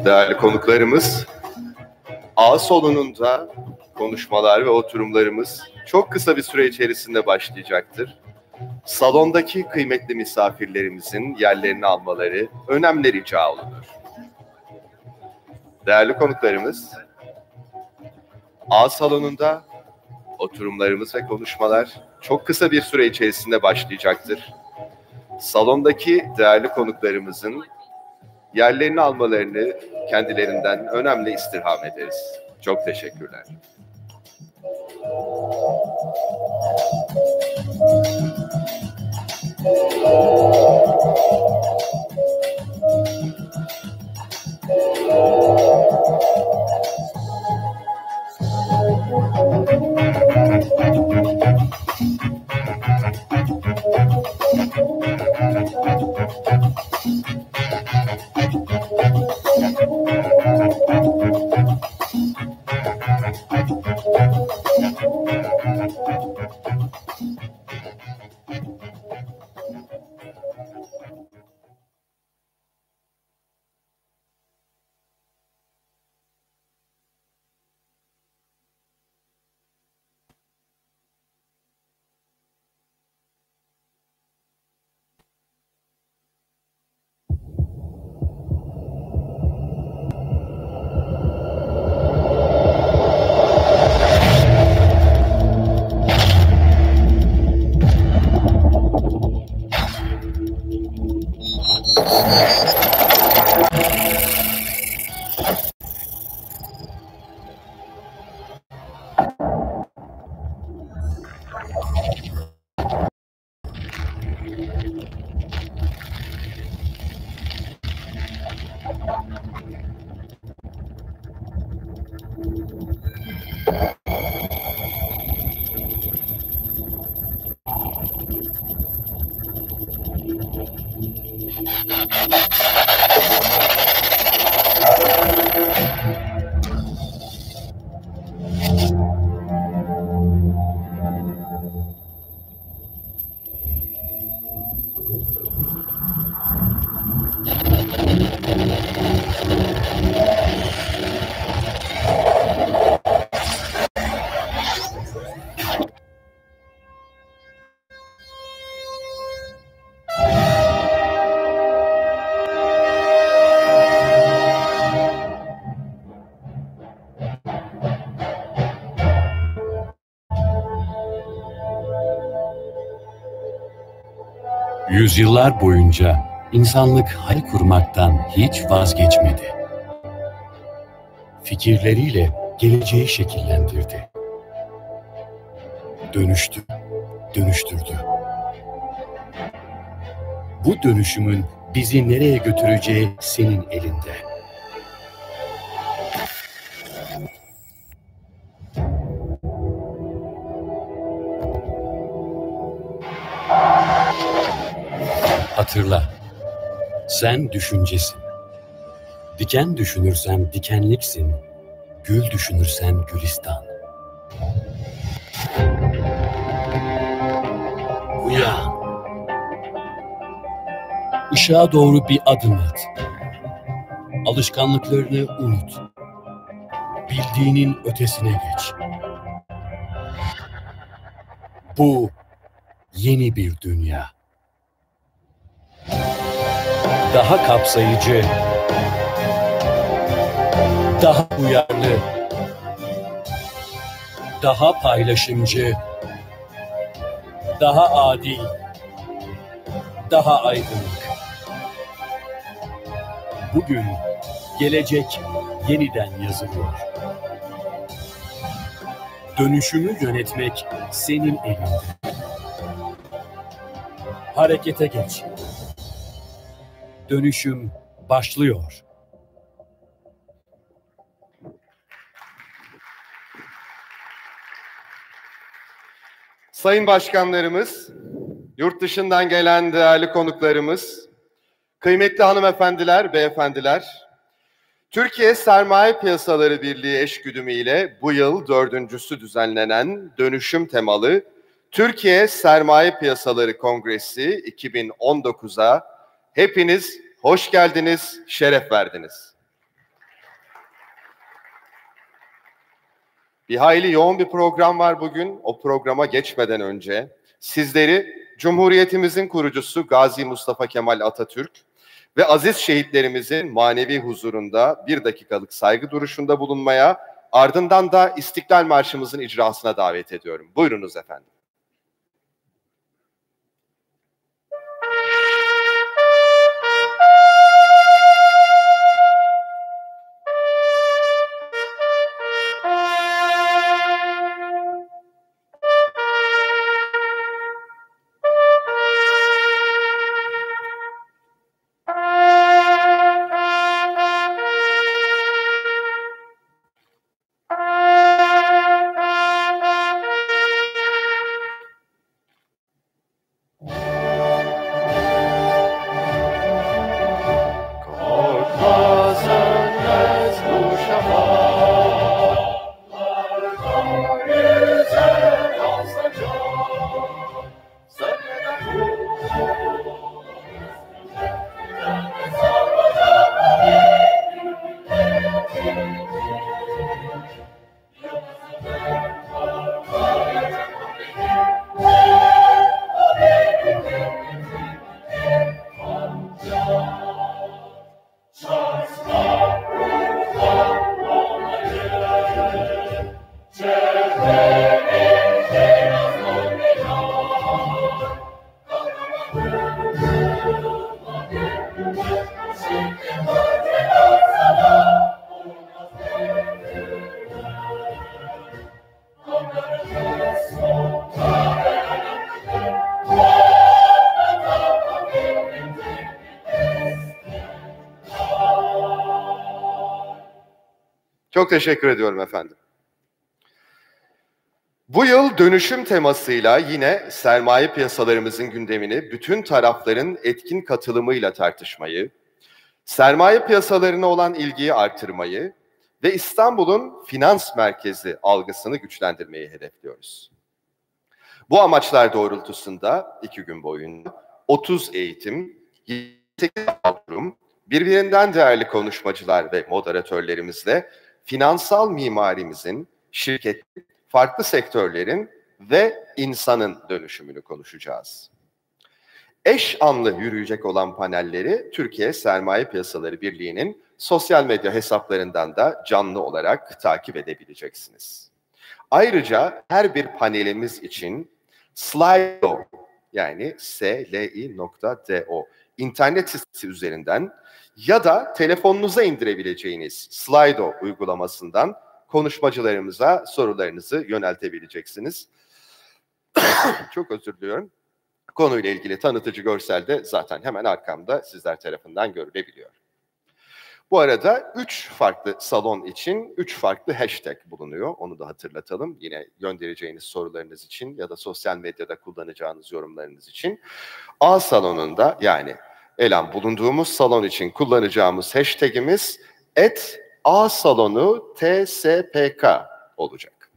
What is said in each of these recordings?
Değerli konuklarımız, A salonunda konuşmalar ve oturumlarımız çok kısa bir süre içerisinde başlayacaktır. Salondaki kıymetli misafirlerimizin yerlerini almaları önemli rica olunur. Değerli konuklarımız, A salonunda oturumlarımız ve konuşmalar çok kısa bir süre içerisinde başlayacaktır. Salondaki değerli konuklarımızın yerlerini almalarını kendilerinden önemli istirham ederiz. Çok teşekkürler. Yüzyıllar boyunca insanlık hayal kurmaktan hiç vazgeçmedi. Fikirleriyle geleceği şekillendirdi. Dönüştü, dönüştürdü. Bu dönüşümün bizi nereye götüreceği senin elinde. Hatırla, sen düşüncesin. Diken düşünürsen dikenliksin, gül düşünürsen gülistan. Uyan. Işığa doğru bir adım at. Alışkanlıklarını unut. Bildiğinin ötesine geç. Bu yeni bir dünya. Daha kapsayıcı, daha duyarlı, daha paylaşımcı, daha adil, daha aydınlık. Bugün gelecek yeniden yazılıyor. Dönüşümü yönetmek senin elinde. Harekete geç. Dönüşüm başlıyor. Sayın başkanlarımız, yurt dışından gelen değerli konuklarımız, kıymetli hanımefendiler, beyefendiler, Türkiye Sermaye Piyasaları Birliği eşgüdümü ile bu yıl 4.'sü düzenlenen dönüşüm temalı Türkiye Sermaye Piyasaları Kongresi 2019'a hepiniz hoş geldiniz, şeref verdiniz. Bir hayli yoğun bir program var bugün. O programa geçmeden önce sizleri Cumhuriyetimizin kurucusu Gazi Mustafa Kemal Atatürk ve aziz şehitlerimizin manevi huzurunda 1 dakikalık saygı duruşunda bulunmaya, ardından da İstiklal Marşımızın icrasına davet ediyorum. Buyurunuz efendim. Çok teşekkür ediyorum efendim. Bu yıl dönüşüm temasıyla yine sermaye piyasalarımızın gündemini bütün tarafların etkin katılımıyla tartışmayı, sermaye piyasalarına olan ilgiyi artırmayı ve İstanbul'un finans merkezi algısını güçlendirmeyi hedefliyoruz. Bu amaçlar doğrultusunda 2 gün boyunca 30 eğitim, 28 oturum, birbirinden değerli konuşmacılar ve moderatörlerimizle finansal mimarimizin, şirketin, farklı sektörlerin ve insanın dönüşümünü konuşacağız. Eş anlı yürüyecek olan panelleri Türkiye Sermaye Piyasaları Birliği'nin sosyal medya hesaplarından da canlı olarak takip edebileceksiniz. Ayrıca her bir panelimiz için Slido yani sli.do internet sitesi üzerinden ya da telefonunuza indirebileceğiniz Slido uygulamasından konuşmacılarımıza sorularınızı yöneltebileceksiniz. Çok özür diliyorum. Konuyla ilgili tanıtıcı görsel de zaten hemen arkamda sizler tarafından görülebiliyor. Bu arada 3 farklı salon için 3 farklı hashtag bulunuyor. Onu da hatırlatalım. Yine göndereceğiniz sorularınız için ya da sosyal medyada kullanacağınız yorumlarınız için. A salonunda yani elan bulunduğumuz salon için kullanacağımız hashtagimiz @asalonu_tspk olacak.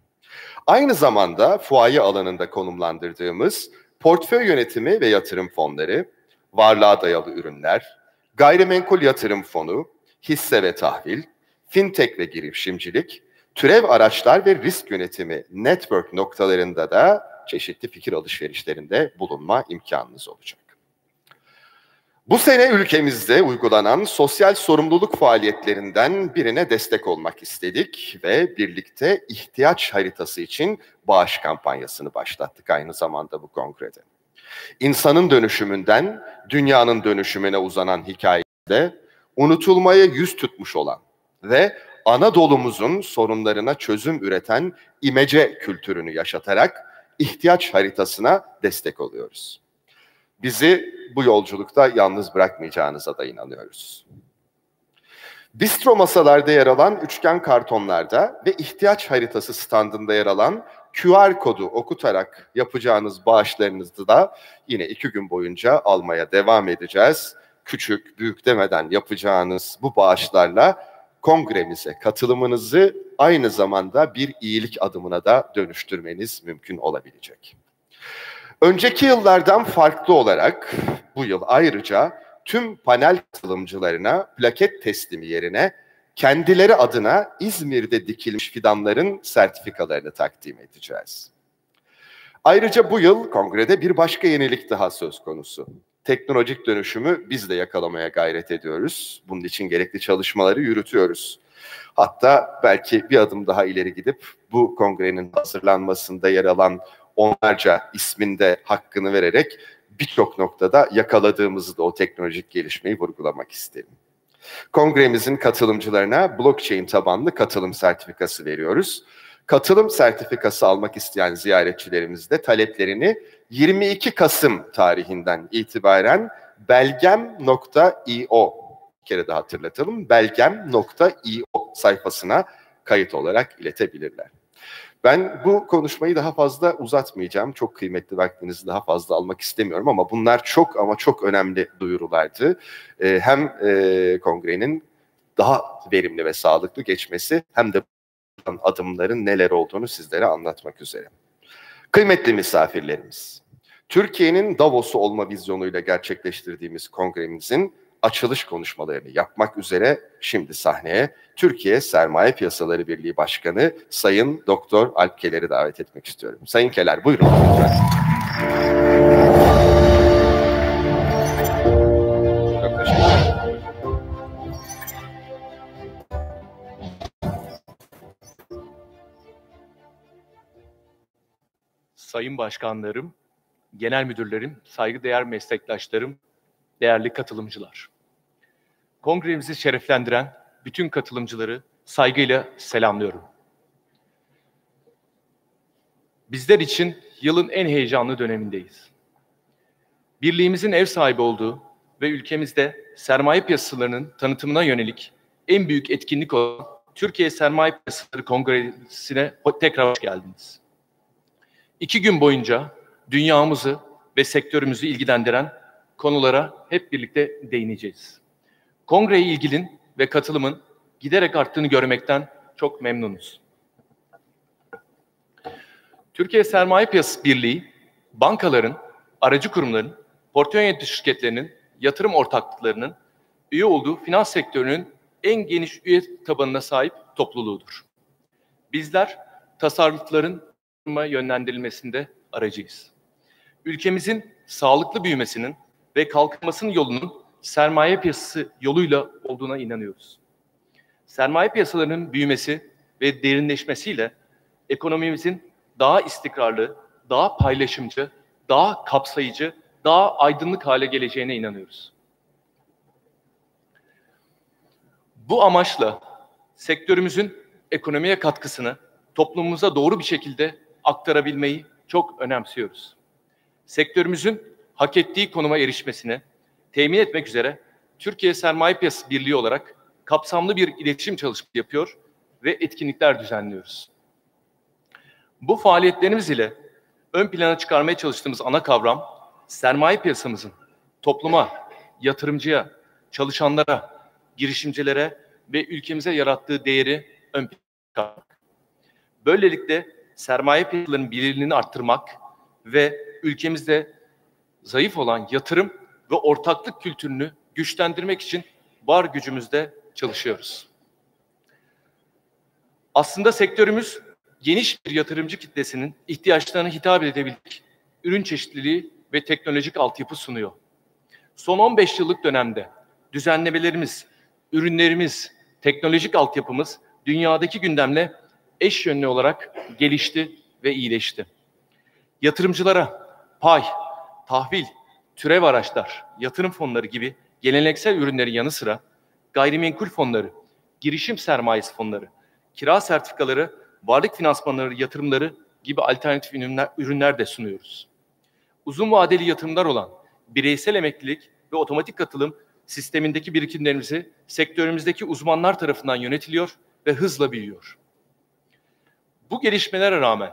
Aynı zamanda fuaye alanında konumlandırdığımız portföy yönetimi ve yatırım fonları, varlığa dayalı ürünler, gayrimenkul yatırım fonu, hisse ve tahvil, fintech ve girişimcilik, türev araçlar ve risk yönetimi network noktalarında da çeşitli fikir alışverişlerinde bulunma imkanınız olacak. Bu sene ülkemizde uygulanan sosyal sorumluluk faaliyetlerinden birine destek olmak istedik ve birlikte ihtiyaç haritası için bağış kampanyasını başlattık aynı zamanda bu kongrede. İnsanın dönüşümünden dünyanın dönüşümüne uzanan hikayede unutulmaya yüz tutmuş olan ve Anadolu'muzun sorunlarına çözüm üreten imece kültürünü yaşatarak ihtiyaç haritasına destek oluyoruz. Bizi bu yolculukta yalnız bırakmayacağınıza da inanıyoruz. Bistro masalarda yer alan üçgen kartonlarda ve ihtiyaç haritası standında yer alan QR kodu okutarak yapacağınız bağışlarınızı da yine 2 gün boyunca almaya devam edeceğiz. Küçük, büyük demeden yapacağınız bu bağışlarla kongremize katılımınızı aynı zamanda bir iyilik adımına da dönüştürmeniz mümkün olabilecek. Önceki yıllardan farklı olarak bu yıl ayrıca tüm panel katılımcılarına plaket teslimi yerine kendileri adına İzmir'de dikilmiş fidanların sertifikalarını takdim edeceğiz. Ayrıca bu yıl kongrede bir başka yenilik daha söz konusu. Teknolojik dönüşümü biz de yakalamaya gayret ediyoruz. Bunun için gerekli çalışmaları yürütüyoruz. Hatta belki bir adım daha ileri gidip bu kongrenin hazırlanmasında yer alan onlarca isminde hakkını vererek birçok noktada yakaladığımızı da o teknolojik gelişmeyi vurgulamak isterim. Kongremizin katılımcılarına blockchain tabanlı katılım sertifikası veriyoruz. Katılım sertifikası almak isteyen ziyaretçilerimiz de taleplerini 22 Kasım tarihinden itibaren belgem.io, bir kere daha hatırlatalım, belgem.io sayfasına kayıt olarak iletebilirler. Ben bu konuşmayı daha fazla uzatmayacağım. Çok kıymetli vaktinizi daha fazla almak istemiyorum ama bunlar çok ama çok önemli duyurulardı. Hem kongrenin daha verimli ve sağlıklı geçmesi hem de adımların neler olduğunu sizlere anlatmak üzere. Kıymetli misafirlerimiz, Türkiye'nin Davos'u olma vizyonuyla gerçekleştirdiğimiz kongremizin açılış konuşmalarını yapmak üzere şimdi sahneye Türkiye Sermaye Piyasaları Birliği Başkanı Sayın Doktor Alp Keler'i davet etmek istiyorum. Sayın Keler, buyurun lütfen. Çok teşekkür ederim. Sayın başkanlarım, genel müdürlerim, saygıdeğer meslektaşlarım, değerli katılımcılar. Kongremizi şereflendiren bütün katılımcıları saygıyla selamlıyorum. Bizler için yılın en heyecanlı dönemindeyiz. Birliğimizin ev sahibi olduğu ve ülkemizde sermaye piyasalarının tanıtımına yönelik en büyük etkinlik olan Türkiye Sermaye Piyasaları Kongresi'ne tekrar hoş geldiniz. 2 gün boyunca dünyamızı ve sektörümüzü ilgilendiren konulara hep birlikte değineceğiz. Kongreye ilginin ve katılımın giderek arttığını görmekten çok memnunuz. Türkiye Sermaye Piyasası Birliği, bankaların, aracı kurumların, portföy yönetici şirketlerinin, yatırım ortaklıklarının üye olduğu finans sektörünün en geniş üye tabanına sahip topluluğudur. Bizler tasarrufların yönlendirilmesinde aracıyız. Ülkemizin sağlıklı büyümesinin ve kalkınmasının yolunun sermaye piyasası yoluyla olduğuna inanıyoruz. Sermaye piyasalarının büyümesi ve derinleşmesiyle ekonomimizin daha istikrarlı, daha paylaşımcı, daha kapsayıcı, daha aydınlık hale geleceğine inanıyoruz. Bu amaçla sektörümüzün ekonomiye katkısını toplumumuza doğru bir şekilde aktarabilmeyi çok önemsiyoruz. Sektörümüzün hak ettiği konuma erişmesini temin etmek üzere Türkiye Sermaye Piyasası Birliği olarak kapsamlı bir iletişim çalışması yapıyor ve etkinlikler düzenliyoruz. Bu faaliyetlerimiz ile ön plana çıkarmaya çalıştığımız ana kavram, sermaye piyasamızın topluma, yatırımcıya, çalışanlara, girişimcilere ve ülkemize yarattığı değeri ön plana çıkarmak. Böylelikle sermaye piyasalarının bilinirliğini arttırmak ve ülkemizde zayıf olan yatırım ve ortaklık kültürünü güçlendirmek için var gücümüzle çalışıyoruz. Aslında sektörümüz geniş bir yatırımcı kitlesinin ihtiyaçlarına hitap edebilecek ürün çeşitliliği ve teknolojik altyapı sunuyor. Son 15 yıllık dönemde düzenlemelerimiz, ürünlerimiz, teknolojik altyapımız dünyadaki gündemle eş yönlü olarak gelişti ve iyileşti. Yatırımcılara pay, tahvil, türev araçlar, yatırım fonları gibi geleneksel ürünlerin yanı sıra gayrimenkul fonları, girişim sermayesi fonları, kira sertifikaları, varlık finansmanları, yatırımları gibi alternatif ürünler de sunuyoruz. Uzun vadeli yatırımlar olan bireysel emeklilik ve otomatik katılım sistemindeki birikimlerimizi sektörümüzdeki uzmanlar tarafından yönetiliyor ve hızla büyüyor. Bu gelişmelere rağmen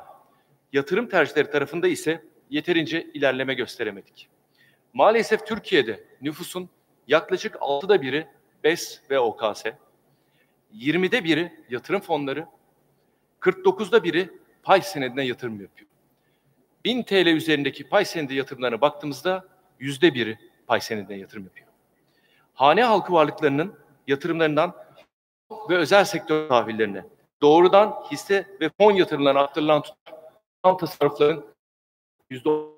yatırım tercihleri tarafında ise yeterince ilerleme gösteremedik. Maalesef Türkiye'de nüfusun yaklaşık 6'da biri BES ve OKS, 20'de biri yatırım fonları, 49'da biri pay senedine yatırım yapıyor. 1000 TL üzerindeki pay senedi yatırımlarına baktığımızda %1'i pay senedine yatırım yapıyor. Hane halkı varlıklarının yatırımlarından ve özel sektör tahvillerine doğrudan hisse ve fon yatırımlarına aktarılan tutan tasarrufların %15.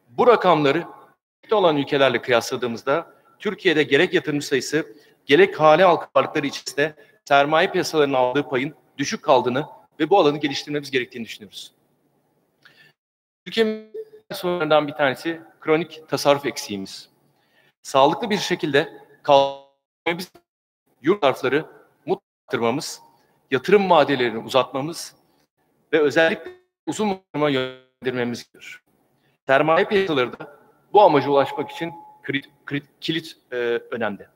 Bu rakamları olan ülkelerle kıyasladığımızda Türkiye'de gerek yatırımcı sayısı gerek hane halkı varlıkları içerisinde sermaye piyasalarının aldığı payın düşük kaldığını ve bu alanı geliştirmemiz gerektiğini düşünüyoruz. Ülkemizin sorunlarından bir tanesi kronik tasarruf eksiğimiz. Sağlıklı bir şekilde kalmamız, yurt harfları arttırmamız, yatırım vadelerini uzatmamız ve özellikle uzun vadeli yönlendirmemiz gerekiyor. Sermaye piyasaları da bu amaca ulaşmak için kilit önemli.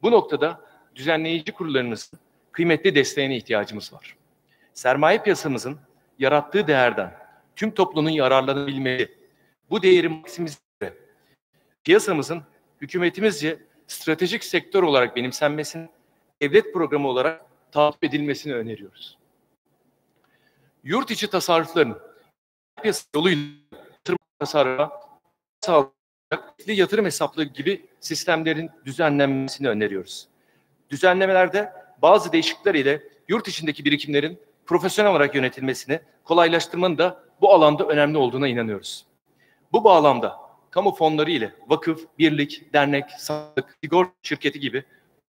Bu noktada düzenleyici kurullarımızın kıymetli desteğine ihtiyacımız var. Sermaye piyasamızın yarattığı değerden tüm toplumun yararlanabilmesi, bu değeri maksimize, piyasamızın hükümetimizce stratejik sektör olarak benimsenmesinin devlet programı olarak takip edilmesini öneriyoruz. Yurt içi tasarrufların piyasa yoluyla yatırım tasarrufa sağlayacak yatırım hesapları gibi sistemlerin düzenlenmesini öneriyoruz. Düzenlemelerde bazı değişiklikler ile yurt içindeki birikimlerin profesyonel olarak yönetilmesini kolaylaştırmanın da bu alanda önemli olduğuna inanıyoruz. Bu bağlamda kamu fonları ile vakıf, birlik, dernek, sağlık, sigorta şirketi gibi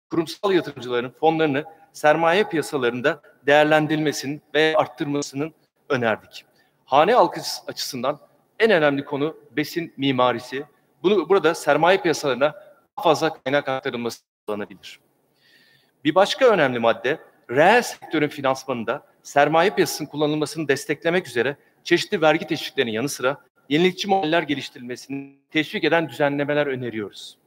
kurumsal yatırımcıların fonlarını sermaye piyasalarında değerlendirilmesinin ve arttırmasının önerdik. Hane halkı açısından en önemli konu besin mimarisi. Burada sermaye piyasalarına daha fazla kaynak aktarılması sağlanabilir. Bir başka önemli madde, reel sektörün finansmanında sermaye piyasasının kullanılmasını desteklemek üzere çeşitli vergi teşviklerinin yanı sıra yenilikçi modeller geliştirilmesini teşvik eden düzenlemeler öneriyoruz.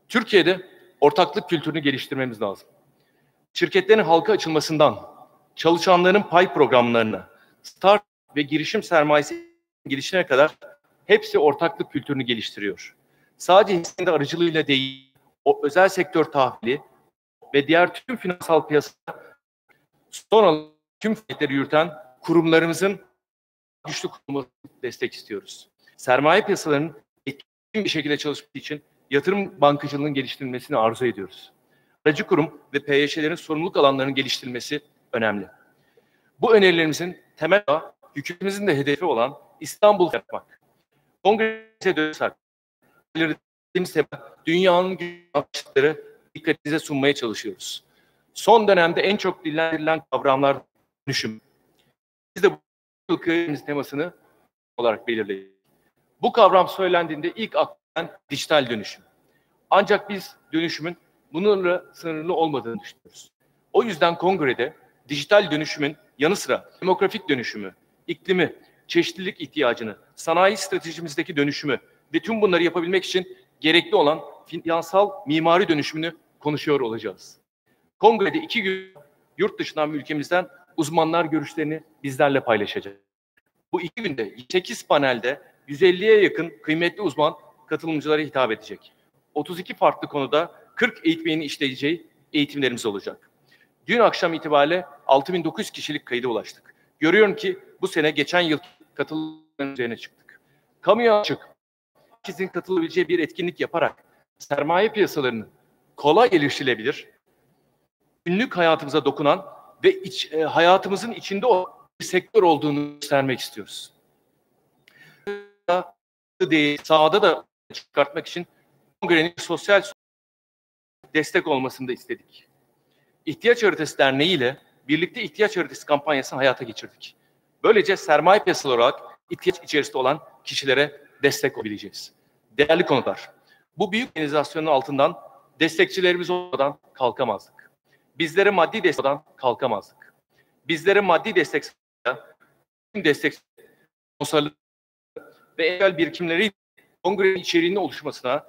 Türkiye'de ortaklık kültürünü geliştirmemiz lazım. Şirketlerin halka açılmasından, çalışanların pay programlarına, start ve girişim sermayesi gelişine kadar hepsi ortaklık kültürünü geliştiriyor. Sadece hissenin aracılığıyla değil, o özel sektör tahvili ve diğer tüm finansal piyasa sonra tüm faaliyetleri yürüten kurumlarımızın güçlü kurulmasını destek istiyoruz. Sermaye piyasalarının etkin bir şekilde çalışması için yatırım bankacılığının geliştirilmesini arzu ediyoruz. Aracı kurum ve PYŞ'lerin sorumluluk alanlarının geliştirilmesi önemli. Bu önerilerimizin temel hükümetimizin de hedefi olan İstanbul yapmak. Kongrese dönsek, dünyanın güçleri dikkatinize sunmaya çalışıyoruz. Son dönemde en çok dillendirilen kavramlar dönüşüm. Biz de bu yılki temasını olarak belirledik. Bu kavram söylendiğinde ilk akla dijital dönüşüm. Ancak biz dönüşümün bununla sınırlı olmadığını düşünüyoruz. O yüzden kongrede dijital dönüşümün yanı sıra demografik dönüşümü, iklimi, çeşitlilik ihtiyacını, sanayi stratejimizdeki dönüşümü ve tüm bunları yapabilmek için gerekli olan finansal mimari dönüşümünü konuşuyor olacağız. Kongrede 2 gün yurt dışından ve ülkemizden uzmanlar görüşlerini bizlerle paylaşacak. Bu 2 günde 8 panelde 150'ye yakın kıymetli uzman katılımcılara hitap edecek. 32 farklı konuda 40 eğitmenin işleyeceği eğitimlerimiz olacak. Dün akşam itibariyle 6.900 kişilik kayda ulaştık. Görüyorum ki bu sene geçen yıl katılımcıların üzerine çıktık. Kamuya açık, herkesin katılabileceği bir etkinlik yaparak sermaye piyasalarını kolay erişilebilir, günlük hayatımıza dokunan ve hayatımızın içinde o bir sektör olduğunu göstermek istiyoruz. Sahada da çıkartmak için kongrenin sosyal destek olmasını da istedik. İhtiyaç Haritası Derneği ile birlikte İhtiyaç Haritası kampanyasını hayata geçirdik. Böylece sermaye piyasaları olarak ihtiyaç içerisinde olan kişilere destek olabileceğiz. Değerli konuklar, bu büyük organizasyonun altından destekçilerimiz olmadan kalkamazdık. Bizlere maddi destek olmadan kalkamazdık. Bizlere maddi destek sponsorları ve evvel birikimleri kongrenin içeriğinin oluşmasına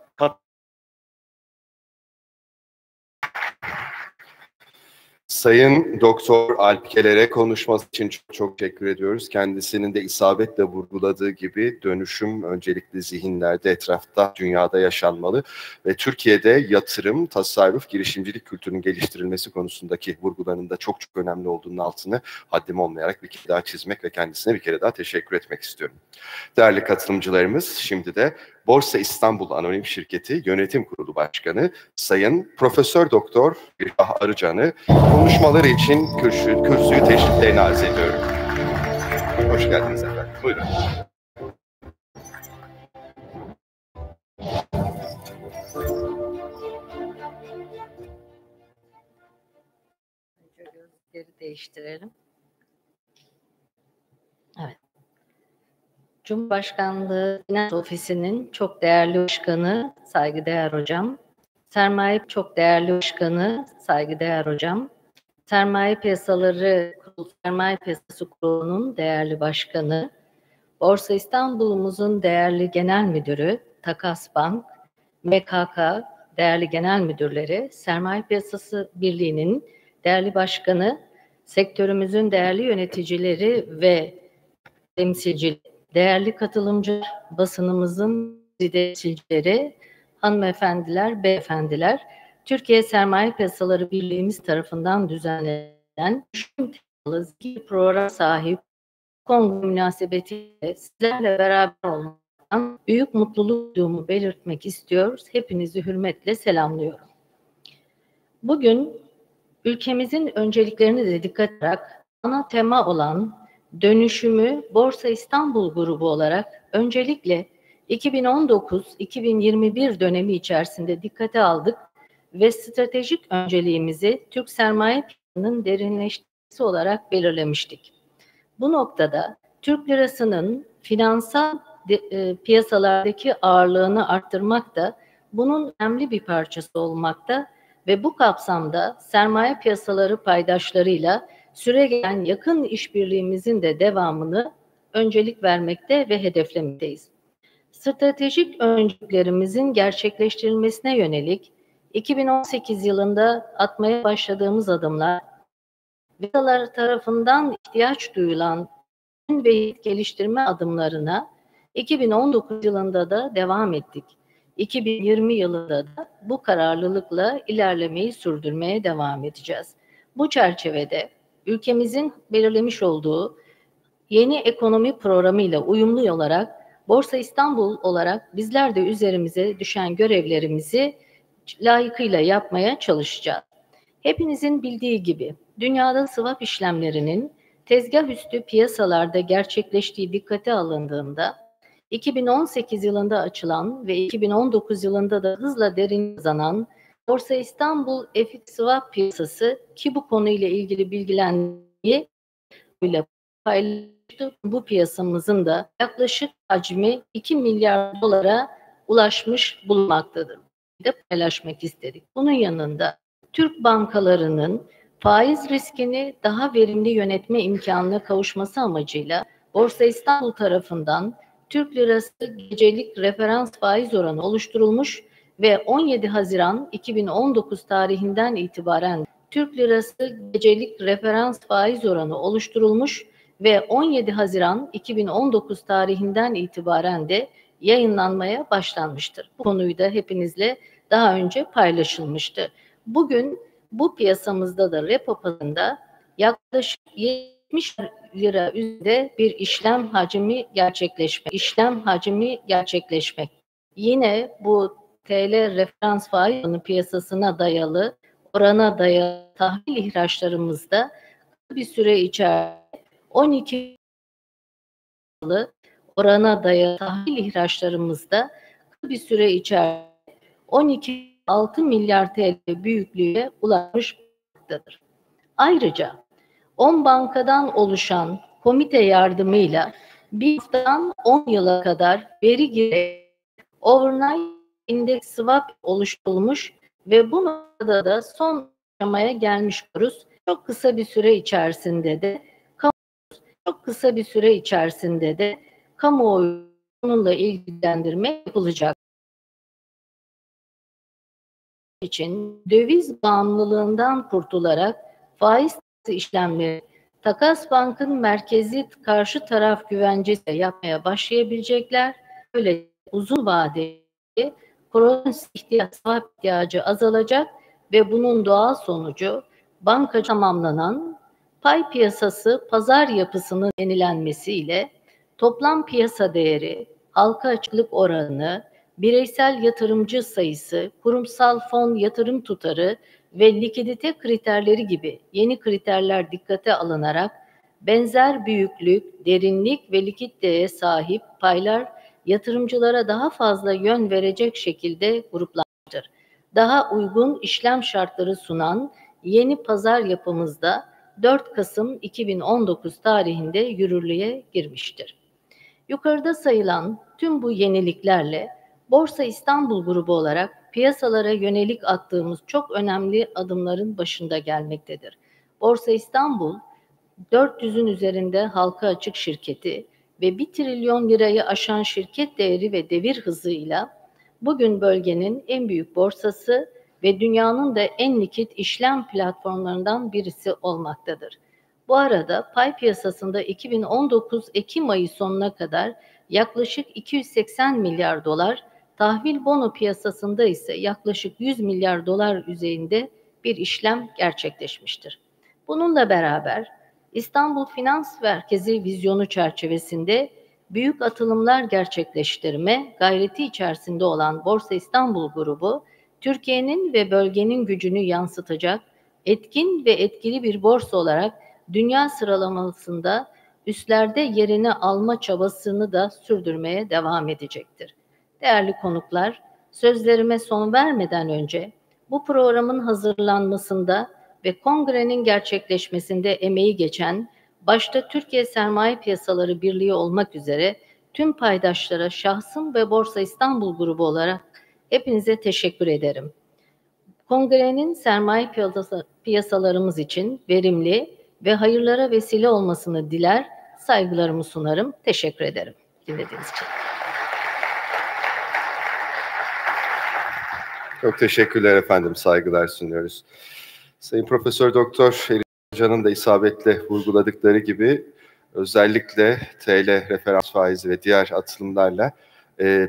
Sayın Doktor Alpkeler'e konuşması için çok teşekkür ediyoruz. Kendisinin de isabetle vurguladığı gibi dönüşüm öncelikli zihinlerde, etrafta, dünyada yaşanmalı ve Türkiye'de yatırım, tasarruf, girişimcilik kültürünün geliştirilmesi konusundaki vurgularının da çok önemli olduğunun altını haddim olmayarak bir kere daha çizmek ve kendisine bir kere daha teşekkür etmek istiyorum. Değerli katılımcılarımız, şimdi de Borsa İstanbul Anonim Şirketi Yönetim Kurulu Başkanı Sayın Profesör Doktor Gülşah Arıcan'ı konuşmaları için kürsüyü teşriflerini arz ediyorum. Hoş geldiniz efendim. Buyurun. Gözleri değiştirelim. Evet. Cumhurbaşkanlığı Finans Ofisi'nin çok değerli başkanı, saygıdeğer hocam. Sermaye çok değerli başkanı, saygıdeğer hocam. Sermaye Piyasaları Sermaye Piyasası Kurulu'nun değerli başkanı, Borsa İstanbul'umuzun değerli genel müdürü, Takas Bank, MKK değerli genel müdürleri, Sermaye Piyasası Birliği'nin değerli başkanı, sektörümüzün değerli yöneticileri ve temsilcileri, değerli katılımcı, basınımızın temsilcileri, hanımefendiler, beyefendiler, Türkiye Sermaye Piyasaları Birliğimiz tarafından düzenlenen bir program sahip kongre münasebetiyle sizlerle beraber olmaktan büyük mutluluk duyduğumu belirtmek istiyoruz. Hepinizi hürmetle selamlıyorum. Bugün ülkemizin önceliklerini de dikkat ederek ana tema olan dönüşümü Borsa İstanbul grubu olarak öncelikle 2019-2021 dönemi içerisinde dikkate aldık ve stratejik önceliğimizi Türk sermaye piyasalarının derinleşmesi olarak belirlemiştik. Bu noktada Türk lirasının finansal piyasalardaki ağırlığını arttırmak da bunun önemli bir parçası olmakta ve bu kapsamda sermaye piyasaları paydaşlarıyla süregelen yakın işbirliğimizin de devamını öncelik vermekte ve hedeflemekteyiz. Stratejik önceliklerimizin gerçekleştirilmesine yönelik 2018 yılında atmaya başladığımız adımlar, piyasalar tarafından ihtiyaç duyulan ve geliştirme adımlarına 2019 yılında da devam ettik. 2020 yılında da bu kararlılıkla ilerlemeyi sürdürmeye devam edeceğiz. Bu çerçevede ülkemizin belirlemiş olduğu yeni ekonomi programı ile uyumlu olarak Borsa İstanbul olarak bizler de üzerimize düşen görevlerimizi layıkıyla yapmaya çalışacağız. Hepinizin bildiği gibi dünyada swap işlemlerinin tezgah üstü piyasalarda gerçekleştiği dikkate alındığında 2018 yılında açılan ve 2019 yılında da hızla derin kazanan Borsa İstanbul FX swap piyasası ki bu konuyla ilgili bilgilenmeyi ile paylaştı. Bu piyasamızın da yaklaşık hacmi 2 milyar dolara ulaşmış bulunmaktadır. De paylaşmak istedik. Bunun yanında Türk bankalarının faiz riskini daha verimli yönetme imkanına kavuşması amacıyla Borsa İstanbul tarafından Türk lirası gecelik referans faiz oranı oluşturulmuş ve 17 Haziran 2019 tarihinden itibaren Türk lirası gecelik referans faiz oranı oluşturulmuş ve 17 Haziran 2019 tarihinden itibaren de yayınlanmaya başlanmıştır. Bu konuyu da hepinizle daha önce paylaşılmıştı. Bugün bu piyasamızda da repo pazarında yaklaşık 70 lira üzerinde bir işlem hacmi gerçekleşmek. Yine bu TL referans faiz piyasasına dayalı, orana dayalı tahvil ihraçlarımızda bir süre içerisinde 12 orana dayalı tahvil ihraçlarımızda bir süre içerisinde 12,6 milyar TL büyüklüğe ulaşmıştadır. Ayrıca 10 bankadan oluşan komite yardımıyla bir haftadan 10 yıla kadar veri girerek overnight index swap oluşturulmuş ve bu noktada da son aşamaya gelmiş oluruz. Çok kısa bir süre içerisinde de kamuoyununla ilgilendirme yapılacak. için döviz bağımlılığından kurtularak faiz işlemleri takas bankın merkezi karşı taraf güvencesi yapmaya başlayabilecekler. Böyle uzun vadeli kronik ihtiyacı azalacak ve bunun doğal sonucu banka tamamlanan pay piyasası pazar yapısının yenilenmesiyle toplam piyasa değeri, halka açıklık oranı, bireysel yatırımcı sayısı, kurumsal fon yatırım tutarı ve likidite kriterleri gibi yeni kriterler dikkate alınarak benzer büyüklük, derinlik ve likiditeye sahip paylar yatırımcılara daha fazla yön verecek şekilde gruplanmıştır. Daha uygun işlem şartları sunan yeni pazar yapımızda 4 Kasım 2019 tarihinde yürürlüğe girmiştir. Yukarıda sayılan tüm bu yeniliklerle Borsa İstanbul grubu olarak piyasalara yönelik attığımız çok önemli adımların başında gelmektedir. Borsa İstanbul, 400'ün üzerinde halka açık şirketi ve 1 trilyon lirayı aşan şirket değeri ve devir hızıyla bugün bölgenin en büyük borsası ve dünyanın da en likit işlem platformlarından birisi olmaktadır. Bu arada pay piyasasında 2019 Ekim ayı sonuna kadar yaklaşık 280 milyar dolar, tahvil bono piyasasında ise yaklaşık 100 milyar dolar üzerinde bir işlem gerçekleşmiştir. Bununla beraber İstanbul Finans Merkezi vizyonu çerçevesinde büyük atılımlar gerçekleştirme gayreti içerisinde olan Borsa İstanbul grubu, Türkiye'nin ve bölgenin gücünü yansıtacak etkin ve etkili bir borsa olarak dünya sıralamasında üstlerde yerini alma çabasını da sürdürmeye devam edecektir. Değerli konuklar, sözlerime son vermeden önce bu programın hazırlanmasında ve kongrenin gerçekleşmesinde emeği geçen, başta Türkiye Sermaye Piyasaları Birliği olmak üzere tüm paydaşlara şahsım ve Borsa İstanbul grubu olarak hepinize teşekkür ederim. Kongrenin sermaye piyasalarımız için verimli ve hayırlara vesile olmasını diler, saygılarımı sunarım. Teşekkür ederim dinlediğiniz için. Çok teşekkürler efendim, saygılar sunuyoruz. Sayın Profesör Doktor Eriş Hoca'nın da isabetle vurguladıkları gibi özellikle TL referans faizi ve diğer atılımlarla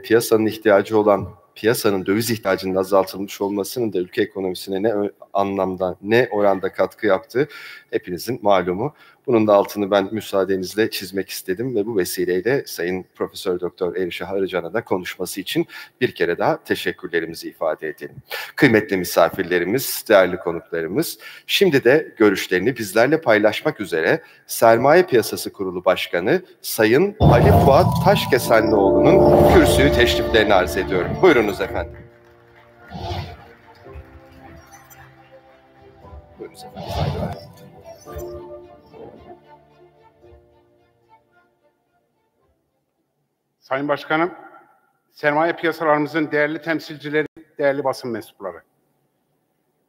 piyasanın ihtiyacı olan, piyasanın döviz ihtiyacının azaltılmış olmasının da ülke ekonomisine ne anlamda, ne oranda katkı yaptığı hepinizin malumu. Bunun da altını ben müsaadenizle çizmek istedim ve bu vesileyle Sayın Profesör Doktor Eriş Arıcan'a da konuşması için bir kere daha teşekkürlerimizi ifade edelim. Kıymetli misafirlerimiz, değerli konuklarımız, şimdi de görüşlerini bizlerle paylaşmak üzere Sermaye Piyasası Kurulu Başkanı Sayın Ali Fuat Taşkesenlioğlu'nun kürsüyü teşriflerini arz ediyorum. Buyurunuz efendim. Buyurunuz efendim, saygılar. Sayın Başkanım, sermaye piyasalarımızın değerli temsilcileri, değerli basın mensupları.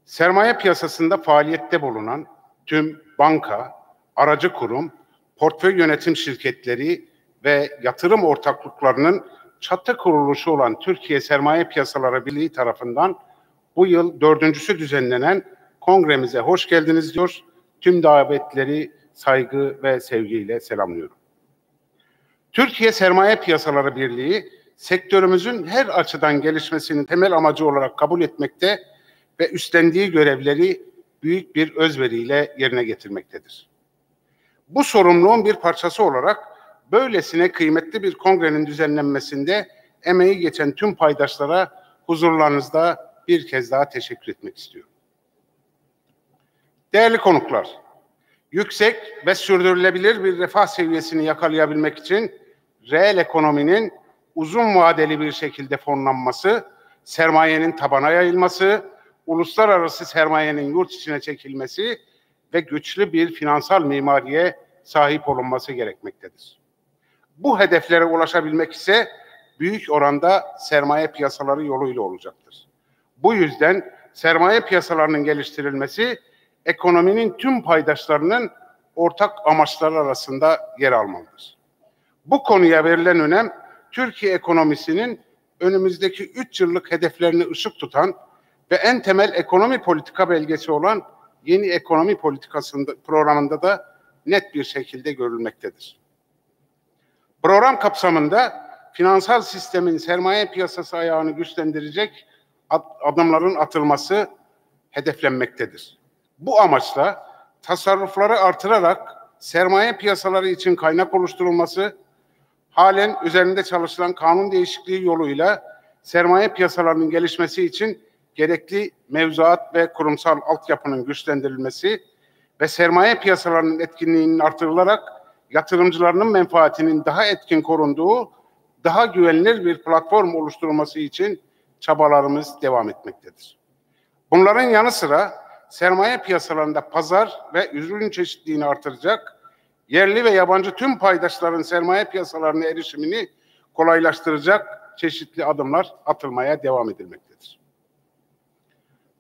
Sermaye piyasasında faaliyette bulunan tüm banka, aracı kurum, portföy yönetim şirketleri ve yatırım ortaklıklarının çatı kuruluşu olan Türkiye Sermaye Piyasaları Birliği tarafından bu yıl 4.'sü düzenlenen kongremize hoş geldiniz diyor. Tüm davetleri saygı ve sevgiyle selamlıyorum. Türkiye Sermaye Piyasaları Birliği, sektörümüzün her açıdan gelişmesinin temel amacı olarak kabul etmekte ve üstlendiği görevleri büyük bir özveriyle yerine getirmektedir. Bu sorumluluğun bir parçası olarak böylesine kıymetli bir kongrenin düzenlenmesinde emeği geçen tüm paydaşlara huzurlarınızda bir kez daha teşekkür etmek istiyorum. Değerli konuklar, yüksek ve sürdürülebilir bir refah seviyesini yakalayabilmek için reel ekonominin uzun vadeli bir şekilde fonlanması, sermayenin tabana yayılması, uluslararası sermayenin yurt içine çekilmesi ve güçlü bir finansal mimariye sahip olunması gerekmektedir. Bu hedeflere ulaşabilmek ise büyük oranda sermaye piyasaları yoluyla olacaktır. Bu yüzden sermaye piyasalarının geliştirilmesi, ekonominin tüm paydaşlarının ortak amaçları arasında yer almalıdır. Bu konuya verilen önem, Türkiye ekonomisinin önümüzdeki 3 yıllık hedeflerini ışık tutan ve en temel ekonomi politika belgesi olan yeni ekonomi politikasında programında da net bir şekilde görülmektedir. Program kapsamında finansal sistemin sermaye piyasası ayağını güçlendirecek adımların atılması hedeflenmektedir. Bu amaçla tasarrufları artırarak sermaye piyasaları için kaynak oluşturulması, halen üzerinde çalışılan kanun değişikliği yoluyla sermaye piyasalarının gelişmesi için gerekli mevzuat ve kurumsal altyapının güçlendirilmesi ve sermaye piyasalarının etkinliğinin artırılarak yatırımcılarının menfaatinin daha etkin korunduğu, daha güvenilir bir platform oluşturulması için çabalarımız devam etmektedir. Bunların yanı sıra sermaye piyasalarında pazar ve ürün çeşitliliğini artıracak, yerli ve yabancı tüm paydaşların sermaye piyasalarına erişimini kolaylaştıracak çeşitli adımlar atılmaya devam edilmektedir.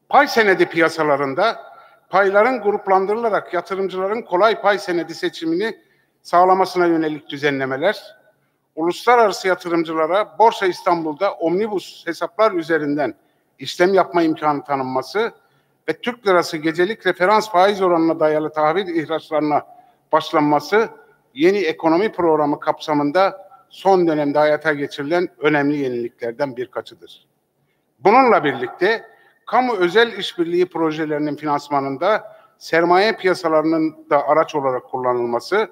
Pay senedi piyasalarında payların gruplandırılarak yatırımcıların kolay pay senedi seçimini sağlamasına yönelik düzenlemeler, uluslararası yatırımcılara Borsa İstanbul'da omnibus hesaplar üzerinden işlem yapma imkanı tanınması ve Türk lirası gecelik referans faiz oranına dayalı tahvil ihraçlarına başlanması yeni ekonomi programı kapsamında son dönemde hayata geçirilen önemli yeniliklerden birkaçıdır. Bununla birlikte kamu özel işbirliği projelerinin finansmanında sermaye piyasalarının da araç olarak kullanılması,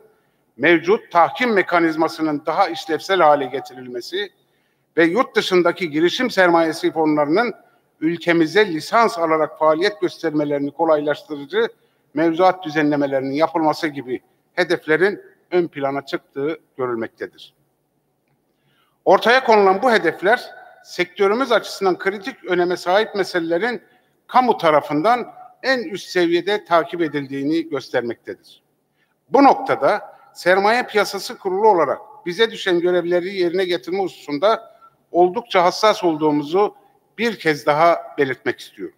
mevcut tahkim mekanizmasının daha işlevsel hale getirilmesi ve yurt dışındaki girişim sermayesi fonlarının ülkemize lisans alarak faaliyet göstermelerini kolaylaştırıcı mevzuat düzenlemelerinin yapılması gibi hedeflerin ön plana çıktığı görülmektedir. Ortaya konulan bu hedefler, sektörümüz açısından kritik öneme sahip meselelerin kamu tarafından en üst seviyede takip edildiğini göstermektedir. Bu noktada Sermaye Piyasası Kurulu olarak bize düşen görevleri yerine getirme hususunda oldukça hassas olduğumuzu bir kez daha belirtmek istiyorum.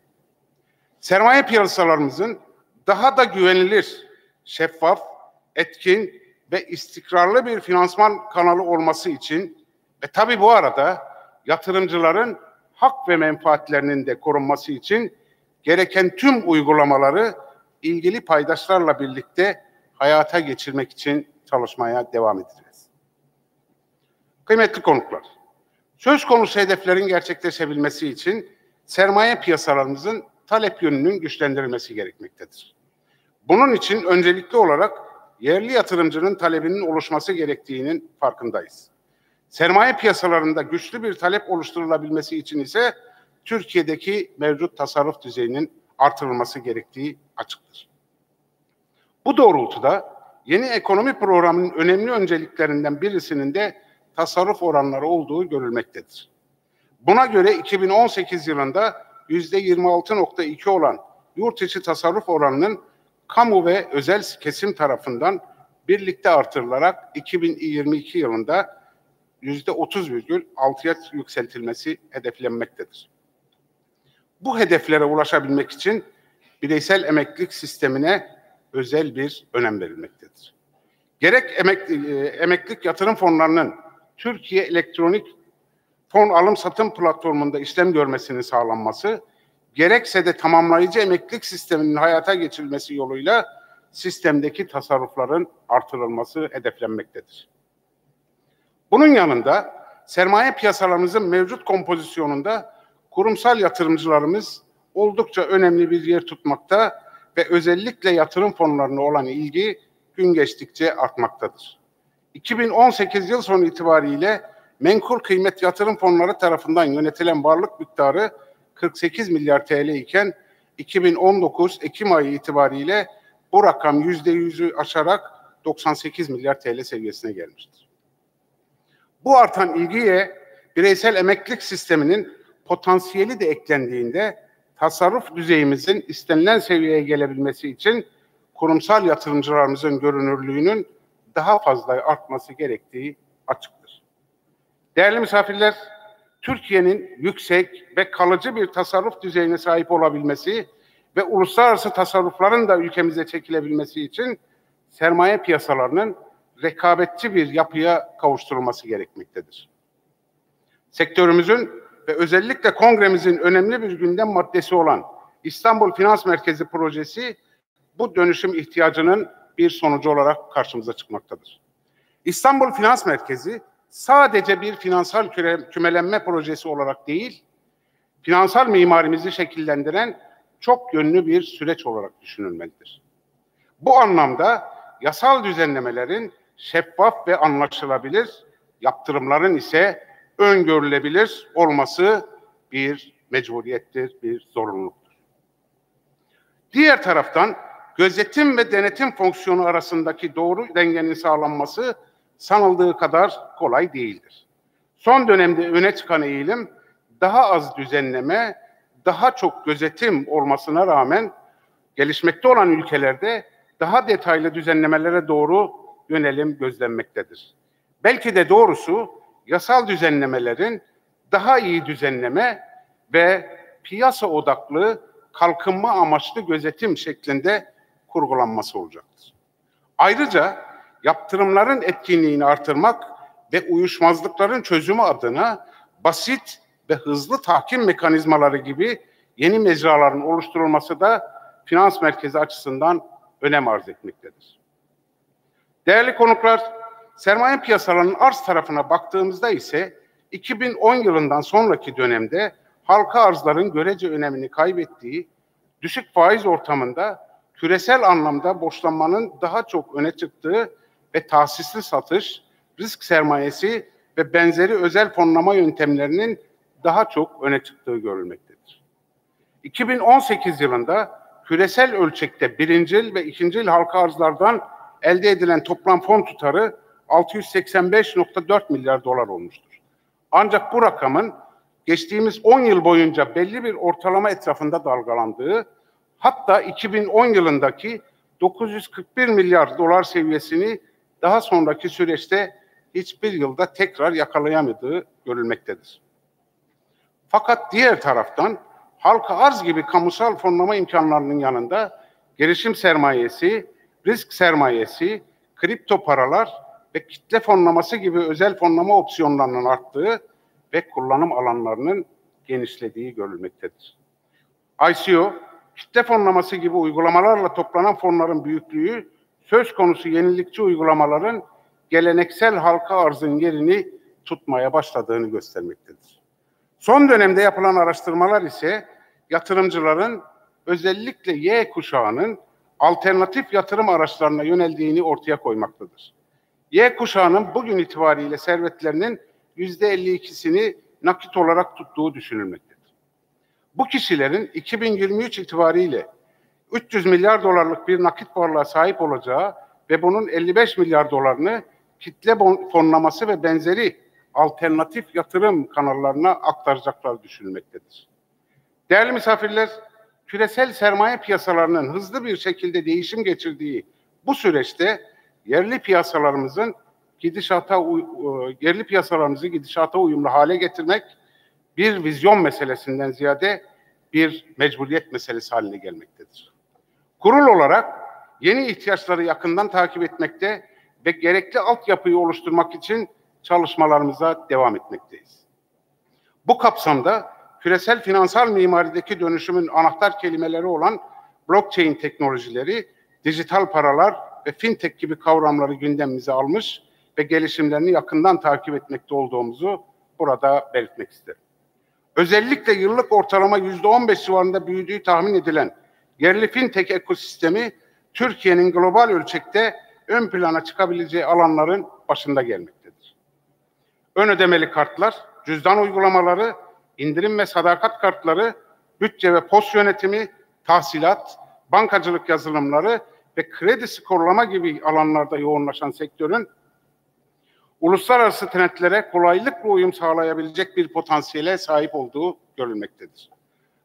Sermaye piyasalarımızın daha da güvenilir, şeffaf, etkin ve istikrarlı bir finansman kanalı olması için ve tabii bu arada yatırımcıların hak ve menfaatlerinin de korunması için gereken tüm uygulamaları ilgili paydaşlarla birlikte hayata geçirmek için çalışmaya devam edeceğiz. Kıymetli konuklar, söz konusu hedeflerin gerçekleşebilmesi için sermaye piyasalarımızın talep yönünün güçlendirilmesi gerekmektedir. Bunun için öncelikli olarak yerli yatırımcının talebinin oluşması gerektiğinin farkındayız. Sermaye piyasalarında güçlü bir talep oluşturulabilmesi için ise Türkiye'deki mevcut tasarruf düzeyinin artırılması gerektiği açıktır. Bu doğrultuda yeni ekonomi programının önemli önceliklerinden birisinin de tasarruf oranları olduğu görülmektedir. Buna göre 2018 yılında %26.2 olan yurt içi tasarruf oranının kamu ve özel kesim tarafından birlikte artırılarak 2022 yılında %30,6'ya yükseltilmesi hedeflenmektedir. Bu hedeflere ulaşabilmek için bireysel emeklilik sistemine özel bir önem verilmektedir. Gerek emeklilik yatırım fonlarının Türkiye Elektronik Fon Alım Satım Platformu'nda işlem görmesinin sağlanması, gerekse de tamamlayıcı emeklilik sisteminin hayata geçirilmesi yoluyla sistemdeki tasarrufların artırılması hedeflenmektedir. Bunun yanında sermaye piyasalarımızın mevcut kompozisyonunda kurumsal yatırımcılarımız oldukça önemli bir yer tutmakta ve özellikle yatırım fonlarına olan ilgi gün geçtikçe artmaktadır. 2018 yıl sonu itibariyle menkul kıymet yatırım fonları tarafından yönetilen varlık miktarı 48 milyar TL iken 2019 Ekim ayı itibariyle bu rakam %100'ü aşarak 98 milyar TL seviyesine gelmiştir. Bu artan ilgiye bireysel emeklilik sisteminin potansiyeli de eklendiğinde tasarruf düzeyimizin istenilen seviyeye gelebilmesi için kurumsal yatırımcılarımızın görünürlüğünün daha fazla artması gerektiği açıktır. Değerli misafirler, Türkiye'nin yüksek ve kalıcı bir tasarruf düzeyine sahip olabilmesi ve uluslararası tasarrufların da ülkemize çekilebilmesi için sermaye piyasalarının rekabetçi bir yapıya kavuşturulması gerekmektedir. Sektörümüzün ve özellikle kongremizin önemli bir gündem maddesi olan İstanbul Finans Merkezi projesi bu dönüşüm ihtiyacının bir sonucu olarak karşımıza çıkmaktadır. İstanbul Finans Merkezi sadece bir finansal kümelenme projesi olarak değil, finansal mimarimizi şekillendiren çok yönlü bir süreç olarak düşünülmelidir. Bu anlamda yasal düzenlemelerin şeffaf ve anlaşılabilir, yaptırımların ise öngörülebilir olması bir mecburiyettir, bir zorunluluktur. Diğer taraftan gözetim ve denetim fonksiyonu arasındaki doğru dengenin sağlanması sanıldığı kadar kolay değildir. Son dönemde öne çıkan eğilim daha az düzenleme, daha çok gözetim olmasına rağmen gelişmekte olan ülkelerde daha detaylı düzenlemelere doğru yönelim gözlenmektedir. Belki de doğrusu yasal düzenlemelerin daha iyi düzenleme ve piyasa odaklı kalkınma amaçlı gözetim şeklinde kurgulanması olacaktır. Ayrıca yaptırımların etkinliğini artırmak ve uyuşmazlıkların çözümü adına basit ve hızlı tahkim mekanizmaları gibi yeni mecraların oluşturulması da finans merkezi açısından önem arz etmektedir. Değerli konuklar, sermaye piyasalarının arz tarafına baktığımızda ise 2010 yılından sonraki dönemde halka arzların görece önemini kaybettiği, düşük faiz ortamında küresel anlamda borçlanmanın daha çok öne çıktığı ve tahsisli satış, risk sermayesi ve benzeri özel fonlama yöntemlerinin daha çok öne çıktığı görülmektedir. 2018 yılında küresel ölçekte birincil ve ikincil halka arzlardan elde edilen toplam fon tutarı 685,4 milyar dolar olmuştur. Ancak bu rakamın geçtiğimiz 10 yıl boyunca belli bir ortalama etrafında dalgalandığı, hatta 2010 yılındaki 941 milyar dolar seviyesini daha sonraki süreçte hiçbir yılda tekrar yakalayamadığı görülmektedir. Fakat diğer taraftan halka arz gibi kamusal fonlama imkanlarının yanında girişim sermayesi, risk sermayesi, kripto paralar ve kitle fonlaması gibi özel fonlama opsiyonlarının arttığı ve kullanım alanlarının genişlediği görülmektedir. ICO, kitle fonlaması gibi uygulamalarla toplanan fonların büyüklüğü, söz konusu yenilikçi uygulamaların geleneksel halka arzın yerini tutmaya başladığını göstermektedir. Son dönemde yapılan araştırmalar ise yatırımcıların özellikle Y kuşağının alternatif yatırım araçlarına yöneldiğini ortaya koymaktadır. Y kuşağının bugün itibariyle servetlerinin %52'sini nakit olarak tuttuğu düşünülmektedir. Bu kişilerin 2023 itibariyle 300 milyar dolarlık bir nakit varlığa sahip olacağı ve bunun 55 milyar dolarını kitle fonlaması ve benzeri alternatif yatırım kanallarına aktaracaklar düşünülmektedir. Değerli misafirler, küresel sermaye piyasalarının hızlı bir şekilde değişim geçirdiği bu süreçte yerli piyasalarımızı gidişata uyumlu hale getirmek bir vizyon meselesinden ziyade bir mecburiyet meselesi haline gelmektedir. Kurul olarak yeni ihtiyaçları yakından takip etmekte ve gerekli altyapıyı oluşturmak için çalışmalarımıza devam etmekteyiz. Bu kapsamda küresel finansal mimarideki dönüşümün anahtar kelimeleri olan blockchain teknolojileri, dijital paralar ve fintech gibi kavramları gündemimize almış ve gelişimlerini yakından takip etmekte olduğumuzu burada belirtmek isterim. Özellikle yıllık ortalama %15 civarında büyüdüğü tahmin edilen yerli fintech ekosistemi Türkiye'nin global ölçekte ön plana çıkabileceği alanların başında gelmektedir. Ön ödemeli kartlar, cüzdan uygulamaları, indirim ve sadakat kartları, bütçe ve pos yönetimi, tahsilat, bankacılık yazılımları ve kredi skorlama gibi alanlarda yoğunlaşan sektörün uluslararası trendlere kolaylıkla uyum sağlayabilecek bir potansiyele sahip olduğu görülmektedir.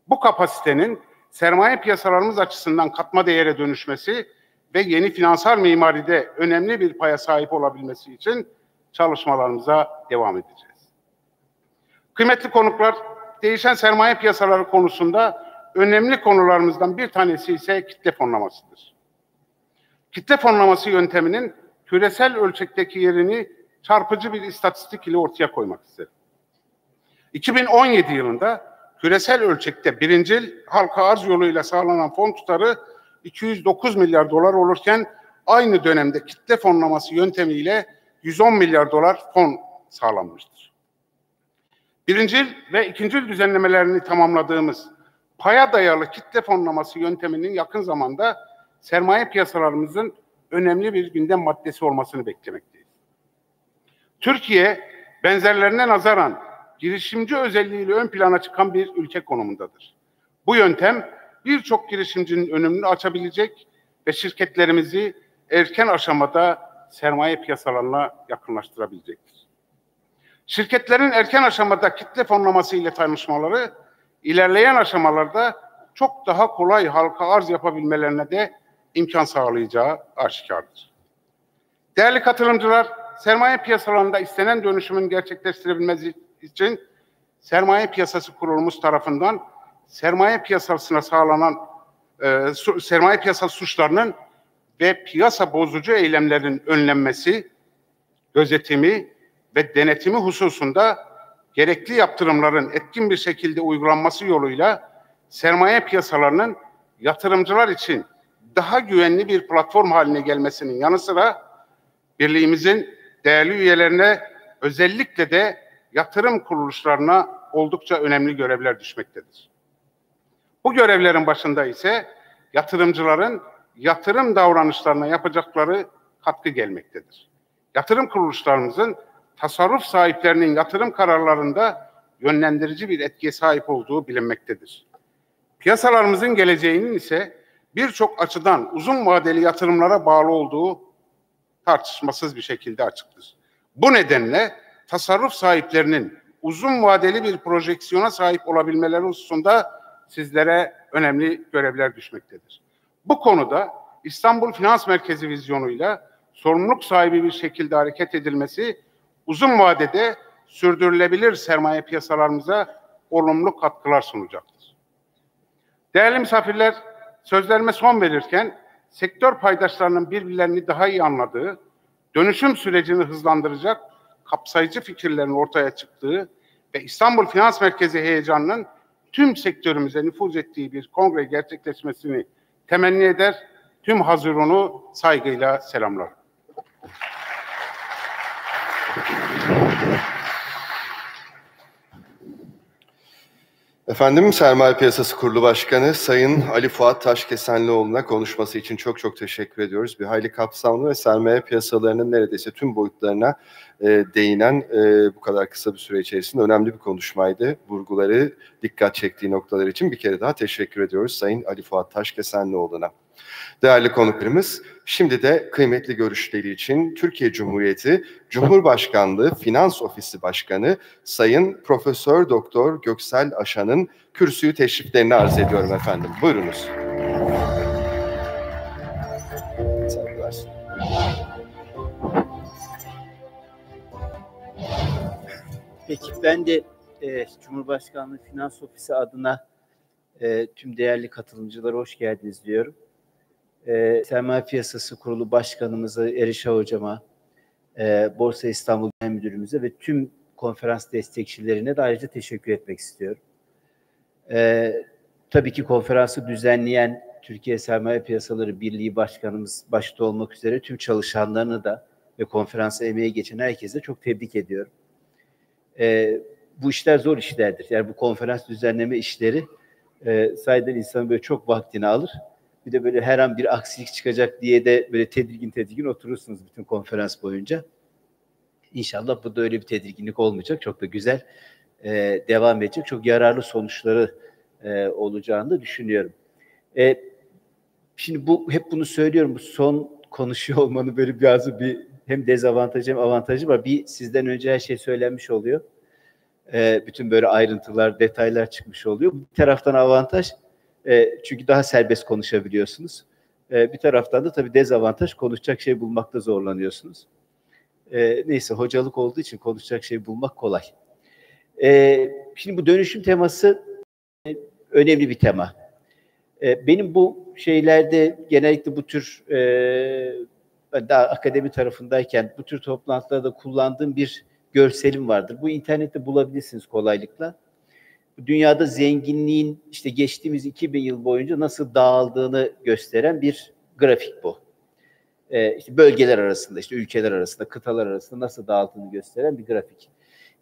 Bu kapasitenin sermaye piyasalarımız açısından katma değere dönüşmesi ve yeni finansal mimaride önemli bir paya sahip olabilmesi için çalışmalarımıza devam edeceğiz. Kıymetli konuklar, değişen sermaye piyasaları konusunda önemli konularımızdan bir tanesi ise kitle fonlamasıdır. Kitle fonlaması yönteminin küresel ölçekteki yerini çarpıcı bir istatistik ile ortaya koymak isterim. 2017 yılında küresel ölçekte birincil halka arz yoluyla sağlanan fon tutarı 209 milyar dolar olurken aynı dönemde kitle fonlaması yöntemiyle 110 milyar dolar fon sağlanmıştır. Birincil ve ikincil düzenlemelerini tamamladığımız paya dayalı kitle fonlaması yönteminin yakın zamanda sermaye piyasalarımızın önemli bir gündem maddesi olmasını beklemekteyiz. Türkiye, benzerlerine nazaran girişimci özelliğiyle ön plana çıkan bir ülke konumundadır. Bu yöntem birçok girişimcinin önünü açabilecek ve şirketlerimizi erken aşamada sermaye piyasalarına yakınlaştırabilecektir. Şirketlerin erken aşamada kitle fonlaması ile tanışmaları, ilerleyen aşamalarda çok daha kolay halka arz yapabilmelerine de imkan sağlayacağı aşikardır. Değerli katılımcılar, sermaye piyasalarında istenen dönüşümün gerçekleştirebilmesi için sermaye piyasası kurulumuz tarafından sermaye piyasasına sağlanan sermaye piyasası suçlarının ve piyasa bozucu eylemlerin önlenmesi, gözetimi ve denetimi hususunda gerekli yaptırımların etkin bir şekilde uygulanması yoluyla sermaye piyasalarının yatırımcılar için daha güvenli bir platform haline gelmesinin yanı sıra birliğimizin değerli üyelerine, özellikle de yatırım kuruluşlarına oldukça önemli görevler düşmektedir. Bu görevlerin başında ise yatırımcıların yatırım davranışlarına yapacakları katkı gelmektedir. Yatırım kuruluşlarımızın tasarruf sahiplerinin yatırım kararlarında yönlendirici bir etkiye sahip olduğu bilinmektedir. Piyasalarımızın geleceğinin ise birçok açıdan uzun vadeli yatırımlara bağlı olduğu tartışmasız bir şekilde açıktır. Bu nedenle tasarruf sahiplerinin uzun vadeli bir projeksiyona sahip olabilmeleri hususunda sizlere önemli görevler düşmektedir. Bu konuda İstanbul Finans Merkezi vizyonuyla sorumluluk sahibi bir şekilde hareket edilmesi uzun vadede sürdürülebilir sermaye piyasalarımıza olumlu katkılar sunacaktır. Değerli misafirler, sözlerime son verirken sektör paydaşlarının birbirlerini daha iyi anladığı, dönüşüm sürecini hızlandıracak kapsayıcı fikirlerin ortaya çıktığı ve İstanbul Finans Merkezi heyecanının tüm sektörümüze nüfuz ettiği bir kongre gerçekleşmesini temenni eder. Tüm hazırını saygıyla selamlar. Efendim, Sermaye Piyasası Kurulu Başkanı Sayın Ali Fuat Taşkesenlioğlu'na konuşması için çok çok teşekkür ediyoruz. Bir hayli kapsamlı ve sermaye piyasalarının neredeyse tüm boyutlarına değinen bu kadar kısa bir süre içerisinde önemli bir konuşmaydı. Vurguları, dikkat çektiği noktalar için bir kere daha teşekkür ediyoruz Sayın Ali Fuat Taşkesenlioğlu'na. Değerli konuklarımız, şimdi de kıymetli görüşleri için Türkiye Cumhuriyeti Cumhurbaşkanlığı Finans Ofisi Başkanı Sayın Profesör Doktor Göksel Aşan'ın kürsüyü teşriflerini arz ediyorum efendim. Buyurunuz. Peki ben de Cumhurbaşkanlığı Finans Ofisi adına tüm değerli katılımcılara hoş geldiniz diyorum. Sermaye Piyasası Kurulu Başkanımıza, Erişa Hocama, Borsa İstanbul Genel Müdürümüze ve tüm konferans destekçilerine de ayrıca teşekkür etmek istiyorum. Tabii ki konferansı düzenleyen Türkiye Sermaye Piyasaları Birliği Başkanımız başta olmak üzere tüm çalışanlarını da ve konferansa emeği geçen herkese çok tebrik ediyorum. Bu işler zor işlerdir. Yani bu konferans düzenleme işleri sahiden insanın böyle çok vaktini alır. Bir de böyle her an bir aksilik çıkacak diye de böyle tedirgin oturursunuz bütün konferans boyunca. İnşallah bu da öyle bir tedirginlik olmayacak. Çok da güzel devam edecek. Çok yararlı sonuçları olacağını da düşünüyorum. Şimdi hep bunu söylüyorum. Bu son konuşuyor olmanın böyle biraz bir hem dezavantajı hem avantajı var. Bir, sizden önce her şey söylenmiş oluyor. Bütün böyle ayrıntılar, detaylar çıkmış oluyor. Bir taraftan avantaj, çünkü daha serbest konuşabiliyorsunuz. Bir taraftan da tabii dezavantaj, konuşacak şey bulmakta zorlanıyorsunuz. Neyse, hocalık olduğu için konuşacak şey bulmak kolay. Şimdi bu dönüşüm teması önemli bir tema. Benim bu şeylerde genellikle bu tür daha akademi tarafındayken bu tür toplantılarda kullandığım bir görselim vardır. Bu internette bulabilirsiniz kolaylıkla. Dünyada zenginliğin işte geçtiğimiz 2000 yıl boyunca nasıl dağıldığını gösteren bir grafik bu. İşte bölgeler arasında, işte ülkeler arasında, kıtalar arasında nasıl dağıldığını gösteren bir grafik.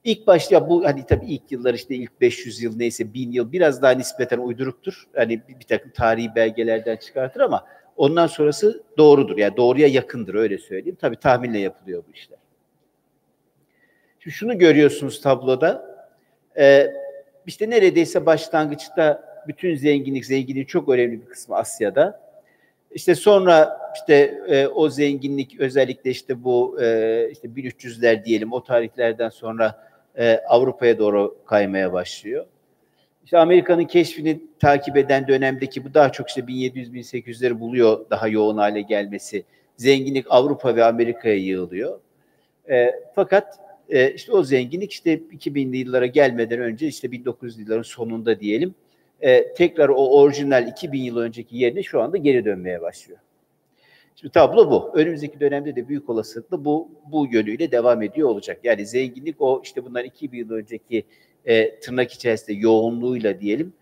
İlk başta bu hani tabii ilk yıllar işte ilk 500 yıl neyse 1000 yıl biraz daha nispeten uyduruktur. Hani bir takım tarihi belgelerden çıkartır ama ondan sonrası doğrudur. Yani doğruya yakındır öyle söyleyeyim. Tabii tahminle yapılıyor bu işler. Şimdi şunu görüyorsunuz tabloda. İşte neredeyse başlangıçta bütün zenginliğin çok önemli bir kısmı Asya'da. İşte sonra işte o zenginlik özellikle işte bu işte 1300'ler diyelim o tarihlerden sonra Avrupa'ya doğru kaymaya başlıyor. İşte Amerika'nın keşfini takip eden dönemdeki bu daha çok işte 1700-1800'leri buluyor daha yoğun hale gelmesi. Zenginlik Avrupa ve Amerika'ya yığılıyor. Fakat işte o zenginlik işte 2000'li yıllara gelmeden önce işte 1900'lü yılların sonunda diyelim tekrar o orijinal 2000 yıl önceki yerine şu anda geri dönmeye başlıyor. Şimdi tablo bu. Önümüzdeki dönemde de büyük olasılıkla bu yönüyle devam ediyor olacak. Yani zenginlik o işte bundan 2000 yıl önceki tırnak içerisinde yoğunluğuyla diyelim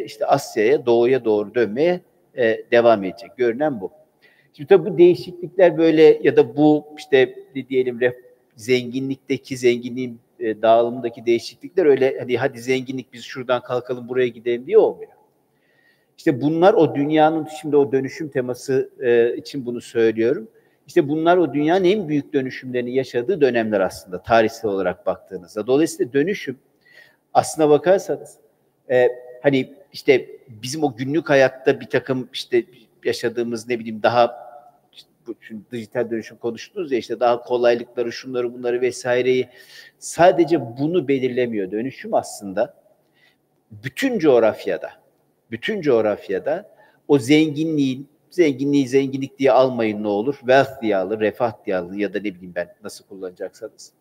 işte Asya'ya, doğuya doğru dönmeye devam edecek. Görünen bu. Şimdi tabii bu değişiklikler böyle ya da bu işte diyelim zenginliğin dağılımındaki değişiklikler öyle hani hadi zenginlik biz şuradan kalkalım buraya gidelim diye olmuyor. İşte bunlar o dünyanın şimdi o dönüşüm teması için bunu söylüyorum. İşte bunlar o dünyanın en büyük dönüşümlerini yaşadığı dönemler aslında tarihsel olarak baktığınızda. Dolayısıyla dönüşüm aslına bakarsanız hani işte bizim o günlük hayatta bir takım işte yaşadığımız ne bileyim daha şimdi dijital dönüşüm konuştunuz ya işte daha kolaylıkları şunları bunları vesaireyi sadece bunu belirlemiyor. Dönüşüm aslında bütün coğrafyada o zenginliği zenginlik diye almayın ne olur. Wealth diye alır, refah diye alır ya da ne bileyim ben nasıl kullanacaksanız.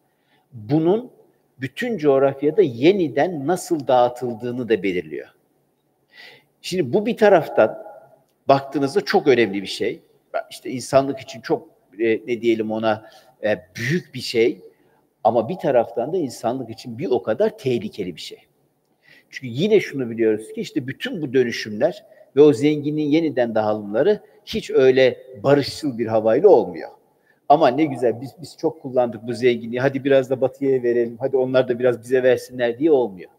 Bunun bütün coğrafyada yeniden nasıl dağıtıldığını da belirliyor. Şimdi bu bir taraftan baktığınızda çok önemli bir şey. İşte insanlık için çok ne diyelim ona büyük bir şey. Ama bir taraftan da insanlık için bir o kadar tehlikeli bir şey. Çünkü yine şunu biliyoruz ki işte bütün bu dönüşümler ve o zenginliğin yeniden dağılımları hiç öyle barışçıl bir havayla olmuyor. Ama ne güzel biz çok kullandık bu zenginliği, hadi biraz da Batı'ya verelim, hadi onlar da biraz bize versinler diye olmuyor.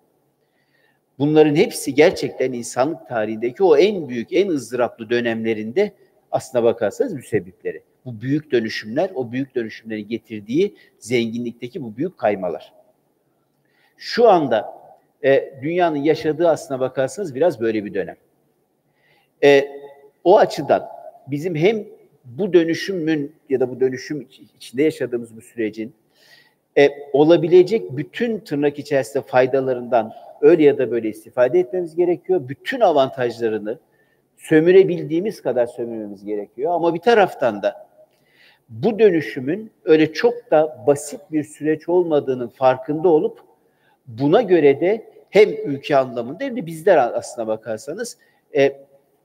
Bunların hepsi gerçekten insanlık tarihindeki o en büyük, en ızdıraplı dönemlerinde aslına bakarsanız müsebbipleri. Bu büyük dönüşümler, o büyük dönüşümlerin getirdiği zenginlikteki bu büyük kaymalar. Şu anda dünyanın yaşadığı aslına bakarsanız biraz böyle bir dönem. O açıdan bizim hem bu dönüşümün ya da bu dönüşüm içinde yaşadığımız bu sürecin olabilecek bütün tırnak içerisinde faydalarından öyle ya da böyle istifade etmemiz gerekiyor. Bütün avantajlarını sömürebildiğimiz kadar sömürmemiz gerekiyor. Ama bir taraftan da bu dönüşümün öyle çok da basit bir süreç olmadığının farkında olup buna göre de hem ülke anlamında hem de bizler aslına bakarsanız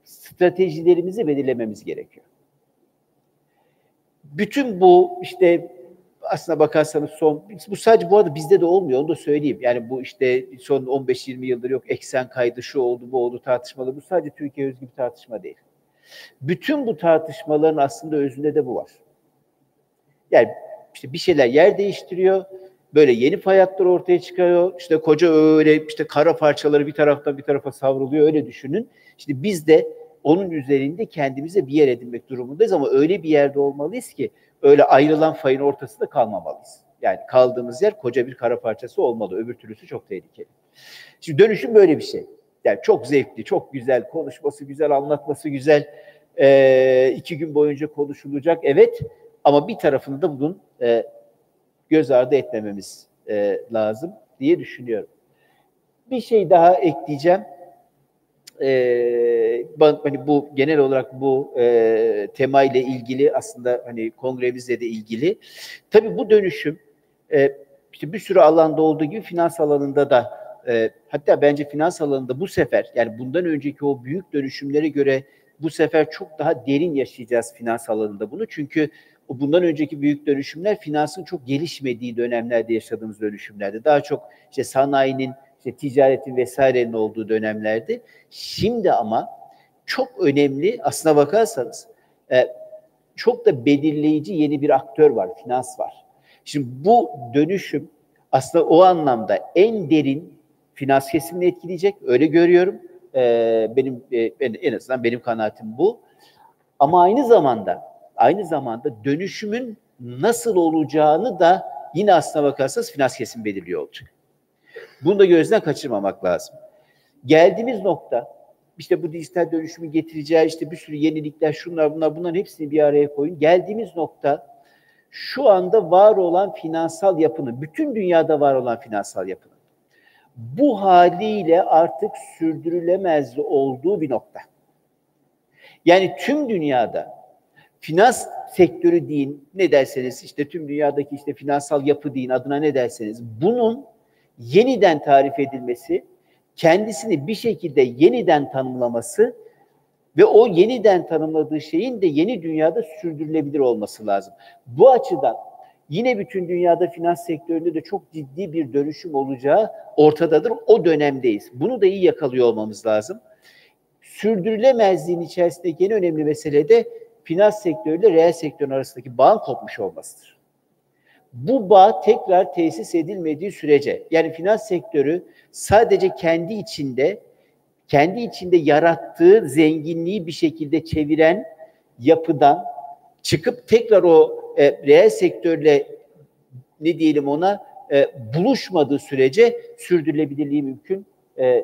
stratejilerimizi belirlememiz gerekiyor. Bütün bu işte aslına bakarsanız bu sadece bu arada bizde de olmuyor, onu da söyleyeyim. Yani bu işte son 15-20 yıldır yok eksen kaydı, şu oldu, bu oldu tartışmaları. Bu sadece Türkiye özgü bir tartışma değil. Bütün bu tartışmaların aslında özünde de bu var. Yani işte bir şeyler yer değiştiriyor, böyle yeni hayatlar ortaya çıkıyor. İşte koca öyle işte kara parçaları bir taraftan bir tarafa savruluyor, öyle düşünün. İşte biz de onun üzerinde kendimize bir yer edinmek durumundayız ama öyle bir yerde olmalıyız ki öyle ayrılan fayın ortasında kalmamalıyız. Yani kaldığımız yer koca bir kara parçası olmalı. Öbür türlüsü çok tehlikeli. Şimdi dönüşüm böyle bir şey. Yani çok zevkli, çok güzel, konuşması güzel, anlatması güzel. 2 gün boyunca konuşulacak, evet. Ama bir tarafını da bunun göz ardı etmememiz lazım diye düşünüyorum. Bir şey daha ekleyeceğim. Hani bu genel olarak bu tema ile ilgili aslında hani kongremizle de ilgili. Tabii bu dönüşüm işte bir sürü alanda olduğu gibi finans alanında da hatta bence finans alanında bu sefer yani bundan önceki o büyük dönüşümlere göre bu sefer çok daha derin yaşayacağız finans alanında bunu. Çünkü bundan önceki büyük dönüşümler finansın çok gelişmediği dönemlerde yaşadığımız dönüşümlerde. Daha çok işte sanayinin, işte ticaretin vesairenin olduğu dönemlerde. Şimdi ama çok önemli, aslına bakarsanız çok da belirleyici yeni bir aktör var, finans var. Şimdi bu dönüşüm aslında o anlamda en derin finans kesimini etkileyecek, öyle görüyorum. En azından benim kanaatim bu. Ama aynı zamanda dönüşümün nasıl olacağını da yine aslına bakarsanız finans kesimi belirliyor olacak. Bunu da gözden kaçırmamak lazım. Geldiğimiz nokta, işte bu dijital dönüşümü getireceği işte bir sürü yenilikler, şunlar bunlar, bunların hepsini bir araya koyun. Geldiğimiz nokta, şu anda var olan finansal yapının, bütün dünyada var olan finansal yapının, bu haliyle artık sürdürülemez olduğu bir nokta. Yani tüm dünyada finans sektörü deyin, ne derseniz, işte tüm dünyadaki işte finansal yapı deyin, adına ne derseniz, bunun yeniden tarif edilmesi, kendisini bir şekilde yeniden tanımlaması ve o yeniden tanımladığı şeyin de yeni dünyada sürdürülebilir olması lazım. Bu açıdan yine bütün dünyada finans sektöründe de çok ciddi bir dönüşüm olacağı ortadadır. O dönemdeyiz. Bunu da iyi yakalıyor olmamız lazım. Sürdürülemezliğin içerisindeki en önemli mesele de finans sektörüyle reel sektörün arasındaki bağın kopmuş olmasıdır. Bu bağ tekrar tesis edilmediği sürece, yani finans sektörü sadece kendi içinde yarattığı zenginliği bir şekilde çeviren yapıdan çıkıp tekrar o reel sektörle ne diyelim ona buluşmadığı sürece sürdürülebilirliği mümkün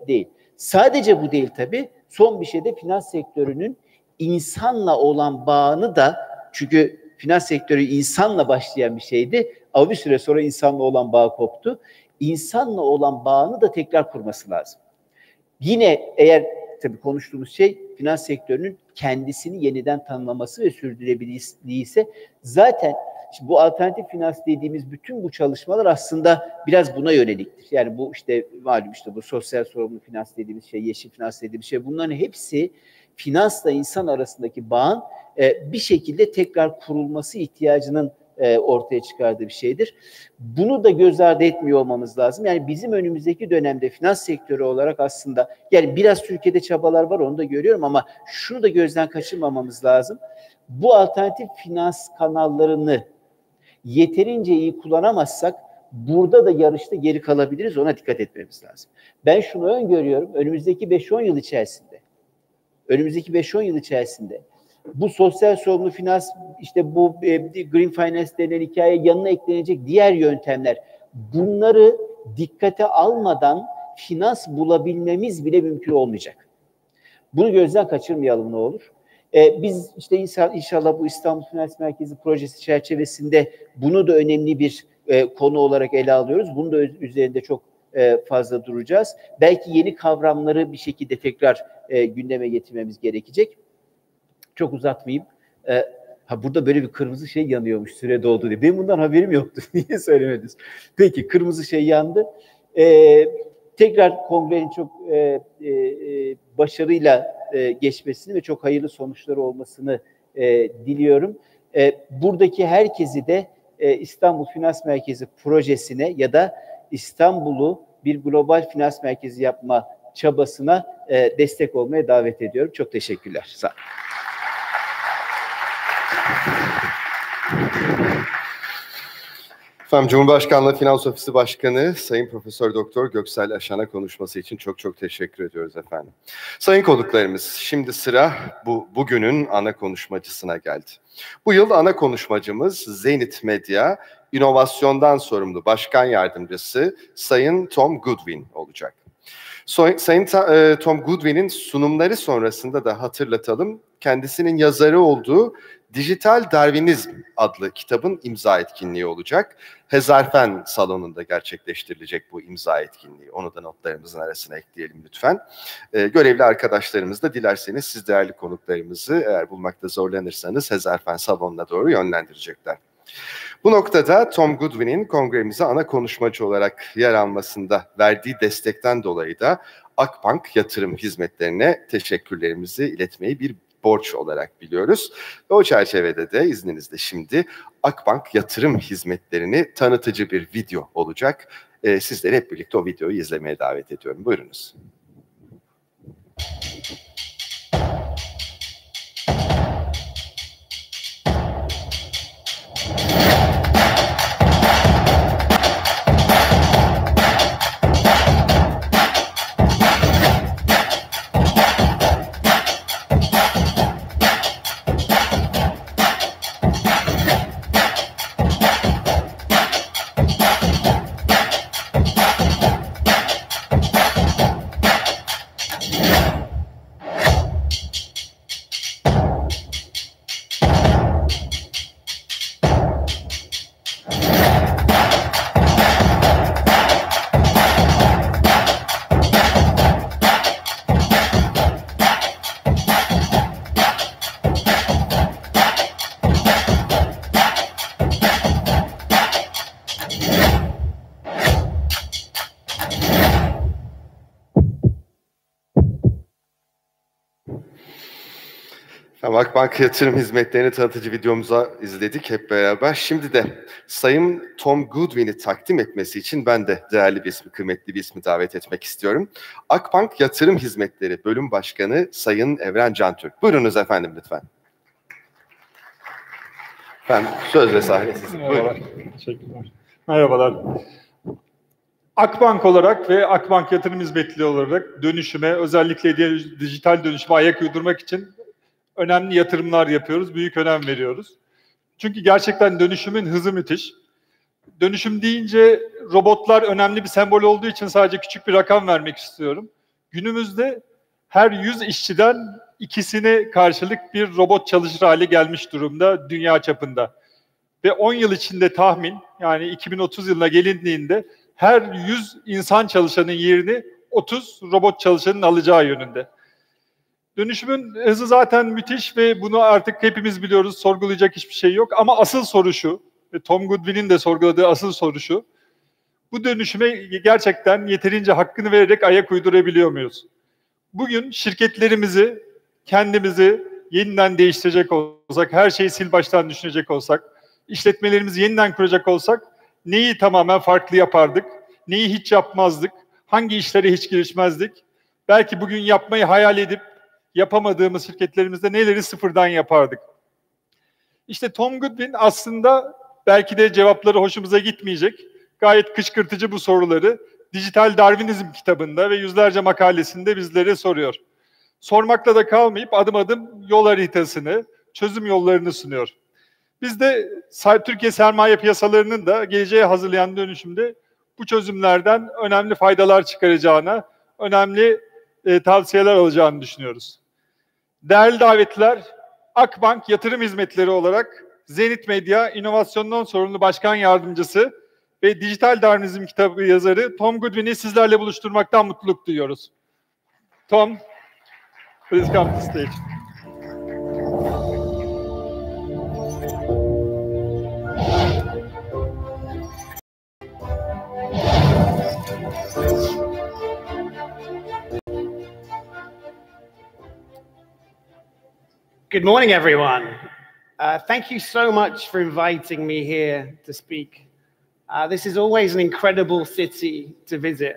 değil. Sadece bu değil tabii. Son bir şey de finans sektörünün insanla olan bağını da, çünkü finans sektörü insanla başlayan bir şeydi ama bir süre sonra insanla olan bağ koptu. İnsanla olan bağını da tekrar kurması lazım. Yine eğer tabii konuştuğumuz şey finans sektörünün kendisini yeniden tanımlaması ve sürdürülebilirliği ise zaten şimdi bu alternatif finans dediğimiz bütün bu çalışmalar aslında biraz buna yöneliktir. Yani bu işte malum işte bu sosyal sorumlu finans dediğimiz şey, yeşil finans dediğimiz şey, bunların hepsi finansla insan arasındaki bağın bir şekilde tekrar kurulması ihtiyacının ortaya çıkardığı bir şeydir. Bunu da göz ardı etmiyor olmamız lazım. Yani bizim önümüzdeki dönemde finans sektörü olarak aslında, yani biraz Türkiye'de çabalar var, onu da görüyorum, ama şunu da gözden kaçırmamamız lazım. Bu alternatif finans kanallarını yeterince iyi kullanamazsak burada da yarışta geri kalabiliriz. Ona dikkat etmemiz lazım. Ben şunu öngörüyorum. Önümüzdeki 5-10 yıl içerisinde bu sosyal sorumlu finans, işte bu green finance denen hikaye, yanına eklenecek diğer yöntemler, bunları dikkate almadan finans bulabilmemiz bile mümkün olmayacak. Bunu gözden kaçırmayalım ne olur. Biz işte inşallah bu İstanbul Finans Merkezi projesi çerçevesinde bunu da önemli bir konu olarak ele alıyoruz. Bunu da üzerinde çok fazla duracağız. Belki yeni kavramları bir şekilde tekrar gündeme getirmemiz gerekecek. Çok uzatmayayım. Burada böyle bir kırmızı şey yanıyormuş, süre doldu diye. Benim bundan haberim yoktu. Niye söylemediniz? Peki, kırmızı şey yandı. Tekrar kongrenin çok başarıyla geçmesini ve çok hayırlı sonuçları olmasını diliyorum. Buradaki herkesi de İstanbul Finans Merkezi projesine ya da İstanbul'u bir global finans merkezi yapma çabasına destek olmaya davet ediyorum. Çok teşekkürler. Sağ olun. Efendim, Cumhurbaşkanlığı Finans Ofisi Başkanı Sayın Profesör Doktor Göksel Aşan'a konuşması için çok çok teşekkür ediyoruz efendim. Sayın konuklarımız, şimdi sıra bugünün ana konuşmacısına geldi. Bu yıl ana konuşmacımız Zenit Medya İnovasyondan sorumlu Başkan Yardımcısı Sayın Tom Goodwin olacak. Sayın Tom Goodwin'in sunumları sonrasında da hatırlatalım, kendisinin yazarı olduğu Dijital Darwinizm adlı kitabın imza etkinliği olacak. Hezarfen salonunda gerçekleştirilecek bu imza etkinliği. Onu da notlarımızın arasına ekleyelim lütfen. Görevli arkadaşlarımız da dilerseniz siz değerli konuklarımızı, eğer bulmakta zorlanırsanız, Hezarfen salonuna doğru yönlendirecekler. Bu noktada Tom Goodwin'in kongremize ana konuşmacı olarak yer almasında verdiği destekten dolayı da Akbank Yatırım Hizmetlerine teşekkürlerimizi iletmeyi bir borç olarak biliyoruz. Ve o çerçevede de izninizle şimdi Akbank Yatırım Hizmetlerini tanıtıcı bir video olacak. Sizleri hep birlikte o videoyu izlemeye davet ediyorum. Buyurunuz. Akbank Yatırım Hizmetlerini tanıtıcı videomuza izledik hep beraber. Şimdi de Sayın Tom Goodwin'i takdim etmesi için ben de değerli bir ismi, kıymetli bir ismi davet etmek istiyorum. Akbank Yatırım Hizmetleri Bölüm Başkanı Sayın Evren Cantürk. Buyurunuz efendim lütfen. Efendim, söz ve sahne sizin. Merhabalar. Teşekkürler. Merhabalar. Akbank olarak ve Akbank Yatırım Hizmetleri olarak dönüşüme, özellikle dijital dönüşüme ayak uydurmak için önemli yatırımlar yapıyoruz, büyük önem veriyoruz. Çünkü gerçekten dönüşümün hızı müthiş. Dönüşüm deyince robotlar önemli bir sembol olduğu için sadece küçük bir rakam vermek istiyorum. Günümüzde her 100 işçiden ikisine karşılık bir robot çalışır hale gelmiş durumda dünya çapında. Ve 10 yıl içinde tahmin, yani 2030 yılına gelindiğinde her 100 insan çalışanın yerini 30 robot çalışanın alacağı yönünde. Dönüşümün hızı zaten müthiş ve bunu artık hepimiz biliyoruz, sorgulayacak hiçbir şey yok. Ama asıl soru şu, ve Tom Goodwin'in de sorguladığı asıl soru şu, bu dönüşüme gerçekten yeterince hakkını vererek ayak uydurabiliyor muyuz? Bugün şirketlerimizi, kendimizi yeniden değiştirecek olsak, her şeyi sil baştan düşünecek olsak, işletmelerimizi yeniden kuracak olsak neyi tamamen farklı yapardık, neyi hiç yapmazdık, hangi işlere hiç girişmezdik, belki bugün yapmayı hayal edip yapamadığımız şirketlerimizde neleri sıfırdan yapardık. İşte Tom Goodwin aslında belki de cevapları hoşumuza gitmeyecek, gayet kışkırtıcı bu soruları Dijital Darwinizm kitabında ve yüzlerce makalesinde bizlere soruyor. Sormakla da kalmayıp adım adım yol haritasını, çözüm yollarını sunuyor. Biz de Türkiye Sermaye Piyasaları'nın da geleceğe hazırlayan dönüşümde bu çözümlerden önemli faydalar çıkaracağına, önemli tavsiyeler alacağını düşünüyoruz. Değerli davetliler, Akbank Yatırım Hizmetleri olarak Zenit Medya İnovasyondan Sorumlu Başkan Yardımcısı ve Dijital Darwinizm kitabı yazarı Tom Goodwin'i sizlerle buluşturmaktan mutluluk duyuyoruz. Tom, please come to stage. Good morning, everyone. Thank you so much for inviting me here to speak. This is always an incredible city to visit.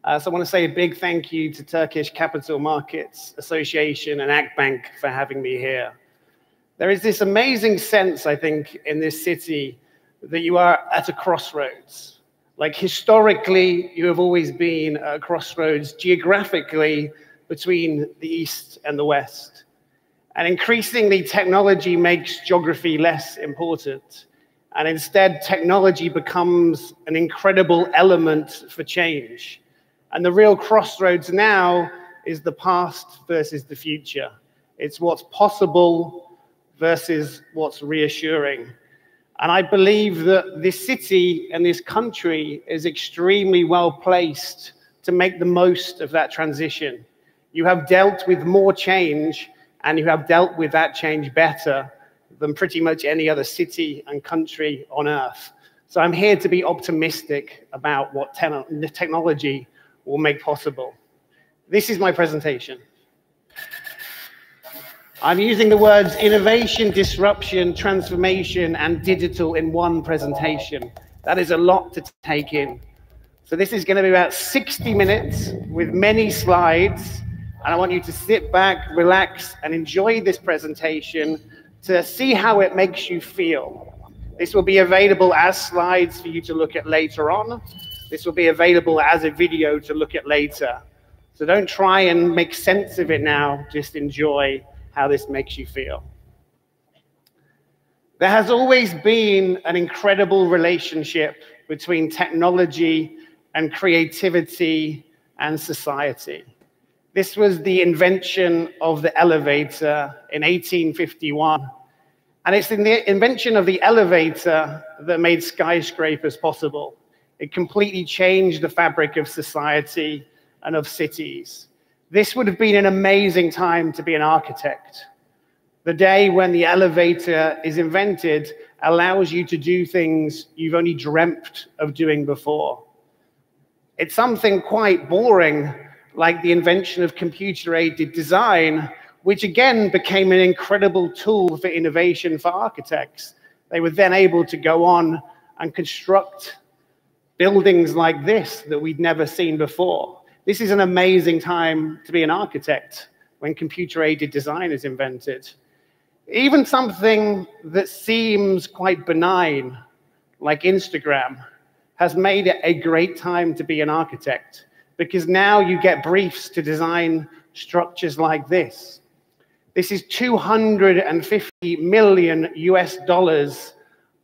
So I want to say a big thank you to Turkish Capital Markets Association and Akbank for having me here. There is this amazing sense, I think, in this city that you are at a crossroads. Like historically, you have always been at a crossroads geographically between the East and the West. And increasingly, technology makes geography less important. And instead, technology becomes an incredible element for change. And the real crossroads now is the past versus the future. It's what's possible versus what's reassuring. And I believe that this city and this country is extremely well placed to make the most of that transition. You have dealt with more change, and you have dealt with that change better than pretty much any other city and country on earth. So I'm here to be optimistic about what the technology will make possible. This is my presentation. I'm using the words innovation, disruption, transformation, and digital in one presentation. That is a lot to take in. So this is going to be about 60 minutes with many slides. And I want you to sit back, relax, and enjoy this presentation to see how it makes you feel. This will be available as slides for you to look at later on. This will be available as a video to look at later. So don't try and make sense of it now, just enjoy how this makes you feel. There has always been an incredible relationship between technology and creativity and society. This was the invention of the elevator in 1851. And it's in the invention of the elevator that made skyscrapers possible. It completely changed the fabric of society and of cities. This would have been an amazing time to be an architect. The day when the elevator is invented allows you to do things you've only dreamt of doing before. It's something quite boring, like the invention of computer-aided design, which again became an incredible tool for innovation for architects. They were then able to go on and construct buildings like this that we'd never seen before. This is an amazing time to be an architect when computer-aided design is invented. Even something that seems quite benign, like Instagram, has made it a great time to be an architect, because now you get briefs to design structures like this. This is $250 million US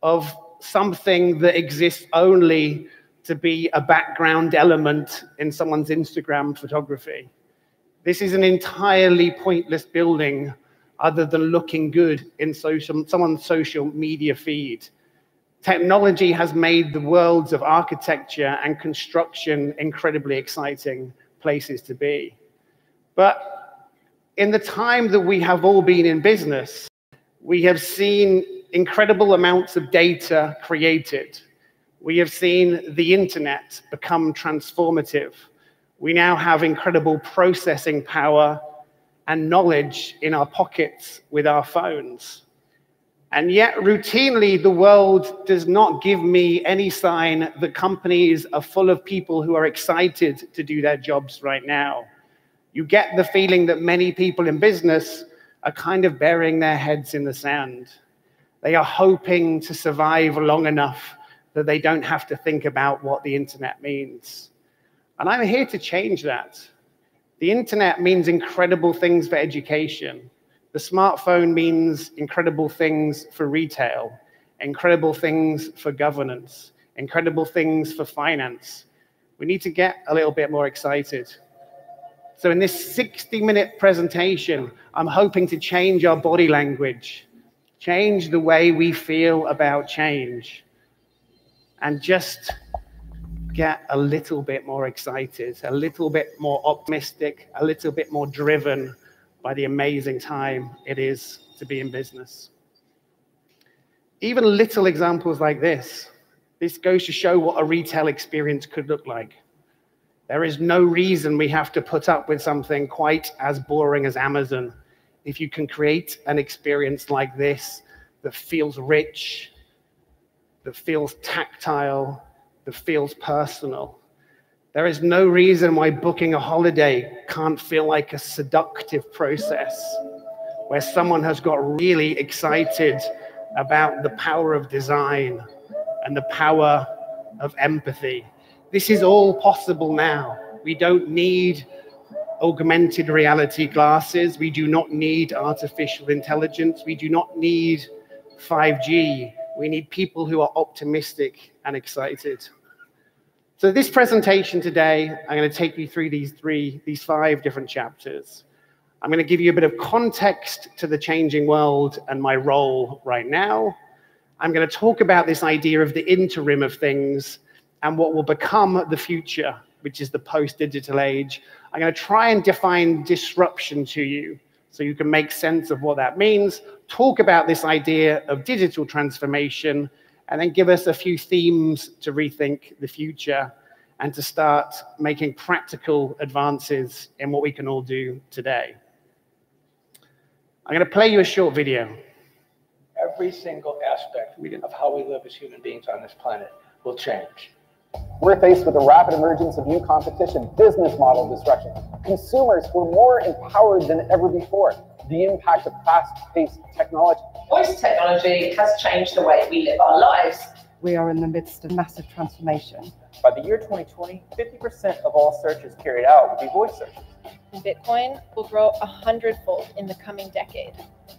of something that exists only to be a background element in someone's Instagram photography. This is an entirely pointless building other than looking good in someone's social media feed. Technology has made the worlds of architecture and construction incredibly exciting places to be. But in the time that we have all been in business, we have seen incredible amounts of data created. We have seen the internet become transformative. We now have incredible processing power and knowledge in our pockets with our phones. And yet, routinely, the world does not give me any sign that companies are full of people who are excited to do their jobs right now. You get the feeling that many people in business are kind of burying their heads in the sand. They are hoping to survive long enough that they don't have to think about what the internet means. And I'm here to change that. The internet means incredible things for education. The smartphone means incredible things for retail, incredible things for governance, incredible things for finance. We need to get a little bit more excited. So in this 60-minute presentation, I'm hoping to change our body language, change the way we feel about change, and just get a little bit more excited, a little bit more optimistic, a little bit more driven by the amazing time it is to be in business. Even little examples like this goes to show what a retail experience could look like. There is no reason we have to put up with something quite as boring as Amazon if you can create an experience like this that feels rich, that feels tactile, that feels personal. There is no reason why booking a holiday can't feel like a seductive process where someone has got really excited about the power of design and the power of empathy. This is all possible now. We don't need augmented reality glasses. We do not need artificial intelligence. We do not need 5G. We need people who are optimistic and excited. So this presentation today, I'm going to take you through these 5 different chapters. I'm going to give you a bit of context to the changing world and my role right now. I'm going to talk about this idea of the interim of things and what will become the future, which is the post-digital age. I'm going to try and define disruption to you so you can make sense of what that means, talk about this idea of digital transformation, and then give us a few themes to rethink the future and to start making practical advances in what we can all do today. I'm going to play you a short video. Every single aspect of how we live as human beings on this planet will change. We're faced with the rapid emergence of new competition, business model disruption. Consumers were more empowered than ever before. The impact of fast-paced technology. Voice technology has changed the way we live our lives. We are in the midst of massive transformation. By the year 2020, 50% of all searches carried out will be voice searches. Bitcoin will grow 100-fold in the coming decade.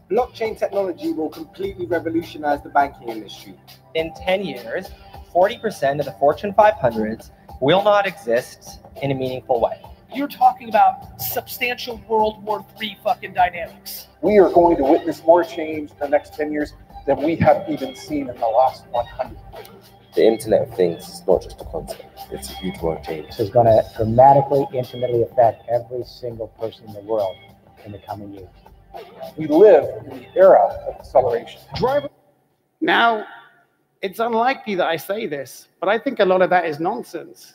Blockchain technology will completely revolutionize the banking industry. In 10 years, 40% of the Fortune 500s will not exist in a meaningful way. You're talking about substantial World War III fucking dynamics. We are going to witness more change in the next 10 years than we have even seen in the last 100. The Internet of Things is not just a concept, it's a huge world change. This is going to dramatically, intimately affect every single person in the world in the coming years. We live in the era of acceleration. Now, it's unlikely that I say this, but I think a lot of that is nonsense.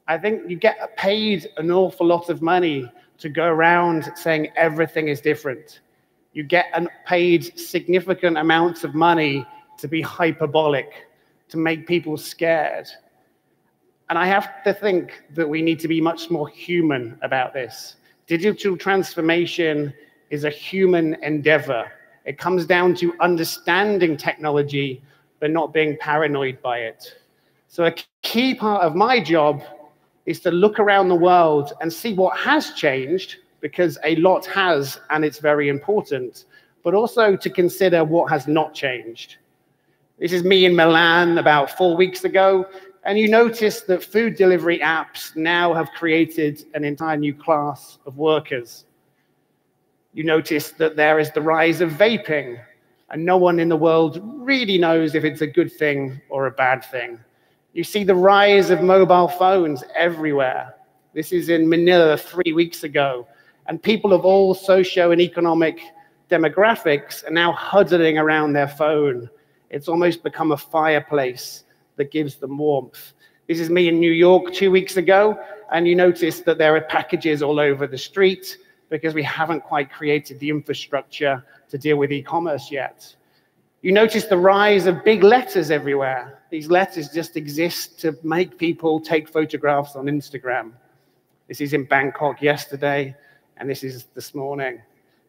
I think you get paid an awful lot of money to go around saying everything is different. You get paid significant amounts of money to be hyperbolic, to make people scared. And I have to think that we need to be much more human about this. Digital transformation is a human endeavor. It comes down to understanding technology, but not being paranoid by it. So a key part of my job is to look around the world and see what has changed, because a lot has, and it's very important, but also to consider what has not changed. This is me in Milan about 4 weeks ago, and you notice that food delivery apps now have created an entire new class of workers. You notice that there is the rise of vaping, and no one in the world really knows if it's a good thing or a bad thing. You see the rise of mobile phones everywhere. This is in Manila 3 weeks ago, and people of all socio and economic demographics are now huddling around their phone. It's almost become a fireplace that gives them warmth. This is me in New York 2 weeks ago, and you notice that there are packages all over the street because we haven't quite created the infrastructure to deal with e-commerce yet. You notice the rise of big letters everywhere. These letters just exist to make people take photographs on Instagram. This is in Bangkok yesterday, and this is this morning.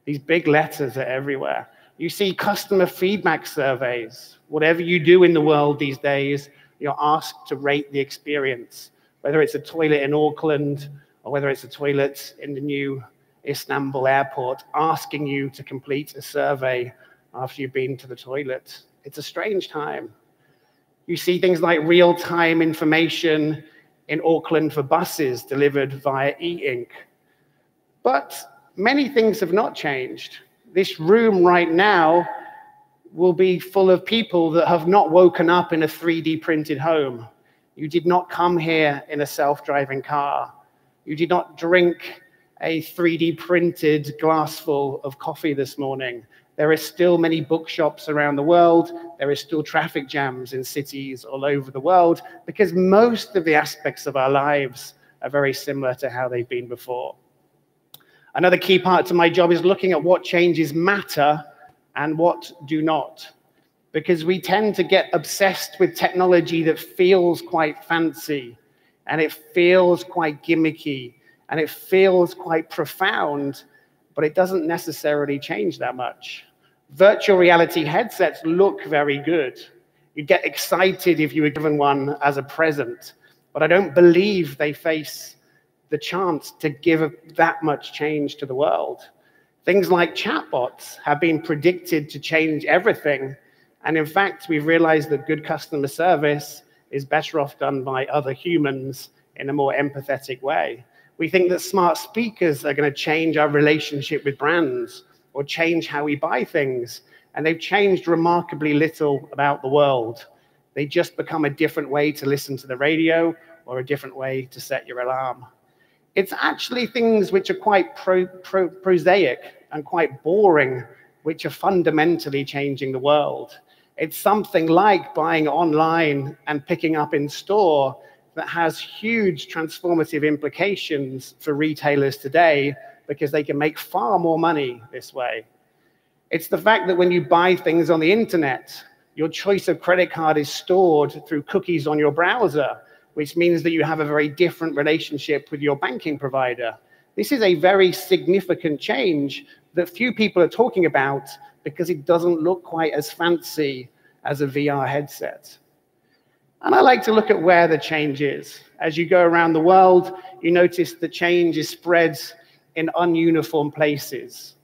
These big letters are everywhere. You see customer feedback surveys. Whatever you do in the world these days, you're asked to rate the experience, whether it's a toilet in Auckland or whether it's a toilet in the new Istanbul airport, asking you to complete a survey after you've been to the toilet. It's a strange time. You see things like real-time information in Auckland for buses delivered via e-ink. But many things have not changed. This room right now will be full of people that have not woken up in a 3D printed home. You did not come here in a self-driving car. You did not drink a 3D printed glassful of coffee this morning. There are still many bookshops around the world. There are still traffic jams in cities all over the world because most of the aspects of our lives are very similar to how they've been before. Another key part to my job is looking at what changes matter and what do not, because we tend to get obsessed with technology that feels quite fancy, and it feels quite gimmicky, and it feels quite profound, but it doesn't necessarily change that much. Virtual reality headsets look very good. You'd get excited if you were given one as a present, but I don't believe they face the chance to give that much change to the world. Things like chatbots have been predicted to change everything, and in fact, we've realized that good customer service is better off done by other humans in a more empathetic way. We think that smart speakers are going to change our relationship with brands or change how we buy things, and they've changed remarkably little about the world. They just become a different way to listen to the radio or a different way to set your alarm. It's actually things which are quite prosaic and quite boring, which are fundamentally changing the world. It's something like buying online and picking up in store that has huge transformative implications for retailers today because they can make far more money this way. It's the fact that when you buy things on the internet, your choice of credit card is stored through cookies on your browser, which means that you have a very different relationship with your banking provider. This is a very significant change that few people are talking about because it doesn't look quite as fancy as a VR headset. And I like to look at where the change is. As you go around the world, you notice the change is spread in ununiform places.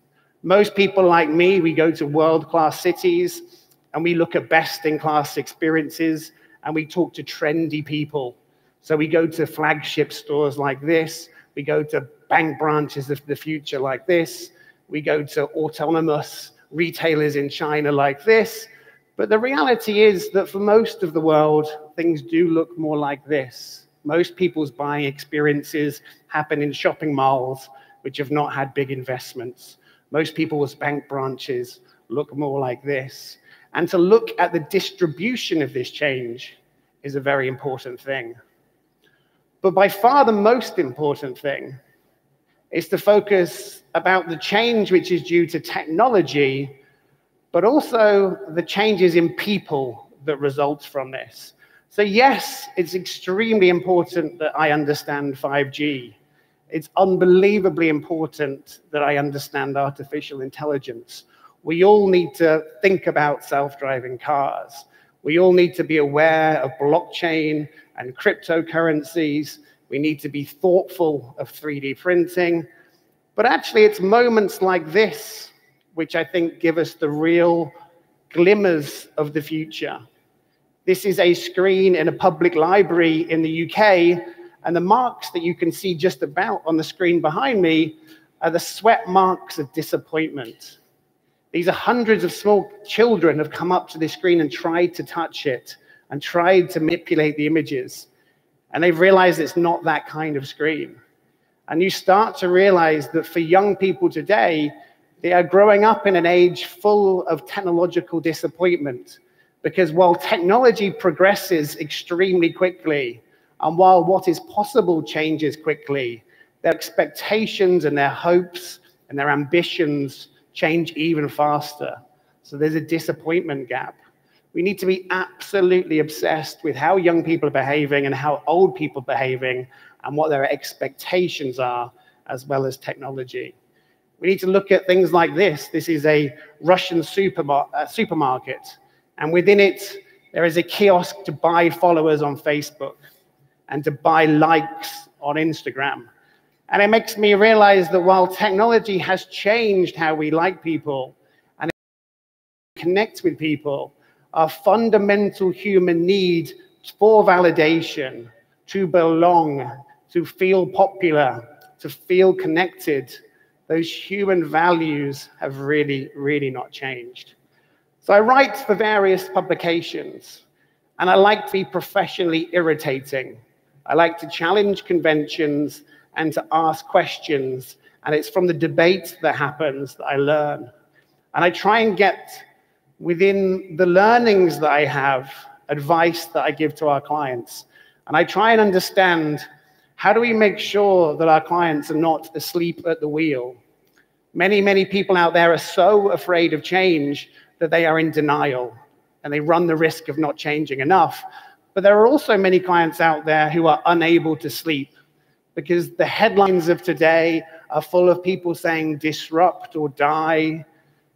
Most people like me, we go to world-class cities and we look at best-in-class experiences and we talk to trendy people. So we go to flagship stores like this, we go to bank branches of the future like this, we go to autonomous retailers in China like this. But the reality is that for most of the world, things do look more like this. Most people's buying experiences happen in shopping malls, which have not had big investments. Most people's bank branches look more like this. And to look at the distribution of this change is a very important thing. But by far the most important thing is to focus about the change which is due to technology, but also the changes in people that result from this. So yes, it's extremely important that I understand 5G. It's unbelievably important that I understand artificial intelligence. We all need to think about self-driving cars. We all need to be aware of blockchain and cryptocurrencies. We need to be thoughtful of 3D printing. But actually, it's moments like this which I think give us the real glimmers of the future. This is a screen in a public library in the UK, and the marks that you can see just about on the screen behind me are the sweat marks of disappointment. These are hundreds of small children have come up to this screen and tried to touch it and tried to manipulate the images. And they've realized it's not that kind of screen. And you start to realize that for young people today, they are growing up in an age full of technological disappointment. Because while technology progresses extremely quickly, and while what is possible changes quickly, their expectations and their hopes and their ambitions change even faster. So there's a disappointment gap. We need to be absolutely obsessed with how young people are behaving and how old people are behaving and what their expectations are, as well as technology. We need to look at things like this. This is a Russian supermarket, and within it, there is a kiosk to buy followers on Facebook and to buy likes on Instagram. And it makes me realize that while technology has changed how we like people and connect with people, our fundamental human need for validation, to belong, to feel popular, to feel connected, those human values have really, really not changed. So I write for various publications, and I like to be professionally irritating. I like to challenge conventions and to ask questions, and it's from the debate that happens that I learn. And I try and get within the learnings that I have, advice that I give to our clients. And I try and understand, how do we make sure that our clients are not asleep at the wheel? Many, many people out there are so afraid of change that they are in denial and they run the risk of not changing enough. But there are also many clients out there who are unable to sleep because the headlines of today are full of people saying disrupt or die.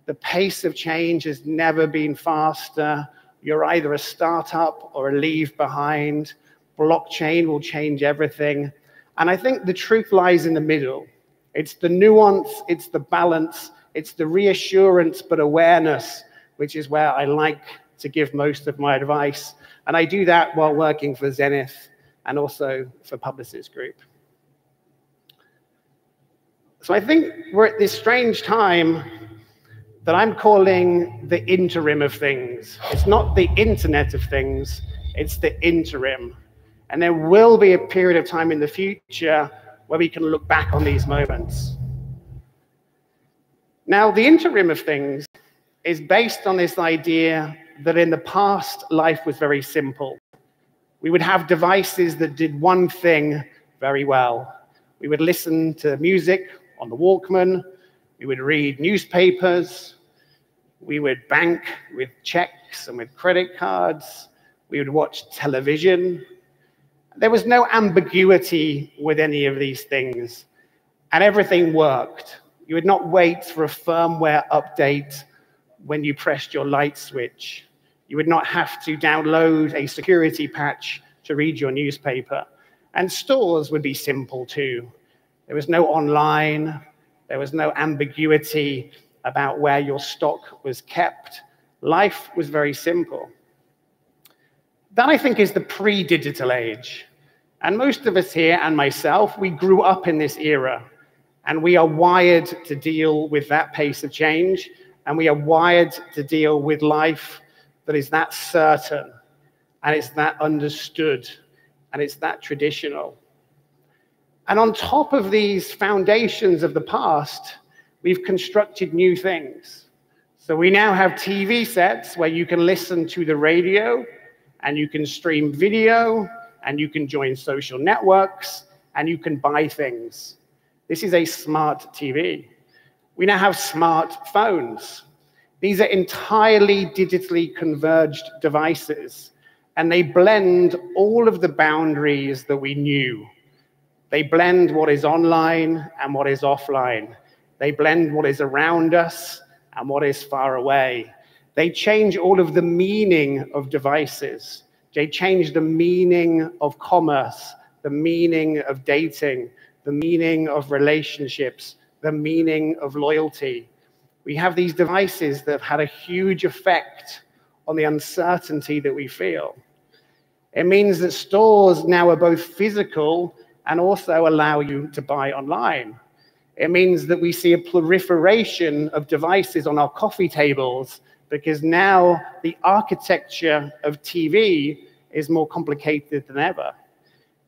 The pace of change has never been faster. You're either a startup or a leave behind. Blockchain will change everything. And I think the truth lies in the middle. It's the nuance, it's the balance, it's the reassurance but awareness, which is where I like to give most of my advice. And I do that while working for Zenith and also for Publicis Group. So I think we're at this strange time that I'm calling the interim of things. It's not the Internet of Things, it's the interim. And there will be a period of time in the future where we can look back on these moments. Now, the interim of things is based on this idea that in the past, life was very simple. We would have devices that did one thing very well. We would listen to music on the Walkman, we would read newspapers, we would bank with checks and with credit cards, we would watch television. There was no ambiguity with any of these things, and everything worked. You would not wait for a firmware update when you pressed your light switch. You would not have to download a security patch to read your newspaper. And stores would be simple too. There was no online, there was no ambiguity about where your stock was kept. Life was very simple. That, I think, is the pre-digital age. And most of us here, and myself, we grew up in this era. And we are wired to deal with that pace of change. And we are wired to deal with life that is that certain. And it's that understood. And it's that traditional. And on top of these foundations of the past, we've constructed new things. So we now have TV sets where you can listen to the radio, and you can stream video, and you can join social networks, and you can buy things. This is a smart TV. We now have smart phones. These are entirely digitally converged devices, and they blend all of the boundaries that we knew. They blend what is online and what is offline. They blend what is around us and what is far away. They change all of the meaning of devices. They change the meaning of commerce, the meaning of dating, the meaning of relationships, the meaning of loyalty. We have these devices that have had a huge effect on the uncertainty that we feel. It means that stores now are both physical and also allow you to buy online. It means that we see a proliferation of devices on our coffee tables because now the architecture of TV is more complicated than ever.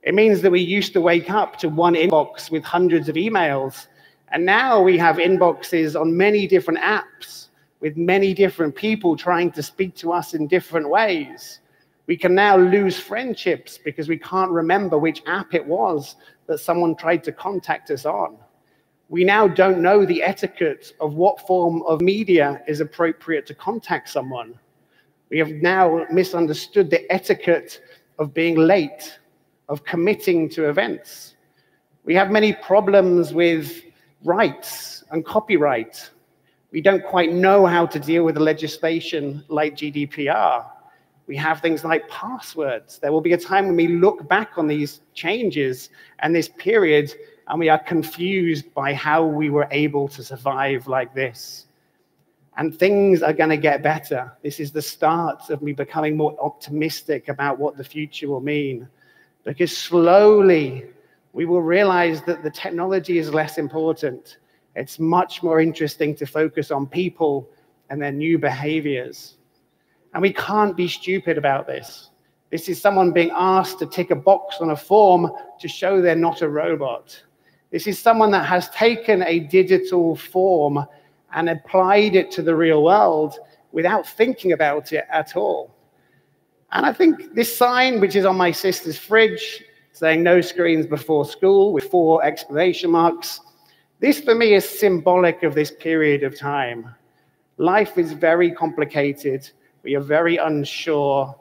It means that we used to wake up to one inbox with hundreds of emails, and now we have inboxes on many different apps with many different people trying to speak to us in different ways. We can now lose friendships because we can't remember which app it was that someone tried to contact us on. We now don't know the etiquette of what form of media is appropriate to contact someone. We have now misunderstood the etiquette of being late, of committing to events. We have many problems with rights and copyright. We don't quite know how to deal with the legislation like GDPR. We have things like passwords. There will be a time when we look back on these changes and this period, and we are confused by how we were able to survive like this. And things are going to get better. This is the start of me becoming more optimistic about what the future will mean. Because slowly, we will realize that the technology is less important. It's much more interesting to focus on people and their new behaviors. And we can't be stupid about this. This is someone being asked to tick a box on a form to show they're not a robot. This is someone that has taken a digital form and applied it to the real world without thinking about it at all. And I think this sign, which is on my sister's fridge, saying no screens before school with 4 exclamation marks, this for me is symbolic of this period of time. Life is very complicated. We are very unsure.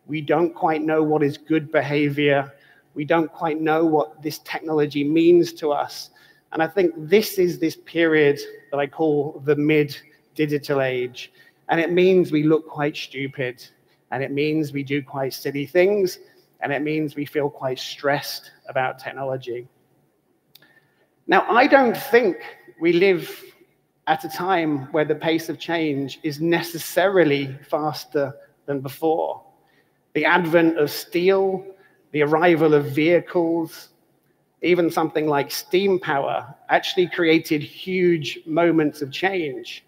We don't quite know what is good behavior. We don't quite know what this technology means to us. And I think this is this period that I call the mid-digital age. And it means we look quite stupid. And it means we do quite silly things. And it means we feel quite stressed about technology. Now, I don't think we live at a time where the pace of change is necessarily faster than before. The advent of steel, the arrival of vehicles, even something like steam power actually created huge moments of change.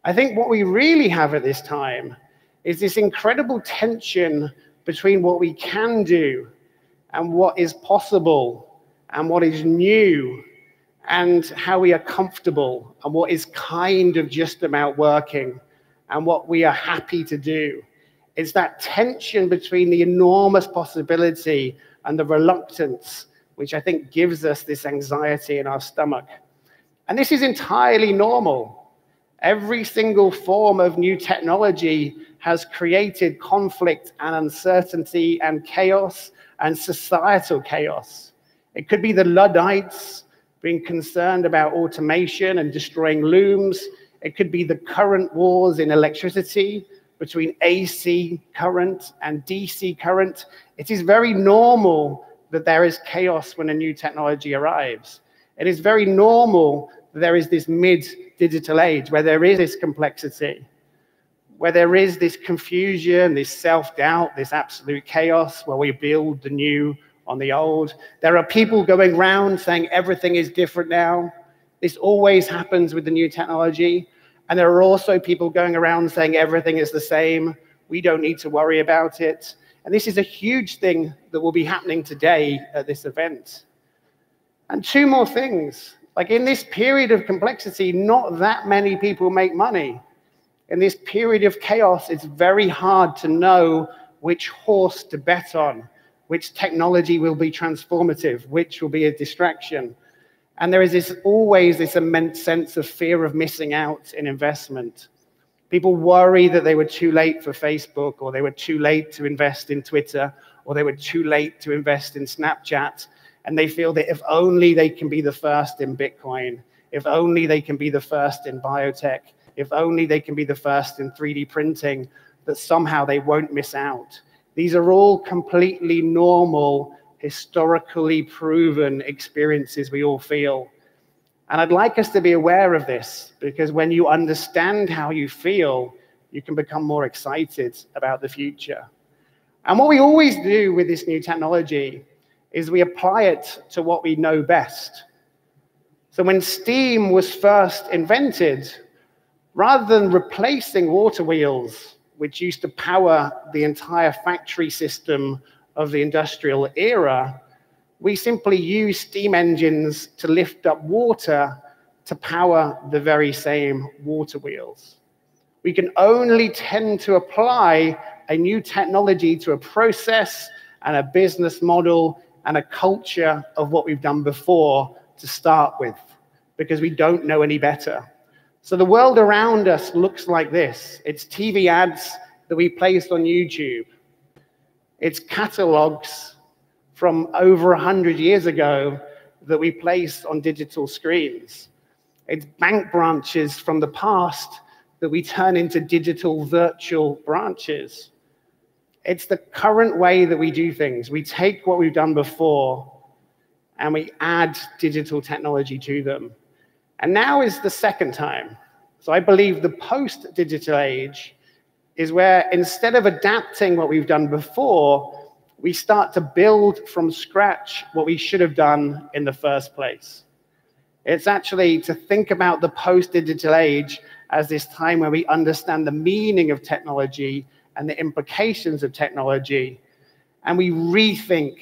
I think what we really have at this time is this incredible tension between what we can do and what is possible and what is new and how we are comfortable and what is kind of just about working and what we are happy to do. It's that tension between the enormous possibility and the reluctance, which I think gives us this anxiety in our stomach. And this is entirely normal. Every single form of new technology has created conflict and uncertainty and chaos and societal chaos. It could be the Luddites being concerned about automation and destroying looms. It could be the current wars in electricity between AC current and DC current. It is very normal that there is chaos when a new technology arrives. It is very normal that there is this mid-digital age where there is this complexity, where there is this confusion, this self-doubt, this absolute chaos, where we build the new on the old. There are people going around saying everything is different now. This always happens with the new technology. And there are also people going around saying everything is the same. We don't need to worry about it. And this is a huge thing that will be happening today at this event. And 2 more things. Like in this period of complexity, not that many people make money. In this period of chaos, it's very hard to know which horse to bet on, which technology will be transformative, which will be a distraction. And there is always this immense sense of fear of missing out in investment. People worry that they were too late for Facebook, or they were too late to invest in Twitter, or they were too late to invest in Snapchat. And they feel that if only they can be the first in Bitcoin, if only they can be the first in biotech, if only they can be the first in 3D printing, that somehow they won't miss out. These are all completely normal, historically proven experiences we all feel. And I'd like us to be aware of this, because when you understand how you feel, you can become more excited about the future. And what we always do with this new technology is we apply it to what we know best. So when steam was first invented, rather than replacing water wheels, which used to power the entire factory system of the industrial era, we simply used steam engines to lift up water to power the very same water wheels. We can only tend to apply a new technology to a process and a business model and a culture of what we've done before to start with. because we don't know any better. So the world around us looks like this. It's TV ads that we placed on YouTube. It's catalogs from over 100 years ago that we placed on digital screens. It's bank branches from the past that we turn into digital virtual branches. It's the current way that we do things. We take what we've done before and we add digital technology to them. And now is the second time. So I believe the post-digital age is where instead of adapting what we've done before, we start to build from scratch what we should have done in the first place. It's actually to think about the post-digital age as this time where we understand the meaning of technology and the implications of technology, and we rethink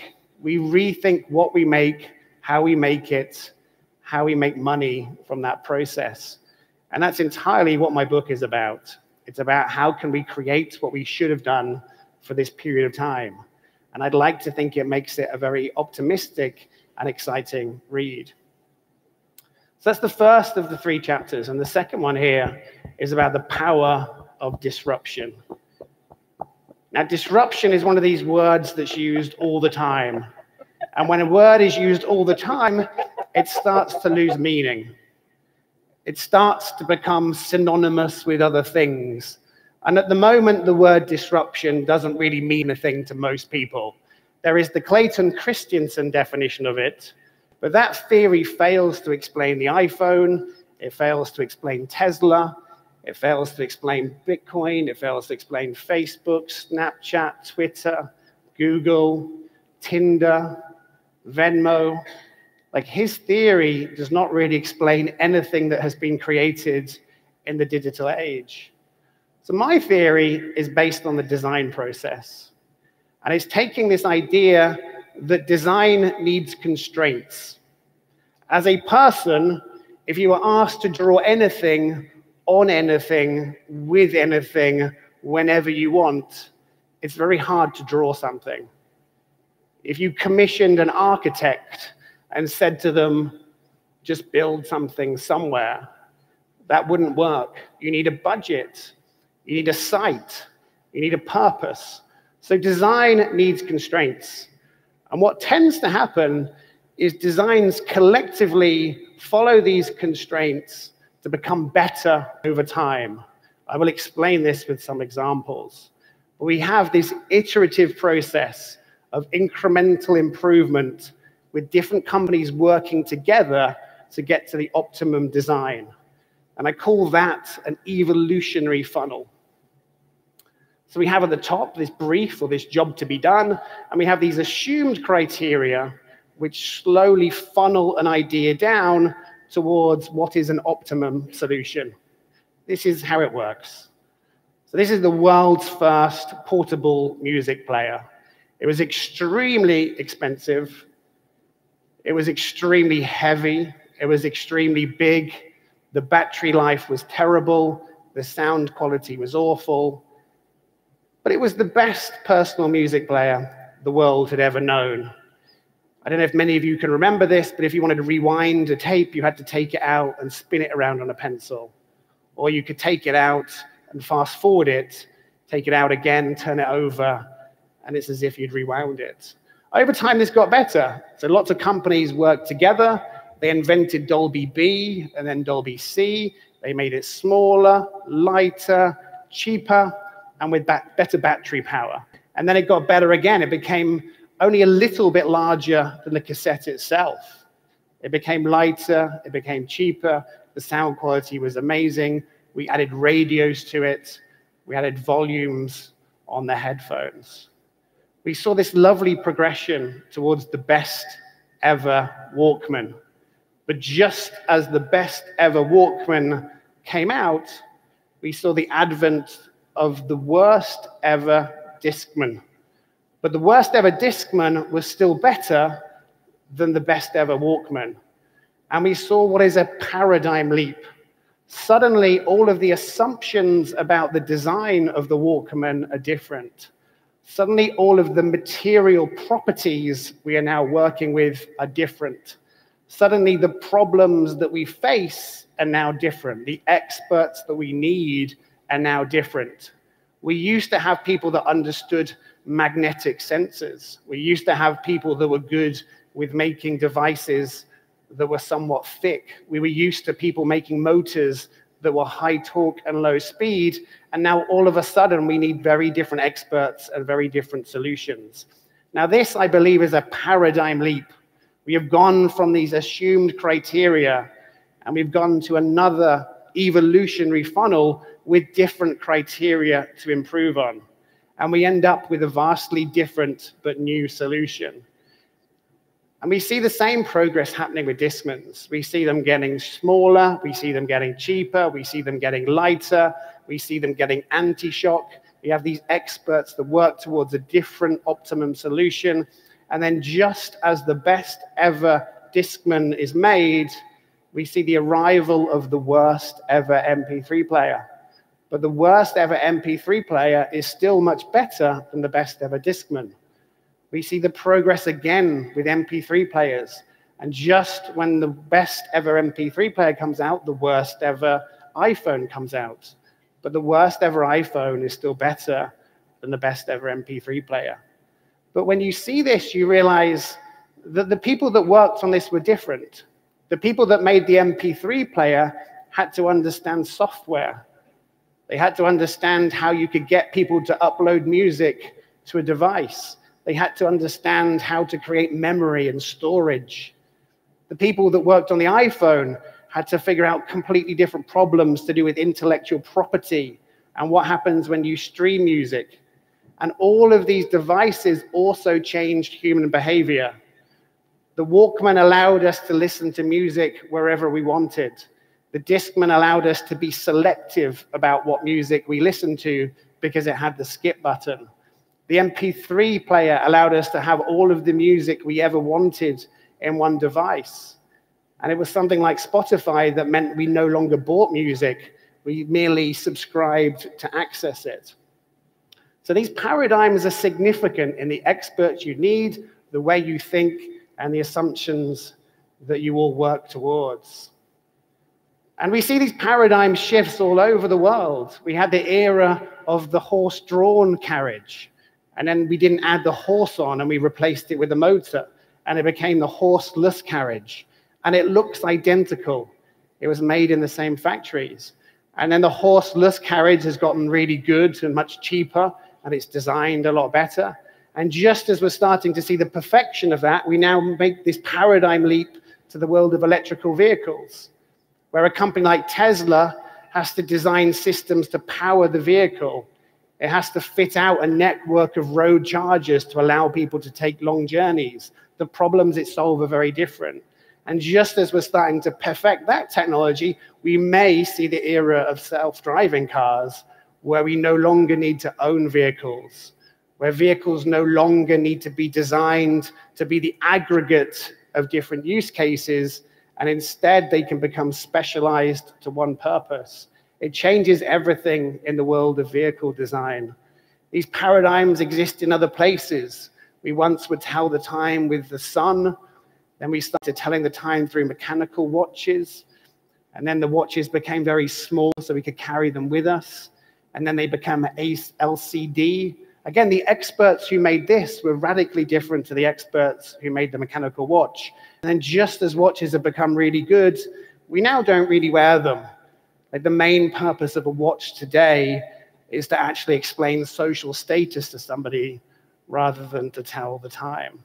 what we make, how we make it, how we make money from that process. And that's entirely what my book is about. It's about how can we create what we should have done for this period of time. And I'd like to think it makes it a very optimistic and exciting read. So that's the first of the 3 chapters. And the second one here is about the power of disruption. Now, disruption is one of these words that's used all the time. And when a word is used all the time, it starts to lose meaning. It starts to become synonymous with other things. And at the moment, the word disruption doesn't really mean a thing to most people. There is the Clayton Christensen definition of it, but that theory fails to explain the iPhone, it fails to explain Tesla, it fails to explain Bitcoin, it fails to explain Facebook, Snapchat, Twitter, Google, Tinder, Venmo. Like, his theory does not really explain anything that has been created in the digital age. So my theory is based on the design process. And it's taking this idea that design needs constraints. As a person, if you are asked to draw anything, on anything, with anything, whenever you want, it's very hard to draw something. If you commissioned an architect and said to them, just build something somewhere, that wouldn't work. You need a budget. You need a site. You need a purpose. So design needs constraints. And what tends to happen is designs collectively follow these constraints to become better over time. I will explain this with some examples. But we have this iterative process of incremental improvement with different companies working together to get to the optimum design. And I call that an evolutionary funnel. So we have at the top this brief or this job to be done, and we have these assumed criteria which slowly funnel an idea down towards what is an optimum solution. This is how it works. So this is the world's first portable music player. It was extremely expensive. It was extremely heavy. It was extremely big. The battery life was terrible. The sound quality was awful. But it was the best personal music player the world had ever known. I don't know if many of you can remember this, but if you wanted to rewind a tape, you had to take it out and spin it around on a pencil. Or you could take it out and fast forward it, take it out again, turn it over, and it's as if you'd rewound it. Over time, this got better. So lots of companies worked together. They invented Dolby B and then Dolby C. They made it smaller, lighter, cheaper, and with better battery power. And then it got better again. It became only a little bit larger than the cassette itself. It became lighter, it became cheaper, the sound quality was amazing. We added radios to it, we added volumes on the headphones. We saw this lovely progression towards the best ever Walkman. But just as the best ever Walkman came out, we saw the advent of the worst ever Discman. But the worst ever Discman was still better than the best ever Walkman. And we saw what is a paradigm leap. Suddenly, all of the assumptions about the design of the Walkman are different. Suddenly, all of the material properties we are now working with are different. Suddenly the problems that we face are now different. The experts that we need are now different. We used to have people that understood magnetic sensors. We used to have people that were good with making devices that were somewhat thick. We were used to people making motors that were high torque and low speed, and now all of a sudden we need very different experts and very different solutions. Now this, I believe, is a paradigm leap. We have gone from these assumed criteria and we've gone to another evolutionary funnel with different criteria to improve on. And we end up with a vastly different but new solution. And we see the same progress happening with Discmans. We see them getting smaller, we see them getting cheaper, we see them getting lighter, we see them getting anti-shock. We have these experts that work towards a different optimum solution. And then just as the best ever Discman is made, we see the arrival of the worst ever MP3 player. But the worst ever MP3 player is still much better than the best ever Discman. We see the progress again with MP3 players. And just when the best ever MP3 player comes out, the worst ever iPhone comes out. But the worst ever iPhone is still better than the best ever MP3 player. But when you see this, you realize that the people that worked on this were different. The people that made the MP3 player had to understand software. They had to understand how you could get people to upload music to a device. They had to understand how to create memory and storage. The people that worked on the iPhone had to figure out completely different problems to do with intellectual property and what happens when you stream music. And all of these devices also changed human behavior. The Walkman allowed us to listen to music wherever we wanted. The Discman allowed us to be selective about what music we listened to because it had the skip button. The MP3 player allowed us to have all of the music we ever wanted in one device. And it was something like Spotify that meant we no longer bought music. We merely subscribed to access it. So these paradigms are significant in the experts you need, the way you think, and the assumptions that you all work towards. And we see these paradigm shifts all over the world. We had the era of the horse-drawn carriage, and then we didn't add the horse on, and we replaced it with a motor, and it became the horseless carriage. And it looks identical. It was made in the same factories. And then the horseless carriage has gotten really good and much cheaper, and it's designed a lot better. And just as we're starting to see the perfection of that, we now make this paradigm leap to the world of electrical vehicles, where a company like Tesla has to design systems to power the vehicle. It has to fit out a network of road chargers to allow people to take long journeys. The problems it solves are very different. And just as we're starting to perfect that technology, we may see the era of self-driving cars, where we no longer need to own vehicles, where vehicles no longer need to be designed to be the aggregate of different use cases, and instead they can become specialized to one purpose. It changes everything in the world of vehicle design. These paradigms exist in other places. We once would tell the time with the sun, then we started telling the time through mechanical watches, and then the watches became very small so we could carry them with us, and then they became LCD. Again, the experts who made this were radically different to the experts who made the mechanical watch. And then just as watches have become really good, we now don't really wear them. Like, the main purpose of a watch today is to actually explain social status to somebody rather than to tell the time.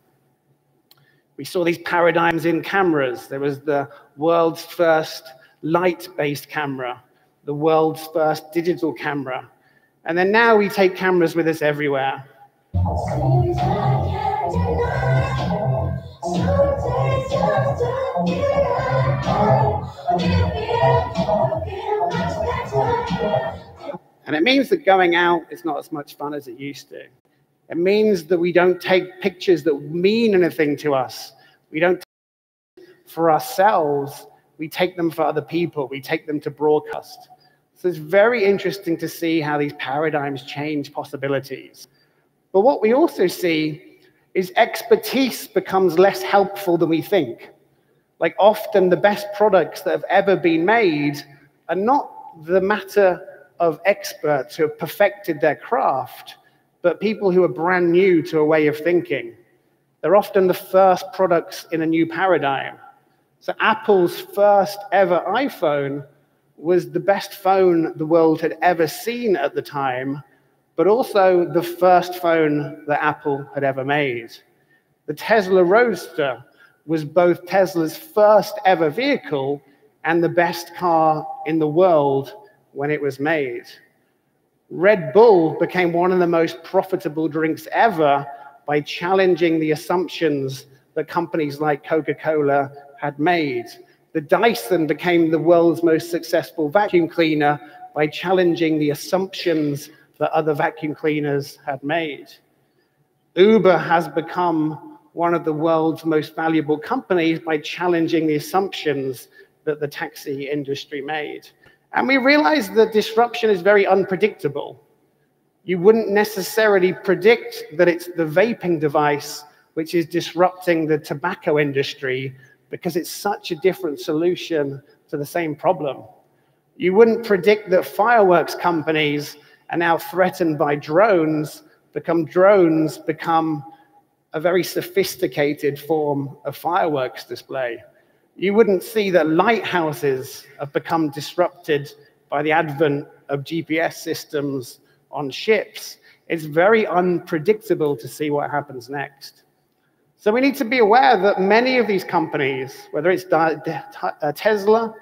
We saw these paradigms in cameras. There was the world's first light-based camera, the world's first digital camera. And then now we take cameras with us everywhere. And it means that going out is not as much fun as it used to. It means that we don't take pictures that mean anything to us. We don't take them for ourselves. We take them for other people. We take them to broadcast. So it's very interesting to see how these paradigms change possibilities. But what we also see is expertise becomes less helpful than we think. Like often the best products that have ever been made are not the matter of experts who have perfected their craft, but people who are brand new to a way of thinking. They're often the first products in a new paradigm. So Apple's first ever iPhone was the best phone the world had ever seen at the time, but also the first phone that Apple had ever made. The Tesla Roadster was both Tesla's first ever vehicle and the best car in the world when it was made. Red Bull became one of the most profitable drinks ever by challenging the assumptions that companies like Coca-Cola had made. The Dyson became the world's most successful vacuum cleaner by challenging the assumptions that other vacuum cleaners had made. Uber has become one of the world's most valuable companies by challenging the assumptions that the taxi industry made. And we realize that disruption is very unpredictable. You wouldn't necessarily predict that it's the vaping device which is disrupting the tobacco industry because it's such a different solution to the same problem. You wouldn't predict that fireworks companies are now threatened by drones become a very sophisticated form of fireworks display. You wouldn't see that lighthouses have become disrupted by the advent of GPS systems on ships. It's very unpredictable to see what happens next. So we need to be aware that many of these companies, whether it's Tesla,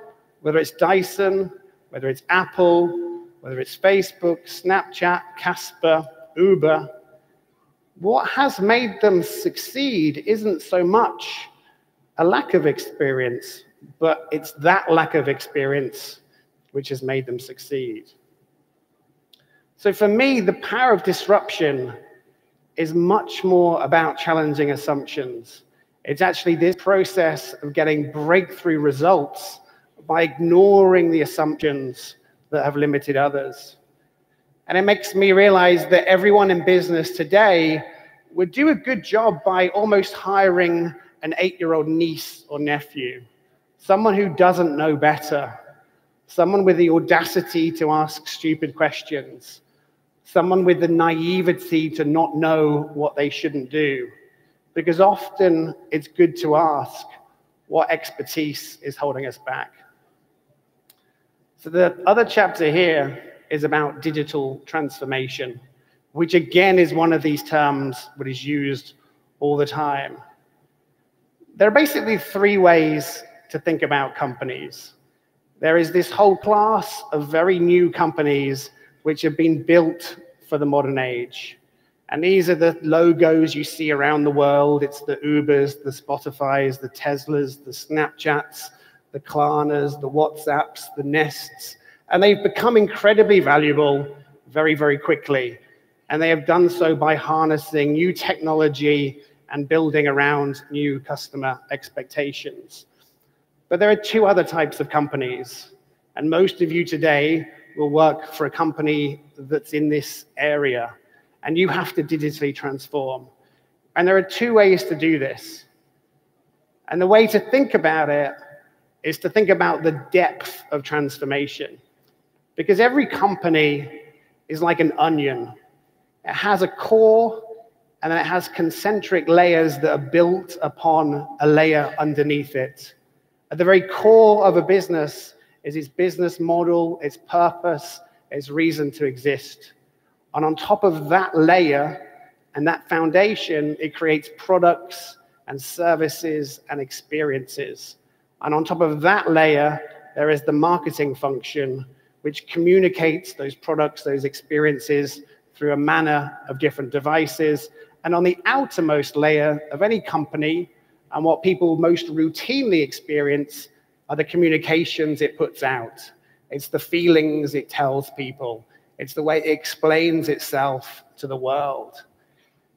whether it's Dyson, whether it's Apple, whether it's Facebook, Snapchat, Casper, Uber, what has made them succeed isn't so much a lack of experience, but it's that lack of experience which has made them succeed. So for me, the power of disruption is much more about challenging assumptions. It's actually this process of getting breakthrough results by ignoring the assumptions that have limited others. And it makes me realize that everyone in business today would do a good job by almost hiring an 8-year-old niece or nephew, someone who doesn't know better, someone with the audacity to ask stupid questions, someone with the naivety to not know what they shouldn't do. Because often it's good to ask what expertise is holding us back. So the other chapter here is about digital transformation, which again is one of these terms that is used all the time. There are basically 3 ways to think about companies. There is this whole class of very new companies which have been built for the modern age. And these are the logos you see around the world. It's the Ubers, the Spotifys, the Teslas, the Snapchats, the Klarnas, the WhatsApps, the Nests. And they've become incredibly valuable very, very quickly. And they have done so by harnessing new technology and building around new customer expectations. But there are 2 other types of companies. And most of you today will work for a company that's in this area. And you have to digitally transform. And there are 2 ways to do this. And the way to think about it is to think about the depth of transformation. Because every company is like an onion. It has a core, and then it has concentric layers that are built upon a layer underneath it. At the very core of a business is its business model, its purpose, its reason to exist. And on top of that layer and that foundation, it creates products and services and experiences. And on top of that layer, there is the marketing function, which communicates those products, those experiences through a manner of different devices. And on the outermost layer of any company, and what people most routinely experience, are the communications it puts out. It's the feelings it tells people. It's the way it explains itself to the world.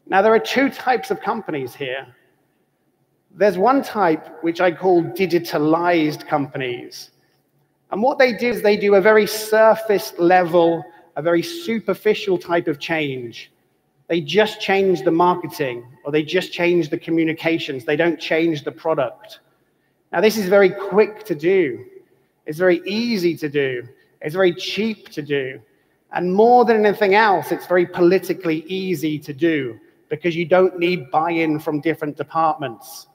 Now, there are 2 types of companies here. There's one type which I call digitalized companies. And what they do is they do a very surface level, a very superficial type of change. They just change the marketing, or they just change the communications. They don't change the product. Now, this is very quick to do. It's very easy to do. It's very cheap to do. And more than anything else, it's very politically easy to do because you don't need buy-in from different departments.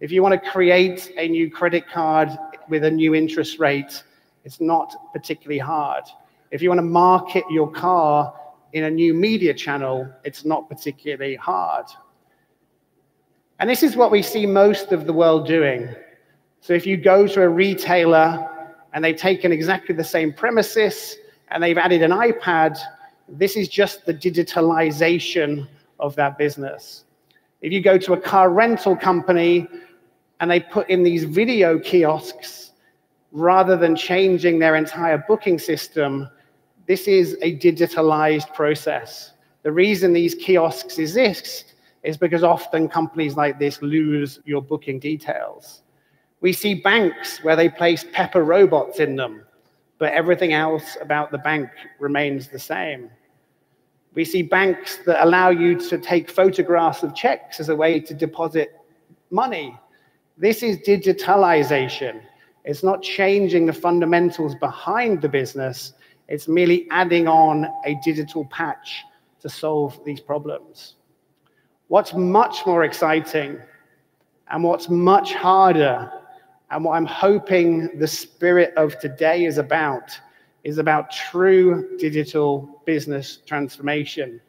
If you want to create a new credit card with a new interest rate, it's not particularly hard. If you want to market your car in a new media channel, it's not particularly hard. And this is what we see most of the world doing. So if you go to a retailer and they've taken exactly the same premises and they've added an iPad, this is just the digitalization of that business. If you go to a car rental company and they put in these video kiosks rather than changing their entire booking system, this is a digitalized process. The reason these kiosks exist is because often companies like this lose your booking details. We see banks where they place Pepper robots in them, but everything else about the bank remains the same. We see banks that allow you to take photographs of checks as a way to deposit money. This is digitalization. It's not changing the fundamentals behind the business. It's merely adding on a digital patch to solve these problems. What's much more exciting and what's much harder, and what I'm hoping the spirit of today is about true digital business transformation.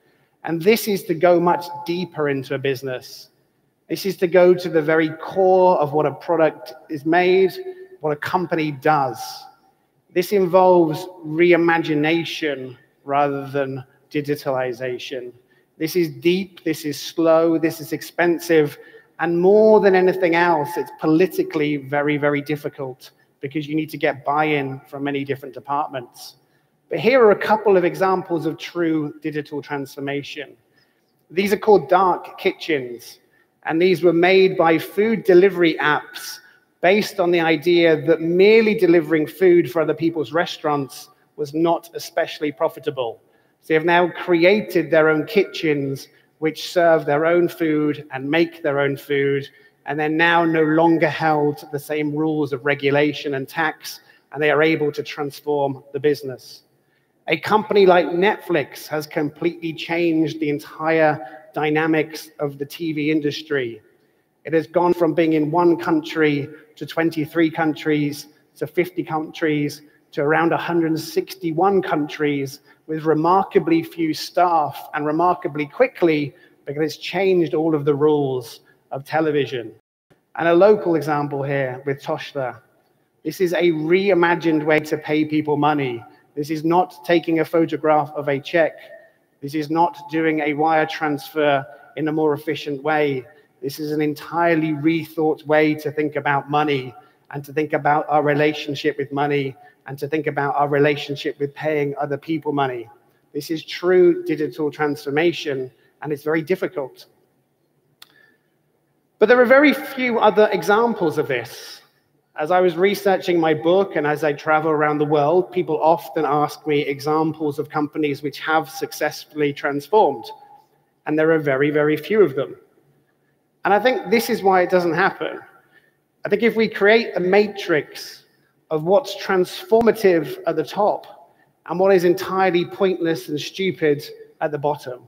And this is to go much deeper into a business. This is to go to the very core of what a product is made, what a company does. This involves reimagination rather than digitalization. This is deep, this is slow, this is expensive, and more than anything else, it's politically very, very difficult because you need to get buy-in from many different departments. But here are a couple of examples of true digital transformation. These are called dark kitchens, and these were made by food delivery apps based on the idea that merely delivering food for other people's restaurants was not especially profitable. So they have now created their own kitchens which serve their own food and make their own food, and they're now no longer held to the same rules of regulation and tax, and they are able to transform the business. A company like Netflix has completely changed the entire dynamics of the TV industry. It has gone from being in one country to 23 countries, to 50 countries, to around 161 countries, with remarkably few staff and remarkably quickly, because it's changed all of the rules of television. And a local example here with Toshla. This is a reimagined way to pay people money. This is not taking a photograph of a check. This is not doing a wire transfer in a more efficient way. This is an entirely rethought way to think about money and to think about our relationship with money and to think about our relationship with paying other people money. This is true digital transformation, and it's very difficult. But there are very few other examples of this. As I was researching my book and as I travel around the world, people often ask me examples of companies which have successfully transformed. And there are very, very few of them. And I think this is why it doesn't happen. I think if we create a matrix of what's transformative at the top and what is entirely pointless and stupid at the bottom,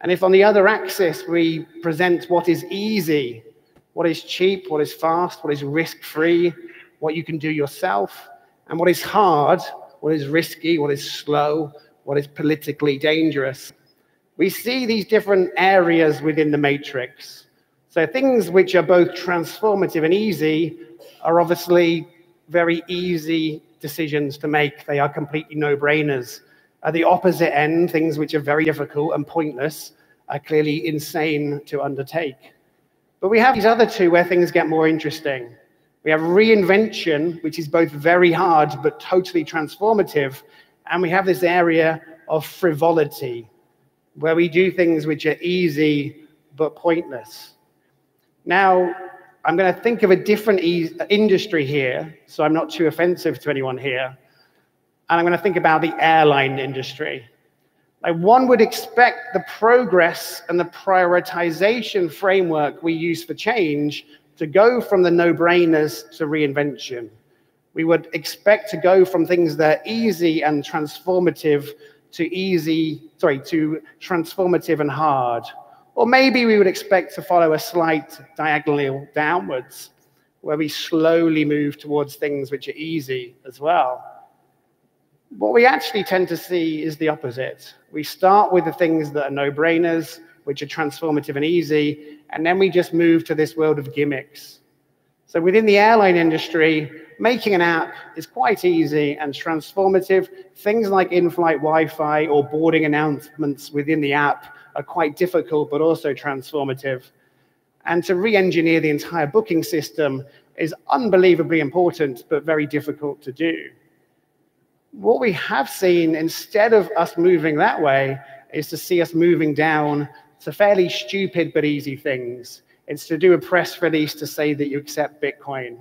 and if on the other axis we present what is easy, what is cheap, what is fast, what is risk-free, what you can do yourself, and what is hard, what is risky, what is slow, what is politically dangerous, we see these different areas within the matrix. So things which are both transformative and easy are obviously very easy decisions to make. They are completely no-brainers. At the opposite end, things which are very difficult and pointless are clearly insane to undertake. But we have these other two where things get more interesting. We have reinvention, which is both very hard but totally transformative, and we have this area of frivolity, where we do things which are easy but pointless. Now, I'm going to think of a different industry here, so I'm not too offensive to anyone here. And I'm going to think about the airline industry. Like, one would expect the progress and the prioritization framework we use for change to go from the no-brainers to reinvention. We would expect to go from things that are easy and transformative to transformative and hard. Or maybe we would expect to follow a slight diagonal downwards, where we slowly move towards things which are easy as well. What we actually tend to see is the opposite. We start with the things that are no-brainers, which are transformative and easy, and then we just move to this world of gimmicks. So within the airline industry, making an app is quite easy and transformative. Things like in-flight Wi-Fi or boarding announcements within the app are quite difficult, but also transformative. And to re-engineer the entire booking system is unbelievably important, but very difficult to do. What we have seen, instead of us moving that way, is to see us moving down to fairly stupid but easy things. It's to do a press release to say that you accept Bitcoin.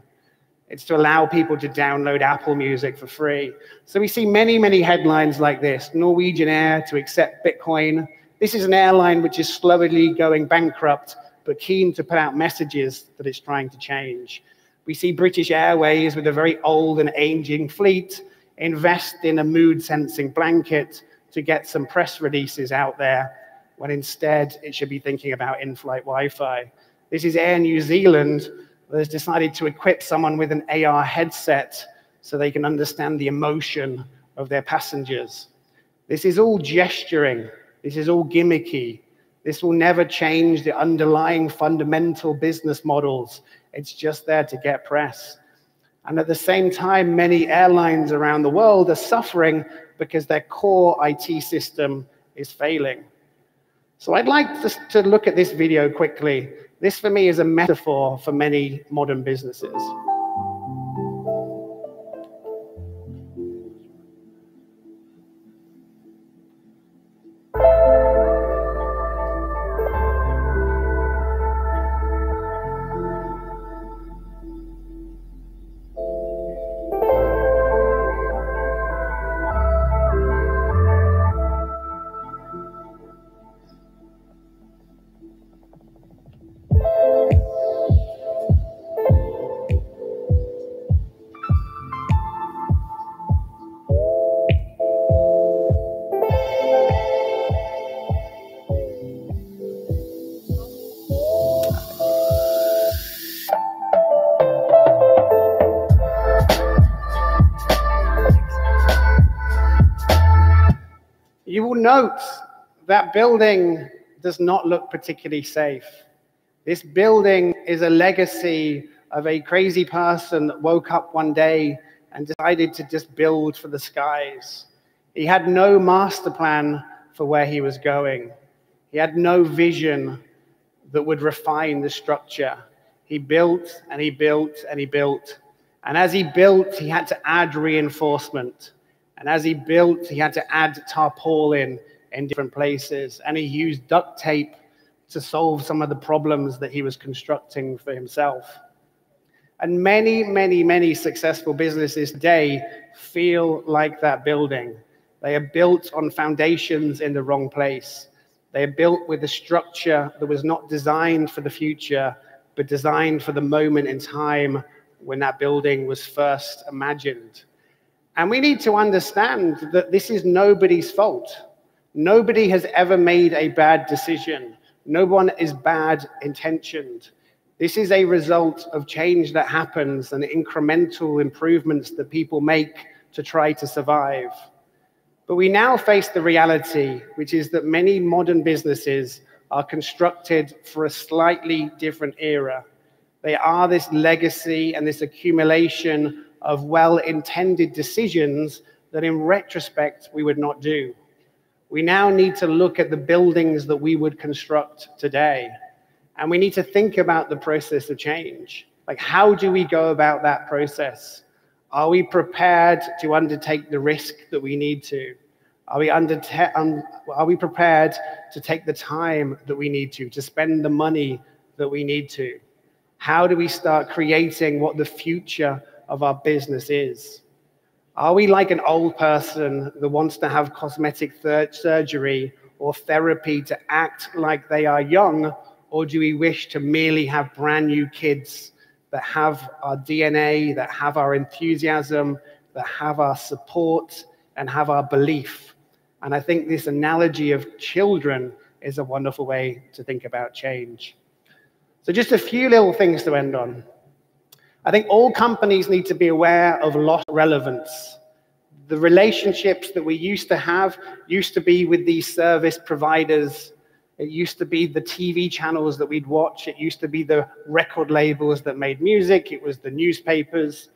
It's to allow people to download Apple Music for free. So we see many, many headlines like this. Norwegian Air to accept Bitcoin. This is an airline which is slowly going bankrupt, but keen to put out messages that it's trying to change. We see British Airways with a very old and aging fleet invest in a mood-sensing blanket to get some press releases out there, when instead it should be thinking about in-flight Wi-Fi. This is Air New Zealand that has decided to equip someone with an AR headset so they can understand the emotion of their passengers. This is all gesturing. This is all gimmicky. This will never change the underlying fundamental business models. It's just there to get press. And at the same time, many airlines around the world are suffering because their core IT system is failing. So I'd like to look at this video quickly. This, for me, is a metaphor for many modern businesses. You will note that building does not look particularly safe. This building is a legacy of a crazy person that woke up one day and decided to just build for the skies. He had no master plan for where he was going. He had no vision that would refine the structure. He built and he built and he built. And as he built, he had to add reinforcement. And as he built, he had to add tarpaulin in different places. And he used duct tape to solve some of the problems that he was constructing for himself. And many, many, many successful businesses today feel like that building. They are built on foundations in the wrong place. They are built with a structure that was not designed for the future, but designed for the moment in time when that building was first imagined. And we need to understand that this is nobody's fault. Nobody has ever made a bad decision. No one is bad intentioned. This is a result of change that happens and incremental improvements that people make to try to survive. But we now face the reality, which is that many modern businesses are constructed for a slightly different era. They are this legacy and this accumulation of well-intended decisions that in retrospect we would not do. We now need to look at the buildings that we would construct today. And we need to think about the process of change. Like, how do we go about that process? Are we prepared to undertake the risk that we need to? Are we prepared to take the time that we need to spend the money that we need to? How do we start creating what the future of our business is? Are we like an old person that wants to have cosmetic surgery or therapy to act like they are young? Or do we wish to merely have brand new kids that have our DNA, that have our enthusiasm, that have our support, and have our belief? And I think this analogy of children is a wonderful way to think about change. So just a few little things to end on. I think all companies need to be aware of lost relevance. The relationships that we used to have used to be with these service providers. It used to be the TV channels that we'd watch. It used to be the record labels that made music. It was the newspapers.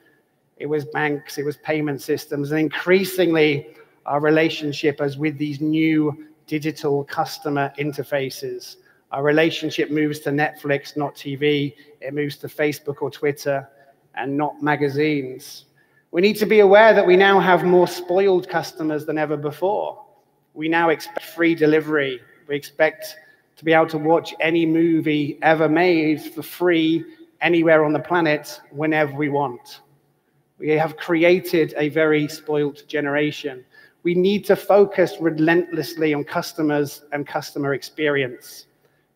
It was banks. It was payment systems. And increasingly, our relationship is with these new digital customer interfaces. Our relationship moves to Netflix, not TV. It moves to Facebook or Twitter, and not magazines. We need to be aware that we now have more spoiled customers than ever before. We now expect free delivery. We expect to be able to watch any movie ever made for free anywhere on the planet whenever we want. We have created a very spoiled generation. We need to focus relentlessly on customers and customer experience.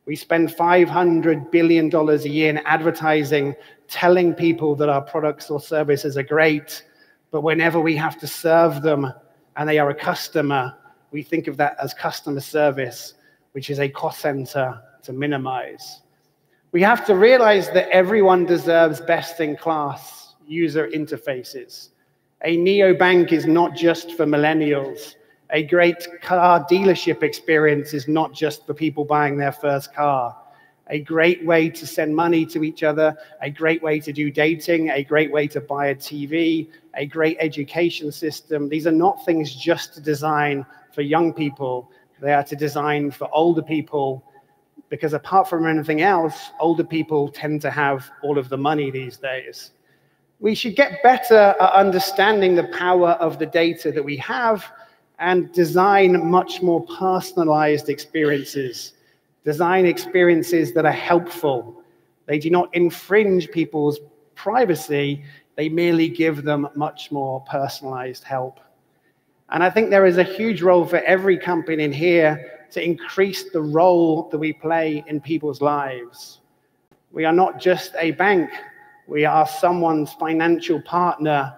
We spend $500 billion a year in advertising, telling people that our products or services are great, but whenever we have to serve them and they are a customer, we think of that as customer service, which is a cost center to minimize. We have to realize that everyone deserves best-in-class user interfaces. A neobank is not just for millennials. A great car dealership experience is not just for people buying their first car. A great way to send money to each other, a great way to do dating, a great way to buy a TV, a great education system. These are not things just to design for young people. They are to design for older people, because apart from anything else, older people tend to have all of the money these days. We should get better at understanding the power of the data that we have and design much more personalized experiences. Design experiences that are helpful. They do not infringe people's privacy. They merely give them much more personalized help. And I think there is a huge role for every company in here to increase the role that we play in people's lives. We are not just a bank. We are someone's financial partner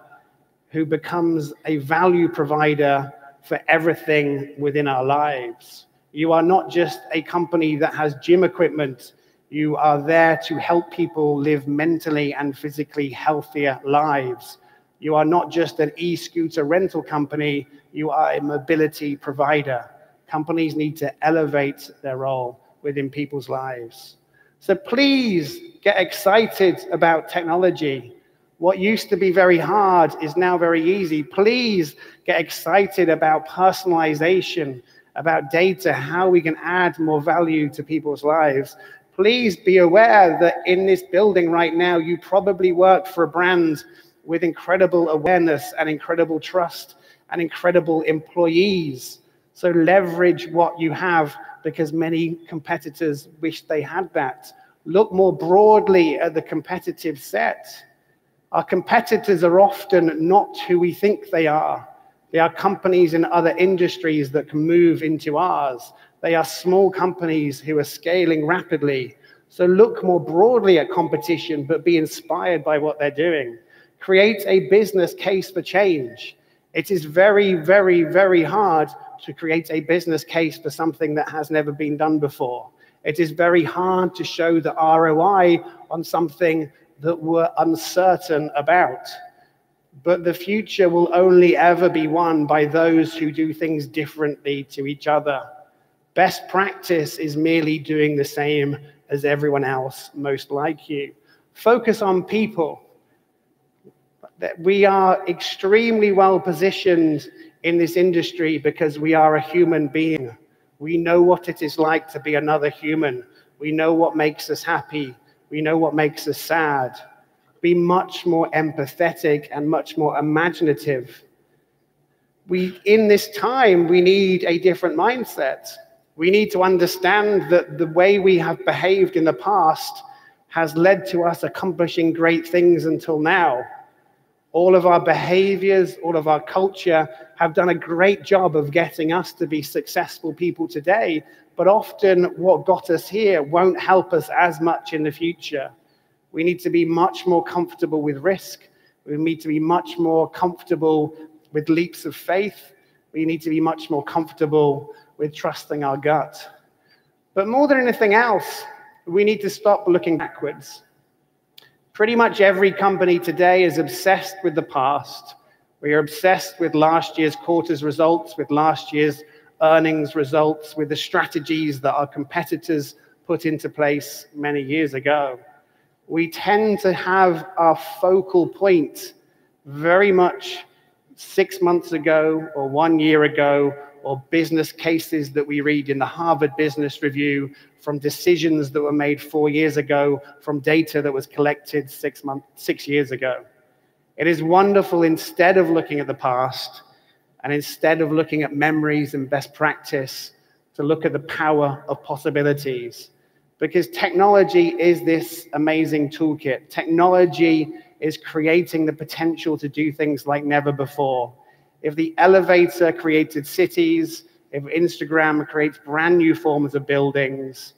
who becomes a value provider for everything within our lives. You are not just a company that has gym equipment. You are there to help people live mentally and physically healthier lives. You are not just an e-scooter rental company. You are a mobility provider. Companies need to elevate their role within people's lives. So please get excited about technology. What used to be very hard is now very easy. Please get excited about personalization, about data, how we can add more value to people's lives. Please be aware that in this building right now, you probably work for a brand with incredible awareness and incredible trust and incredible employees. So leverage what you have, because many competitors wish they had that. Look more broadly at the competitive set. Our competitors are often not who we think they are. They are companies in other industries that can move into ours. They are small companies who are scaling rapidly. So look more broadly at competition, but be inspired by what they're doing. Create a business case for change. It is very, very, very hard to create a business case for something that has never been done before. It is very hard to show the ROI on something that we're uncertain about. But the future will only ever be won by those who do things differently to each other. Best practice is merely doing the same as everyone else most like you. Focus on people. We are extremely well positioned in this industry because we are a human being. We know what it is like to be another human. We know what makes us happy. We know what makes us sad. Be much more empathetic and much more imaginative. In this time, we need a different mindset. We need to understand that the way we have behaved in the past has led to us accomplishing great things until now. All of our behaviors, all of our culture have done a great job of getting us to be successful people today, but often what got us here won't help us as much in the future. We need to be much more comfortable with risk. We need to be much more comfortable with leaps of faith. We need to be much more comfortable with trusting our gut. But more than anything else, we need to stop looking backwards. Pretty much every company today is obsessed with the past. We are obsessed with last year's quarter's results, with last year's earnings results, with the strategies that our competitors put into place many years ago. We tend to have our focal point very much 6 months ago or 1 year ago, or business cases that we read in the Harvard Business Review, from decisions that were made 4 years ago, from data that was collected 6 years ago. It is wonderful, instead of looking at the past and instead of looking at memories and best practice, to look at the power of possibilities. Because technology is this amazing toolkit. Technology is creating the potential to do things like never before. If the elevator created cities, if Instagram creates brand new forms of buildings,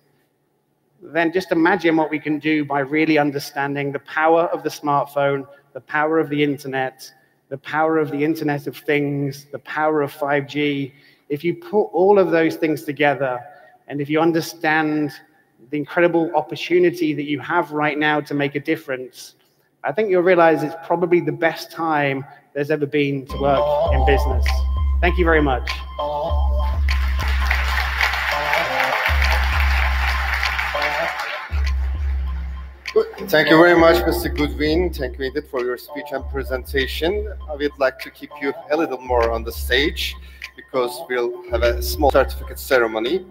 then just imagine what we can do by really understanding the power of the smartphone, the power of the internet, the power of the Internet of Things, the power of 5G. If you put all of those things together, and if you understand the incredible opportunity that you have right now to make a difference, I think you'll realize it's probably the best time there's ever been to work in business. Thank you very much. Thank you very much, Mr. Goodwin. Thank you, Edith, for your speech and presentation. I would like to keep you a little more on the stage because we'll have a small certificate ceremony.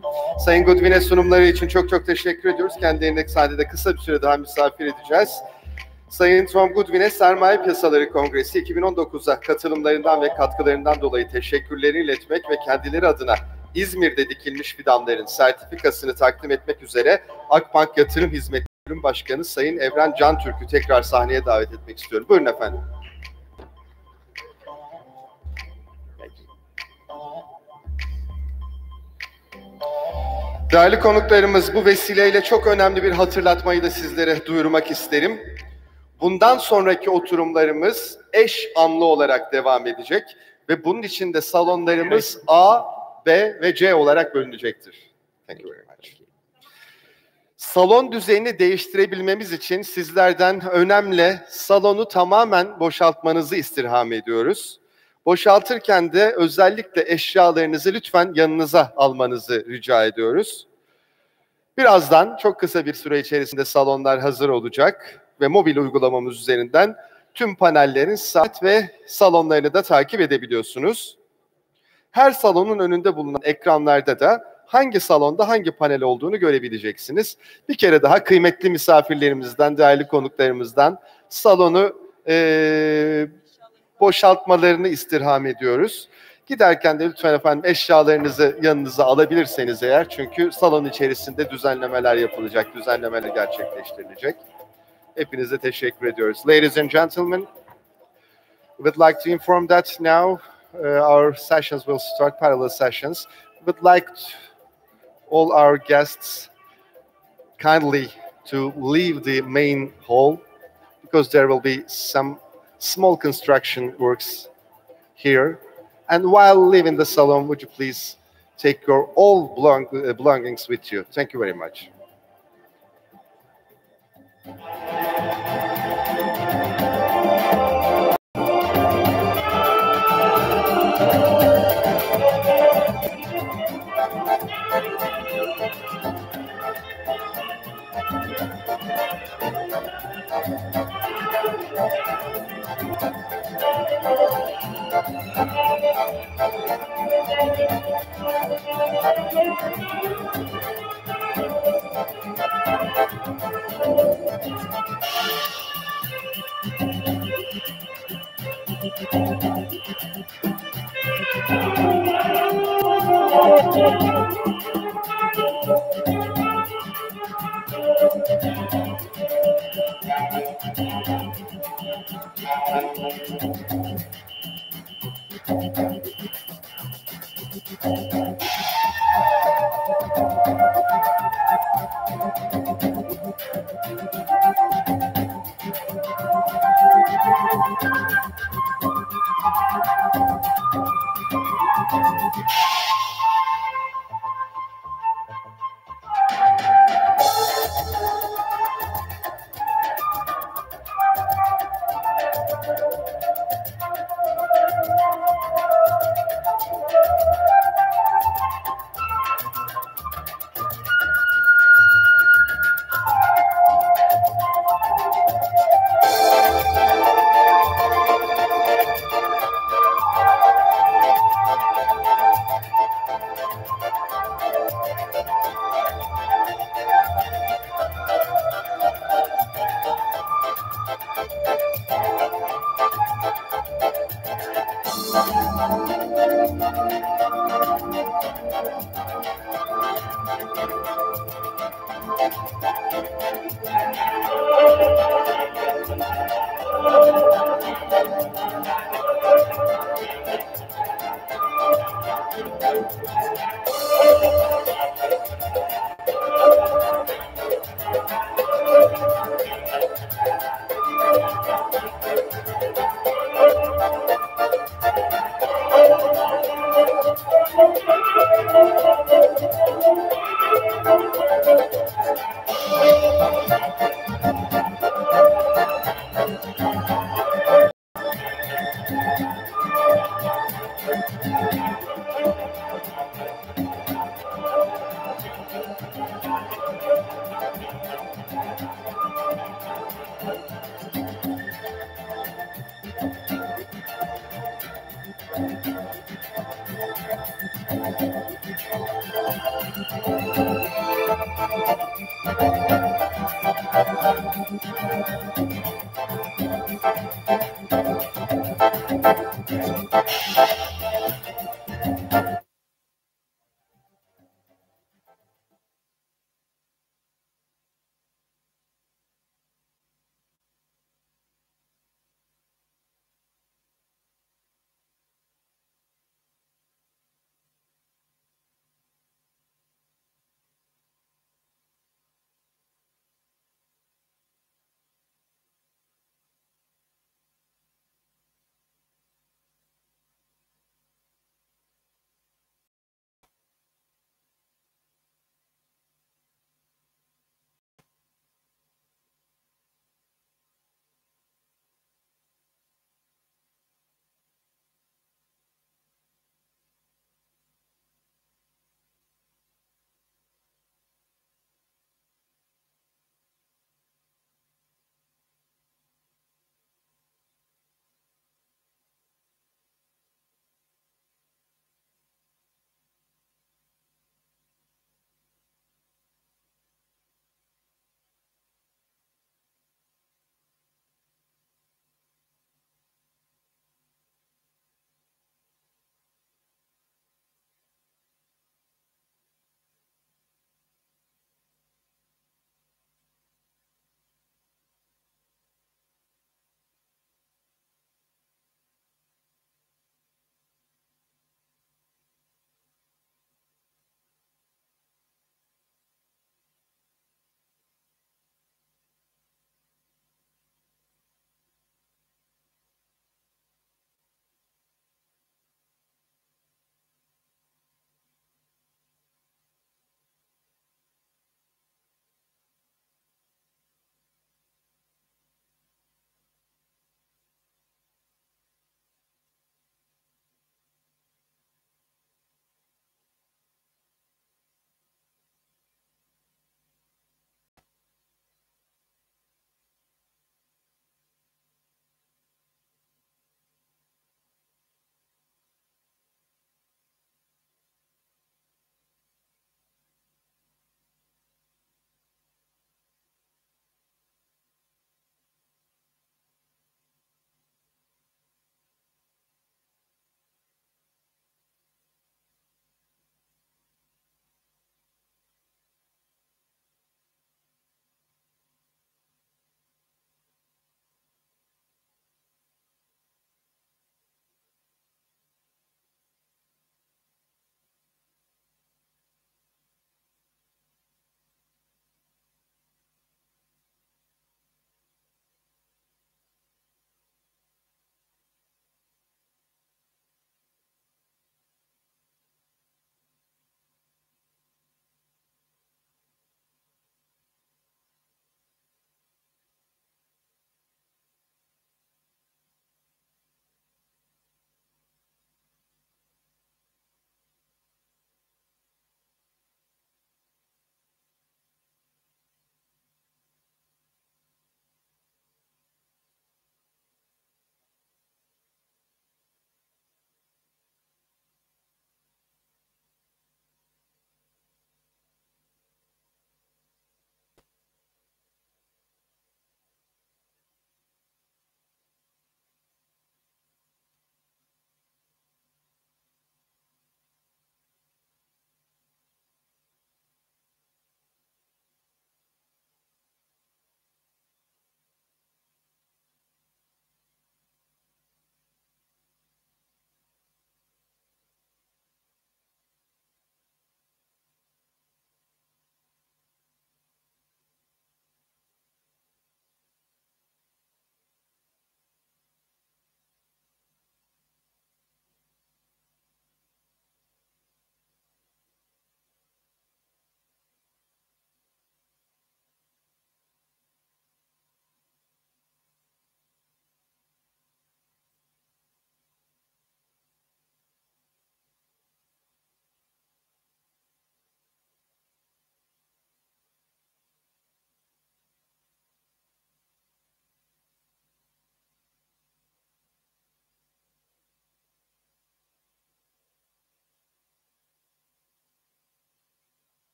Sayın Goodwin'e sunumları için çok teşekkür ediyoruz. Kendilerini sahnede kısa bir süre daha misafir edeceğiz. Sayın Tom Goodwin'e Sermaye Piyasaları Kongresi 2019'a katılımlarından ve katkılarından dolayı teşekkürlerini iletmek ve kendileri adına İzmir'de dikilmiş fidanların sertifikasını takdim etmek üzere Akbank Yatırım Hizmetleri Başkanı Sayın Evren Cantürk'ü tekrar sahneye davet etmek istiyorum. Buyurun efendim. Değerli konuklarımız, bu vesileyle çok önemli bir hatırlatmayı da sizlere duyurmak isterim. Bundan sonraki oturumlarımız eş anlı olarak devam edecek ve bunun için de salonlarımız A, B ve C olarak bölünecektir. Thank you very much. Salon düzenini değiştirebilmemiz için sizlerden önemli salonu tamamen boşaltmanızı istirham ediyoruz. Boşaltırken de özellikle eşyalarınızı lütfen yanınıza almanızı rica ediyoruz. Birazdan çok kısa bir süre içerisinde salonlar hazır olacak ve mobil uygulamamız üzerinden tüm panellerin saat ve salonlarını da takip edebiliyorsunuz. Her salonun önünde bulunan ekranlarda da hangi salonda hangi panel olduğunu görebileceksiniz. Bir kere daha kıymetli misafirlerimizden, değerli konuklarımızdan salonu boşaltmalarını istirham ediyoruz. Giderken de lütfen efendim eşyalarınızı yanınıza alabilirseniz eğer, çünkü salon içerisinde düzenlemeler yapılacak, düzenlemeler gerçekleştirilecek. Hepinize teşekkür ediyoruz. Ladies and gentlemen, we would like to inform that now our sessions will start, parallel sessions. We would like all our guests kindly to leave the main hall because there will be some small construction works here. And while leaving the salon, would you please take your all belongings with you? Thank you very much.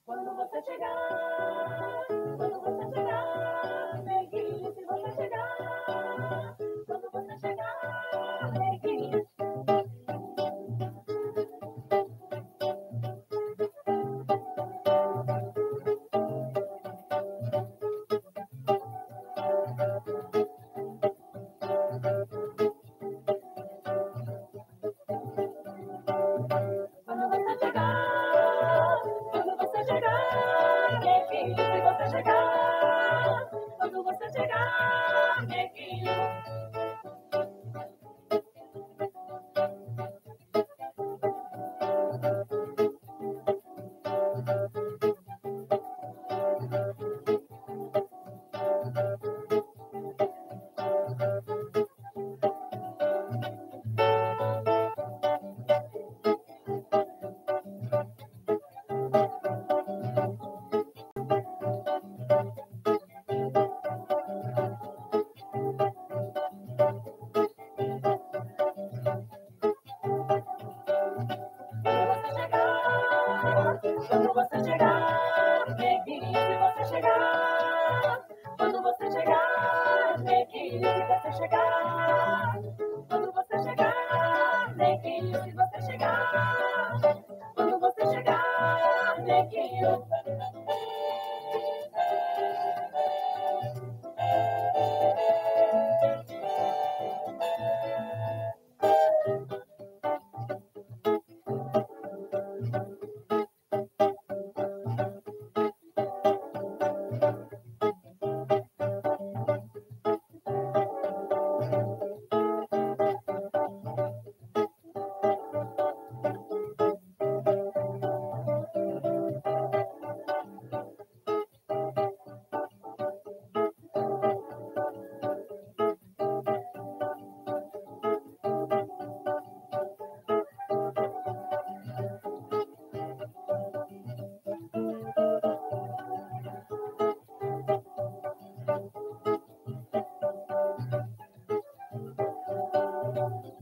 Quando você chegar, neguinho, se você chegar, quando você chegar, neguinho. Quando você chegar, neguinho, se você chegar. Quando você chegar, neguinho, se você chegar. Quando você chegar, neguinho, se você chegar. Quando você chegar, neguinho.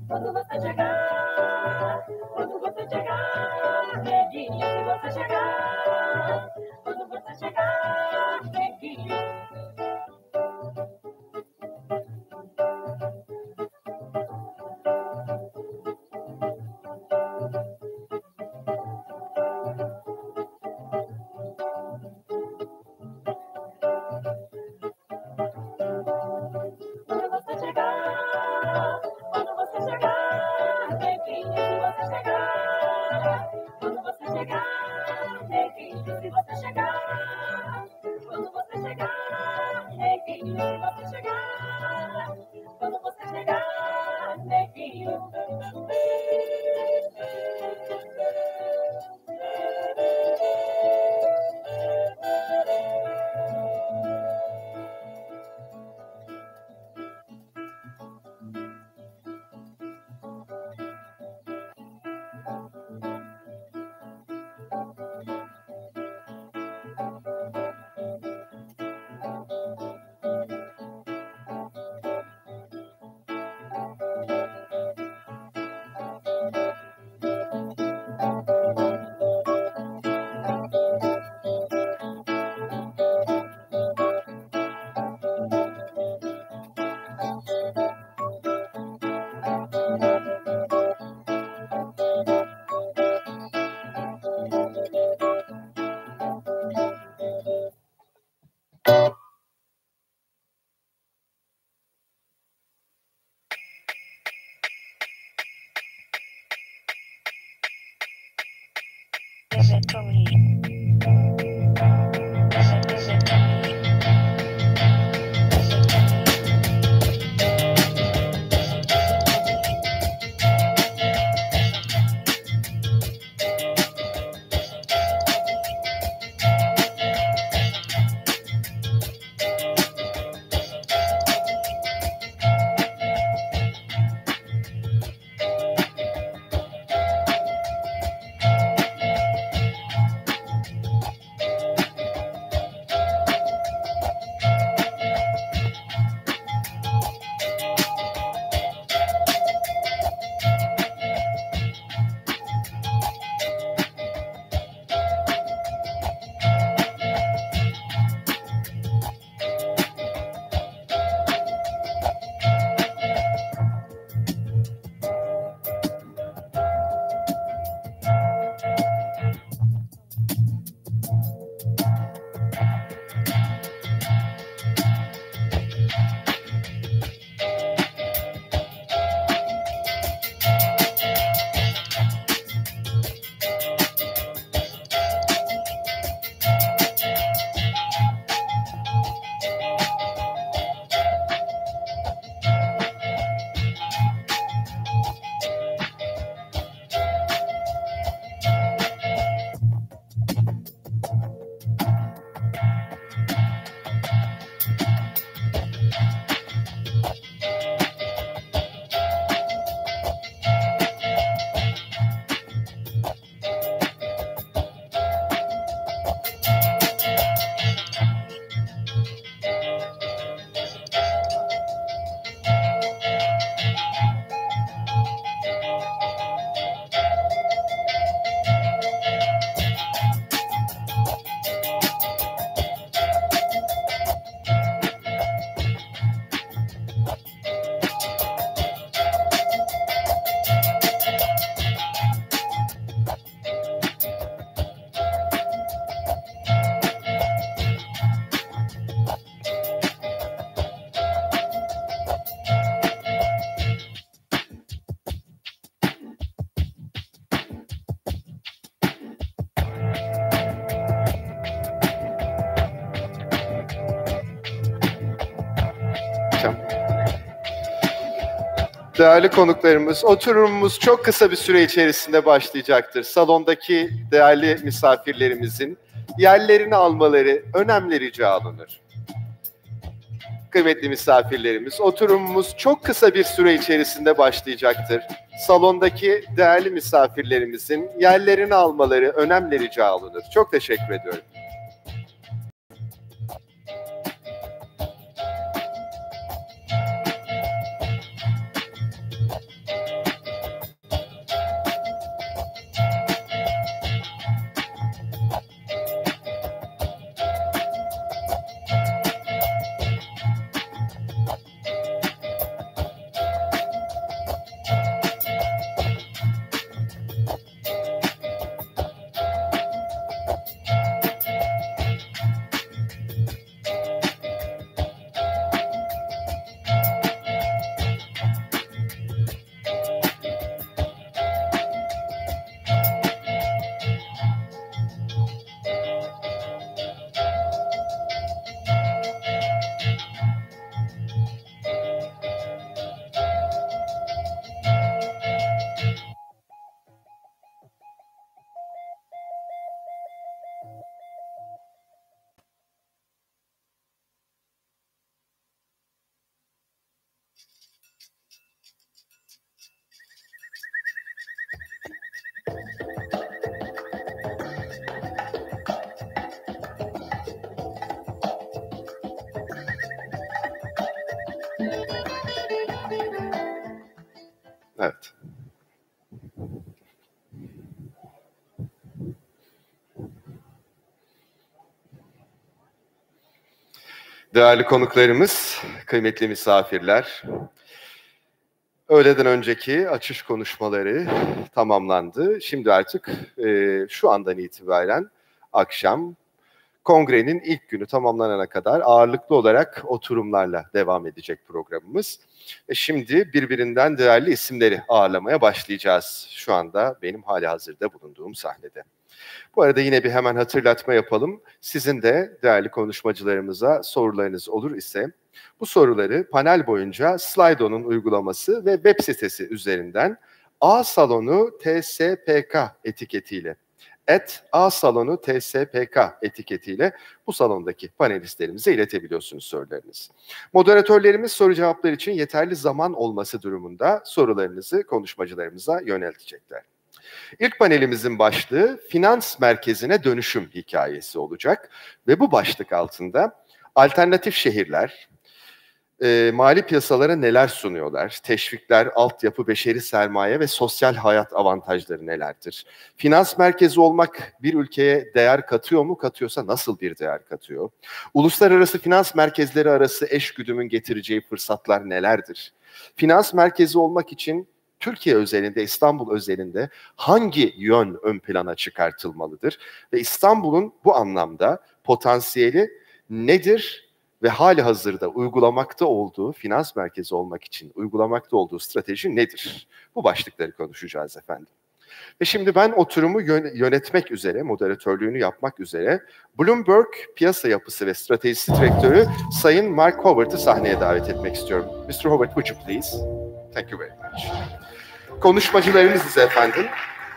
Quando você chegar, quando você chegar, neguinho, se você chegar. Quando você chegar, neguinho. Quando você chegar, quando você chegar, neguinho, se você chegar. Quando você chegar, neguinho, se você chegar. Quando você chegar, neguinho, se você chegar. Quando você chegar, neguinho. Değerli konuklarımız, oturumumuz çok kısa bir süre içerisinde başlayacaktır. Salondaki değerli misafirlerimizin yerlerini almaları önemli rica alınır. Kıymetli misafirlerimiz, oturumumuz çok kısa bir süre içerisinde başlayacaktır. Salondaki değerli misafirlerimizin yerlerini almaları önemli rica alınır. Çok teşekkür ediyorum. Evet. Değerli konuklarımız, kıymetli misafirler, öğleden önceki açış konuşmaları tamamlandı. Şimdi artık şu andan itibaren akşam kongrenin ilk günü tamamlanana kadar ağırlıklı olarak oturumlarla devam edecek programımız. Şimdi birbirinden değerli isimleri ağırlamaya başlayacağız şu anda benim halihazırda bulunduğum sahnede. Bu arada yine bir hemen hatırlatma yapalım. Sizin de değerli konuşmacılarımıza sorularınız olur ise bu soruları panel boyunca Slido'nun uygulaması ve web sitesi üzerinden A Salonu TSPK etiketiyle @A-Salonu TSPK etiketiyle bu salondaki panelistlerimize iletebiliyorsunuz sorularınızı. Moderatörlerimiz soru cevaplar için yeterli zaman olması durumunda sorularınızı konuşmacılarımıza yöneltecekler. İlk panelimizin başlığı finans merkezine dönüşüm hikayesi olacak ve bu başlık altında alternatif şehirler, mali piyasalara neler sunuyorlar? Teşvikler, altyapı, beşeri sermaye ve sosyal hayat avantajları nelerdir? Finans merkezi olmak bir ülkeye değer katıyor mu? Katıyorsa nasıl bir değer katıyor? Uluslararası finans merkezleri arası eşgüdümün getireceği fırsatlar nelerdir? Finans merkezi olmak için Türkiye özelinde, İstanbul özelinde hangi yön ön plana çıkartılmalıdır? Ve İstanbul'un bu anlamda potansiyeli nedir? Ve hali hazırda uygulamakta olduğu, finans merkezi olmak için uygulamakta olduğu strateji nedir? Bu başlıkları konuşacağız efendim. Ve şimdi ben oturumu yönetmek üzere, moderatörlüğünü yapmak üzere Bloomberg Piyasa Yapısı ve Stratejisi Direktörü Sayın Mark Howard'ı sahneye davet etmek istiyorum. Mr. Howard, would you please? Thank you very much. Konuşmacılarımız ise efendim,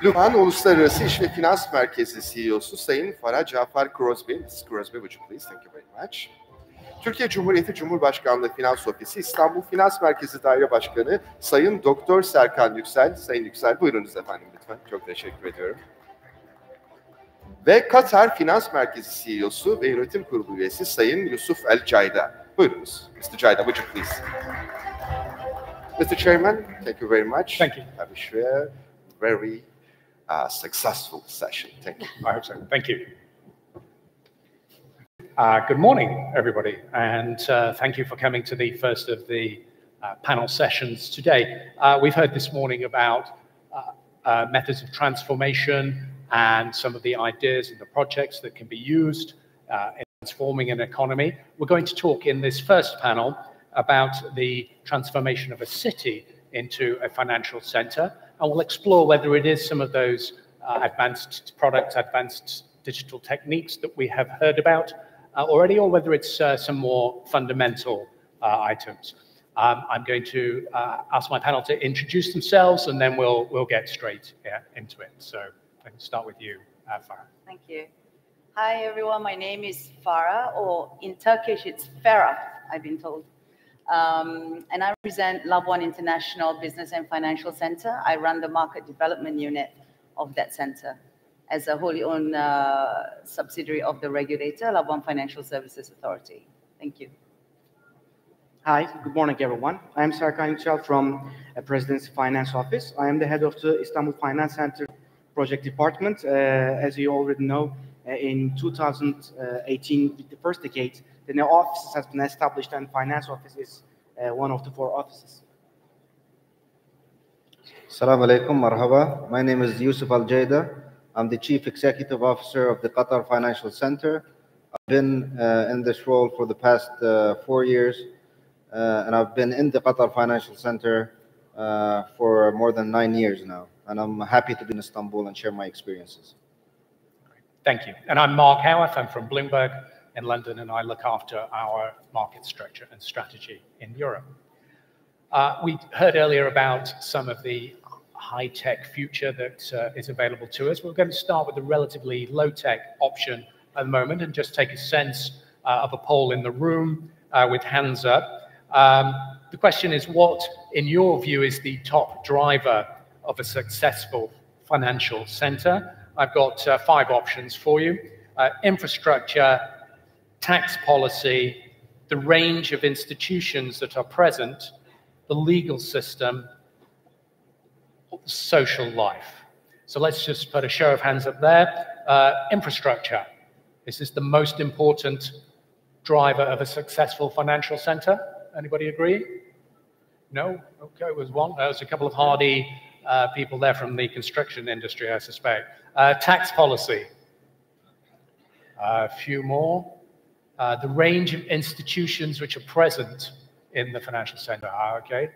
Lupan Uluslararası İş ve Finans Merkezi CEO'su Sayın Farah Cafer Crosby. Mrs. Crosby, would you please? Thank you very much. Türkiye Cumhuriyeti Cumhurbaşkanlığı Finans Ofisi İstanbul Finans Merkezi Daire Başkanı Sayın Doktor Serkan Yüksel. Sayın Yüksel, buyurunuz efendim lütfen. Çok teşekkür ediyorum. Ve Katar Finans Merkezi CEO'su ve Yönetim Kurulu üyesi Sayın Yusuf El Cayda. Buyurunuz. Mr. Cayda, would you please? Mr. Chairman, thank you very much. Thank you. I wish you a very successful session. Thank you. I hope so. Thank you. Good morning, everybody, and thank you for coming to the first of the panel sessions today. We've heard this morning about methods of transformation and some of the ideas and the projects that can be used in transforming an economy. We're going to talk in this first panel about the transformation of a city into a financial center, and we'll explore whether it is some of those advanced products, advanced digital techniques that we have heard about already, or whether it's some more fundamental items. I'm going to ask my panel to introduce themselves, and then we'll get straight into it. So I can start with you, Farah. Thank you. Hi, everyone. My name is Farah, or in Turkish, it's Farah, I've been told. And I represent Labuan International Business and Financial Center. I run the market development unit of that center as a wholly owned subsidiary of the regulator, Labuan Financial Services Authority. Thank you. Hi, good morning, everyone. I am Serkan Yücel from Presidency Finance Office. I am the head of the Istanbul Finance Center Project Department. As you already know, in 2018, the first decade, the new office has been established, and Finance Office is one of the 4 offices. Assalamu alaikum, marhaba. My name is Yusuf Al-Jaida. I'm the Chief Executive Officer of the Qatar Financial Center. I've been in this role for the past 4 years, and I've been in the Qatar Financial Center for more than 9 years now. And I'm happy to be in Istanbul and share my experiences. Thank you. And I'm Mark Howarth. I'm from Bloomberg in London, and I look after our market structure and strategy in Europe. We heard earlier about some of the high-tech future that is available to us. We're going to start with a relatively low-tech option at the moment and just take a sense of a poll in the room with hands up. The question is, what, in your view, is the top driver of a successful financial center? I've got 5 options for you. Infrastructure, tax policy, the range of institutions that are present, the legal system, social life. So let's just put a show of hands up there. Infrastructure. Is this the most important driver of a successful financial center? Anybody agree? No? Okay, it was one. There was a couple of hardy people there from the construction industry, I suspect. Tax policy. A few more. The range of institutions which are present in the financial center. Okay,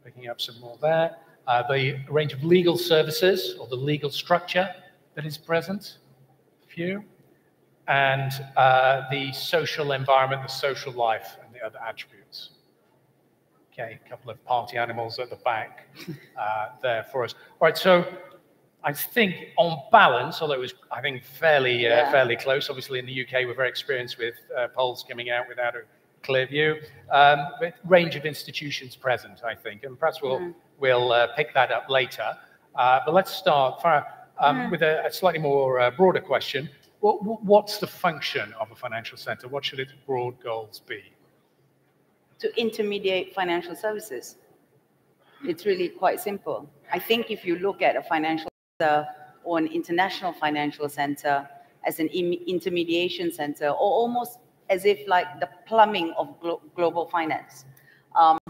picking up some more there. The range of legal services or the legal structure that is present. A few. And the social environment, the social life, and the other attributes. Okay, a couple of party animals at the back there for us. All right, so I think on balance, although it was, I think, fairly close. Obviously, in the UK, we're very experienced with polls coming out without a clear view. But range of institutions present, I think, and perhaps we'll pick that up later. But let's start with a slightly more broader question. What's the function of a financial center? What should its broad goals be? To intermediate financial services. It's really quite simple. I think if you look at a financial center or an international financial center as an intermediation center, or almost as if like the plumbing of global finance,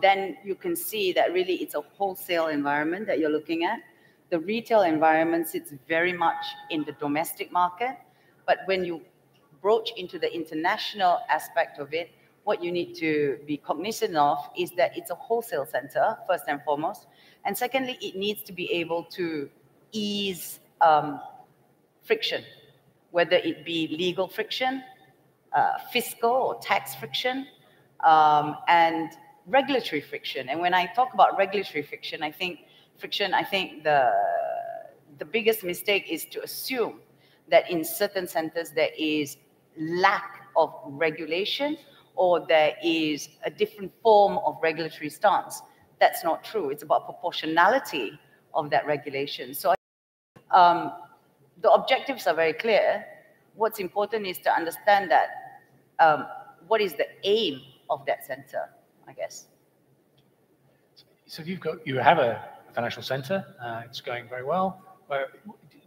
then you can see that really it's a wholesale environment that you're looking at. The retail environment sits very much in the domestic market, but when you broach into the international aspect of it, what you need to be cognizant of is that it's a wholesale center, first and foremost. And secondly, it needs to be able to ease friction, whether it be legal friction, fiscal or tax friction, and regulatory friction. And when I talk about regulatory friction, I think the biggest mistake is to assume that in certain centers there is lack of regulation or there is a different form of regulatory stance. That's not true. It's about proportionality of that regulation. So the objectives are very clear. What's important is to understand that what is the aim of that center, I guess. So you have a financial center. It's going very well.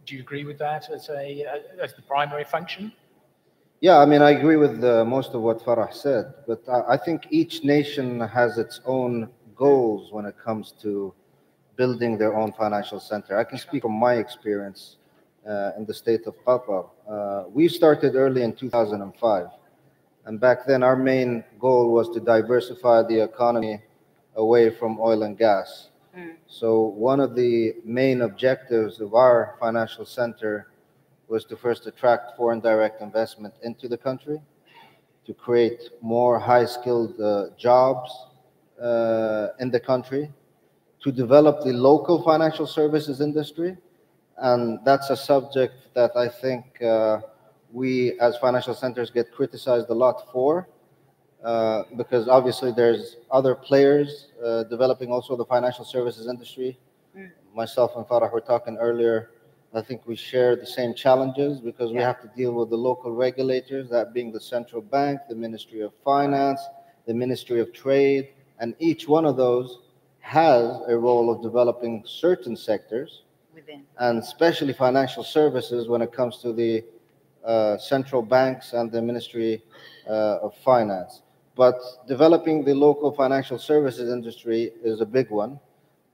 Do you agree with that as the primary function? Yeah, I mean, I agree with most of what Farah said, but I think each nation has its own goals when it comes to building their own financial center. I can speak from my experience in the state of Qatar. We started early in 2005, and back then our main goal was to diversify the economy away from oil and gas. So one of the main objectives of our financial center was to first attract foreign direct investment into the country, to create more high-skilled jobs in the country, to develop the local financial services industry. And that's a subject that I think we as financial centers get criticized a lot for, because obviously there's other players developing also the financial services industry. Myself and Farah were talking earlier, I think we share the same challenges because we have to deal with the local regulators, that being the central bank, the Ministry of Finance, the Ministry of Trade, and each one of those has a role of developing certain sectors, and especially financial services when it comes to the central banks and the Ministry of Finance. But developing the local financial services industry is a big one,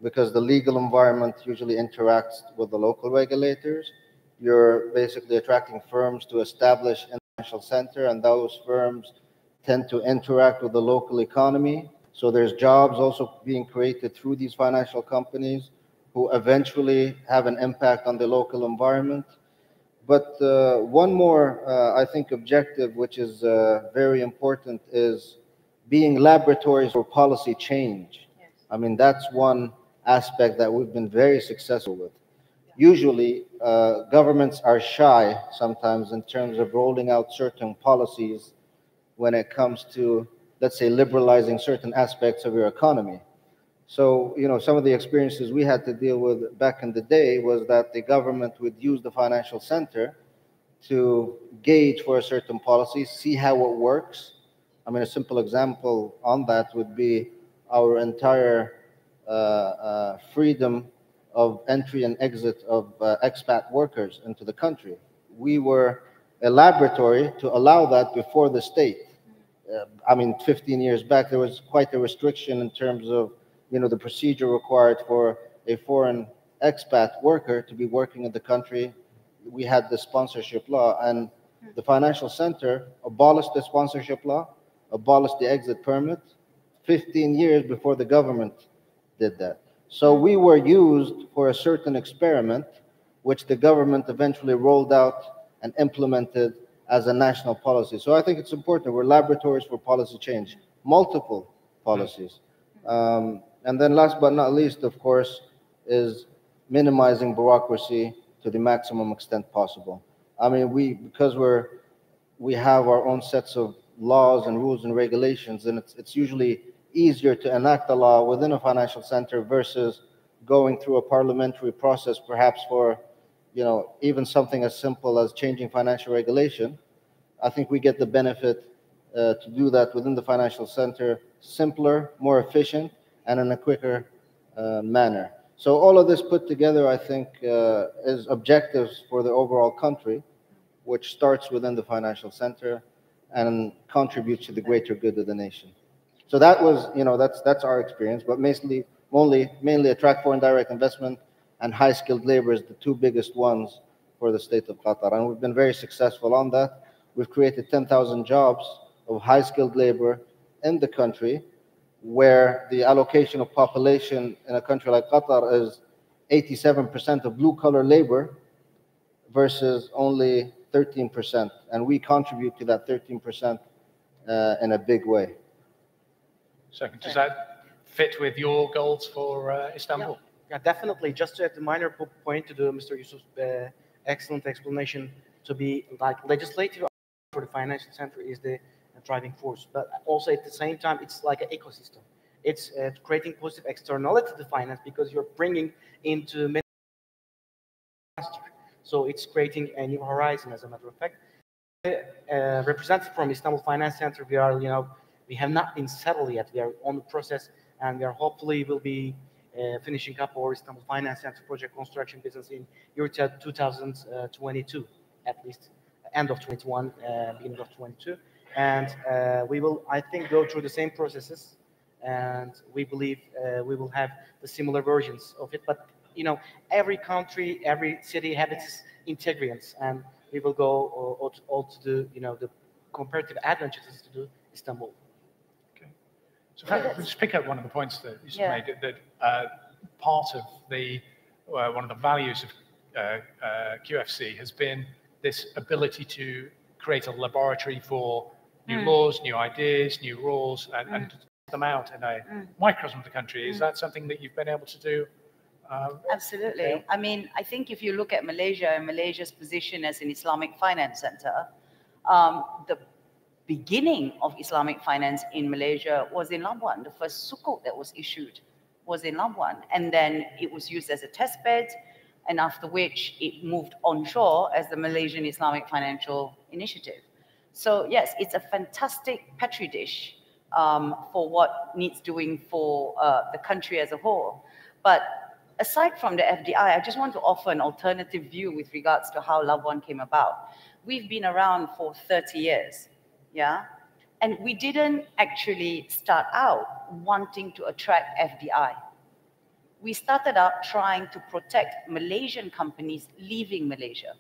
because the legal environment usually interacts with the local regulators. You're basically attracting firms to establish a financial center, and those firms tend to interact with the local economy. So there's jobs also being created through these financial companies who eventually have an impact on the local environment. But one more, I think, objective, which is very important, is being laboratories for policy change. Yes. I mean, that's one aspect that we've been very successful with. Usually, governments are shy sometimes in terms of rolling out certain policies when it comes to, let's say, liberalizing certain aspects of your economy. So, you know, some of the experiences we had to deal with back in the day was that the government would use the financial center to gauge for a certain policy, see how it works. I mean, a simple example on that would be our entire freedom of entry and exit of expat workers into the country. We were a laboratory to allow that before the state. I mean, 15 years back, there was quite a restriction in terms of, you know, the procedure required for a foreign expat worker to be working in the country. We had the sponsorship law, and the financial center abolished the sponsorship law, abolished the exit permit 15 years before the government did that. So we were used for a certain experiment, which the government eventually rolled out and implemented as a national policy. So I think it's important. We're laboratories for policy change, multiple policies. And then last but not least, of course, is minimizing bureaucracy to the maximum extent possible. I mean, because we have our own sets of laws and rules and regulations, and it's usually easier to enact a law within a financial center versus going through a parliamentary process, perhaps for, you know, even something as simple as changing financial regulation. I think we get the benefit to do that within the financial center, simpler, more efficient, and in a quicker manner. So all of this put together, I think, is objectives for the overall country, which starts within the financial center and contributes to the greater good of the nation. So that was, you know, that's our experience, but mainly attract foreign direct investment and high-skilled labor is the two biggest ones for the state of Qatar, and we've been very successful on that. We've created 10,000 jobs of high-skilled labor in the country, where the allocation of population in a country like Qatar is 87% of blue-collar labor versus only 13%, and we contribute to that 13% in a big way. So does that fit with your goals for Istanbul? Yeah, definitely. Just to add a minor point to Mr. Yusuf's excellent explanation, to be like legislative for the financial center is the driving force, but also at the same time, it's like an ecosystem. It's creating positive externality to finance because you're bringing into many. So it's creating a new horizon, as a matter of fact. Represented from Istanbul Finance Center, we are, you know, we have not been settled yet. We are on the process, and we are hopefully will be finishing up our Istanbul Finance Center project construction business in year 2022, at least end of 21, beginning of 22. And we will, I think, go through the same processes, and we believe we will have the similar versions of it. But, you know, every country, every city has its ingredients, and we will go all to the, you know, the comparative advantages to do Istanbul. Okay. So if we just pick up one of the points that you made, that part of the, one of the values of QFC has been this ability to create a laboratory for new laws, new ideas, new rules, and them out in a microcosm of the country. Is that something that you've been able to do? Absolutely. Okay. I mean, I think if you look at Malaysia and Malaysia's position as an Islamic finance center, the beginning of Islamic finance in Malaysia was in Labuan. The first sukuk that was issued was in Labuan. And then it was used as a test bed, and after which it moved onshore as the Malaysian Islamic Financial Initiative. So yes, it's a fantastic petri dish for what needs doing for the country as a whole. But aside from the FDI, I just want to offer an alternative view with regards to how Labuan came about. We've been around for 30 years, yeah? And we didn't actually start out wanting to attract FDI. We started out trying to protect Malaysian companies leaving Malaysia,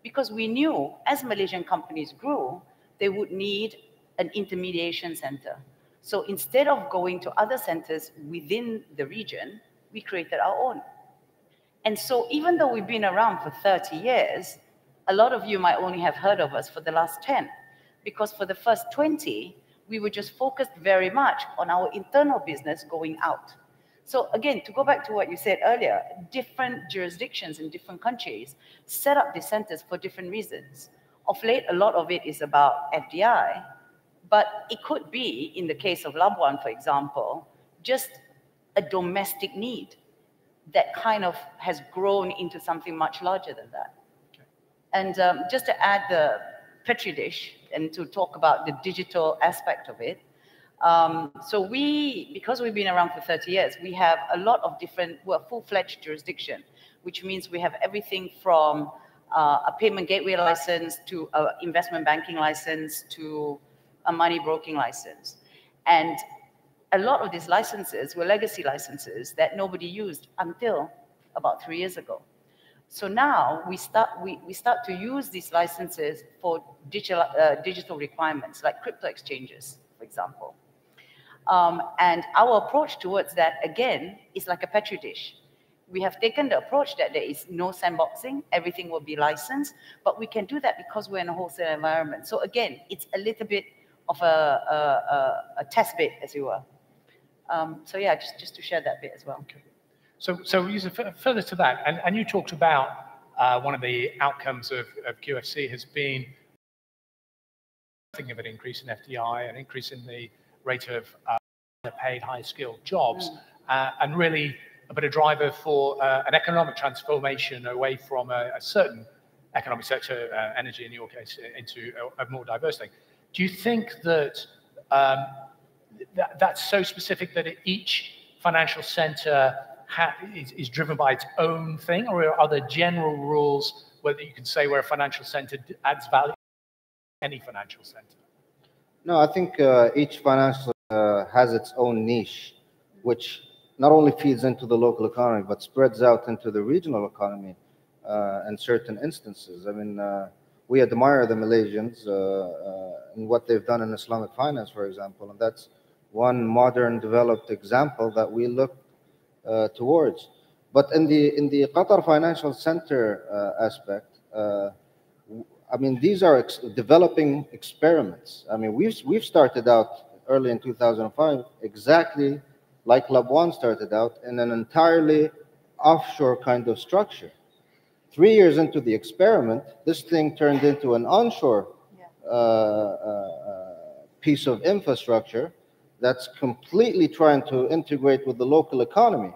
because we knew as Malaysian companies grew, they would need an intermediation center. So instead of going to other centers within the region, we created our own. And so even though we've been around for 30 years, a lot of you might only have heard of us for the last 10, because for the first 20, we were just focused very much on our internal business going out. So again, to go back to what you said earlier, different jurisdictions in different countries set up these centers for different reasons. Of late, a lot of it is about FDI, but it could be, in the case of Labuan, for example, just a domestic need that kind of has grown into something much larger than that. Okay. And just to add the petri dish and to talk about the digital aspect of it, so because we've been around for 30 years, we have a lot of different, we're a full-fledged jurisdiction, which means we have everything from a payment gateway license to an investment banking license to a money broking license. And a lot of these licenses were legacy licenses that nobody used until about 3 years ago. So now we start to use these licenses for digital requirements, like crypto exchanges, for example. And our approach towards that, again, is like a petri dish. We have taken the approach that there is no sandboxing, everything will be licensed, but we can do that because we're in a wholesale environment. So again, it's a little bit of a test bit, as you were. So yeah, just to share that bit as well. Okay. So further to that, and you talked about one of the outcomes of QFC has been something of an increase in FDI, an increase in the rate of paid, high-skilled jobs, and really a bit of driver for an economic transformation away from a certain economic sector, energy in your case, into a more diverse thing. Do you think that that's so specific that each financial center is driven by its own thing, or are there general rules whether you can say where a financial center adds value to any financial center? No, I think each financial has its own niche, which not only feeds into the local economy, but spreads out into the regional economy in certain instances. I mean, we admire the Malaysians and what they've done in Islamic finance, for example, and that's one modern developed example that we look towards. But in the Qatar Financial Center aspect, I mean, these are developing experiments. I mean, we've started out early in 2005 exactly like Labuan started out in an entirely offshore kind of structure. 3 years into the experiment, this thing turned into an onshore piece of infrastructure that's completely trying to integrate with the local economy.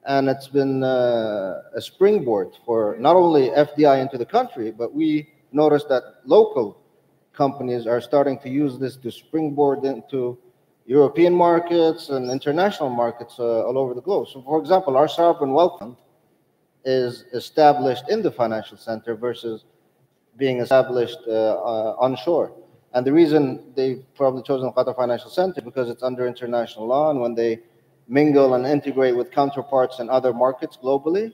And it's been a springboard for not only FDI into the country, but we noticed that local companies are starting to use this to springboard into European markets and international markets all over the globe. So, for example, our sovereign wealth fund is established in the financial center versus being established onshore. And the reason they've probably chosen Qatar Financial Center because it's under international law, and when they mingle and integrate with counterparts in other markets globally,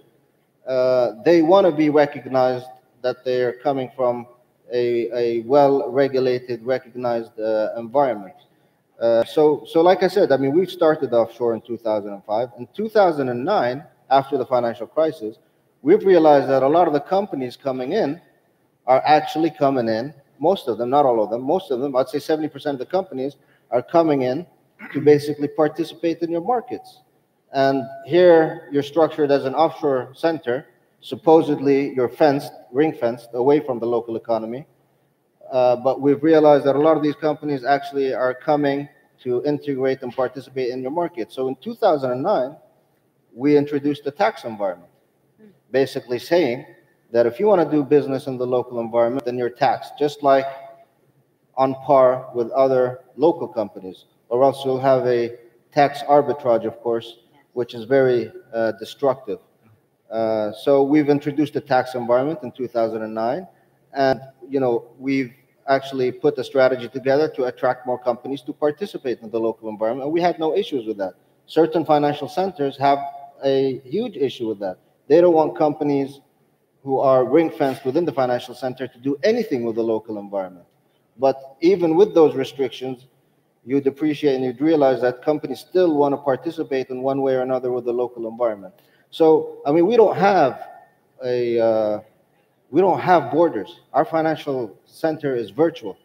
they want to be recognized that they're coming from a well-regulated, recognized environment. So like I said, I mean, we've started offshore in 2005. In 2009, after the financial crisis, we've realized that a lot of the companies coming in are actually coming in, most of them, not all of them, most of them, I'd say 70% of the companies are coming in to basically participate in your markets. And here you're structured as an offshore center. Supposedly you're ring-fenced away from the local economy. But we've realized that a lot of these companies actually are coming to integrate and participate in your market. So in 2009, we introduced a tax environment, basically saying that if you want to do business in the local environment, then you're taxed, just like on par with other local companies, or else you'll have a tax arbitrage, of course, which is very destructive. So we've introduced a tax environment in 2009, and we've actually put a strategy together to attract more companies to participate in the local environment, and we had no issues with that. Certain financial centers have a huge issue with that. They don't want companies who are ring-fenced within the financial center to do anything with the local environment. But even with those restrictions, you'd appreciate and you'd realize that companies still want to participate in one way or another with the local environment. So, I mean, we don't have borders. Our financial center is virtual.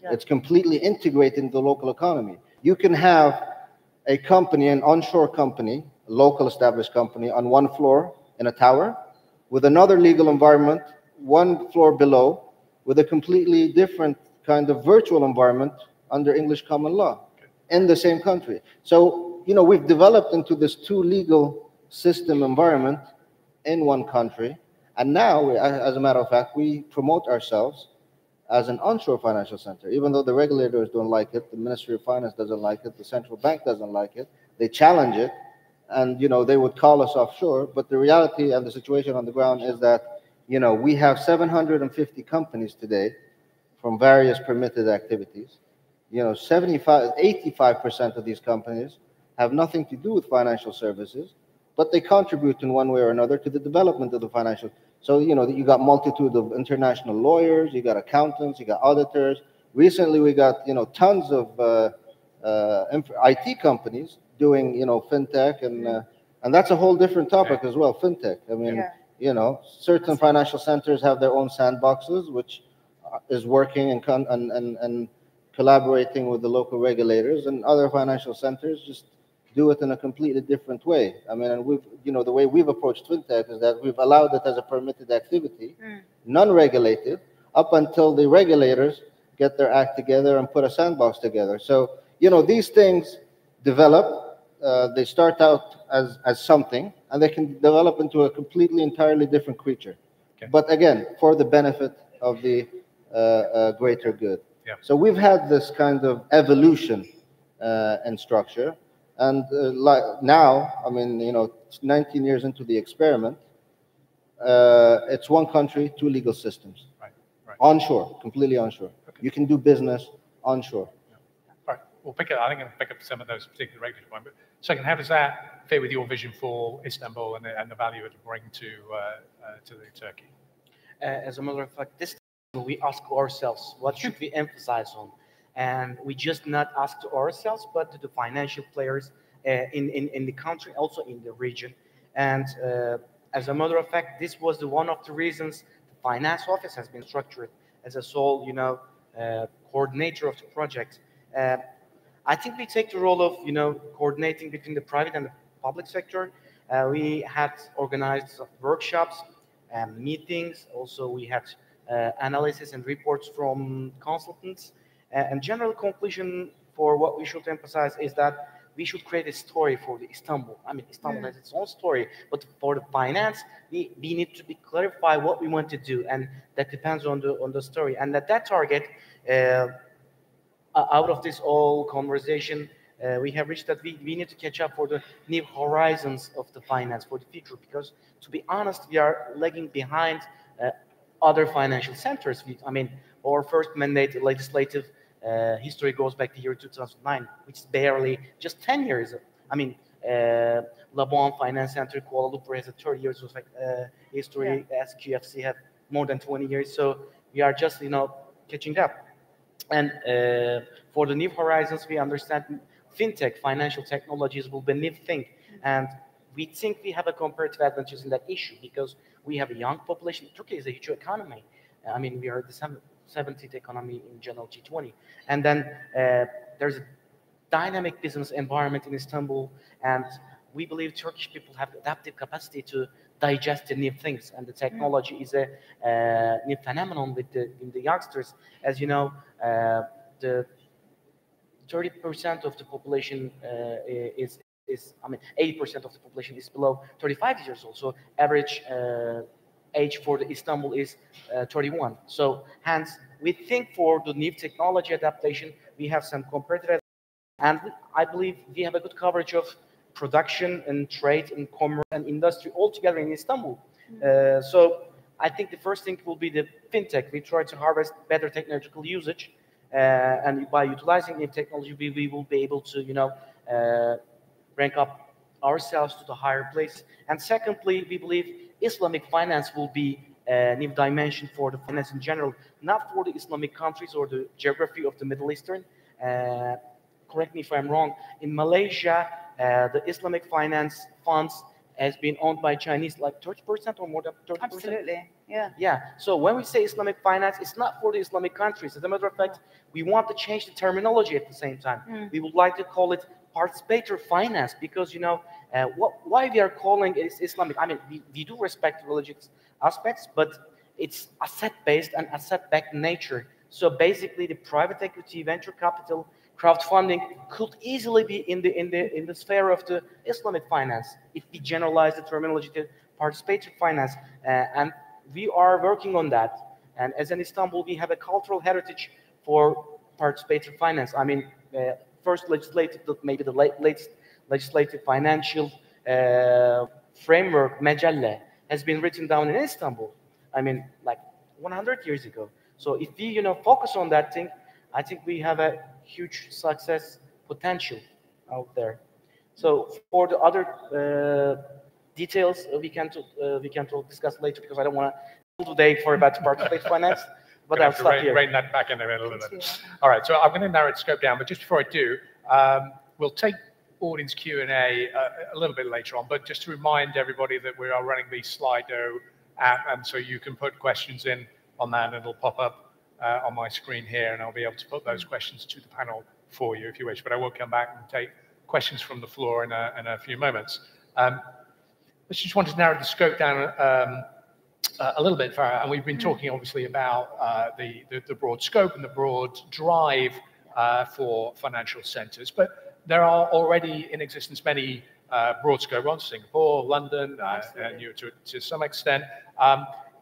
Yeah. It's completely integrated into the local economy. You can have a company, an onshore company, a local established company, on one floor in a tower, with another legal environment one floor below, with a completely different kind of virtual environment under English common law in the same country. So, we've developed into this two legal system environment in one country. And now, as a matter of fact, we promote ourselves as an onshore financial center, even though the regulators don't like it, the Ministry of Finance doesn't like it, the central bank doesn't like it. They challenge it, and they would call us offshore. But the reality and the situation on the ground is that we have 750 companies today from various permitted activities. 85% of these companies have nothing to do with financial services, but they contribute in one way or another to the development of the financial. So, you got multitude of international lawyers, you got accountants, you got auditors. Recently, we got, tons of IT companies doing, fintech, and that's a whole different topic as well, fintech. I mean, certain financial centers have their own sandboxes, which is working and collaborating with the local regulators, and other financial centers just do it in a completely different way. I mean, and the way we've approached fintech is that we've allowed it as a permitted activity, non-regulated, up until the regulators get their act together and put a sandbox together. So, these things develop, they start out as something, and they can develop into a completely, entirely different creature. Okay. But again, for the benefit of the greater good. Yeah. So we've had this kind of evolution and structure. And now, I mean, 19 years into the experiment, it's one country, two legal systems. Right. Onshore, completely onshore. Okay. You can do business onshore. Yeah. All right. I think I'm going to pick up some of those particular regulatory points. But second, how does that fit with your vision for Istanbul and the value it will bring to Turkey? As a matter of fact, this time we ask ourselves, what should we emphasize on? And we just not ask to ourselves, but to the financial players in the country, also in the region. And as a matter of fact, this was one of the reasons the finance office has been structured as a sole, coordinator of the project. I think we take the role of, coordinating between the private and the public sector. We had organized workshops and meetings. Also, we had analysis and reports from consultants. And general conclusion for what we should emphasize is that we should create a story for the Istanbul. I mean, Istanbul has its own story, but for the finance, we need to clarify what we want to do, and that depends on the story. And that target, out of this whole conversation, we have reached that we need to catch up for the new horizons of the finance for the future, because to be honest, we are lagging behind other financial centers. Our first mandate legislative history goes back to the year 2009, which is barely just 10 years. Labuan Finance Center, Kuala Lumpur has a 30 years of history. Yeah. SQFC have more than 20 years. So we are just, catching up. And for the new horizons, we understand fintech, financial technologies will be a new thing. And we think we have a comparative advantage in that issue because we have a young population. Turkey is a huge economy. We are the 70th economy in general G20. And then there's a dynamic business environment in Istanbul, and we believe Turkish people have adaptive capacity to digest the new things, and the technology is a new phenomenon in the youngsters. As you know, the 30% of the population is 80% of the population is below 35 years old. So average age for the Istanbul is 31. So hence, we think for the new technology adaptation, we have some comparative, and I believe we have a good coverage of production and trade and commerce and industry all together in Istanbul. So I think the first thing will be the fintech. We try to harvest better technological usage, and by utilizing new technology, we will be able to, rank up ourselves to the higher place. And secondly, we believe Islamic finance will be a new dimension for the finance in general, not for the Islamic countries or the geography of the Middle Eastern. Correct me if I'm wrong. In Malaysia, the Islamic finance funds has been owned by Chinese, like 30% or more than 30%. Absolutely, yeah. Yeah. So when we say Islamic finance, it's not for the Islamic countries. As a matter of fact, we want to change the terminology at the same time. We would like to call it participator finance, because why we are calling it Islamic. I mean, we do respect religious aspects, but it's asset-based and asset-backed nature. So basically, the private equity, venture capital, crowdfunding could easily be in the sphere of the Islamic finance if we generalize the terminology to participator finance, and we are working on that. And as in Istanbul, we have a cultural heritage for participator finance. I mean, first legislative, maybe the latest legislative financial framework, Mecelle, has been written down in Istanbul. I mean, like 100 years ago. So if we, focus on that thing, I think we have a huge success potential out there. So for the other details, we can discuss later, because I don't want to today for about participate finance. But I'll stop here. Rein that back in a little bit. All right, so I'm going to narrow the scope down, but just before I do, we'll take audience Q&A a little bit later on, but just to remind everybody that we are running the Slido app, and so you can put questions in on that, and it'll pop up on my screen here, and I'll be able to put those questions to the panel for you if you wish, but I will come back and take questions from the floor in a few moments. I just wanted to narrow the scope down a little bit, Farah, and we've been talking obviously about the broad scope and the broad drive for financial centers, but there are already in existence many broad scope ones, Singapore, London, to some extent.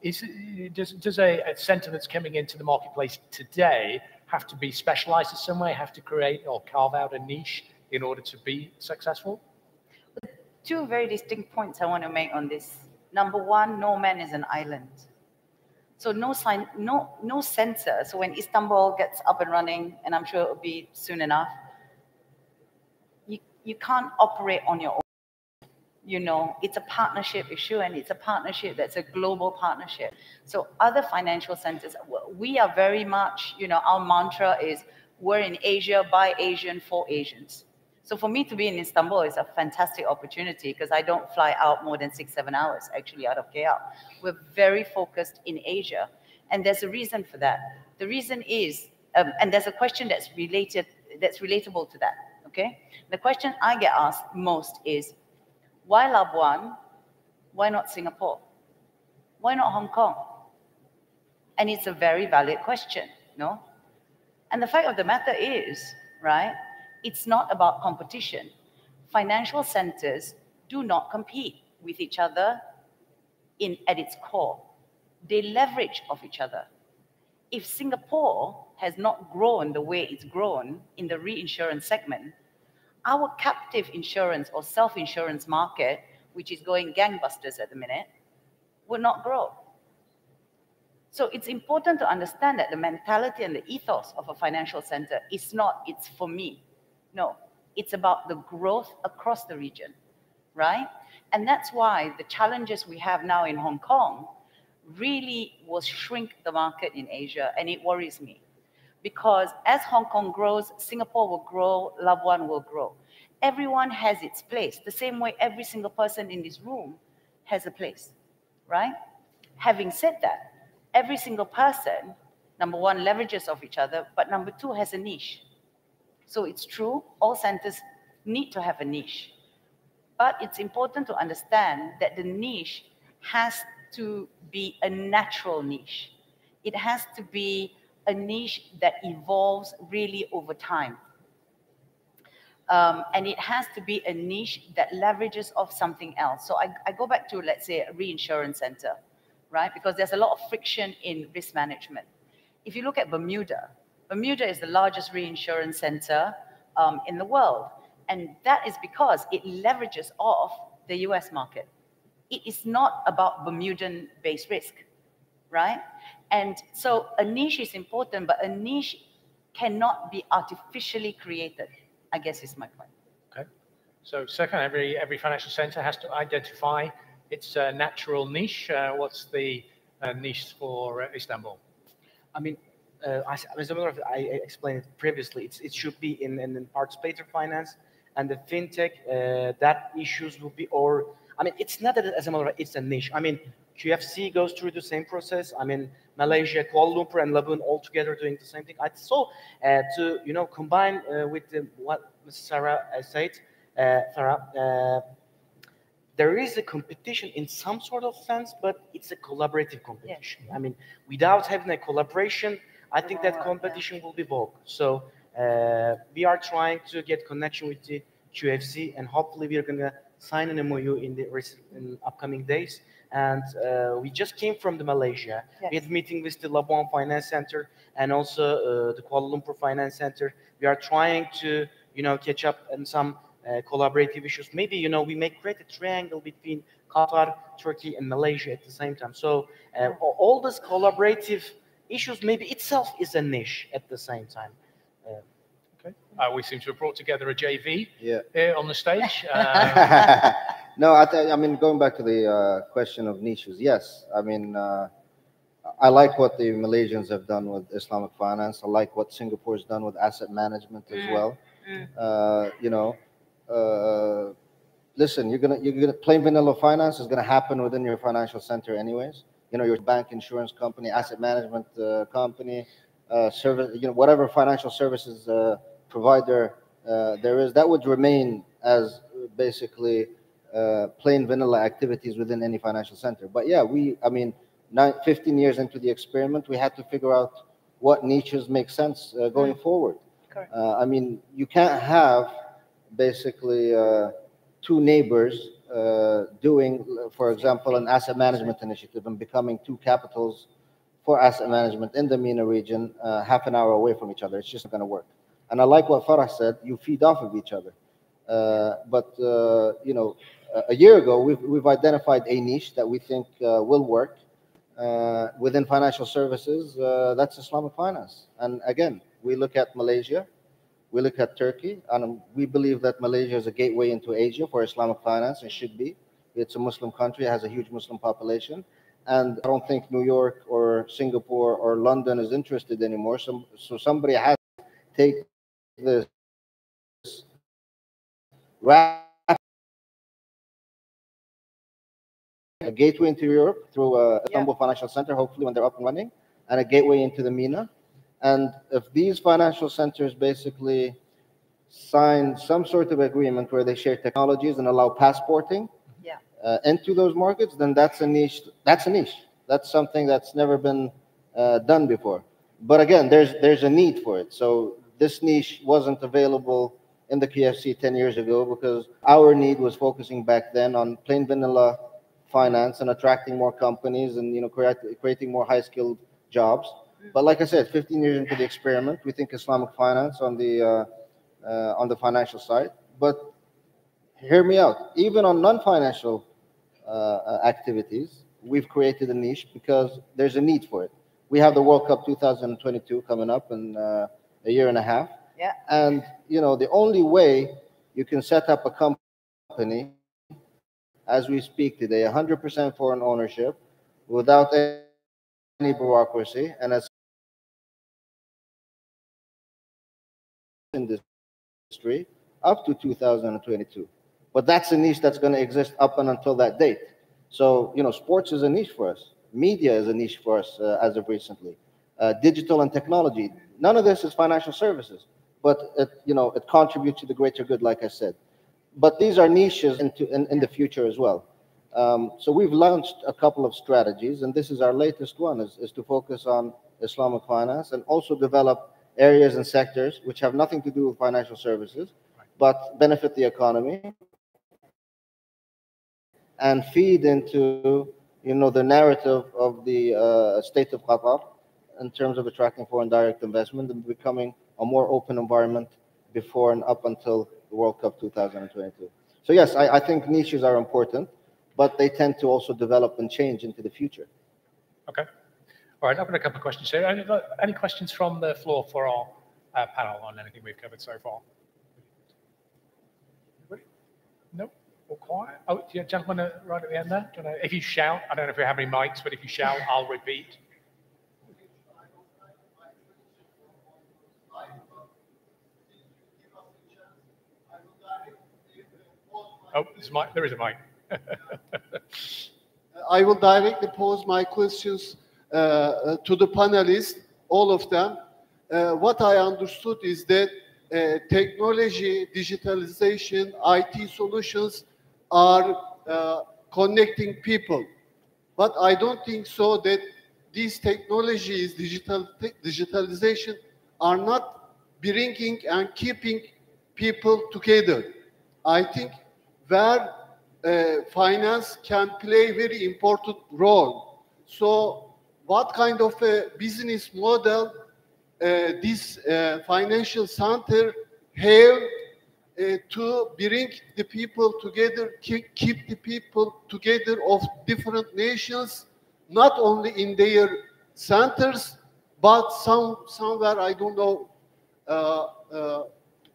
Does a center that's coming into the marketplace today have to be specialized in some way, have to create or carve out a niche in order to be successful? Two very distinct points I want to make on this. Number one, no man is an island. So no center. So when Istanbul gets up and running, and I'm sure it'll be soon enough, you can't operate on your own. It's a partnership issue, and it's a partnership that's a global partnership. So other financial centers, we are very much, our mantra is we're in Asia, by Asian, for Asians. So for me to be in Istanbul is a fantastic opportunity, because I don't fly out more than 6-7 hours actually out of KL. We're very focused in Asia, and there's a reason for that. The reason is, and there's a question that's relatable to that. Okay, the question I get asked most is, why Labuan? Why not Singapore? Why not Hong Kong? And it's a very valid question, no? And the fact of the matter is, right, it's not about competition. Financial centers do not compete with each other at its core. They leverage off each other. If Singapore has not grown the way it's grown in the reinsurance segment, our captive insurance or self-insurance market, which is going gangbusters at the minute, will not grow. So it's important to understand that the mentality and the ethos of a financial center is not, it's for me. No, it's about the growth across the region, right? And that's why the challenges we have now in Hong Kong really will shrink the market in Asia, and it worries me. Because as Hong Kong grows, Singapore will grow, Labuan will grow. Everyone has its place, the same way every single person in this room has a place, right? Having said that, every single person, number one, leverages off each other, but number two, has a niche. So it's true, all centers need to have a niche. But it's important to understand that the niche has to be a natural niche. It has to be a niche that evolves really over time. And it has to be a niche that leverages off something else. So I go back to, let's say, a reinsurance center, right? Because there's a lot of friction in risk management. If you look at Bermuda, Bermuda is the largest reinsurance center in the world. And that is because it leverages off the US market. It is not about Bermudan-based risk, right? And so a niche is important, but a niche cannot be artificially created, I guess is my point. Okay. So second, every financial center has to identify its natural niche. What's the niche for Istanbul? I mean, as I explained it previously, it should be in participator finance and the fintech. That issues will be, or I mean, it's not that as a matter, it's a niche. I mean, QFC goes through the same process. I mean, Malaysia, Kuala Lumpur, and Labuan all together doing the same thing. I saw to combine with what Ms. Sarah said, Farah. There is a competition in some sort of sense, but it's a collaborative competition. Yeah. I mean, without having a collaboration, I think that competition will be vogue. So we are trying to get connection with the QFC, and hopefully we are going to sign an MOU in upcoming days. And we just came from the Malaysia. Yes. We had a meeting with the Labuan Finance Center and also the Kuala Lumpur Finance Center. We are trying to, catch up on some collaborative issues. Maybe, we may create a triangle between Qatar, Turkey, and Malaysia at the same time. So all these collaborative issues maybe itself is a niche at the same time. Okay. We seem to have brought together a JV here on the stage. No, I mean, going back to the question of niches, yes. I mean, I like what the Malaysians have done with Islamic finance. I like what Singapore's done with asset management as well. Listen, you're gonna plain vanilla finance is gonna happen within your financial center anyways. Your bank, insurance company, asset management company, service, whatever financial services provider there is, that would remain as basically plain vanilla activities within any financial center. But yeah, 15 years into the experiment, we had to figure out what niches make sense going forward. I mean, you can't have basically two neighbors doing, for example, an asset management initiative and becoming two capitals for asset management in the MENA region half an hour away from each other. It's just not going to work. And I like what Farah said, you feed off of each other. But a year ago, we've identified a niche that we think will work within financial services. That's Islamic finance. And again, we look at Malaysia, we look at Turkey, and we believe that Malaysia is a gateway into Asia for Islamic finance, and should be. It's a Muslim country, it has a huge Muslim population, and I don't think New York or Singapore or London is interested anymore. So somebody has to take this a gateway into Europe through Istanbul Financial Center, hopefully when they're up and running, and a gateway into the MENA. And if these financial centers basically sign some sort of agreement where they share technologies and allow passporting into those markets, then that's a niche. That's a niche. That's something that's never been done before. But again, there's a need for it. So this niche wasn't available in the QFC 10 years ago because our need was focusing back then on plain vanilla finance and attracting more companies and creating more high-skilled jobs. But like I said, 15 years into the experiment, we think Islamic finance on the financial side. But hear me out. Even on non-financial activities, we've created a niche because there's a need for it. We have the World Cup 2022 coming up in a year and a half. Yeah. And the only way you can set up a company as we speak today, 100% foreign ownership, without any bureaucracy, and as industry up to 2022. But that's a niche that's going to exist up and until that date. So, sports is a niche for us. Media is a niche for us as of recently. Digital and technology. None of this is financial services. but it contributes to the greater good, like I said. But these are niches in the future as well. So we've launched a couple of strategies, and this is our latest one, is to focus on Islamic finance and also develop areas and sectors which have nothing to do with financial services, but benefit the economy and feed into the narrative of the state of Qatar in terms of attracting foreign direct investment and becoming a more open environment before and up until the World Cup 2022. So yes, I think niches are important, but they tend to also develop and change into the future. Okay. All right, I've got a couple of questions here. Any questions from the floor for our panel on anything we've covered so far? Anybody? No? All quiet? Oh, yeah, gentleman right at the end there. If you shout, I don't know if we have any mics, but if you shout, I'll repeat. Oh, there is a mic. I will directly pose my questions to the panelists, all of them. What I understood is that technology, digitalization, IT solutions are connecting people. But I don't think so that these technologies, digitalization, are not bringing and keeping people together. I think where finance can play a very important role. So what kind of a business model this financial center have to bring the people together, keep the people together of different nations, not only in their centers, but somewhere, I don't know,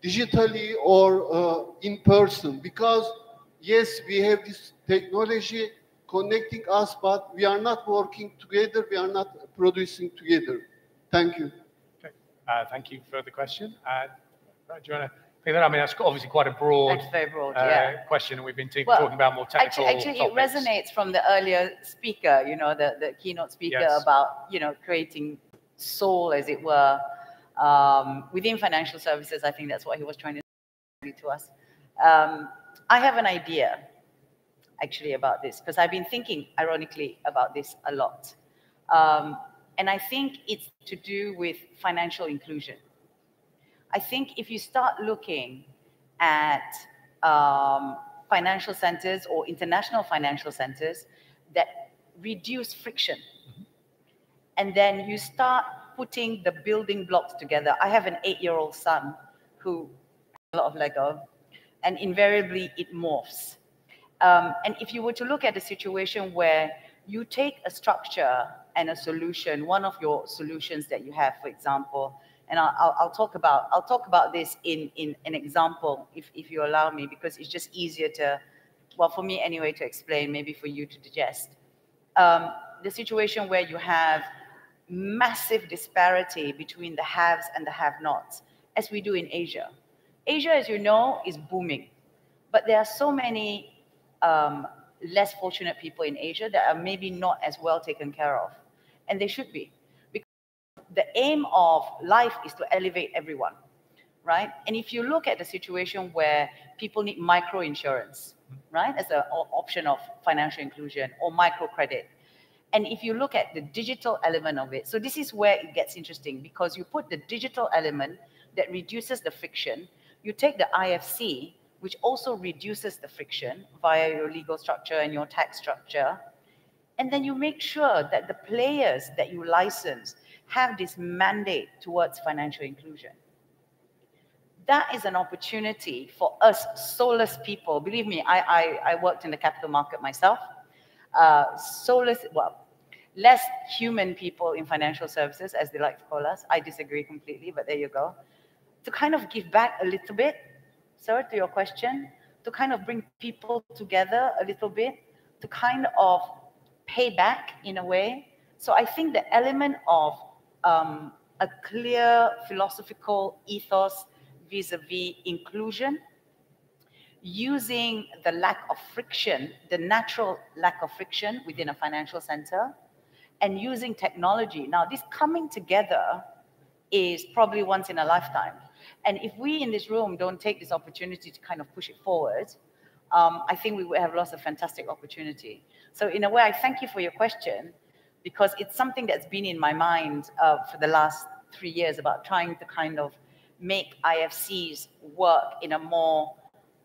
digitally or in person, because yes, we have this technology connecting us, but we are not working together, we are not producing together. Thank you. Okay. Thank you for the question. Do you want to pick that up? I mean, that's obviously quite a broad, question, and we've been talking about more technical Actually, topics. it resonates from the earlier speaker, the keynote speaker about, creating soul, as it were, within financial services. I think that's what he was trying to say to us. I have an idea, actually, about this, because I've been thinking, ironically, about this a lot. And I think it's to do with financial inclusion. I think if you start looking at financial centers or international financial centers that reduce friction, and then you start putting the building blocks together. I have an 8-year-old son who has a lot of Lego, and invariably it morphs. And if you were to look at a situation where you take a structure and a solution, one of your solutions that you have, for example, and I'll talk about this in an example, if you allow me, because it's just easier to, well, for me anyway, to explain, maybe for you to digest. The situation where you have massive disparity between the haves and the have-nots, as we do in Asia. Asia, as you know, is booming, but there are so many less fortunate people in Asia that are maybe not as well taken care of, and they should be. Because the aim of life is to elevate everyone, right? And if you look at the situation where people need microinsurance, right, as an option of financial inclusion, or microcredit, and if you look at the digital element of it, so this is where it gets interesting, because you put the digital element that reduces the friction, you take the IFC, which also reduces the friction via your legal structure and your tax structure, and then you make sure that the players that you license have this mandate towards financial inclusion. That is an opportunity for us soulless people. Believe me, I worked in the capital market myself. Soulless, well, less human people in financial services, as they like to call us. I disagree completely, but there you go. To kind of give back a little bit, sir, to your question, to kind of bring people together a little bit, to kind of pay back in a way. So I think the element of a clear philosophical ethos vis-a-vis inclusion, using the lack of friction, the natural lack of friction within a financial center, and using technology. Now, this coming together is probably once in a lifetime. And if we in this room don't take this opportunity to kind of push it forward, I think we would have lost a fantastic opportunity. So in a way, I thank you for your question, because it's something that's been in my mind for the last 3 years about trying to kind of make IFCs work in a more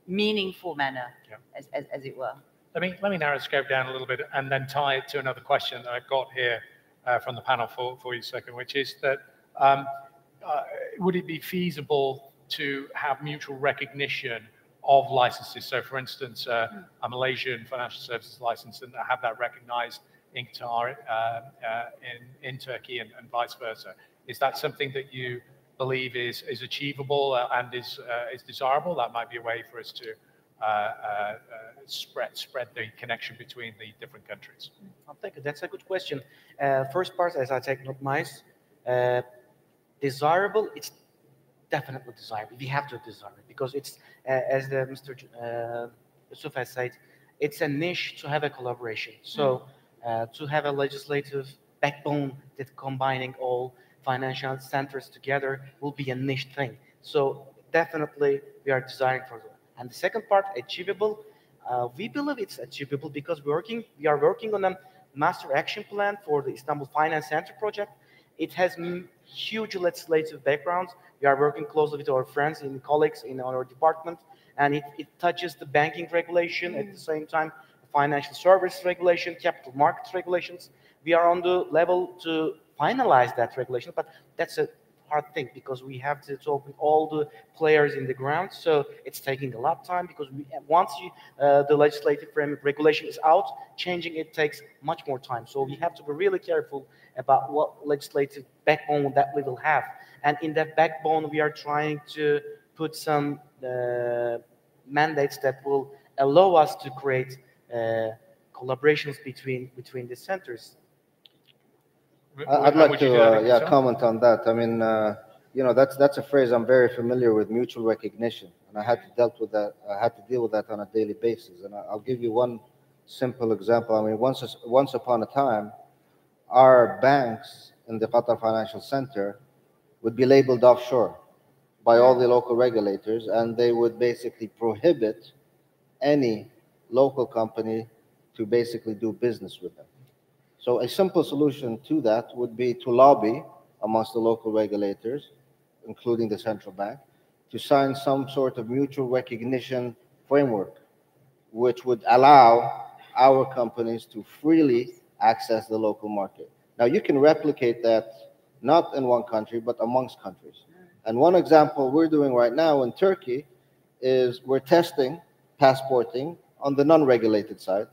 meaningful manner, as it were. Let me narrow the scope down a little bit and then tie it to another question that I've got here from the panel for you, second, which is that would it be feasible to have mutual recognition of licenses? So, for instance, a Malaysian financial services license and have that recognized in Qatar, in Turkey, and vice versa. Is that something that you believe is achievable and is desirable? That might be a way for us to spread the connection between the different countries. Thank you. That's a good question. First part, as I take note, nice. Desirable, it's definitely desirable. We have to desire it because it's, as Mr. Yusuf has said, it's a niche to have a collaboration. So to have a legislative backbone that combining all financial centers together will be a niche thing. So definitely we are desiring for that. And the second part, achievable. We believe it's achievable because we are working on a master action plan for the Istanbul Finance Center project. It has huge legislative backgrounds. We are working closely with our friends and colleagues in our department, and it touches the banking regulation at the same time, financial service regulation, capital markets regulations. We are on the level to finalize that regulation, but that's a hard thing because we have to talk with all the players in the ground. So it's taking a lot of time because once the legislative framework regulation is out, changing it takes much more time. So we have to be really careful about what legislative backbone that we will have. And in that backbone, we are trying to put some mandates that will allow us to create collaborations between the centers. I'd like to comment on that. I mean, that's a phrase I'm very familiar with, mutual recognition, and I had to deal with that on a daily basis. And I'll give you one simple example. I mean, once upon a time, our banks in the Qatar Financial Center would be labeled offshore by all the local regulators, and they would basically prohibit any local company to basically do business with them. So a simple solution to that would be to lobby amongst the local regulators, including the central bank, to sign some sort of mutual recognition framework, which would allow our companies to freely access the local market. Now, you can replicate that not in one country, but amongst countries. And one example we're doing right now in Turkey is we're testing passporting on the non-regulated side.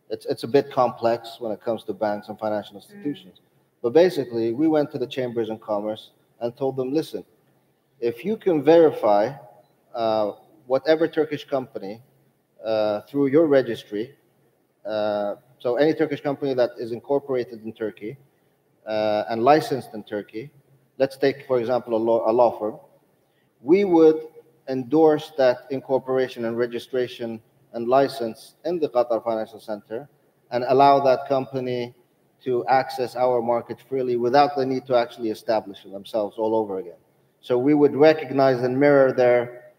It's a bit complex when it comes to banks and financial institutions. But basically, we went to the Chambers of Commerce and told them, listen, if you can verify whatever Turkish company through your registry, so any Turkish company that is incorporated in Turkey and licensed in Turkey, let's take, for example, a law firm, we would endorse that incorporation and registration and license in the Qatar Financial Center and allow that company to access our market freely without the need to actually establish themselves all over again. So we would recognize and mirror their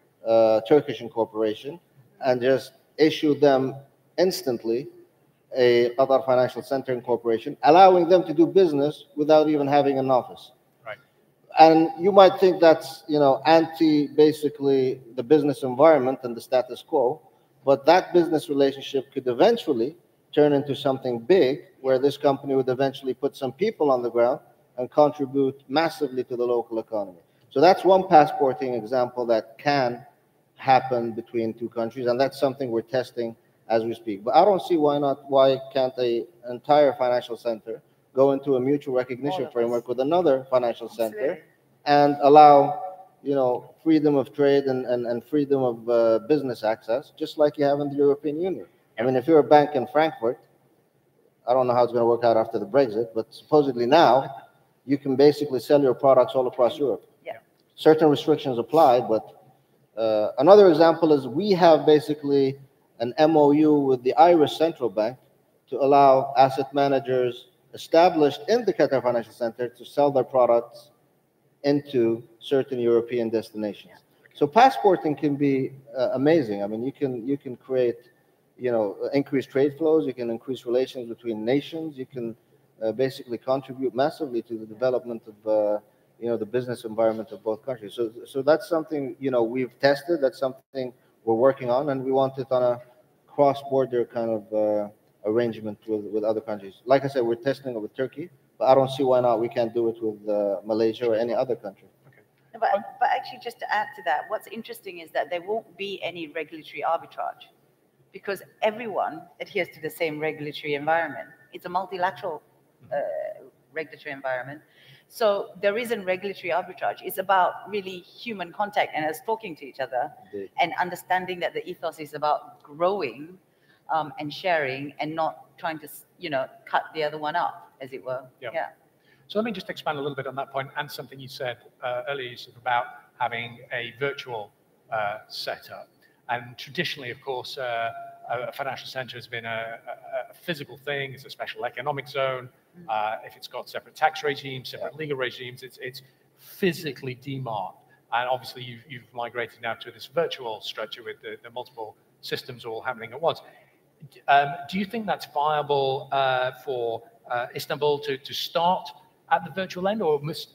Turkish incorporation and just issue them instantly a Qatar Financial Center incorporation, allowing them to do business without even having an office. Right. And you might think that's, anti basically the business environment and the status quo, but that business relationship could eventually turn into something big where this company would eventually put some people on the ground and contribute massively to the local economy. So that's one passporting example that can happen between two countries, and that's something we're testing as we speak. But I don't see why can't an entire financial center go into a mutual recognition framework with another financial center and allow freedom of trade and freedom of business access, just like you have in the European Union. I mean, if you're a bank in Frankfurt, I don't know how it's going to work out after the Brexit, but supposedly now you can basically sell your products all across Europe. Yeah. Certain restrictions apply, but another example is we have basically an MOU with the Irish Central Bank to allow asset managers established in the Qatar Financial Center to sell their products into certain European destinations. So passporting can be amazing. I mean, you can create, increase trade flows. You can increase relations between nations. You can basically contribute massively to the development of the business environment of both countries. So that's something we've tested. That's something we're working on, and we want it on a cross-border kind of arrangement with other countries. Like I said, we're testing it with Turkey, but I don't see why not we can't do it with Malaysia or any other country. But actually, just to add to that, what's interesting is that there won't be any regulatory arbitrage because everyone adheres to the same regulatory environment. It's a multilateral regulatory environment. So there isn't regulatory arbitrage. It's about really human contact and us talking to each other and understanding that the ethos is about growing and sharing and not trying to, cut the other one up, as it were. Yeah. So let me just expand a little bit on that point and something you said earlier, Yusuf, about having a virtual setup. And traditionally, of course, a financial center has been a physical thing. It's a special economic zone. If it's got separate tax regimes, separate legal regimes, it's physically demarked. And obviously, you've migrated now to this virtual structure with the multiple systems all happening at once. Do you think that's viable for Istanbul to start at the virtual end, or is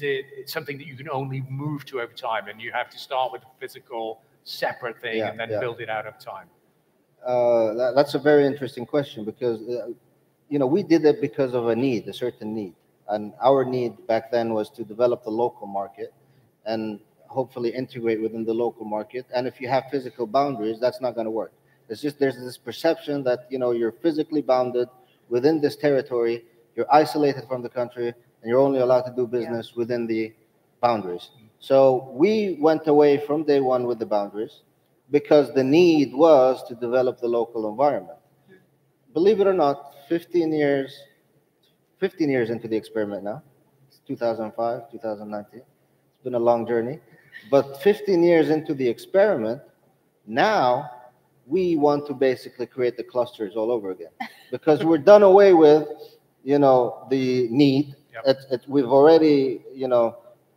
it something that you can only move to over time, and you have to start with a physical separate thing and then build it out over time? That's a very interesting question because we did it because of a certain need, and our need back then was to develop the local market and hopefully integrate within the local market. And if you have physical boundaries, that's not going to work. It's just there's this perception that you're physically bounded within this territory. You're isolated from the country, and you're only allowed to do business within the boundaries. So we went away from day one with the boundaries because the need was to develop the local environment. Believe it or not, 15 years into the experiment now. It's 2005, 2019. It's been a long journey. But 15 years into the experiment, now we want to basically create the clusters all over again because we're done away with the need. We've already,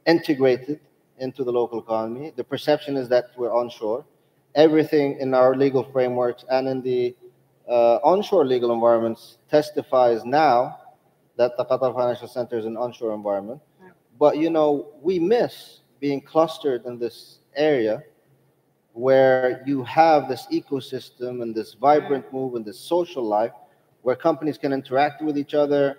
integrated into the local economy. The perception is that we're onshore. Everything in our legal frameworks and in the onshore legal environments testifies now that the Qatar Financial Center is an onshore environment. But, we miss being clustered in this area where you have this ecosystem and this vibrant move and this social life where companies can interact with each other,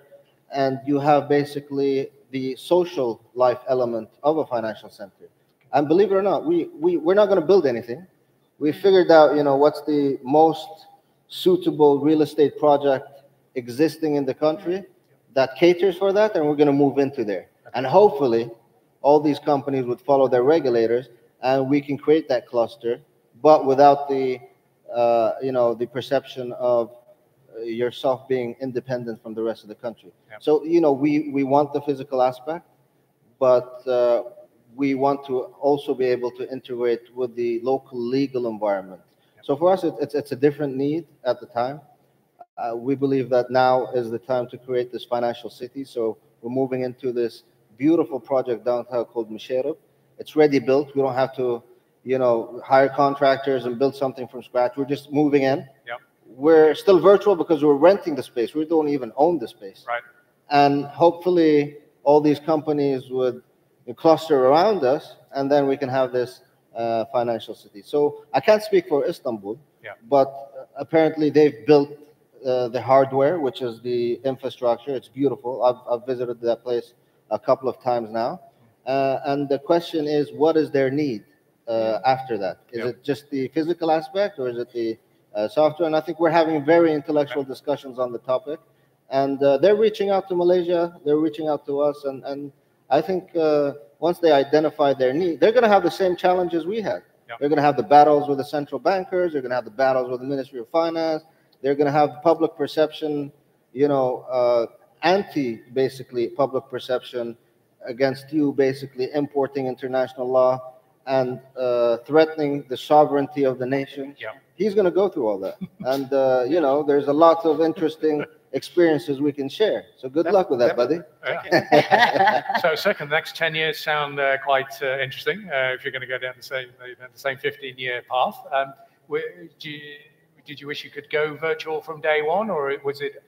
and you have basically the social life element of a financial center. And believe it or not, we're not going to build anything. We figured out, what's the most suitable real estate project existing in the country that caters for that, and we're going to move into there. And hopefully, all these companies would follow their regulators, and we can create that cluster, but without the, the perception of yourself being independent from the rest of the country. So, we want the physical aspect, but we want to also be able to integrate with the local legal environment. So for us, it's a different need at the time. We believe that now is the time to create this financial city. So we're moving into this beautiful project downtown called Musharraf. It's ready built. We don't have to, hire contractors and build something from scratch. We're just moving in. We're still virtual because we're renting the space. We don't even own the space. Right. And hopefully all these companies would cluster around us, and then we can have this financial city. So I can't speak for Istanbul, but apparently they've built the hardware, which is the infrastructure. It's beautiful. I've visited that place a couple of times now. And the question is, what is their need after that? Is it just the physical aspect, or is it the software? And I think we're having very intellectual discussions on the topic. And they're reaching out to Malaysia. They're reaching out to us. And I think once they identify their need, they're going to have the same challenges we had. They're going to have the battles with the central bankers. They're going to have the battles with the Ministry of Finance. They're going to have public perception, basically public perception against you, basically importing international law and threatening the sovereignty of the nation. He's going to go through all that. And, there's a lot of interesting experiences we can share. So good luck with that, buddy. Yeah. So, second, the next 10 years sound quite interesting if you're going to go down the same 15-year path. Did you wish you could go virtual from day one, or was it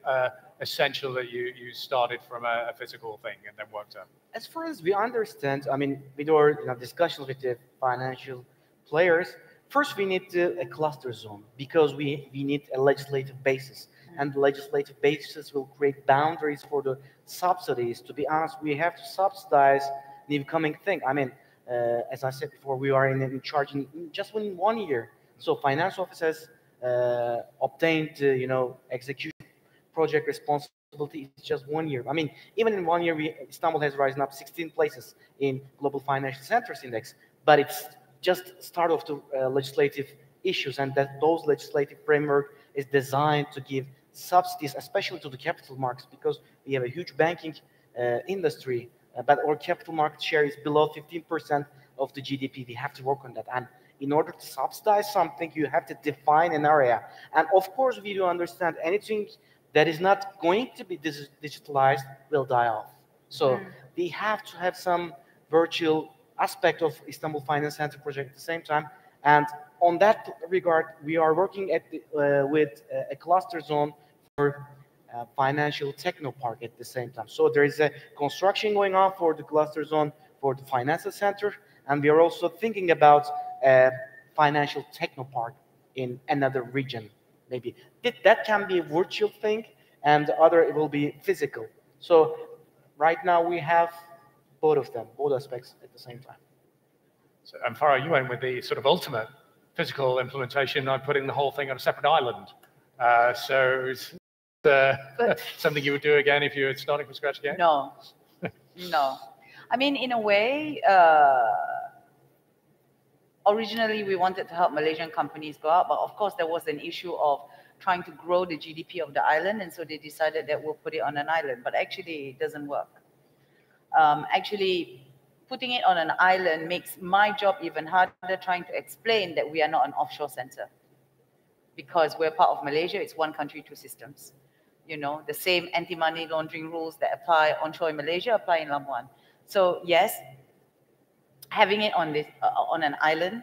essential that you started from a physical thing and then worked out? As far as we understand, I mean, with our discussions with the financial players, first we need a cluster zone because we need a legislative basis. And the legislative basis will create boundaries for the subsidies. To be honest, we have to subsidize the incoming thing. I mean, as I said before, we are in charge in just within 1 year. So finance office has obtained, execution project responsibility. It's just 1 year. I mean, even in 1 year, Istanbul has risen up 16 places in Global Financial Centers Index. But it's just start of the legislative issues, and that those legislative framework is designed to give subsidies, especially to the capital markets, because we have a huge banking industry, but our capital market share is below 15% of the GDP. We have to work on that. And in order to subsidize something, you have to define an area. And of course, we do understand anything that is not going to be digitalized will die off. So we have to have some virtual aspect of Istanbul Finance Center project at the same time. And on that regard, we are working with a cluster zone for financial techno park at the same time. So there is a construction going on for the cluster zone for the financial center, and we are also thinking about a financial techno park in another region. Maybe that can be a virtual thing, and the other it will be physical. So right now we have both of them, both aspects at the same time. So, and Farah, you went with the sort of ultimate physical implementation by putting the whole thing on a separate island. So it's something you would do again if you were starting from scratch again? No, no. I mean, in a way, originally we wanted to help Malaysian companies go out, but of course there was an issue of trying to grow the GDP of the island, and so they decided that we'll put it on an island, but actually it doesn't work. Actually, putting it on an island makes my job even harder, trying to explain that we are not an offshore center. Because we're part of Malaysia, it's one country, two systems. You know, the same anti-money laundering rules that apply onshore in Malaysia apply in Labuan. So yes, having it on an island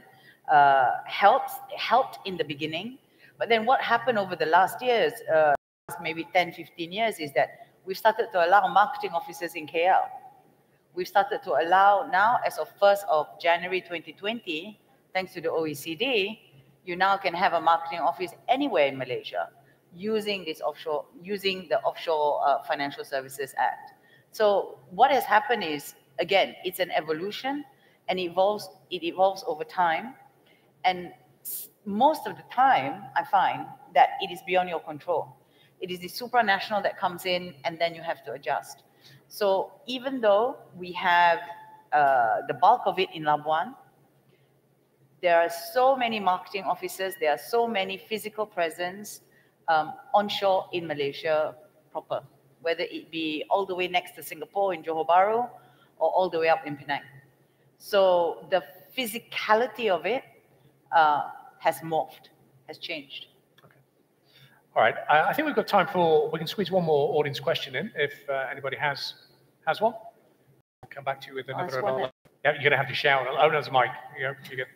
helped in the beginning. But then what happened over the last years, maybe 10, 15 years, is that we've started to allow marketing officers in KL. We've started to allow now, as of 1st of January 2020, thanks to the OECD, you now can have a marketing office anywhere in Malaysia using the Offshore Financial Services Act. So what has happened is, again, it's an evolution, and it evolves over time. And most of the time, I find that it is beyond your control. It is the supranational that comes in, and then you have to adjust. So even though we have the bulk of it in Labuan, there are so many marketing officers, there are so many physical presence onshore in Malaysia proper, whether it be all the way next to Singapore in Johor Bahru or all the way up in Penang. So the physicality of it has morphed, has changed. All right, I think we've got time for, we can squeeze one more audience question in if anybody has one. I'll come back to you with another. Yeah, you're going to have to shout. Oh, there's a mic. You get.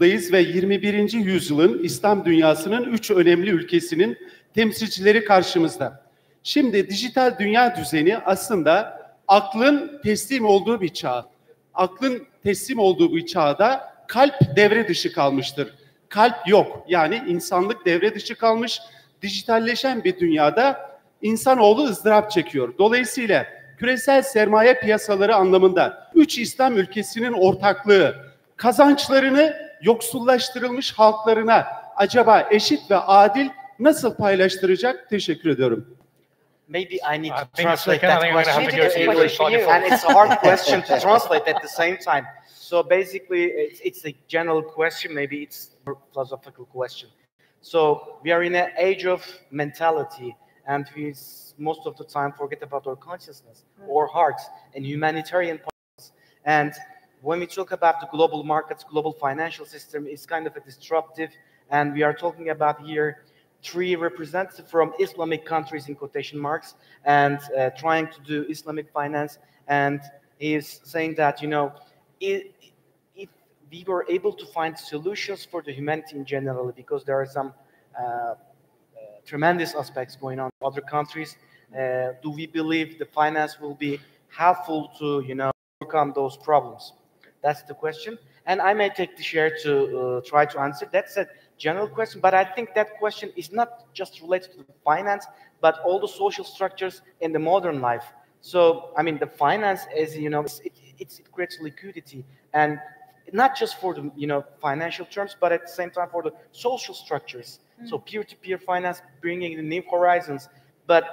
Ve 21. yüzyılın İslam dünyasının 3 önemli ülkesinin temsilcileri karşımızda. Şimdi dijital dünya düzeni aslında aklın teslim olduğu bir çağ. Aklın teslim olduğu bir çağda kalp devre dışı kalmıştır. Kalp yok. Yani insanlık devre dışı kalmış. Dijitalleşen bir dünyada insanoğlu ızdırap çekiyor. Dolayısıyla küresel sermaye piyasaları anlamında 3 İslam ülkesinin ortaklığı kazançlarını yoksullaştırılmış halklarına acaba eşit ve adil nasıl paylaştıracak? Teşekkür ediyorum. Maybe I need to translate that question into English, and it's a hard question to translate at the same time. So basically, it's a general question, maybe it's a philosophical question. So we are in an age of mentality, and we most of the time forget about our consciousness, our hearts, and humanitarian parts. And when we talk about the global markets, global financial system is kind of a disruptive, and we are talking about here 3 representatives from Islamic countries in quotation marks, and trying to do Islamic finance, and he is saying that, you know, if we were able to find solutions for the humanity in general, because there are some tremendous aspects going on in other countries, do we believe the finance will be helpful to, you know, overcome those problems? That's the question. And I may take the share to try to answer. That's a general question, but I think that question is not just related to finance, but all the social structures in the modern life. So, I mean, the finance, as you know, it creates liquidity, and not just for the, you know, financial terms, but at the same time for the social structures. So peer-to-peer finance bringing in new horizons, but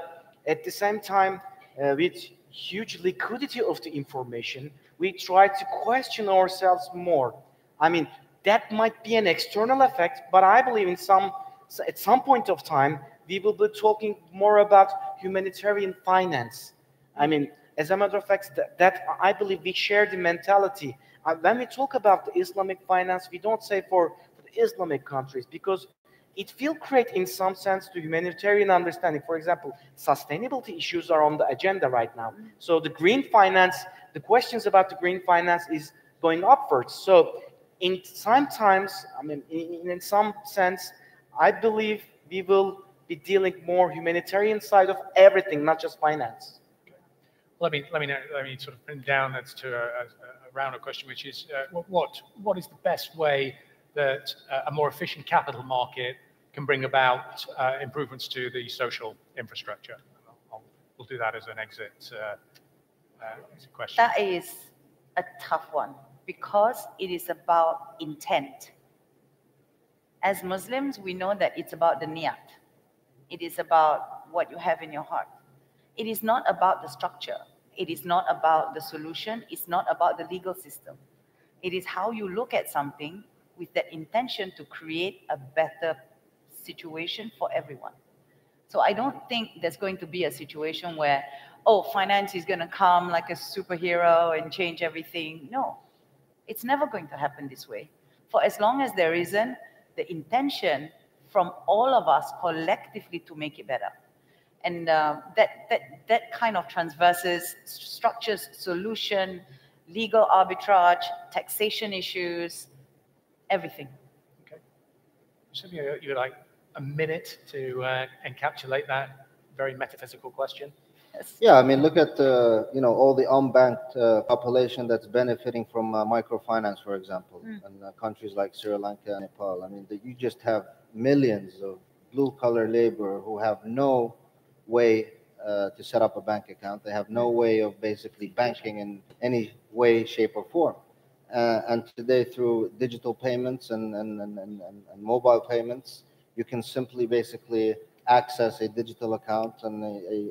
at the same time, with huge liquidity of the information, we try to question ourselves more. I mean, that might be an external effect, but I believe at some point of time, we will be talking more about humanitarian finance. I mean, as a matter of fact, that I believe we share the mentality. When we talk about the Islamic finance, we don't say for the Islamic countries, because it will create, in some sense, the humanitarian understanding. For example, sustainability issues are on the agenda right now. So the green finance, the questions about the green finance is going upwards. So in sometimes, I mean, in some sense, I believe we will be dealing more humanitarian side of everything, not just finance. Let me sort of bring down that to a rounder question, which is what is the best way that a more efficient capital market can bring about improvements to the social infrastructure? We'll do that as an exit question. That is a tough one, because it is about intent. As Muslims, we know that it's about the niyat. It is about what you have in your heart. It is not about the structure. It is not about the solution. It's not about the legal system. It is how you look at something with the intention to create a better situation for everyone. So I don't think there's going to be a situation where, oh, finance is going to come like a superhero and change everything. No, it's never going to happen this way. For as long as there isn't the intention from all of us collectively to make it better. And that kind of transverses structures, solution, legal arbitrage, taxation issues, everything. Okay. So you like a minute to encapsulate that very metaphysical question? Yes. Yeah, I mean, look at you know, all the unbanked population that's benefiting from microfinance, for example, in countries like Sri Lanka and Nepal. I mean, you just have millions of blue-collar labor who have no way to set up a bank account. They have no way of basically banking in any way, shape, or form. And today, through digital payments and mobile payments, you can simply basically access a digital account and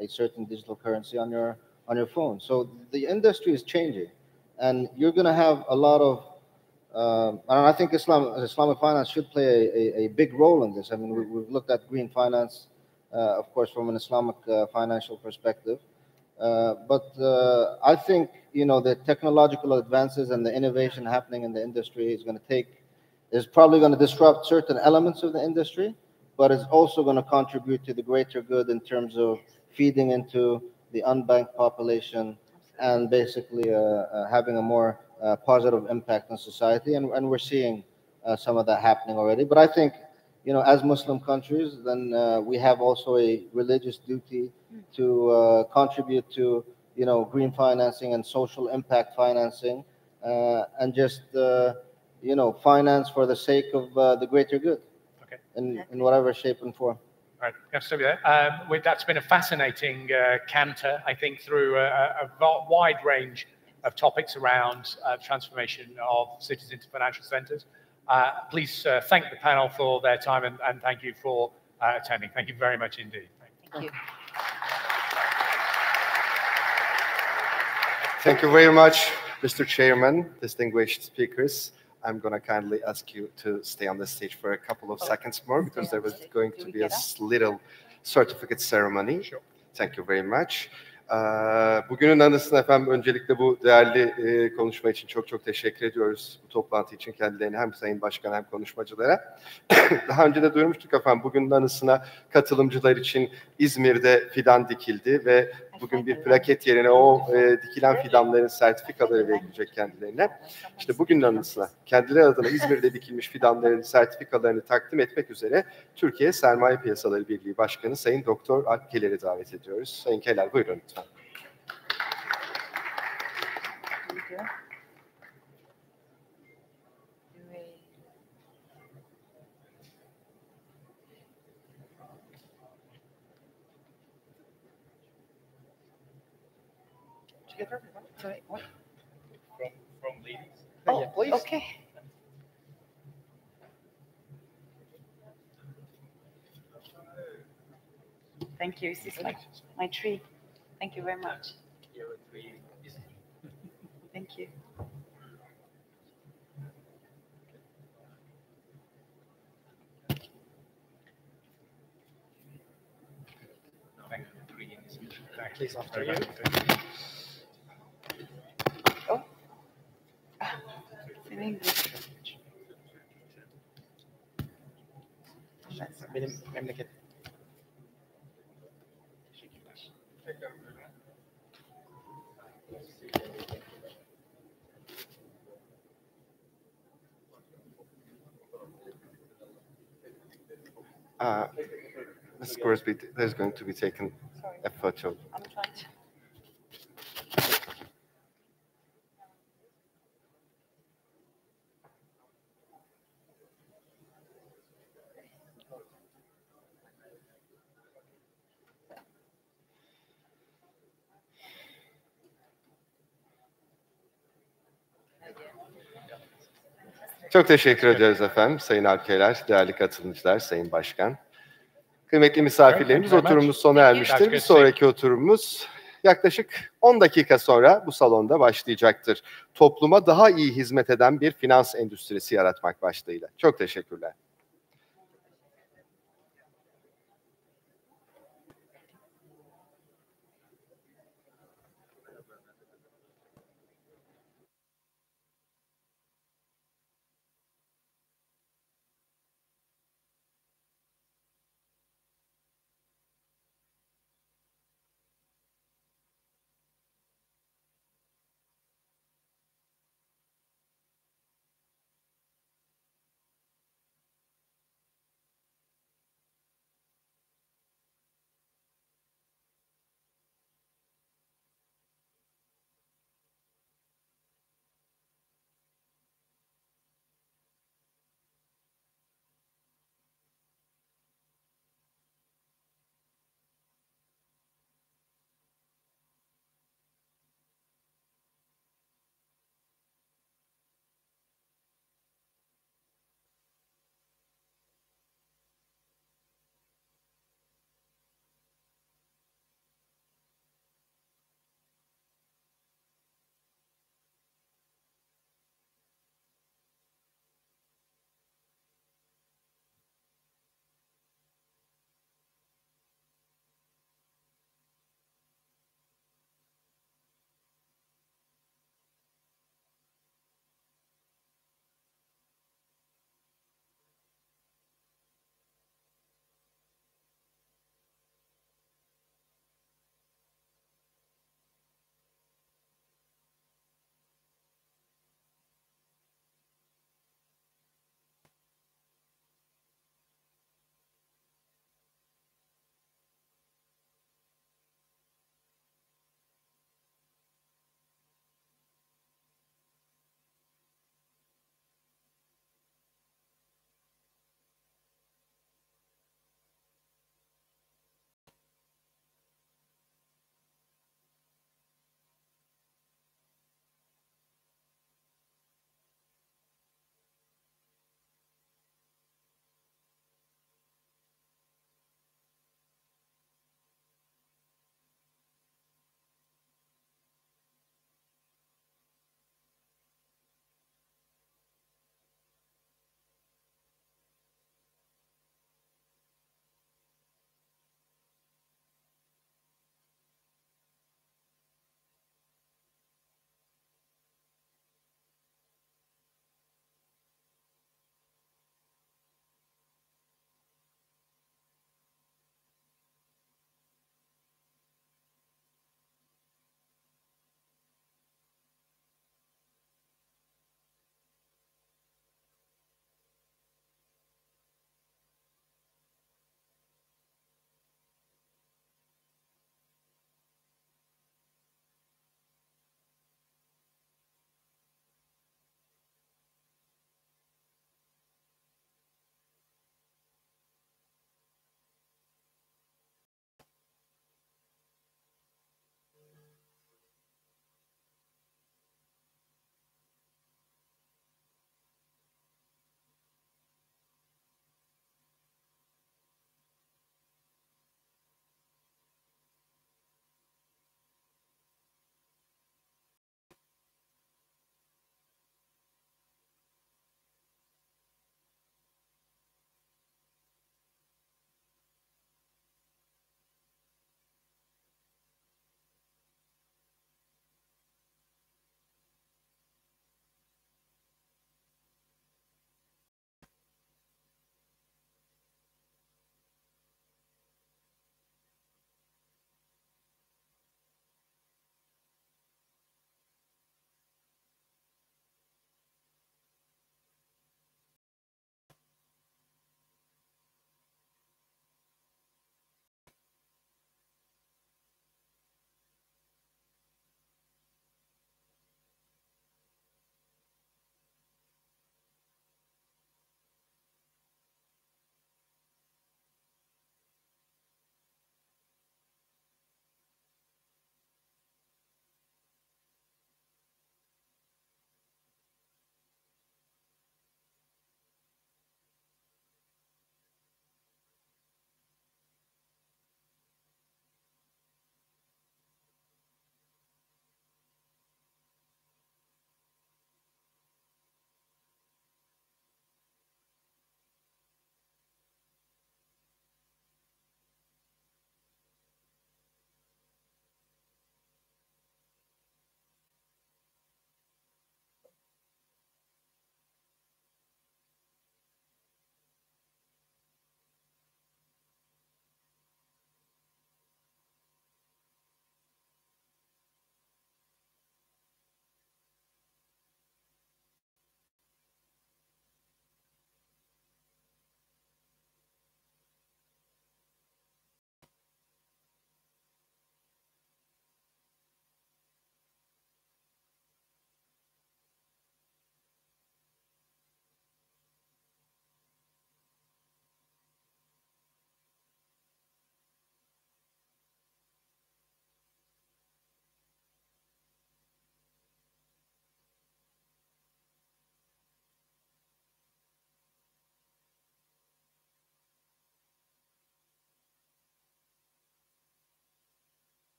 a certain digital currency on your phone. So the industry is changing, and you're going to have a lot of. And I think Islamic finance should play a big role in this. I mean, we've looked at green finance, of course, from an Islamic financial perspective. But I think, you know, the technological advances and the innovation happening in the industry is probably going to disrupt certain elements of the industry, but it's also going to contribute to the greater good in terms of feeding into the unbanked population and basically having a more positive impact on society. And we're seeing some of that happening already. But I think, you know, as Muslim countries, then we have also a religious duty to contribute to, you know, green financing and social impact financing, and just, you know, finance for the sake of the greater good, okay, in whatever shape and form. All right, let's stop there. That's been a fascinating canter, I think, through a wide range of topics around transformation of cities into financial centers. Please thank the panel for their time, and thank you for attending. Thank you very much indeed. Thank you. Thank you very much, Mr. Chairman, distinguished speakers. I'm going to kindly ask you to stay on the stage for a couple of seconds more, because there was going to be a little certificate ceremony. Sure. Thank you very much. Bugünün anısına efendim öncelikle bu değerli konuşma için çok çok teşekkür ediyoruz. Bu toplantı için kendilerine hem Sayın Başkan hem konuşmacılara. Daha önce de duyurmuştuk efendim, bugünün anısına katılımcılar için İzmir'de fidan dikildi ve bugün bir plaket yerine o dikilen fidanların sertifikaları verilecek kendilerine. İşte bugünün anısına kendileri adına İzmir'de dikilmiş fidanların sertifikalarını takdim etmek üzere Türkiye Sermaye Piyasaları Birliği Başkanı Sayın Doktor Alp Keller'i davet ediyoruz. Sayın Keller buyurun lütfen. Sorry, what? From ladies. Oh, Yeah, please. okay. Thank you. This is my tree. Thank you very much. Thank you. Please, after you. Oh. It's in English. Benim memleket. Ms. Gorsby, there's going to be taken a photo. I'm trying to. Çok teşekkür ediyoruz efendim. Sayın Alkeler, değerli katılımcılar, Sayın Başkan. Kıymetli misafirlerimiz, oturumumuz sona ermiştir. Bir sonraki oturumumuz yaklaşık 10 dakika sonra bu salonda başlayacaktır. Topluma daha iyi hizmet eden bir finans endüstrisi yaratmak başlığıyla. Çok teşekkürler.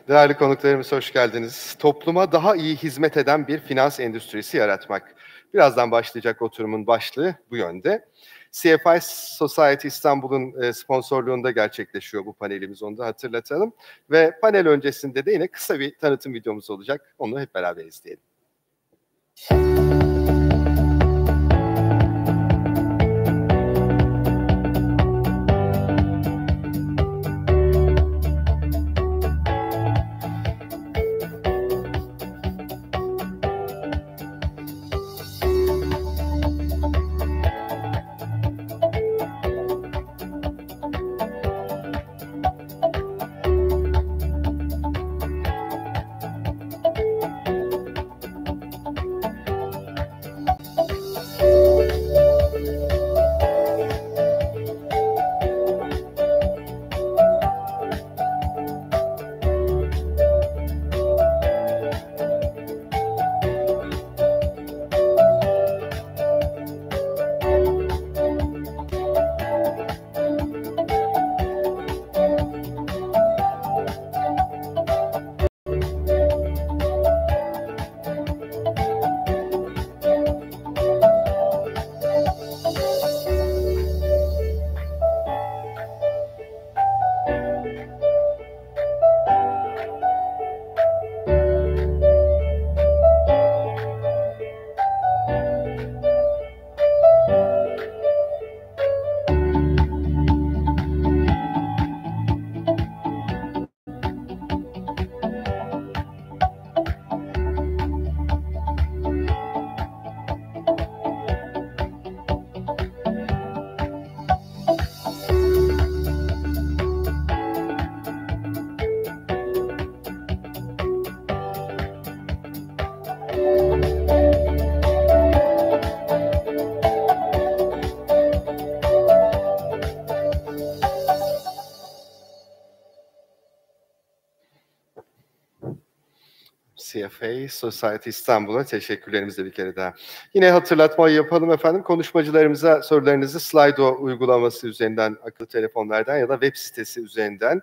Değerli konuklarımız hoş geldiniz. Topluma daha iyi hizmet eden bir finans endüstrisi yaratmak. Birazdan başlayacak oturumun başlığı bu yönde. CFI Society İstanbul'un sponsorluğunda gerçekleşiyor bu panelimiz, onu da hatırlatalım. Ve panel öncesinde de yine kısa bir tanıtım videomuz olacak. Onu hep beraber izleyelim. CFA Society İstanbul'a teşekkürlerimizi bir kere daha. Yine hatırlatmayı yapalım efendim. Konuşmacılarımıza sorularınızı Slido uygulaması üzerinden, akıllı telefonlardan ya da web sitesi üzerinden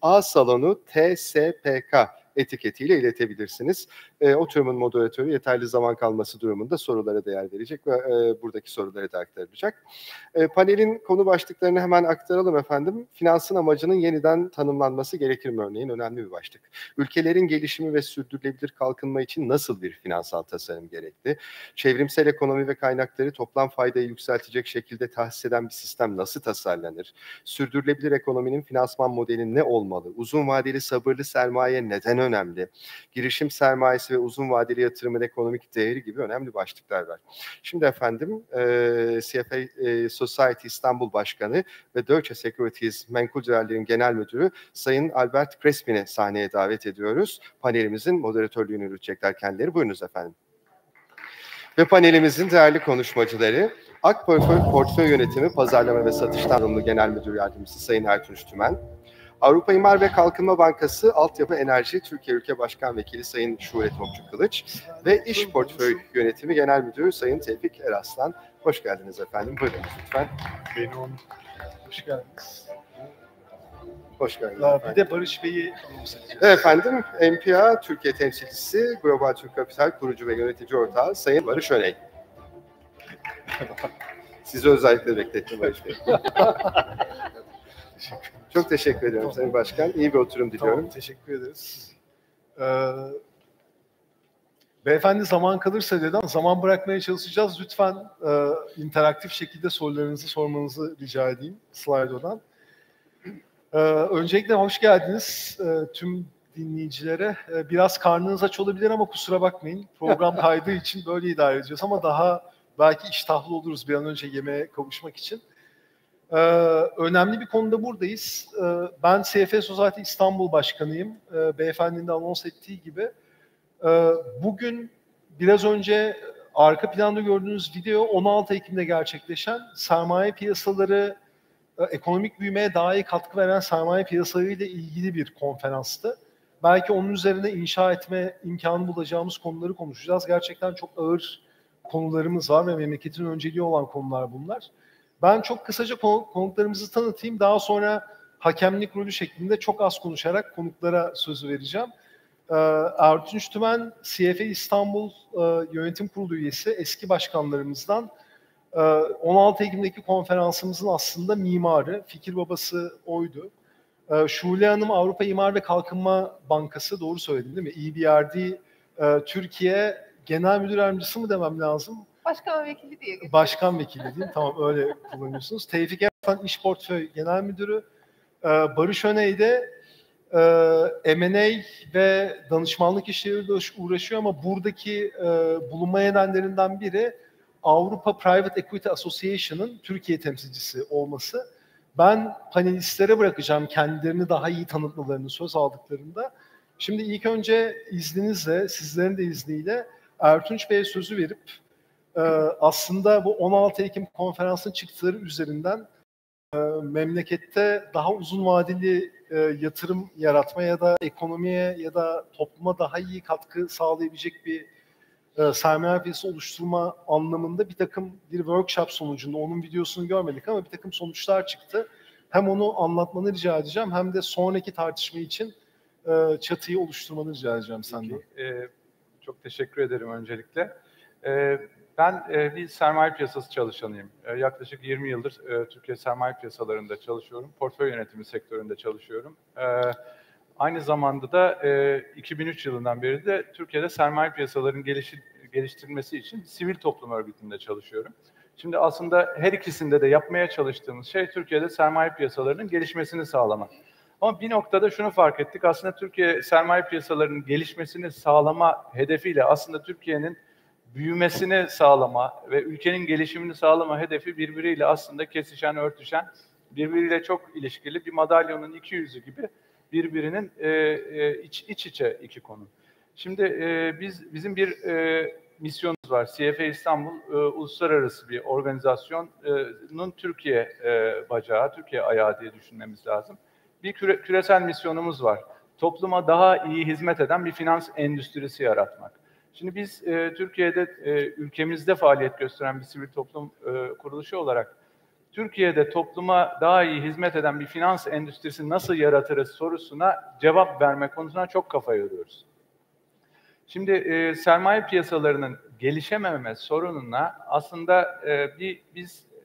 @asalonu_tspk etiketiyle iletebilirsiniz. Oturumun moderatörü yeterli zaman kalması durumunda sorulara değer verecek ve buradaki soruları da aktaracak. Panelin konu başlıklarını hemen aktaralım efendim. Finansın amacının yeniden tanımlanması gerekir mi örneğin? Önemli bir başlık. Ülkelerin gelişimi ve sürdürülebilir kalkınma için nasıl bir finansal tasarım gerekli? Çevrimsel ekonomi ve kaynakları toplam faydayı yükseltecek şekilde tahsis eden bir sistem nasıl tasarlanır? Sürdürülebilir ekonominin finansman modeli ne olmalı? Uzun vadeli sabırlı sermaye neden önemli? Girişim sermayesi ve uzun vadeli yatırımın ekonomik değeri gibi önemli başlıklar var. Şimdi efendim CFA Society İstanbul Başkanı ve Deutsche Securities Menkul Değerlerin Genel Müdürü Sayın Albert Crespin'i sahneye davet ediyoruz. Panelimizin moderatörlüğünü yürütecekler kendileri. Buyurunuz efendim. Ve panelimizin değerli konuşmacıları AK Portföy Yönetimi Pazarlama ve Satış Tanımlı Genel Müdür Yardımcısı Sayın Ertunç Tümen, Avrupa İmar ve Kalkınma Bankası Altyapı Enerji Türkiye Ülke Başkan Vekili Sayın Şule Topçu Kılıç ve İş Portföy Yönetimi Genel Müdürü Sayın Tevfik Eraslan. Hoş geldiniz efendim. Buyurunuz lütfen. Hoş geldiniz. Hoş geldiniz. Bir de Barış Bey'i anımsatacağız. Efendim, MPA Türkiye Temsilcisi, Global Türk Kapital Kurucu ve Yönetici Ortağı Sayın Barış Öney. Sizi özellikle beklettim Barış Bey. Çok teşekkür ediyorum Sayın Başkan. İyi bir oturum diliyorum. Tamam, teşekkür ederiz. Beyefendi zaman kalırsa dedi ama zaman bırakmaya çalışacağız. Lütfen interaktif şekilde sorularınızı sormanızı rica edeyim Slido'dan. Öncelikle hoş geldiniz tüm dinleyicilere. Biraz karnınız aç olabilir ama kusura bakmayın. Program kaydığı için böyle idare edeceğiz ama daha belki iştahlı oluruz bir an önce yemeğe kavuşmak için. Önemli bir konuda buradayız. Ben CFA Society İstanbul Başkanıyım. Beyefendinin de anons ettiği gibi. Bugün biraz önce arka planda gördüğünüz video 16 Ekim'de gerçekleşen sermaye piyasaları, ekonomik büyümeye daha iyi katkı veren sermaye piyasaları ile ilgili bir konferanstı. Belki onun üzerine inşa etme imkanı bulacağımız konuları konuşacağız. Gerçekten çok ağır konularımız var ve memleketin önceliği olan konular bunlar. Ben çok kısaca konuklarımızı tanıtayım. Daha sonra hakemlik rolü şeklinde çok az konuşarak konuklara sözü vereceğim. Ertunç Tümen, CFA İstanbul Yönetim Kurulu üyesi, eski başkanlarımızdan. 16 Ekim'deki konferansımızın aslında mimarı, fikir babası oydu. Şule Hanım Avrupa İmar ve Kalkınma Bankası, doğru söyledim değil mi? EBRD Türkiye Genel Müdür Yardımcısı mı demem lazım? Başkan vekili diye geçiyor. Başkan vekili değil, tamam öyle kullanıyorsunuz. Tevfik Erfen İş Portföy Genel Müdürü, Barış Öney de M&A ve danışmanlık işleriyle uğraşıyor ama buradaki bulunma nedenlerinden biri Avrupa Private Equity Association'ın Türkiye temsilcisi olması. Ben panelistlere bırakacağım kendilerini daha iyi tanıtmalarını söz aldıklarında. Şimdi ilk önce izninizle, sizlerin de izniyle Ertunç Bey'e sözü verip aslında bu 16 Ekim konferansının çıktıları üzerinden memlekette daha uzun vadeli yatırım yaratma ya da ekonomiye ya da topluma daha iyi katkı sağlayabilecek bir sermaye piyasası oluşturma anlamında bir takım bir workshop sonucunda, onun videosunu görmedik ama bir takım sonuçlar çıktı. Hem onu anlatmanı rica edeceğim hem de sonraki tartışma için çatıyı oluşturmanı rica edeceğim senden. Çok teşekkür ederim öncelikle. Ben bir sermaye piyasası çalışanıyım. Yaklaşık 20 yıldır Türkiye Sermaye Piyasaları'nda çalışıyorum. Portföy yönetimi sektöründe çalışıyorum. Aynı zamanda da 2003 yılından beri de Türkiye'de sermaye piyasalarının geliştirilmesi için sivil toplum örgütünde çalışıyorum. Şimdi aslında her ikisinde de yapmaya çalıştığımız şey Türkiye'de sermaye piyasalarının gelişmesini sağlamak. Ama bir noktada şunu fark ettik. Aslında Türkiye sermaye piyasalarının gelişmesini sağlama hedefiyle aslında Türkiye'nin büyümesini sağlama ve ülkenin gelişimini sağlama hedefi birbiriyle aslında kesişen, örtüşen, birbiriyle çok ilişkili bir madalyonun iki yüzü gibi birbirinin iç içe iki konu. Şimdi bizim bir misyonumuz var. CFA İstanbul uluslararası bir organizasyonun Türkiye bacağı, Türkiye ayağı diye düşünmemiz lazım. Bir küresel misyonumuz var. Topluma daha iyi hizmet eden bir finans endüstrisi yaratmak. Şimdi biz Türkiye'de ülkemizde faaliyet gösteren bir sivil toplum kuruluşu olarak Türkiye'de topluma daha iyi hizmet eden bir finans endüstrisi nasıl yaratırız sorusuna cevap verme konusuna çok kafa yoruyoruz. Şimdi sermaye piyasalarının gelişememe sorununa aslında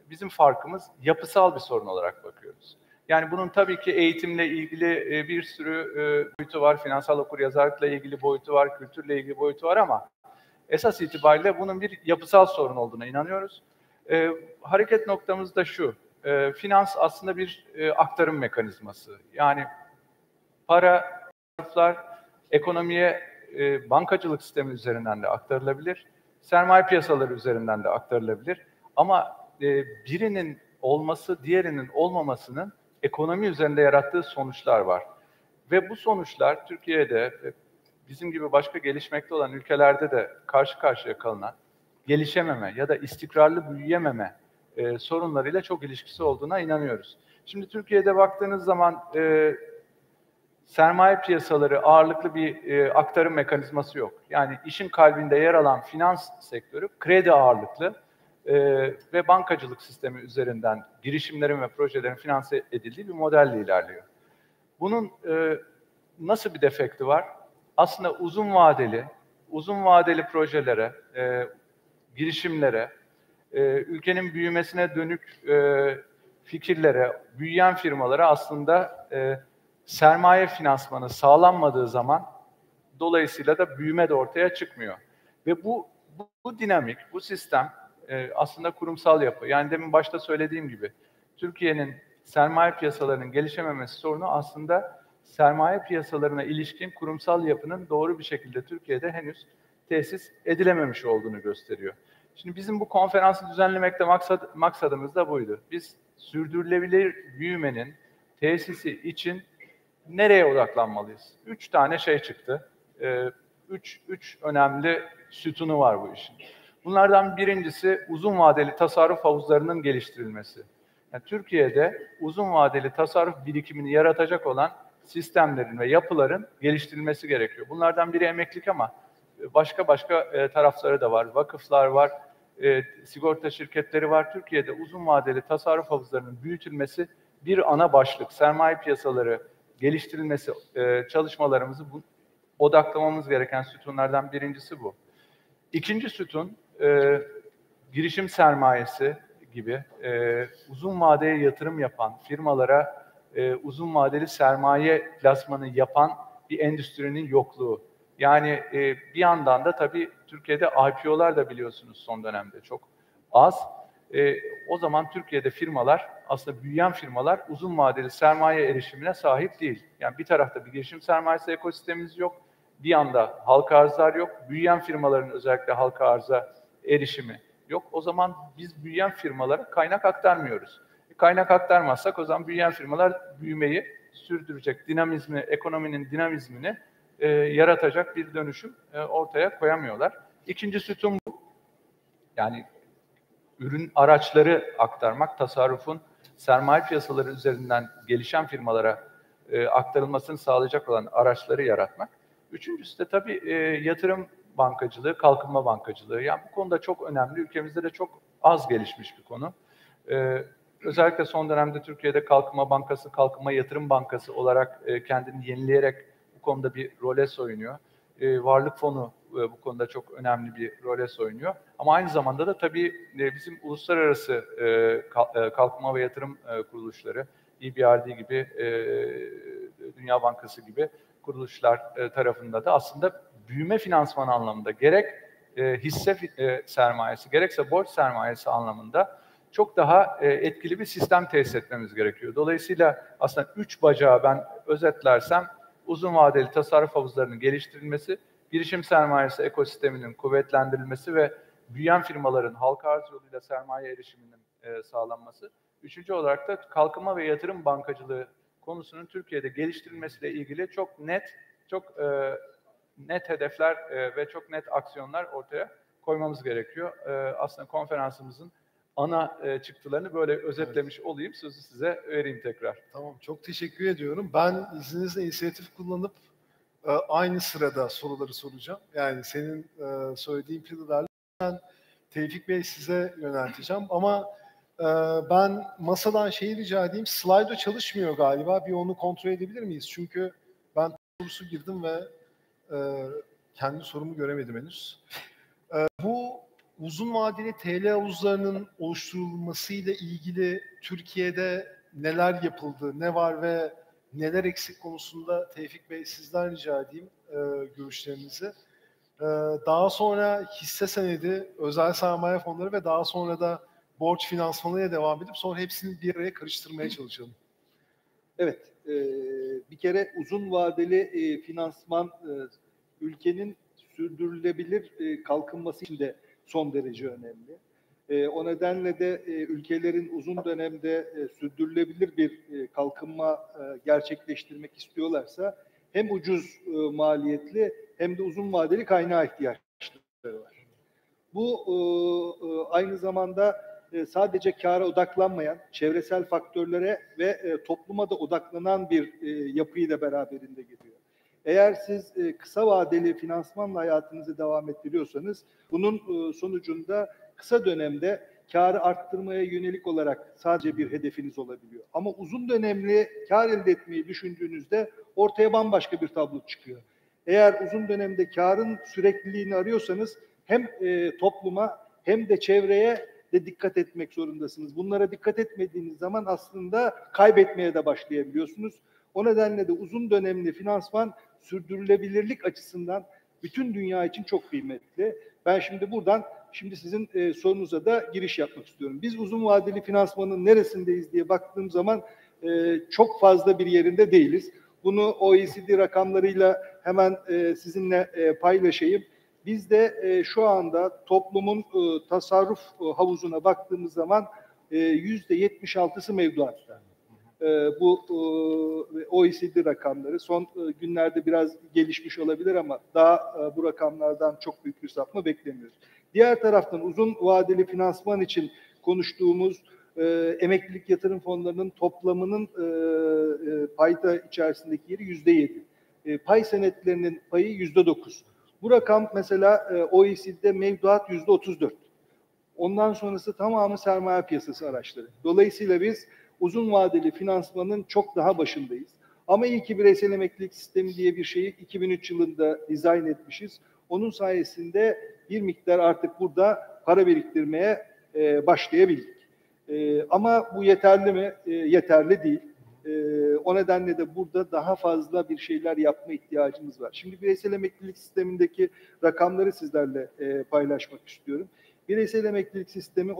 bizim farkımız yapısal bir sorun olarak bakıyoruz. Yani bunun tabii ki eğitimle ilgili bir sürü boyutu var, finansal okuryazarlıkla ilgili boyutu var, kültürle ilgili boyutu var ama esas itibariyle bunun bir yapısal sorun olduğuna inanıyoruz. Hareket noktamız da şu, finans aslında bir aktarım mekanizması. Yani para, tasarruflar ekonomiye bankacılık sistemi üzerinden de aktarılabilir, sermaye piyasaları üzerinden de aktarılabilir. Ama birinin olması, diğerinin olmamasının ekonomi üzerinde yarattığı sonuçlar var. Ve bu sonuçlar Türkiye'de bizim gibi başka gelişmekte olan ülkelerde de karşı karşıya kalınan gelişememe ya da istikrarlı büyüyememe sorunlarıyla çok ilişkisi olduğuna inanıyoruz. Şimdi Türkiye'de baktığınız zaman sermaye piyasaları ağırlıklı bir aktarım mekanizması yok. Yani işin kalbinde yer alan finans sektörü kredi ağırlıklı ve bankacılık sistemi üzerinden girişimlerin ve projelerin finanse edildiği bir modelle ilerliyor. Bunun nasıl bir defekti var? Aslında uzun vadeli projelere, girişimlere, ülkenin büyümesine dönük fikirlere, büyüyen firmalara aslında sermaye finansmanı sağlanmadığı zaman dolayısıyla da büyüme de ortaya çıkmıyor. Ve bu dinamik, bu sistem aslında kurumsal yapı. Yani demin başta söylediğim gibi Türkiye'nin sermaye piyasalarının gelişememesi sorunu aslında sermaye piyasalarına ilişkin kurumsal yapının doğru bir şekilde Türkiye'de henüz tesis edilememiş olduğunu gösteriyor. Şimdi bizim bu konferansı düzenlemekte maksadımız da buydu. Biz sürdürülebilir büyümenin tesisi için nereye odaklanmalıyız? 3 tane şey çıktı. Üç önemli sütunu var bu işin. Bunlardan birincisi uzun vadeli tasarruf havuzlarının geliştirilmesi. Yani Türkiye'de uzun vadeli tasarruf birikimini yaratacak olan sistemlerin ve yapıların geliştirilmesi gerekiyor. Bunlardan biri emeklilik ama başka tarafları da var. Vakıflar var, sigorta şirketleri var. Türkiye'de uzun vadeli tasarruf havuzlarının büyütülmesi bir ana başlık sermaye piyasaları geliştirilmesi çalışmalarımızı odaklamamız gereken sütunlardan birincisi bu. İkinci sütun girişim sermayesi gibi uzun vadeye yatırım yapan firmalara uzun vadeli sermaye plasmanı yapan bir endüstrinin yokluğu. Yani bir yandan da tabii Türkiye'de IPO'lar da biliyorsunuz son dönemde çok az. O zaman Türkiye'de firmalar, aslında büyüyen firmalar uzun vadeli sermaye erişimine sahip değil. Yani bir tarafta bir girişim sermayesi ekosistemimiz yok, bir yanda halka arzlar yok. Büyüyen firmaların özellikle halka arza erişimi yok. O zaman biz büyüyen firmalara kaynak aktarmıyoruz. Kaynak aktarmazsak o zaman büyüyen firmalar büyümeyi sürdürecek, dinamizmi, ekonominin dinamizmini yaratacak bir dönüşüm ortaya koyamıyorlar. İkinci sütun bu. Yani ürün araçları aktarmak, tasarrufun sermaye piyasaları üzerinden gelişen firmalara aktarılmasını sağlayacak olan araçları yaratmak. Üçüncüsü de tabii yatırım bankacılığı, kalkınma bankacılığı. Yani bu konuda çok önemli. Ülkemizde de çok az gelişmiş bir konu. Özellikle son dönemde Türkiye'de Kalkınma Bankası, Kalkınma Yatırım Bankası olarak kendini yenileyerek bu konuda bir role soyunuyor. Varlık fonu bu konuda çok önemli bir role soyunuyor. Ama aynı zamanda da tabii bizim uluslararası kalkınma ve yatırım kuruluşları, EBRD gibi, Dünya Bankası gibi kuruluşlar tarafında da aslında büyüme finansmanı anlamında gerek hisse sermayesi, gerekse borç sermayesi anlamında çok daha etkili bir sistem tesis etmemiz gerekiyor. Dolayısıyla aslında 3 bacağı ben özetlersem, uzun vadeli tasarruf havuzlarının geliştirilmesi, girişim sermayesi ekosisteminin kuvvetlendirilmesi ve büyüyen firmaların halka arz yoluyla sermaye erişiminin sağlanması. Üçüncü olarak da kalkınma ve yatırım bankacılığı konusunun Türkiye'de geliştirilmesiyle ilgili çok net hedefler ve çok net aksiyonlar ortaya koymamız gerekiyor. Aslında konferansımızın ana çıktılarını böyle özetlemiş olayım. Sözü size vereyim tekrar. Tamam, çok teşekkür ediyorum. Ben izninizle inisiyatif kullanıp aynı sırada soruları soracağım. Yani senin söylediğin pillarla ben Tevfik Bey size yönelteceğim. Ama ben masadan şeyi rica edeyim. Slido çalışmıyor galiba. Bir onu kontrol edebilir miyiz? Çünkü ben sorusu girdim ve kendi sorumu göremedim henüz. Bu uzun vadeli TL havuzlarının oluşturulmasıyla ilgili Türkiye'de neler yapıldı, ne var ve neler eksik konusunda Tevfik Bey sizden rica edeyim görüşlerinizi. Daha sonra hisse senedi, özel sermaye fonları ve daha sonra da borç finansmanıyla devam edip sonra hepsini bir araya karıştırmaya çalışalım. Evet, bir kere uzun vadeli finansman ülkenin sürdürülebilir kalkınması için de son derece önemli. O nedenle de ülkelerin uzun dönemde sürdürülebilir bir kalkınma gerçekleştirmek istiyorlarsa hem ucuz maliyetli hem de uzun vadeli kaynağa ihtiyaçları var. Bu aynı zamanda sadece kâra odaklanmayan, çevresel faktörlere ve topluma da odaklanan bir yapıyı da beraberinde getiriyor. Eğer siz kısa vadeli finansmanla hayatınızı devam ettiriyorsanız bunun sonucunda kısa dönemde kârı arttırmaya yönelik olarak sadece bir hedefiniz olabiliyor. Ama uzun dönemli kâr elde etmeyi düşündüğünüzde ortaya bambaşka bir tablo çıkıyor. Eğer uzun dönemde kârın sürekliliğini arıyorsanız hem topluma hem de çevreye de dikkat etmek zorundasınız. Bunlara dikkat etmediğiniz zaman aslında kaybetmeye de başlayabiliyorsunuz. O nedenle de uzun dönemli finansman sürdürülebilirlik açısından bütün dünya için çok kıymetli. Ben şimdi buradan sizin sorunuza da giriş yapmak istiyorum. Biz uzun vadeli finansmanın neresindeyiz diye baktığım zaman çok fazla bir yerinde değiliz. Bunu OECD rakamlarıyla hemen sizinle paylaşayım. Biz de şu anda toplumun tasarruf havuzuna baktığımız zaman %76'sı mevduatta. Bu OECD rakamları son günlerde biraz gelişmiş olabilir ama daha bu rakamlardan çok büyük bir sapma beklemiyoruz. Diğer taraftan uzun vadeli finansman için konuştuğumuz emeklilik yatırım fonlarının toplamının payda içerisindeki yeri %7. Pay senetlerinin payı %9. Bu rakam mesela OECD'de mevduat %34. Ondan sonrası tamamı sermaye piyasası araçları. Dolayısıyla biz uzun vadeli finansmanın çok daha başındayız. Ama iyi ki bireysel emeklilik sistemi diye bir şeyi 2003 yılında dizayn etmişiz. Onun sayesinde bir miktar artık burada para biriktirmeye başlayabildik. Ama bu yeterli mi? Yeterli değil. O nedenle de burada daha fazla bir şeyler yapma ihtiyacımız var. Şimdi bireysel emeklilik sistemindeki rakamları sizlerle paylaşmak istiyorum. Bireysel emeklilik sistemi,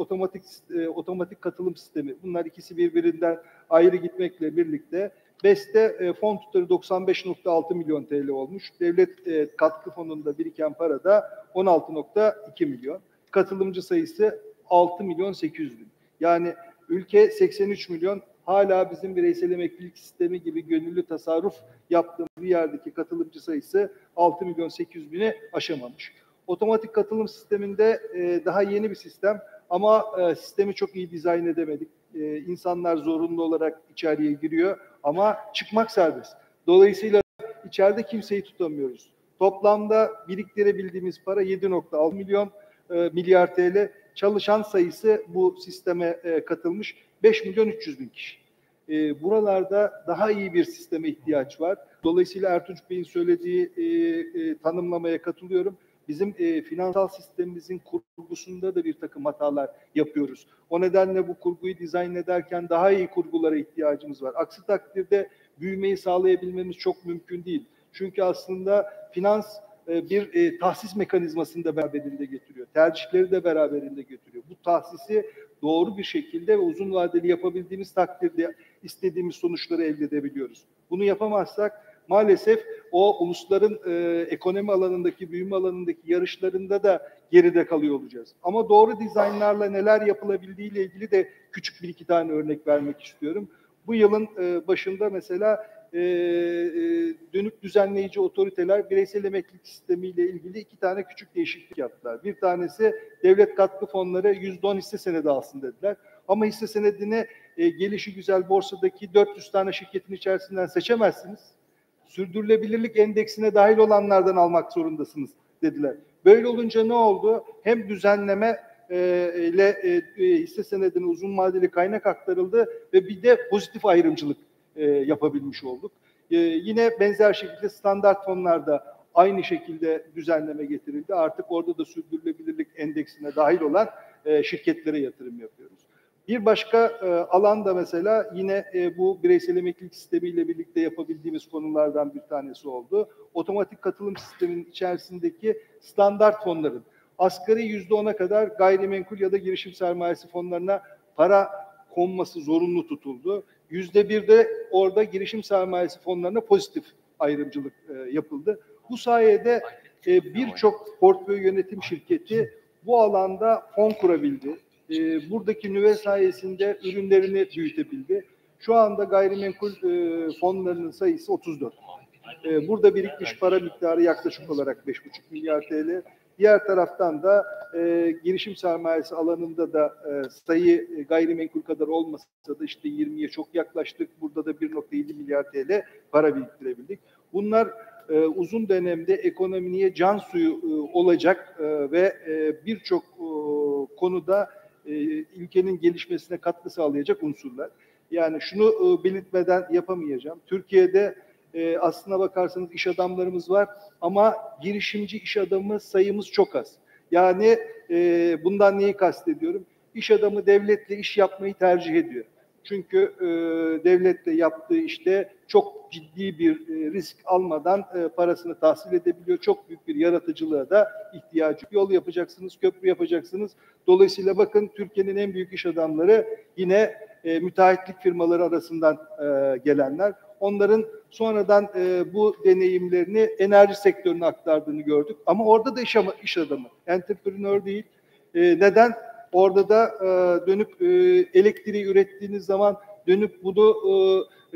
otomatik katılım sistemi. Bunlar ikisi birbirinden ayrı gitmekle birlikte BES'te fon tutarı 95.6 milyon TL olmuş. Devlet katkı fonunda biriken para da 16.2 milyon. Katılımcı sayısı 6 milyon 800 bin. Yani ülke 83 milyon, hala bizim bireysel emeklilik sistemi gibi gönüllü tasarruf yaptığımız bir yerdeki katılımcı sayısı 6 milyon 800 bini aşamamış. Otomatik katılım sisteminde daha yeni bir sistem ama sistemi çok iyi dizayn edemedik. İnsanlar zorunlu olarak içeriye giriyor ama çıkmak serbest. Dolayısıyla içeride kimseyi tutamıyoruz. Toplamda biriktirebildiğimiz para 7.6 milyar TL. Çalışan sayısı bu sisteme katılmış 5 milyon 300 bin kişi. Buralarda daha iyi bir sisteme ihtiyaç var. Dolayısıyla Ertunç Bey'in söylediği tanımlamaya katılıyorum. Bizim finansal sistemimizin kurgusunda da bir takım hatalar yapıyoruz. O nedenle bu kurguyu dizayn ederken daha iyi kurgulara ihtiyacımız var. Aksi takdirde büyümeyi sağlayabilmemiz çok mümkün değil. Çünkü aslında finans bir tahsis mekanizmasını da beraberinde getiriyor. Tercihleri de beraberinde getiriyor. Bu tahsisi doğru bir şekilde ve uzun vadeli yapabildiğimiz takdirde istediğimiz sonuçları elde edebiliyoruz. Bunu yapamazsak maalesef o ulusların ekonomi alanındaki, büyüme alanındaki yarışlarında da geride kalıyor olacağız. Ama doğru dizaynlarla neler yapılabildiğiyle ilgili de küçük bir iki tane örnek vermek istiyorum. Bu yılın başında mesela dönük düzenleyici otoriteler bireysel emeklilik sistemiyle ilgili iki tane küçük değişiklik yaptılar. Bir tanesi devlet katkı fonları %10 hisse senedi alsın dediler. Ama hisse senedini gelişigüzel borsadaki 400 tane şirketin içerisinden seçemezsiniz. Sürdürülebilirlik endeksine dahil olanlardan almak zorundasınız dediler. Böyle olunca ne oldu? Hem düzenleme ile hisse senedine uzun vadeli kaynak aktarıldı ve bir de pozitif ayrımcılık yapabilmiş olduk. Yine benzer şekilde standart fonlarda aynı şekilde düzenleme getirildi. Artık orada da sürdürülebilirlik endeksine dahil olan şirketlere yatırım yapıyoruz. Bir başka alanda mesela yine bu bireysel emeklilik sistemiyle birlikte yapabildiğimiz konulardan bir tanesi oldu. Otomatik katılım sisteminin içerisindeki standart fonların asgari %10'a kadar gayrimenkul ya da girişim sermayesi fonlarına para konması zorunlu tutuldu. %1 de orada girişim sermayesi fonlarına pozitif ayrımcılık yapıldı. Bu sayede birçok portföy yönetim şirketi bu alanda fon kurabildi. Buradaki nüve sayesinde ürünlerini büyütebildi. Şu anda gayrimenkul fonlarının sayısı 34. Burada birikmiş para miktarı yaklaşık olarak 5,5 milyar TL. Diğer taraftan da girişim sermayesi alanında da sayı gayrimenkul kadar olmasa da işte 20'ye çok yaklaştık. Burada da 1,7 milyar TL para biriktirebildik. Bunlar uzun dönemde ekonomiye can suyu olacak ve birçok konuda ülkenin gelişmesine katkı sağlayacak unsurlar. Yani şunu belirtmeden yapamayacağım. Türkiye'de aslına bakarsanız iş adamlarımız var ama girişimci iş adamı sayımız çok az. Yani bundan neyi kastediyorum? İş adamı devletle iş yapmayı tercih ediyor. Çünkü devletle yaptığı işte çok ciddi bir risk almadan parasını tahsil edebiliyor. Çok büyük bir yaratıcılığa da ihtiyacı. Yol yapacaksınız, köprü yapacaksınız. Dolayısıyla bakın Türkiye'nin en büyük iş adamları yine müteahhitlik firmaları arasından gelenler. Onların sonradan bu deneyimlerini enerji sektörüne aktardığını gördük. Ama orada da iş adamı, entrepreneur değil. Neden? Orada da dönüp elektriği ürettiğiniz zaman dönüp bunu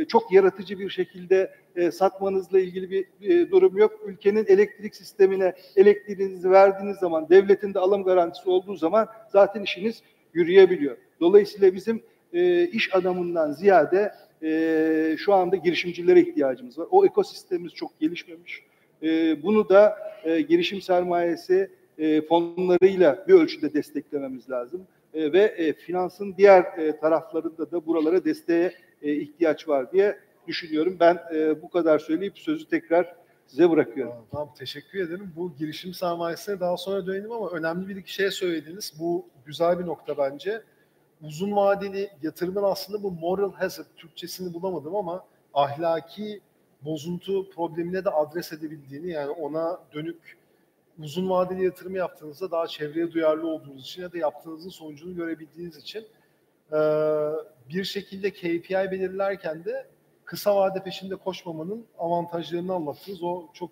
çok yaratıcı bir şekilde satmanızla ilgili bir durum yok. Ülkenin elektrik sistemine elektriğinizi verdiğiniz zaman, devletin de alım garantisi olduğu zaman zaten işiniz yürüyebiliyor. Dolayısıyla bizim iş adamından ziyade şu anda girişimcilere ihtiyacımız var. O ekosistemimiz çok gelişmemiş. Bunu da girişim sermayesi fonlarıyla bir ölçüde desteklememiz lazım. ve finansın diğer taraflarında da buralara desteğe ihtiyaç var diye düşünüyorum. Ben bu kadar söyleyip sözü tekrar size bırakıyorum. Tamam, teşekkür ederim. Bu girişim sermayesine daha sonra dönelim ama önemli bir iki şey söylediniz. Bu güzel bir nokta bence. Uzun vadeli yatırımın aslında bu moral hazard, Türkçesini bulamadım ama ahlaki bozuntu problemine de adres edebildiğini, yani ona dönük uzun vadeli yatırım yaptığınızda daha çevreye duyarlı olduğunuz için ya da yaptığınızın sonucunu görebildiğiniz için bir şekilde KPI belirlerken de kısa vade peşinde koşmamanın avantajlarını anlattınız. O çok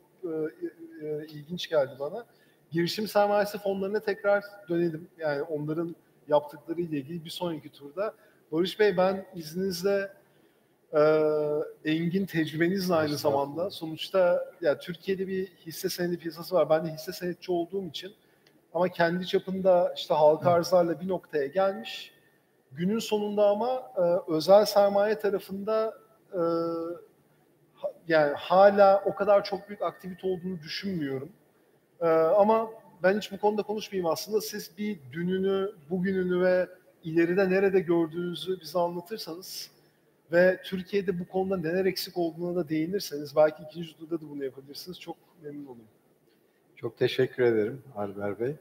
ilginç geldi bana. Girişim sermayesi fonlarına tekrar dönelim. Yani onların yaptıkları ile ilgili bir sonraki turda. Barış Bey, ben izninizle engin tecrübenizle aynı zamanda sonuçta ya Türkiye'de bir hisse senedi piyasası var. Ben de hisse senetçi olduğum için ama kendi çapında işte halka arzlarla bir noktaya gelmiş. Günün sonunda ama özel sermaye tarafında yani hala o kadar çok büyük aktivite olduğunu düşünmüyorum. Ama ben hiç bu konuda konuşmayayım aslında. Siz bir dününü, bugününü ve ileride nerede gördüğünüzü bize anlatırsanız ve Türkiye'de bu konuda neler eksik olduğuna da değinirseniz, belki ikinci turda da bunu yapabilirsiniz. Çok memnun olurum. Çok teşekkür ederim Alper Bey.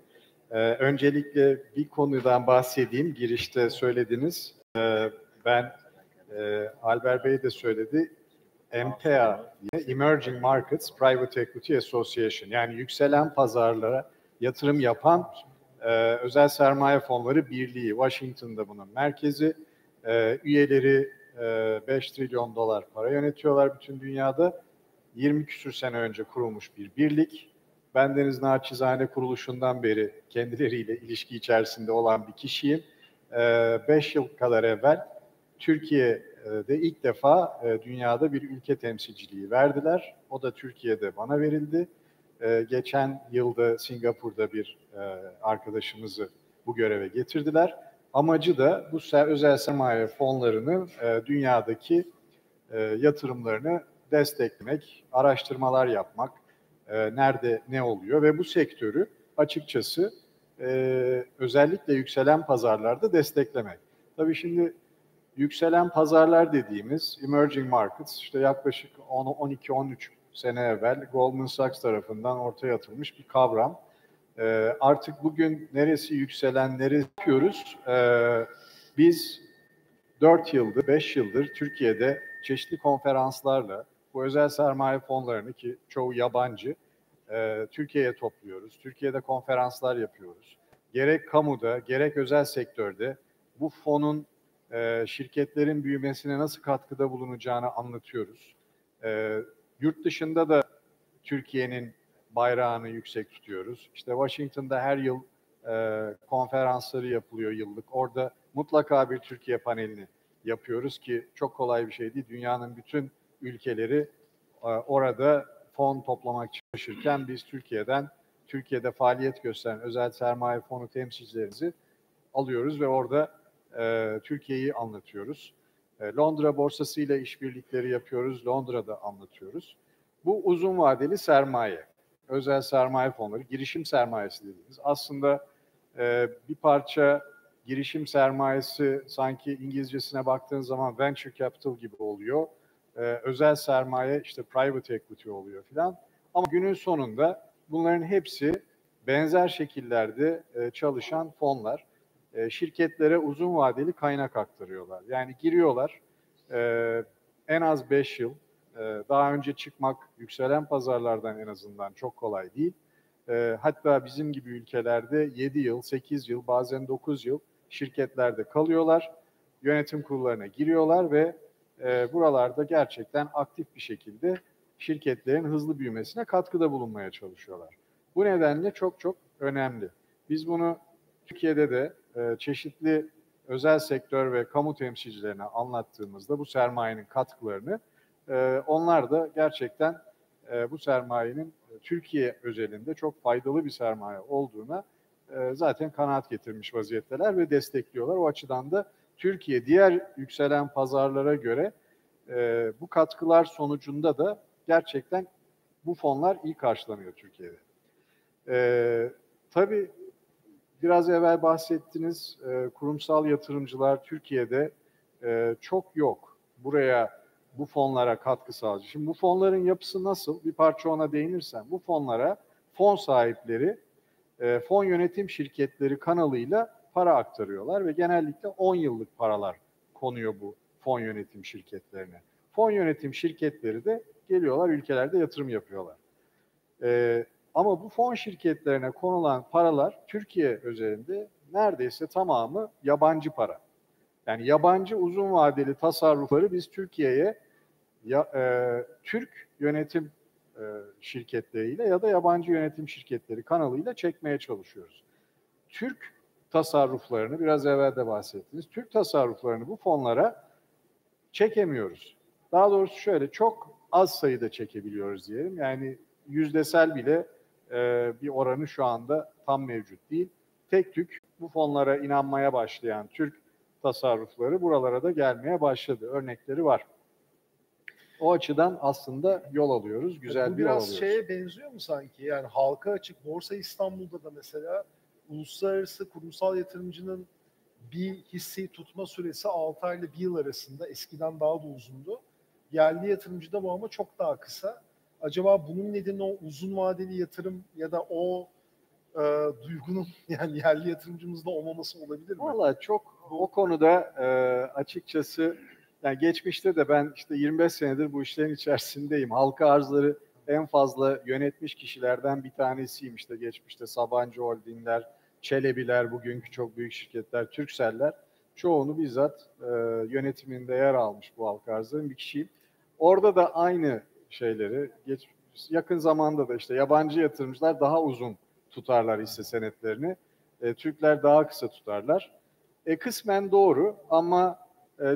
Öncelikle bir konudan bahsedeyim. Girişte söylediniz. Ben, Alper Bey de söyledi. MPA, Emerging Markets Private Equity Association, yani yükselen pazarlara yatırım yapan özel sermaye fonları birliği. Washington'da bunun merkezi. Üyeleri 5 trilyon dolar para yönetiyorlar bütün dünyada. 20 küsür sene önce kurulmuş bir birlik. Bendeniz naçizane kuruluşundan beri kendileriyle ilişki içerisinde olan bir kişiyim. 5 yıl kadar evvel Türkiye'de ilk defa dünyada bir ülke temsilciliği verdiler. O da Türkiye'de bana verildi. Geçen yılda Singapur'da bir arkadaşımızı bu göreve getirdiler. Amacı da bu özel sermaye fonlarının dünyadaki yatırımlarını desteklemek, araştırmalar yapmak, nerede ne oluyor ve bu sektörü açıkçası özellikle yükselen pazarlarda desteklemek. Tabii şimdi yükselen pazarlar dediğimiz emerging markets, işte yaklaşık 12-13 sene evvel Goldman Sachs tarafından ortaya atılmış bir kavram. Artık bugün neresi yükselen, neresi yapıyoruz? Biz 4 yıldır, 5 yıldır Türkiye'de çeşitli konferanslarla bu özel sermaye fonlarını, ki çoğu yabancı, Türkiye'ye topluyoruz. Türkiye'de konferanslar yapıyoruz. Gerek kamuda, gerek özel sektörde bu fonun şirketlerin büyümesine nasıl katkıda bulunacağını anlatıyoruz. Yurt dışında da Türkiye'nin bayrağını yüksek tutuyoruz. İşte Washington'da her yıl konferansları yapılıyor yıllık. Orada mutlaka bir Türkiye panelini yapıyoruz ki çok kolay bir şey değil. Dünyanın bütün ülkeleri orada fon toplamak çalışırken biz Türkiye'de faaliyet gösteren özel sermaye fonu temsilcilerimizi alıyoruz ve orada Türkiye'yi anlatıyoruz. Londra borsasıyla işbirlikleri yapıyoruz. Londra'da anlatıyoruz. Bu uzun vadeli sermaye, özel sermaye fonları, girişim sermayesi dediğimiz aslında bir parça girişim sermayesi sanki İngilizcesine baktığın zaman venture capital gibi oluyor. Özel sermaye işte private equity oluyor filan. Ama günün sonunda bunların hepsi benzer şekillerde çalışan fonlar. Şirketlere uzun vadeli kaynak aktarıyorlar. Yani giriyorlar en az 5 yıl. Daha önce çıkmak yükselen pazarlardan en azından çok kolay değil. Hatta bizim gibi ülkelerde 7 yıl, 8 yıl, bazen 9 yıl şirketlerde kalıyorlar. Yönetim kurullarına giriyorlar ve buralarda gerçekten aktif bir şekilde şirketlerin hızlı büyümesine katkıda bulunmaya çalışıyorlar. Bu nedenle çok çok önemli. Biz bunu Türkiye'de de çeşitli özel sektör ve kamu temsilcilerine anlattığımızda bu sermayenin katkılarını, onlar da gerçekten bu sermayenin Türkiye özelinde çok faydalı bir sermaye olduğuna zaten kanaat getirmiş vaziyetteler ve destekliyorlar. O açıdan da Türkiye diğer yükselen pazarlara göre bu katkılar sonucunda da gerçekten bu fonlar iyi karşılanıyor Türkiye'de. Tabii Biraz evvel bahsettiniz, kurumsal yatırımcılar Türkiye'de çok yok. Bu fonlara katkı sağlayacak. Şimdi bu fonların yapısı nasıl? Bir parça ona değinirsem, bu fonlara fon sahipleri, fon yönetim şirketleri kanalıyla para aktarıyorlar ve genellikle 10 yıllık paralar konuyor bu fon yönetim şirketlerine. Fon yönetim şirketleri de geliyorlar, ülkelerde yatırım yapıyorlar. Ama bu fon şirketlerine konulan paralar Türkiye özelinde neredeyse tamamı yabancı para. Yani yabancı uzun vadeli tasarrufları biz Türkiye'ye Türk yönetim şirketleriyle ya da yabancı yönetim şirketleri kanalıyla çekmeye çalışıyoruz. Türk tasarruflarını, biraz evvel de bahsettiniz, Türk tasarruflarını bu fonlara çekemiyoruz. Daha doğrusu şöyle, çok az sayıda çekebiliyoruz diyelim. Yani yüzdesel bile bir oranı şu anda tam mevcut değil. Tek tük bu fonlara inanmaya başlayan Türk tasarrufları buralara da gelmeye başladı. Örnekleri var. O açıdan aslında yol alıyoruz, güzel Bu bir yol biraz alıyoruz. şeye benziyor mu sanki? Yani halka açık Borsa İstanbul'da da mesela uluslararası kurumsal yatırımcının bir hisseyi tutma süresi 6 ay ile 1 yıl arasında, eskiden daha da uzundu. Yerli yatırımcıda bu ama çok daha kısa. Acaba bunun nedeni o uzun vadeli yatırım ya da o duygunun, yani yerli yatırımcımızda olmaması olabilir mi? Vallahi çok o konuda açıkçası, yani geçmişte de ben işte 25 senedir bu işlerin içerisindeyim. Halka arzları en fazla yönetmiş kişilerden bir tanesiyim. İşte geçmişte Sabancı Holdingler, Çelebiler, bugünkü çok büyük şirketler, Turkcell'ler, çoğunu bizzat yönetiminde yer almış bu halka arzların bir kişiyim. Orada da aynı şeyleri, yakın zamanda da işte yabancı yatırımcılar daha uzun tutarlar hisse senetlerini, Türkler daha kısa tutarlar. Kısmen doğru ama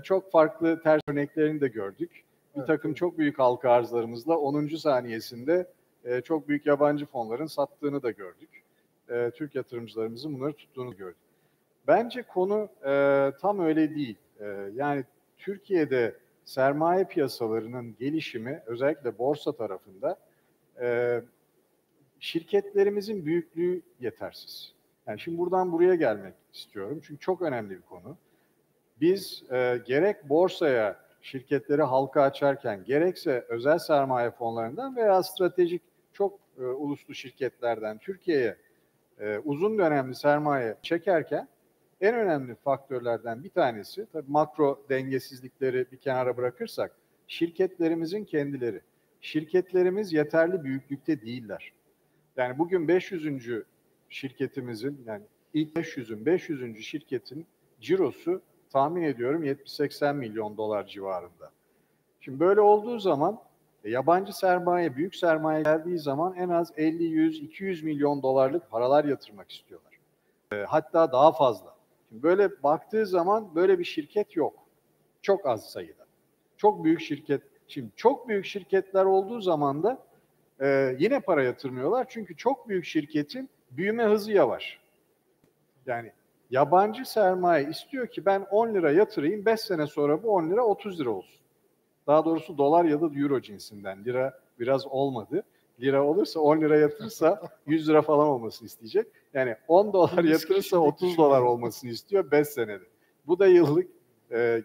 çok farklı ters örneklerini de gördük. Bir takım çok büyük halka arzlarımızla 10. saniyesinde çok büyük yabancı fonların sattığını da gördük. Türk yatırımcılarımızın bunları tuttuğunu gördük. Bence konu tam öyle değil. Yani Türkiye'de sermaye piyasalarının gelişimi, özellikle borsa tarafında, şirketlerimizin büyüklüğü yetersiz. Yani şimdi buradan buraya gelmek istiyorum çünkü çok önemli bir konu. Biz gerek borsaya şirketleri halka açarken, gerekse özel sermaye fonlarından veya stratejik çok uluslu şirketlerden Türkiye'ye uzun dönemli sermaye çekerken en önemli faktörlerden bir tanesi, tabii makro dengesizlikleri bir kenara bırakırsak, şirketlerimizin kendileri. Şirketlerimiz yeterli büyüklükte değiller. Yani bugün 500. şirketimizin, yani ilk 500'ün şirketin cirosu tahmin ediyorum 70-80 milyon dolar civarında. Şimdi böyle olduğu zaman yabancı sermaye, büyük sermaye geldiği zaman en az 50, 100, 200 milyon dolarlık paralar yatırmak istiyorlar. Hatta daha fazla. Şimdi böyle baktığı zaman böyle bir şirket yok. Çok az sayıda. Çok büyük şirket. Şimdi çok büyük şirketler olduğu zaman da yine para yatırmıyorlar. Çünkü çok büyük şirketin büyüme hızı yavaş. Yani yabancı sermaye istiyor ki ben 10 lira yatırayım, 5 sene sonra bu 10 lira 30 lira olsun. Daha doğrusu dolar ya da euro cinsinden. Lira biraz olmadı. Lira olursa 10 lira yatırırsa 100 lira falan olmasını isteyecek. Yani 10 dolar yatırırsa 30 dolar olmasını istiyor 5 senede. Bu da yıllık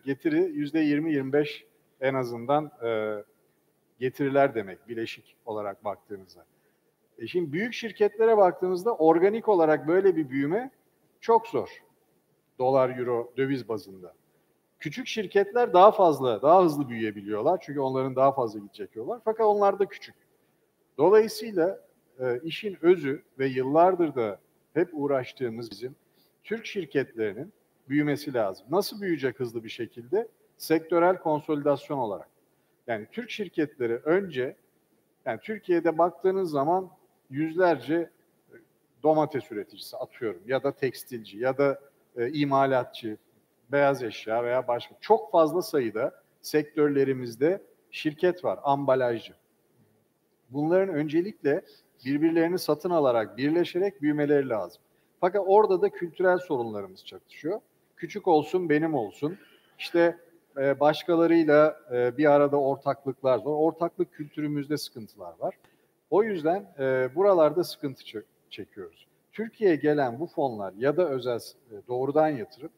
getiri %20-25 en azından getiriler demek bileşik olarak baktığınızda. Şimdi büyük şirketlere baktığımızda organik olarak böyle bir büyüme çok zor. Dolar, euro, döviz bazında. Küçük şirketler daha fazla, daha hızlı büyüyebiliyorlar. Çünkü onların daha fazla gidecek yolu var. Fakat onlar da küçük. Dolayısıyla işin özü ve yıllardır da hep uğraştığımız bizim Türk şirketlerinin büyümesi lazım. Nasıl büyüyecek hızlı bir şekilde? Sektörel konsolidasyon olarak. Yani Türk şirketleri önce, yani Türkiye'de baktığınız zaman yüzlerce domates üreticisi atıyorum ya da tekstilci ya da imalatçı, beyaz eşya veya başka çok fazla sayıda sektörlerimizde şirket var, ambalajcı. Bunların öncelikle birbirlerini satın alarak, birleşerek büyümeleri lazım. Fakat orada da kültürel sorunlarımız çatışıyor. Küçük olsun, benim olsun. İşte başkalarıyla bir arada ortaklıklar var. Ortaklık kültürümüzde sıkıntılar var. O yüzden buralarda sıkıntı çekiyoruz. Türkiye'ye gelen bu fonlar ya da özel doğrudan yatırım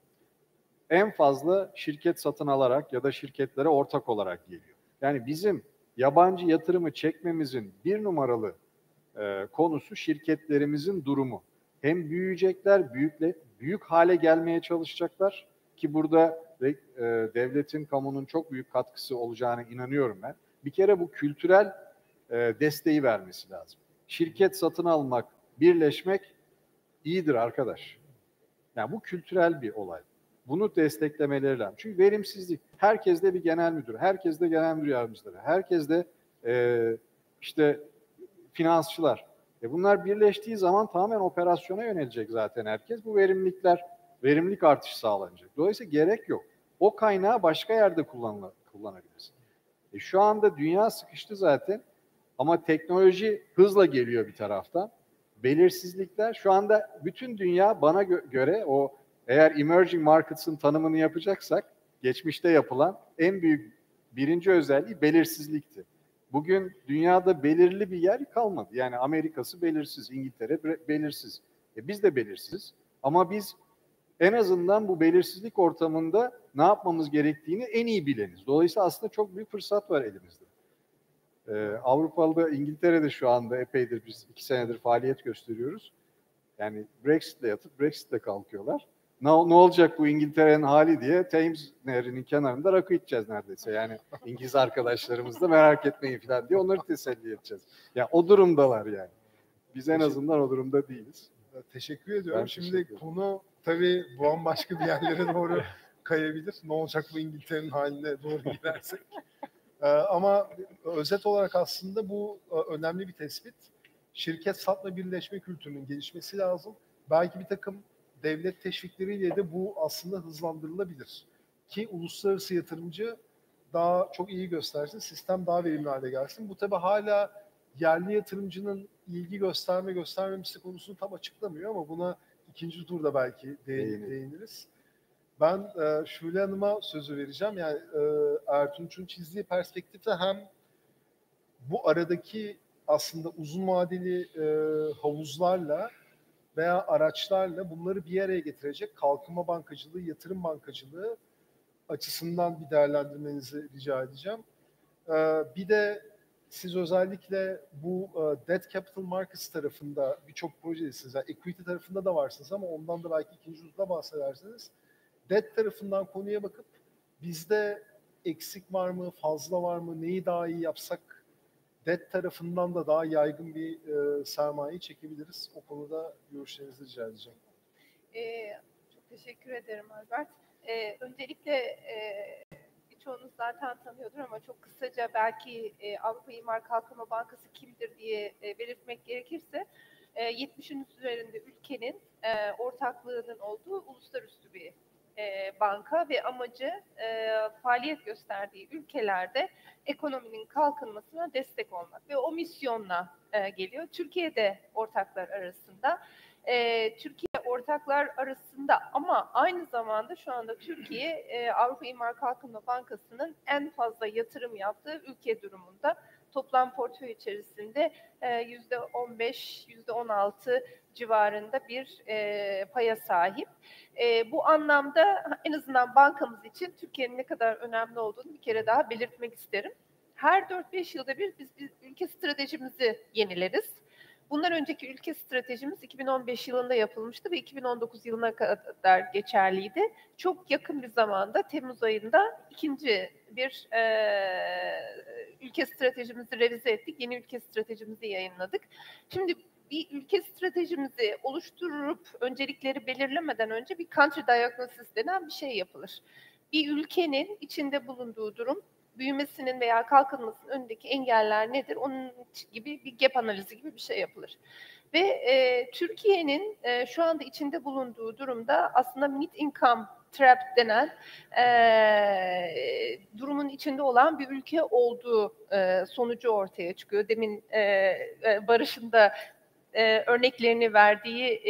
en fazla şirket satın alarak ya da şirketlere ortak olarak geliyor. Yani bizim yabancı yatırımı çekmemizin bir numaralı konusu şirketlerimizin durumu. Hem büyüyecekler, büyük hale gelmeye çalışacaklar ki burada devletin, kamunun çok büyük katkısı olacağına inanıyorum ben. Bir kere bu kültürel desteği vermesi lazım. Şirket satın almak, birleşmek iyidir arkadaş. Yani bu kültürel bir olay. Bunu desteklemeleri lazım. Çünkü verimsizlik, herkeste bir genel müdür, herkeste genel müdür yardımcıları, herkeste işte finansçılar. Bunlar birleştiği zaman tamamen operasyona yönelecek zaten herkes. Bu verimlilik artışı sağlanacak. Dolayısıyla gerek yok. O kaynağı başka yerde kullanabiliriz. Şu anda dünya sıkıştı zaten ama teknoloji hızla geliyor bir taraftan. Belirsizlikler şu anda bütün dünya bana göre o eğer emerging markets'ın tanımını yapacaksak geçmişte yapılan en büyük birinci özelliği belirsizlikti. Bugün dünyada belirli bir yer kalmadı. Yani Amerika'sı belirsiz, İngiltere belirsiz. Biz de belirsiz. Ama biz en azından bu belirsizlik ortamında ne yapmamız gerektiğini en iyi bileniz. Dolayısıyla aslında çok büyük fırsat var elimizde. Avrupa'da, İngiltere'de şu anda epeydir biz 2 senedir faaliyet gösteriyoruz. Yani Brexit'le yatıp Brexit'le kalkıyorlar. Ne olacak bu İngiltere'nin hali diye Thames Nehri'nin kenarında rakı içeceğiz neredeyse. Yani İngiliz arkadaşlarımız da merak etmeyin falan diye onları teselli edeceğiz. Yani o durumdalar yani. Biz en azından o durumda değiliz. Teşekkür ediyorum. Ben Şimdi teşekkür ederim. konu tabii bambaşka bir yerlere doğru kayabilir. Ne olacak bu İngiltere'nin haline doğru gidersek. Ama özet olarak aslında bu önemli bir tespit. Şirket satma birleşme kültürünün gelişmesi lazım. Belki bir takım devlet teşvikleriyle de bu aslında hızlandırılabilir. Ki uluslararası yatırımcı daha çok iyi göstersin, sistem daha verimli hale gelsin. Bu tabii hala yerli yatırımcının ilgi göstermemesi konusunu tam açıklamıyor ama buna ikinci turda belki değiniriz. Ben Şule Hanım'a sözü vereceğim. Yani Ertunç'un çizdiği perspektifte hem bu aradaki aslında uzun vadeli havuzlarla veya araçlarla bunları bir araya getirecek kalkınma bankacılığı, yatırım bankacılığı açısından bir değerlendirmenizi rica edeceğim. Bir de siz özellikle bu debt capital markets tarafında birçok projedesiniz. Yani equity tarafında da varsınız ama ondan da belki ikinci turda bahsederseniz. Debt tarafından konuya bakıp bizde eksik var mı, fazla var mı, neyi daha iyi yapsak debt tarafından da daha yaygın bir sermayeyi çekebiliriz. O konuda görüşlerinizi rica edeceğim. Çok teşekkür ederim Albert. Öncelikle birçoğunuz zaten tanıyordur ama çok kısaca belki Avrupa İmar Kalkınma Bankası kimdir diye belirtmek gerekirse 70'in üzerinde ülkenin ortaklığının olduğu uluslararası bir banka ve amacı faaliyet gösterdiği ülkelerde ekonominin kalkınmasına destek olmak ve o misyonla geliyor. Türkiye'de ortaklar arasında. Türkiye ortaklar arasında ama aynı zamanda şu anda Türkiye Avrupa İmar Kalkınma Bankası'nın en fazla yatırım yaptığı ülke durumunda. Toplam portföy içerisinde %15, %16 civarında bir paya sahip. Bu anlamda en azından bankamız için Türkiye'nin ne kadar önemli olduğunu bir kere daha belirtmek isterim. Her 4-5 yılda bir biz ülke stratejimizi yenileriz. Bundan önceki ülke stratejimiz 2015 yılında yapılmıştı ve 2019 yılına kadar geçerliydi. Çok yakın bir zamanda Temmuz ayında ikinci bir ülke stratejimizi revize ettik. Yeni ülke stratejimizi yayınladık. Şimdi bir ülke stratejimizi oluşturup öncelikleri belirlemeden önce bir country diagnosis denen bir şey yapılır. Bir ülkenin içinde bulunduğu durum, büyümesinin veya kalkınmasının önündeki engeller nedir? Onun gibi bir gap analizi gibi bir şey yapılır. Ve Türkiye'nin şu anda içinde bulunduğu durumda aslında mid income trap denen durumun içinde olan bir ülke olduğu sonucu ortaya çıkıyor. Demin Barış'ın da örneklerini verdiği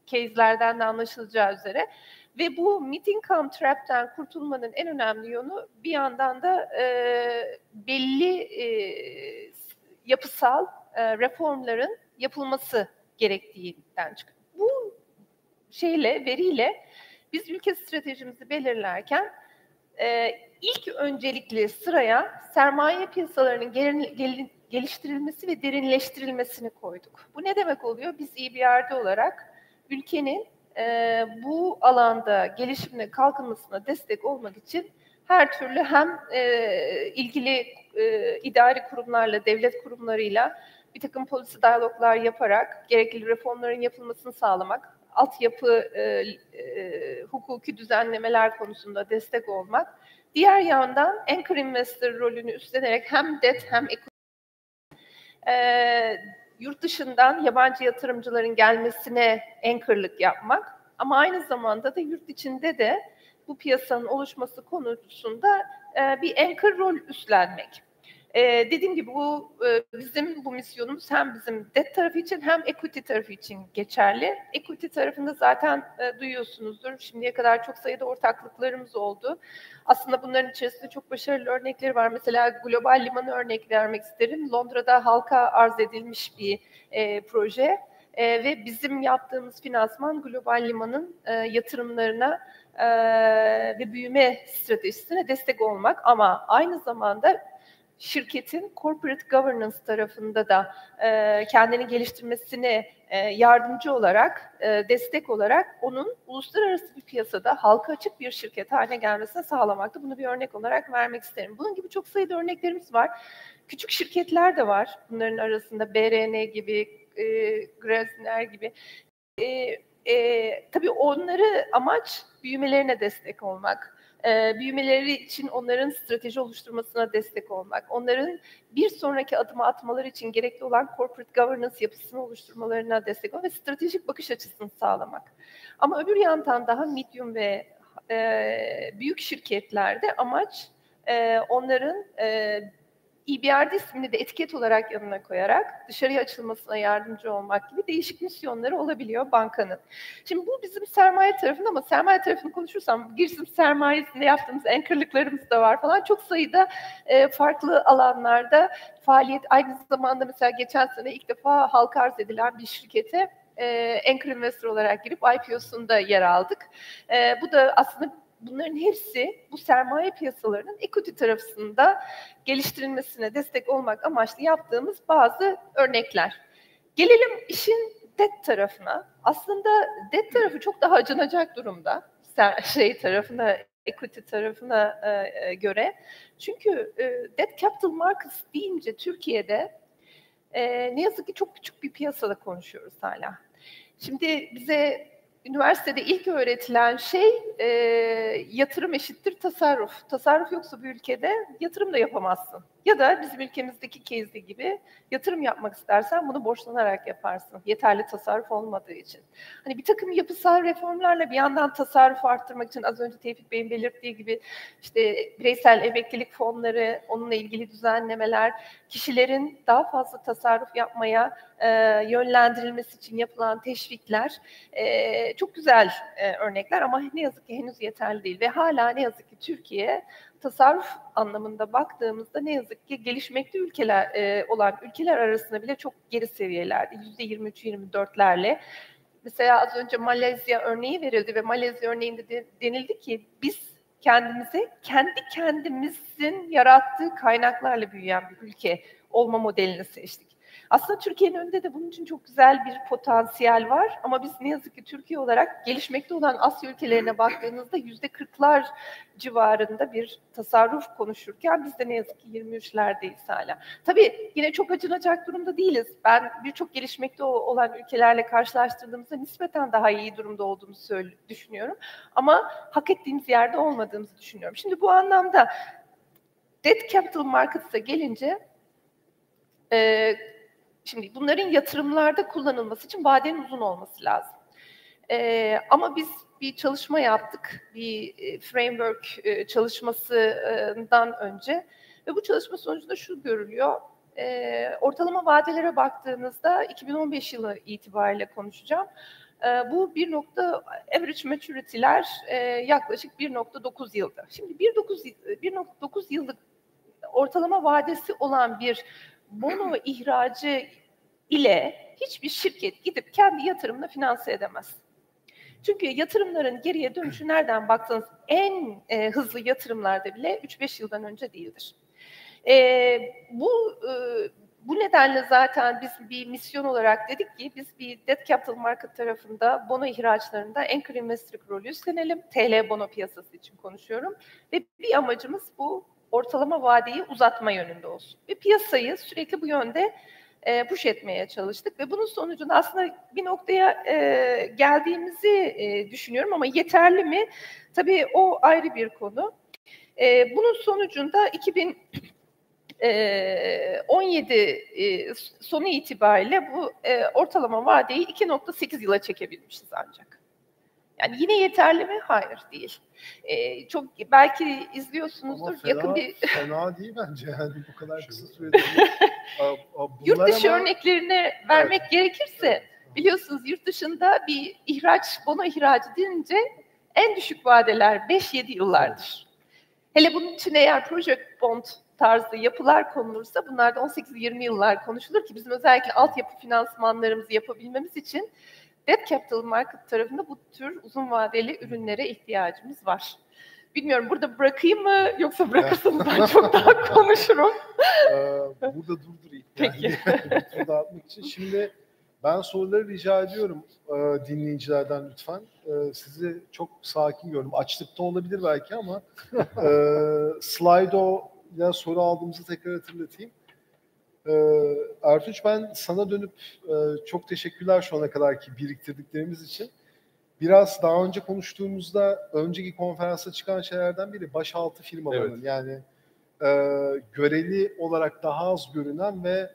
case'lerden de anlaşılacağı üzere. Ve bu mid income trap'ten kurtulmanın en önemli yolu bir yandan da belli yapısal reformların yapılması gerektiğinden çıkıyor. Bu veriyle biz ülke stratejimizi belirlerken ilk öncelikli sıraya sermaye piyasalarının geliştirilmesi ve derinleştirilmesini koyduk. Bu ne demek oluyor? Biz EBRD olarak ülkenin bu alanda gelişimine, kalkınmasına destek olmak için her türlü hem ilgili idari kurumlarla, devlet kurumlarıyla bir takım policy diyaloglar yaparak gerekli reformların yapılmasını sağlamak, altyapı hukuki düzenlemeler konusunda destek olmak, diğer yandan anchor investor rolünü üstlenerek hem debt hem equity yurt dışından yabancı yatırımcıların gelmesine anchorlık yapmak ama aynı zamanda da yurt içinde de bu piyasanın oluşması konusunda bir anchor rol üstlenmek. Dediğim gibi bizim bu misyonumuz hem bizim debt tarafı için hem equity tarafı için geçerli. Equity tarafında zaten duyuyorsunuzdur. Şimdiye kadar çok sayıda ortaklıklarımız oldu. Aslında bunların içerisinde çok başarılı örnekleri var. Mesela global limanı örnek vermek isterim. Londra'da halka arz edilmiş bir proje ve bizim yaptığımız finansman global limanın yatırımlarına ve büyüme stratejisine destek olmak ama aynı zamanda şirketin corporate governance tarafında da kendini geliştirmesine yardımcı olarak, destek olarak onun uluslararası bir piyasada halka açık bir şirket haline gelmesine sağlamakta. Bunu bir örnek olarak vermek isterim. Bunun gibi çok sayıda örneklerimiz var. Küçük şirketler de var. Bunların arasında BRN gibi, Grasner gibi. Tabii onları amaç büyümelerine destek olmak. Büyümeleri için onların strateji oluşturmasına destek olmak, onların bir sonraki adımı atmaları için gerekli olan corporate governance yapısını oluşturmalarına destek olmak ve stratejik bakış açısını sağlamak. Ama öbür yandan daha medium ve büyük şirketlerde amaç onların EBRD ismini de etiket olarak yanına koyarak dışarıya açılmasına yardımcı olmak gibi değişik misyonları olabiliyor bankanın. Şimdi bu bizim sermaye tarafında ama sermaye tarafını konuşursam girişim sermayesinde yaptığımız anchorlıklarımız da var falan. Çok sayıda farklı alanlarda faaliyet. Aynı zamanda mesela geçen sene ilk defa halka arz edilen bir şirkete anchor investor olarak girip IPO'sunda yer aldık. Bu da aslında bunların hepsi bu sermaye piyasalarının equity tarafında geliştirilmesine destek olmak amaçlı yaptığımız bazı örnekler. Gelelim işin debt tarafına. Aslında debt tarafı çok daha acınacak durumda. Equity tarafına göre. Çünkü debt capital markets deyince Türkiye'de ne yazık ki çok küçük bir piyasada konuşuyoruz hala. Şimdi bize üniversitede ilk öğretilen şey yatırım eşittir tasarruf. Tasarruf yoksa bu ülkede yatırım da yapamazsın. Ya da bizim ülkemizdeki case'de gibi yatırım yapmak istersen bunu borçlanarak yaparsın. Yeterli tasarruf olmadığı için. Hani bir takım yapısal reformlarla bir yandan tasarrufu arttırmak için az önce Tevfik Bey'in belirttiği gibi işte bireysel emeklilik fonları, onunla ilgili düzenlemeler, kişilerin daha fazla tasarruf yapmaya yönlendirilmesi için yapılan teşvikler çok güzel örnekler ama ne yazık ki henüz yeterli değil ve hala ne yazık ki Türkiye tasarruf anlamında baktığımızda ne yazık ki gelişmekte olan ülkeler arasında bile çok geri seviyelerde %23-24'lerle. Mesela az önce Malezya örneği verildi ve Malezya örneğinde denildi ki biz kendi kendimizin yarattığı kaynaklarla büyüyen bir ülke olma modelini seçtik. Aslında Türkiye'nin önünde de bunun için çok güzel bir potansiyel var ama biz ne yazık ki Türkiye olarak gelişmekte olan Asya ülkelerine baktığınızda %40'lar civarında bir tasarruf konuşurken biz de ne yazık ki 23'lerdeyiz hala. Tabii yine çok acınacak durumda değiliz. Ben birçok gelişmekte olan ülkelerle karşılaştırdığımızda nispeten daha iyi durumda olduğumuzu düşünüyorum. Ama hak ettiğimiz yerde olmadığımızı düşünüyorum. Şimdi bu anlamda debt capital markets'a gelince şimdi bunların yatırımlarda kullanılması için vadenin uzun olması lazım. Ama biz bir çalışma yaptık, bir framework çalışmasından önce ve bu çalışma sonucunda şu görülüyor. Ortalama vadelere baktığınızda 2015 yılı itibariyle konuşacağım. Bu average maturity'ler yaklaşık 1.9 yılda. Şimdi 1.9 yıllık ortalama vadesi olan bir bono ihracı ile hiçbir şirket gidip kendi yatırımını finanse edemez. Çünkü yatırımların geriye dönüşü nereden baksanız en hızlı yatırımlarda bile 3-5 yıldan önce değildir. Bu nedenle zaten biz bir misyon olarak dedik ki biz bir debt capital market tarafında bono ihraçlarında anchor investor'lık rolü üstlenelim. TL bono piyasası için konuşuyorum. Ve bir amacımız bu ortalama vadeyi uzatma yönünde olsun. Ve piyasayı sürekli bu yönde push etmeye çalıştık. Ve bunun sonucunda aslında bir noktaya geldiğimizi düşünüyorum ama yeterli mi? Tabii o ayrı bir konu. Bunun sonucunda 2017 sonu itibariyle bu ortalama vadeyi 2,8 yıla çekebilmişiz ancak. Yani yine yeterli mi? Hayır, değil. Çok belki izliyorsunuzdur. Ama fena değil bence yani bu kadar kısa sürede. Yurt dışı örneklerini vermek gerekirse, biliyorsunuz yurt dışında bir bono ihracı deyince en düşük vadeler 5-7 yıllardır. Hele bunun için eğer project bond tarzı yapılar konulursa bunlar da 18-20 yıllar konuşulur ki bizim özellikle altyapı finansmanlarımızı yapabilmemiz için debt capital market tarafında bu tür uzun vadeli ürünlere ihtiyacımız var. Bilmiyorum burada bırakayım mı yoksa bırakırsanız ben çok daha konuşurum. Burada durdurayım. Peki. Yani, dağıtmak için. Şimdi ben soruları rica ediyorum dinleyicilerden lütfen. Sizi çok sakin gördüm. Açlıkta olabilir belki ama Slido-ya soru aldığımızı tekrar hatırlatayım. Ertuğrul, ben sana dönüp çok teşekkürler şu ana kadarki biriktirdiklerimiz için. Biraz daha önce konuştuğumuzda önceki konferansa çıkan şeylerden biri başaltı firmalarının yani göreli olarak daha az görünen ve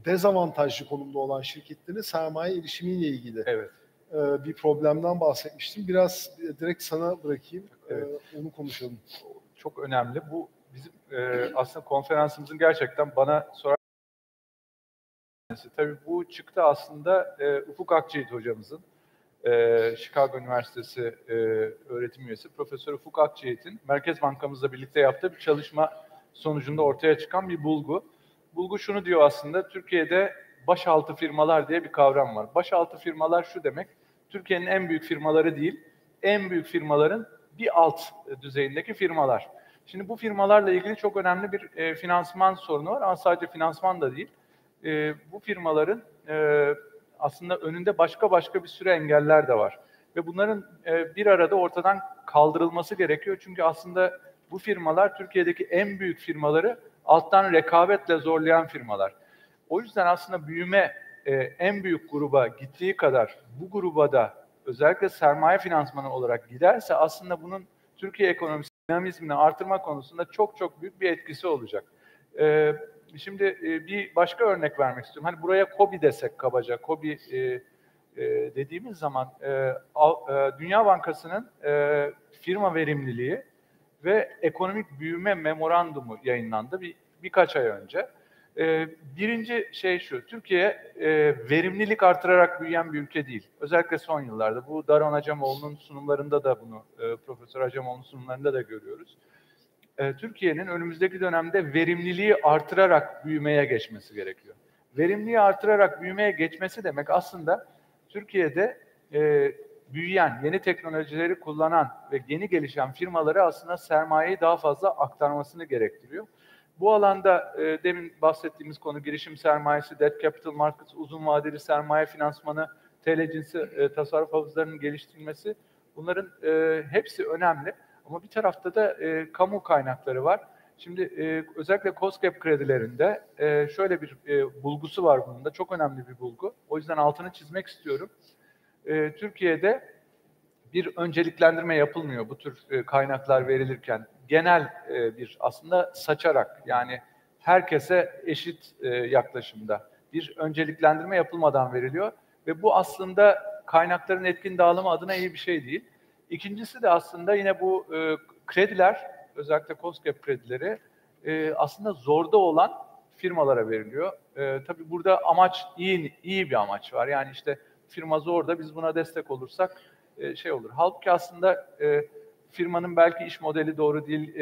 dezavantajlı konumda olan şirketlerin sermaye erişimiyle ilgili bir problemden bahsetmiştim. Biraz direkt sana bırakayım, onu konuşalım. Çok önemli. Bu bizim aslında konferansımızın gerçekten bana sorar. Tabii bu çıktı aslında Ufuk Akçayit hocamızın, Chicago Üniversitesi öğretim üyesi Profesör Ufuk Akçayit'in Merkez Bankamızla birlikte yaptığı bir çalışma sonucunda ortaya çıkan bir bulgu. Bulgu şunu diyor aslında, Türkiye'de başaltı firmalar diye bir kavram var. Başaltı firmalar şu demek, Türkiye'nin en büyük firmaları değil, en büyük firmaların bir alt düzeyindeki firmalar. Şimdi bu firmalarla ilgili çok önemli bir finansman sorunu var ama sadece finansman da değil. Bu firmaların aslında önünde başka bir sürü engeller de var. Ve bunların bir arada ortadan kaldırılması gerekiyor. Çünkü aslında bu firmalar Türkiye'deki en büyük firmaları alttan rekabetle zorlayan firmalar. O yüzden aslında büyüme en büyük gruba gittiği kadar bu gruba da özellikle sermaye finansmanı olarak giderse aslında bunun Türkiye ekonomisi dinamizmini artırma konusunda çok büyük bir etkisi olacak. Şimdi bir başka örnek vermek istiyorum. Hani buraya KOBİ desek kabaca, KOBİ dediğimiz zaman Dünya Bankası'nın firma verimliliği ve ekonomik büyüme memorandumu yayınlandı birkaç ay önce. Birinci şey şu, Türkiye verimlilik artırarak büyüyen bir ülke değil. Özellikle son yıllarda. Bu Daron Acemoğlu'nun sunumlarında da bunu, Profesör Acemoğlu'nun sunumlarında da görüyoruz. Türkiye'nin önümüzdeki dönemde verimliliği artırarak büyümeye geçmesi gerekiyor. Verimliliği artırarak büyümeye geçmesi demek aslında Türkiye'de büyüyen, yeni teknolojileri kullanan ve yeni gelişen firmaları aslında sermayeyi daha fazla aktarmasını gerektiriyor. Bu alanda demin bahsettiğimiz konu girişim sermayesi, debt capital markets, uzun vadeli sermaye finansmanı, TL cinsi tasarruf havuzlarının geliştirilmesi, bunların hepsi önemli. Ama bir tarafta da kamu kaynakları var. Şimdi özellikle COSGAP kredilerinde şöyle bir bulgusu var bunun da. Çok önemli bir bulgu. O yüzden altını çizmek istiyorum. Türkiye'de bir önceliklendirme yapılmıyor bu tür kaynaklar verilirken. Genel bir aslında saçarak yani herkese eşit yaklaşımda bir önceliklendirme yapılmadan veriliyor. Ve bu aslında kaynakların etkin dağılımı adına iyi bir şey değil. İkincisi de aslında yine bu krediler, özellikle COSGAP kredileri aslında zorda olan firmalara veriliyor. Tabii burada amaç iyi bir amaç var. Yani işte firma zorda, biz buna destek olursak şey olur. Halbuki aslında firmanın belki iş modeli doğru değil,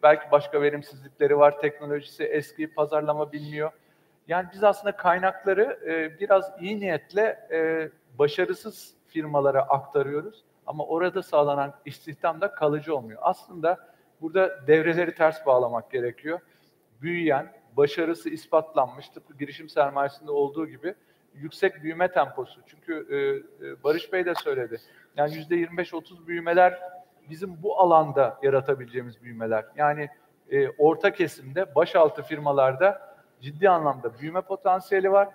belki başka verimsizlikleri var, teknolojisi eski, pazarlama bilmiyor. Yani biz aslında kaynakları biraz iyi niyetle başarısız firmalara aktarıyoruz. Ama orada sağlanan istihdam da kalıcı olmuyor. Aslında burada devreleri ters bağlamak gerekiyor. Büyüyen, başarısı ispatlanmış, tıpkı girişim sermayesinde olduğu gibi yüksek büyüme temposu. Çünkü Barış Bey de söyledi. Yani %25-30 büyümeler bizim bu alanda yaratabileceğimiz büyümeler. Yani orta kesimde, başaltı firmalarda ciddi anlamda büyüme potansiyeli var.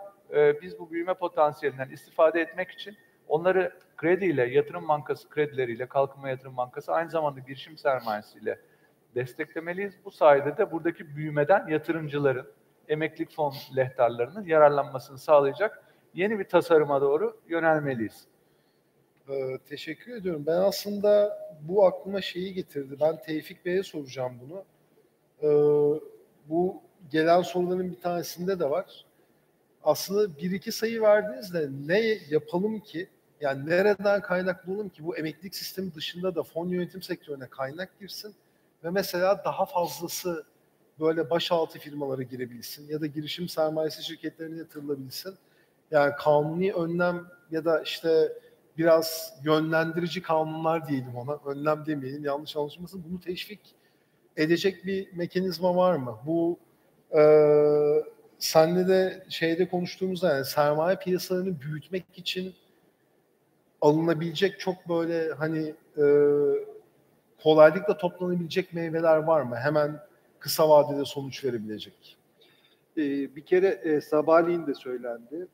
Biz bu büyüme potansiyelinden istifade etmek için onları krediyle, yatırım bankası kredileriyle, Kalkınma Yatırım Bankası aynı zamanda girişim sermayesiyle desteklemeliyiz. Bu sayede de buradaki büyümeden yatırımcıların, emeklilik fon lehtarlarının yararlanmasını sağlayacak yeni bir tasarıma doğru yönelmeliyiz. Teşekkür ediyorum. Ben aslında bu aklıma şeyi getirdi. Ben Tevfik Bey'e soracağım bunu. Bu gelen soruların bir tanesinde de var. Aslında bir iki sayı verdiniz de ne yapalım ki, yani nereden kaynak bulalım ki bu emeklilik sistemi dışında da fon yönetim sektörüne kaynak girsin ve mesela daha fazlası böyle başaltı firmalara girebilsin ya da girişim sermayesi şirketlerine yatırılabilsin. Yani kanuni önlem ya da işte biraz yönlendirici kanunlar diyelim ona, önlem demeyelim, yanlış anlaşılmasın, bunu teşvik edecek bir mekanizma var mı? Bu senle de şeyde konuştuğumuzda yani sermaye piyasalarını büyütmek için alınabilecek çok böyle hani kolaylıkla toplanabilecek meyveler var mı? Hemen kısa vadede sonuç verebilecek. Bir kere sabahleyin de söylendi.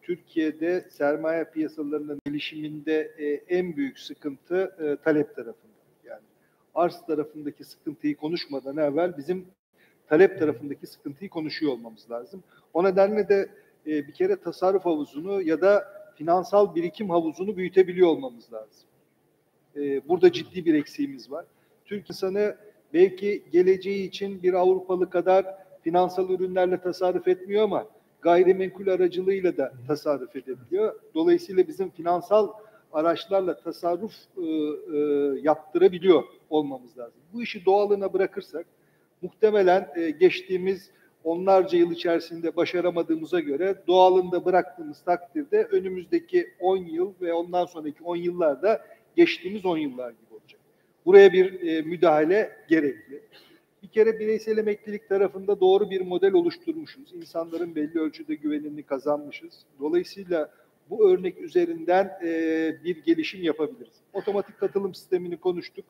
Türkiye'de sermaye piyasalarının gelişiminde en büyük sıkıntı talep tarafında. Yani arz tarafındaki sıkıntıyı konuşmadan evvel bizim talep tarafındaki sıkıntıyı konuşuyor olmamız lazım. O nedenle de bir kere tasarruf havuzunu ya da finansal birikim havuzunu büyütebiliyor olmamız lazım. Burada ciddi bir eksiğimiz var. Türk insanı belki geleceği için bir Avrupalı kadar finansal ürünlerle tasarruf etmiyor ama gayrimenkul aracılığıyla da tasarruf edebiliyor. Dolayısıyla bizim finansal araçlarla tasarruf yaptırabiliyor olmamız lazım. Bu işi doğalına bırakırsak muhtemelen geçtiğimiz onlarca yıl içerisinde başaramadığımıza göre doğalında bıraktığımız takdirde önümüzdeki 10 yıl ve ondan sonraki 10 yıllarda geçtiğimiz 10 yıllar gibi olacak. Buraya bir müdahale gerekli. Bir kere bireysel emeklilik tarafında doğru bir model oluşturmuşuz. İnsanların belli ölçüde güvenini kazanmışız. Dolayısıyla bu örnek üzerinden bir gelişim yapabiliriz. Otomatik katılım sistemini konuştuk.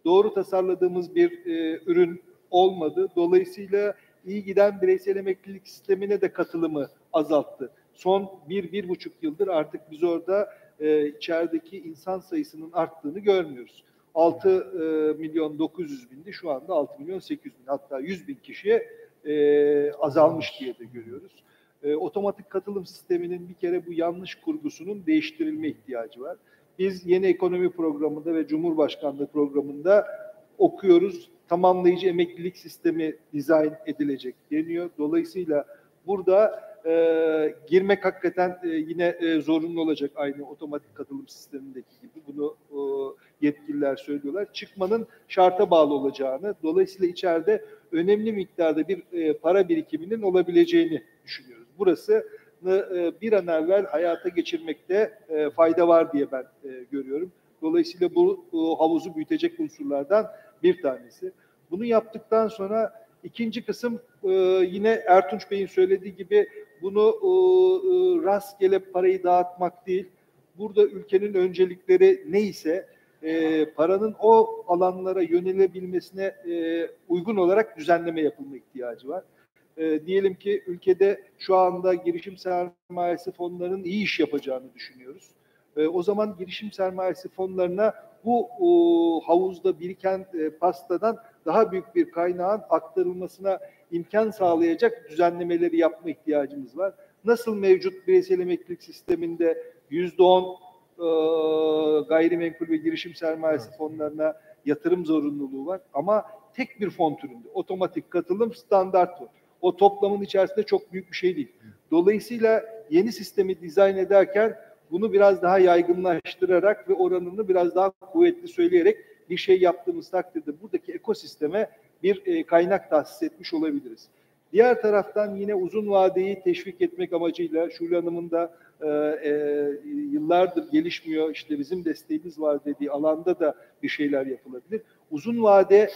Doğru tasarladığımız bir ürün olmadı. Dolayısıyla iyi giden bireysel emeklilik sistemine de katılımı azalttı. Son 1-1,5 yıldır artık biz orada içerideki insan sayısının arttığını görmüyoruz. 6.900.000'di, şu anda 6.800.000, hatta 100.000 kişiye azalmış diye de görüyoruz. Otomatik katılım sisteminin bir kere bu yanlış kurgusunun değiştirilme ihtiyacı var. Biz yeni ekonomi programında ve Cumhurbaşkanlığı programında okuyoruz. Tamamlayıcı emeklilik sistemi dizayn edilecek deniyor. Dolayısıyla burada girmek hakikaten yine zorunlu olacak, aynı otomatik katılım sistemindeki gibi. Bunu yetkililer söylüyorlar. Çıkmanın şarta bağlı olacağını, dolayısıyla içeride önemli miktarda bir para birikiminin olabileceğini düşünüyoruz. Burası bir an evvel hayata geçirmekte fayda var diye ben görüyorum. Dolayısıyla bu havuzu büyütecek unsurlardan bir tanesi. Bunu yaptıktan sonra ikinci kısım yine Ertunç Bey'in söylediği gibi bunu rastgele parayı dağıtmak değil. Burada ülkenin öncelikleri neyse paranın o alanlara yönelebilmesine uygun olarak düzenleme yapılma ihtiyacı var. Diyelim ki ülkede şu anda girişim sermayesi fonlarının iyi iş yapacağını düşünüyoruz. O zaman girişim sermayesi fonlarına bu havuzda biriken pastadan daha büyük bir kaynağın aktarılmasına imkan sağlayacak düzenlemeleri yapma ihtiyacımız var. Nasıl mevcut bireysel emeklilik sisteminde %10 gayrimenkul ve girişim sermayesi fonlarına yatırım zorunluluğu var ama tek bir fon türünde otomatik katılım standart bu. O toplamın içerisinde çok büyük bir şey değil. Dolayısıyla yeni sistemi dizayn ederken bunu biraz daha yaygınlaştırarak ve oranını biraz daha kuvvetli söyleyerek bir şey yaptığımız takdirde buradaki ekosisteme bir kaynak tahsis etmiş olabiliriz. Diğer taraftan yine uzun vadeyi teşvik etmek amacıyla Şule Hanım'ın da yıllardır gelişmiyor, işte bizim desteğimiz var dediği alanda da bir şeyler yapılabilir. Uzun vade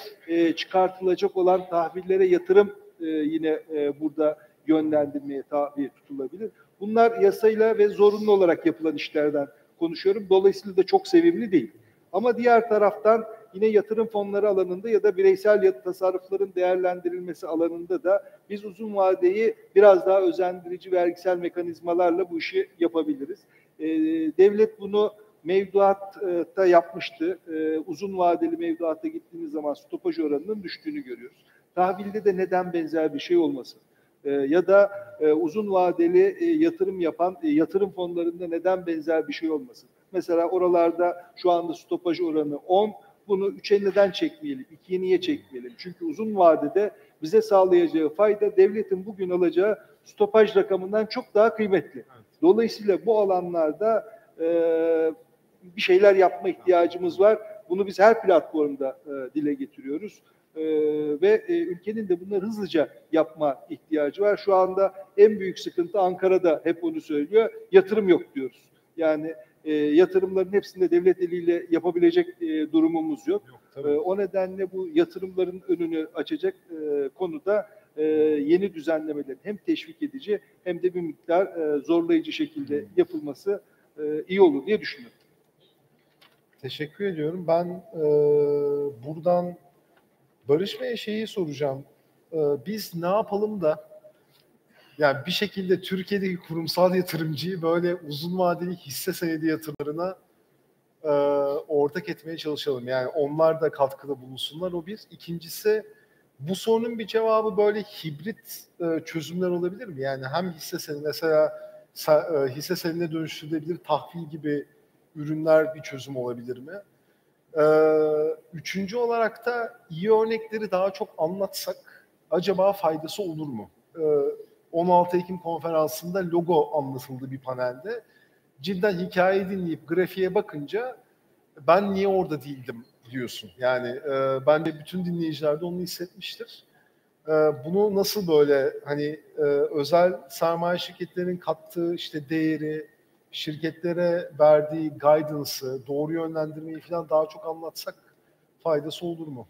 çıkartılacak olan tahvillere yatırım yine burada yönlendirmeye tabi tutulabilir. Bunlar yasayla ve zorunlu olarak yapılan işlerden konuşuyorum. Dolayısıyla da çok sevimli değil. Ama diğer taraftan yine yatırım fonları alanında ya da bireysel tasarrufların değerlendirilmesi alanında da biz uzun vadeyi biraz daha özendirici vergisel mekanizmalarla bu işi yapabiliriz. Devlet bunu mevduatta yapmıştı. Uzun vadeli mevduata gittiğimiz zaman stopaj oranının düştüğünü görüyoruz. Tahvilde de neden benzer bir şey olmasın? Ya da uzun vadeli yatırım yapan yatırım fonlarında neden benzer bir şey olmasın? Mesela oralarda şu anda stopaj oranı 10, bunu 3'e neden çekmeyelim, 2'ye niye çekmeyelim? Çünkü uzun vadede bize sağlayacağı fayda devletin bugün alacağı stopaj rakamından çok daha kıymetli. Dolayısıyla bu alanlarda bir şeyler yapma ihtiyacımız var. Bunu biz her platformda dile getiriyoruz. Ve ülkenin de bunları hızlıca yapma ihtiyacı var. Şu anda en büyük sıkıntı Ankara'da hep onu söylüyor. Yatırım yok diyoruz. Yani yatırımların hepsinde devlet eliyle yapabilecek durumumuz yok. O nedenle bu yatırımların önünü açacak konuda yeni düzenlemelerin hem teşvik edici hem de bir miktar zorlayıcı şekilde yapılması iyi olur diye düşünüyorum. Teşekkür ediyorum. Ben buradan Barış Bey'e şeyi soracağım. Biz ne yapalım da yani bir şekilde Türkiye'deki kurumsal yatırımcıyı böyle uzun vadeli hisse senedi yatırımlarına ortak etmeye çalışalım. Yani onlar da katkıda bulunsunlar, o bir. İkincisi, bu sorunun bir cevabı böyle hibrit çözümler olabilir mi? Yani hem hisse senedi, mesela hisse senedine dönüştürülebilir tahvil gibi ürünler bir çözüm olabilir mi? Üçüncü olarak da iyi örnekleri daha çok anlatsak acaba faydası olur mu? 16 Ekim konferansında logo anlatıldı bir panelde. Cidden hikayeyi dinleyip grafiğe bakınca ben niye orada değildim diyorsun. Yani bence bütün dinleyiciler de onu hissetmiştir. Bunu nasıl böyle hani özel sermaye şirketlerinin kattığı işte değeri, şirketlere verdiği guidance'ı, doğru yönlendirmeyi falan daha çok anlatsak faydası olur mu?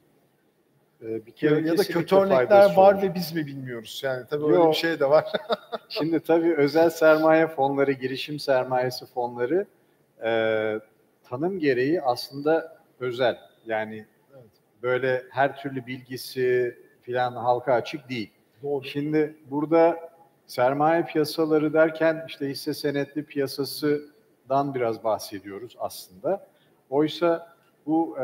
Bir kere ya da kötü örnekler var ve biz mi bilmiyoruz? Yani tabii öyle bir şey de var. Şimdi tabii özel sermaye fonları, girişim sermayesi fonları tanım gereği aslında özel. Yani böyle her türlü bilgisi filan halka açık değil. Doğru. Şimdi burada sermaye piyasaları derken işte hisse senetli piyasasından biraz bahsediyoruz aslında. Oysa bu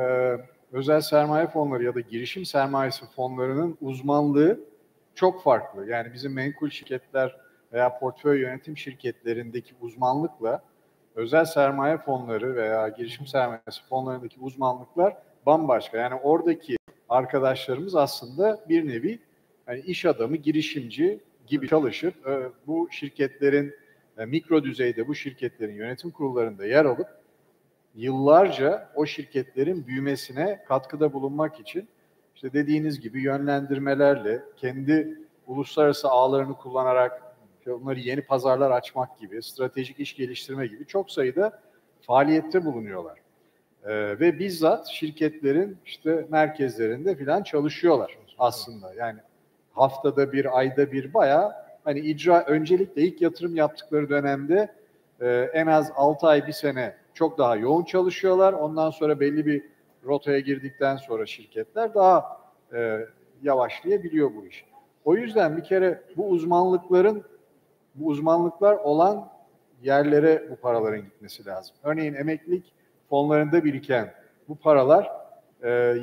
özel sermaye fonları ya da girişim sermayesi fonlarının uzmanlığı çok farklı. Yani bizim menkul şirketler veya portföy yönetim şirketlerindeki uzmanlıkla özel sermaye fonları veya girişim sermayesi fonlarındaki uzmanlıklar bambaşka. Yani oradaki arkadaşlarımız aslında bir nevi yani iş adamı, girişimci gibi çalışıp bu şirketlerin mikro düzeyde bu şirketlerin yönetim kurullarında yer alıp yıllarca o şirketlerin büyümesine katkıda bulunmak için işte dediğiniz gibi yönlendirmelerle, kendi uluslararası ağlarını kullanarak onları yeni pazarlar açmak gibi, stratejik iş geliştirme gibi çok sayıda faaliyette bulunuyorlar. Ve bizzat şirketlerin işte merkezlerinde filan çalışıyorlar aslında. Yani haftada bir, ayda bir bayağı hani öncelikle ilk yatırım yaptıkları dönemde en az 6 ay, 1 sene çok daha yoğun çalışıyorlar. Ondan sonra belli bir rotaya girdikten sonra şirketler daha yavaşlayabiliyor bu iş. O yüzden bir kere bu uzmanlıklar olan yerlere bu paraların gitmesi lazım. Örneğin emeklilik fonlarında biriken bu paralar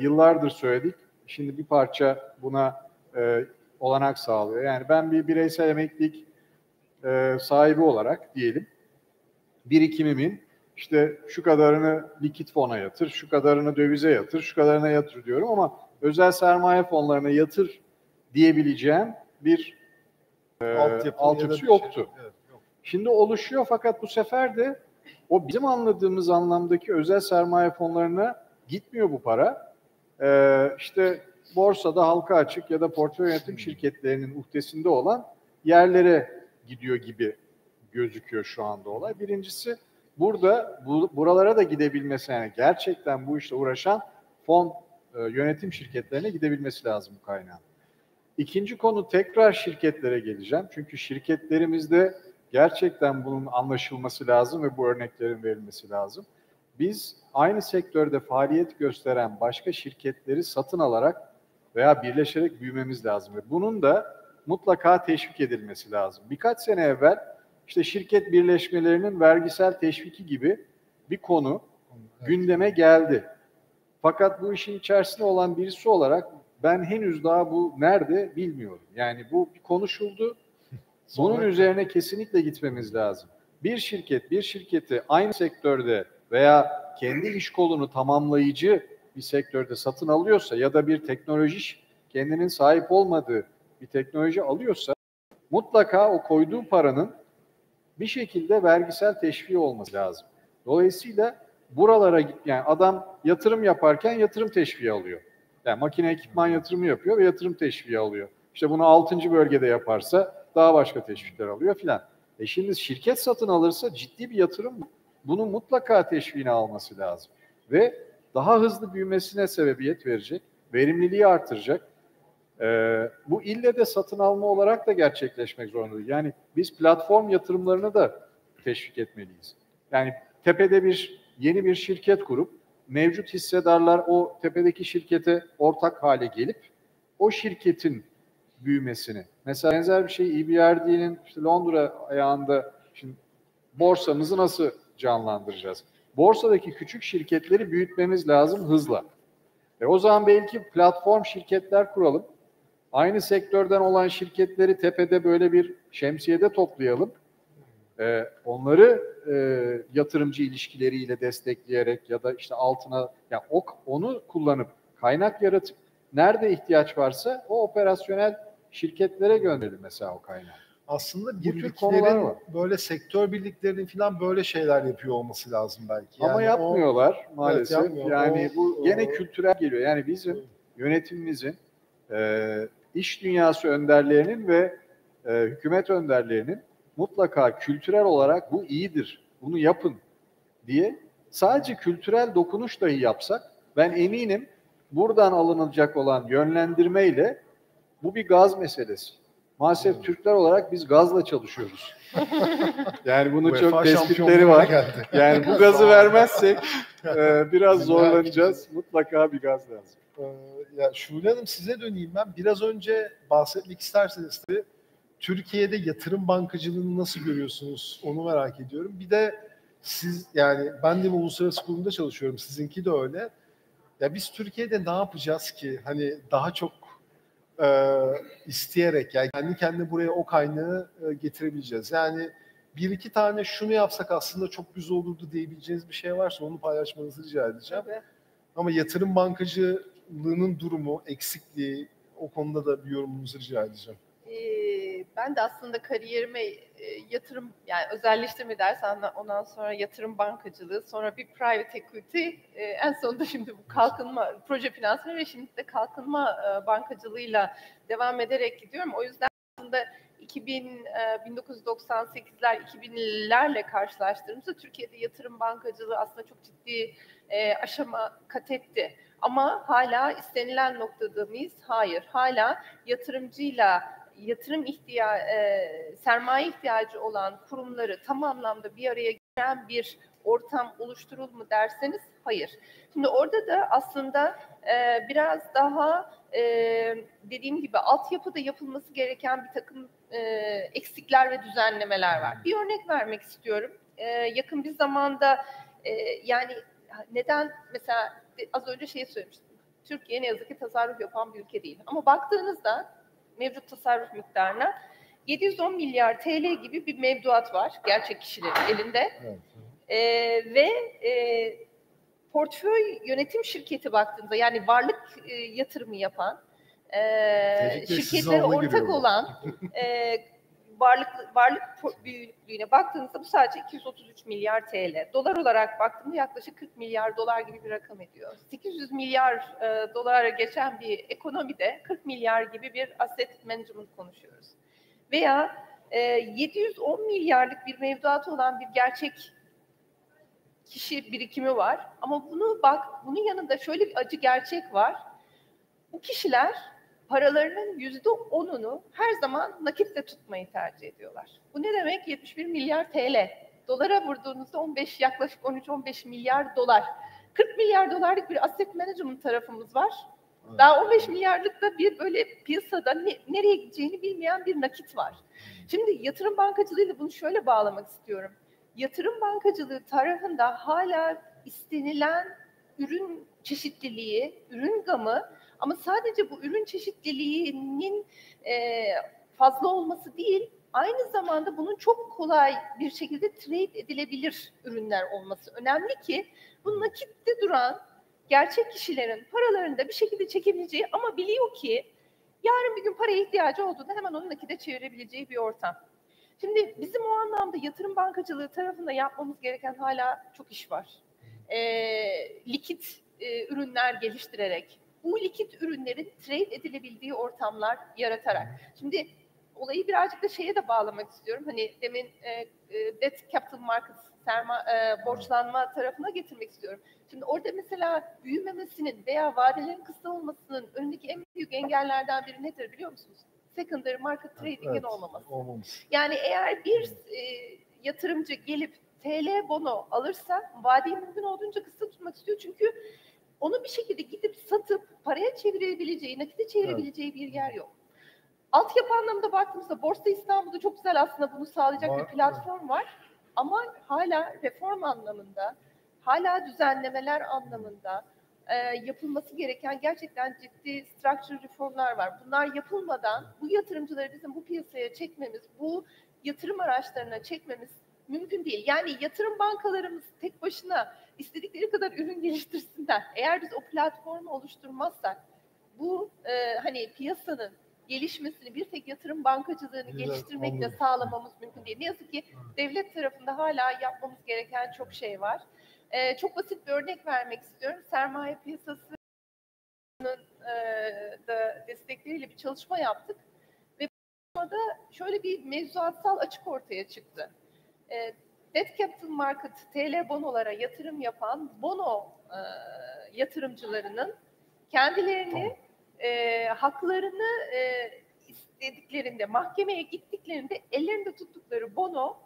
yıllardır söyledik. Şimdi bir parça buna olanak sağlıyor. Yani ben bir bireysel emeklilik sahibi olarak diyelim birikimimin işte şu kadarını likit fona yatır, şu kadarını dövize yatır, şu kadarına yatır diyorum ama özel sermaye fonlarına yatır diyebileceğim bir altyapısı yoktu. Evet, yok. Şimdi oluşuyor fakat bu sefer de o bizim anladığımız anlamdaki özel sermaye fonlarına gitmiyor bu para. İşte borsada halka açık ya da portföy yönetim şirketlerinin uhdesinde olan yerlere gidiyor gibi gözüküyor şu anda olay. Birincisi burada buralara da gidebilmesi, yani gerçekten bu işle uğraşan fon yönetim şirketlerine gidebilmesi lazım bu kaynağın. İkinci konu, tekrar şirketlere geleceğim. Çünkü şirketlerimizde gerçekten bunun anlaşılması lazım ve bu örneklerin verilmesi lazım. Biz aynı sektörde faaliyet gösteren başka şirketleri satın alarak veya birleşerek büyümemiz lazım. Ve bunun da mutlaka teşvik edilmesi lazım. Birkaç sene evvel işte şirket birleşmelerinin vergisel teşviki gibi bir konu gündeme geldi. Fakat bu işin içerisinde olan birisi olarak ben henüz daha bu nerede bilmiyorum. Yani bu konuşuldu. Bunun üzerine kesinlikle gitmemiz lazım. Bir şirketi aynı sektörde veya kendi iş kolunu tamamlayıcı bir sektörde satın alıyorsa ya da bir teknoloji, kendinin sahip olmadığı bir teknoloji alıyorsa mutlaka o koyduğu paranın bir şekilde vergisel teşviği olması lazım. Dolayısıyla buralara yani adam yatırım yaparken yatırım teşviği alıyor. Yani makine ekipman yatırımı yapıyor ve yatırım teşviği alıyor. İşte bunu 6. bölgede yaparsa daha başka teşvikler alıyor filan. Şimdi şirket satın alırsa ciddi bir yatırım, bunun mutlaka teşviğini alması lazım. Ve daha hızlı büyümesine sebebiyet verecek, verimliliği artıracak. Bu ille de satın alma olarak da gerçekleşmek zorunda değil. Yani biz platform yatırımlarını da teşvik etmeliyiz. Yani tepede yeni bir şirket kurup mevcut hissedarlar o tepedeki şirkete ortak hale gelip o şirketin büyümesini. Mesela benzer bir şey EBRD'nin işte Londra ayağında şimdi borsamızı nasıl canlandıracağız? Borsadaki küçük şirketleri büyütmemiz lazım hızla. O zaman belki platform şirketler kuralım. Aynı sektörden olan şirketleri tepede böyle bir şemsiyede toplayalım. Onları yatırımcı ilişkileriyle destekleyerek ya da işte altına yani onu kullanıp kaynak yaratıp nerede ihtiyaç varsa o operasyonel şirketlere gönderelim mesela o kaynağı. Aslında birliklerin böyle sektör birliklerinin falan böyle şeyler yapıyor olması lazım belki. Yani ama yapmıyorlar maalesef. Evet, yapmıyor. Yani bu gene kültürel geliyor. Yani bizim yönetimimizin iş dünyası önderlerinin ve hükümet önderlerinin mutlaka kültürel olarak bu iyidir, bunu yapın diye sadece kültürel dokunuş dahi yapsak ben eminim buradan alınacak olan yönlendirmeyle bu bir gaz meselesi. Maalesef Türkler olarak biz gazla çalışıyoruz. Yani bunu çok tespitleri var. Yani bu gazı vermezsek biraz zorlanacağız. Mutlaka bir gaz lazım. Ya Şule Hanım size döneyim ben. Biraz önce bahsetmek isterseniz de Türkiye'de yatırım bankacılığını nasıl görüyorsunuz? Onu merak ediyorum. Bir de siz yani ben de bir uluslararası kurumda çalışıyorum. Sizinki de öyle. Ya biz Türkiye'de ne yapacağız ki? Hani daha çok isteyerek yani kendi kendine buraya o kaynağı getirebileceğiz. Yani bir iki tane şunu yapsak aslında çok güzel olurdu diyebileceğiniz bir şey varsa onu paylaşmanızı rica edeceğim. Evet. Ama yatırım bankacılığının durumu, eksikliği o konuda da bir yorumunuzu rica edeceğim. Ben de aslında kariyerime yatırım yani özelleştirme dersen ondan sonra yatırım bankacılığı, sonra bir private equity, en sonunda şimdi bu kalkınma, proje finansmanı ve şimdi de kalkınma bankacılığıyla devam ederek gidiyorum. O yüzden aslında 1998'ler, 2000'lerle karşılaştırdığımızda Türkiye'de yatırım bankacılığı aslında çok ciddi aşama kat etti. Ama hala istenilen noktada mıyız? Hayır. Hala yatırımcıyla sermaye ihtiyacı olan kurumları tam anlamda bir araya gelen bir ortam oluşturulur mu derseniz hayır. Şimdi orada da aslında biraz daha dediğim gibi altyapıda yapılması gereken bir takım eksikler ve düzenlemeler var. Bir örnek vermek istiyorum. Yakın bir zamanda yani neden mesela az önce söylemiştim. Türkiye ne yazık ki tasarruf yapan bir ülke değil. Ama baktığınızda mevcut tasarruf miktarına 710 milyar TL gibi bir mevduat var gerçek kişilerin elinde. Ve portföy yönetim şirketi baktığınızda yani varlık yatırımı yapan şirketlere ortak olan varlık büyüklüğüne baktığınızda bu sadece 233 milyar TL. Dolar olarak baktığımda yaklaşık 40 milyar dolar gibi bir rakam ediyor. 800 milyar dolara geçen bir ekonomide 40 milyar gibi bir asset management konuşuyoruz. Veya 710 milyarlık bir mevduatı olan bir gerçek kişi birikimi var. Ama bunun yanında şöyle bir acı gerçek var. Bu kişiler paralarının %10'unu her zaman nakitte tutmayı tercih ediyorlar. Bu ne demek? 71 milyar TL. Dolara vurduğunuzda yaklaşık 13-15 milyar dolar. 40 milyar dolarlık bir asset management tarafımız var. Daha 15 milyarlık da bir böyle piyasada nereye gideceğini bilmeyen bir nakit var. Şimdi yatırım bankacılığıyla bunu şöyle bağlamak istiyorum. Yatırım bankacılığı tarafında hala istenilen ürün çeşitliliği, ürün gamı, ama sadece bu ürün çeşitliliğinin fazla olması değil, aynı zamanda bunun çok kolay bir şekilde trade edilebilir ürünler olması önemli ki bu nakitte duran gerçek kişilerin paralarını da bir şekilde çekebileceği ama biliyor ki yarın bir gün paraya ihtiyacı olduğunda hemen onu nakite çevirebileceği bir ortam. Şimdi bizim o anlamda yatırım bankacılığı tarafında yapmamız gereken hala çok iş var. Likit ürünler geliştirerek, bu likit ürünlerin trade edilebildiği ortamlar yaratarak. Şimdi olayı birazcık da şeye de bağlamak istiyorum. Hani demin debt capital markets, borçlanma tarafına getirmek istiyorum. Şimdi orada mesela büyümemesinin veya vadelerin kısa olmasının önündeki en büyük engellerden biri nedir biliyor musunuz? Secondary market trading'in olmaması. Yani eğer bir yatırımcı gelip TL bono alırsa vadeyi mümkün olduğunca kısa tutmak istiyor. Çünkü onu bir şekilde gidip satıp paraya çevirebileceği, nakite çevirebileceği bir yer yok. Altyapı anlamında baktığımızda Borsa İstanbul'da çok güzel aslında bunu sağlayacak bir platform var. Ama hala reform anlamında, hala düzenlemeler anlamında yapılması gereken gerçekten ciddi structural reformlar var. Bunlar yapılmadan bu yatırımcıları bizim bu piyasaya çekmemiz, bu yatırım araçlarına çekmemiz mümkün değil. Yani yatırım bankalarımız tek başına istedikleri kadar ürün geliştirsinler. Eğer biz o platformu oluşturmazsak bu hani piyasanın gelişmesini bir tek yatırım bankacılığını geliştirmekle sağlamamız mümkün değil. Ne yazık ki devlet tarafında hala yapmamız gereken çok şey var. Çok basit bir örnek vermek istiyorum. Sermaye Piyasası'nın da destekleriyle bir çalışma yaptık. Ve bu çalışmada şöyle bir mevzuatsal açık ortaya çıktı. Debt Capital Market, TL bonolara yatırım yapan bono yatırımcılarının kendilerini haklarını istediklerinde, mahkemeye gittiklerinde ellerinde tuttukları bono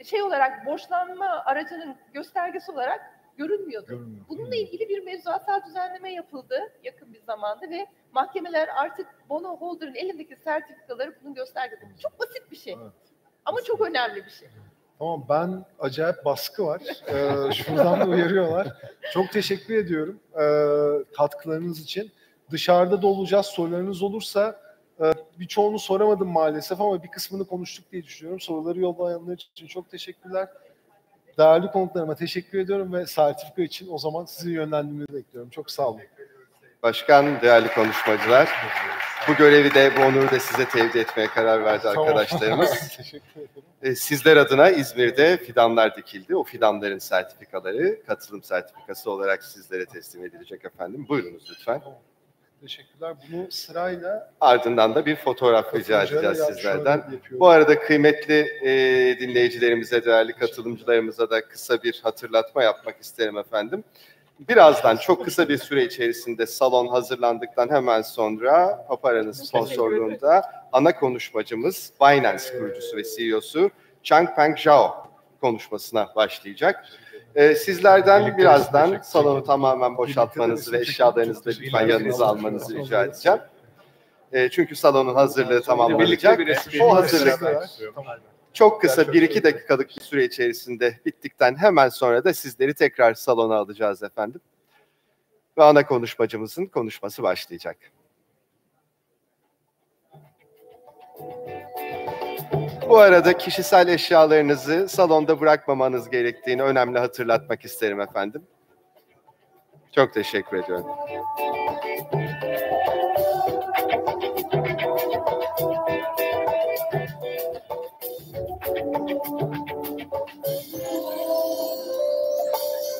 şey olarak borçlanma aracının göstergesi olarak görünmüyordu. Bununla ilgili bir mevzuatsal düzenleme yapıldı yakın bir zamanda ve mahkemeler artık bono holder'ın elindeki sertifikaları bunun göstergesi. Çok basit bir şey. Ama çok önemli bir şey. Tamam, ben acayip baskı var. Şuradan da uyarıyorlar. Çok teşekkür ediyorum katkılarınız için. Dışarıda da olacağız. Sorularınız olursa birçoğunu soramadım maalesef ama bir kısmını konuştuk diye düşünüyorum. Soruları yollayanlar için çok teşekkürler. Değerli konuklarıma teşekkür ediyorum ve sertifika için o zaman sizin yönlendirmenizi bekliyorum. Çok sağ olun. Başkan, değerli konuşmacılar. Bu görevi de, bu onuru da size tevdi etmeye karar verdi arkadaşlarımız. Teşekkür ederim. Sizler adına İzmir'de fidanlar dikildi. O fidanların sertifikaları katılım sertifikası olarak sizlere teslim edilecek efendim. Buyurunuz lütfen. Teşekkürler. Bunu sırayla... Ardından da bir fotoğraf rica edeceğiz sizlerden. Bu arada kıymetli dinleyicilerimize, değerli katılımcılarımıza da kısa bir hatırlatma yapmak isterim efendim. Birazdan çok kısa bir süre içerisinde salon hazırlandıktan hemen sonra Papara'nın sponsorluğunda ana konuşmacımız Binance kurucusu ve CEO'su Changpeng Zhao konuşmasına başlayacak. Sizlerden birazdan salonu tamamen boşaltmanızı ve eşyalarınızı da lütfen yanınıza almanızı rica edeceğim. Çünkü salonun hazırlığı tamamlanacak. O hazırlık çok kısa 1-2 dakikalık bir süre içerisinde bittikten hemen sonra da sizleri tekrar salona alacağız efendim. Ve ana konuşmacımızın konuşması başlayacak. Bu arada kişisel eşyalarınızı salonda bırakmamanız gerektiğini önemli hatırlatmak isterim efendim. Çok teşekkür ediyorum.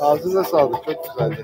Ağzına sağlık. Çok güzeldi.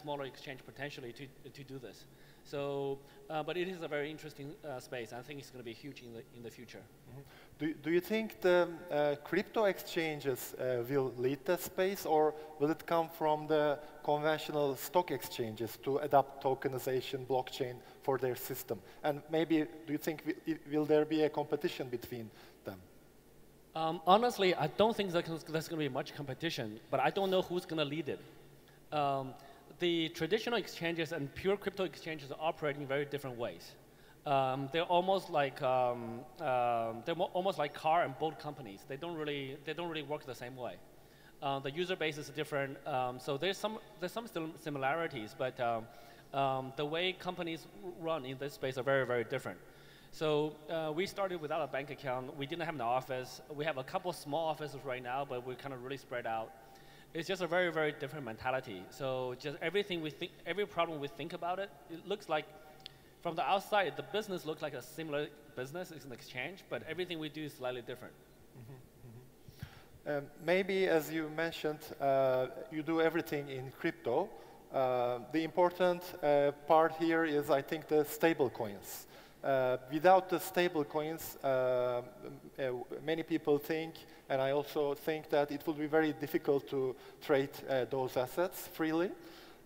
smaller exchange potentially to do this. So, but it is a very interesting space. I think it's going to be huge in the future. Do you think the crypto exchanges will lead the space, or will it come from the conventional stock exchanges to adopt tokenization, blockchain for their system? And maybe, do you think will there be a competition between them? Honestly, I don't think there's going to be much competition, but I don't know who's going to lead it. The traditional exchanges and pure crypto exchanges are operating in very different ways. They're almost like car and boat companies. They don't really work the same way. The user base is different, so there's some similarities, but the way companies run in this space are very, very different. So we started without a bank account. We didn't have an office. We have a couple small offices right now, but we're kind of really spread out. It's just a very, very different mentality. So just everything we think, every problem we think about it, it looks like, from the outside, the business looks like a similar business. It's an exchange, but everything we do is slightly different. Maybe, as you mentioned, you do everything in crypto. The important part here is, I think, the stable coins. Without the stable coins, many people think, and I also think, that it will be very difficult to trade those assets freely.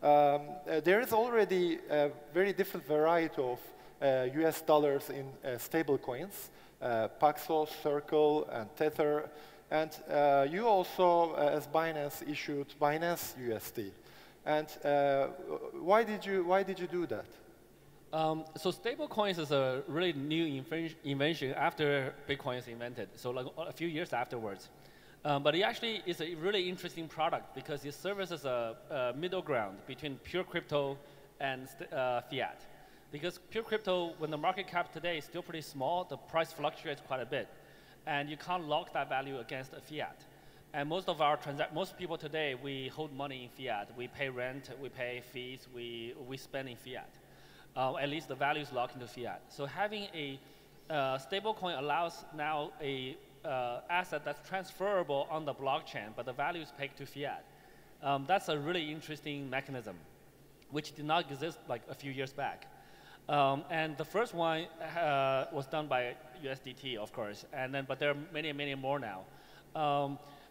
There is already a very different variety of US dollars in stable coins, Paxos, Circle, and Tether. And you also, as Binance, issued Binance USD. And why did you do that? So stable coins is a really new invention after Bitcoin is invented, so like a few years afterwards. But it actually is a really interesting product because it serves as a middle ground between pure crypto and fiat. Because pure crypto, when the market cap today is still pretty small, the price fluctuates quite a bit. And you can't lock that value against a fiat. And most people today, we hold money in fiat. We pay rent, we pay fees, we spend in fiat. At least the value is locked into fiat. So having a stable coin allows now a asset that's transferable on the blockchain, but the value is pegged to fiat. That's a really interesting mechanism, which did not exist like a few years back. And the first one was done by USDT, of course, but there are many, many more now.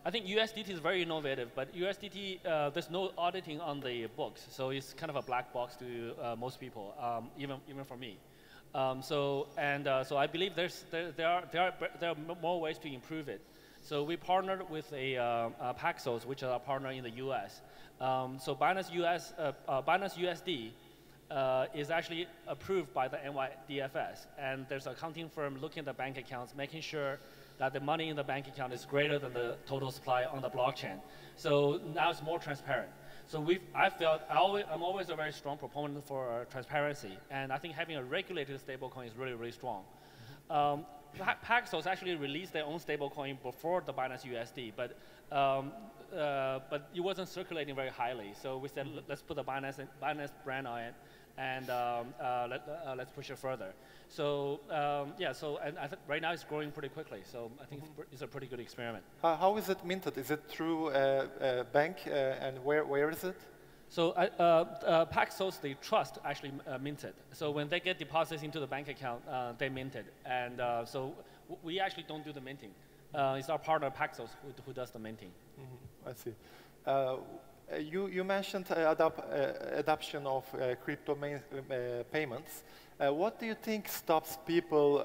I think USDT is very innovative, but USDT, there's no auditing on the books, so it's kind of a black box to most people, even for me. So I believe there are more ways to improve it. So we partnered with Paxos, which is our partner in the US. So Binance USD is actually approved by the NYDFS, and there's an accounting firm looking at the bank accounts, making sure that the money in the bank account is greater than the total supply on the blockchain. So now it's more transparent. So I'm always a very strong proponent for transparency, and I think having a regulated stablecoin is really, really strong. Paxos actually released their own stablecoin before the Binance USD, but it wasn't circulating very highly. So we said, let's put the Binance brand on it, and let's push it further. So and I think right now it's growing pretty quickly. So I think it's a pretty good experiment. How is it minted? Is it through a bank, and where is it? So Paxos, the trust, actually minted. So when they get deposits into the bank account, they mint it. And so we actually don't do the minting. It's our partner Paxos who does the minting. I see. You mentioned adoption of crypto payments. What do you think stops people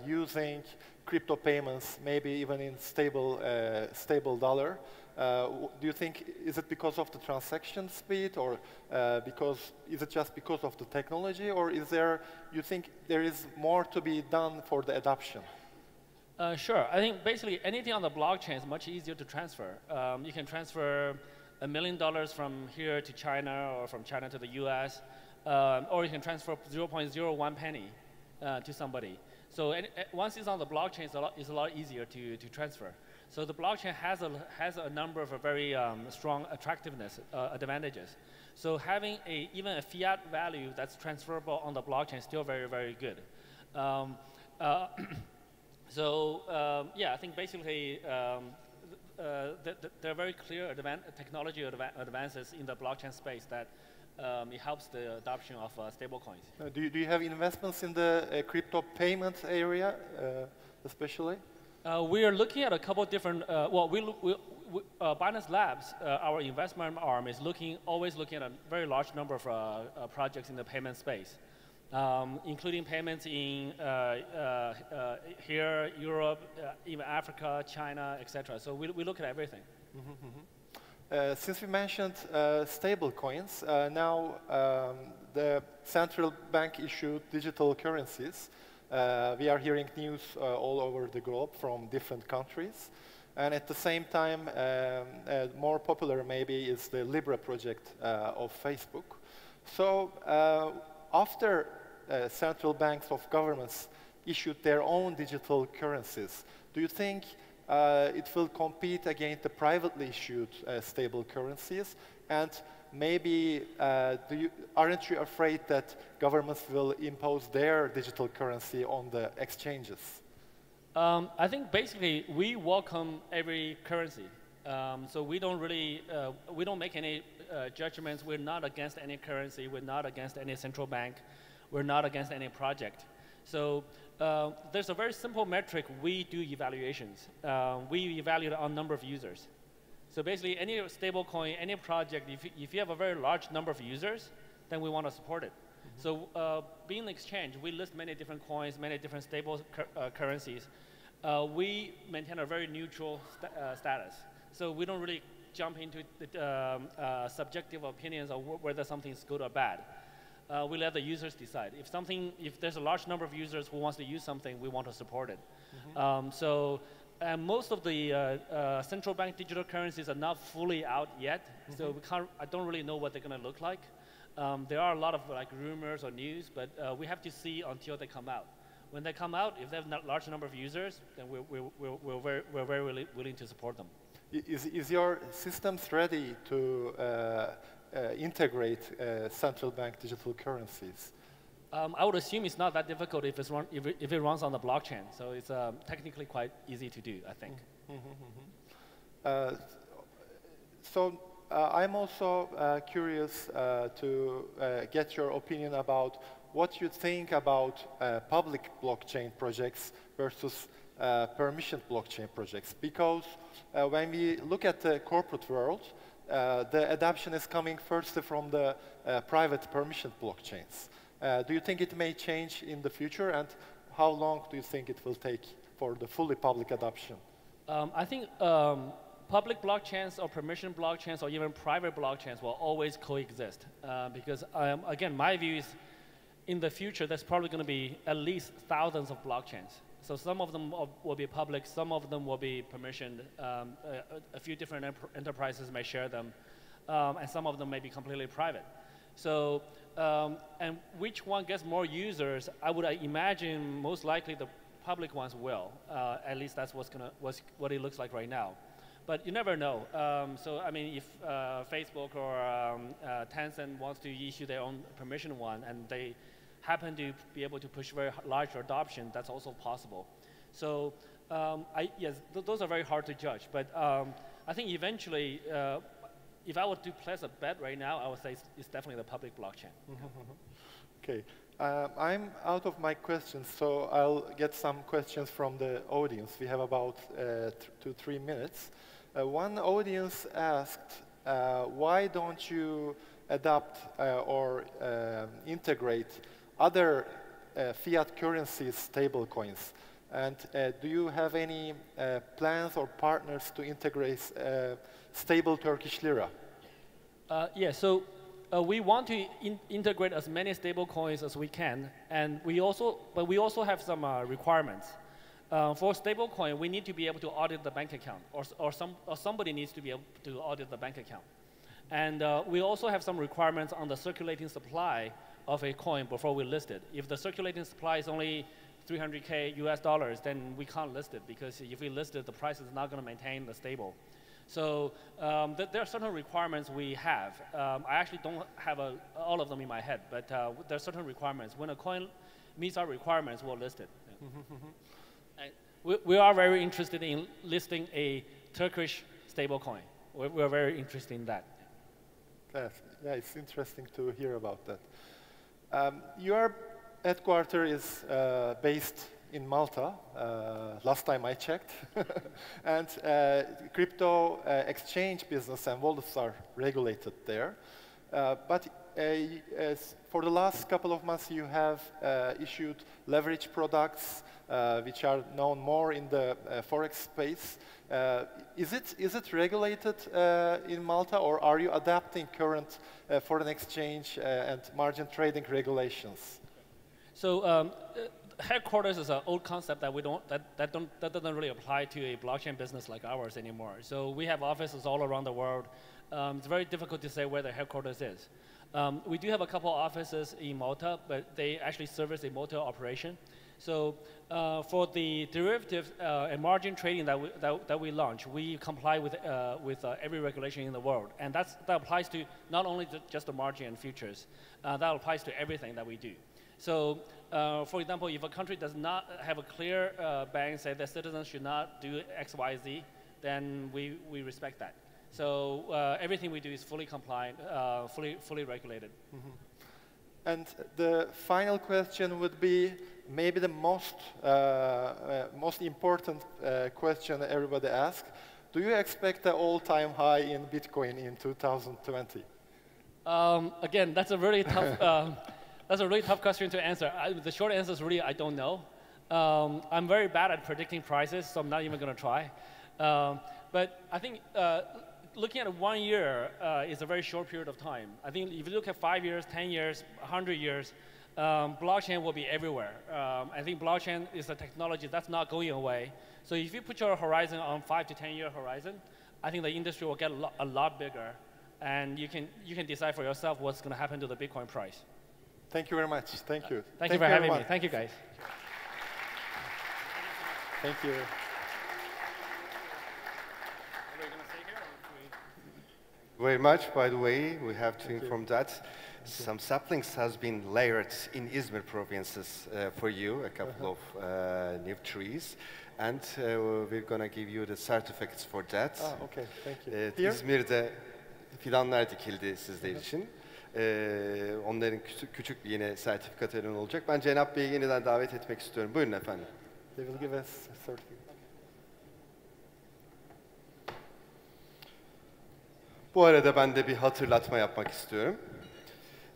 using crypto payments, maybe even in stable dollar? Do you think, is it because of the transaction speed, or is it just because of the technology, or you think there is more to be done for the adoption? Sure. I think basically anything on the blockchain is much easier to transfer. You can transfer $1 million from here to China, or from China to the US, or you can transfer 0.01 penny to somebody. So once it's on the blockchain, it's a lot easier to transfer. So the blockchain has a number of very strong attractiveness advantages. So having even a fiat value that's transferable on the blockchain is still very, very good. Yeah, I think basically there are very clear technology advances in the blockchain space that it helps the adoption of stablecoins. Do you have investments in the crypto payment area, especially? We are looking at a couple different. Binance Labs, our investment arm, is always looking at a very large number of projects in the payment space, including payments in here, Europe, even Africa, China, etc. So we look at everything. Since we mentioned stable coins, now the central bank issued digital currencies. We are hearing news all over the globe from different countries. And at the same time, more popular maybe is the Libra project of Facebook. So after central banks of governments issued their own digital currencies, do you think it will compete against the privately issued stable currencies? And maybe aren't you afraid that governments will impose their digital currency on the exchanges? I think basically we welcome every currency. So we don't really, we don't make any judgments. We're not against any currency. We're not against any central bank. We're not against any project. So there's a very simple metric. We do evaluations. We evaluate on number of users. So basically any stable coin, any project, if you have a very large number of users, then we want to support it. So being an exchange, we list many different coins, many different stable currencies. We maintain a very neutral status. So we don't really jump into the subjective opinions of whether something's good or bad. We let the users decide. If there's a large number of users who wants to use something, we want to support it. Most of the central bank digital currencies are not fully out yet. So I don't really know what they're going to look like. There are a lot of rumors or news, but we have to see until they come out. When they come out, if they have a large number of users, then we're very willing to support them. Is your systems ready to integrate central bank digital currencies? I would assume it's not that difficult if it runs on the blockchain. So it's technically quite easy to do, I think. I'm also curious to get your opinion about what you think about public blockchain projects versus permission blockchain projects. Because when we look at the corporate world, the adoption is coming first from the private permission blockchains. Do you think it may change in the future, and how long do you think it will take for the fully public adoption? I think public blockchains or permission blockchains or even private blockchains will always coexist because, again, my view is in the future there's probably going to be at least thousands of blockchains. So some of them will be public, some of them will be permissioned, a few different enterprises may share them, and some of them may be completely private. So, and which one gets more users, I would imagine most likely the public ones will. At least that's what it looks like right now. But you never know. So I mean, if Facebook or Tencent wants to issue their own permission one, and they happen to be able to push very large adoption, that's also possible. So yes, those are very hard to judge. But I think eventually, if I were to place a bet right now, I would say it's definitely the public blockchain. Okay. I'm out of my questions, so I'll get some questions from the audience. We have about 2 to 3 minutes. One audience asked, why don't you adopt or integrate other fiat currencies, stable coins? And do you have any plans or partners to integrate stable Turkish lira? Yeah, so we want to integrate as many stable coins as we can, and we also have some requirements. For stablecoin, we need to be able to audit the bank account, or somebody needs to be able to audit the bank account. And we also have some requirements on the circulating supply of a coin before we list it. If the circulating supply is only $300K US, then we can't list it, because if we list it, the price is not going to maintain the stable. So there are certain requirements we have. I actually don't have all of them in my head, but there are certain requirements. When a coin meets our requirements, we'll list it. We are very interested in listing a Turkish stablecoin. We're very interested in that. Yes. Yeah, it's interesting to hear about that. Your headquarters is based in Malta, last time I checked. And crypto exchange business and wallets are regulated there. But for the last couple of months, you have issued leverage products, which are known more in the forex space. Is it regulated in Malta, or are you adapting current foreign exchange and margin trading regulations? So headquarters is an old concept that that doesn't really apply to a blockchain business like ours anymore. So we have offices all around the world. It's very difficult to say where the headquarters is. We do have a couple offices in Malta, but they actually service a Malta operation. So for the derivatives and margin trading that we launch, we comply with every regulation in the world, and that applies to not only just the margin and futures. That applies to everything that we do. So, for example, if a country does not have a clear ban say that citizens should not do X, Y, Z, then we respect that. So everything we do is fully compliant, fully regulated. Mm-hmm. And the final question would be maybe the most important question everybody asks. Do you expect an all-time high in Bitcoin in 2020? Again, that's a really tough. That's a really tough question to answer. The short answer is really I don't know. I'm very bad at predicting prices, so I'm not even going to try. But I think looking at 1 year is a very short period of time. I think if you look at 5 years, 10 years, 100 years, blockchain will be everywhere. I think blockchain is a technology that's not going away. So if you put your horizon on 5 to 10 year horizon, I think the industry will get a lot bigger, and you can decide for yourself what's going to happen to the Bitcoin price. Thank you very much. Thank you. Thank you for having me. Thank you, guys. Thank you. Very much. By the way, we have to inform that some saplings has been layered in Izmir provinces for you, a couple of new trees, and we're going to give you the certificates for that. Okay, thank you. İzmir'de fidanlar dikildi sizler için. Onların küçük bir yine sertifika töreni olacak. Ben Cenap Bey'i yeniden davet etmek istiyorum. Buyurun efendim. They will give us a certificate. Bu arada ben de bir hatırlatma yapmak istiyorum.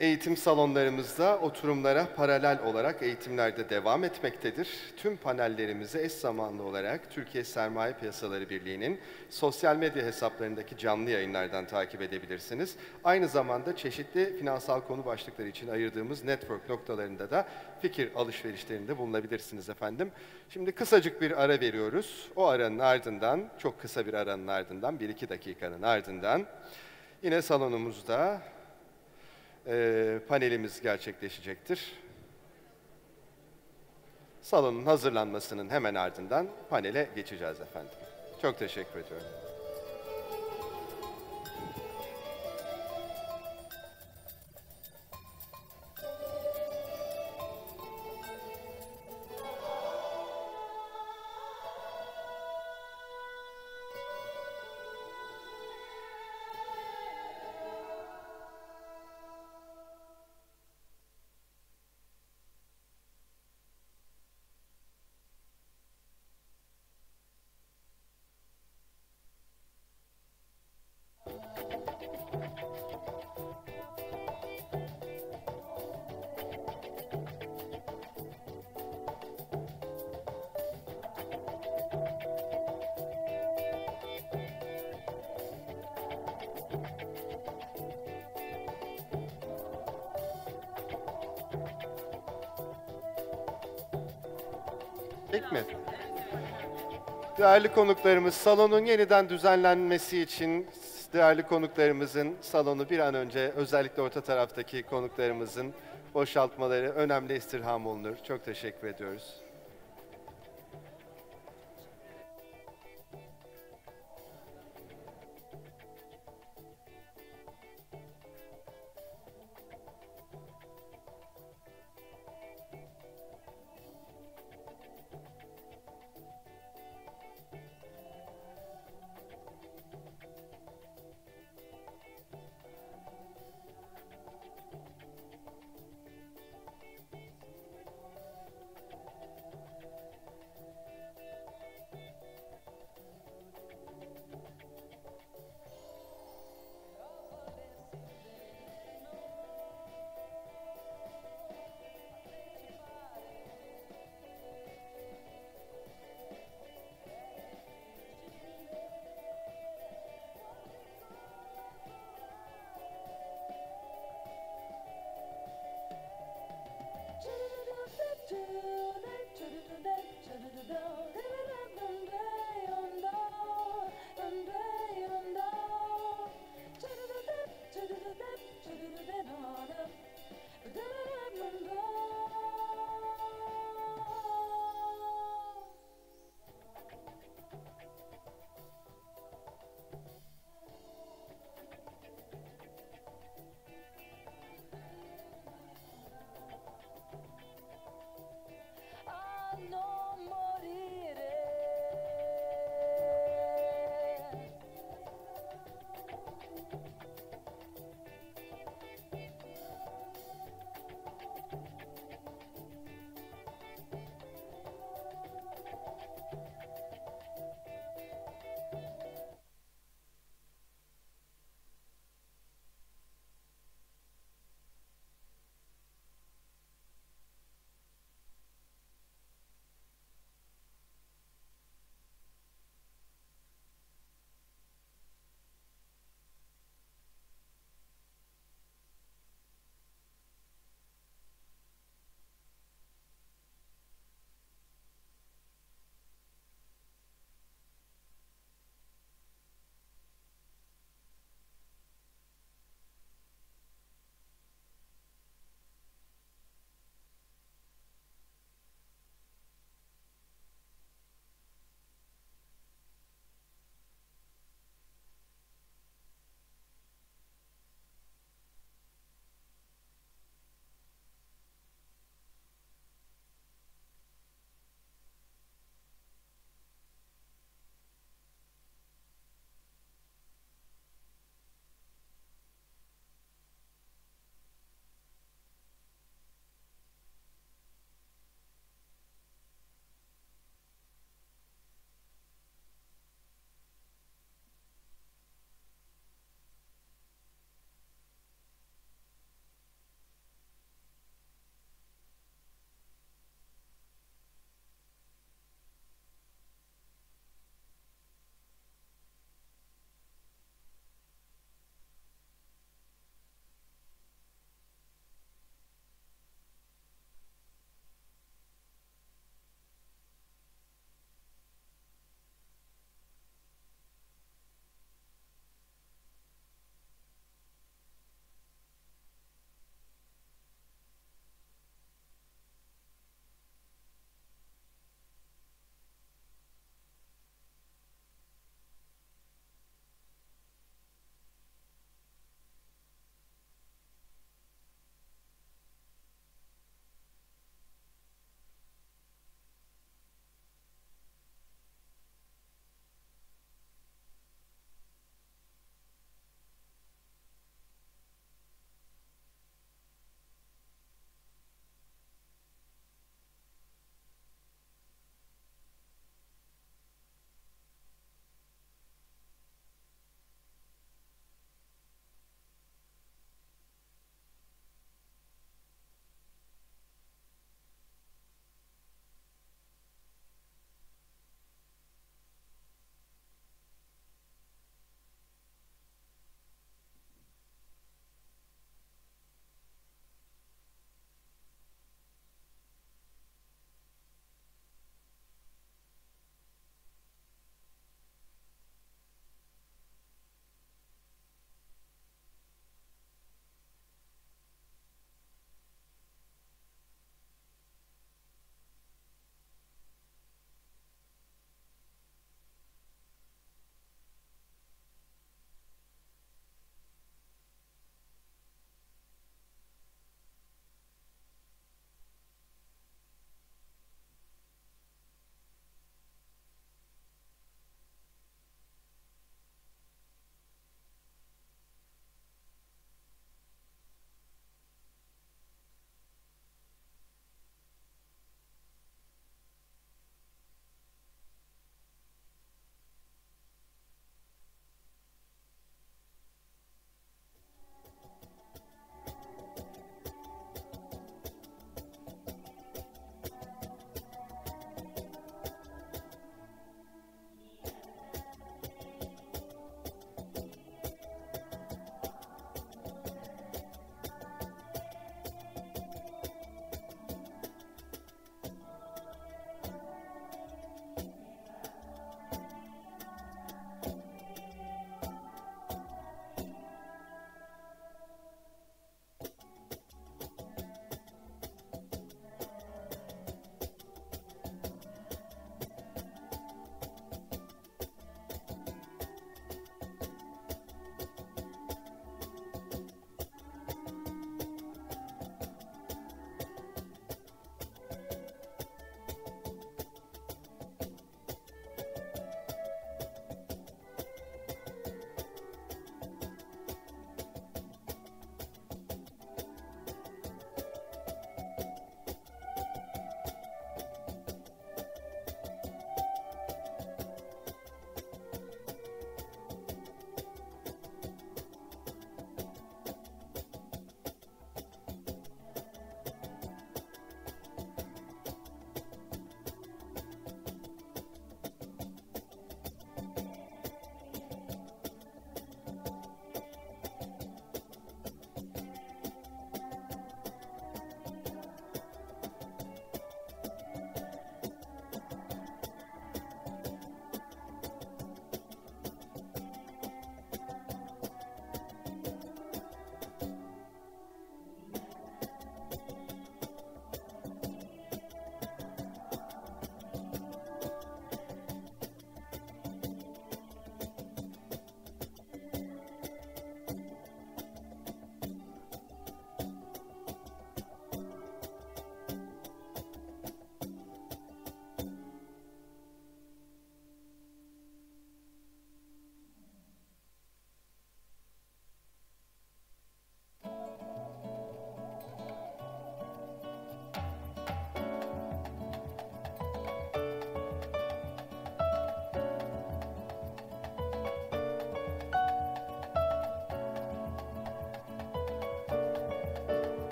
Eğitim salonlarımızda oturumlara paralel olarak eğitimler de devam etmektedir. Tüm panellerimizi eş zamanlı olarak Türkiye Sermaye Piyasaları Birliği'nin sosyal medya hesaplarındaki canlı yayınlardan takip edebilirsiniz. Aynı zamanda çeşitli finansal konu başlıkları için ayırdığımız network noktalarında da fikir alışverişlerinde bulunabilirsiniz efendim. Şimdi kısacık bir ara veriyoruz. O aranın ardından, çok kısa bir aranın ardından, 1-2 dakikanın ardından yine salonumuzda panelimiz gerçekleşecektir. Salonun hazırlanmasının hemen ardından panele geçeceğiz efendim. Çok teşekkür ediyorum. Mi? Değerli konuklarımız, salonun yeniden düzenlenmesi için değerli konuklarımızın salonu bir an önce, özellikle orta taraftaki konuklarımızın boşaltmaları önemli istirham olunur. Çok teşekkür ediyoruz.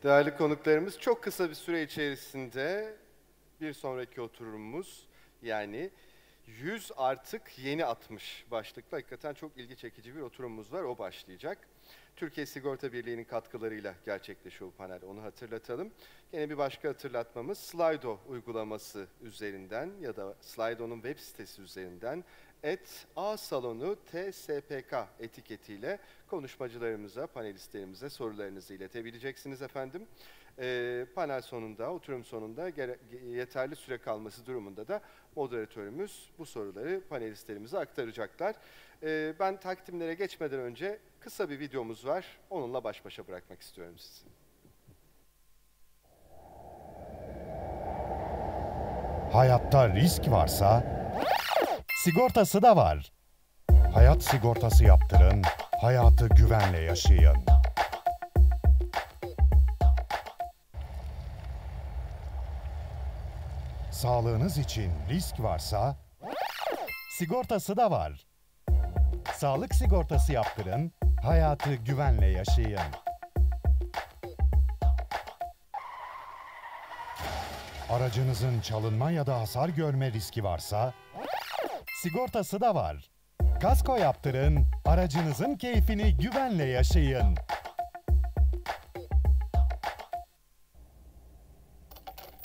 Değerli konuklarımız, çok kısa bir süre içerisinde bir sonraki oturumumuz, yani 100 artık yeni 60 başlıklı hakikaten çok ilgi çekici bir oturumumuz var. O başlayacak. Türkiye Sigorta Birliği'nin katkılarıyla gerçekleşiyor bu panel. Onu hatırlatalım. Yine bir başka hatırlatmamız, Slido uygulaması üzerinden ya da Slido'nun web sitesi üzerinden @asalonu tspk etiketiyle konuşmacılarımıza, panelistlerimize sorularınızı iletebileceksiniz efendim. Panel sonunda, oturum sonunda yeterli süre kalması durumunda da moderatörümüz bu soruları panelistlerimize aktaracaklar. Ben takdimlere geçmeden önce kısa bir videomuz var. Onunla baş başa bırakmak istiyorum sizi. Hayatta risk varsa sigortası da var. Hayat sigortası yaptırın, hayatı güvenle yaşayın. Sağlığınız için risk varsa sigortası da var. Sağlık sigortası yaptırın, hayatı güvenle yaşayın. Aracınızın çalınma ya da hasar görme riski varsa sigortası da var. Kasko yaptırın, aracınızın keyfini güvenle yaşayın.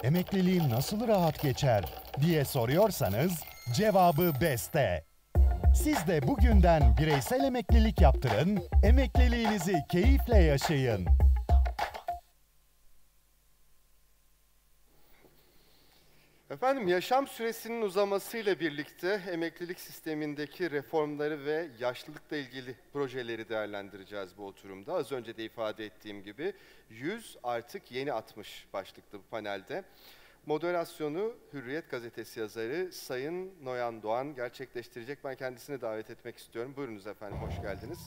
Emekliliğim nasıl rahat geçer diye soruyorsanız cevabı BES'te. Siz de bugünden bireysel emeklilik yaptırın, emekliliğinizi keyifle yaşayın. Efendim, yaşam süresinin uzamasıyla birlikte emeklilik sistemindeki reformları ve yaşlılıkla ilgili projeleri değerlendireceğiz bu oturumda. Az önce de ifade ettiğim gibi 100 artık yeni 60 başlıklı bu panelde. Moderasyonu Hürriyet Gazetesi yazarı Sayın Noyan Doğan gerçekleştirecek. Ben kendisini davet etmek istiyorum. Buyurunuz efendim, hoş geldiniz.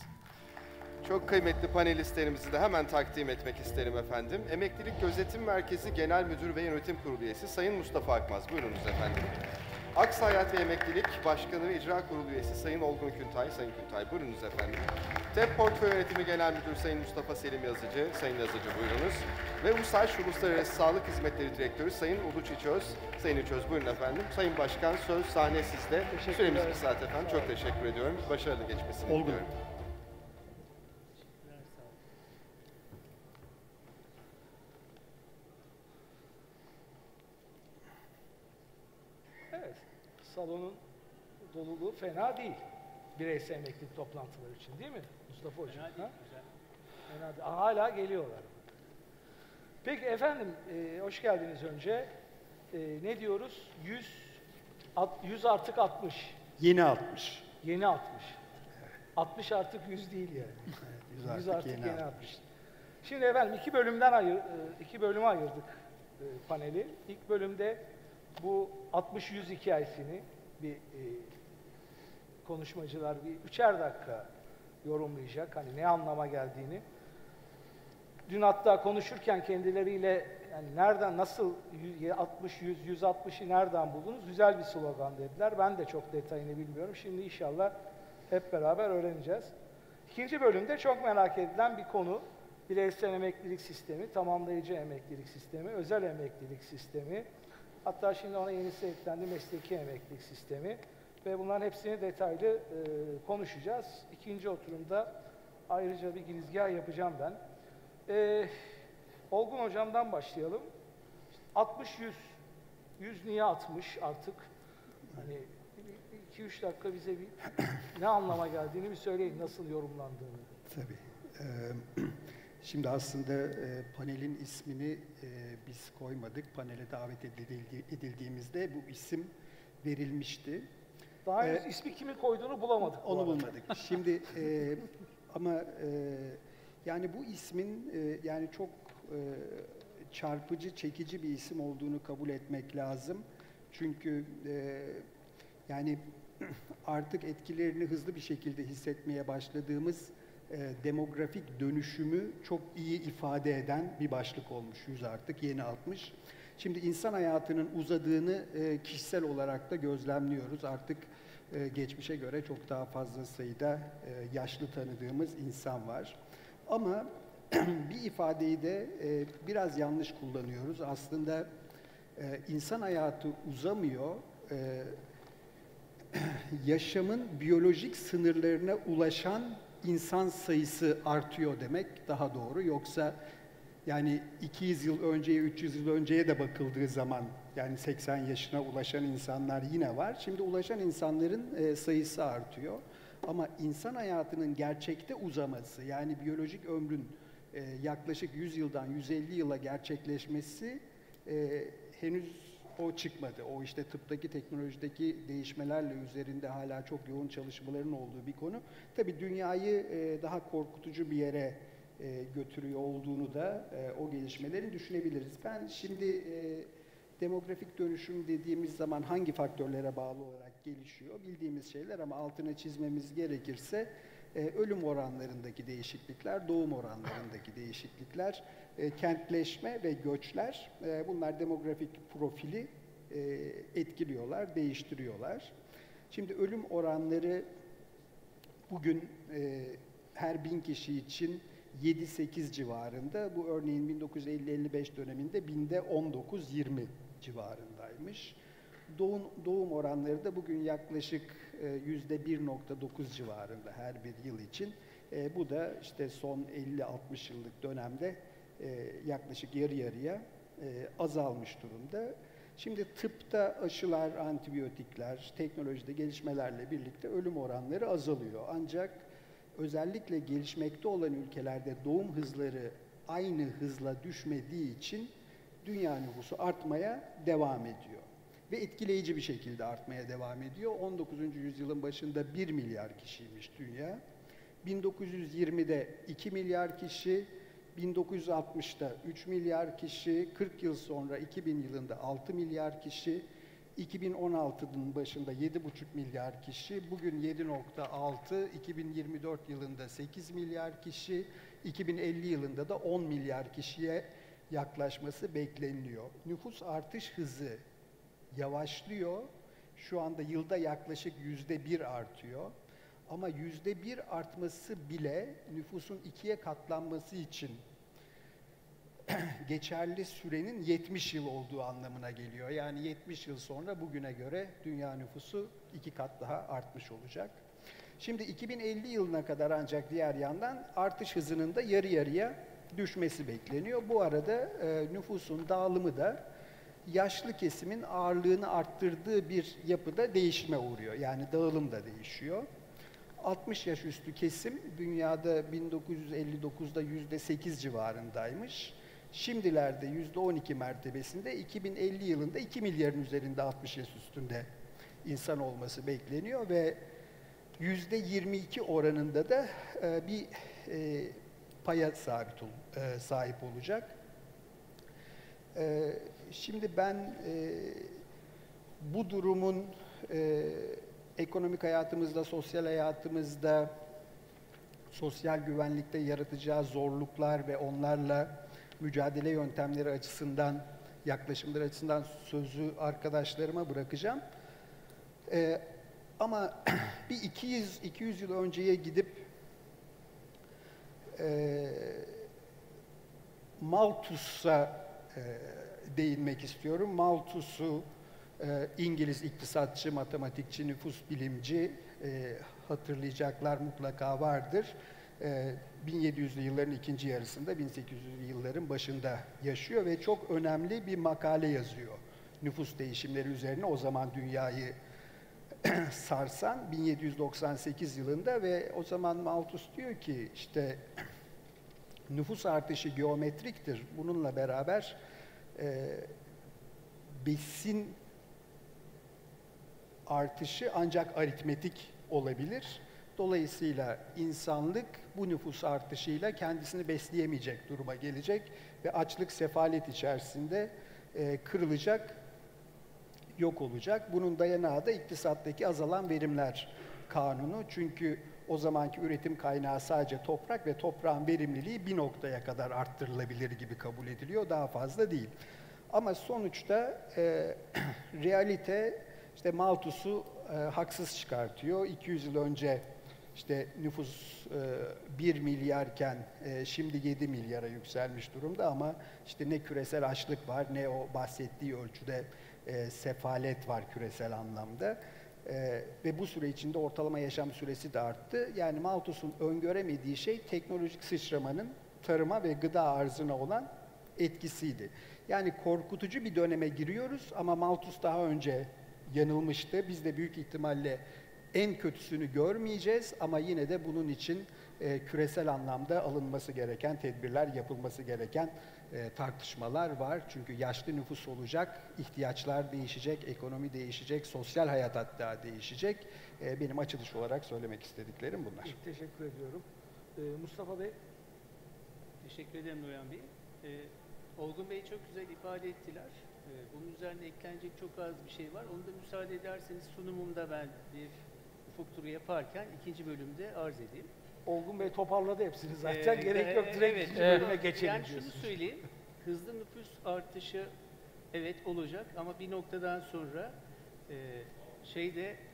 Çok kıymetli panelistlerimizi de hemen takdim etmek isterim efendim. Emeklilik Gözetim Merkezi Genel Müdür ve Yönetim Kurulu Üyesi Sayın Mustafa Akmaz. Buyurunuz efendim. Aks Hayat ve Emeklilik Başkanı ve İcra Kurulu Üyesi Sayın Olgun Küntay. Sayın Küntay, buyurunuz efendim. TEP Portföy Yönetimi Genel Müdürü Sayın Mustafa Selim Yazıcı. Sayın Yazıcı, buyurunuz. Ve USAŞ Uluslararası Sağlık Hizmetleri Direktörü Sayın Uluç İçöz. Sayın İçöz, buyurun efendim. Sayın Başkan, söz sahne sizde. Süremiz bir saat efendim. Çok teşekkür ediyorum. Başarılı geçmesini diliyorum. Evet, salonun doluluğu fena değil. Bireysel emeklilik toplantıları için değil mi Mustafa Hocam? Fena değil, güzel. Fena değil. Hala geliyorlar. Peki efendim, hoş geldiniz önce. Ne diyoruz? 100 artık 60. Yeni 60. Yeni 60. 60 artık 100 değil yani. Evet, 100 artık yeni 60. Şimdi efendim iki bölüme ayırdık paneli. İlk bölümde bu 60-100 hikayesini bir konuşmacılar bir 3'er dakika yorumlayacak. Hani ne anlama geldiğini. Dün hatta konuşurken kendileriyle yani nereden, nasıl 60-100-160'ı nereden buldunuz? Güzel bir slogan dediler. Ben de çok detayını bilmiyorum. Şimdi inşallah hep beraber öğreneceğiz. İkinci bölümde çok merak edilen bir konu. Bireysel emeklilik sistemi, tamamlayıcı emeklilik sistemi, özel emeklilik sistemi. Hatta şimdi ona yenisi eklendi, mesleki emeklilik sistemi. Ve bunların hepsini detaylı konuşacağız. İkinci oturumda ayrıca bir girizgah yapacağım ben. Olgun Hocam'dan başlayalım. 60-100. 100 niye 60 artık? Hani 2-3 dakika bize bir ne anlama geldiğini bir söyleyin, nasıl yorumlandığını. Tabii. Şimdi aslında panelin ismini biz koymadık. Panele davet edildiğimizde bu isim verilmişti. Daha henüz ismi kimin koyduğunu bulamadık. Onu bulmadık. Şimdi ama yani bu ismin yani çok çarpıcı, çekici bir isim olduğunu kabul etmek lazım. Çünkü yani artık etkilerini hızlı bir şekilde hissetmeye başladığımız demografik dönüşümü çok iyi ifade eden bir başlık olmuş. 100 artık yeni 60. Şimdi insan hayatının uzadığını kişisel olarak da gözlemliyoruz. Artık geçmişe göre çok daha fazla sayıda yaşlı tanıdığımız insan var. Ama bir ifadeyi de biraz yanlış kullanıyoruz. Aslında insan hayatı uzamıyor, yaşamın biyolojik sınırlarına ulaşan insan sayısı artıyor demek daha doğru. Yoksa yani 200 yıl önceye, 300 yıl önceye de bakıldığı zaman yani 80 yaşına ulaşan insanlar yine var. Şimdi ulaşan insanların sayısı artıyor. Ama insan hayatının gerçekte uzaması, yani biyolojik ömrün yaklaşık 100 yıldan 150 yıla gerçekleşmesi henüz o çıkmadı. O işte tıptaki, teknolojideki değişmelerle üzerinde hala çok yoğun çalışmaların olduğu bir konu. Tabii dünyayı daha korkutucu bir yere götürüyor olduğunu da o gelişmeleri düşünebiliriz. Ben şimdi demografik dönüşüm dediğimiz zaman hangi faktörlere bağlı olarak gelişiyor bildiğimiz şeyler, ama altına çizmemiz gerekirse ölüm oranlarındaki değişiklikler, doğum oranlarındaki değişiklikler, kentleşme ve göçler, bunlar demografik profili etkiliyorlar, değiştiriyorlar. Şimdi ölüm oranları bugün her 1000 kişi için 7-8 civarında. Bu örneğin 1950-55 döneminde binde 19-20 civarındaymış. Doğum oranları da bugün yaklaşık %1.9 civarında her bir yıl için. Bu da işte son 50-60 yıllık dönemde yaklaşık yarı yarıya azalmış durumda. Şimdi tıpta aşılar, antibiyotikler, teknolojide gelişmelerle birlikte ölüm oranları azalıyor. Ancak özellikle gelişmekte olan ülkelerde doğum hızları aynı hızla düşmediği için dünya nüfusu artmaya devam ediyor. Ve etkileyici bir şekilde artmaya devam ediyor. 19. yüzyılın başında 1 milyar kişiymiş dünya. 1920'de 2 milyar kişi, 1960'da 3 milyar kişi, 40 yıl sonra 2000 yılında 6 milyar kişi, 2016'nın başında 7,5 milyar kişi, bugün 7,6, 2024 yılında 8 milyar kişi, 2050 yılında da 10 milyar kişiye yaklaşması bekleniyor. Nüfus artış hızı yavaşlıyor. Şu anda yılda yaklaşık %1 artıyor. Ama %1 artması bile nüfusun 2'ye katlanması için geçerli sürenin 70 yıl olduğu anlamına geliyor. Yani 70 yıl sonra bugüne göre dünya nüfusu 2 kat daha artmış olacak. Şimdi 2050 yılına kadar ancak diğer yandan artış hızının da yarı yarıya düşmesi bekleniyor. Bu arada nüfusun dağılımı da yaşlı kesimin ağırlığını arttırdığı bir yapıda değişime uğruyor. Yani dağılım da değişiyor. 60 yaş üstü kesim dünyada 1959'da %8 civarındaymış. Şimdilerde %12 mertebesinde, 2050 yılında 2 milyarın üzerinde 60 yaş üstünde insan olması bekleniyor ve %22 oranında da bir paya sahip olacak. Şimdi ben bu durumun ekonomik hayatımızda, sosyal hayatımızda, sosyal güvenlikte yaratacağı zorluklar ve onlarla mücadele yöntemleri açısından, yaklaşımları açısından sözü arkadaşlarıma bırakacağım. Ama bir 200 yıl önceye gidip Malthus'a değinmek istiyorum. Malthus'u İngiliz iktisatçı, matematikçi, nüfus bilimci, hatırlayacaklar mutlaka vardır. 1700'lü yılların ikinci yarısında, 1800'lü yılların başında yaşıyor ve çok önemli bir makale yazıyor. Nüfus değişimleri üzerine o zaman dünyayı sarsan 1798 yılında ve o zaman Malthus diyor ki işte nüfus artışı geometriktir. Bununla beraber besin artışı ancak aritmetik olabilir. Dolayısıyla insanlık bu nüfus artışıyla kendisini besleyemeyecek duruma gelecek ve açlık, sefalet içerisinde kırılacak, yok olacak. Bunun dayanağı da iktisattaki azalan verimler kanunu. Çünkü o zamanki üretim kaynağı sadece toprak ve toprağın verimliliği bir noktaya kadar arttırılabilir gibi kabul ediliyor. Daha fazla değil. Ama sonuçta realite işte Malthus'u haksız çıkartıyor. 200 yıl önce İşte nüfus 1 milyarken şimdi 7 milyara yükselmiş durumda ama işte ne küresel açlık var ne o bahsettiği ölçüde sefalet var küresel anlamda. Ve bu süre içinde ortalama yaşam süresi de arttı. Yani Malthus'un öngöremediği şey teknolojik sıçramanın tarıma ve gıda arzına olan etkisiydi. Yani korkutucu bir döneme giriyoruz ama Malthus daha önce yanılmıştı. Biz de büyük ihtimalle en kötüsünü görmeyeceğiz ama yine de bunun için küresel anlamda alınması gereken tedbirler, yapılması gereken tartışmalar var. Çünkü yaşlı nüfus olacak, ihtiyaçlar değişecek, ekonomi değişecek, sosyal hayat hatta değişecek. Benim açılış olarak söylemek istediklerim bunlar. Çok teşekkür ediyorum. Mustafa Bey. Teşekkür ederim Noyan Bey. Olgun Bey çok güzel ifade ettiler. Bunun üzerine eklenecek çok az bir şey var. Onu da müsaade ederseniz sunumumda ben bir ufuk turu yaparken ikinci bölümde arz edeyim. Olgun Bey toparladı hepsini zaten. Gerek yok, direkt ikinci bölüme geçelim yani diyorsunuz. şunu söyleyeyim. Hızlı nüfus artışı evet olacak ama bir noktadan sonra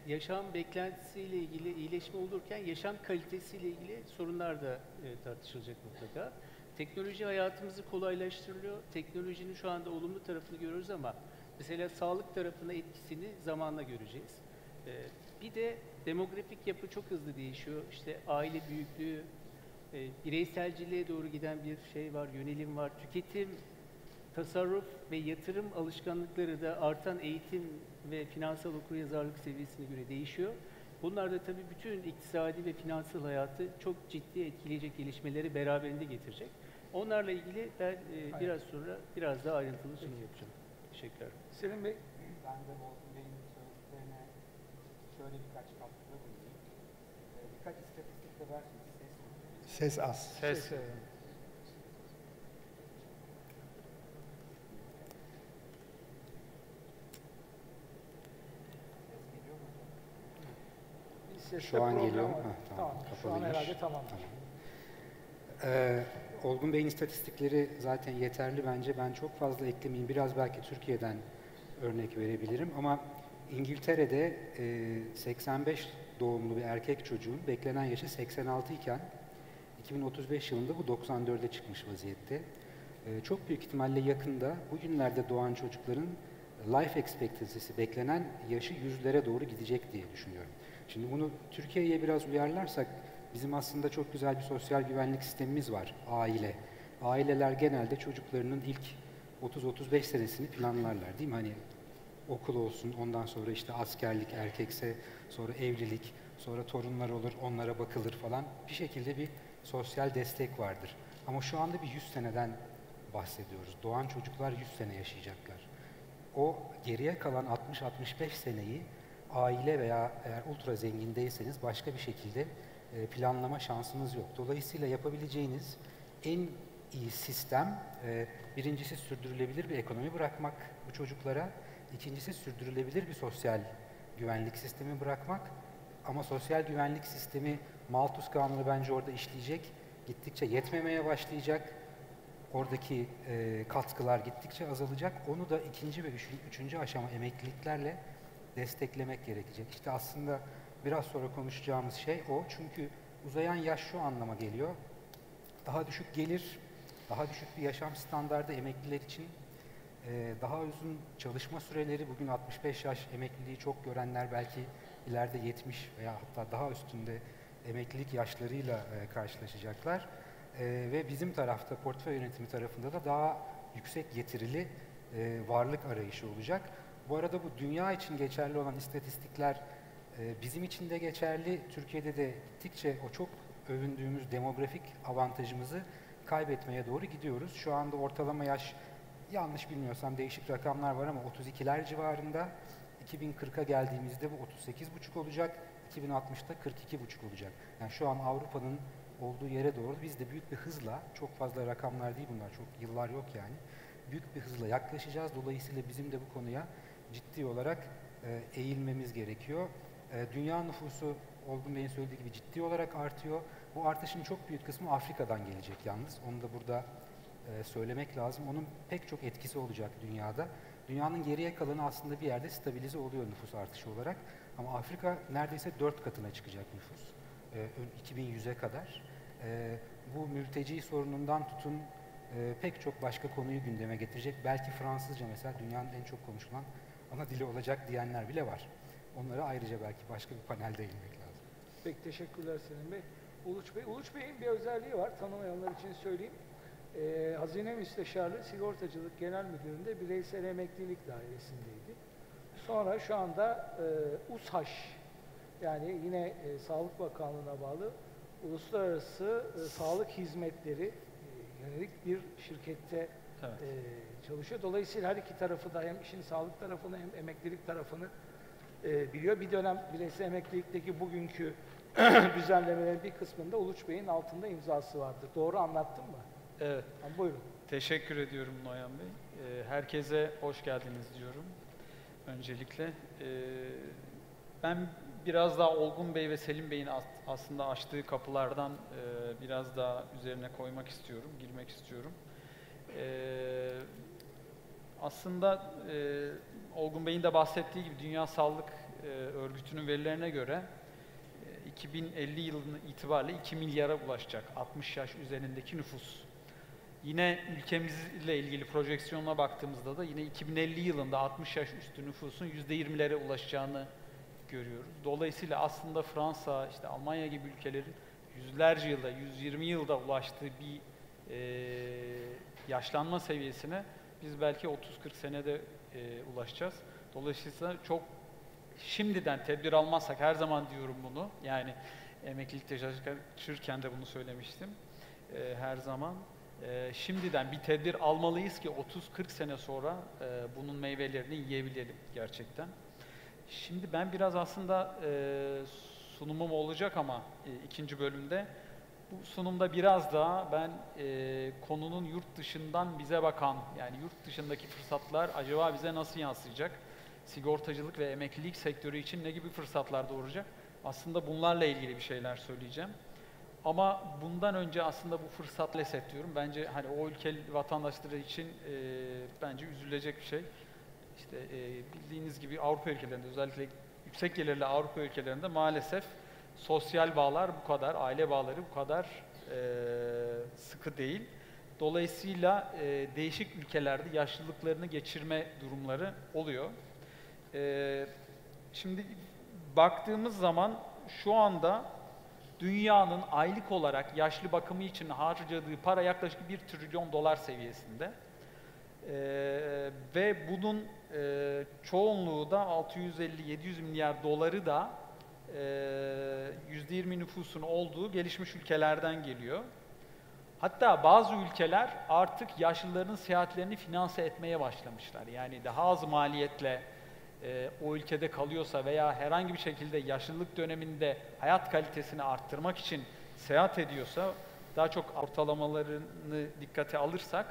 yaşam beklentisiyle ilgili iyileşme olurken yaşam kalitesiyle ilgili sorunlar da tartışılacak mutlaka. Teknoloji hayatımızı kolaylaştırıyor. Teknolojinin şu anda olumlu tarafını görüyoruz ama mesela sağlık tarafına etkisini zamanla göreceğiz. Bir de demografik yapı çok hızlı değişiyor. İşte aile büyüklüğü, bireyselciliğe doğru giden bir şey var, yönelim var. Tüketim, tasarruf ve yatırım alışkanlıkları da artan eğitim ve finansal okuryazarlık seviyesine göre değişiyor. Bunlar da tabii bütün iktisadi ve finansal hayatı çok ciddi etkileyecek gelişmeleri beraberinde getirecek. Onlarla ilgili ben biraz sonra biraz daha ayrıntılı sunum yapacağım. Teşekkürler. Selim Bey. Ben de Olgun Bey'in söylediklerine şöyle birkaç katkıda bulunayım. Birkaç istatistik de versiniz. Ses az. Ses. Şu an geliyor mu? Tamam. Şu an herhalde tamamdır. Olgun Bey'in istatistikleri zaten yeterli bence. Ben çok fazla eklemeyeyim. Biraz belki Türkiye'den örnek verebilirim ama İngiltere'de 85 doğumlu bir erkek çocuğun beklenen yaşı 86 iken 2035 yılında bu 94'e çıkmış vaziyette. Çok büyük ihtimalle yakında bugünlerde doğan çocukların life expectancy'si beklenen yaşı yüzlere doğru gidecek diye düşünüyorum. Şimdi bunu Türkiye'ye biraz uyarlarsak bizim aslında çok güzel bir sosyal güvenlik sistemimiz var, aile. Aileler genelde çocuklarının ilk 30-35 senesini planlarlar değil mi? Hani okul olsun, ondan sonra işte askerlik, erkekse sonra evlilik, sonra torunlar olur, onlara bakılır falan. Bir şekilde bir sosyal destek vardır. Ama şu anda bir 100 seneden bahsediyoruz. Doğan çocuklar 100 sene yaşayacaklar. O geriye kalan 60-65 seneyi aile veya eğer ultra zengin değilseniz başka bir şekilde planlama şansınız yok. Dolayısıyla yapabileceğiniz en iyi sistem birincisi sürdürülebilir bir ekonomi bırakmak bu çocuklara, ikincisi sürdürülebilir bir sosyal güvenlik sistemi bırakmak. Ama sosyal güvenlik sistemi Malthus Kanunu bence orada işleyecek, gittikçe yetmemeye başlayacak. Oradaki katkılar gittikçe azalacak. Onu da ikinci ve üçüncü aşama emekliliklerle desteklemek gerekecek. İşte aslında biraz sonra konuşacağımız şey o. Çünkü uzayan yaş şu anlama geliyor. Daha düşük gelir, daha düşük bir yaşam standardı emekliler için, daha uzun çalışma süreleri, bugün 65 yaş emekliliği çok görenler belki ileride 70 veya hatta daha üstünde emeklilik yaşlarıyla karşılaşacaklar. Ve bizim tarafta, portföy yönetimi tarafında da daha yüksek getirili varlık arayışı olacak. Bu arada bu dünya için geçerli olan istatistikler bizim için de geçerli. Türkiye'de de gittikçe o çok övündüğümüz demografik avantajımızı kaybetmeye doğru gidiyoruz. Şu anda ortalama yaş, yanlış bilmiyorsam değişik rakamlar var ama 32'ler civarında. 2040'a geldiğimizde bu 38,5 olacak. 2060'da 42,5 olacak. Yani şu an Avrupa'nın olduğu yere doğru biz de büyük bir hızla, çok fazla rakamlar değil bunlar, çok yıllar yok yani, büyük bir hızla yaklaşacağız. Dolayısıyla bizim de bu konuya ciddi olarak eğilmemiz gerekiyor. Dünya nüfusu Olgun Bey'in söylediği gibi ciddi olarak artıyor. Bu artışın çok büyük kısmı Afrika'dan gelecek yalnız. Onu da burada söylemek lazım. Onun pek çok etkisi olacak dünyada. Dünyanın geriye kalanı aslında bir yerde stabilize oluyor nüfus artışı olarak. Ama Afrika neredeyse 4 katına çıkacak nüfus. 2100'e kadar. Bu mülteci sorunundan tutun pek çok başka konuyu gündeme getirecek. Belki Fransızca mesela dünyanın en çok konuşulan ana dili olacak diyenler bile var. Onlara ayrıca belki başka bir panelde eğilmek lazım. Peki teşekkürler Selim Bey. Uluç Bey. Uluç Bey'in bir özelliği var. Tanımayanlar için söyleyeyim. Hazine Müsteşarlığı Sigortacılık Genel Müdürlüğü'nde Bireysel Emeklilik Dairesi'ndeydi. Sonra şu anda USHAŞ, yani yine Sağlık Bakanlığı'na bağlı Uluslararası Sağlık Hizmetleri yönelik bir şirkette çalışıyor. Dolayısıyla her iki tarafı da, hem işin sağlık tarafını hem emeklilik tarafını biliyor. Bir dönem bireysel emeklilikteki bugünkü düzenlemelerin bir kısmında Uluç Bey'in altında imzası vardı. Doğru anlattım mı? Evet. Buyurun. Teşekkür ediyorum Noyan Bey. Herkese hoş geldiniz diyorum öncelikle. Ben biraz daha Olgun Bey ve Selim Bey'in aslında açtığı kapılardan biraz daha üzerine koymak istiyorum, girmek istiyorum. Aslında Olgun Bey'in de bahsettiği gibi Dünya Sağlık Örgütü'nün verilerine göre 2050 yılının itibariyle 2 milyara ulaşacak 60 yaş üzerindeki nüfus. Yine ülkemizle ilgili projeksiyona baktığımızda da yine 2050 yılında 60 yaş üstü nüfusun %20'lere ulaşacağını görüyoruz. Dolayısıyla aslında Fransa, işte Almanya gibi ülkelerin yüzlerce yılda, 120 yılda ulaştığı bir yaşlanma seviyesine biz belki 30-40 senede ulaşacağız. Dolayısıyla çok şimdiden tedbir almazsak, her zaman diyorum bunu, yani emeklilikte çalışırken de bunu söylemiştim, her zaman. Şimdiden bir tedbir almalıyız ki 30-40 sene sonra bunun meyvelerini yiyebilelim gerçekten. Şimdi ben biraz aslında sunumum olacak ama ikinci bölümde bu sunumda biraz daha ben konunun yurt dışından bize bakan, yani yurt dışındaki fırsatlar acaba bize nasıl yansıyacak? Sigortacılık ve emeklilik sektörü için ne gibi fırsatlar doğuracak? Aslında bunlarla ilgili bir şeyler söyleyeceğim. Ama bundan önce aslında bu fırsatla diyorum. Bence hani o ülke vatandaşları için bence üzülecek bir şey. İşte bildiğiniz gibi Avrupa ülkelerinde, özellikle yüksek gelirli Avrupa ülkelerinde maalesef sosyal bağlar bu kadar, aile bağları bu kadar sıkı değil. Dolayısıyla değişik ülkelerde yaşlılıklarını geçirme durumları oluyor. Şimdi baktığımız zaman şu anda dünyanın aylık olarak yaşlı bakımı için harcadığı para yaklaşık 1 trilyon dolar seviyesinde. Ve bunun çoğunluğu da 650-700 milyar doları da %20 nüfusun olduğu gelişmiş ülkelerden geliyor. Hatta bazı ülkeler artık yaşlıların seyahatlerini finanse etmeye başlamışlar. Yani daha az maliyetle o ülkede kalıyorsa veya herhangi bir şekilde yaşlılık döneminde hayat kalitesini arttırmak için seyahat ediyorsa, daha çok ortalamalarını dikkate alırsak,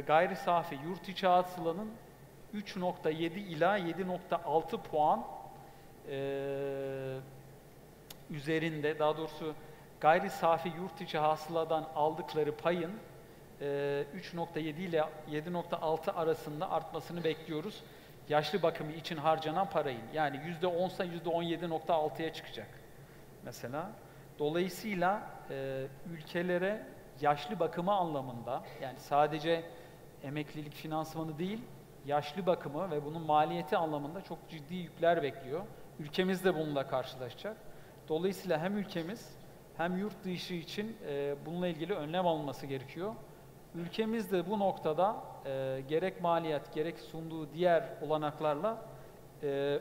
gayri safi yurt içi hasılanın 3.7 ila 7.6 puan üzerinde, daha doğrusu gayri safi yurt içi hasıladan aldıkları payın 3.7 ile 7.6 arasında artmasını bekliyoruz. Yaşlı bakımı için harcanan parayın. Yani %10 ise %17.6'ya çıkacak mesela. Dolayısıyla ülkelere yaşlı bakımı anlamında, yani sadece emeklilik finansmanı değil, yaşlı bakımı ve bunun maliyeti anlamında çok ciddi yükler bekliyor. Ülkemiz de bununla karşılaşacak. Dolayısıyla hem ülkemiz hem yurt dışı için bununla ilgili önlem alınması gerekiyor. Ülkemiz de bu noktada gerek maliyet gerek sunduğu diğer olanaklarla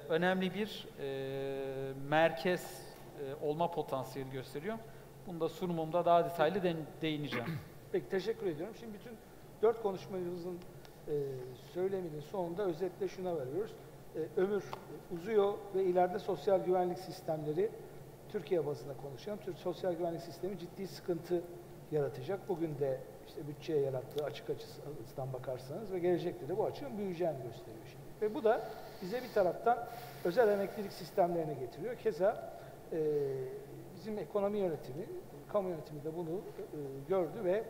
önemli bir merkez olma potansiyeli gösteriyor. Bunu da sunumumda daha detaylı değineceğim. Peki teşekkür ediyorum. Şimdi bütün 4 konuşmacımızın söyleminin sonunda özetle şuna varıyoruz. Ömür uzuyor ve ileride sosyal güvenlik sistemleri, Türkiye bazında konuşuyorum, Türk sosyal güvenlik sistemi ciddi sıkıntı yaratacak. Bugün de işte bütçeye yarattığı açık açısından bakarsanız ve gelecekte de bu açığın büyüyeceğini gösteriyor şimdi. Ve bu da bize bir taraftan özel emeklilik sistemlerine getiriyor. Keza bizim ekonomi yönetimi, kamu yönetimi de bunu gördü ve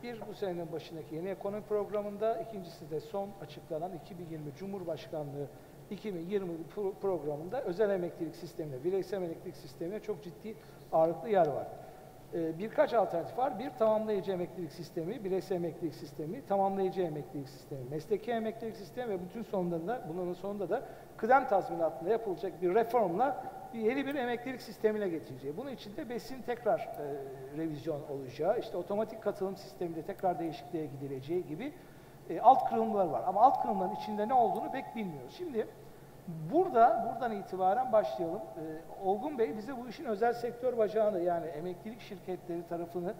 bir bu senenin başındaki yeni ekonomi programında, ikincisi de son açıklanan 2020 Cumhurbaşkanlığı 2020 programında özel emeklilik sistemine, bireysel emeklilik sistemine çok ciddi ağırlıklı yer var. Birkaç alternatif var. Bir, tamamlayıcı emeklilik sistemi, bireysel emeklilik sistemi, tamamlayıcı emeklilik sistemi, mesleki emeklilik sistemi ve bunların sonunda da kıdem tazminatında yapılacak bir reformla yeni bir emeklilik sistemine getireceği. Bunun için de BES'in tekrar revizyon olacağı, işte otomatik katılım sisteminde tekrar değişikliğe gidileceği gibi alt kırılımlar var. Ama alt kırılımların içinde ne olduğunu pek bilmiyoruz. Şimdi buradan itibaren başlayalım. Olgun Bey bize bu işin özel sektör bacağını, yani emeklilik şirketleri tarafını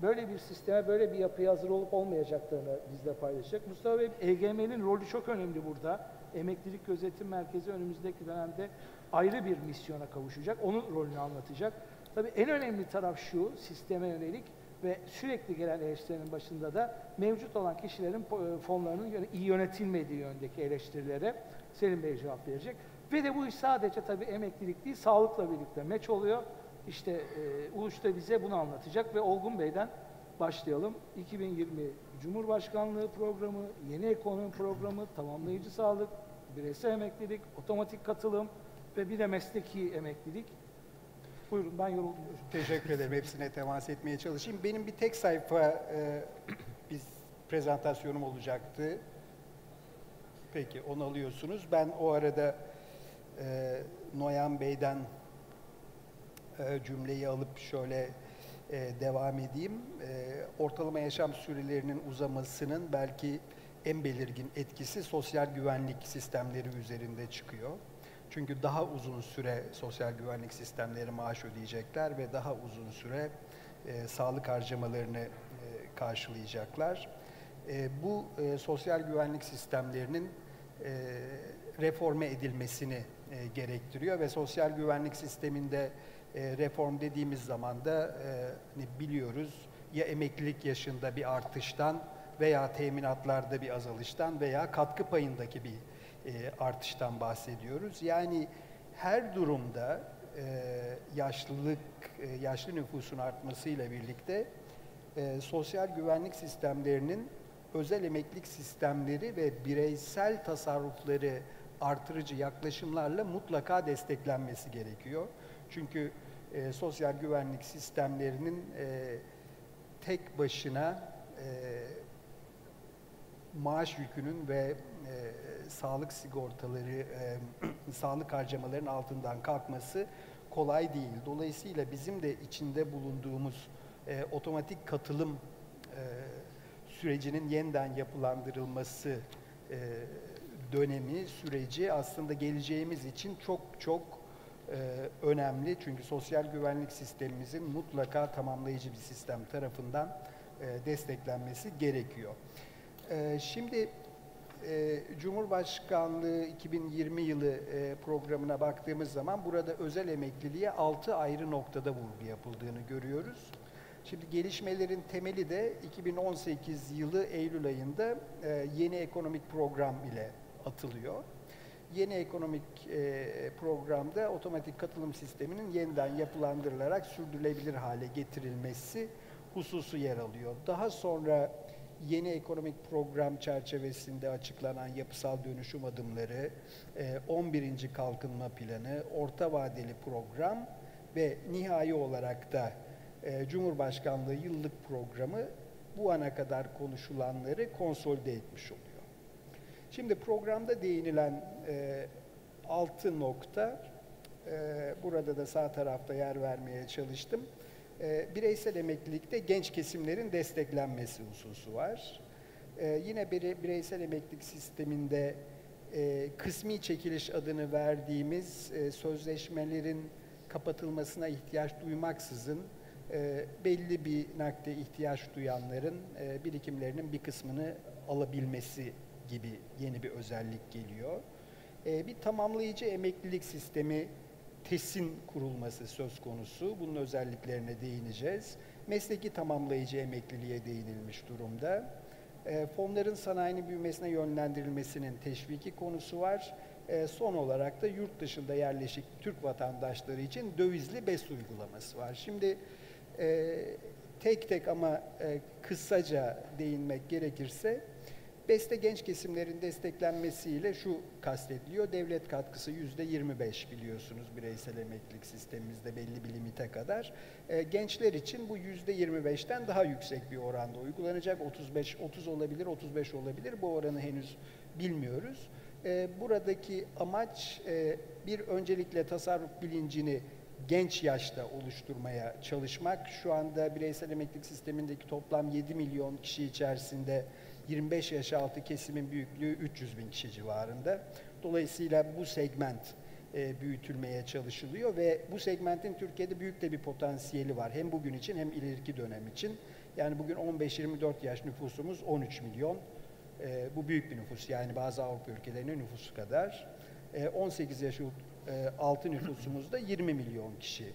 böyle bir sisteme, böyle bir yapıya hazır olup olmayacaklarını bizle paylaşacak. Mustafa Bey, EGM'nin rolü çok önemli burada. Emeklilik Gözetim Merkezi önümüzdeki dönemde ayrı bir misyona kavuşacak. Onun rolünü anlatacak. Tabii en önemli taraf şu, sisteme yönelik ve sürekli gelen eleştirilerin başında da mevcut olan kişilerin fonlarının iyi yönetilmediği yöndeki eleştirilere Selim Bey cevap verecek. Ve de bu iş sadece tabii emeklilik değil, sağlıkla birlikte meç oluyor. İşte Uluç da bize bunu anlatacak ve Olgun Bey'den başlayalım. 2020 Cumhurbaşkanlığı programı, yeni ekonomi programı, tamamlayıcı sağlık, bireysel emeklilik, otomatik katılım ve bir de mesleki emeklilik. Buyurun, ben yoruldum. Teşekkür ederim. Hepsine temas etmeye çalışayım. Benim bir tek sayfa bir prezentasyonum olacaktı. Peki, onu alıyorsunuz. Ben o arada Noyan Bey'den cümleyi alıp şöyle devam edeyim. Ortalama yaşam sürelerinin uzamasının belki en belirgin etkisi sosyal güvenlik sistemleri üzerinde çıkıyor. Çünkü daha uzun süre sosyal güvenlik sistemleri maaş ödeyecekler ve daha uzun süre sağlık harcamalarını karşılayacaklar. Bu sosyal güvenlik sistemlerinin reforme edilmesini gerektiriyor ve sosyal güvenlik sisteminde reform dediğimiz zaman da biliyoruz ya emeklilik yaşında bir artıştan veya teminatlarda bir azalıştan veya katkı payındaki bir artıştan bahsediyoruz. Yani her durumda yaşlı nüfusun artmasıyla birlikte sosyal güvenlik sistemlerinin özel emeklilik sistemleri ve bireysel tasarrufları artırıcı yaklaşımlarla mutlaka desteklenmesi gerekiyor. Çünkü sosyal güvenlik sistemlerinin tek başına maaş yükünün ve sağlık sigortaları, sağlık harcamalarının altından kalkması kolay değil. Dolayısıyla bizim de içinde bulunduğumuz otomatik katılım sürecinin yeniden yapılandırılması dönemi, süreci aslında geleceğimiz için çok önemli. Çünkü sosyal güvenlik sistemimizin mutlaka tamamlayıcı bir sistem tarafından desteklenmesi gerekiyor. Şimdi Cumhurbaşkanlığı 2020 yılı programına baktığımız zaman burada özel emekliliğe 6 ayrı noktada vurgu yapıldığını görüyoruz. Şimdi gelişmelerin temeli de 2018 yılı Eylül ayında yeni ekonomik program ile atılıyor. Yeni ekonomik programda otomatik katılım sisteminin yeniden yapılandırılarak sürdürülebilir hale getirilmesi hususu yer alıyor. Daha sonra yeni ekonomik program çerçevesinde açıklanan yapısal dönüşüm adımları, 11. kalkınma planı, orta vadeli program ve nihai olarak da Cumhurbaşkanlığı yıllık programı bu ana kadar konuşulanları konsolide etmiş oluyor. Şimdi programda değinilen 6 nokta, burada da sağ tarafta yer vermeye çalıştım. Bireysel emeklilikte genç kesimlerin desteklenmesi hususu var. Yine bireysel emeklilik sisteminde kısmi çekiliş adını verdiğimiz sözleşmelerin kapatılmasına ihtiyaç duymaksızın belli bir nakde ihtiyaç duyanların birikimlerinin bir kısmını alabilmesi gibi yeni bir özellik geliyor. Bir tamamlayıcı emeklilik sistemi TES'in kurulması söz konusu. Bunun özelliklerine değineceğiz. Mesleki tamamlayıcı emekliliğe değinilmiş durumda. Fonların sanayinin büyümesine yönlendirilmesinin teşviki konusu var. Son olarak da yurt dışında yerleşik Türk vatandaşları için dövizli BES uygulaması var. Şimdi tek tek ama kısaca değinmek gerekirse BES'te genç kesimlerin desteklenmesiyle şu kastediliyor. Devlet katkısı %25 biliyorsunuz bireysel emeklilik sistemimizde belli bir limite kadar. Gençler için bu %25'ten daha yüksek bir oranda uygulanacak. 30 olabilir, 35 olabilir. Bu oranı henüz bilmiyoruz. Buradaki amaç bir öncelikle tasarruf bilincini genç yaşta oluşturmaya çalışmak. Şu anda bireysel emeklilik sistemindeki toplam 7 milyon kişi içerisinde 25 yaş altı kesimin büyüklüğü 300 bin kişi civarında. Dolayısıyla bu segment büyütülmeye çalışılıyor ve bu segmentin Türkiye'de büyük de bir potansiyeli var. Hem bugün için hem ileriki dönem için. Yani bugün 15-24 yaş nüfusumuz 13 milyon. Bu büyük bir nüfus, yani bazı Avrupa ülkelerinin nüfusu kadar. 18 yaş altı nüfusumuz da 20 milyon kişi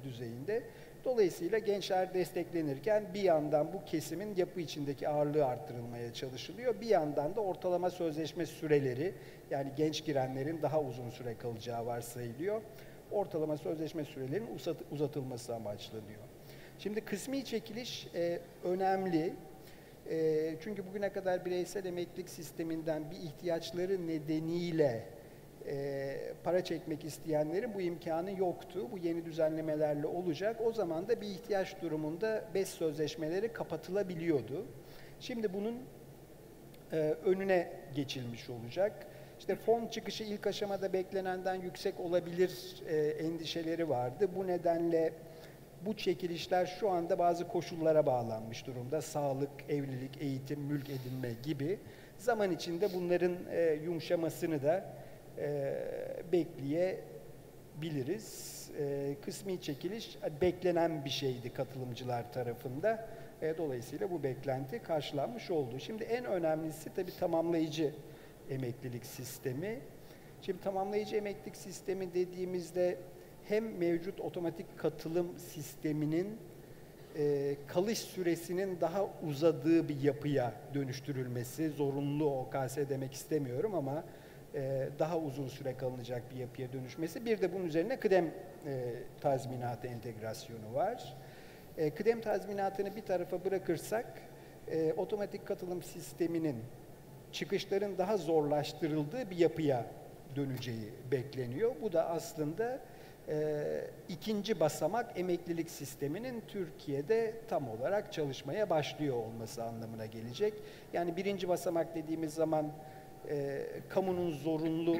düzeyinde. Dolayısıyla gençler desteklenirken bir yandan bu kesimin yapı içindeki ağırlığı arttırılmaya çalışılıyor. Bir yandan da ortalama sözleşme süreleri, yani genç girenlerin daha uzun süre kalacağı varsayılıyor. Ortalama sözleşme sürelerinin uzatılması amaçlanıyor. Şimdi kısmi çekiliş önemli. Çünkü bugüne kadar bireysel emeklilik sisteminden bir ihtiyaçları nedeniyle para çekmek isteyenlerin bu imkanı yoktu. Bu yeni düzenlemelerle olacak. O zaman da bir ihtiyaç durumunda BES sözleşmeleri kapatılabiliyordu. Şimdi bunun önüne geçilmiş olacak. İşte fon çıkışı ilk aşamada beklenenden yüksek olabilir endişeleri vardı. Bu nedenle bu çekilişler şu anda bazı koşullara bağlanmış durumda. Sağlık, evlilik, eğitim, mülk edinme gibi. Zaman içinde bunların yumuşamasını da bekleyebiliriz. Kısmi çekiliş beklenen bir şeydi katılımcılar tarafında. Dolayısıyla bu beklenti karşılanmış oldu. Şimdi en önemlisi tabii tamamlayıcı emeklilik sistemi. Şimdi tamamlayıcı emeklilik sistemi dediğimizde hem mevcut otomatik katılım sisteminin kalış süresinin daha uzadığı bir yapıya dönüştürülmesi, zorunlu OKS demek istemiyorum ama daha uzun süre kalınacak bir yapıya dönüşmesi. Bir de bunun üzerine kıdem tazminatı entegrasyonu var. Kıdem tazminatını bir tarafa bırakırsak otomatik katılım sisteminin çıkışların daha zorlaştırıldığı bir yapıya döneceği bekleniyor. Bu da aslında ikinci basamak emeklilik sisteminin Türkiye'de tam olarak çalışmaya başlıyor olması anlamına gelecek. Yani birinci basamak dediğimiz zaman kamunun zorunlu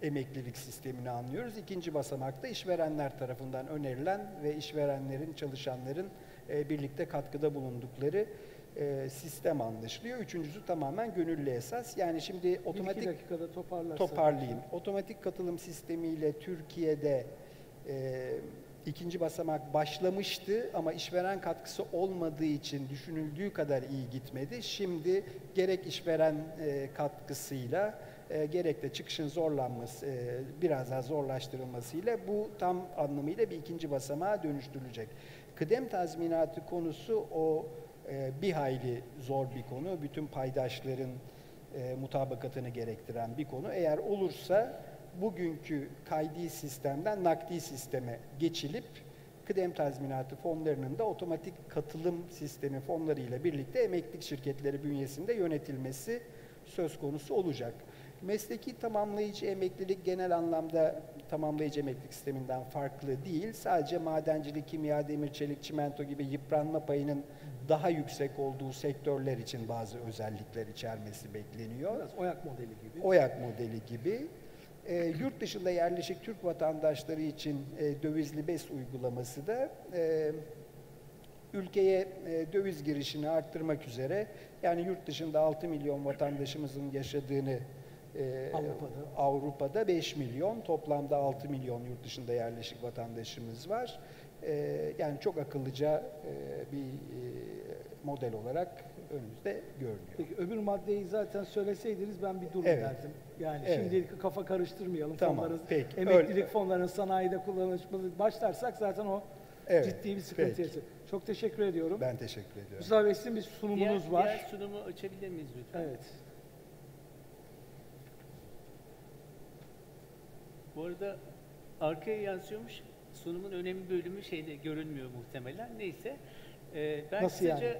emeklilik sistemini anlıyoruz. İkinci basamakta işverenler tarafından önerilen ve işverenlerin, çalışanların birlikte katkıda bulundukları sistem anlaşılıyor. Üçüncüsü tamamen gönüllü esas. Yani şimdi otomatik dakikada toparlayayım. Otomatik katılım sistemiyle Türkiye'de ikinci basamak başlamıştı ama işveren katkısı olmadığı için düşünüldüğü kadar iyi gitmedi. Şimdi gerek işveren katkısıyla gerek de çıkışın zorlanması, biraz daha zorlaştırılmasıyla bu tam anlamıyla bir ikinci basamağa dönüştürülecek. Kıdem tazminatı konusu o bir hayli zor bir konu. Bütün paydaşların mutabakatını gerektiren bir konu. Eğer olursa bugünkü kaydi sistemden nakdi sisteme geçilip kıdem tazminatı fonlarının da otomatik katılım sistemi fonlarıyla birlikte emeklilik şirketleri bünyesinde yönetilmesi söz konusu olacak. Mesleki tamamlayıcı emeklilik genel anlamda tamamlayıcı emeklilik sisteminden farklı değil. Sadece madencilik, kimya, demir, çelik, çimento gibi yıpranma payının daha yüksek olduğu sektörler için bazı özellikler içermesi bekleniyor. Biraz OYAK modeli gibi. OYAK modeli gibi. Yurt dışında yerleşik Türk vatandaşları için dövizli BES uygulaması da ülkeye döviz girişini arttırmak üzere, yani yurt dışında 6 milyon vatandaşımızın yaşadığını Avrupa'da 5 milyon, toplamda 6 milyon yurt dışında yerleşik vatandaşımız var. Yani çok akıllıca bir model olarak önümüzde görünüyor. Peki öbür maddeyi zaten söyleseydiniz ben bir dur Evet. derdim. Yani Evet. şimdilik kafa karıştırmayalım. Tamam, Fonların, peki. emeklilik fonlarının sanayide kullanılması başlarsak zaten o ciddi bir sıkıntı peki. yaşar. Çok teşekkür ediyorum. Ben teşekkür ediyorum. Mustafa Bey, sizin bir sunumunuz var. Diğer sunumu açabilir miyiz lütfen? Evet. Bu arada arkaya yansıyormuş. Sunumun önemli bölümü şeyde görünmüyor muhtemelen. Neyse. Ben Nasıl kısaca, yani?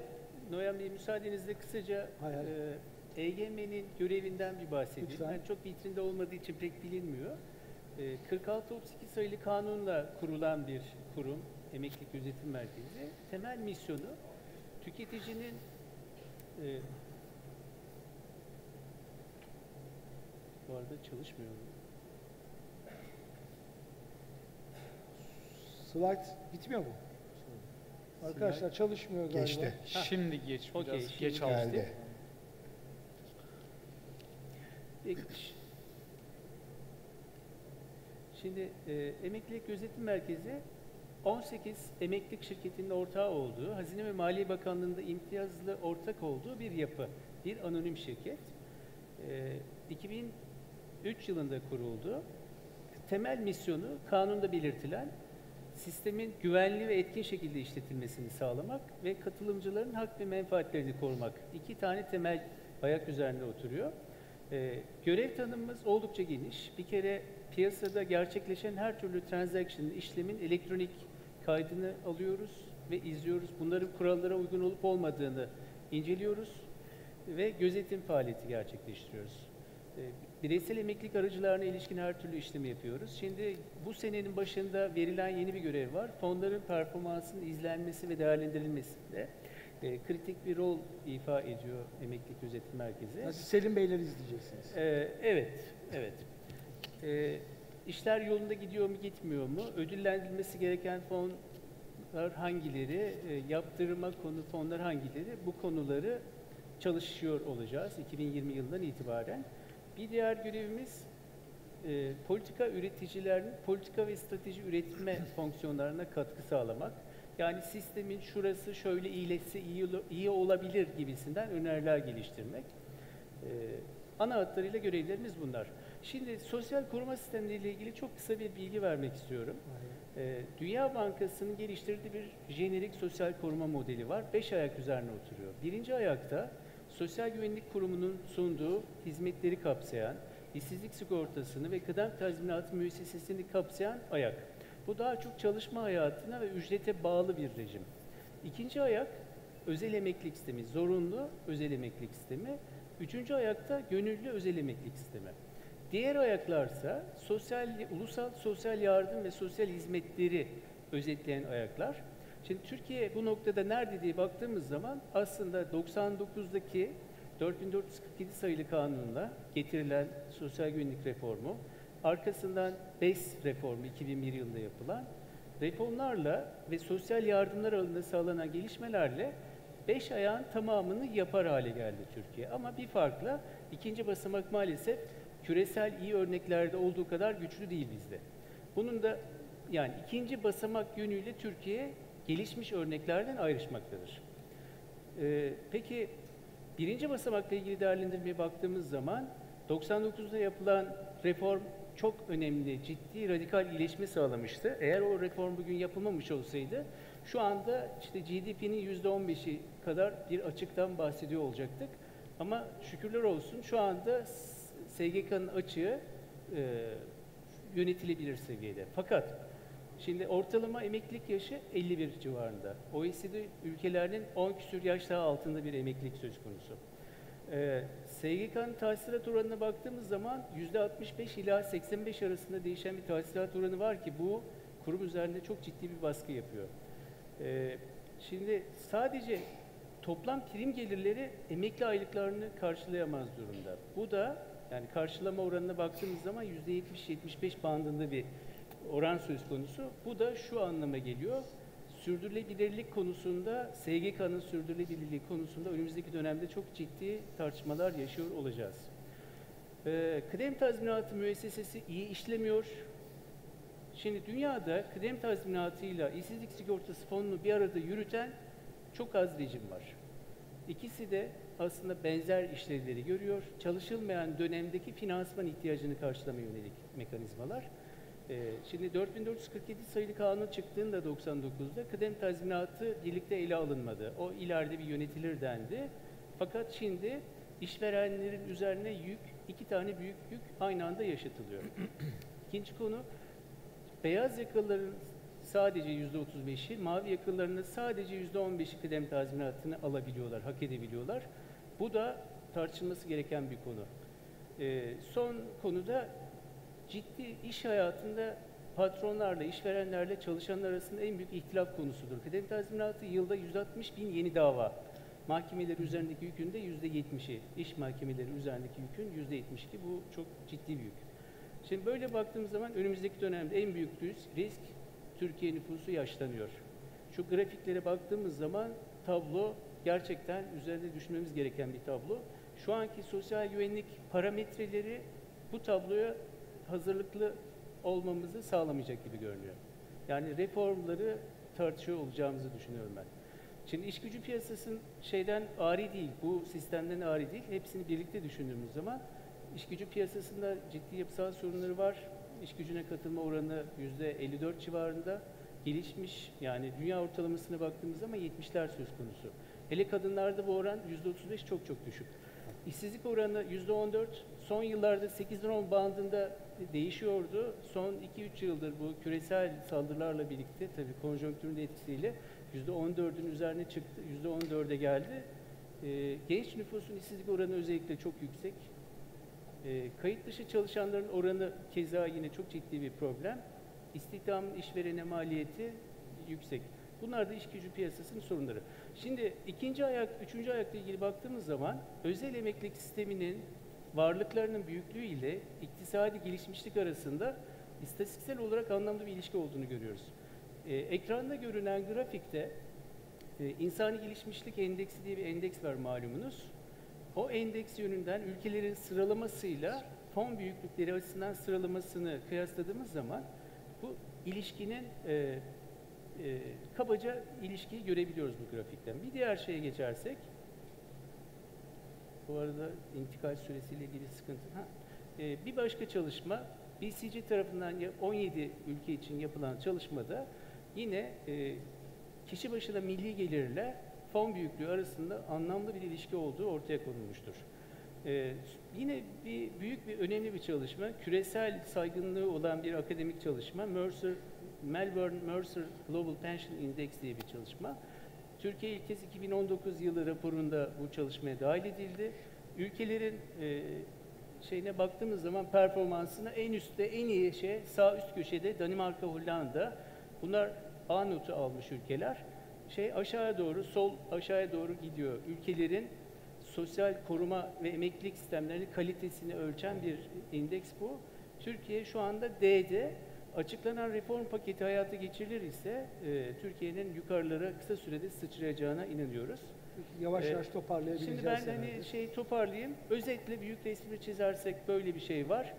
Noyan Bey müsaadenizle kısaca EGM'nin görevinden bir bahsedeyim. Lütfen. Yani çok vitrinde olmadığı için pek bilinmiyor. 46-32 sayılı kanunla kurulan bir kurum, Emeklilik Gözetim Merkezi. Temel misyonu tüketicinin bu arada çalışmıyor mu? Slide bitmiyor mu? Arkadaşlar çalışmıyor galiba. Geçti. Ha. Şimdi geç. Okey, Biraz şimdi geç aldı. geldi. Peki. Şimdi Emeklilik Gözetim Merkezi 18 emeklilik şirketinin ortağı olduğu, Hazine ve Maliye Bakanlığı'nda imtiyazlı ortak olduğu bir yapı, bir anonim şirket. 2003 yılında kuruldu. Temel misyonu kanunda belirtilen sistemin güvenli ve etkin şekilde işletilmesini sağlamak ve katılımcıların hak ve menfaatlerini korumak. 2 tane temel ayak üzerinde oturuyor. Görev tanımımız oldukça geniş. Bir kere piyasada gerçekleşen her türlü transaction, işlemin elektronik kaydını alıyoruz ve izliyoruz. Bunların kurallara uygun olup olmadığını inceliyoruz ve gözetim faaliyeti gerçekleştiriyoruz. Bireysel emeklilik aracılarına ilişkin her türlü işlemi yapıyoruz. Şimdi bu senenin başında verilen yeni bir görev var. Fonların performansının izlenmesi ve değerlendirilmesinde kritik bir rol ifa ediyor Emeklilik Gözetim Merkezi. Siz Selim Beyleri izleyeceksiniz. Evet. İşler yolunda gidiyor mu, gitmiyor mu? Ödüllendirilmesi gereken fonlar hangileri? Yaptırıma konu fonlar hangileri? Bu konuları çalışıyor olacağız 2020 yılından itibaren. Bir diğer görevimiz politika üreticilerinin politika ve strateji üretme fonksiyonlarına katkı sağlamak. Yani sistemin şurası şöyle iyileşse iyi olabilir gibisinden öneriler geliştirmek. Ana hatlarıyla görevlerimiz bunlar. Şimdi sosyal koruma sistemleriyle ilgili çok kısa bir bilgi vermek istiyorum. Dünya Bankası'nın geliştirdiği bir jenerik sosyal koruma modeli var. 5 ayak üzerine oturuyor. Birinci ayakta Sosyal Güvenlik Kurumu'nun sunduğu hizmetleri kapsayan, işsizlik sigortasını ve kıdem tazminatı müessesesini kapsayan ayak. Bu daha çok çalışma hayatına ve ücrete bağlı bir rejim. İkinci ayak, özel emeklilik sistemi, zorunlu özel emeklilik sistemi. Üçüncü ayakta gönüllü özel emeklilik sistemi. Diğer ayaklarsa ulusal sosyal yardım ve sosyal hizmetleri özetleyen ayaklar. Şimdi Türkiye bu noktada nerede diye baktığımız zaman aslında 99'daki 4447 sayılı kanunla getirilen sosyal güvenlik reformu, arkasından BES reformu 2001 yılında yapılan reformlarla ve sosyal yardımlar alanında sağlanan gelişmelerle 5 ayağın tamamını yapar hale geldi Türkiye. Ama bir farkla ikinci basamak maalesef küresel iyi örneklerde olduğu kadar güçlü değil bizde. Bunun da yani ikinci basamak yönüyle Türkiye gelişmiş örneklerden ayrışmaktadır. Peki birinci basamakla ilgili değerlendirmeye baktığımız zaman 99'da yapılan reform çok önemli, ciddi, radikal iyileşme sağlamıştı. Eğer o reform bugün yapılmamış olsaydı şu anda işte GDP'nin %15'i kadar bir açıktan bahsediyor olacaktık. Ama şükürler olsun şu anda SGK'nın açığı yönetilebilir seviyede. Fakat şimdi ortalama emeklilik yaşı 51 civarında. OECD ülkelerinin 10 küsur yaş daha altında bir emeklilik söz konusu. SGK'nın tahsilat oranına baktığımız zaman %65 ila 85 arasında değişen bir tahsilat oranı var ki bu kurum üzerinde çok ciddi bir baskı yapıyor. Şimdi sadece toplam prim gelirleri emekli aylıklarını karşılayamaz durumda. Bu da yani karşılama oranına baktığımız zaman %70-75 bandında bir oran söz konusu. Bu da şu anlama geliyor. Sürdürülebilirlik konusunda, SGK'nın sürdürülebilirliği konusunda önümüzdeki dönemde çok ciddi tartışmalar yaşıyor olacağız. Kıdem tazminatı müessesesi iyi işlemiyor. Şimdi dünyada kıdem tazminatıyla işsizlik sigortası fonunu bir arada yürüten çok az rejim var. İkisi de aslında benzer işlevleri görüyor. Çalışılmayan dönemdeki finansman ihtiyacını karşılamaya yönelik mekanizmalar. Şimdi 4447 sayılı kanun çıktığında 99'da kıdem tazminatı birlikte ele alınmadı. O ileride bir yönetilir dendi. Fakat şimdi işverenlerin üzerine yük, 2 tane büyük yük aynı anda yaşatılıyor. İkinci konu, beyaz yakalıların sadece %35'i, mavi yakalılarının sadece %15'i kıdem tazminatını alabiliyorlar, hak edebiliyorlar. Bu da tartışılması gereken bir konu. Son konuda ciddi iş hayatında patronlarla, işverenlerle çalışanlar arasında en büyük ihtilaf konusudur. Kıdem tazminatı yılda 160.000 yeni dava. Mahkemeler üzerindeki yükün de %70'i, iş mahkemeleri üzerindeki yükün %72. Bu çok ciddi bir yük. Şimdi böyle baktığımız zaman önümüzdeki dönemde en büyük risk Türkiye nüfusu yaşlanıyor. Şu grafiklere baktığımız zaman tablo gerçekten üzerinde düşünmemiz gereken bir tablo. Şu anki sosyal güvenlik parametreleri bu tabloya hazırlıklı olmamızı sağlamayacak gibi görünüyor. Yani reformları tartışıyor olacağımızı düşünüyorum ben. Şimdi iş gücü piyasasının şeyden ari değil, bu sistemden ari değil. Hepsini birlikte düşündüğümüz zaman iş gücü piyasasında ciddi yapısal sorunları var. İş gücüne katılma oranı %54 civarında. Gelişmiş, yani dünya ortalamasına baktığımız zaman 70'ler söz konusu. Hele kadınlarda bu oran %35 çok çok düşük. İşsizlik oranı %14, son yıllarda 8-10 bandında değişiyordu. Son 2-3 yıldır bu küresel saldırılarla birlikte, tabii konjonktürün de etkisiyle %14'ün üzerine çıktı, %14'e geldi. Genç nüfusun işsizlik oranı özellikle çok yüksek. Kayıt dışı çalışanların oranı keza yine çok ciddi bir problem. İstihdamın işverene maliyeti yüksek. Bunlar da iş gücü piyasasının sorunları. Şimdi ikinci ayak, üçüncü ayakla ilgili baktığımız zaman özel emeklilik sisteminin varlıklarının büyüklüğü ile iktisadi gelişmişlik arasında istatistiksel olarak anlamlı bir ilişki olduğunu görüyoruz. Ekranda görünen grafikte insani gelişmişlik endeksi diye bir endeks var malumunuz. O endeks yönünden ülkelerin sıralamasıyla fon büyüklükleri açısından sıralamasını kıyasladığımız zaman bu ilişkinin kabaca ilişkiyi görebiliyoruz bu grafikten. Bir diğer şeye geçersek, bu arada intikal süresiyle ilgili sıkıntı. Bir başka çalışma, BCG tarafından 17 ülke için yapılan çalışmada yine kişi başına milli gelirle fon büyüklüğü arasında anlamlı bir ilişki olduğu ortaya konulmuştur. Yine büyük bir önemli bir çalışma, küresel saygınlığı olan bir akademik çalışma, Melbourne Mercer Global Pension Index diye bir çalışma. Türkiye ilk kez 2019 yılı raporunda bu çalışmaya dahil edildi. Ülkelerin şeyine baktığımız zaman performansına en üstte, en iyi sağ üst köşede Danimarka, Hollanda. Bunlar A notu almış ülkeler. Aşağıya doğru, sol aşağıya doğru gidiyor. Ülkelerin sosyal koruma ve emeklilik sistemlerinin kalitesini ölçen bir indeks bu. Türkiye şu anda D'de. Açıklanan reform paketi hayata geçirilir ise Türkiye'nin yukarılara kısa sürede sıçrayacağına inanıyoruz. Yavaş yavaş toparlayabileceğiz. Şimdi ben toparlayayım. Özetle büyük resmi çizersek böyle bir şey var.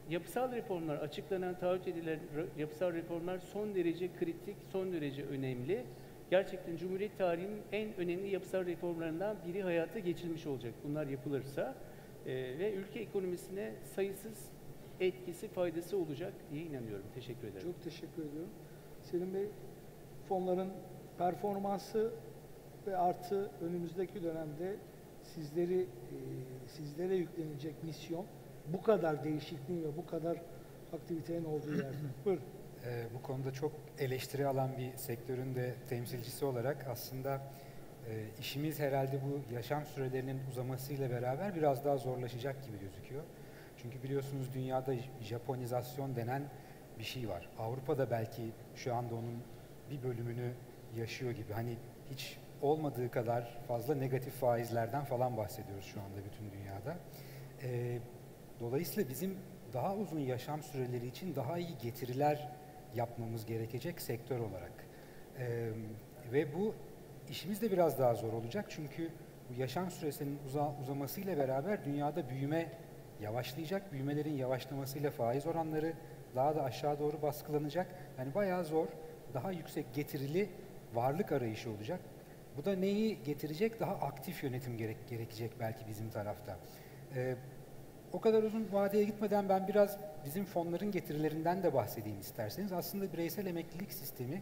Yapısal reformlar, açıklanan, taahhüt edilen yapısal reformlar son derece kritik, son derece önemli. Gerçekten Cumhuriyet tarihinin en önemli yapısal reformlarından biri hayata geçirilmiş olacak. Bunlar yapılırsa ve ülke ekonomisine sayısız etkisi, faydası olacak diye inanıyorum. Teşekkür ederim. Çok teşekkür ediyorum. Selim Bey, fonların performansı ve artı önümüzdeki dönemde sizlere yüklenecek misyon bu kadar değişikliğin ve bu kadar aktivitenin olduğu yerde. Buyurun. Bu konuda çok eleştiri alan bir sektörün de temsilcisi olarak aslında işimiz herhalde bu yaşam sürelerinin uzamasıyla beraber biraz daha zorlaşacak gibi gözüküyor. Çünkü biliyorsunuz dünyada Japonizasyon denen bir şey var. Avrupa'da belki şu anda onun bir bölümünü yaşıyor gibi. Hani hiç olmadığı kadar fazla negatif faizlerden falan bahsediyoruz şu anda bütün dünyada. Dolayısıyla bizim daha uzun yaşam süreleri için daha iyi getiriler yapmamız gerekecek sektör olarak. Ve bu işimiz de biraz daha zor olacak çünkü bu yaşam süresinin uzamasıyla beraber dünyada büyüme yavaşlayacak. Büyümelerin yavaşlamasıyla faiz oranları daha da aşağı doğru baskılanacak. Yani bayağı zor, daha yüksek getirili varlık arayışı olacak. Bu da neyi getirecek? Daha aktif yönetim gerekecek belki bizim tarafta. O kadar uzun vadeye gitmeden ben biraz bizim fonların getirilerinden de bahsedeyim isterseniz. Aslında bireysel emeklilik sistemi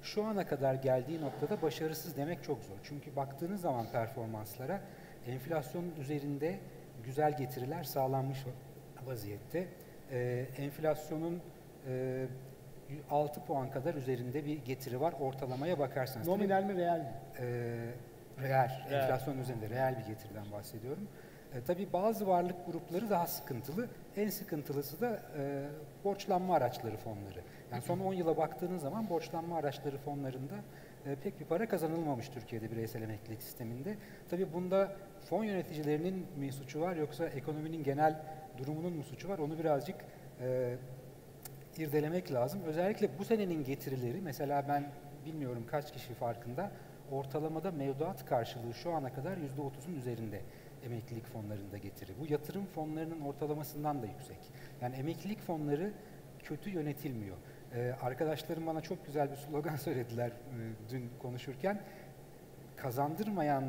şu ana kadar geldiği noktada başarısız demek çok zor. Çünkü baktığınız zaman performanslara enflasyonun üzerinde güzel getiriler sağlanmış vaziyette. Enflasyonun 6 puan kadar üzerinde bir getiri var ortalamaya bakarsanız. Nominal mi reel mi? Reel, enflasyon üzerinde reel bir getiriden bahsediyorum. Tabii bazı varlık grupları daha sıkıntılı. En sıkıntılısı da borçlanma araçları fonları. Yani son 10 yıla baktığınız zaman borçlanma araçları fonlarında pek bir para kazanılmamış Türkiye'de bireysel emeklilik sisteminde. Tabii bunda fon yöneticilerinin mi suçu var yoksa ekonominin genel durumunun mu suçu var? Onu birazcık irdelemek lazım. Özellikle bu senenin getirileri, mesela ben bilmiyorum kaç kişi farkında, ortalamada mevduat karşılığı şu ana kadar %30'un üzerinde emeklilik fonlarında getiri. Bu yatırım fonlarının ortalamasından da yüksek. Yani emeklilik fonları kötü yönetilmiyor. Arkadaşlarım bana çok güzel bir slogan söylediler dün konuşurken. Kazandırmayan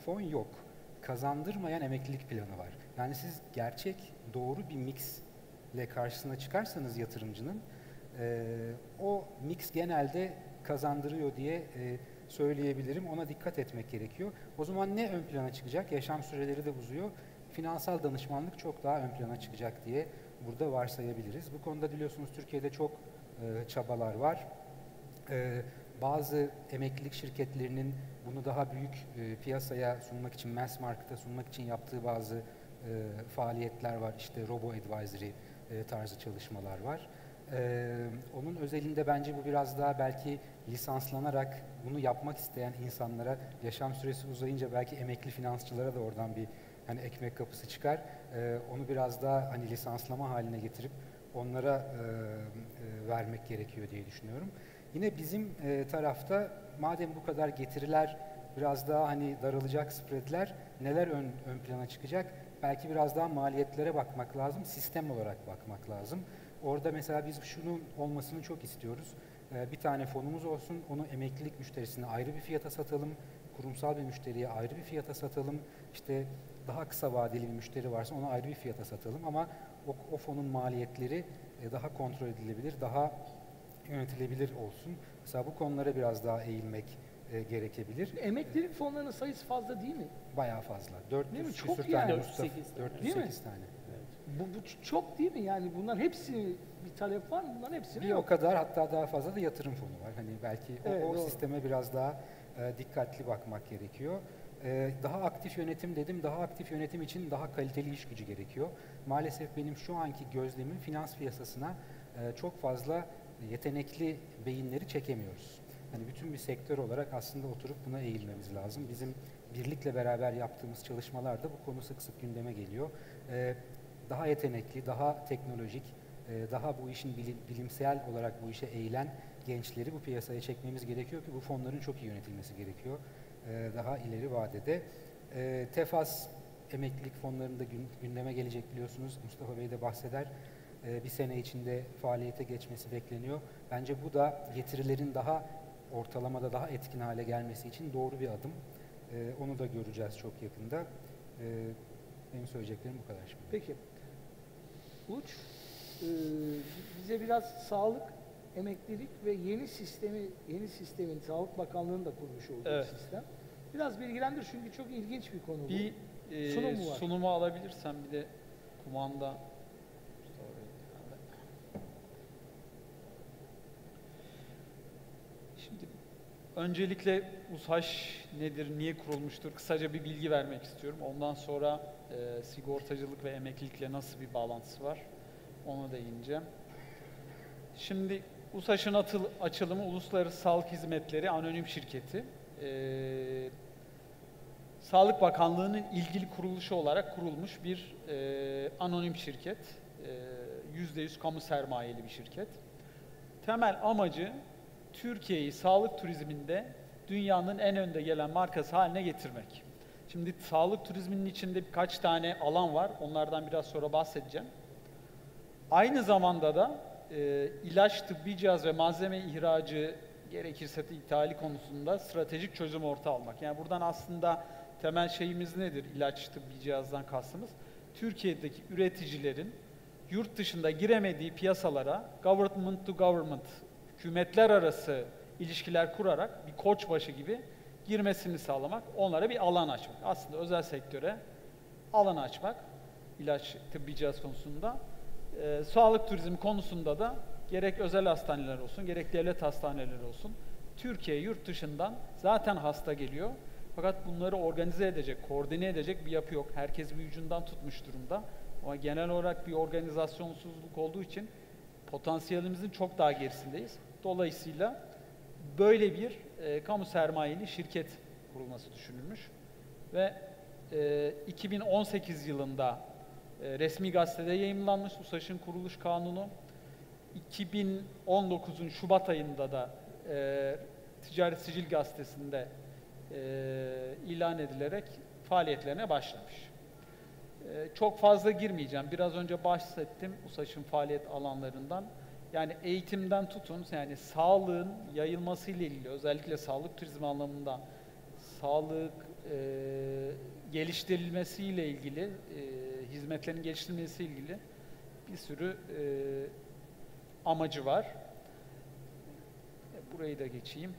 fon yok. Kazandırmayan emeklilik planı var. Yani siz gerçek, doğru bir mixle karşısına çıkarsanız yatırımcının, o mix genelde kazandırıyor diye söyleyebilirim. Ona dikkat etmek gerekiyor. O zaman ne ön plana çıkacak? Yaşam süreleri de uzuyor. Finansal danışmanlık çok daha ön plana çıkacak diye burada varsayabiliriz. Bu konuda biliyorsunuz Türkiye'de çok çabalar var. Bazı emeklilik şirketlerinin bunu daha büyük piyasaya sunmak için, mass market'a sunmak için yaptığı bazı faaliyetler var. İşte robo-advisory tarzı çalışmalar var. Onun özelinde bence bu biraz daha belki lisanslanarak bunu yapmak isteyen insanlara, yaşam süresi uzayınca belki emekli finansçılara da oradan bir hani ekmek kapısı çıkar. Onu biraz daha hani lisanslama haline getirip onlara vermek gerekiyor diye düşünüyorum. Yine bizim tarafta madem bu kadar getiriler biraz daha hani daralacak spreadler, neler ön plana çıkacak? Belki biraz daha maliyetlere bakmak lazım, sistem olarak bakmak lazım. Orada mesela biz şunun olmasını çok istiyoruz. Bir tane fonumuz olsun, onu emeklilik müşterisine ayrı bir fiyata satalım, kurumsal bir müşteriye ayrı bir fiyata satalım, işte daha kısa vadeli bir müşteri varsa ona ayrı bir fiyata satalım ama o fonun maliyetleri daha kontrol edilebilir, daha yönetilebilir olsun. Mesela bu konulara biraz daha eğilmek gerekebilir. Emeklilik fonlarının sayısı fazla değil mi? Bayağı fazla. 400 çok küsur yani. tane Mustafa. 408 tane. Bu çok değil mi? Yani bunlar hepsi bir talep var mı? Bunların hepsini Bir yok. o kadar, hatta daha fazla da yatırım fonu var. Hani belki Evet, o doğru. sisteme biraz daha dikkatli bakmak gerekiyor. Daha aktif yönetim dedim. Daha aktif yönetim için daha kaliteli iş gücü gerekiyor. Maalesef benim şu anki gözlemim finans piyasasına çok fazla yetenekli beyinleri çekemiyoruz. Hani bütün bir sektör olarak aslında oturup buna eğilmemiz lazım. Bizim birlikle beraber yaptığımız çalışmalarda bu konu sık sık gündeme geliyor. Daha yetenekli, daha teknolojik, daha bu işin bilimsel olarak bu işe eğilen gençleri bu piyasaya çekmemiz gerekiyor ki bu fonların çok iyi yönetilmesi gerekiyor. Daha ileri vadede. TEFAS emeklilik fonlarında gündeme gelecek biliyorsunuz. Mustafa Bey de bahseder. Bir sene içinde faaliyete geçmesi bekleniyor. Bence bu da getirilerin daha ortalamada daha etkin hale gelmesi için doğru bir adım. Onu da göreceğiz çok yakında. Benim söyleyeceklerim bu kadar şimdi. Peki. Uç, bize biraz sağlık, emeklilik ve yeni sistemin Sağlık Bakanlığı'nın da kurmuş olduğu sistem. Biraz bilgilendir çünkü çok ilginç bir konu bu. Bir sunumu var. Sunumu alabilirsem bir de kumanda. Şimdi öncelikle USAŞ nedir, niye kurulmuştur? Kısaca bir bilgi vermek istiyorum. Ondan sonra sigortacılık ve emeklilikle nasıl bir bağlantısı var? Ona değineceğim. Şimdi USAŞ'ın açılımı Uluslararası Sağlık Hizmetleri Anonim Şirketi. Sağlık Bakanlığı'nın ilgili kuruluşu olarak kurulmuş bir anonim şirket. %100 kamu sermayeli bir şirket. Temel amacı Türkiye'yi sağlık turizminde dünyanın en önde gelen markası haline getirmek. Şimdi sağlık turizminin içinde birkaç tane alan var. Onlardan biraz sonra bahsedeceğim. Aynı zamanda da ilaç, tıbbi cihaz ve malzeme ihracı, gerekirse de ithali konusunda stratejik çözüm ortağı almak. Yani buradan aslında temel şeyimiz nedir? İlaç, tıbbi cihazdan kastımız. Türkiye'deki üreticilerin yurt dışında giremediği piyasalara government to government, hükümetler arası ilişkiler kurarak bir koçbaşı gibi girmesini sağlamak, onlara bir alan açmak. Aslında özel sektöre alan açmak, ilaç, tıbbi cihaz konusunda. Sağlık turizmi konusunda da gerek özel hastaneler olsun, gerek devlet hastaneleri olsun, Türkiye yurt dışından zaten hasta geliyor Fakat bunları organize edecek, koordine edecek bir yapı yok. Herkes bir ucundan tutmuş durumda. Ama genel olarak bir organizasyonsuzluk olduğu için potansiyelimizin çok daha gerisindeyiz. Dolayısıyla böyle bir kamu sermayeli şirket kurulması düşünülmüş. Ve 2018 yılında resmi gazetede yayımlanmış USAŞ'ın kuruluş kanunu. 2019'un Şubat ayında da Ticaret Sicil Gazetesi'nde ilan edilerek faaliyetlerine başlamış. Çok fazla girmeyeceğim. Biraz önce bahsettim USAŞ'ın faaliyet alanlarından. Yani eğitimden tutun, yani sağlığın yayılması ile ilgili, özellikle sağlık turizmi anlamında sağlık geliştirilmesiyle ilgili, hizmetlerin geliştirilmesiyle ilgili bir sürü amacı var. Burayı da geçeyim.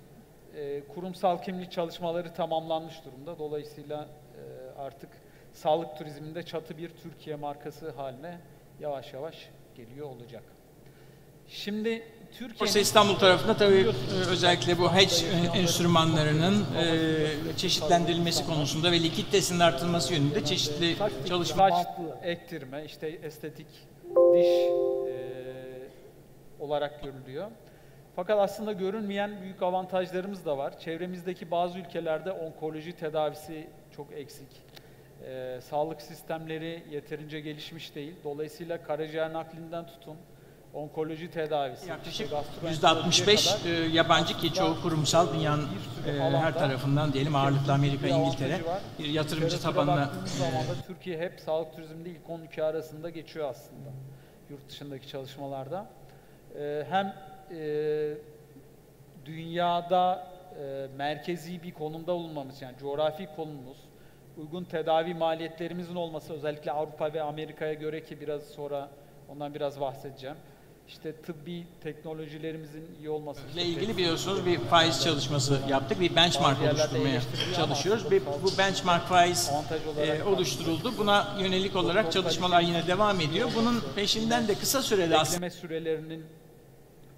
Kurumsal kimlik çalışmaları tamamlanmış durumda. Dolayısıyla artık sağlık turizminde çatı bir Türkiye markası haline yavaş yavaş geliyor olacak. Şimdi Türkiye'nin... İstanbul tarafında tabii özellikle bu hedge enstrümanlarının çeşitlendirilmesi konusunda ve likiditesinin artırılması yönünde çeşitli çalışmalar. Saç ektirme, işte estetik diş olarak görülüyor. Fakat aslında görünmeyen büyük avantajlarımız da var. Çevremizdeki bazı ülkelerde onkoloji tedavisi çok eksik. Sağlık sistemleri yeterince gelişmiş değil. Dolayısıyla karaciğer naklinden tutun, onkoloji tedavisi, yaklaşık %65 yabancı ki çoğu kurumsal dünyanın her tarafından diyelim ağırlıklı Amerika, İngiltere bir yatırımcı tabanına. Türkiye hep sağlık turizminde ilk 12 arasında geçiyor aslında yurt dışındaki çalışmalarda. Hem dünyada merkezi bir konumda bulunmamız, yani coğrafi konumumuz, uygun tedavi maliyetlerimizin olması, özellikle Avrupa ve Amerika'ya göre ki biraz sonra ondan biraz bahsedeceğim. İşte tıbbi teknolojilerimizin iyi olması. ile ilgili biliyorsunuz bir faiz çalışması yaptık. Bir benchmark oluşturmaya çalışıyoruz. Bu benchmark faiz oluşturuldu. Buna yönelik olarak çalışmalar yine devam ediyor. Bunun peşinden de kısa sürede bekleme sürelerinin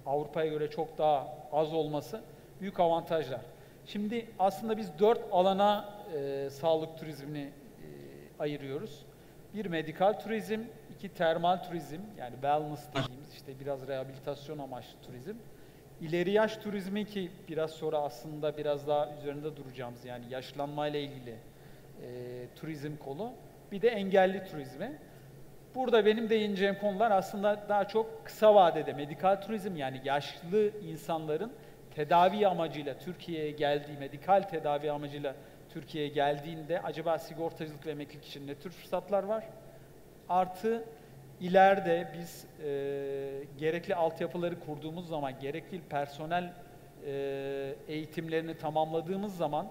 Avrupa'ya göre çok daha az olması büyük avantajlar. Şimdi aslında biz 4 alana sağlık turizmini ayırıyoruz. Bir medikal turizm, 2 termal turizm, yani wellness dediğimiz işte biraz rehabilitasyon amaçlı turizm. İleri yaş turizmi ki biraz sonra aslında biraz daha üzerinde duracağımız, yani yaşlanmayla ilgili turizm kolu. Bir de engelli turizmi. Burada benim değineceğim konular aslında daha çok kısa vadede medikal turizm, yani yaşlı insanların tedavi amacıyla Türkiye'ye geldiği, medikal tedavi amacıyla Türkiye'ye geldiğinde acaba sigortacılık ve emeklilik için ne tür fırsatlar var? Artı ileride biz gerekli altyapıları kurduğumuz zaman, gerekli personel eğitimlerini tamamladığımız zaman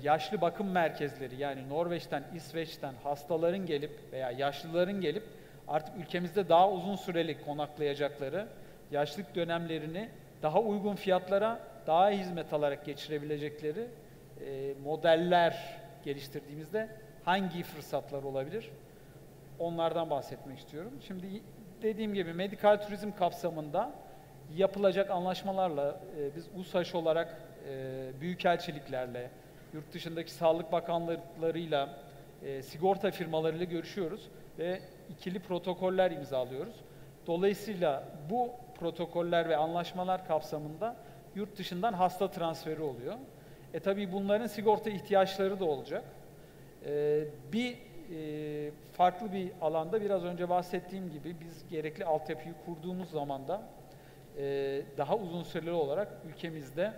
yaşlı bakım merkezleri, yani Norveç'ten, İsveç'ten hastaların gelip veya yaşlıların gelip artık ülkemizde daha uzun süreli konaklayacakları, yaşlılık dönemlerini daha uygun fiyatlara, daha iyi hizmet alarak geçirebilecekleri modeller geliştirdiğimizde hangi fırsatlar olabilir? Onlardan bahsetmek istiyorum. Şimdi dediğim gibi medikal turizm kapsamında yapılacak anlaşmalarla biz USAŞ olarak büyükelçiliklerle, yurt dışındaki sağlık bakanlıklarıyla, sigorta firmalarıyla görüşüyoruz ve ikili protokoller imzalıyoruz. Dolayısıyla bu protokoller ve anlaşmalar kapsamında yurt dışından hasta transferi oluyor. Tabii bunların sigorta ihtiyaçları da olacak. Farklı bir alanda biraz önce bahsettiğim gibi biz gerekli altyapıyı kurduğumuz zaman da daha uzun süreli olarak ülkemizde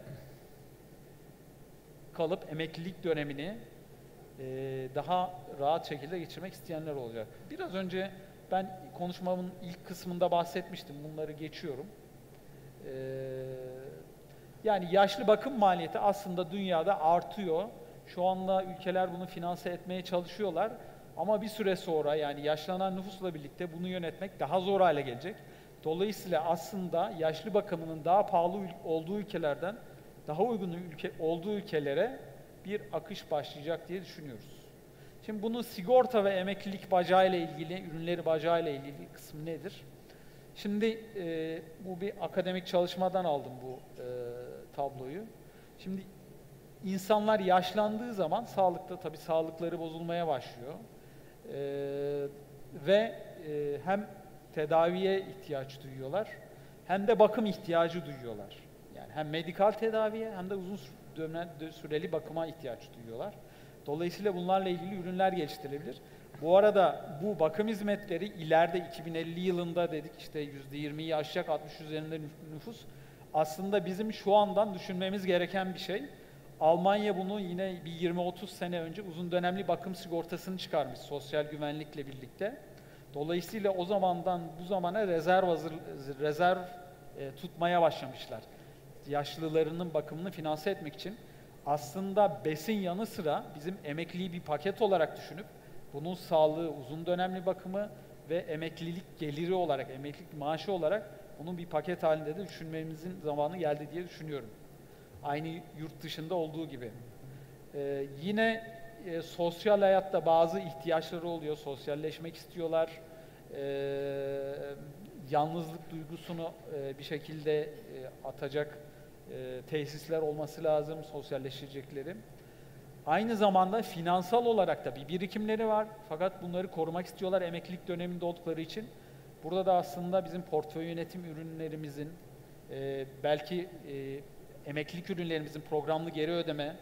kalıp emeklilik dönemini daha rahat şekilde geçirmek isteyenler olacak. Biraz önce ben konuşmamın ilk kısmında bahsetmiştim. Bunları geçiyorum. Yani yaşlı bakım maliyeti aslında dünyada artıyor. Şu anda ülkeler bunu finanse etmeye çalışıyorlar. Ama bir süre sonra, yani yaşlanan nüfusla birlikte bunu yönetmek daha zor hale gelecek. Dolayısıyla aslında yaşlı bakımının daha pahalı olduğu ülkelerden daha uygun olduğu ülkelere bir akış başlayacak diye düşünüyoruz. Şimdi bunun sigorta ve emeklilik bacağı ile ilgili, ürünleri bacağı ile ilgili kısmı nedir? Şimdi bu bir akademik çalışmadan aldım bu tabloyu. Şimdi insanlar yaşlandığı zaman sağlıkta tabii sağlıkları bozulmaya başlıyor. Hem tedaviye ihtiyaç duyuyorlar hem de bakım ihtiyacı duyuyorlar. Yani hem medikal tedaviye hem de uzun süreli bakıma ihtiyaç duyuyorlar. Dolayısıyla bunlarla ilgili ürünler geliştirilebilir. Bu arada bu bakım hizmetleri ileride 2050 yılında dedik işte %20'yi aşacak 60 üzerinde nüfus. Aslında bizim şu andan düşünmemiz gereken bir şey. Almanya bunu yine bir 20-30 sene önce uzun dönemli bakım sigortasını çıkarmış sosyal güvenlikle birlikte. Dolayısıyla o zamandan bu zamana rezerv tutmaya başlamışlar. Yaşlılarının bakımını finanse etmek için. Aslında BES'in yanı sıra bizim emekliliği bir paket olarak düşünüp bunun sağlığı, uzun dönemli bakımı ve emeklilik geliri olarak, emeklilik maaşı olarak bunun bir paket halinde de düşünmemizin zamanı geldi diye düşünüyorum. Aynı yurt dışında olduğu gibi. Yine sosyal hayatta bazı ihtiyaçları oluyor, sosyalleşmek istiyorlar. Yalnızlık duygusunu bir şekilde atacak tesisler olması lazım, sosyalleşecekleri. Aynı zamanda finansal olarak da bir birikimleri var. Fakat bunları korumak istiyorlar emeklilik döneminde oldukları için. Burada da aslında bizim portföy yönetim ürünlerimizin, belki emeklilik ürünlerimizin programlı geri ödeme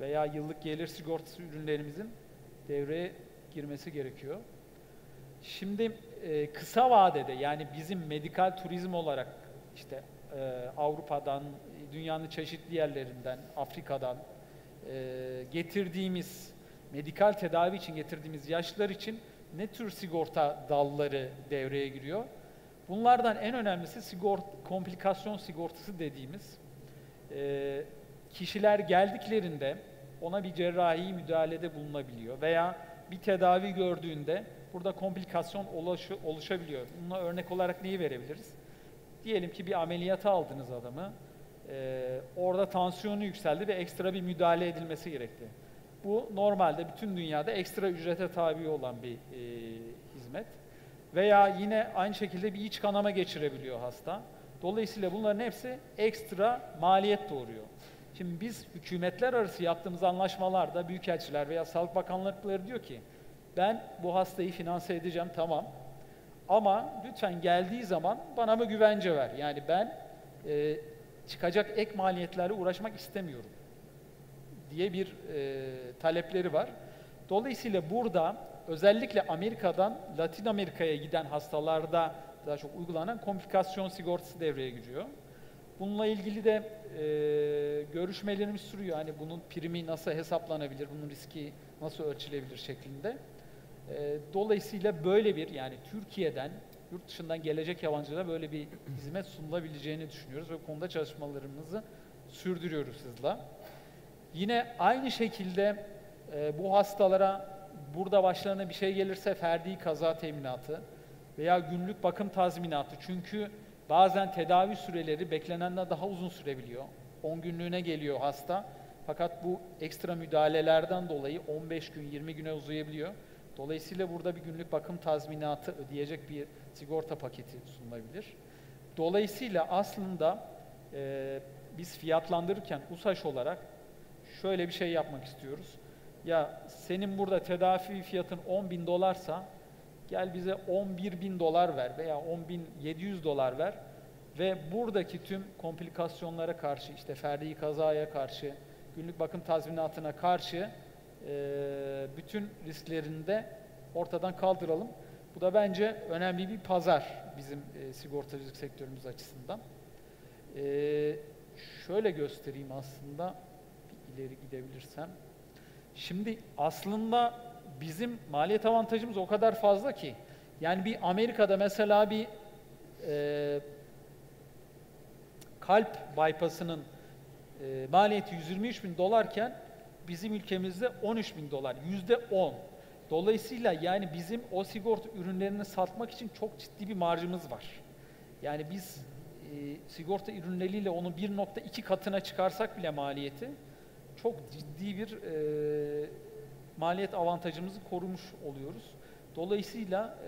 veya yıllık gelir sigortası ürünlerimizin devreye girmesi gerekiyor. Şimdi kısa vadede yani bizim medikal turizm olarak işte Avrupa'dan, dünyanın çeşitli yerlerinden, Afrika'dan getirdiğimiz, medikal tedavi için getirdiğimiz yaşlılar için ne tür sigorta dalları devreye giriyor? Bunlardan en önemlisi komplikasyon sigortası dediğimiz. Kişiler geldiklerinde ona bir cerrahi müdahalede bulunabiliyor veya bir tedavi gördüğünde burada komplikasyon oluşabiliyor. Buna örnek olarak neyi verebiliriz? Diyelim ki bir ameliyata aldınız adamı, orada tansiyonu yükseldi ve ekstra bir müdahale edilmesi gerekti. Bu normalde bütün dünyada ekstra ücrete tabi olan bir hizmet. Veya yine aynı şekilde bir iç kanama geçirebiliyor hasta. Dolayısıyla bunların hepsi ekstra maliyet doğuruyor. Şimdi biz hükümetler arası yaptığımız anlaşmalarda büyükelçiler veya Sağlık Bakanlıkları diyor ki ben bu hastayı finanse edeceğim tamam ama lütfen geldiği zaman bana bir güvence ver. Yani ben çıkacak ek maliyetlerle uğraşmak istemiyorum diye bir talepleri var. Dolayısıyla burada özellikle Amerika'dan Latin Amerika'ya giden hastalarda daha çok uygulanan komplikasyon sigortası devreye giriyor. Bununla ilgili de görüşmelerimiz sürüyor. Hani bunun primi nasıl hesaplanabilir, bunun riski nasıl ölçülebilir şeklinde. Dolayısıyla böyle bir yani Türkiye'den, yurt dışından gelecek yabancılara böyle bir hizmet sunulabileceğini düşünüyoruz ve bu konuda çalışmalarımızı sürdürüyoruz hızla. Yine aynı şekilde bu hastalara burada başlarına bir şey gelirse ferdi kaza teminatı veya günlük bakım tazminatı. Çünkü bazen tedavi süreleri beklenenden daha uzun sürebiliyor. 10 günlüğüne geliyor hasta. Fakat bu ekstra müdahalelerden dolayı 15 gün, 20 güne uzayabiliyor. Dolayısıyla burada bir günlük bakım tazminatı ödeyecek bir sigorta paketi sunulabilir. Dolayısıyla aslında biz fiyatlandırırken USAŞ olarak şöyle bir şey yapmak istiyoruz. Ya senin burada tedavi fiyatın $10.000'sa gel bize $11.000 ver veya $10.700 ver ve buradaki tüm komplikasyonlara karşı, işte ferdi kazaya karşı, günlük bakım tazminatına karşı bütün risklerini de ortadan kaldıralım. Bu da bence önemli bir pazar bizim sigortacılık sektörümüz açısından. Şöyle göstereyim aslında, bir ileri gidebilirsem. Şimdi aslında bizim maliyet avantajımız o kadar fazla ki, yani bir Amerika'da mesela bir kalp bypass'ının maliyeti $123.000 iken bizim ülkemizde $13.000, %10. Dolayısıyla yani bizim o sigorta ürünlerini satmak için çok ciddi bir marjımız var. Yani biz sigorta ürünleriyle onu 1.2 katına çıkarsak bile maliyeti çok ciddi bir maliyet avantajımızı korumuş oluyoruz. Dolayısıyla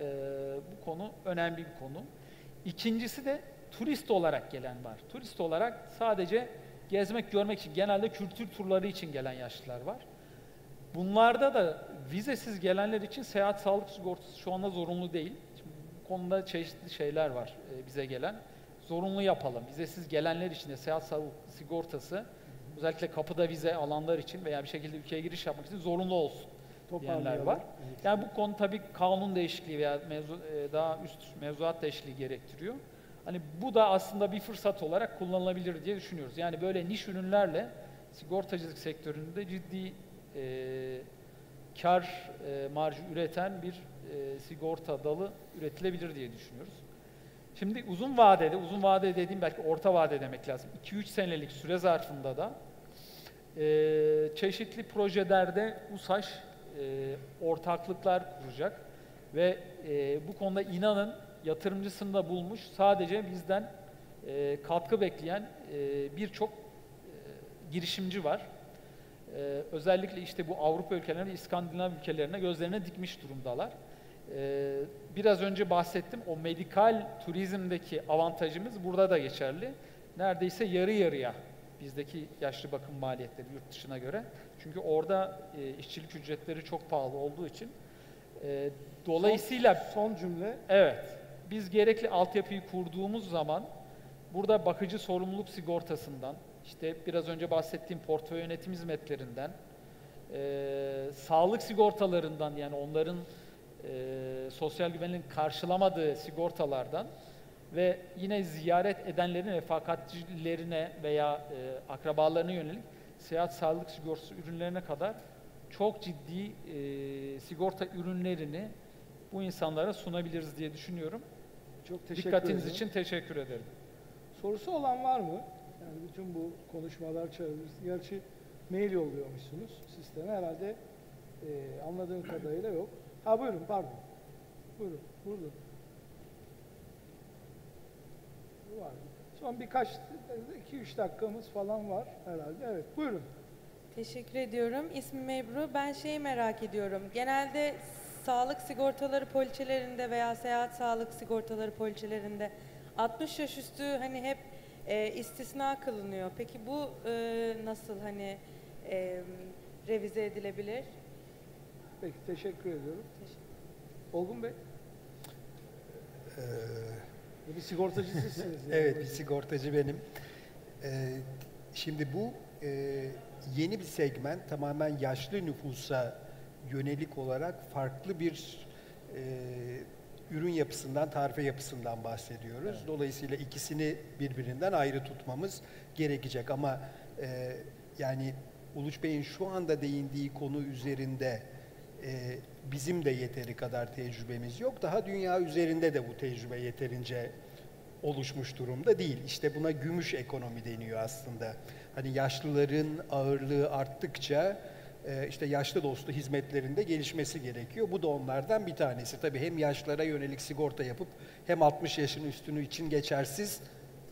bu konu önemli bir konu. İkincisi de turist olarak gelen var. Turist olarak sadece gezmek, görmek için, genelde kültür turları için gelen yaşlılar var. Bunlarda da vizesiz gelenler için seyahat sağlık sigortası şu anda zorunlu değil. Şimdi bu konuda çeşitli şeyler var bize gelen. Zorunlu yapalım. Vizesiz gelenler için de seyahat sağlık sigortası özellikle kapıda vize alanlar için veya bir şekilde ülkeye giriş yapmak için zorunlu olsun diyenler var. Yani bu konu tabii kanun değişikliği veya daha üst mevzuat değişikliği gerektiriyor. Hani bu da aslında bir fırsat olarak kullanılabilir diye düşünüyoruz. Yani böyle niş ürünlerle sigortacılık sektöründe ciddi kar marjı üreten bir sigorta dalı üretilebilir diye düşünüyoruz. Şimdi uzun vade dediğim belki orta vade demek lazım. 2-3 senelik süre zarfında da çeşitli projelerde USAŞ ortaklıklar kuracak ve bu konuda inanın yatırımcısını da bulmuş, sadece bizden katkı bekleyen birçok girişimci var. Özellikle işte bu Avrupa ülkelerine, İskandinav ülkelerine gözlerine dikmiş durumdalar. Biraz önce bahsettim, o medikal turizmdeki avantajımız burada da geçerli. Neredeyse yarı yarıya bizdeki yaşlı bakım maliyetleri yurt dışına göre. Çünkü orada işçilik ücretleri çok pahalı olduğu için. Dolayısıyla... Son cümle. Evet. Biz gerekli altyapıyı kurduğumuz zaman burada bakıcı sorumluluk sigortasından, işte biraz önce bahsettiğim portföy yönetim hizmetlerinden, sağlık sigortalarından, yani onların sosyal güvenliğin karşılamadığı sigortalardan ve yine ziyaret edenlerin refakatçilerine veya akrabalarına yönelik seyahat sağlık sigortası ürünlerine kadar çok ciddi sigorta ürünlerini bu insanlara sunabiliriz diye düşünüyorum. Çok teşekkür Dikkatiniz ederim. için teşekkür ederim. Sorusu olan var mı? Yani bütün bu konuşmalar çevresinde, gerçi mail yolluyormuşsunuz sisteme, herhalde anladığım kadarıyla yok. Ha buyurun, pardon. Buyurun, buyurun. Var. Son birkaç, 2-3 dakikamız falan var herhalde. Evet, buyurun. Teşekkür ediyorum. İsmim Ebru. Ben şeyi merak ediyorum. Genelde sağlık sigortaları poliçelerinde veya seyahat sağlık sigortaları poliçelerinde 60 yaş üstü hani hep istisna kılınıyor. Peki bu nasıl hani revize edilebilir? Peki, teşekkür ediyorum. Olgun Bey? Bir sigortacı sizsiniz. Yani. Evet, bir sigortacı benim. Şimdi bu yeni bir segment, tamamen yaşlı nüfusa yönelik olarak farklı bir ürün yapısından, tarife yapısından bahsediyoruz. Evet. Dolayısıyla ikisini birbirinden ayrı tutmamız gerekecek. Ama yani Uluç Bey'in şu anda değindiği konu üzerinde bizim de yeteri kadar tecrübemiz yok. Daha dünya üzerinde de bu tecrübe yeterince oluşmuş durumda değil. İşte buna gümüş ekonomi deniyor aslında. Hani yaşlıların ağırlığı arttıkça işte yaşlı dostu hizmetlerinde gelişmesi gerekiyor. Bu da onlardan bir tanesi. Tabii hem yaşlara yönelik sigorta yapıp hem 60 yaşın üstünü için geçersiz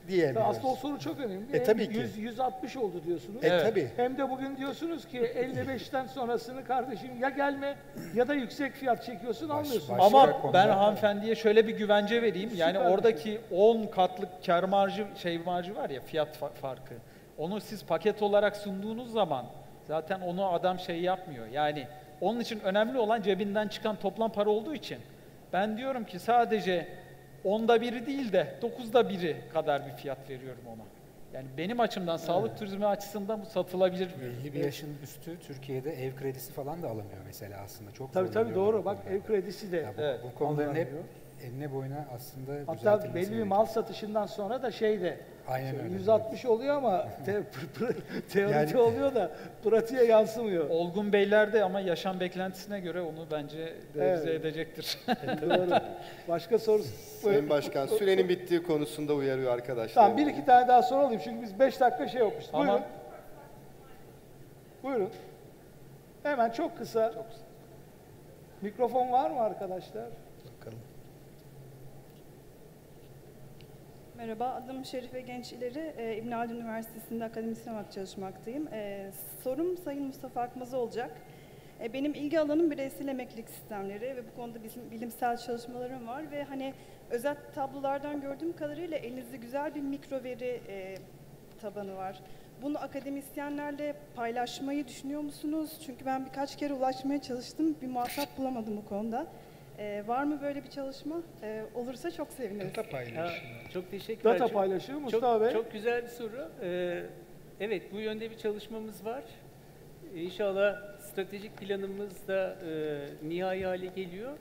diyemiyoruz. Aslında o soru çok önemli. Tabii ki. 160 oldu diyorsunuz. Tabii. Hem de bugün diyorsunuz ki 55'ten sonrasını kardeşim ya gelme ya da yüksek fiyat çekiyorsun, almıyorsun. Ama ben hanımefendiye şöyle bir güvence vereyim. Yani Süper oradaki 10 katlık kar marjı, marjı var ya, fiyat farkı. Onu siz paket olarak sunduğunuz zaman zaten onu adam yapmıyor. Yani onun için önemli olan cebinden çıkan toplam para olduğu için ben diyorum ki sadece 10'da biri değil de 9'da biri kadar bir fiyat veriyorum ona. Yani benim açımdan, sağlık turizmi açısından bu satılabilir. Belli bir yaşın üstü Türkiye'de ev kredisi falan da alamıyor mesela aslında. Çok tabii doğru. Bak ev kredisi de bu konuların hep enine boyuna aslında hatta belli bir mal satışından sonra da aynen öyle. 160 oluyor ama teoride oluyor da pratiğe yansımıyor. Olgun Beyler de ama yaşam beklentisine göre onu bence revize edecektir. Doğru. Başka soru? Sayın Başkan, sürenin bittiği konusunda uyarıyor arkadaşlar. Tamam, bir iki tane daha soru alayım çünkü biz 5 dakika yapmıştık. Buyurun. Buyurun. Hemen çok kısa. Mikrofon var mı arkadaşlar? Bakalım. Merhaba, adım Şerife Genç İleri. İbn Haldun Üniversitesi'nde akademisyen olarak çalışmaktayım. Sorum Sayın Mustafa Akmaz'a olacak. Benim ilgi alanım bireysel emeklilik sistemleri ve bu konuda bizim bilimsel çalışmalarım var ve hani özel tablolardan gördüğüm kadarıyla elinizde güzel bir mikro veri tabanı var. Bunu akademisyenlerle paylaşmayı düşünüyor musunuz? Çünkü ben birkaç kere ulaşmaya çalıştım. Bir muhatap bulamadım bu konuda. Var mı böyle bir çalışma? Olursa çok seviniriz. Data paylaşımı. Çok teşekkürler. Data paylaşımı Mustafa Bey. Çok güzel bir soru. Evet, bu yönde bir çalışmamız var. İnşallah stratejik planımız da nihai hale geliyor.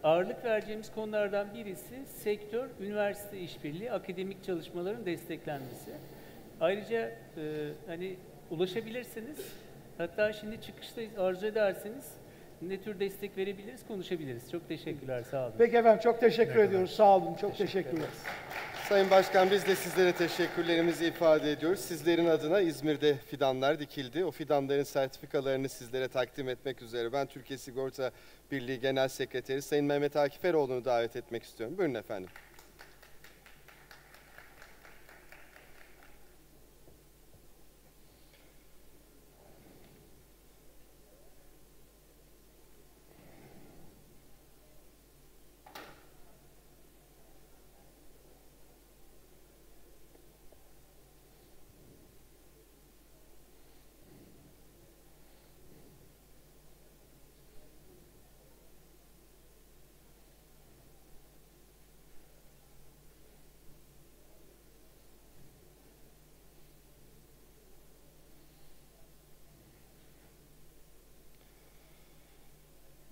Ağırlık vereceğimiz konulardan birisi sektör, üniversite işbirliği, akademik çalışmaların desteklenmesi. Ayrıca hani ulaşabilirsiniz. Hatta şimdi çıkışta arzu ederseniz ne tür destek verebiliriz, konuşabiliriz. Çok teşekkürler, sağ olun. Peki efendim, çok teşekkür ediyoruz. Sağ olun, çok teşekkürler. Sayın Başkan, biz de sizlere teşekkürlerimizi ifade ediyoruz. Sizlerin adına İzmir'de fidanlar dikildi. O fidanların sertifikalarını sizlere takdim etmek üzere ben Türkiye Sigorta Birliği Genel Sekreteri Sayın Mehmet Akif Eroğlu'nu davet etmek istiyorum. Buyurun efendim.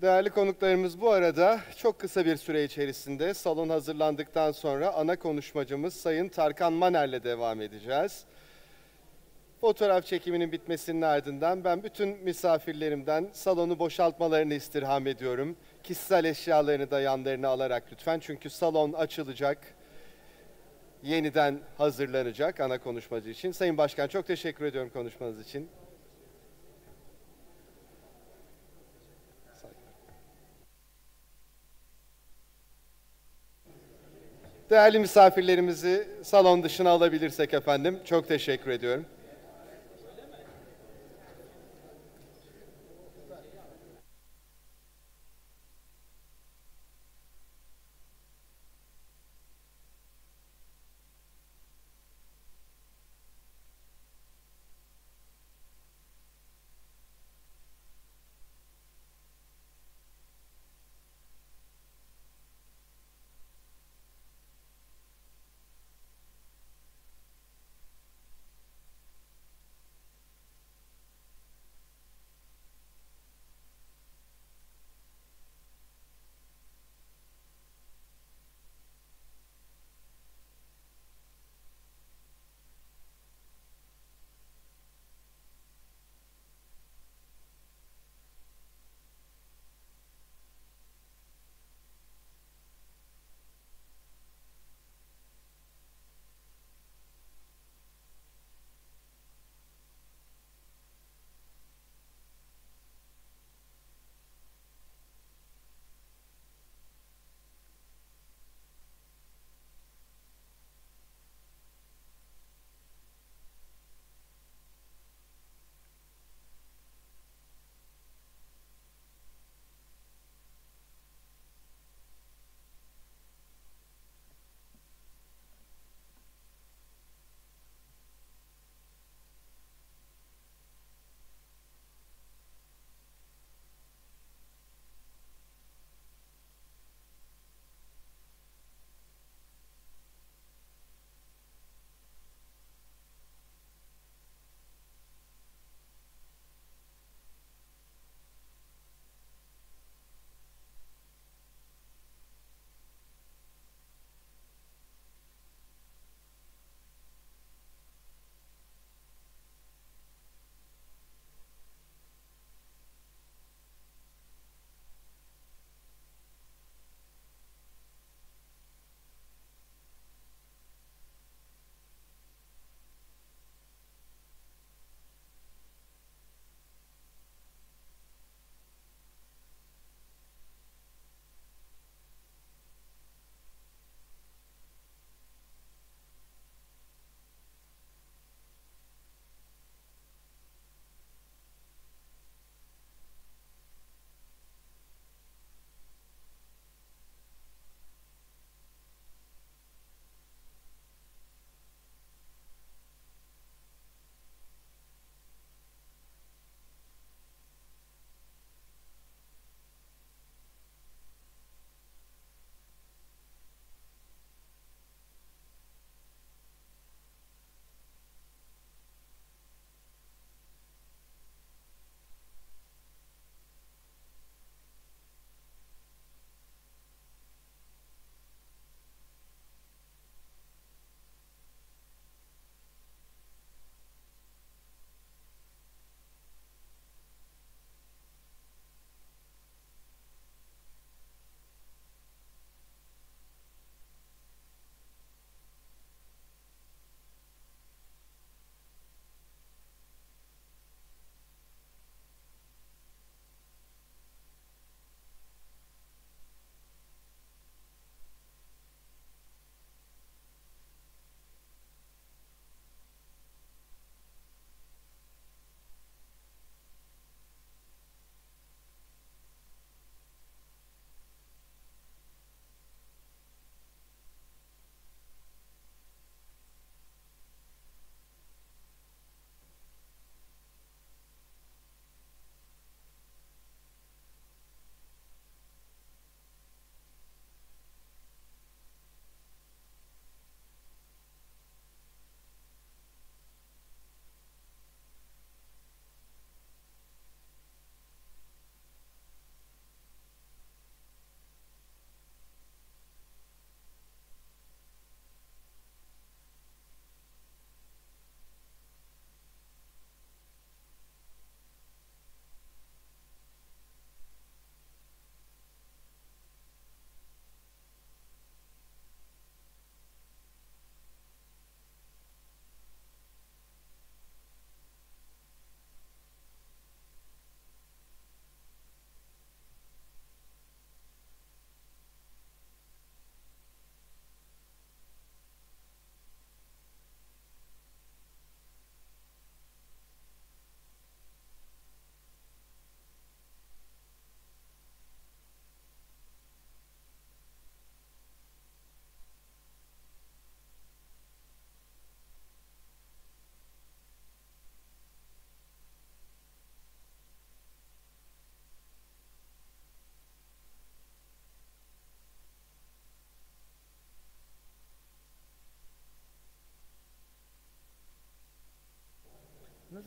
Değerli konuklarımız, bu arada çok kısa bir süre içerisinde salon hazırlandıktan sonra ana konuşmacımız Sayın Tarkan Maner'le devam edeceğiz. Fotoğraf çekiminin bitmesinin ardından ben bütün misafirlerimden salonu boşaltmalarını istirham ediyorum. Kişisel eşyalarını da yanlarına alarak lütfen, çünkü salon açılacak, yeniden hazırlanacak ana konuşmacı için. Sayın Başkan, çok teşekkür ediyorum konuşmanız için. Değerli misafirlerimizi salon dışına alabilirsek efendim, çok teşekkür ediyorum.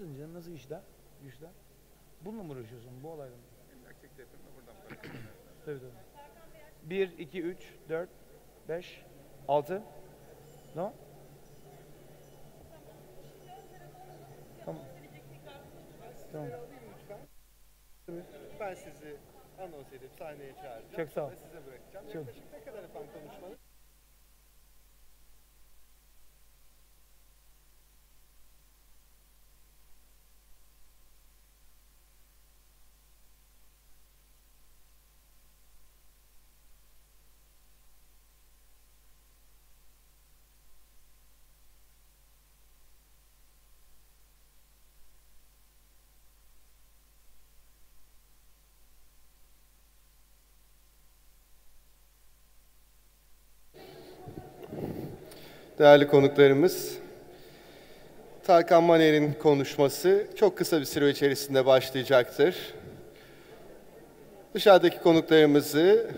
Nasılsın canım? Nasıl işler? Güçler? Bununla mı uğraşıyorsun? Bu olayla mı? Aktivite yapıyorum da buradan para. Tabii tabii. 1, 2, 3, 4, 5, 6. Tamam. Tamam. Tamam. Ben sizi anons edip sahneye çağıracağım. Çok sağ ol. Ve size bırakacağım. Çok. Yaklaşık ne kadar efendim konuşmanız? Değerli konuklarımız, Tarkan Maner'in konuşması çok kısa bir süre içerisinde başlayacaktır. Dışarıdaki konuklarımızı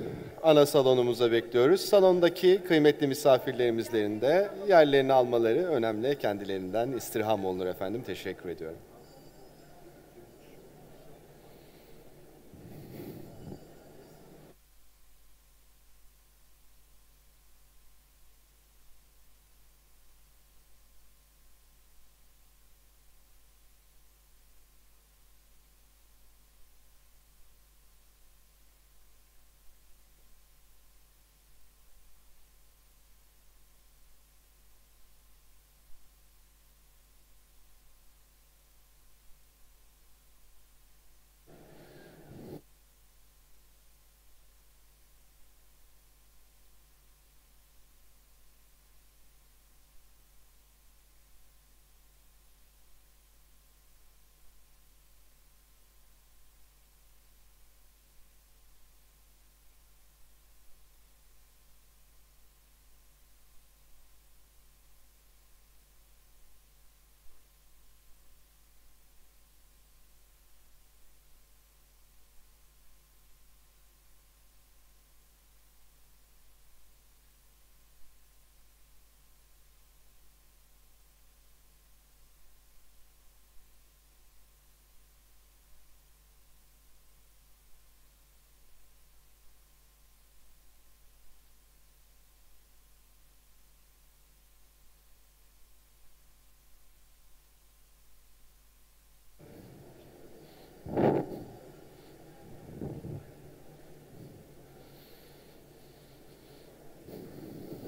ana salonumuza bekliyoruz. Salondaki kıymetli misafirlerimizlerin de yerlerini almaları önemli. Kendilerinden istirham olunur efendim. Teşekkür ediyorum.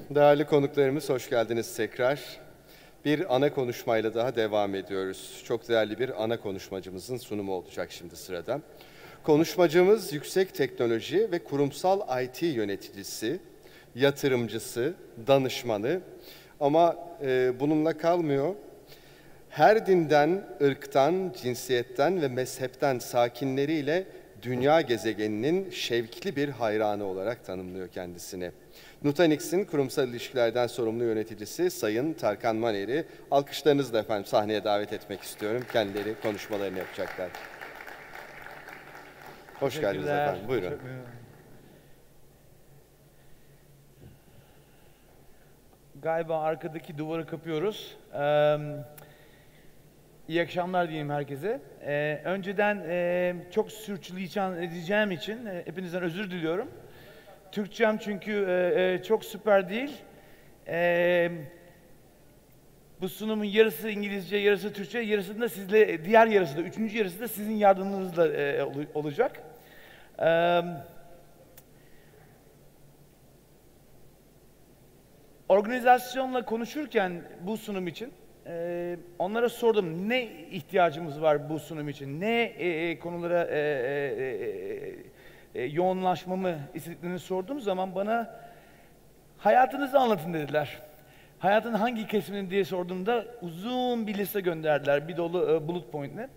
Değerli konuklarımız, hoş geldiniz tekrar. Bir ana konuşmayla daha devam ediyoruz. Çok değerli bir ana konuşmacımızın sunumu olacak şimdi sırada. Konuşmacımız yüksek teknoloji ve kurumsal IT yöneticisi, yatırımcısı, danışmanı ama bununla kalmıyor. Her dinden, ırktan, cinsiyetten ve mezhepten sakinleriyle dünya gezegeninin şevkli bir hayranı olarak tanımlıyor kendisini. Nutanix'in kurumsal ilişkilerden sorumlu yöneticisi Sayın Tarkan Maner'i alkışlarınızla efendim sahneye davet etmek istiyorum. Kendileri konuşmalarını yapacaklar. Hoş geldiniz efendim. Buyurun. Galiba arkadaki duvarı kapıyoruz. İyi akşamlar diyeyim herkese. Önceden çok sürçülisan edeceğim için hepinizden özür diliyorum. Türkçem çünkü çok süper değil. Bu sunumun yarısı İngilizce, yarısı Türkçe, yarısı da sizle, diğer yarısı da, üçüncü yarısı da sizin yardımınızla olacak. Organizasyonla konuşurken bu sunum için onlara sordum ne ihtiyacımız var bu sunum için, ne konulara yoğunlaşmamı istediklerini sorduğum zaman bana hayatınızı anlatın dediler. Hayatın hangi kesimini diye sorduğumda uzun bir liste gönderdiler, bir dolu bullet point'le.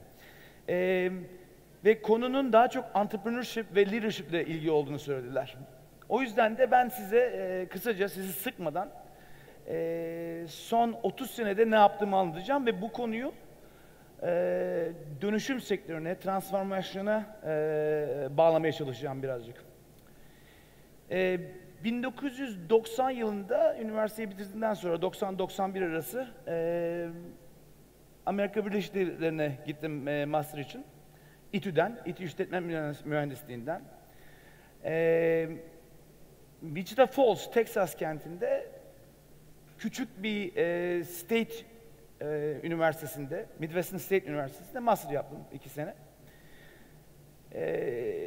Ve konunun daha çok entrepreneurship ve leadership ile ilgili olduğunu söylediler. O yüzden de ben size kısaca sizi sıkmadan son 30 senede ne yaptığımı anlatacağım ve bu konuyu dönüşüm sektörüne, transformasyona bağlamaya çalışacağım birazcık. 1990 yılında üniversiteyi bitirdikten sonra 90-91 arası Amerika Birleşik Devletleri'ne gittim master için. İTÜ'den, İTÜ İşletme Mühendisliğinden. Wichita Falls, Texas kentinde küçük bir state üniversitesinde, Midwestern State Üniversitesi'nde master yaptım 2 sene.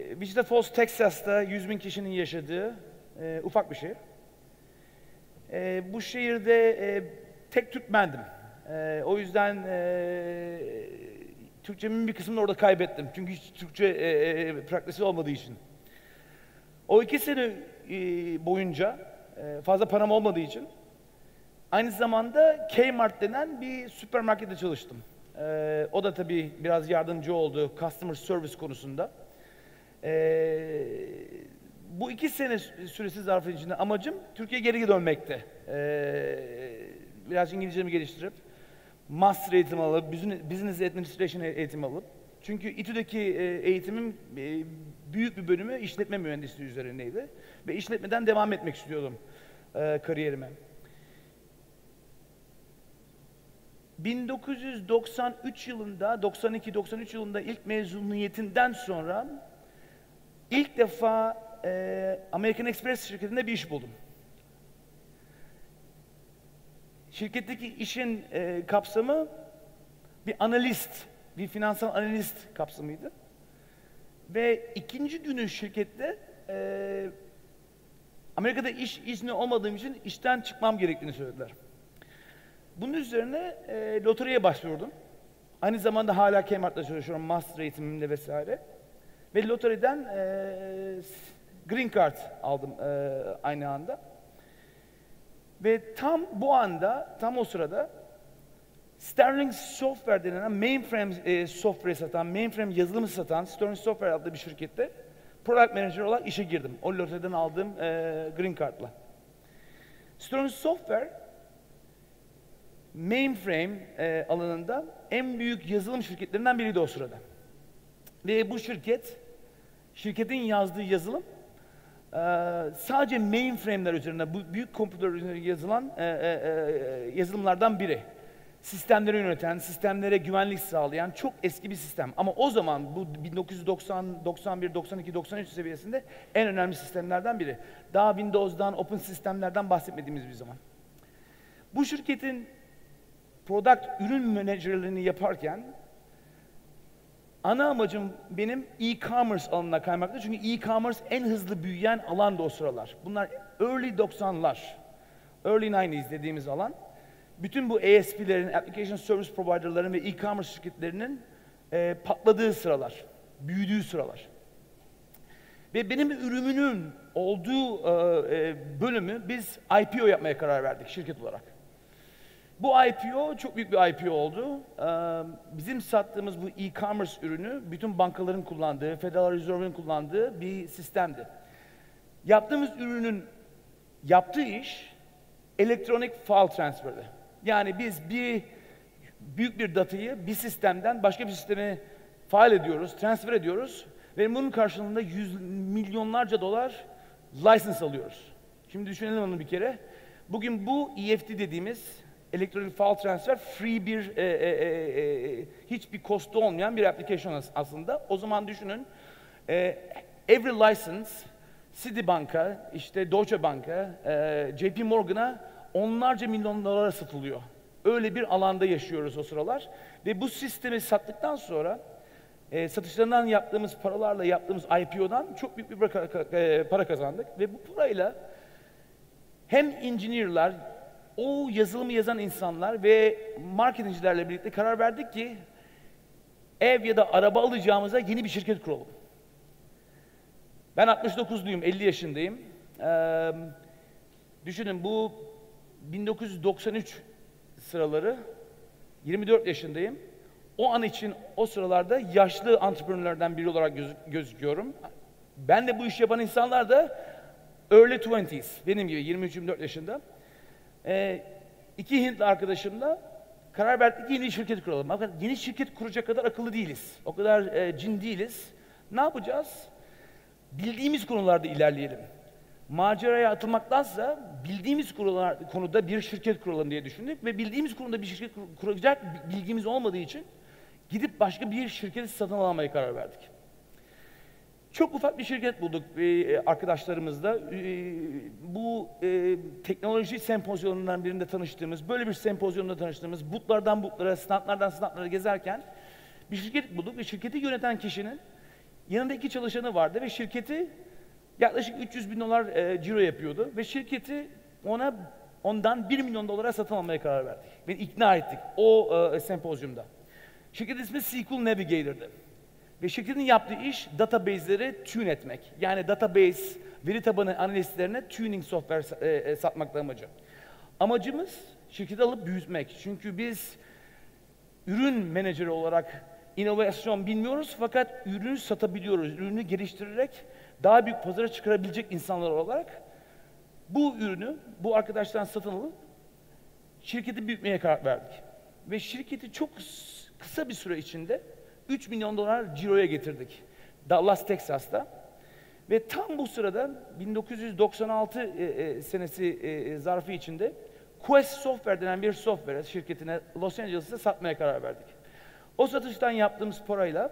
Wichita Falls, Texas'ta 100.000 kişinin yaşadığı ufak bir şehir. Bu şehirde tek Türk bendim. O yüzden Türkçemin bir kısmını orada kaybettim. Çünkü hiç Türkçe praktisi olmadığı için. O 2 sene boyunca fazla param olmadığı için aynı zamanda Kmart denen bir süpermarkette çalıştım. O da tabii biraz yardımcı oldu customer service konusunda. Bu 2 sene süresi zarfı içinde amacım Türkiye'ye geri dönmekti. Biraz İngilizcemi geliştirip master eğitim alıp, business administration eğitimi alıp. Çünkü İTÜ'deki eğitimin büyük bir bölümü işletme mühendisliği üzerineydi. Ve işletmeden devam etmek istiyordum kariyerime. 1993 yılında, 92-93 yılında ilk mezuniyetinden sonra ilk defa American Express şirketinde bir iş buldum. Şirketteki işin kapsamı bir analist, bir finansal analist kapsamıydı. Ve ikinci günü şirkette Amerika'da iş izni olmadığım için işten çıkmam gerektiğini söylediler. Bunun üzerine loteriye başvurdum. Aynı zamanda hala Kmart'ta çalışıyorum, master eğitimimde vesaire. Ve loteriden green card aldım aynı anda. Ve tam bu anda, tam o sırada Sterling Software denen mainframe software satan, mainframe yazılımı satan Sterling Software adlı bir şirkette product manager olarak işe girdim. O loteriden aldığım green card'la. Sterling Software mainframe alanında en büyük yazılım şirketlerinden biriydi o sırada. Ve bu şirketin yazdığı yazılım sadece mainframe'ler üzerine, bu büyük kompütürler üzerine yazılan yazılımlardan biri. Sistemleri yöneten, sistemlere güvenlik sağlayan çok eski bir sistem. Ama o zaman bu 1990, 91, 92, 93 seviyesinde en önemli sistemlerden biri. Daha Windows'dan, open sistemlerden bahsetmediğimiz bir zaman. Bu şirketin product, ürün menajerliğini yaparken ana amacım benim e-commerce alanına kaymaktı. Çünkü e-commerce en hızlı büyüyen alan da o sıralar. Bunlar early 90'lar, early 90s dediğimiz alan. Bütün bu ASP'lerin, Application Service Provider'ların ve e-commerce şirketlerinin patladığı sıralar, büyüdüğü sıralar. Ve benim ürünümün olduğu bölümü biz IPO yapmaya karar verdik şirket olarak. Bu IPO çok büyük bir IPO oldu. Bizim sattığımız bu e-commerce ürünü bütün bankaların kullandığı, Federal Reserve'in kullandığı bir sistemdi. Yaptığımız ürünün yaptığı iş elektronik file transfer'di. Yani biz büyük bir datayı bir sistemden başka bir sisteme file ediyoruz, transfer ediyoruz ve bunun karşılığında milyonlarca dolar license alıyoruz. Şimdi düşünelim onu bir kere. Bugün bu EFT dediğimiz elektronik file transfer free bir hiçbir costu olmayan bir application aslında. O zaman düşünün every license Citibank'a, işte Deutsche Bank'a, JP Morgan'a onlarca milyon dolara satılıyor. Öyle bir alanda yaşıyoruz o sıralar. Ve bu sistemi sattıktan sonra satışlarından yaptığımız paralarla yaptığımız IPO'dan çok büyük bir para kazandık. Ve bu parayla hem engineer'lar, o yazılımı yazan insanlar ve marketingcilerle birlikte karar verdik ki ev ya da araba alacağımıza yeni bir şirket kuralım. Ben 69'luyum, 50 yaşındayım. Düşünün bu 1993 sıraları, 24 yaşındayım. O an için o sıralarda yaşlı antreprenörlerden biri olarak gözüküyorum. Ben de bu iş yapan insanlar da early 20s, benim gibi 23-24 yaşında. 2 Hintli arkadaşımla karar verdik ki yeni şirket kuralım. Fakat yeni şirket kuracak kadar akıllı değiliz. O kadar cin değiliz. Ne yapacağız? Bildiğimiz konularda ilerleyelim. Maceraya atılmaktansa bildiğimiz konuda bir şirket kuralım diye düşündük ve bildiğimiz konuda bir şirket kuracak bilgimiz olmadığı için gidip başka bir şirketi satın almaya karar verdik. Çok ufak bir şirket bulduk arkadaşlarımızla. Bu teknoloji sempozyonundan birinde tanıştığımız, böyle bir sempozyonda tanıştığımız, butlardan butlara, standlardan standlara gezerken bir şirket bulduk ve şirketi yöneten kişinin yanında 2 çalışanı vardı ve şirketi yaklaşık $300.000 ciro yapıyordu ve şirketi ondan $1 milyon satın almaya karar verdik. Ve ikna ettik o sempozyumda. Şirketin ismi SQL Navigator'dı. Ve şirketin yaptığı iş database'leri tune etmek. Yani database, veri tabanı analistlerine tuning software satmakla amacı. Amacımız şirketi alıp büyütmek. Çünkü biz ürün menajeri olarak inovasyon bilmiyoruz fakat ürünü satabiliyoruz. Ürünü geliştirerek daha büyük pazara çıkarabilecek insanlar olarak bu ürünü bu arkadaştan satın alıp şirketi büyütmeye karar verdik. Ve şirketi çok kısa bir süre içinde $3 milyon ciroya getirdik. Dallas, Texas'ta. Ve tam bu sırada 1996 senesi zarfı içinde Quest Software denen bir software şirketine Los Angeles'ta satmaya karar verdik. O satıştan yaptığımız parayla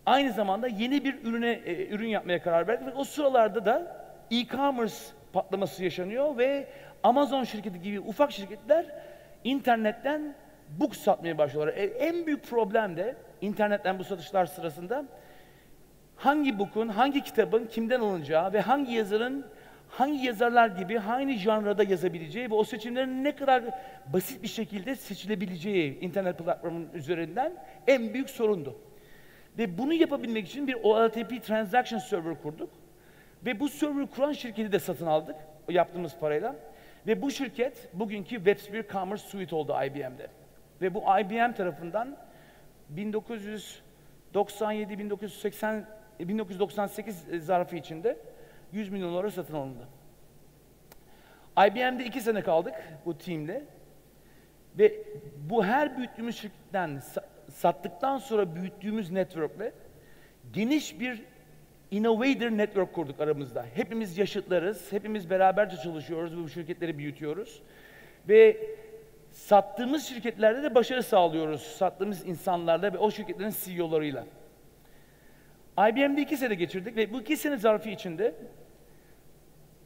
aynı zamanda yeni bir ürün yapmaya karar verdik. Ve o sıralarda da e-commerce patlaması yaşanıyor ve Amazon şirketi gibi ufak şirketler internetten book satmaya başlıyorlar. En büyük problem de internetten bu satışlar sırasında hangi book'un, hangi kitabın kimden alınacağı ve hangi yazarın hangi yazarlar gibi hangi janrada yazabileceği ve o seçimlerin ne kadar basit bir şekilde seçilebileceği internet platformunun üzerinden en büyük sorundu. Ve bunu yapabilmek için bir OLTP Transaction Server kurduk. Ve bu server kuran şirketi de satın aldık yaptığımız parayla. Ve bu şirket bugünkü WebSphere Commerce Suite oldu IBM'de. Ve bu IBM tarafından 1997-1998 zarfı içinde $100 milyon satın alındı. IBM'de 2 sene kaldık bu teamle. Ve bu her büyüttüğümüz şirketten sattıktan sonra büyüttüğümüz network'le geniş bir innovator network kurduk aramızda. Hepimiz yaşıtlarız, hepimiz beraberce çalışıyoruz ve bu şirketleri büyütüyoruz. Ve sattığımız şirketlerde de başarı sağlıyoruz. Sattığımız insanlarla ve o şirketlerin CEO'larıyla. IBM'de 2 sene geçirdik ve bu 2 sene zarfı içinde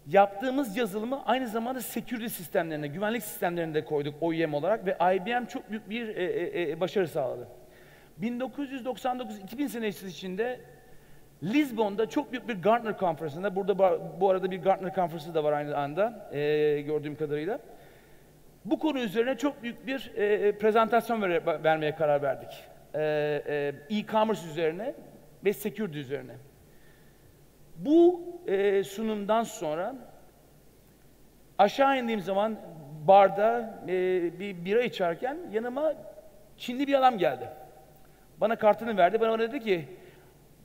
yaptığımız yazılımı aynı zamanda security sistemlerine, güvenlik sistemlerine de koyduk OEM olarak ve IBM çok büyük bir başarı sağladı. 1999-2000 senesi içinde Lisbon'da çok büyük bir Gartner konferansında, burada bu arada bir Gartner konferansı da var aynı anda gördüğüm kadarıyla. Bu konu üzerine çok büyük bir prezentasyon vermeye karar verdik. E-commerce üzerine ve security üzerine. Bu sunumdan sonra aşağı indiğim zaman barda bir bira içerken yanıma Çinli bir adam geldi. Bana kartını verdi. Bana dedi ki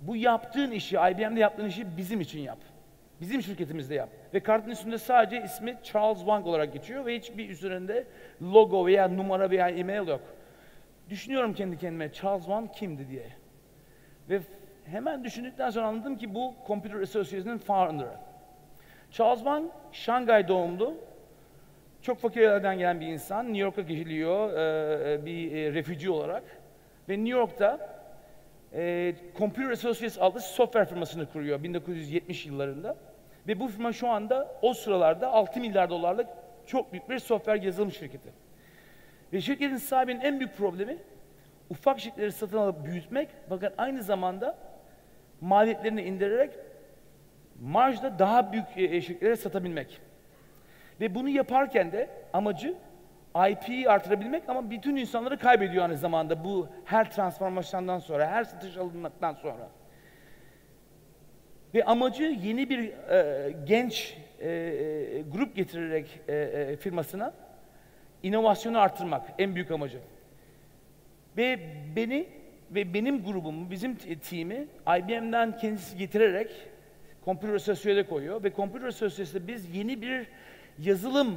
bu yaptığın işi, IBM'de yaptığın işi bizim için yap. Bizim şirketimizde yap. Ve kartın üstünde sadece ismi Charles Wang olarak geçiyor ve hiçbir üzerinde logo veya numara veya e-mail yok. Düşünüyorum kendi kendime Charles Wang kimdi diye. Ve hemen düşündükten sonra anladım ki bu Computer Associates'in founder'ı. Charles Wang, Şangay doğumlu. Çok fakir yerlerden gelen bir insan. New York'a geliyor bir refugee olarak. Ve New York'ta Computer Associates adlı software firmasını kuruyor 1970 yıllarında. Ve bu firma şu anda o sıralarda $6 milyar çok büyük bir software yazılım şirketi. Ve şirketin sahibinin en büyük problemi ufak şirketleri satın alıp büyütmek fakat aynı zamanda maliyetlerini indirerek marjda daha büyük şirketlere satabilmek. Ve bunu yaparken de amacı IP'yi artırabilmek ama bütün insanları kaybediyor aynı zamanda bu her transformasyondan sonra, her satış alınmaktan sonra. Ve amacı yeni bir genç grup getirerek firmasına inovasyonu artırmak en büyük amacı. Ve beni ve benim grubumu, bizim team'i IBM'den kendisi getirerek Computer Associates'e koyuyor ve Computer Associates'te biz yeni bir yazılım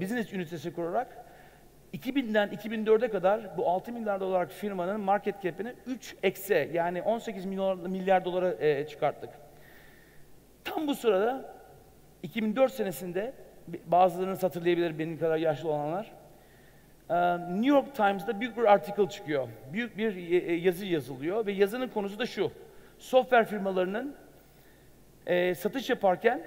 business ünitesi kurarak 2000'den 2004'e kadar bu $6 milyar firmanın market cap'ini 3x'e yani $18 milyar çıkarttık. Tam bu sırada 2004 senesinde, bazılarınız hatırlayabilir benim kadar yaşlı olanlar, New York Times'da büyük bir article çıkıyor. Büyük bir yazı yazılıyor ve yazının konusu da şu: software firmalarının satış yaparken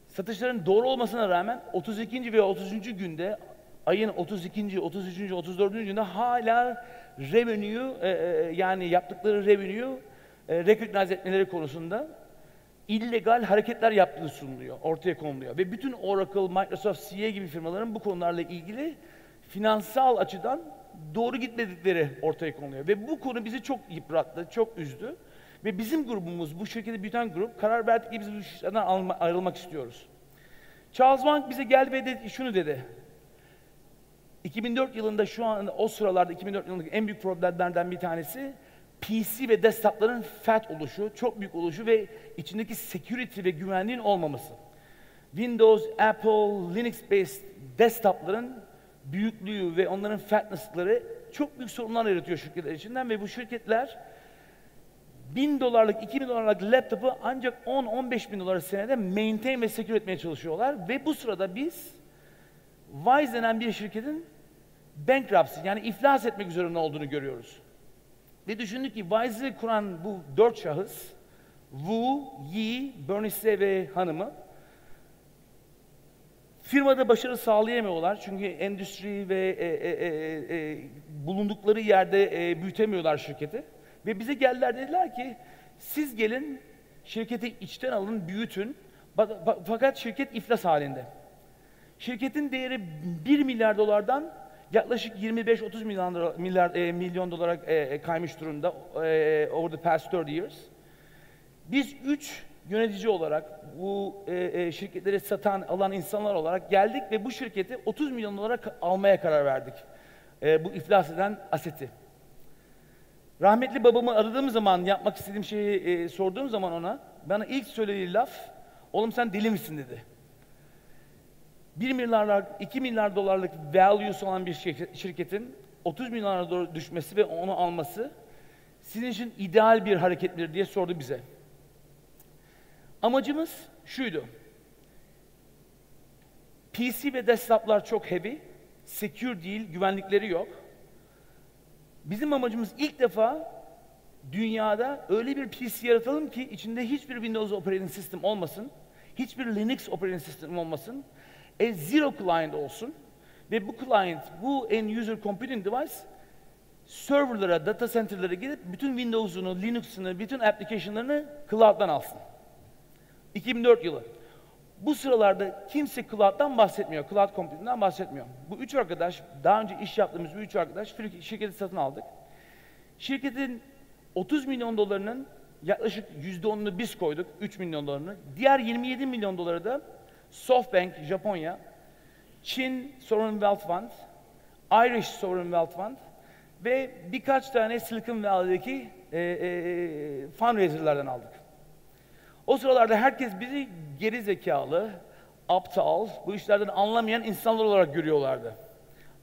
satışların doğru olmasına rağmen 32. veya 30. günde, ayın 32. 33. 34. günde hala revenue, yani yaptıkları revenue recognize etmeleri konusunda illegal hareketler yaptığı sunuluyor, ortaya konuluyor. Ve bütün Oracle, Microsoft, CA gibi firmaların bu konularla ilgili finansal açıdan doğru gitmedikleri ortaya konuluyor. Ve bu konu bizi çok yıprattı, çok üzdü. Ve bizim grubumuz, bu şirketi büyüten grup, karar verdik ki biz bu şirketten ayrılmak istiyoruz. Charles Wang bize geldi ve şunu dedi: 2004 yılında, şu an o sıralarda 2004 yılındaki en büyük problemlerden bir tanesi PC ve desktopların fat oluşu, çok büyük oluşu ve içindeki security ve güvenliğin olmaması. Windows, Apple, Linux-based desktopların büyüklüğü ve onların fatness'ları çok büyük sorunlar yaratıyor şirketler içinden ve bu şirketler $1000'lık, $2000'lık laptopu ancak 10-15 bin dolar senede maintain ve secure etmeye çalışıyorlar ve bu sırada biz Wise denen bir şirketin bankruptcy, yani iflas etmek üzerine olduğunu görüyoruz. Ve düşündük ki Wise'ı kuran bu 4 şahıs, Wu, Yi, Bernice ve hanımı, firmada başarı sağlayamıyorlar çünkü endüstri ve bulundukları yerde büyütemiyorlar şirketi. Ve bize geldiler, dediler ki siz gelin şirketi içten alın, büyütün, fakat şirket iflas halinde. Şirketin değeri 1 milyar dolardan yaklaşık 25-30 milyon dolara kaymış durumda over the past 30 years. Biz 3 yönetici olarak, bu şirketleri alan insanlar olarak geldik ve bu şirketi 30 milyon dolara almaya karar verdik. Bu iflas eden aseti. Rahmetli babamı aradığım zaman, yapmak istediğim şeyi sorduğum zaman ona, bana ilk söylediği laf, oğlum sen deli misin dedi. 1 milyar, 2 milyar dolarlık value'su olan bir şirketin 30 milyona doğru düşmesi ve onu alması sizin için ideal bir hareket midir diye sordu bize. Amacımız şuydu: PC ve desktoplar çok heavy, secure değil, güvenlikleri yok. Bizim amacımız ilk defa dünyada öyle bir PC yaratalım ki içinde hiçbir Windows operating system olmasın, hiçbir Linux operating system olmasın, zero client olsun ve bu client, bu end user computing device serverlara, data center'lara gidip bütün Windows'unu, Linux'unu, bütün application'larını cloud'dan alsın. 2004 yılı. Bu sıralarda kimse cloud'dan bahsetmiyor, cloud computing'den bahsetmiyor. Bu 3 arkadaş, daha önce iş yaptığımız bu 3 arkadaş şirketi satın aldık. Şirketin 30 milyon dolarının yaklaşık %10'unu biz koyduk, 3 milyon dolarını. Diğer 27 milyon doları da SoftBank, Japonya, Çin Sovereign Wealth Fund, Irish Sovereign Wealth Fund ve birkaç tane Silicon Valley'deki fundraiser'lardan aldık. O sıralarda herkes bizi geri zekalı, aptal, bu işlerden anlamayan insanlar olarak görüyorlardı.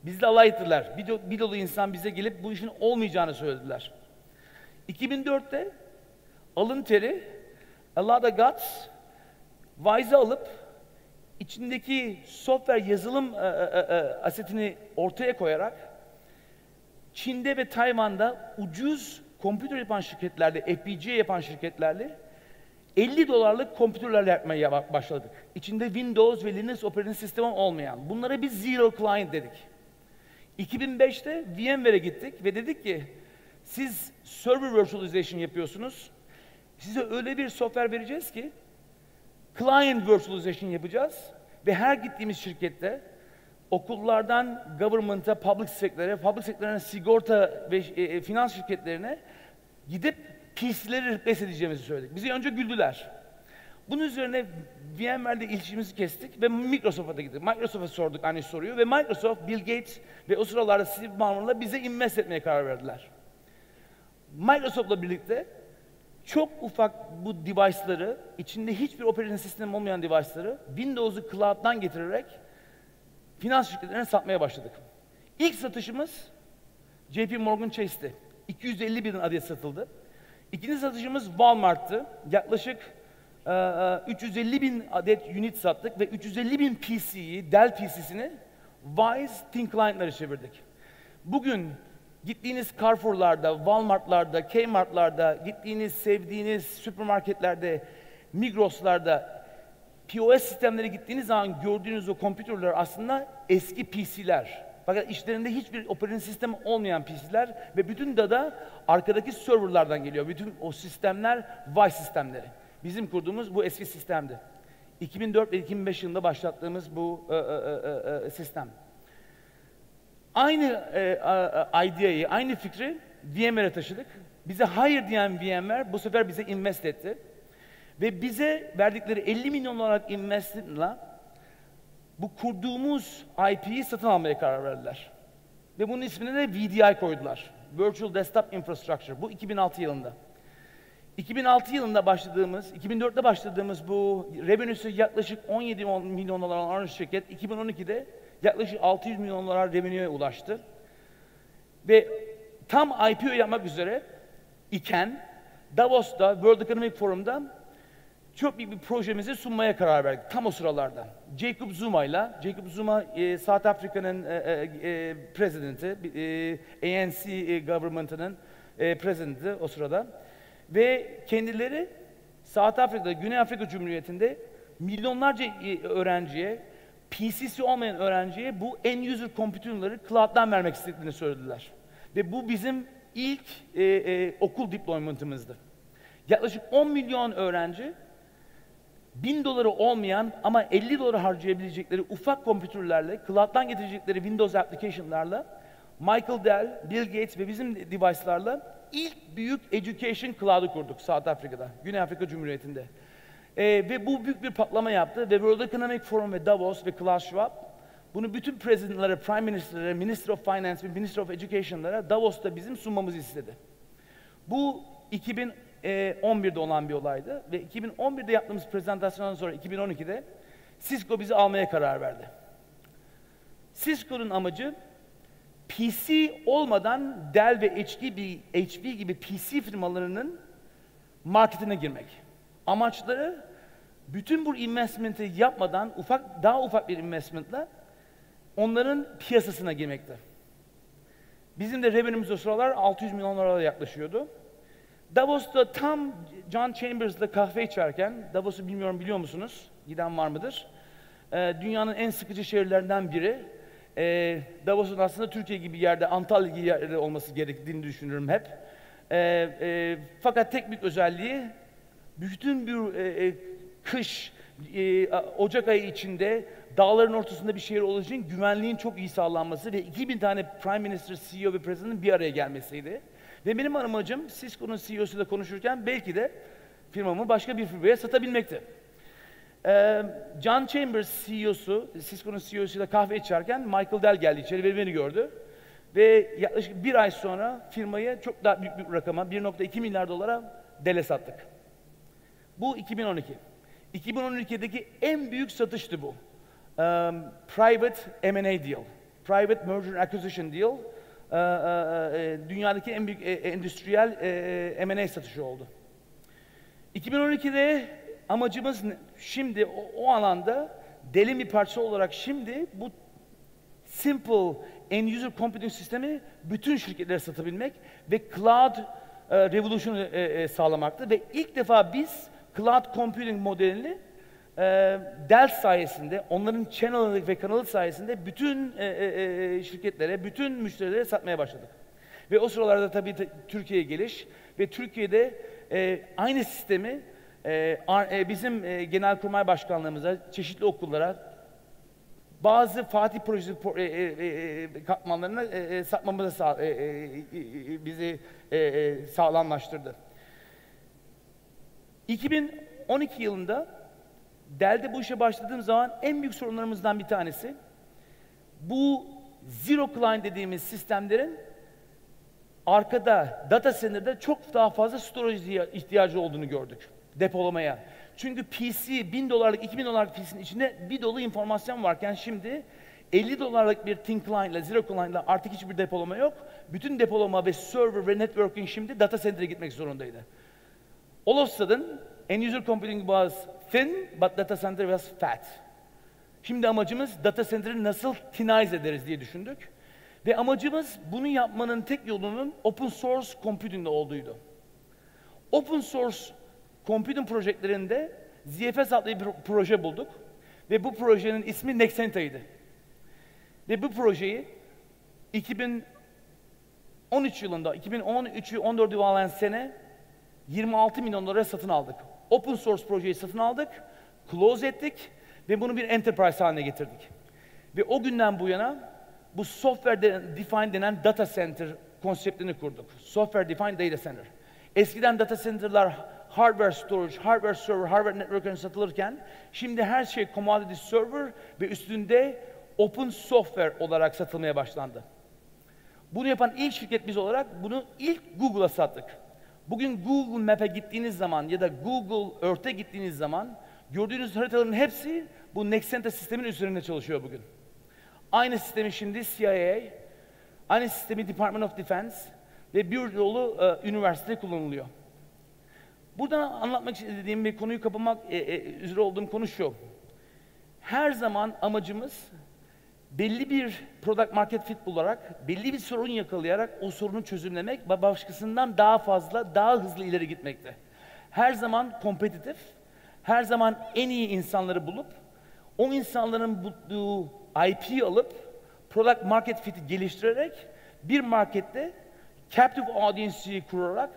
Bizle alay ettiler. Bir dolu insan bize gelip bu işin olmayacağını söylediler. 2004'te alın teri, a lot of guts, Wise'ı alıp içindeki software yazılım asetini ortaya koyarak Çin'de ve Tayvan'da ucuz kompütür yapan şirketlerle, FPGA yapan şirketlerle $50 kompütürlerle yapmaya başladık. İçinde Windows ve Linux operating sistemi olmayan. Bunlara biz zero client dedik. 2005'te VMware'e gittik ve dedik ki siz server virtualization yapıyorsunuz. Size öyle bir software vereceğiz ki client virtualization yapacağız ve her gittiğimiz şirkette okullardan government'a, public sektörüne, sigorta ve finans şirketlerine gidip PC'leri replace edeceğimizi söyledik. Bizi önce güldüler. Bunun üzerine VMware'de ilişkimizi kestik ve Microsoft'a gittik. Microsoft'a sorduk aynı soruyu ve Microsoft, Bill Gates ve o sıralarda Steve Ballmer'la bize invest etmeye karar verdiler. Microsoft'la birlikte çok ufak bu device'ları, içinde hiçbir operating sistem olmayan device'ları Windows'u cloud'dan getirerek finans şirketlerine satmaya başladık. İlk satışımız JP Morgan Chase'ti. 250 bin adet satıldı. İkinci satışımız Walmart'tı. Yaklaşık 350.000 adet unit sattık ve 350.000 PC'yi, Dell PC'sini Wise Thin Client'lara çevirdik. Bugün gittiğiniz Carrefour'larda, Walmart'larda, Kmart'larda, gittiğiniz, sevdiğiniz süpermarketlerde, Migros'larda, POS sistemlere gittiğiniz zaman gördüğünüz o kompütürler aslında eski PC'ler. Fakat içlerinde hiçbir operating sistem olmayan PC'ler ve bütün data arkadaki serverlardan geliyor. Bütün o sistemler Wise sistemleri. Bizim kurduğumuz bu eski sistemdi. 2004 ve 2005 yılında başlattığımız bu sistem. Aynı ideayı, aynı fikri VMware'e taşıdık. Bize hayır diyen VMware bu sefer bize invest etti. Ve bize verdikleri 50 milyon olarak investment'la bu kurduğumuz IP'yi satın almaya karar verdiler. Ve bunun ismine de VDI koydular. Virtual Desktop Infrastructure. Bu 2006 yılında. 2006 yılında başladığımız, 2004'te başladığımız bu revenue'su yaklaşık 17 milyon dolar olan şirket 2012'de yaklaşık 600 milyon dolar revenue'ye ulaştı. Ve tam IPO yapmak üzere iken Davos'ta, World Economic Forum'da çok büyük bir projemizi sunmaya karar verdik tam o sıralarda. Jacob Zuma South Africa'nın presidenti, ANC government'ının presidenti o sırada. Ve kendileri South Afrika'da, Güney Afrika Cumhuriyeti'nde milyonlarca öğrenciye, PC'si olmayan öğrenciye bu end user computer'ları cloud'dan vermek istediklerini söylediler. Ve bu bizim ilk okul deployment'ımızdı. Yaklaşık 10 milyon öğrenci, $1000 olmayan ama $50 harcayabilecekleri ufak kompütürlerle, cloud'dan getirecekleri Windows application'larla, Michael Dell, Bill Gates ve bizim device'larla ilk büyük education cloud'u kurduk South Afrika'da, Güney Afrika Cumhuriyeti'nde. Ve bu büyük bir patlama yaptı ve World Economic Forum ve Davos ve Klaus Schwab bunu bütün president'lara, prime minister'lara, Minister of Finance ve Minister of Education'lara Davos'ta bizim sunmamızı istedi. Bu 2011'de olan bir olaydı ve 2011'de yaptığımız prezentasyondan sonra 2012'de Cisco bizi almaya karar verdi. Cisco'nun amacı PC olmadan Dell ve HP gibi PC firmalarının marketine girmek. Amaçları bütün bu investment'i yapmadan daha ufak bir investment'la onların piyasasına girmekti. Bizim de revenue'miz o sıralar 600 milyon dolara yaklaşıyordu. Davos'ta tam John Chambers'la kahve içerken, Davos'u bilmiyorum biliyor musunuz? Giden var mıdır? Dünyanın en sıkıcı şehirlerinden biri. Davos'un aslında Türkiye gibi yerde, Antalya gibi yerde olması gerektiğini düşünüyorum hep. Fakat tek bir özelliği, bütün bir kış, Ocak ayı içinde dağların ortasında bir şehir olduğu için güvenliğin çok iyi sağlanması ve 2000 tane Prime Minister, CEO ve President'ın bir araya gelmesiydi. Ve benim amacım Cisco'nun CEO'suyla konuşurken belki de firmamı başka bir firmaya satabilmekti. John Chambers CEO'su, Cisco'nun CEO'suyla kahve içerken Michael Dell geldi içeri ve beni gördü. Ve yaklaşık bir ay sonra firmayı çok daha büyük bir rakama, 1.2 milyar dolara Dell'e sattık. Bu 2012. 2012'deki en büyük satıştı bu. Private M&A deal. Private Merger Acquisition deal. Dünyadaki en büyük endüstriyel M&A satışı oldu. 2012'de amacımız şimdi o alanda Dell'in bir parçası olarak şimdi bu simple end user computing sistemi bütün şirketlere satabilmek ve cloud revolution'u sağlamaktı ve ilk defa biz cloud computing modelini Dell sayesinde, onların channel ve kanalı sayesinde bütün şirketlere, bütün müşterilere satmaya başladık. Ve o sıralarda tabii Türkiye'ye geliş ve Türkiye'de aynı sistemi bizim Genelkurmay Başkanlığımıza, çeşitli okullara, bazı Fatih Projesi katmanlarına satmamıza bizi sağlamlaştırdı. 2012 yılında Dell'de bu işe başladığım zaman en büyük sorunlarımızdan bir tanesi bu Zero Client dediğimiz sistemlerin arkada data center'da çok daha fazla storage ihtiyacı olduğunu gördük. Depolamaya. Çünkü PC, $1000'lık, $2000'lık PC'nin içinde bir dolu informasyon varken şimdi $50'lık bir Thin Client'la, Zero Client'la artık hiçbir depolama yok. Bütün depolama ve server ve networking şimdi data center'e gitmek zorundaydı. All of a sudden End user computing was thin, but data center was fat. Şimdi amacımız data center'ı nasıl tinize ederiz diye düşündük. Ve amacımız bunu yapmanın tek yolunun open source computing'de olduğuydu. Open source computing projelerinde ZFS adlı bir proje bulduk. Ve bu projenin ismi Nexenta'ydı. Ve bu projeyi 2013 yılında, 2013'ü 14'ü bağlayan sene 26 milyon dolara satın aldık. Open source projeyi satın aldık, close ettik ve bunu bir enterprise haline getirdik. Ve o günden bu yana bu software defined denen data center konseptini kurduk. Software defined data center. Eskiden data center'lar hardware storage, hardware server, hardware network'e satılırken şimdi her şey commodity server ve üstünde open software olarak satılmaya başlandı. Bunu yapan ilk şirket biz olarak bunu ilk Google'a sattık. Bugün Google Map'e gittiğiniz zaman ya da Google Earth'e gittiğiniz zaman gördüğünüz haritaların hepsi bu Nexenta sistemin üzerinde çalışıyor bugün. Aynı sistemi şimdi CIA, aynı sistemi Department of Defense ve bir yolu üniversitede kullanılıyor. Buradan anlatmak istediğim ve konuyu kapamak üzere olduğum konu şu. Her zaman amacımız belli bir product market fit bularak, belli bir sorun yakalayarak o sorunu çözümlemek ve başkasından daha fazla, daha hızlı ileri gitmekte. Her zaman kompetitif, her zaman en iyi insanları bulup, o insanların bulduğu IP'yi alıp, product market fit'i geliştirerek, bir markette captive audience'yi kurarak,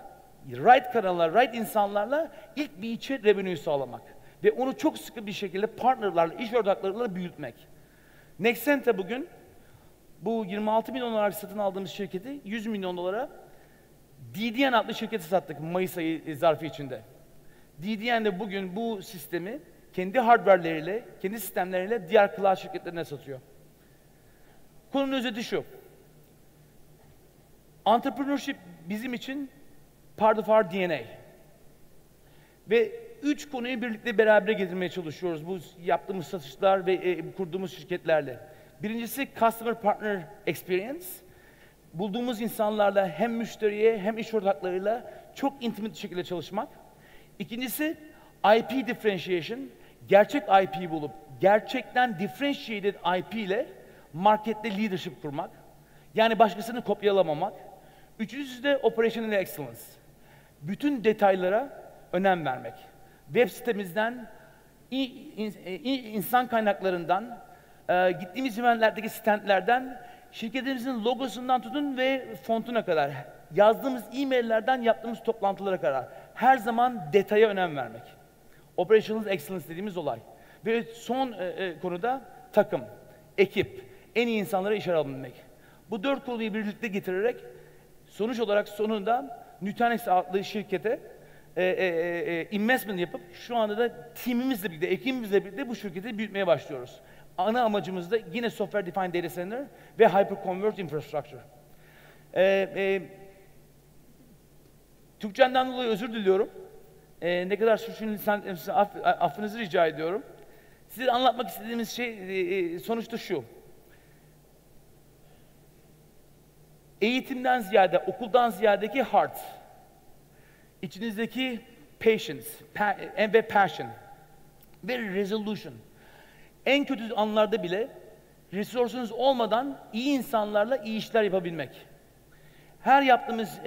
right kanallar, right insanlarla ilk bir içe revenue sağlamak. Ve onu çok sıkı bir şekilde partnerlarla, iş ortaklarıyla büyütmek. Nexenta bugün bu 26 milyon dolar satın aldığımız şirketi 100 milyon dolara DDN adlı şirketi sattık Mayıs ayı zarfı içinde. DDN de bugün bu sistemi kendi hardware'leriyle, kendi sistemleriyle diğer cloud şirketlerine satıyor. Konunun özeti şu. Entrepreneurship bizim için part of our DNA. Ve 3 konuyu birlikte beraber getirmeye çalışıyoruz bu yaptığımız satışlar ve kurduğumuz şirketlerle. Birincisi Customer Partner Experience. Bulduğumuz insanlarla hem müşteriye hem iş ortaklarıyla çok intimate şekilde çalışmak. İkincisi IP Differentiation. Gerçek IP'yi bulup gerçekten differentiated IP ile markette leadership kurmak. Yani başkasını kopyalamamak. Üçüncüsü de Operational Excellence. Bütün detaylara önem vermek. Web sitemizden, insan kaynaklarından, gittiğimiz eventlerdeki standlerden, şirketimizin logosundan tutun ve fontuna kadar, yazdığımız e-maillerden yaptığımız toplantılara kadar her zaman detaya önem vermek. Operational Excellence dediğimiz olay. Ve son konuda takım, ekip, en iyi insanlara işe alabilmek. Bu 4 konuyu birlikte getirerek sonuç olarak sonunda Nutanix adlı şirkete investment yapıp şu anda da teamimizle birlikte, ekibimizle birlikte bu şirketi büyütmeye başlıyoruz. Ana amacımız da yine Software Defined Data Center ve Hyper-Converged Infrastructure. Türkçemden dolayı özür diliyorum. Ne kadar sürçülisan affınızı rica ediyorum. Size anlatmak istediğimiz şey sonuçta şu. Eğitimden ziyade, okuldan ziyadeki heart, içinizdeki patience ve passion ve resolution. En kötü anlarda bile resource'unuz olmadan iyi insanlarla iyi işler yapabilmek. Her yaptığımız,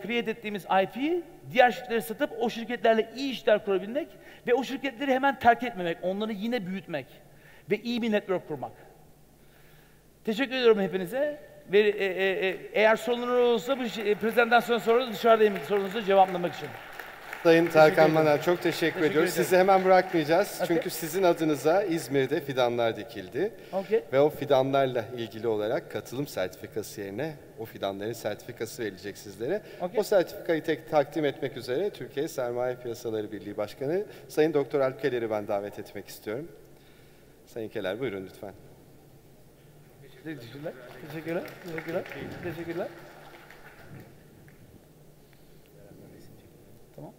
create ettiğimiz IP'yi diğer şirketlere satıp o şirketlerle iyi işler kurabilmek ve o şirketleri hemen terk etmemek, onları yine büyütmek ve iyi bir network kurmak. Teşekkür ediyorum hepinize. Ve eğer sorunlar olursa bu prezentasyon sonra dışarıdayım sorunuzu cevaplamak için. Sayın Tarkan Maner çok teşekkür ediyoruz. Sizi hemen bırakmayacağız. Çünkü sizin adınıza İzmir'de fidanlar dikildi. Ve o fidanlarla ilgili olarak katılım sertifikası yerine o fidanların sertifikası verilecek sizlere. O sertifikayı takdim etmek üzere Türkiye Sermaye Piyasaları Birliği Başkanı Sayın Doktor Alp Keler'i ben davet etmek istiyorum. Sayın Keler buyurun lütfen. Teşekkürler. Teşekkürler. Teşekkürler. Teşekkürler. Tamam.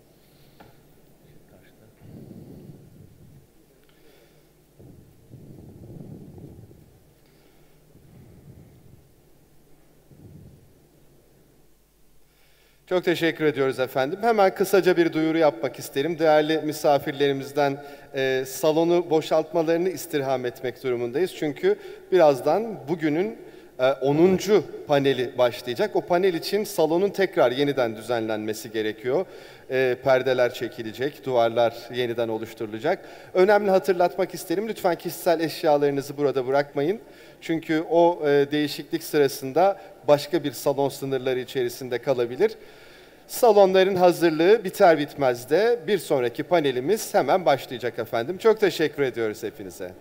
Çok teşekkür ediyoruz efendim. Hemen kısaca bir duyuru yapmak isterim. Değerli misafirlerimizden salonu boşaltmalarını istirham etmek durumundayız. Çünkü birazdan bugünün 10. paneli başlayacak. O panel için salonun tekrar yeniden düzenlenmesi gerekiyor. Perdeler çekilecek, duvarlar yeniden oluşturulacak. Önemli hatırlatmak isterim. Lütfen kişisel eşyalarınızı burada bırakmayın. Çünkü o değişiklik sırasında başka bir salon sınırları içerisinde kalabilir. Salonların hazırlığı biter bitmez de bir sonraki panelimiz hemen başlayacak efendim. Çok teşekkür ediyoruz hepinize.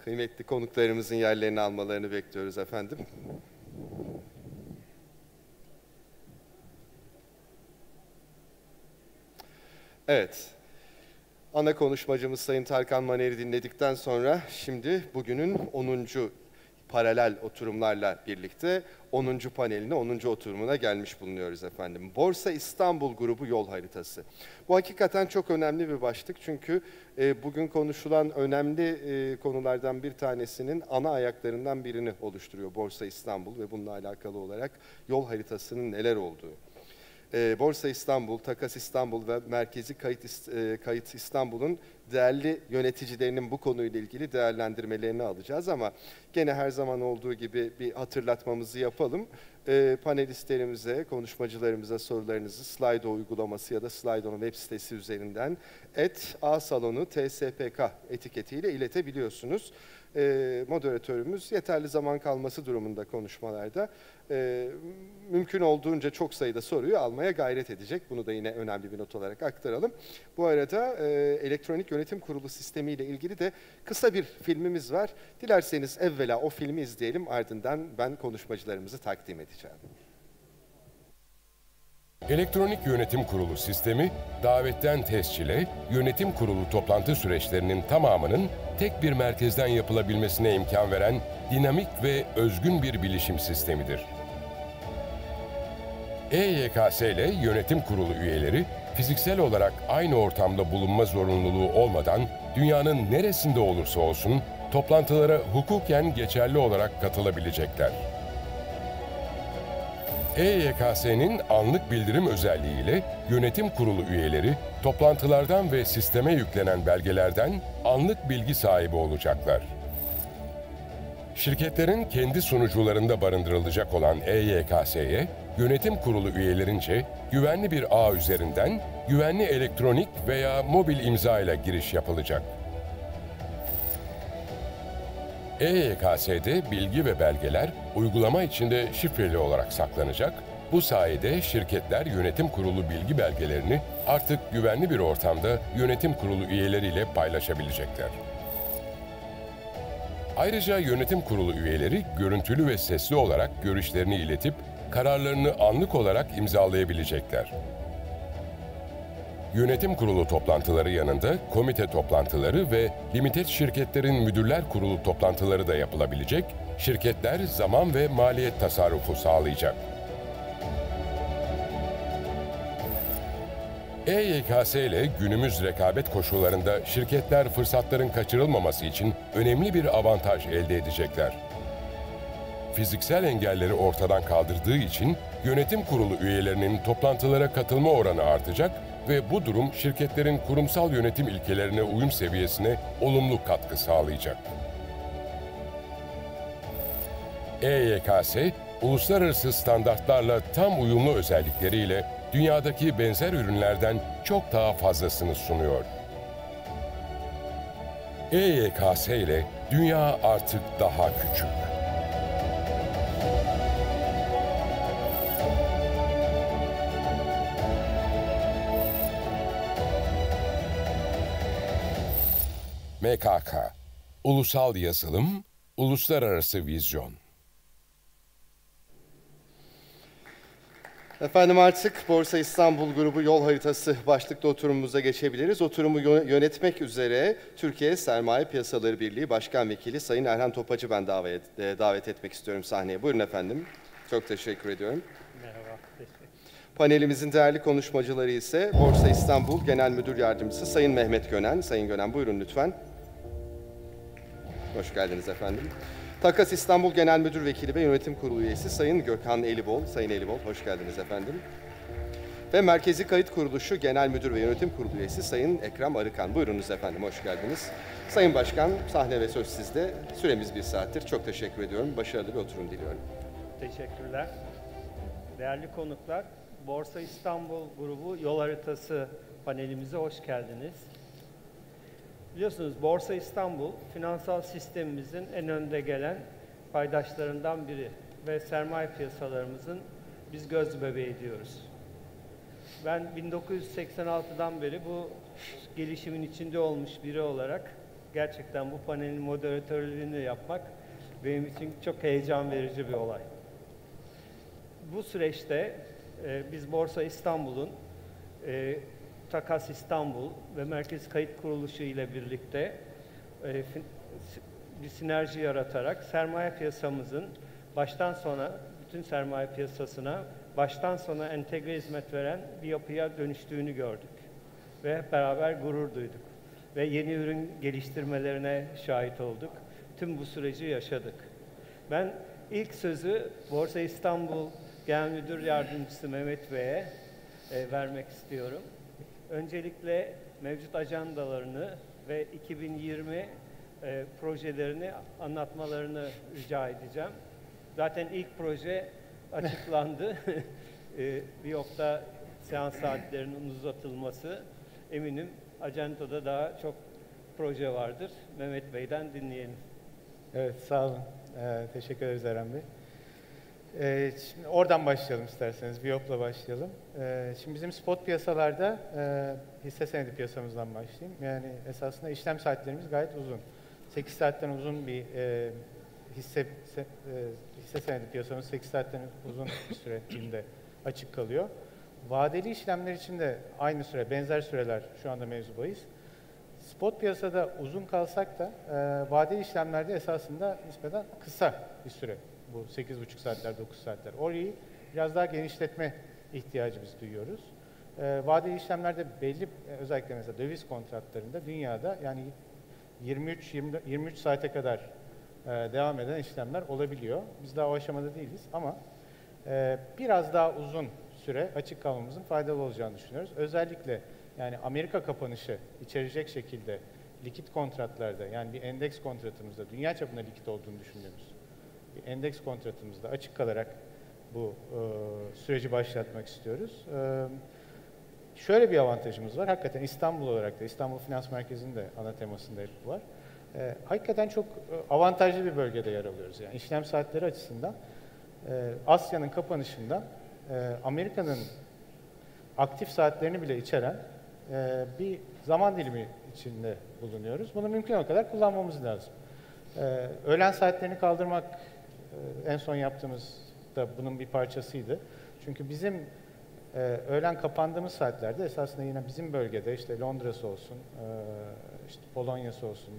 Kıymetli konuklarımızın yerlerini almalarını bekliyoruz efendim. Evet, ana konuşmacımız Sayın Tarkan Maner'i dinledikten sonra şimdi bugünün 10. paralel oturumlarla birlikte 10. paneline, 10. oturumuna gelmiş bulunuyoruz efendim. Borsa İstanbul Grubu yol haritası. Bu hakikaten çok önemli bir başlık çünkü bugün konuşulan önemli konulardan bir tanesinin ana ayaklarından birini oluşturuyor Borsa İstanbul ve bununla alakalı olarak yol haritasının neler olduğu. Borsa İstanbul, Takas İstanbul ve Merkezi Kayıt İstanbul'un değerli yöneticilerinin bu konuyla ilgili değerlendirmelerini alacağız ama gene her zaman olduğu gibi bir hatırlatmamızı yapalım. Panelistlerimize, konuşmacılarımıza sorularınızı Slido uygulaması ya da Slido'nun web sitesi üzerinden @asalonu tspk etiketiyle iletebiliyorsunuz. Moderatörümüz yeterli zaman kalması durumunda konuşmalarda mümkün olduğunca çok sayıda soruyu almaya gayret edecek. Bunu da yine önemli bir not olarak aktaralım. Bu arada elektronik yönetim kurulu sistemi ile ilgili de kısa bir filmimiz var. Dilerseniz evvela o filmi izleyelim, ardından ben konuşmacılarımızı takdim edeceğim. Elektronik yönetim kurulu sistemi, davetten tescile, yönetim kurulu toplantı süreçlerinin tamamının tek bir merkezden yapılabilmesine imkan veren dinamik ve özgün bir bilişim sistemidir. EYKS ile yönetim kurulu üyeleri fiziksel olarak aynı ortamda bulunma zorunluluğu olmadan dünyanın neresinde olursa olsun toplantılara hukuken geçerli olarak katılabilecekler. EYKS'nin anlık bildirim özelliğiyle yönetim kurulu üyeleri toplantılardan ve sisteme yüklenen belgelerden anlık bilgi sahibi olacaklar. Şirketlerin kendi sunucularında barındırılacak olan EYKS'ye yönetim kurulu üyelerince güvenli bir ağ üzerinden güvenli elektronik veya mobil imza ile giriş yapılacak. EYKS'de bilgi ve belgeler uygulama içinde şifreli olarak saklanacak. Bu sayede şirketler yönetim kurulu bilgi belgelerini artık güvenli bir ortamda yönetim kurulu üyeleriyle paylaşabilecekler. Ayrıca yönetim kurulu üyeleri görüntülü ve sesli olarak görüşlerini iletip kararlarını anlık olarak imzalayabilecekler. Yönetim kurulu toplantıları yanında komite toplantıları ve limited şirketlerin müdürler kurulu toplantıları da yapılabilecek, şirketler zaman ve maliyet tasarrufu sağlayacak. EYKS ile günümüz rekabet koşullarında şirketler fırsatların kaçırılmaması için önemli bir avantaj elde edecekler. Fiziksel engelleri ortadan kaldırdığı için yönetim kurulu üyelerinin toplantılara katılma oranı artacak ve bu durum şirketlerin kurumsal yönetim ilkelerine uyum seviyesine olumlu katkı sağlayacak. EYKS, uluslararası standartlarla tam uyumlu özellikleriyle dünyadaki benzer ürünlerden çok daha fazlasını sunuyor. EYKS ile dünya artık daha küçük. MKK, Ulusal Yazılım, Uluslararası Vizyon. Efendim artık Borsa İstanbul Grubu Yol Haritası başlıklı oturumumuza geçebiliriz. Oturumu yönetmek üzere Türkiye Sermaye Piyasaları Birliği Başkan Vekili Sayın Erhan Topacı ben davet etmek istiyorum sahneye. Buyurun efendim. Çok teşekkür ediyorum. Merhaba. Panelimizin değerli konuşmacıları ise Borsa İstanbul Genel Müdür Yardımcısı Sayın Mehmet Gönen. Sayın Gönen buyurun lütfen. Hoş geldiniz efendim. Takas İstanbul Genel Müdür Vekili ve Yönetim Kurulu Üyesi Sayın Gökhan Elibol. Sayın Elibol, hoş geldiniz efendim. Ve Merkezi Kayıt Kuruluşu Genel Müdür ve Yönetim Kurulu Üyesi Sayın Ekrem Arıkan. Buyurunuz efendim, hoş geldiniz. Sayın Başkan, sahne ve söz sizde. Süremiz 1 saattir. Çok teşekkür ediyorum. Başarılı bir oturum diliyorum. Teşekkürler. Değerli konuklar, Borsa İstanbul Grubu Yol Haritası panelimize hoş geldiniz. Biliyorsunuz Borsa İstanbul, finansal sistemimizin en önde gelen paydaşlarından biri ve sermaye piyasalarımızın biz göz bebeği diyoruz. Ben 1986'dan beri bu gelişimin içinde olmuş biri olarak gerçekten bu panelin moderatörlüğünü yapmak benim için çok heyecan verici bir olay. Bu süreçte biz Borsa İstanbul'un Takas İstanbul ve Merkez Kayıt Kuruluşu ile birlikte bir sinerji yaratarak sermaye piyasamızın baştan sona, bütün sermaye piyasasına baştan sona entegre hizmet veren bir yapıya dönüştüğünü gördük. Ve hep beraber gurur duyduk. Ve yeni ürün geliştirmelerine şahit olduk. Tüm bu süreci yaşadık. Ben ilk sözü Borsa İstanbul Genel Müdür Yardımcısı Mehmet Bey'e vermek istiyorum. Öncelikle mevcut ajandalarını ve 2020 projelerini anlatmalarını rica edeceğim. Zaten ilk proje açıklandı. Viyop'ta seans saatlerinin uzatılması. Eminim ajandada daha çok proje vardır. Mehmet Bey'den dinleyelim. Evet, sağ olun. Teşekkür ederiz Eren Bey. Şimdi oradan başlayalım isterseniz, Viyop'la başlayalım. Şimdi bizim spot piyasalarda hisse senedi piyasamızdan başlayayım. Yani esasında işlem saatlerimiz gayet uzun. 8 saatten uzun bir hisse senedi piyasamız 8 saatten uzun bir süre dilinde açık kalıyor. Vadeli işlemler için de aynı süre, benzer süreler şu anda mevzu bahis. Spot piyasada uzun kalsak da vadeli işlemlerde esasında nispeten kısa bir süre. Bu 8,5 saatler, 9 saatler. Orayı biraz daha genişletme ihtiyacı biz duyuyoruz. Vadeli işlemlerde belli, özellikle mesela döviz kontratlarında dünyada yani 23 saate kadar devam eden işlemler olabiliyor. Biz daha o aşamada değiliz ama biraz daha uzun süre açık kalmamızın faydalı olacağını düşünüyoruz. Özellikle yani Amerika kapanışı içerecek şekilde likit kontratlarda, yani bir endeks kontratımızda, dünya çapında likit olduğunu düşündüğümüz bir endeks kontratımızda açık kalarak bu süreci başlatmak istiyoruz. Şöyle bir avantajımız var. Hakikaten İstanbul olarak da, İstanbul Finans Merkezi'nin de ana temasında hep bu var. Hakikaten çok avantajlı bir bölgede yer alıyoruz. Yani işlem saatleri açısından Asya'nın kapanışında Amerika'nın aktif saatlerini bile içeren bir zaman dilimi içinde bulunuyoruz. Bunu mümkün o kadar kullanmamız lazım. Öğlen saatlerini kaldırmak en son yaptığımız da bunun bir parçasıydı. Çünkü bizim öğlen kapandığımız saatlerde esasında yine bizim bölgede işte Londra'sı olsun, işte Polonya'sı olsun,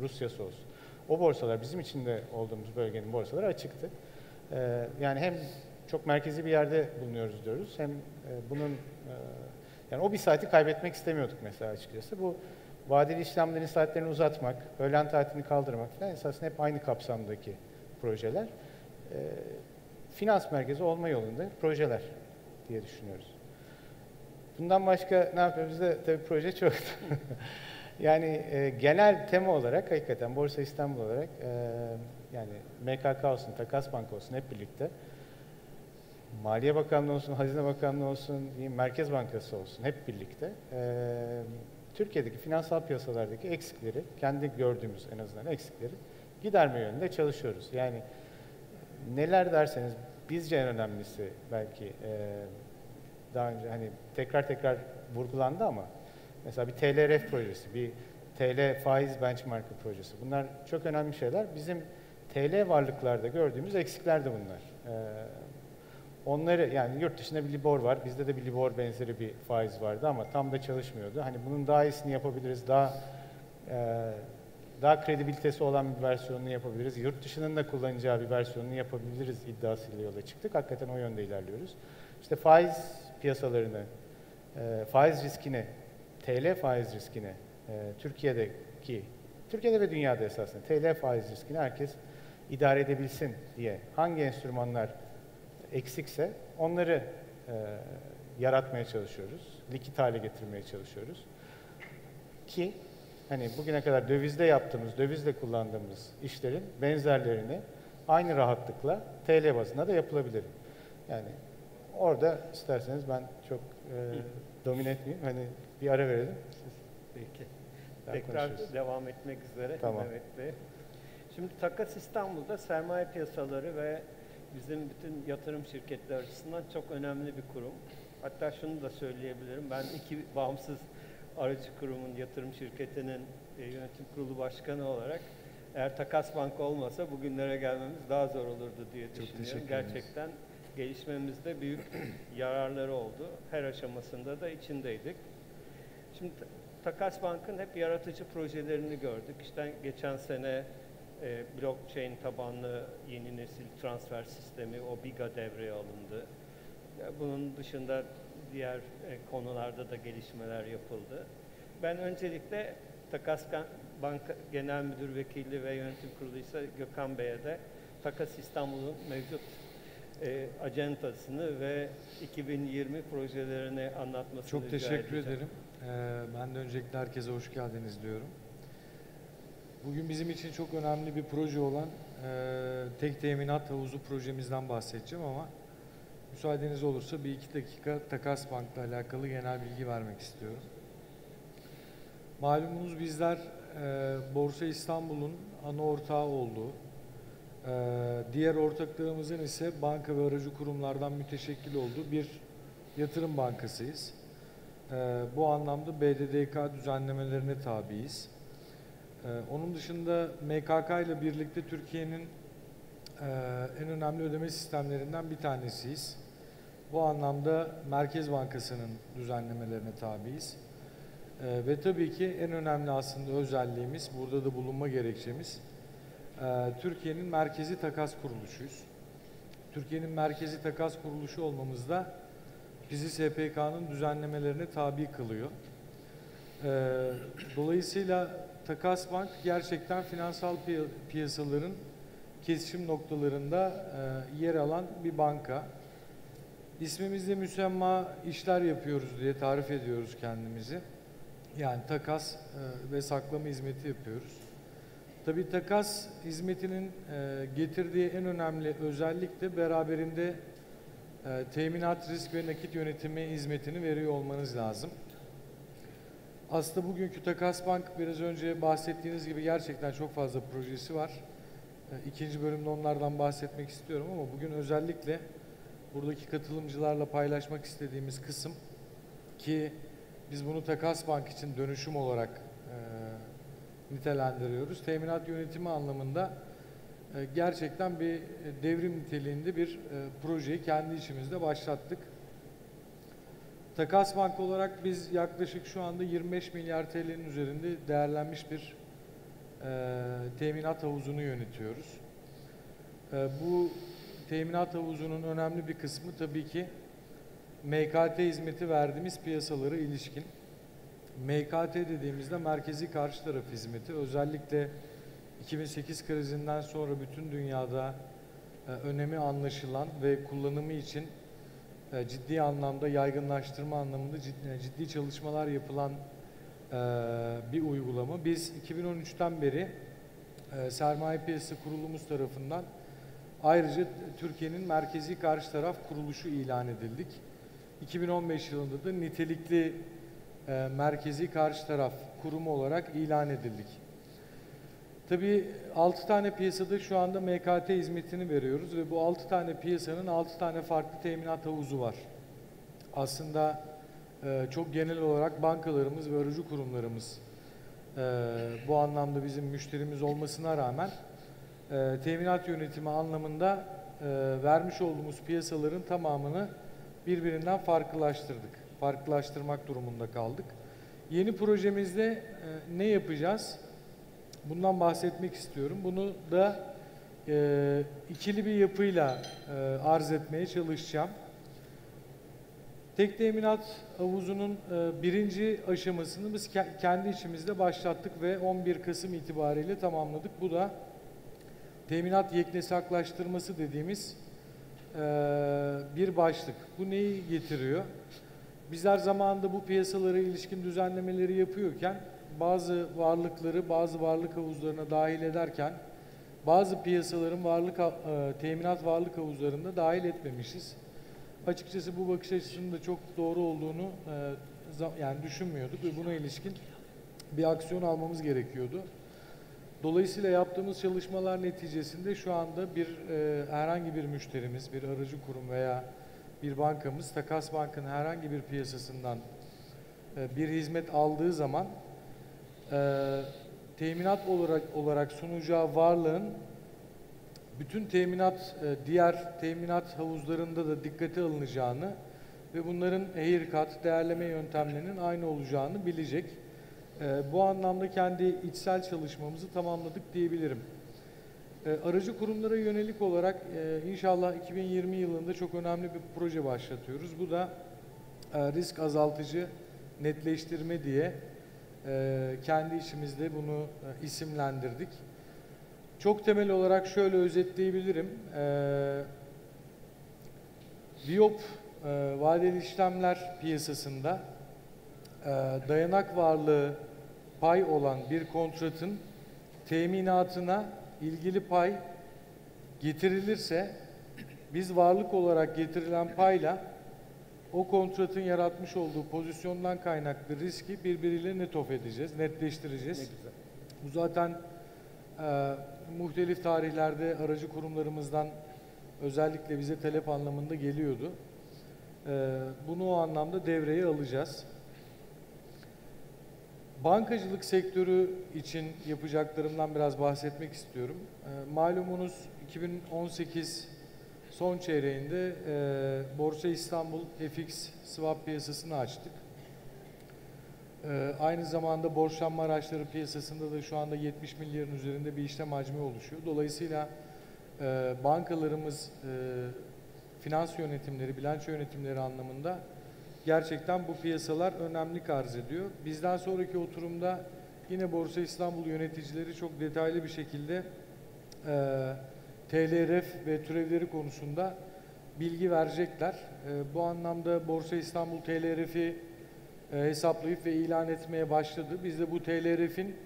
Rusya'sı olsun. O borsalar bizim içinde olduğumuz bölgenin borsaları açıktı. Yani hem çok merkezi bir yerde bulunuyoruz diyoruz hem bunun yani o bir saati kaybetmek istemiyorduk mesela açıkçası. Bu vadeli işlemlerin saatlerini uzatmak, öğlen tatilini kaldırmak falan esasında hep aynı kapsamdaki projeler. Finans merkezi olma yolunda projeler diye düşünüyoruz. Bundan başka ne yapıyoruz? Bizde tabii proje çoktu. Yani genel tema olarak hakikaten Borsa İstanbul olarak yani MKK olsun, Takas Banka olsun hep birlikte, Maliye Bakanlığı olsun, Hazine Bakanlığı olsun, Merkez Bankası olsun hep birlikte Türkiye'deki finansal piyasalardaki eksikleri, kendi gördüğümüz en azından eksikleri giderme yönünde çalışıyoruz. Yani neler derseniz bizce en önemlisi belki daha önce hani tekrar vurgulandı ama mesela bir TLRF projesi, bir TL faiz benchmarkı projesi. Bunlar çok önemli şeyler. Bizim TL varlıklarda gördüğümüz eksikler de bunlar. Onları yani yurt dışında bir Libor var. Bizde de bir Libor benzeri bir faiz vardı ama tam da çalışmıyordu. Hani bunun daha iyisini yapabiliriz. Daha kredibilitesi olan bir versiyonunu yapabiliriz. Yurt dışının da kullanacağı bir versiyonunu yapabiliriz iddiasıyla yola çıktık. Hakikaten o yönde ilerliyoruz. İşte faiz piyasalarını, faiz riskini, TL faiz riskini Türkiye'de ve dünyada esasında TL faiz riskini herkes idare edebilsin diye hangi enstrümanlar eksikse onları yaratmaya çalışıyoruz. Likit hale getirmeye çalışıyoruz. Ki hani bugüne kadar dövizde yaptığımız, dövizle kullandığımız işlerin benzerlerini aynı rahatlıkla TL bazında da yapılabilir. Yani orada isterseniz ben çok domine etmeyeyim. Hani bir ara verelim. Peki. Tekrar devam etmek üzere tamam. Mehmet Bey. Şimdi Takas İstanbul'da sermaye piyasaları ve bizim bütün yatırım şirketleri açısından çok önemli bir kurum. Hatta şunu da söyleyebilirim. Ben iki bağımsız aracı kurumun, yatırım şirketinin yönetim kurulu başkanı olarak eğer Takas Bank olmasa bugünlere gelmemiz daha zor olurdu diye düşünüyorum. Gerçekten gelişmemizde büyük yararları oldu. Her aşamasında da içindeydik. Şimdi Takas Bank'ın hep yaratıcı projelerini gördük. İşte geçen sene blockchain tabanlı yeni nesil transfer sistemi, o BIGA devreye alındı. Bunun dışında diğer konularda da gelişmeler yapıldı. Ben öncelikle Takas Bank Genel Müdür Vekili ve Yönetim Kurulu ise Gökhan Bey'e de Takas İstanbul'un mevcut ajantasını ve 2020 projelerini anlatmasını çok teşekkür ederim. Ben de öncelikle herkese hoş geldiniz diyorum. Bugün bizim için çok önemli bir proje olan tek teminat havuzu projemizden bahsedeceğim ama müsaadeniz olursa bir iki dakika Takas Bank'la alakalı genel bilgi vermek istiyorum. Malumunuz bizler Borsa İstanbul'un ana ortağı olduğu, diğer ortaklığımızın ise banka ve aracı kurumlardan müteşekkil olduğu bir yatırım bankasıyız. Bu anlamda BDDK düzenlemelerine tabiiz. Onun dışında MKK ile birlikte Türkiye'nin en önemli ödeme sistemlerinden bir tanesiyiz. Bu anlamda Merkez Bankası'nın düzenlemelerine tabiiz. Ve tabii ki en önemli aslında özelliğimiz, burada da bulunma gerekçemiz, Türkiye'nin merkezi takas kuruluşuyuz. Türkiye'nin merkezi takas kuruluşu olmamızda bizi SPK'nın düzenlemelerine tabi kılıyor. Dolayısıyla Takas Bank gerçekten finansal piyasaların kesişim noktalarında yer alan bir banka. İsmimizde müsemma işler yapıyoruz diye tarif ediyoruz kendimizi. Yani takas ve saklama hizmeti yapıyoruz. Tabii takas hizmetinin getirdiği en önemli özellik de beraberinde teminat, risk ve nakit yönetimi hizmetini veriyor olmanız lazım. Aslında bugünkü Takas Bank biraz önce bahsettiğiniz gibi gerçekten çok fazla projesi var. İkinci bölümde onlardan bahsetmek istiyorum ama bugün özellikle buradaki katılımcılarla paylaşmak istediğimiz kısım ki biz bunu Takas Bank için dönüşüm olarak nitelendiriyoruz. Teminat yönetimi anlamında gerçekten bir devrim niteliğinde bir projeyi kendi içimizde başlattık. Takas Bank olarak biz yaklaşık şu anda 25 milyar TL'nin üzerinde değerlenmiş bir teminat havuzunu yönetiyoruz. Bu teminat havuzunun önemli bir kısmı tabii ki MKT hizmeti verdiğimiz piyasalara ilişkin. MKT dediğimizde merkezi karşı taraf hizmeti. Özellikle 2008 krizinden sonra bütün dünyada önemi anlaşılan ve kullanımı için ciddi anlamda yaygınlaştırma anlamında ciddi çalışmalar yapılan bir uygulama. Biz 2013'ten beri Sermaye Piyasası Kurulumuz tarafından ayrıca Türkiye'nin merkezi karşı taraf kuruluşu ilan edildik. 2015 yılında da nitelikli merkezi karşı taraf kurumu olarak ilan edildik. Tabii 6 tane piyasada şu anda MKT hizmetini veriyoruz ve bu 6 tane piyasanın 6 tane farklı teminat havuzu var. Aslında çok genel olarak bankalarımız ve aracı kurumlarımız bu anlamda bizim müşterimiz olmasına rağmen teminat yönetimi anlamında vermiş olduğumuz piyasaların tamamını birbirinden farklılaştırdık. Farklılaştırmak durumunda kaldık. Yeni projemizde ne yapacağız? Bundan bahsetmek istiyorum. Bunu da ikili bir yapıyla arz etmeye çalışacağım. Tek teminat havuzunun birinci aşamasını biz kendi içimizde başlattık ve 11 Kasım itibariyle tamamladık. Bu da teminat yeknesaklaştırması dediğimiz bir başlık. Bu neyi getiriyor? Bizler zamanında bu piyasalara ilişkin düzenlemeleri yapıyorken bazı varlıkları bazı varlık havuzlarına dahil ederken bazı piyasaların teminat varlık havuzlarında dahil etmemişiz. Açıkçası bu bakış açısının da çok doğru olduğunu yani düşünmüyorduk ve buna ilişkin bir aksiyon almamız gerekiyordu. Dolayısıyla yaptığımız çalışmalar neticesinde şu anda herhangi bir müşterimiz, bir aracı kurum veya bir bankamız Takas Bank'ın herhangi bir piyasasından bir hizmet aldığı zaman teminat olarak sunacağı varlığın bütün diğer teminat havuzlarında da dikkate alınacağını ve bunların haircut, değerleme yöntemlerinin aynı olacağını bilecek. Bu anlamda kendi içsel çalışmamızı tamamladık diyebilirim. Aracı kurumlara yönelik olarak inşallah 2020 yılında çok önemli bir proje başlatıyoruz. Bu da risk azaltıcı netleştirme diye kendi içimizde bunu isimlendirdik. Çok temel olarak şöyle özetleyebilirim. VIOP vadeli işlemler piyasasında dayanak varlığı pay olan bir kontratın teminatına ilgili pay getirilirse biz varlık olarak getirilen payla o kontratın yaratmış olduğu pozisyondan kaynaklı riski birbiriyle net off edeceğiz, netleştireceğiz. Bu zaten muhtelif tarihlerde aracı kurumlarımızdan özellikle bize talep anlamında geliyordu. Bunu o anlamda devreye alacağız. Bankacılık sektörü için yapacaklarımdan biraz bahsetmek istiyorum. Malumunuz 2018 son çeyreğinde Borsa İstanbul FX swap piyasasını açtık. Aynı zamanda borçlanma araçları piyasasında da şu anda 70 milyarın üzerinde bir işlem hacmi oluşuyor. Dolayısıyla bankalarımız finans yönetimleri, bilanço yönetimleri anlamında gerçekten bu piyasalar önemli arz ediyor. Bizden sonraki oturumda yine Borsa İstanbul yöneticileri çok detaylı bir şekilde TLRF ve türevleri konusunda bilgi verecekler. Bu anlamda Borsa İstanbul TLRF'i hesaplayıp ve ilan etmeye başladı. Biz de bu TLRF'in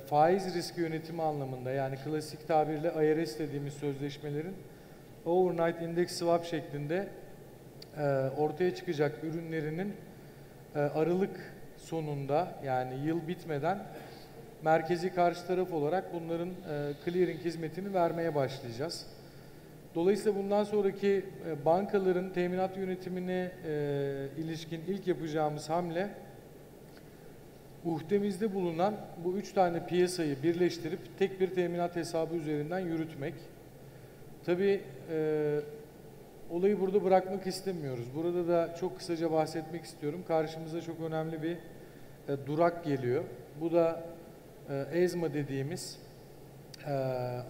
faiz riski yönetimi anlamında, yani klasik tabirle IRS dediğimiz sözleşmelerin overnight index swap şeklinde ortaya çıkacak ürünlerinin Aralık sonunda, yani yıl bitmeden merkezi karşı taraf olarak bunların clearing hizmetini vermeye başlayacağız. Dolayısıyla bundan sonraki bankaların teminat yönetimine ilişkin ilk yapacağımız hamle, uhdemizde bulunan bu 3 tane piyasayı birleştirip tek bir teminat hesabı üzerinden yürütmek. Tabii olayı burada bırakmak istemiyoruz. Burada da çok kısaca bahsetmek istiyorum. Karşımıza çok önemli bir durak geliyor. Bu da ESMA dediğimiz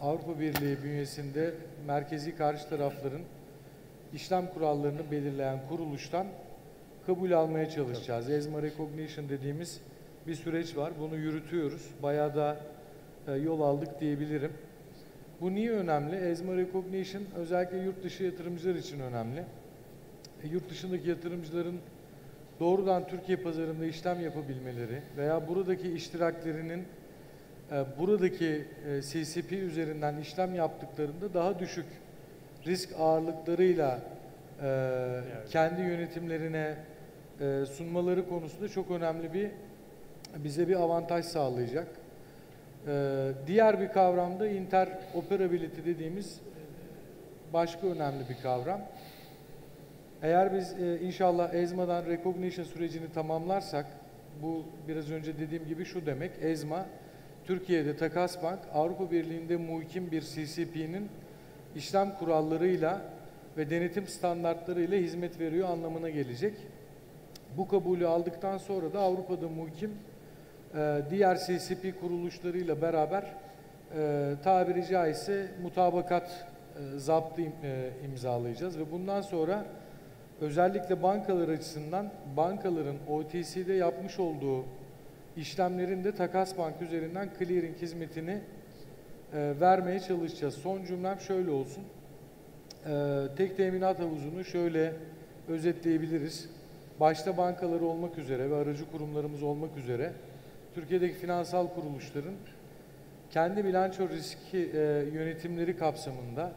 Avrupa Birliği bünyesinde merkezi karşı tarafların işlem kurallarını belirleyen kuruluştan kabul almaya çalışacağız. ESMA Recognition dediğimiz bir süreç var. Bunu yürütüyoruz. Bayağı da yol aldık diyebilirim. Bu niye önemli? ESMA Recognition özellikle yurt dışı yatırımcılar için önemli. Yurt dışındaki yatırımcıların doğrudan Türkiye pazarında işlem yapabilmeleri veya buradaki iştiraklerinin buradaki CCP üzerinden işlem yaptıklarında daha düşük risk ağırlıklarıyla kendi yönetimlerine sunmaları konusunda çok önemli bize bir avantaj sağlayacak. Diğer bir kavram da interoperability dediğimiz başka önemli bir kavram. Eğer biz inşallah ESMA'dan recognition sürecini tamamlarsak, bu biraz önce dediğim gibi şu demek: ESMA, Türkiye'de Takas Bank, Avrupa Birliği'nde muhkim bir CCP'nin işlem kurallarıyla ve denetim standartlarıyla hizmet veriyor anlamına gelecek. Bu kabulü aldıktan sonra da Avrupa'da muhkim diğer CCP kuruluşlarıyla beraber tabiri caizse mutabakat zaptı imzalayacağız ve bundan sonra özellikle bankalar açısından bankaların OTC'de yapmış olduğu işlemlerin de Takas Bank üzerinden clearing hizmetini vermeye çalışacağız. Son cümlem şöyle olsun. Tek teminat havuzunu şöyle özetleyebiliriz. Başta bankaları olmak üzere ve aracı kurumlarımız olmak üzere Türkiye'deki finansal kuruluşların kendi bilanço riski yönetimleri kapsamında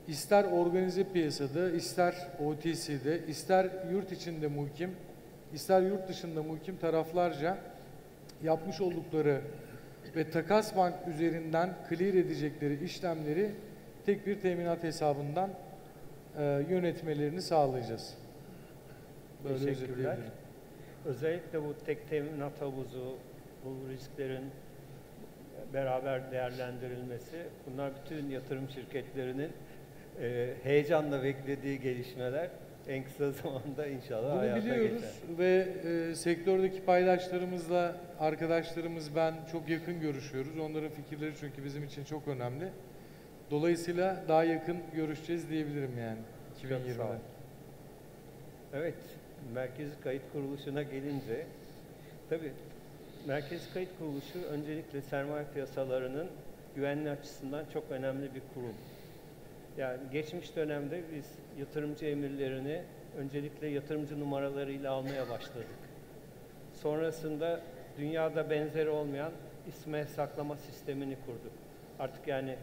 ister organize piyasada, ister OTC'de, ister yurt içinde muhkim, ister yurt dışında muhkim taraflarca yapmış oldukları ve Takas Bank üzerinden clear edecekleri işlemleri tek bir teminat hesabından yönetmelerini sağlayacağız. Böyle Teşekkürler. Özellikle bu tek teminat havuzu, bu risklerin beraber değerlendirilmesi, bunlar bütün yatırım şirketlerinin heyecanla beklediği gelişmeler. En kısa zamanda inşallah bunu hayata biliyoruz geçer. ve sektördeki paydaşlarımızla, arkadaşlarımız, ben çok yakın görüşüyoruz. Onların fikirleri çünkü bizim için çok önemli. Dolayısıyla daha yakın görüşeceğiz diyebilirim yani 2020'de. Evet, Merkezi Kayıt Kuruluşu'na gelince, tabii Merkezi Kayıt Kuruluşu öncelikle sermaye piyasalarının güvenliği açısından çok önemli bir kurum. Yani geçmiş dönemde biz yatırımcı emirlerini öncelikle yatırımcı numaralarıyla almaya başladık. Sonrasında dünyada benzeri olmayan isme saklama sistemini kurduk. Artık yani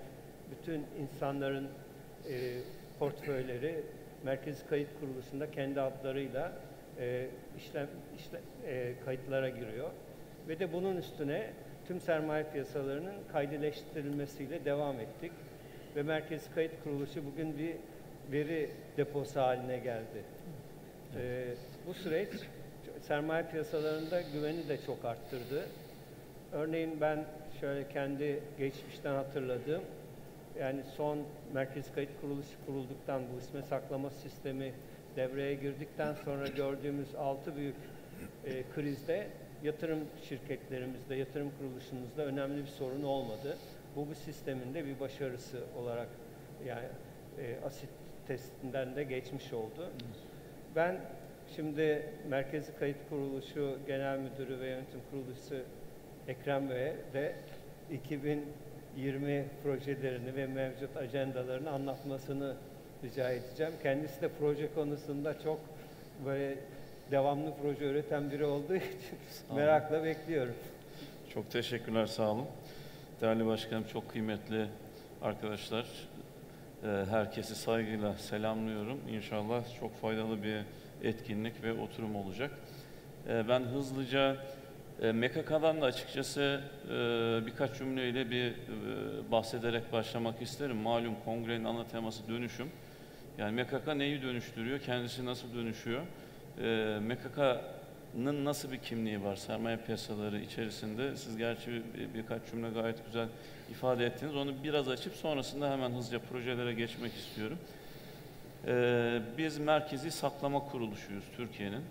bütün insanların portföyleri Merkezi Kayıt Kuruluşu'nda kendi adlarıyla kayıtlara giriyor. Ve de bunun üstüne tüm sermaye piyasalarının kaydileştirilmesiyle devam ettik. Ve Merkezi Kayıt Kuruluşu bugün bir veri deposu haline geldi. Bu süreç sermaye piyasalarında güveni de çok arttırdı. Örneğin ben şöyle kendi geçmişten hatırladığım, yani son Merkezi Kayıt Kuruluşu kurulduktan, bu isme saklama sistemi devreye girdikten sonra gördüğümüz 6 büyük krizde yatırım şirketlerimizde, yatırım kuruluşumuzda önemli bir sorun olmadı. Bu sistemin de bir başarısı olarak yani asit testinden de geçmiş oldu. Ben Şimdi Merkezi Kayıt Kuruluşu Genel Müdürü ve Yönetim Kuruluşu Ekrem Bey'e de 2020 projelerini ve mevcut ajandalarını anlatmasını rica edeceğim. Kendisi de proje konusunda çok böyle devamlı proje üreten biri olduğu için merakla bekliyorum. Çok teşekkürler, sağ olun. Değerli başkanım, çok kıymetli arkadaşlar, herkesi saygıyla selamlıyorum. İnşallah çok faydalı bir etkinlik ve oturum olacak. Ben hızlıca MKK'dan da açıkçası birkaç cümleyle bahsederek başlamak isterim. Malum kongrenin ana teması dönüşüm. Yani MKK neyi dönüştürüyor, kendisi nasıl dönüşüyor? MKK'nın nasıl bir kimliği var sermaye piyasaları içerisinde? Siz gerçi birkaç cümle gayet güzel ifade ettiniz. Onu biraz açıp sonrasında hemen hızlıca projelere geçmek istiyorum. Biz merkezi saklama kuruluşuyuz Türkiye'nin.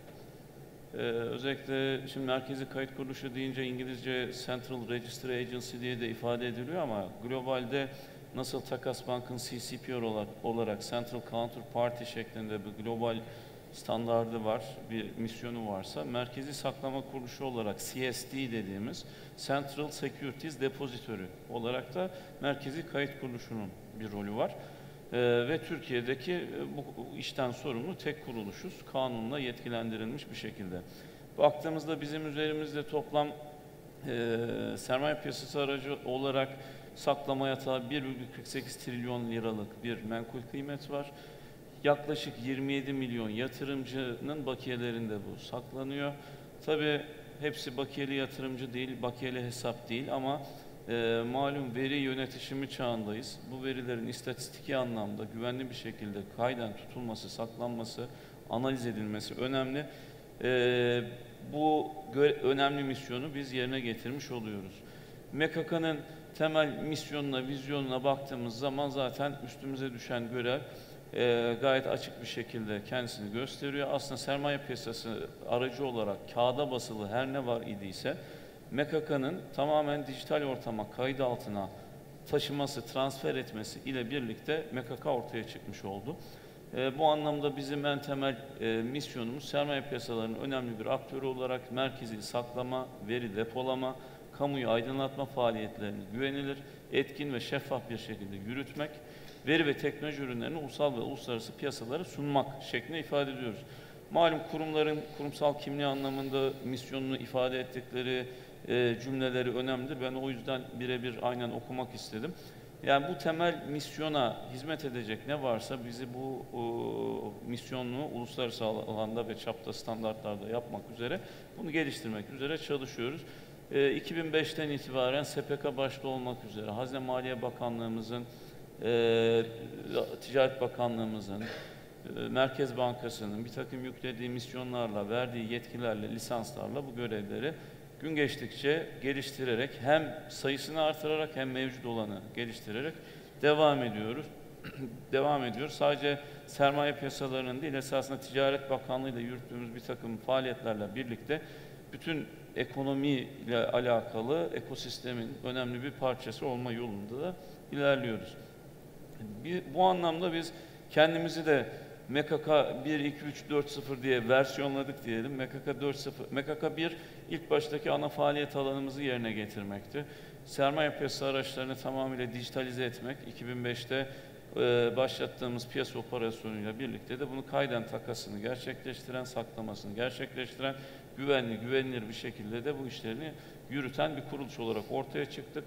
Özellikle şimdi merkezi kayıt kuruluşu deyince İngilizce Central Registry Agency diye de ifade ediliyor ama globalde nasıl Takas Bank'ın CCP olarak Central Counterparty şeklinde bir global standardı var, bir misyonu varsa, merkezi saklama kuruluşu olarak CSD dediğimiz Central Securities Depository olarak da merkezi kayıt kuruluşunun bir rolü var. Ve Türkiye'deki bu işten sorumlu tek kuruluşuz, kanunla yetkilendirilmiş bir şekilde. Baktığımızda bizim üzerimizde toplam sermaye piyasası aracı olarak saklama yatağı 1,48 trilyon liralık bir menkul kıymet var. Yaklaşık 27 milyon yatırımcının bakiyelerinde bu saklanıyor. Tabii hepsi bakiyeli yatırımcı değil, bakiyeli hesap değil ama malum veri yönetişimi çağındayız. Bu verilerin istatistiki anlamda güvenli bir şekilde kayden tutulması, saklanması, analiz edilmesi önemli. Bu önemli misyonu biz yerine getirmiş oluyoruz. MKK'nın temel misyonuna, vizyonuna baktığımız zaman zaten üstümüze düşen görev gayet açık bir şekilde kendisini gösteriyor. Aslında sermaye piyasası aracı olarak kağıda basılı her ne var idiyse MKK'nın tamamen dijital ortama, kayıt altına taşıması, transfer etmesi ile birlikte MKK ortaya çıkmış oldu. Bu anlamda bizim en temel misyonumuz sermaye piyasalarının önemli bir aktörü olarak merkezi saklama, veri depolama, kamuyu aydınlatma faaliyetlerini güvenilir, etkin ve şeffaf bir şekilde yürütmek, veri ve teknoloji ürünlerini ulusal ve uluslararası piyasalara sunmak şeklinde ifade ediyoruz. Malum kurumların kurumsal kimliği anlamında misyonunu ifade ettikleri cümleleri önemlidir. Ben o yüzden birebir aynen okumak istedim. Yani bu temel misyona hizmet edecek ne varsa bizi bu misyonunu uluslararası alanda ve çapta standartlarda yapmak üzere, bunu geliştirmek üzere çalışıyoruz. 2005'ten itibaren SPK başta olmak üzere Hazine Maliye Bakanlığımızın, Ticaret Bakanlığımızın, Merkez Bankası'nın bir takım yüklediği misyonlarla, verdiği yetkilerle, lisanslarla bu görevleri gün geçtikçe geliştirerek hem sayısını artırarak hem mevcut olanı geliştirerek devam ediyoruz. Sadece sermaye piyasalarının değil, esasında Ticaret Bakanlığı ile yürüttüğümüz bir takım faaliyetlerle birlikte bütün ekonomiyle alakalı ekosistemin önemli bir parçası olma yolunda da ilerliyoruz. Bu anlamda biz kendimizi de MKK 1, 2, 3, 4, 0 diye versiyonladık diyelim. MKK 4, 0, MKK 1 ilk baştaki ana faaliyet alanımızı yerine getirmekti. Sermaye piyasası araçlarını tamamıyla dijitalize etmek, 2005'te başlattığımız piyasa operasyonuyla birlikte de bunu kayden takasını gerçekleştiren, saklamasını gerçekleştiren, güvenilir bir şekilde de bu işlerini yürüten bir kuruluş olarak ortaya çıktık.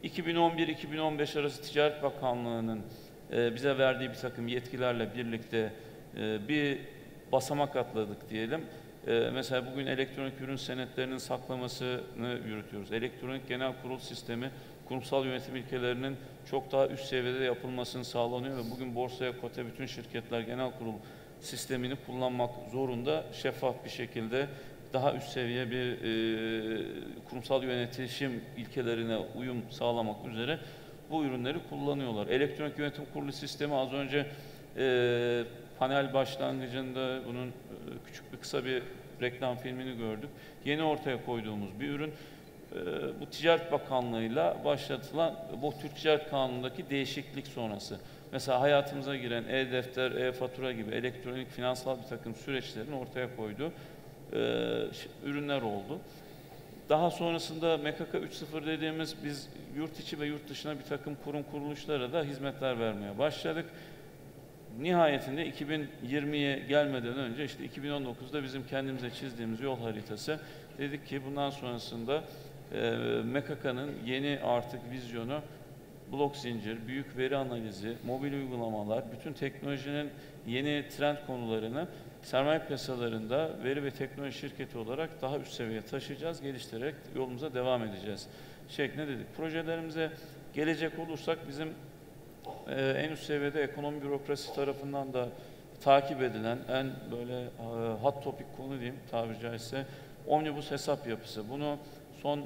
2011-2015 arası Ticaret Bakanlığı'nın bize verdiği bir takım yetkilerle birlikte bir basamak atladık diyelim. Mesela bugün elektronik ürün senetlerinin saklamasını yürütüyoruz. Elektronik genel kurul sistemi kurumsal yönetim ilkelerinin çok daha üst seviyede yapılmasını sağlanıyor ve bugün borsaya kote bütün şirketler genel kurul sistemini kullanmak zorunda, şeffaf bir şekilde daha üst seviye bir kurumsal yönetişim ilkelerine uyum sağlamak üzere bu ürünleri kullanıyorlar. Elektronik yönetim kurulu sistemi az önce panel başlangıcında bunun kısa bir reklam filmini gördük. Yeni ortaya koyduğumuz bir ürün. Bu Ticaret Bakanlığı'yla başlatılan bu Türk Ticaret Kanunu'ndaki değişiklik sonrası mesela hayatımıza giren e-defter, e-fatura gibi elektronik finansal bir takım süreçlerin ortaya koyduğu ürünler oldu. Daha sonrasında MKK 3.0 dediğimiz biz yurt içi ve yurt dışına bir takım kurum kuruluşlara da hizmetler vermeye başladık. Nihayetinde 2020'ye gelmeden önce işte 2019'da bizim kendimize çizdiğimiz yol haritası, dedik ki bundan sonrasında MKK'nın yeni artık vizyonu blok zincir, büyük veri analizi, mobil uygulamalar, bütün teknolojinin yeni trend konularını sermaye piyasalarında veri ve teknoloji şirketi olarak daha üst seviyeye taşıyacağız, geliştirerek yolumuza devam edeceğiz şeklinde dedik. Projelerimize gelecek olursak bizim en üst seviyede ekonomi bürokrasi tarafından da takip edilen en böyle hot topic konu diyeyim tabiri caizse omnibus hesap yapısı. Bunu son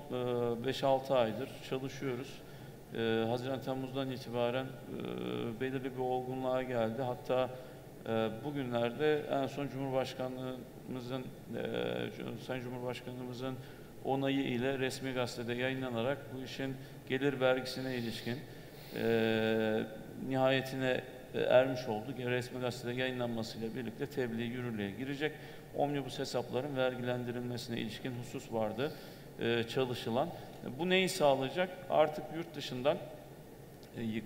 5-6 aydır çalışıyoruz. Haziran-Temmuz'dan itibaren belirli bir olgunluğa geldi. Hatta bugünlerde en son Sayın Cumhurbaşkanımızın onayı ile resmi gazetede yayınlanarak bu işin gelir vergisine ilişkin nihayetine ermiş oldu. Resmi gazetede yayınlanmasıyla birlikte tebliğ yürürlüğe girecek. Omnibus hesapların vergilendirilmesine ilişkin husus vardı çalışılan. Bu neyi sağlayacak? Artık yurt dışından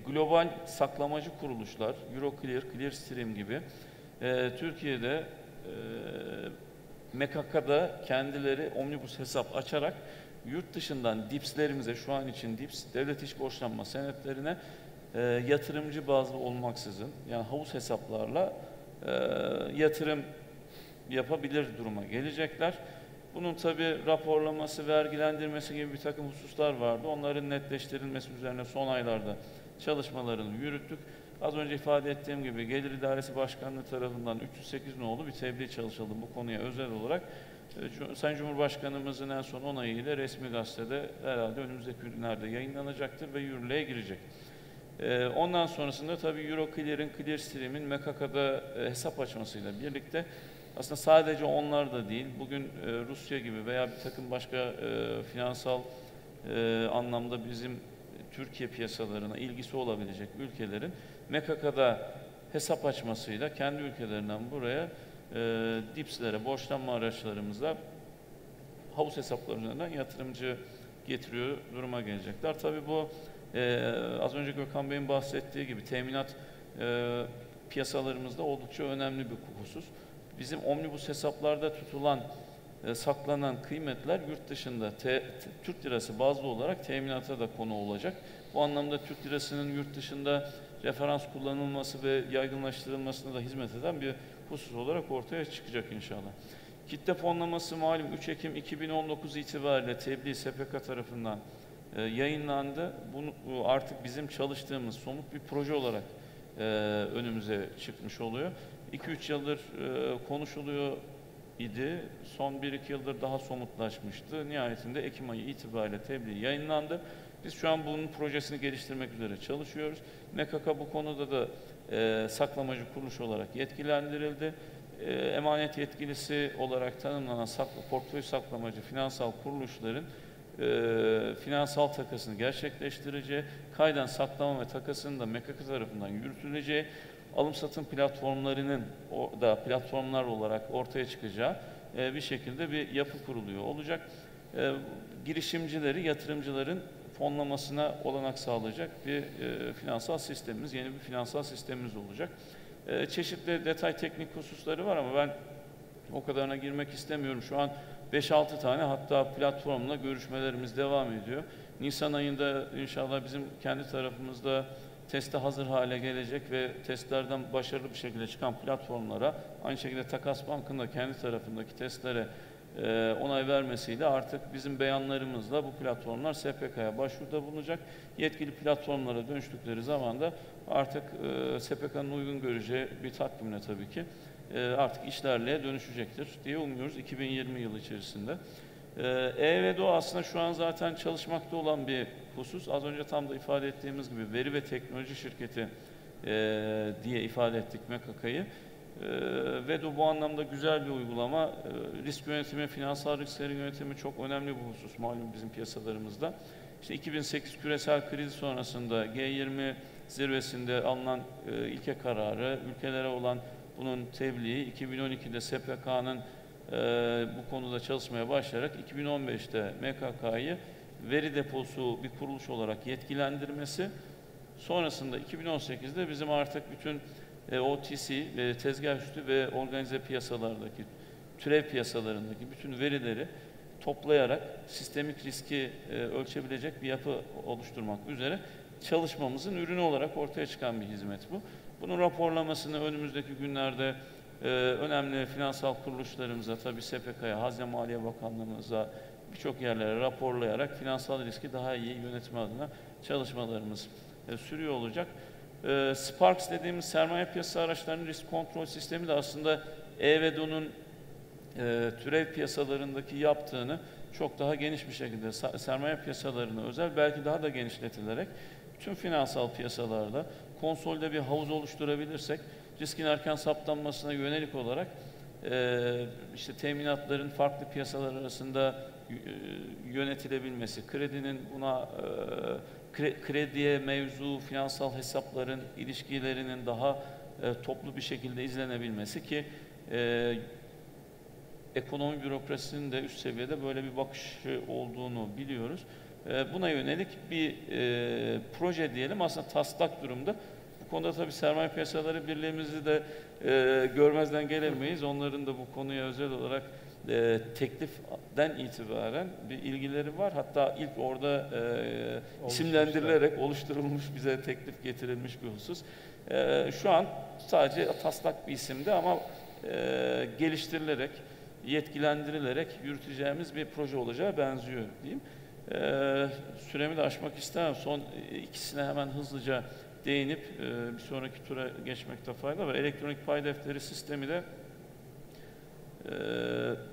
global saklamacı kuruluşlar, Euroclear, Clearstream gibi Türkiye'de MKK'da kendileri omnibus hesap açarak yurt dışından DİPS'lerimize, şu an için DİPS, devlet iş borçlanma senetlerine yatırımcı bazlı olmaksızın, yani havuz hesaplarla yatırım yapabilir duruma gelecekler. Bunun tabi raporlaması, vergilendirmesi gibi bir takım hususlar vardı. Onların netleştirilmesi üzerine son aylarda çalışmalarını yürüttük. Az önce ifade ettiğim gibi Gelir İdaresi Başkanlığı tarafından 308 nolu bir tebliğ çalışıldı bu konuya özel olarak. Sayın Cumhurbaşkanımızın en son onayıyla resmi gazetede herhalde önümüzdeki günlerde yayınlanacaktır ve yürürlüğe girecek. Ondan sonrasında tabii Euroclear'in, Clearstream'in MKK'da hesap açmasıyla birlikte aslında sadece onlar da değil, bugün Rusya gibi veya bir takım başka finansal anlamda bizim Türkiye piyasalarına ilgisi olabilecek ülkelerin MKK'da hesap açmasıyla kendi ülkelerinden buraya DİPS'lere, borçlanma araçlarımıza havuz hesapları üzerinden yatırımcı getiriyor duruma gelecekler. Tabii bu az önce Gökhan Bey'in bahsettiği gibi teminat piyasalarımızda oldukça önemli bir husus. Bizim omnibus hesaplarda tutulan, saklanan kıymetler yurt dışında Türk lirası bazlı olarak teminata da konu olacak. Bu anlamda Türk lirasının yurt dışında referans kullanılması ve yaygınlaştırılmasına da hizmet eden bir husus olarak ortaya çıkacak inşallah. Kitle fonlaması malum 3 Ekim 2019 itibariyle tebliğ SPK tarafından yayınlandı. Bu artık bizim çalıştığımız somut bir proje olarak önümüze çıkmış oluyor. 2-3 yıldır konuşuluyor idi. Son 1-2 yıldır daha somutlaşmıştı. Nihayetinde Ekim ayı itibariyle tebliğ yayınlandı. Biz şu an bunun projesini geliştirmek üzere çalışıyoruz. MKK bu konuda da saklamacı kuruluş olarak yetkilendirildi. Emanet yetkilisi olarak tanımlanan portföy saklamacı finansal kuruluşların finansal takasını gerçekleştireceği, kayden saklama ve takasının da MKK tarafından yürütüleceği, alım-satım platformlarının da platformlar olarak ortaya çıkacağı bir şekilde bir yapı kuruluyor olacak. Girişimcileri, yatırımcıların fonlamasına olanak sağlayacak bir finansal sistemimiz, yeni bir finansal sistemimiz olacak. Çeşitli detay teknik hususları var ama ben o kadarına girmek istemiyorum. Şu an 5-6 tane hatta platformla görüşmelerimiz devam ediyor. Nisan ayında inşallah bizim kendi tarafımızda teste hazır hale gelecek ve testlerden başarılı bir şekilde çıkan platformlara, aynı şekilde Takas Bank'ın da kendi tarafındaki testlere onay vermesiyle artık bizim beyanlarımızla bu platformlar SPK'ya başvuruda bulunacak. Yetkili platformlara dönüştükleri zaman da artık SPK'nın uygun göreceği bir takvimle tabii ki artık işlerliğe dönüşecektir diye umuyoruz 2020 yılı içerisinde. E-Vedo aslında şu an zaten çalışmakta olan bir husus. Az önce tam da ifade ettiğimiz gibi veri ve teknoloji şirketi diye ifade ettik MKK'yı. Vedo bu anlamda güzel bir uygulama. Risk yönetimi, finansal risklerin yönetimi çok önemli bir husus malum bizim piyasalarımızda. İşte 2008 küresel kriz sonrasında G20 zirvesinde alınan ilke kararı, ülkelere olan bunun tebliği, 2012'de SPK'nın bu konuda çalışmaya başlayarak 2015'te MKK'yı veri deposu bir kuruluş olarak yetkilendirmesi, sonrasında 2018'de bizim artık bütün OTC, tezgah üstü ve organize piyasalardaki, türev piyasalarındaki bütün verileri toplayarak sistemik riski ölçebilecek bir yapı oluşturmak üzere çalışmamızın ürünü olarak ortaya çıkan bir hizmet bu. Bunun raporlamasını önümüzdeki günlerde önemli finansal kuruluşlarımıza, tabii SPK'ya, Hazine Maliye Bakanlığımıza, birçok yerlere raporlayarak finansal riski daha iyi yönetme adına çalışmalarımız sürüyor olacak. Sparks dediğimiz sermaye piyasası araçlarının risk kontrol sistemi de aslında E&D'nin türev piyasalarındaki yaptığını çok daha geniş bir şekilde sermaye piyasalarına özel, belki daha da genişletilerek tüm finansal piyasalarda konsolide bir havuz oluşturabilirsek, riskin erken saptanmasına yönelik olarak işte teminatların farklı piyasalar arasında yönetilebilmesi, kredinin buna krediye mevzu finansal hesapların ilişkilerinin daha toplu bir şekilde izlenebilmesi ki ekonomi bürokrasisinin de üst seviyede böyle bir bakışı olduğunu biliyoruz. Buna yönelik bir proje diyelim, aslında taslak durumda. Bu konuda tabii Sermaye Piyasaları Birliğimizi de görmezden gelemeyiz. Onların da bu konuya özel olarak tekliften itibaren bir ilgileri var. Hatta ilk orada isimlendirilerek oluşturulmuş, bize teklif getirilmiş bir husus. Şu an sadece taslak bir isimde ama geliştirilerek, yetkilendirilerek yürüteceğimiz bir proje olacağı benziyor diyeyim. Süremi de aşmak istemem. Son ikisine hemen hızlıca değinip bir sonraki tura geçmekte fayda var. Elektronik pay defteri sistemi de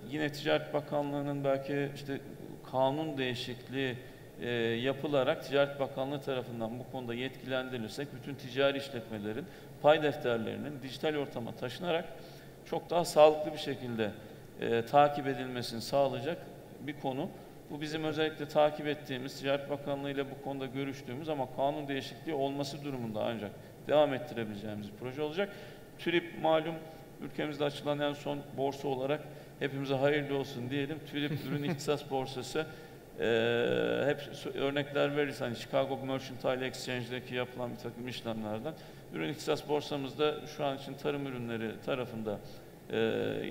yine Ticaret Bakanlığı'nın belki işte kanun değişikliği yapılarak Ticaret Bakanlığı tarafından bu konuda yetkilendirirsek bütün ticari işletmelerin pay defterlerinin dijital ortama taşınarak çok daha sağlıklı bir şekilde takip edilmesini sağlayacak bir konu. Bu bizim özellikle takip ettiğimiz, Ticaret Bakanlığı ile bu konuda görüştüğümüz ama kanun değişikliği olması durumunda ancak devam ettirebileceğimiz bir proje olacak. TÜRİP malum ülkemizde açılan en son borsa olarak hepimize hayırlı olsun diyelim. TÜRİP Ürün İhtisas Borsası hep örnekler veririz. Hani Chicago Mercantile Exchange'deki yapılan bir takım işlemlerden. Ürün İhtisas Borsamızda şu an için tarım ürünleri tarafında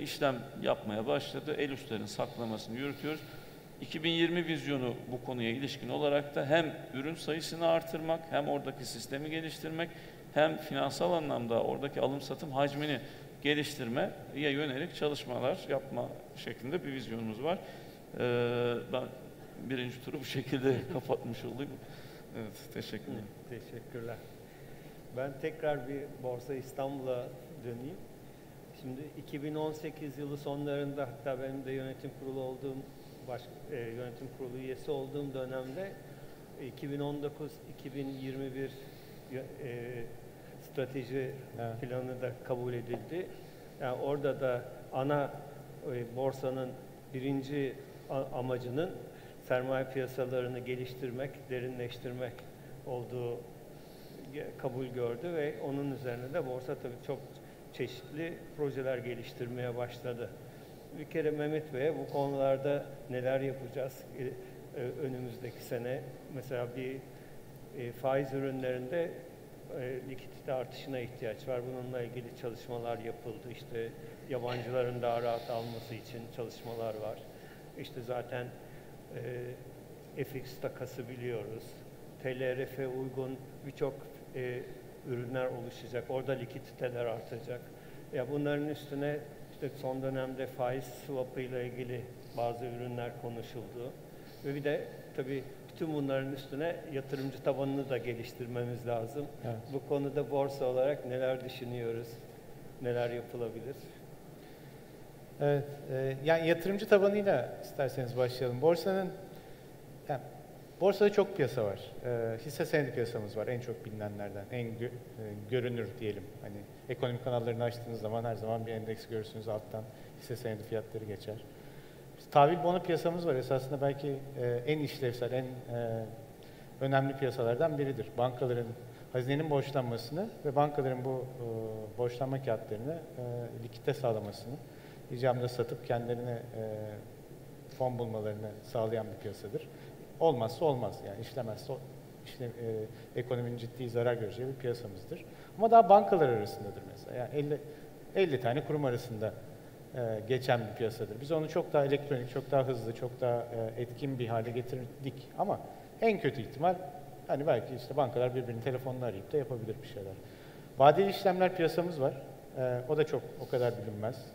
işlem yapmaya başladı. El üstlerin saklamasını yürütüyoruz. 2020 vizyonu bu konuya ilişkin olarak da hem ürün sayısını artırmak, hem oradaki sistemi geliştirmek, hem finansal anlamda oradaki alım-satım hacmini geliştirmeye yönelik çalışmalar yapma şeklinde bir vizyonumuz var. Ben birinci turu bu şekilde kapatmış olayım. Evet, teşekkür ederim. Teşekkürler. Ben tekrar bir Borsa İstanbul'a döneyim. Şimdi 2018 yılı sonlarında, hatta benim de yönetim kurulu üyesi olduğum dönemde 2019-2021 strateji planı da kabul edildi. Yani orada da ana borsanın birinci amacının sermaye piyasalarını geliştirmek, derinleştirmek olduğu kabul gördü ve onun üzerine de borsa tabii çok çeşitli projeler geliştirmeye başladı. Bir kere Mehmet Bey'e bu konularda neler yapacağız önümüzdeki sene? Mesela bir faiz ürünlerinde likidite artışına ihtiyaç var. Bununla ilgili çalışmalar yapıldı. İşte yabancıların daha rahat alması için çalışmalar var. İşte zaten FX takası biliyoruz. TLRF'e uygun birçok ürünler oluşacak. Orada likiditeler artacak. Ya bunların üstüne işte son dönemde faiz swap'ı ile ilgili bazı ürünler konuşuldu. Ve bir de tabii bütün bunların üstüne yatırımcı tabanını da geliştirmemiz lazım. Evet. Bu konuda borsa olarak neler düşünüyoruz? Neler yapılabilir? Evet, yani yatırımcı tabanıyla isterseniz başlayalım. Borsada çok piyasa var. Hisse senedi piyasamız var, en çok bilinenlerden, en görünür diyelim. Hani ekonomik kanallarını açtığınız zaman her zaman bir endeks görürsünüz, alttan hisse senedi fiyatları geçer. Tahvil bono piyasamız var, esasında belki en işlevsel, en önemli piyasalardan biridir. Bankaların hazinenin borçlanmasını ve bankaların bu borçlanma kağıtlarını likidite sağlamasını, icabında satıp kendilerine fon bulmalarını sağlayan bir piyasadır. Olmazsa olmaz, yani işlemezse ekonominin ciddi zarar göreceği bir piyasamızdır. Ama daha bankalar arasındadır mesela. Yani 50 tane kurum arasında geçen bir piyasadır. Biz onu çok daha elektronik, çok daha hızlı, çok daha etkin bir hale getirdik. Ama en kötü ihtimal hani belki işte bankalar birbirini telefonla arayıp da yapabilir bir şeyler. Vadeli işlemler piyasamız var. O da çok o kadar bilinmez.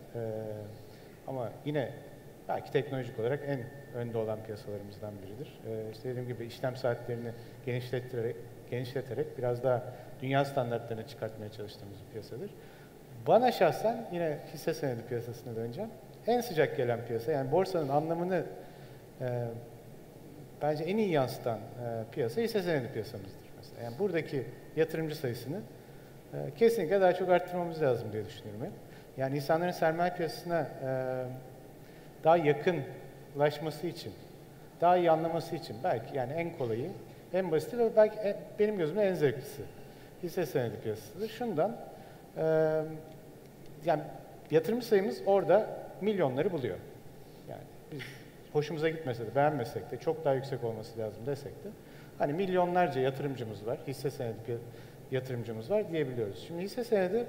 Ama yine belki teknolojik olarak en önde olan piyasalarımızdan biridir. İşte dediğim gibi işlem saatlerini genişleterek biraz daha dünya standartlarına çıkartmaya çalıştığımız bir piyasadır. Bana şahsen yine hisse senedi piyasasına döneceğim. En sıcak gelen piyasa, yani borsanın anlamını bence en iyi yansıtan piyasa hisse senedi piyasamızdır mesela. Yani buradaki yatırımcı sayısını kesinlikle daha çok arttırmamız lazım diye düşünüyorum hep. Yani insanların sermaye piyasasına daha yakınlaşması için, daha iyi anlaması için belki yani en kolayı, en basiti ve belki benim gözümde en zevklisi hisse senedi piyasasıdır. Şundan, yani yatırımcı sayımız orada milyonları buluyor. Yani biz hoşumuza gitmese de, beğenmesek de, çok daha yüksek olması lazım desek de, hani milyonlarca yatırımcımız var, hisse senedi yatırımcımız var diyebiliyoruz. Şimdi hisse senedi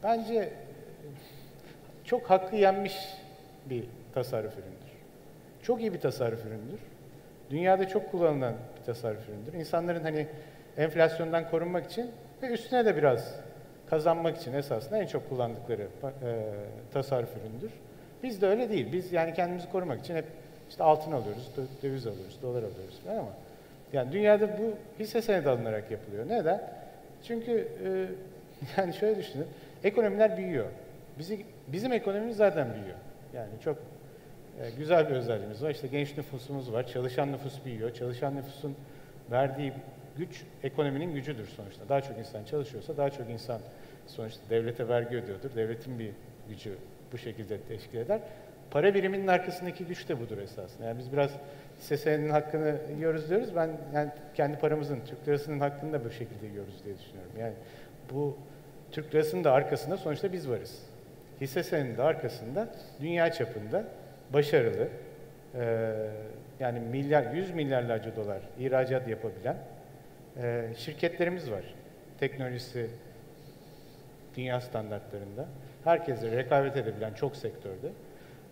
bence çok hakkı yenmiş bir tasarruf ürünüdür. Çok iyi bir tasarruf ürünüdür. Dünyada çok kullanılan bir tasarruf ürünüdür. İnsanların hani enflasyondan korunmak için ve üstüne de biraz kazanmak için esasında en çok kullandıkları tasarruf ürünüdür. Biz de öyle değil. Biz yani kendimizi korumak için hep işte altın alıyoruz, döviz alıyoruz, dolar alıyoruz falan ama yani dünyada bu hisse senedi alınarak yapılıyor. Neden? Çünkü yani şöyle düşünün, ekonomiler büyüyor. Bizim ekonomimiz zaten büyüyor. Yani çok güzel bir özelliğimiz var. İşte genç nüfusumuz var, çalışan nüfus büyüyor. Çalışan nüfusun verdiği güç, ekonominin gücüdür sonuçta. Daha çok insan çalışıyorsa, daha çok insan sonuçta devlete vergi ödüyordur. Devletin bir gücü bu şekilde teşkil eder. Para biriminin arkasındaki güç de budur esasında. Yani biz biraz hisse senedinin hakkını yiyoruz diyoruz. Ben yani kendi paramızın, Türk lirasının hakkını da bu şekilde yiyoruz diye düşünüyorum. Yani bu Türk lirasının da arkasında sonuçta biz varız. Hisse senedinin de arkasında dünya çapında başarılı, yani yüz milyarlarca dolar ihracat yapabilen şirketlerimiz var. Teknolojisi dünya standartlarında. Herkesle rekabet edebilen çok sektörde.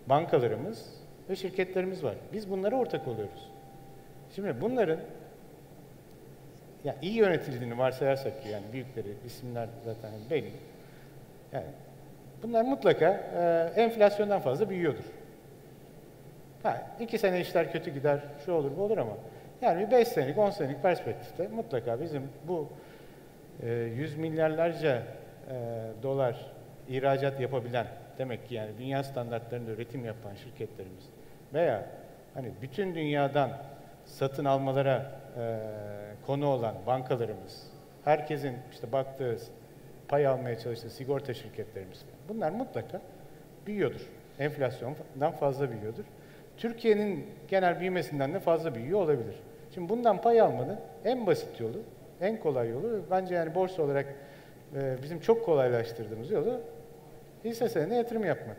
Bankalarımız ve şirketlerimiz var. Biz bunlara ortak oluyoruz. Şimdi bunların yani iyi yönetildiğini varsayarsak ki yani büyükleri, isimler zaten belli. Yani bunlar mutlaka enflasyondan fazla büyüyordur. 2 sene işler kötü gider, şu olur bu olur ama yani bir 5 senelik, 10 senelik perspektifte mutlaka bizim bu yüz milyarlarca dolar ihracat yapabilen, demek ki yani dünya standartlarında üretim yapan şirketlerimiz veya hani bütün dünyadan satın almalara konu olan bankalarımız, herkesin işte baktığı, pay almaya çalıştığı sigorta şirketlerimiz, bunlar mutlaka büyüyordur. Enflasyondan fazla büyüyordur. Türkiye'nin genel büyümesinden de fazla büyüyor olabilir. Şimdi bundan pay almanın en basit yolu, en kolay yolu, bence yani borsa olarak bizim çok kolaylaştırdığımız yolu hisse senedine yatırım yapmak.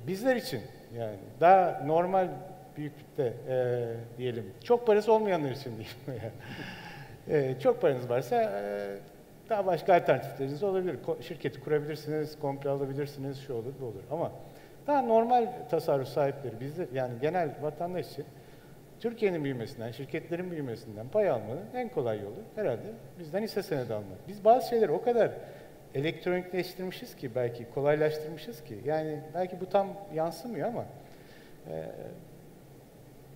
Bizler için yani daha normal büyüklükte diyelim, çok parası olmayanlar için diyeyim. Çok paranız varsa daha başka alternatifleriniz olabilir. Şirketi kurabilirsiniz, komple alabilirsiniz, şu olur, bu olur. Ama daha normal tasarruf sahipleri, bizde yani genel vatandaş için Türkiye'nin büyümesinden, şirketlerin büyümesinden pay almanın en kolay yolu herhalde bizden hisse senedi almak. Biz bazı şeyleri o kadar elektronikleştirmişiz ki, belki kolaylaştırmışız ki, yani belki bu tam yansımıyor ama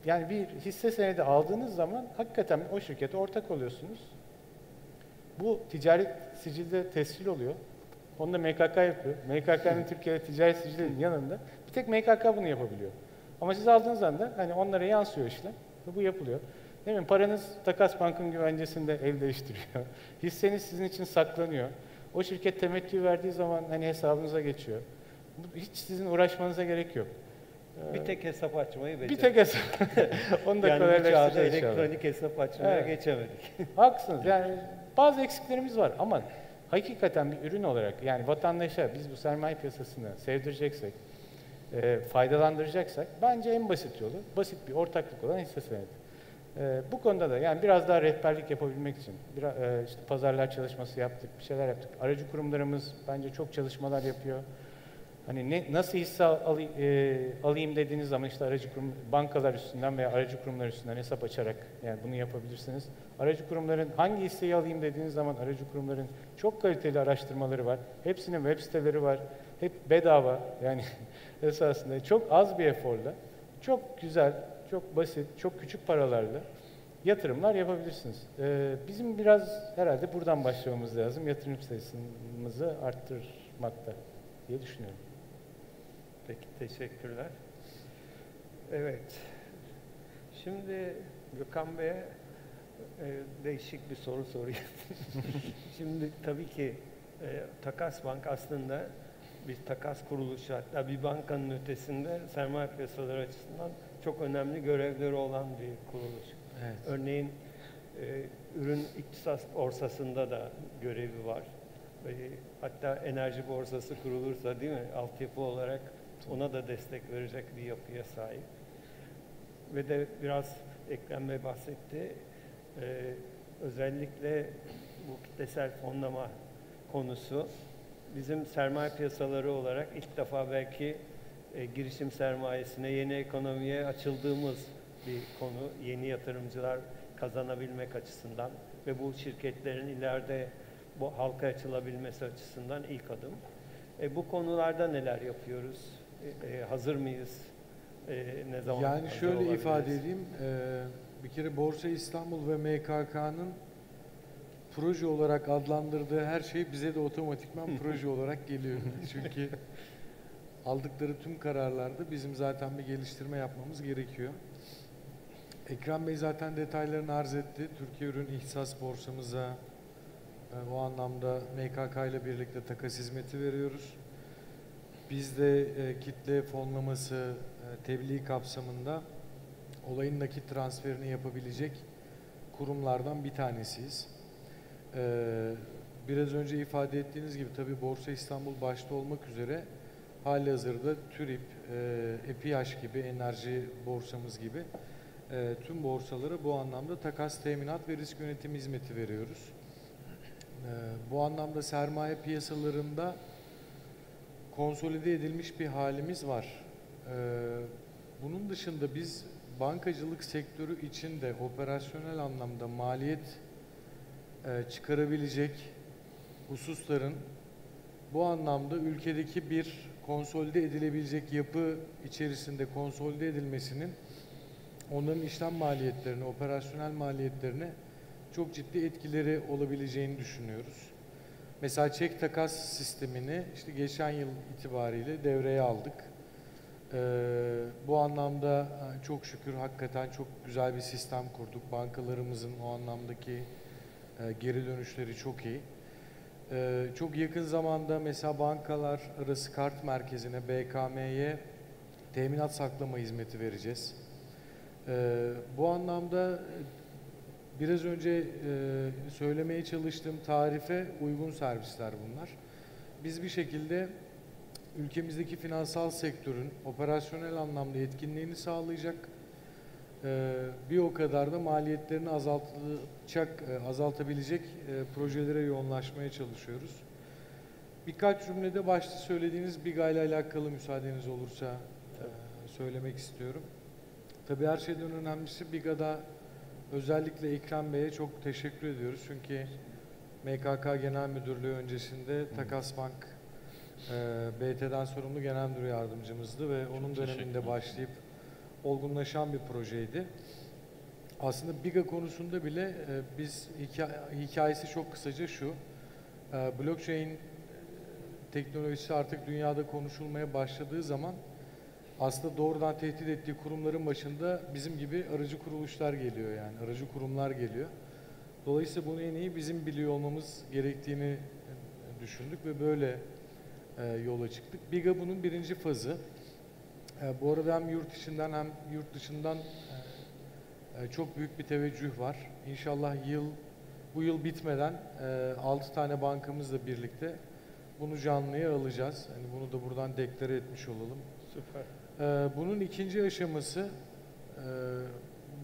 yani bir hisse senedi aldığınız zaman hakikaten o şirkete ortak oluyorsunuz. Bu ticaret sicilde tescil oluyor. Onu da MKK yapıyor. MKK'nın Türkiye'de ticaret sicilinin yanında bir tek MKK bunu yapabiliyor. Ama siz aldığınız anda hani onlara yansıyor işlem ve bu yapılıyor. Değil mi? Paranız Takas Bank'ın güvencesinde el değiştiriyor. Hisseniz sizin için saklanıyor. O şirket temettü verdiği zaman hani hesabınıza geçiyor. Hiç sizin uğraşmanıza gerek yok. Bir tek hesap açmayı becerdik. Bir tek hesap. Onu da yani bu çağda kolaylaştıracağız inşallah. elektronik hesap açmaya geçemedik. Haklısınız. Yani bazı eksiklerimiz var ama hakikaten bir ürün olarak yani vatandaşa biz bu sermaye piyasasını sevdireceksek, faydalandıracaksak bence en basit yolu basit bir ortaklık olan hisse senedi. Bu konuda da yani biraz daha rehberlik yapabilmek için işte pazarlar çalışması yaptık, bir şeyler yaptık. Aracı kurumlarımız bence çok çalışmalar yapıyor. Hani nasıl hisse alayım dediğiniz zaman işte aracı kurum, bankalar üstünden veya aracı kurumlar üstünden hesap açarak yani bunu yapabilirsiniz. Aracı kurumların hangi hisseyi alayım dediğiniz zaman aracı kurumların çok kaliteli araştırmaları var. Hepsinin web siteleri var. Hep bedava yani esasında çok az bir eforla, çok güzel, çok basit, çok küçük paralarla yatırımlar yapabilirsiniz. Bizim biraz herhalde buradan başlamamız lazım. Yatırım sayısımızı arttırmakta diye düşünüyorum. Peki, teşekkürler. Evet. Şimdi Gökhan Bey'e değişik bir soru sorayım. Şimdi tabii ki Takas Bank aslında bir takas kuruluşu, hatta bir bankanın ötesinde sermaye piyasaları açısından çok önemli görevleri olan bir kuruluş. Evet. Örneğin ürün iktisat borsasında da görevi var. Hatta enerji borsası kurulursa değil mi? Altyapı olarak ona da destek verecek bir yapıya sahip. Ve de biraz Ekrem Bey bahsetti. Özellikle bu kitlesel fonlama konusu bizim sermaye piyasaları olarak ilk defa belki girişim sermayesine, yeni ekonomiye açıldığımız bir konu. Yeni yatırımcılar kazanabilmek açısından ve bu şirketlerin ileride bu halka açılabilmesi açısından ilk adım. Bu konularda neler yapıyoruz? Hazır mıyız? Ne zaman yani şöyle ifade edeyim. Bir kere Borsa İstanbul ve MKK'nın proje olarak adlandırdığı her şey bize de otomatikman proje olarak geliyor. Çünkü aldıkları tüm kararlarda bizim zaten bir geliştirme yapmamız gerekiyor. Ekrem Bey zaten detaylarını arz etti. Türkiye Ürün İhtisas Borsamıza o anlamda MKK ile birlikte takas hizmeti veriyoruz. Biz de kitle fonlaması tebliğ kapsamında olayın nakit transferini yapabilecek kurumlardan bir tanesiyiz. Biraz önce ifade ettiğiniz gibi tabii Borsa İstanbul başta olmak üzere halihazırda TÜRİP, EPİAŞ gibi enerji borsamız gibi tüm borsalara bu anlamda takas, teminat ve risk yönetimi hizmeti veriyoruz. Bu anlamda sermaye piyasalarında konsolide edilmiş bir halimiz var. Bunun dışında biz bankacılık sektörü için de operasyonel anlamda maliyet çıkarabilecek hususların bu anlamda ülkedeki bir konsolide edilebilecek yapı içerisinde konsolide edilmesinin onların işlem maliyetlerine, operasyonel maliyetlerine çok ciddi etkileri olabileceğini düşünüyoruz. Mesela çek takas sistemini işte geçen yıl itibariyle devreye aldık. Bu anlamda çok şükür hakikaten çok güzel bir sistem kurduk. Bankalarımızın o anlamdaki geri dönüşleri çok iyi. Çok yakın zamanda mesela bankalar arası kart merkezine, BKM'ye teminat saklama hizmeti vereceğiz. Bu anlamda biraz önce söylemeye çalıştığım tarife uygun servisler bunlar. Biz bir şekilde ülkemizdeki finansal sektörün operasyonel anlamda etkinliğini sağlayacak, bir o kadar da maliyetlerini azaltabilecek projelere yoğunlaşmaya çalışıyoruz. Birkaç cümlede başta söylediğiniz BİGA ile alakalı müsaadeniz olursa söylemek istiyorum. Tabii her şeyden önemlisi BİGA'da özellikle Ekrem Bey'e çok teşekkür ediyoruz. Çünkü MKK Genel Müdürlüğü öncesinde Takas Bank BT'den sorumlu genel müdür yardımcımızdı ve onun döneminde başlayıp olgunlaşan bir projeydi. Aslında BİGA konusunda bile biz hikayesi çok kısaca şu. Blockchain teknolojisi artık dünyada konuşulmaya başladığı zaman aslında doğrudan tehdit ettiği kurumların başında bizim gibi aracı kuruluşlar geliyor, yani aracı kurumlar geliyor. Dolayısıyla bunu en iyi bizim biliyor olmamız gerektiğini düşündük ve böyle yola çıktık. BİGA bunun birinci fazı. Bu arada hem yurt içinden hem yurt dışından çok büyük bir teveccüh var. İnşallah bu yıl bitmeden 6 tane bankamızla birlikte bunu canlıya alacağız. Yani bunu da buradan deklare etmiş olalım. Süper. Bunun ikinci aşaması,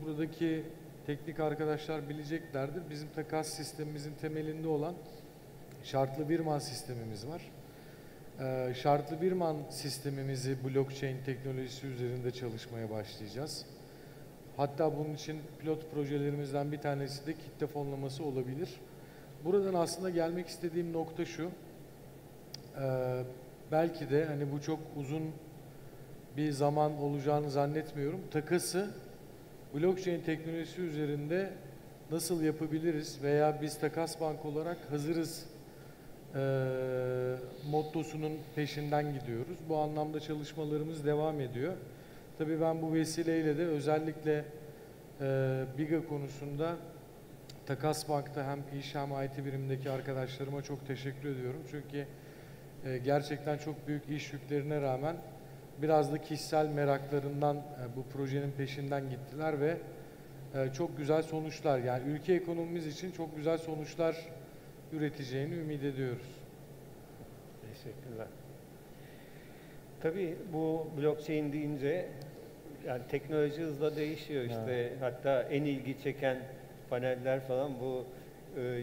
buradaki teknik arkadaşlar bileceklerdir. Bizim takas sistemimizin temelinde olan şartlı birman sistemimiz var. Şartlı birman sistemimizi blockchain teknolojisi üzerinde çalışmaya başlayacağız. Hatta bunun için pilot projelerimizden bir tanesi de kitle fonlaması olabilir. Buradan aslında gelmek istediğim nokta şu. Belki de hani bu çok uzun bir zaman olacağını zannetmiyorum. Takası blockchain teknolojisi üzerinde nasıl yapabiliriz veya biz takas bank olarak hazırız mottosunun peşinden gidiyoruz. Bu anlamda çalışmalarımız devam ediyor. Tabii ben bu vesileyle de özellikle BİGA konusunda Takas Bank'ta hem iş hem IT birimindeki arkadaşlarıma çok teşekkür ediyorum. Çünkü gerçekten çok büyük iş yüklerine rağmen biraz da kişisel meraklarından bu projenin peşinden gittiler ve çok güzel sonuçlar, yani ülke ekonomimiz için çok güzel sonuçlar üreteceğini ümit ediyoruz. Teşekkürler. Tabii bu blockchain deyince yani teknoloji hızla değişiyor işte. Evet. Hatta en ilgi çeken paneller falan bu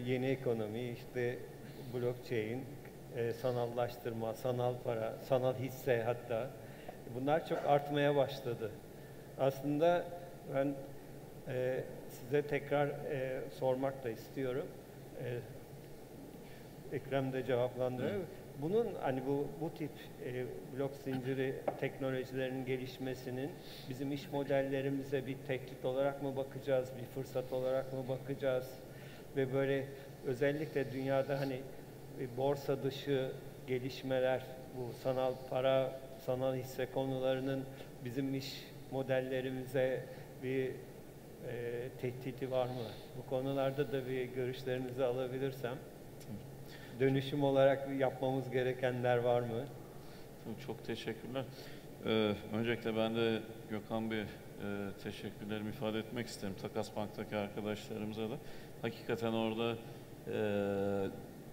yeni ekonomi, işte blockchain, sanallaştırma, sanal para, sanal hisse hatta. Bunlar çok artmaya başladı. Aslında ben size tekrar sormak da istiyorum. Ekrem de cevaplandırıyor. Bunun hani bu tip blok zinciri teknolojilerinin gelişmesinin bizim iş modellerimize bir tehdit olarak mı bakacağız, bir fırsat olarak mı bakacağız ve böyle özellikle dünyada hani borsa dışı gelişmeler, bu sanal para, sanal hisse konularının bizim iş modellerimize bir tehdidi var mı? Bu konularda da bir görüşlerinizi alabilirsem. Dönüşüm olarak yapmamız gerekenler var mı? Çok teşekkürler. Öncelikle ben de Gökhan Bey teşekkürlerimi ifade etmek isterim. Takas Bank'taki arkadaşlarımıza da. Hakikaten orada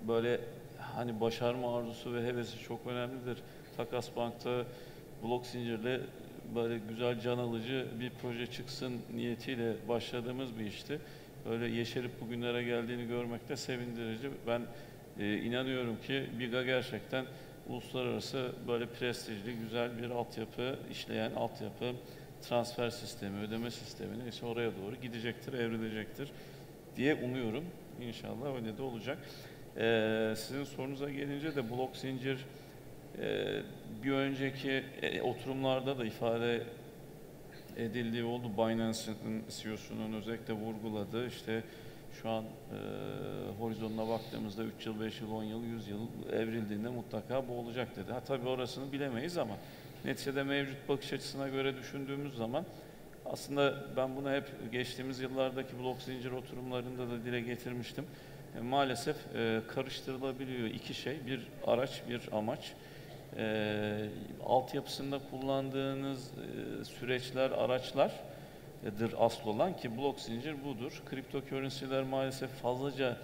böyle hani başarma arzusu ve hevesi çok önemlidir. Takas Bank'ta blok zincirle böyle güzel can alıcı bir proje çıksın niyetiyle başladığımız bir işti. Böyle yeşerip bugünlere geldiğini görmek de sevindirici. Ben inanıyorum ki BİGA gerçekten uluslararası böyle prestijli, güzel bir altyapı, işleyen altyapı, transfer sistemi, ödeme sistemi neyse oraya doğru gidecektir, evrilecektir diye umuyorum. İnşallah öyle de olacak. Sizin sorunuza gelince de blok zincir bir önceki oturumlarda da ifade edildiği oldu. Binance'ın CEO'sunun özellikle vurguladığı işte şu an horizonuna baktığımızda 3 yıl, 5 yıl, 10 yıl, 100 yıl evrildiğinde mutlaka bu olacak dedi. Tabii orasını bilemeyiz ama neticede mevcut bakış açısına göre düşündüğümüz zaman aslında ben bunu hep geçtiğimiz yıllardaki blok zincir oturumlarında da dile getirmiştim. Maalesef karıştırılabiliyor iki şey. Bir araç, bir amaç. Altyapısında kullandığınız süreçler, araçlardır asıl olan ki blok zincir budur. Kripto currency'ler maalesef fazlaca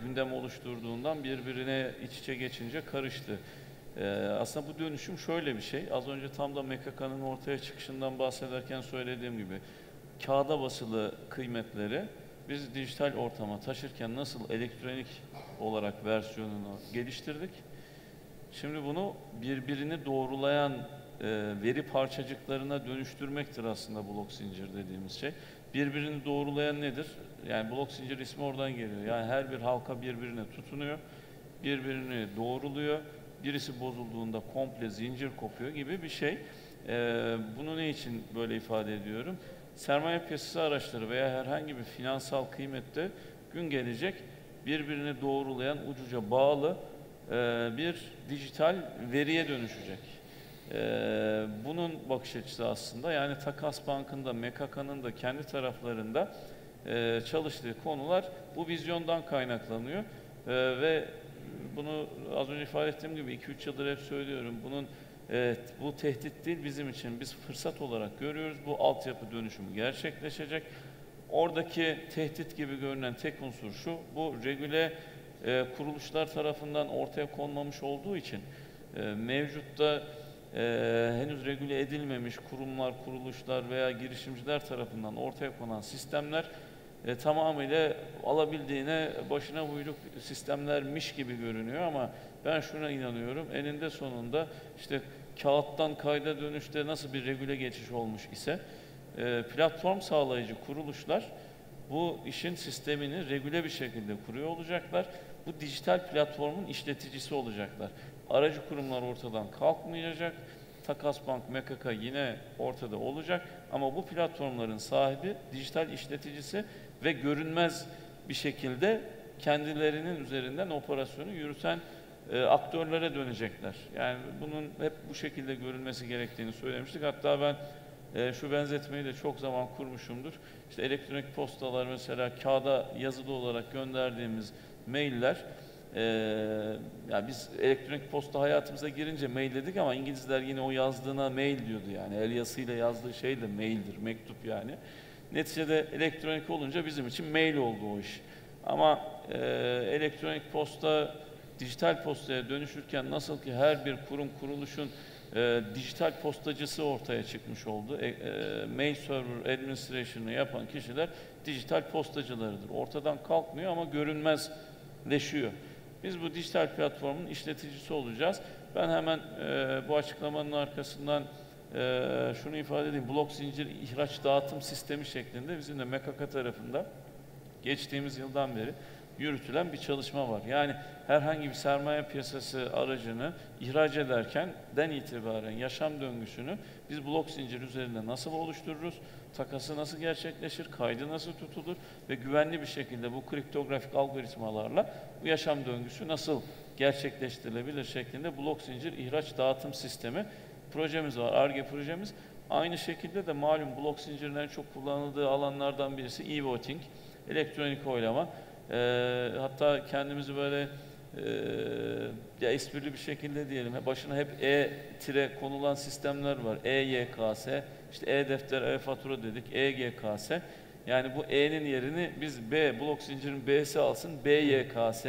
gündem oluşturduğundan birbirine iç içe geçince karıştı. Aslında bu dönüşüm şöyle bir şey. Az önce tam da MKK'nın ortaya çıkışından bahsederken söylediğim gibi kağıda basılı kıymetleri biz dijital ortama taşırken nasıl elektronik olarak versiyonunu geliştirdik. Şimdi bunu birbirini doğrulayan veri parçacıklarına dönüştürmektir aslında blok zincir dediğimiz şey. Birbirini doğrulayan nedir? Yani blok zincir ismi oradan geliyor. Yani her bir halka birbirine tutunuyor, birbirini doğruluyor. Birisi bozulduğunda komple zincir kopuyor gibi bir şey. Bunu ne için böyle ifade ediyorum? Sermaye piyasası araçları veya herhangi bir finansal kıymette gün gelecek birbirini doğrulayan, ucuca bağlı bir dijital veriye dönüşecek. Bunun bakış açısı aslında yani Takas Bank'ın da MKK'nın da kendi taraflarında çalıştığı konular bu vizyondan kaynaklanıyor ve bunu az önce ifade ettiğim gibi 2-3 yıldır hep söylüyorum. Bunun bu tehdit değil bizim için. Biz fırsat olarak görüyoruz. Bu altyapı dönüşümü gerçekleşecek. Oradaki tehdit gibi görünen tek unsur şu, bu regüle kuruluşlar tarafından ortaya konmamış olduğu için mevcutta henüz regüle edilmemiş kurumlar, kuruluşlar veya girişimciler tarafından ortaya konan sistemler tamamıyla alabildiğine başına buyruk sistemlermiş gibi görünüyor ama ben şuna inanıyorum, eninde sonunda işte kağıttan kayda dönüşte nasıl bir regüle geçiş olmuş ise platform sağlayıcı kuruluşlar bu işin sistemini regüle bir şekilde kuruyor olacaklar. Bu dijital platformun işleticisi olacaklar. Aracı kurumlar ortadan kalkmayacak. Takas Bank, MKK yine ortada olacak. Ama bu platformların sahibi, dijital işleticisi ve görünmez bir şekilde kendilerinin üzerinden operasyonu yürüten aktörlere dönecekler. Yani bunun hep bu şekilde görülmesi gerektiğini söylemiştik. Hatta ben şu benzetmeyi de çok zaman kurmuşumdur. İşte elektronik postalar mesela kağıda yazılı olarak gönderdiğimiz mailler, yani biz elektronik posta hayatımıza girince mail dedik ama İngilizler yine o yazdığına mail diyordu yani. El yazısıyla yazdığı şey de maildir, mektup yani. Neticede elektronik olunca bizim için mail oldu o iş. Ama elektronik posta dijital postaya dönüşürken nasıl ki her bir kurum, kuruluşun dijital postacısı ortaya çıkmış oldu. Mail server administration'ı yapan kişiler dijital postacılarıdır. Ortadan kalkmıyor ama görünmezleşiyor. Biz bu dijital platformun işleticisi olacağız. Ben hemen bu açıklamanın arkasından şunu ifade edeyim. Blok zincir ihraç dağıtım sistemi şeklinde bizim de MKK tarafında geçtiğimiz yıldan beri yürütülen bir çalışma var. Yani herhangi bir sermaye piyasası aracını ihraç ederkenden itibaren yaşam döngüsünü biz blok zincir üzerinde nasıl oluştururuz, takası nasıl gerçekleşir, kaydı nasıl tutulur ve güvenli bir şekilde bu kriptografik algoritmalarla bu yaşam döngüsü nasıl gerçekleştirilebilir şeklinde blok zincir ihraç dağıtım sistemi projemiz var, Ar-Ge projemiz. Aynı şekilde de malum blok zincirinin en çok kullanıldığı alanlardan birisi e-voting, elektronik oylama. Hatta kendimizi böyle ya esprili bir şekilde diyelim, başına hep E-tire konulan sistemler var. E-YKS, işte E-defter, E-fatura dedik, E-GKS. Yani bu E'nin yerini biz blok zincirin B'si alsın, B-YKS,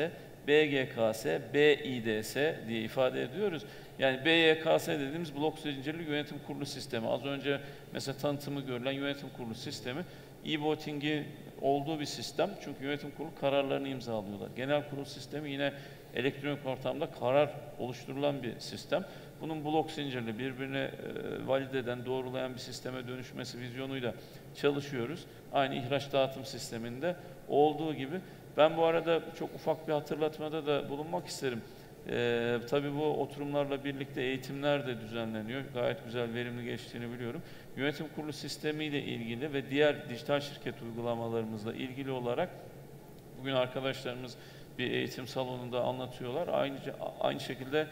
B-GKS, B-İDS diye ifade ediyoruz. Yani BYKS dediğimiz blok zincirli yönetim kurulu sistemi. Az önce mesela tanıtımı görülen yönetim kurulu sistemi e-voting'i olduğu bir sistem. Çünkü yönetim kurulu kararlarını imzalıyorlar. Genel kurul sistemi yine elektronik ortamda karar oluşturulan bir sistem. Bunun blok zincirli birbirine valide eden, doğrulayan bir sisteme dönüşmesi vizyonuyla çalışıyoruz. Aynı ihraç dağıtım sisteminde olduğu gibi. Ben bu arada çok ufak bir hatırlatmada da bulunmak isterim. Tabii bu oturumlarla birlikte eğitimler de düzenleniyor. Gayet güzel, verimli geçtiğini biliyorum. Yönetim kurulu sistemiyle ilgili ve diğer dijital şirket uygulamalarımızla ilgili olarak bugün arkadaşlarımız bir eğitim salonunda anlatıyorlar. Aynı şekilde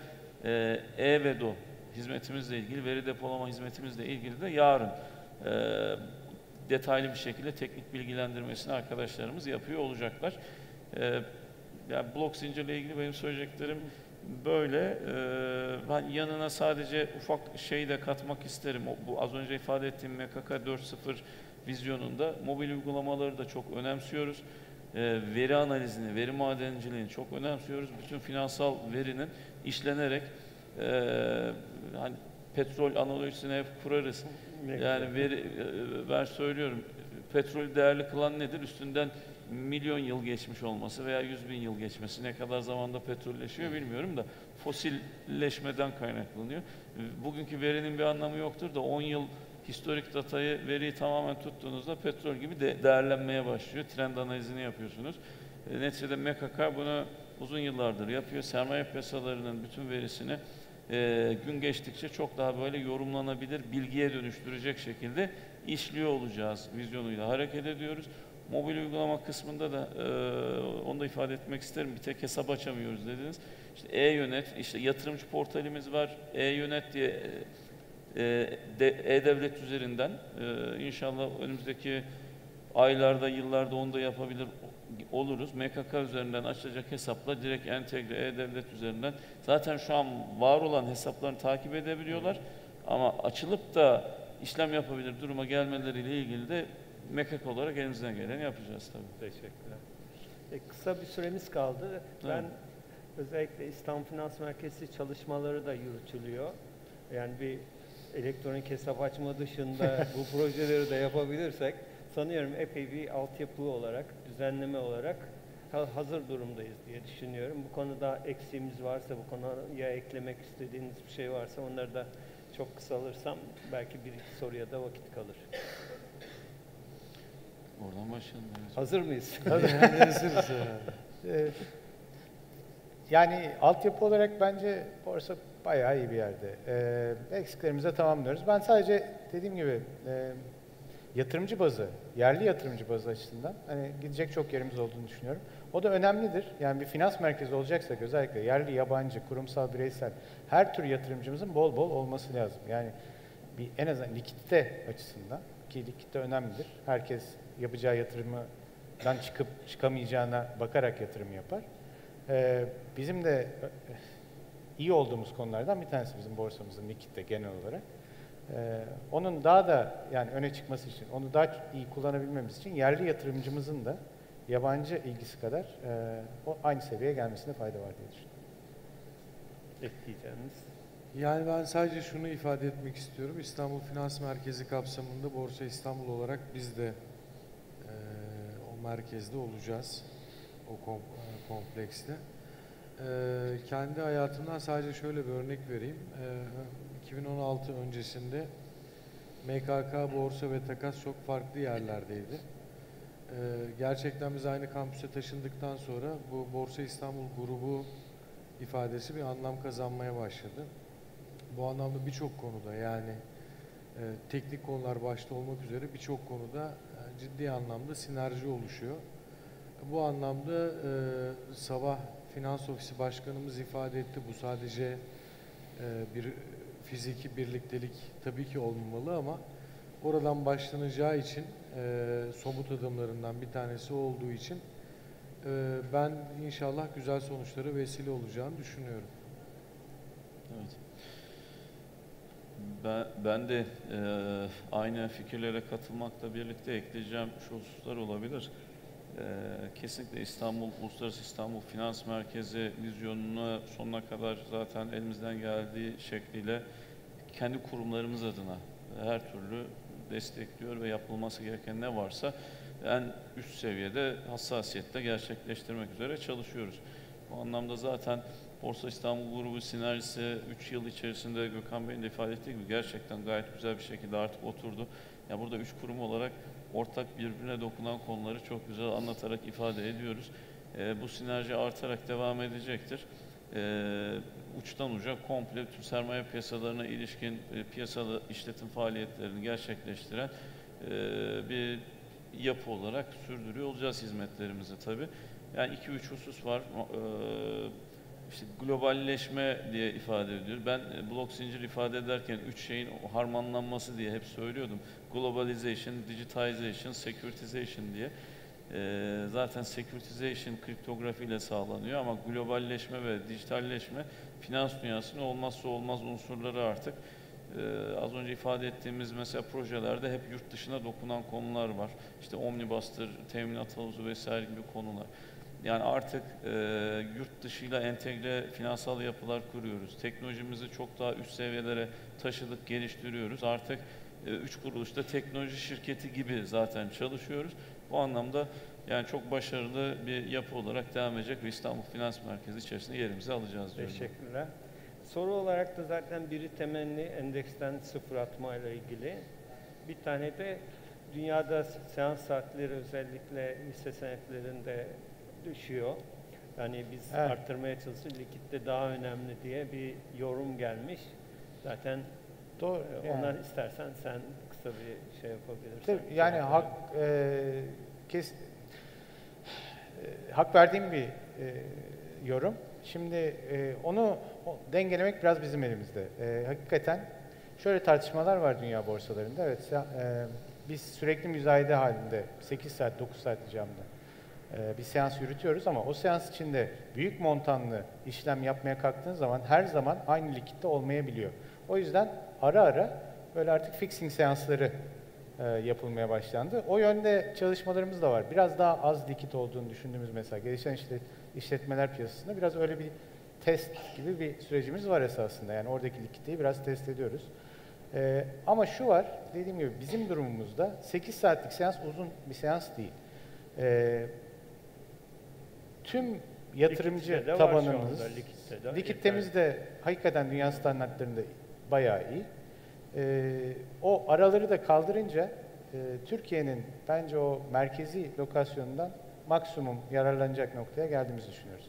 e-Vedo hizmetimizle ilgili, veri depolama hizmetimizle ilgili de yarın detaylı bir şekilde teknik bilgilendirmesini arkadaşlarımız yapıyor olacaklar. Yani blok zincirle ilgili benim söyleyeceklerim böyle. Ben yanına sadece ufak şey de katmak isterim. Bu az önce ifade ettiğim MKK 4.0 vizyonunda mobil uygulamaları da çok önemsiyoruz. Veri analizini, veri madenciliğini çok önemsiyoruz. Bütün finansal verinin işlenerek hani petrol analojisini hep kurarız. Yani veri, ben söylüyorum, petrolü değerli kılan nedir? Üstünden milyon yıl geçmiş olması veya 100.000 yıl geçmesi, ne kadar zamanda petrolleşiyor bilmiyorum da fosilleşmeden kaynaklanıyor. Bugünkü verinin bir anlamı yoktur da 10 yıl historik datayı, veriyi tamamen tuttuğunuzda petrol gibi değerlenmeye başlıyor. Trend analizini yapıyorsunuz. Neticede MKK bunu uzun yıllardır yapıyor. Sermaye piyasalarının bütün verisini gün geçtikçe çok daha böyle yorumlanabilir, bilgiye dönüştürecek şekilde işliyor olacağız vizyonuyla hareket ediyoruz. Mobil uygulama kısmında da onu da ifade etmek isterim. Bir tek hesap açamıyoruz dediniz. İşte e-yönet, işte yatırımcı portalimiz var. E-yönet diye e-devlet üzerinden inşallah önümüzdeki aylarda, yıllarda onu da yapabilir oluruz. MKK üzerinden açılacak hesapla direkt entegre e-devlet üzerinden zaten şu an var olan hesaplarını takip edebiliyorlar. Ama açılıp da işlem yapabilir duruma gelmeleriyle ilgili de MKK olarak elimizden geleni yapacağız tabii. Teşekkürler. Kısa bir süremiz kaldı. Ben özellikle İstanbul Finans Merkezi çalışmaları da yürütülüyor. Yani bir elektronik hesap açma dışında bu projeleri de yapabilirsek sanıyorum epey bir altyapı olarak, düzenleme olarak hazır durumdayız diye düşünüyorum. Bu konuda eksiğimiz varsa, bu konuya eklemek istediğiniz bir şey varsa onları da çok kısa alırsam belki bir iki soruya da vakit kalır. Oradan başlayalım. Hazır mıyız? Hazırız. Yani altyapı olarak bence borsa bayağı iyi bir yerde. Eksiklerimizi de tamamlıyoruz. Ben sadece dediğim gibi yatırımcı bazı, yerli yatırımcı bazı açısından hani gidecek çok yerimiz olduğunu düşünüyorum. O da önemlidir. Yani bir finans merkezi olacaksak özellikle yerli, yabancı, kurumsal, bireysel her tür yatırımcımızın bol bol olması lazım. Yani bir en azından likidite açısından ki likidite önemlidir. Herkes yapacağı yatırımdan çıkıp çıkamayacağına bakarak yatırım yapar. Bizim de iyi olduğumuz konulardan bir tanesi bizim borsamızın likidite genel olarak. Onun daha da yani öne çıkması için, onu daha iyi kullanabilmemiz için yerli yatırımcımızın da yabancı ilgisi kadar o aynı seviyeye gelmesine fayda var diye düşünüyorum. Ekleyeceğiniz? Yani ben sadece şunu ifade etmek istiyorum. İstanbul Finans Merkezi kapsamında Borsa İstanbul olarak biz de o merkezde olacağız. O komplekste. Kendi hayatımdan sadece şöyle bir örnek vereyim. 2016 öncesinde MKK, borsa ve takas çok farklı yerlerdeydi. Gerçekten biz aynı kampüse taşındıktan sonra bu Borsa İstanbul grubu ifadesi bir anlam kazanmaya başladı. Bu anlamda birçok konuda yani teknik konular başta olmak üzere birçok konuda ciddi anlamda sinerji oluşuyor. Bu anlamda sabah Finans Ofisi Başkanımız ifade etti. Bu sadece bir fiziki birliktelik tabii ki olmamalı ama oradan başlanacağı için somut adımlarından bir tanesi olduğu için ben inşallah güzel sonuçlara vesile olacağını düşünüyorum. Evet. Ben de aynı fikirlere katılmakla birlikte ekleyeceğim şu hususlar olabilir. Kesinlikle Uluslararası İstanbul Finans Merkezi vizyonunu sonuna kadar zaten elimizden geldiği şekliyle kendi kurumlarımız adına her türlü destekliyor ve yapılması gereken ne varsa en üst seviyede hassasiyetle gerçekleştirmek üzere çalışıyoruz. Bu anlamda zaten Borsa İstanbul grubu sinerjisi 3 yıl içerisinde Gökhan Bey'in de ifade ettiği gibi gerçekten gayet güzel bir şekilde artık oturdu. Ya burada 3 kurum olarak ortak birbirine dokunan konuları çok güzel anlatarak ifade ediyoruz. Bu sinerji artarak devam edecektir. Uçtan uca komple tüm sermaye piyasalarına ilişkin piyasada işletim faaliyetlerini gerçekleştiren bir yapı olarak sürdürüyor olacağız hizmetlerimizi tabii. Yani 2-3 husus var. İşte globalleşme diye ifade ediyor. Ben blok zincir ifade ederken 3 şeyin harmanlanması diye hep söylüyordum. Globalization, digitization, securitization diye. Zaten securitization kriptografi ile sağlanıyor ama globalleşme ve dijitalleşme finans dünyasının olmazsa olmaz unsurları artık. Az önce ifade ettiğimiz mesela projelerde hep yurt dışına dokunan konular var. İşte omnibus'tır, teminat havuzu vesaire gibi konular. Yani artık yurt dışıyla entegre finansal yapılar kuruyoruz. Teknolojimizi çok daha üst seviyelere taşıdık, geliştiriyoruz. Artık 3 kuruluşta teknoloji şirketi gibi zaten çalışıyoruz. Bu anlamda yani çok başarılı bir yapı olarak devam edecek ve İstanbul Finans Merkezi içerisinde yerimizi alacağız diyorum. Teşekkürler. Soru olarak da zaten biri temenni endeksten sıfır atma ile ilgili. Bir tane de dünyada seans saatleri özellikle hisse senetlerinde düşüyor. Yani biz arttırmaya çalışıyoruz. Likitte daha önemli diye bir yorum gelmiş. Zaten doğru. Ona Yani istersen sen kısa bir şey yapabilirsin. Tabii, yani hak verdiğim bir yorum. Şimdi onu dengelemek biraz bizim elimizde. Hakikaten şöyle tartışmalar var dünya borsalarında. Evet, biz sürekli müzayede halinde 8 saat, 9 saat camda bir seans yürütüyoruz ama o seans içinde büyük montanlı işlem yapmaya kalktığın zaman her zaman aynı likitte olmayabiliyor. O yüzden ara ara böyle artık fixing seansları yapılmaya başlandı. O yönde çalışmalarımız da var. Biraz daha az likit olduğunu düşündüğümüz mesela gelişen işletmeler piyasasında biraz öyle bir test gibi bir sürecimiz var esasında. Yani oradaki likiditeyi biraz test ediyoruz. Ama şu var, dediğim gibi bizim durumumuzda 8 saatlik seans uzun bir seans değil. Tüm yatırımcı tabanımız, likiditemiz de hakikaten dünya standartlarında bayağı iyi. O araları da kaldırınca Türkiye'nin bence o merkezi lokasyonundan maksimum yararlanacak noktaya geldiğimizi düşünüyoruz.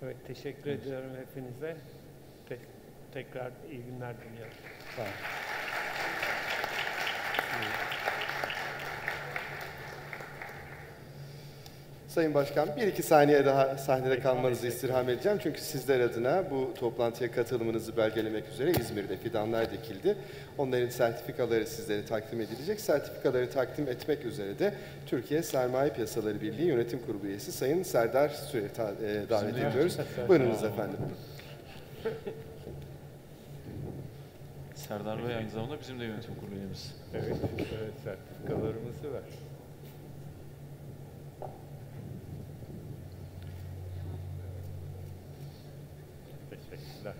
Evet, teşekkür ediyorum hepinize. Tekrar iyi günler diliyorum. Sağ olun. Sayın Başkan, 1-2 saniye daha sahnede kalmanızı istirham edeceğim. Çünkü sizler adına bu toplantıya katılımınızı belgelemek üzere İzmir'de fidanlar dikildi. Onların sertifikaları sizlere takdim edilecek. Sertifikaları takdim etmek üzere de Türkiye Sermaye Piyasaları Birliği Yönetim Kurulu üyesi Sayın Serdar Süre'yi davet ediyoruz. Buyurunuz efendim. Serdar Bey aynı zamanda bizim de yönetim kurulu üyemiz. Evet, evet, sertifikalarımızı var. Teşekkürler.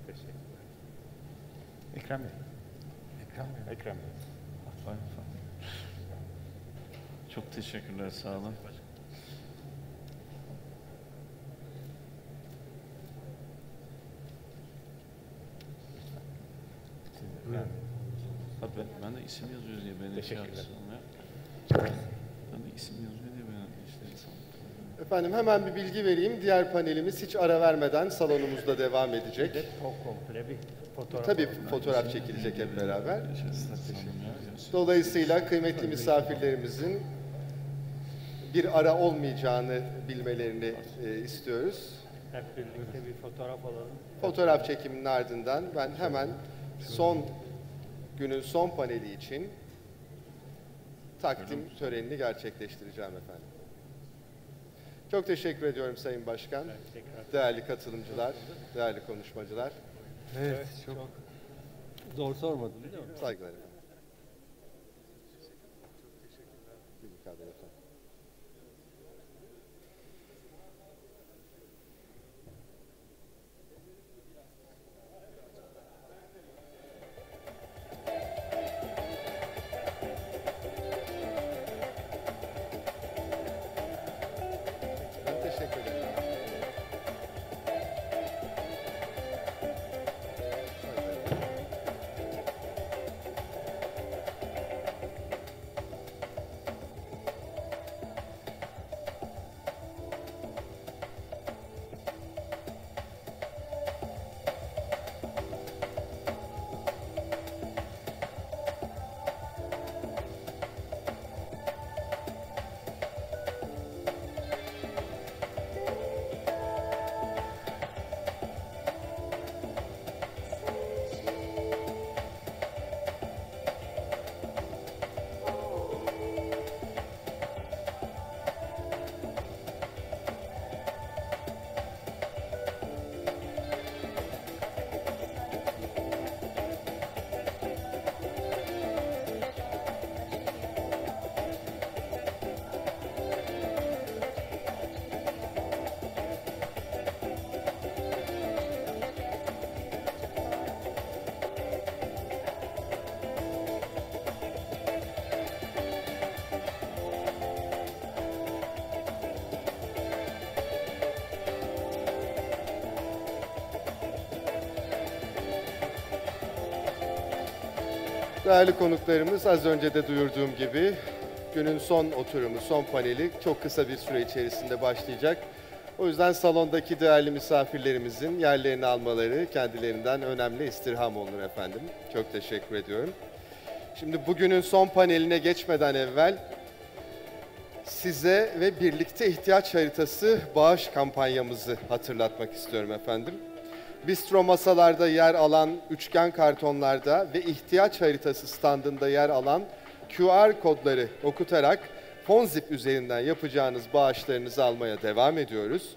Teşekkürler. Ekrem Bey. Ekrem Bey. Çok teşekkürler, sağ olun. Ben de isim yazıyor diye beni şey yaptım ya. Ben de isim yazıyor diye beni işte Efendim hemen bir bilgi vereyim. Diğer panelimiz hiç ara vermeden salonumuzda devam edecek. Çok komple bir fotoğraf. Tabii fotoğraf çekilecek hep beraber. Dolayısıyla kıymetli misafirlerimizin bir ara olmayacağını bilmelerini istiyoruz. Hep birlikte bir fotoğraf alalım. Fotoğraf çekiminin ardından ben hemen günün son paneli için takdim törenini gerçekleştireceğim efendim. Çok teşekkür ediyorum Sayın Başkan, değerli katılımcılar, değerli konuşmacılar. Evet, çok zor sormadın değil mi? Saygılar efendim. Bir mukabele efendim. Değerli konuklarımız, az önce de duyurduğum gibi günün son oturumu, son paneli çok kısa bir süre içerisinde başlayacak. O yüzden salondaki değerli misafirlerimizin yerlerini almaları kendilerinden önemli, istirham olunur efendim. Çok teşekkür ediyorum. Şimdi bugünün son paneline geçmeden evvel size ve birlikte ihtiyaç haritası bağış kampanyamızı hatırlatmak istiyorum efendim. bistro masalarda yer alan üçgen kartonlarda ve ihtiyaç haritası standında yer alan QR kodları okutarak Fonzip üzerinden yapacağınız bağışlarınızı almaya devam ediyoruz.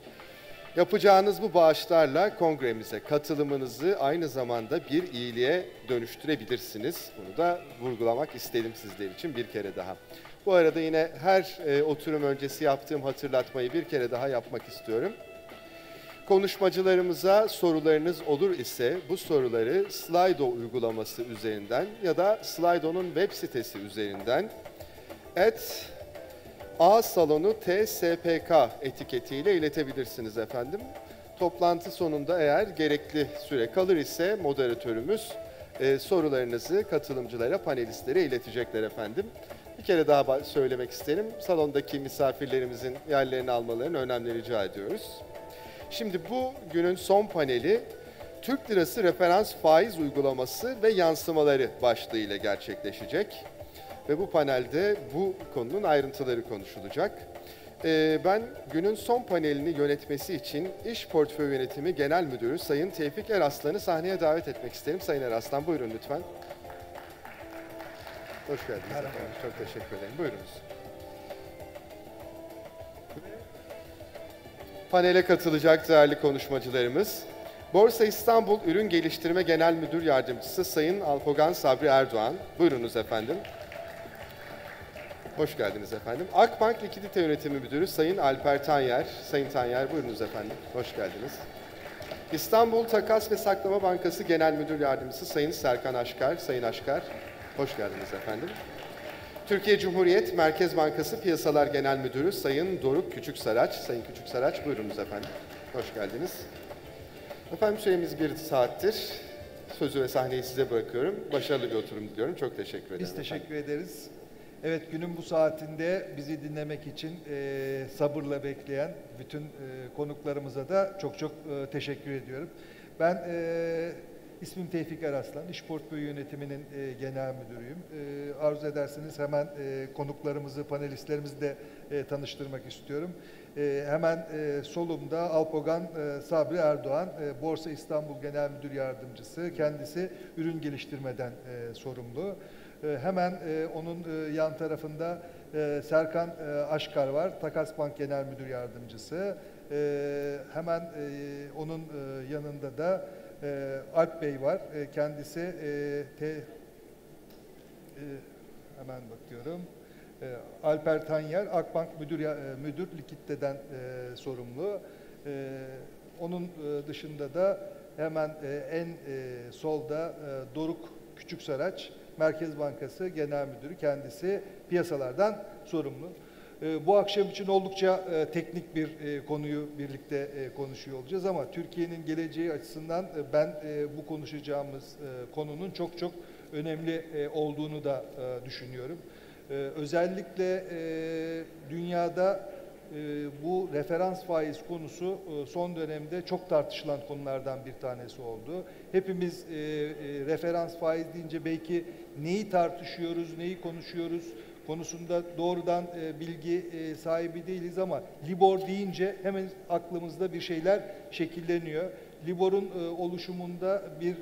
Yapacağınız bu bağışlarla kongremize katılımınızı aynı zamanda bir iyiliğe dönüştürebilirsiniz. Bunu da vurgulamak istedim sizler için bir kere daha. Bu arada yine her oturum öncesi yaptığım hatırlatmayı bir kere daha yapmak istiyorum. Konuşmacılarımıza sorularınız olur ise bu soruları Slido uygulaması üzerinden ya da Slido'nun web sitesi üzerinden @A-Salonu TSPK etiketiyle iletebilirsiniz efendim. Toplantı sonunda eğer gerekli süre kalır ise moderatörümüz sorularınızı katılımcılara, panelistlere iletecekler efendim. Bir kere daha söylemek isterim. Salondaki misafirlerimizin yerlerini almalarını önemli rica ediyoruz. Şimdi bu günün son paneli Türk Lirası referans faiz uygulaması ve yansımaları başlığıyla gerçekleşecek. Ve bu panelde bu konunun ayrıntıları konuşulacak. Ben günün son panelini yönetmesi için İş Portföy Yönetimi Genel Müdürü Sayın Tevfik Eraslan'ı sahneye davet etmek isterim. Sayın Eraslan buyurun lütfen. Hoş geldiniz efendim. Çok teşekkür ederim. Buyurunuz. Panele katılacak değerli konuşmacılarımız, Borsa İstanbul Ürün Geliştirme Genel Müdür Yardımcısı Sayın Alpogan Sabri Erdoğan. Buyurunuz efendim. Hoş geldiniz efendim. Akbank Likidite Yönetimi Müdürü Sayın Alper Tanyer. Sayın Tanyer buyurunuz efendim. Hoş geldiniz. İstanbul Takas ve Saklama Bankası Genel Müdür Yardımcısı Sayın Serkan Aşkar. Sayın Aşkar, hoş geldiniz efendim. Türkiye Cumhuriyet Merkez Bankası Piyasalar Genel Müdürü Sayın Doruk Küçüksaraç. Sayın Küçüksaraç buyurunuz efendim. Hoş geldiniz. Efendim süremiz 1 saattir. Sözü ve sahneyi size bırakıyorum. Başarılı bir oturum diliyorum. Çok teşekkür ederim. Biz teşekkür ederiz. Evet, günün bu saatinde bizi dinlemek için sabırla bekleyen bütün konuklarımıza da çok teşekkür ediyorum. Ben ismim Tevfik Eraslan, İş Portföy Yönetimi'nin genel müdürüyüm. Arzu ederseniz hemen konuklarımızı, panelistlerimizi de tanıştırmak istiyorum. Hemen solumda Alpogan Sabri Erdoğan, Borsa İstanbul Genel Müdür Yardımcısı. Kendisi ürün geliştirmeden sorumlu. Hemen onun yan tarafında Serkan Aşkar var, Takas Bank Genel Müdür Yardımcısı. Hemen onun yanında da Alp Bey var. Kendisi hemen bakıyorum. Alper Tanyer, Akbank Müdür Likidite'den sorumlu. Onun dışında da hemen en solda Doruk Küçüksaraç, Merkez Bankası Genel Müdürü, kendisi piyasalardan sorumlu. Bu akşam için oldukça teknik bir konuyu birlikte konuşuyor olacağız ama Türkiye'nin geleceği açısından ben bu konuşacağımız konunun çok önemli olduğunu da düşünüyorum. Özellikle dünyada bu referans faiz konusu son dönemde çok tartışılan konulardan bir tanesi oldu. Hepimiz referans faiz deyince belki neyi tartışıyoruz, neyi konuşuyoruz konusunda doğrudan bilgi sahibi değiliz ama Libor deyince hemen aklımızda bir şeyler şekilleniyor. Libor'un oluşumunda bir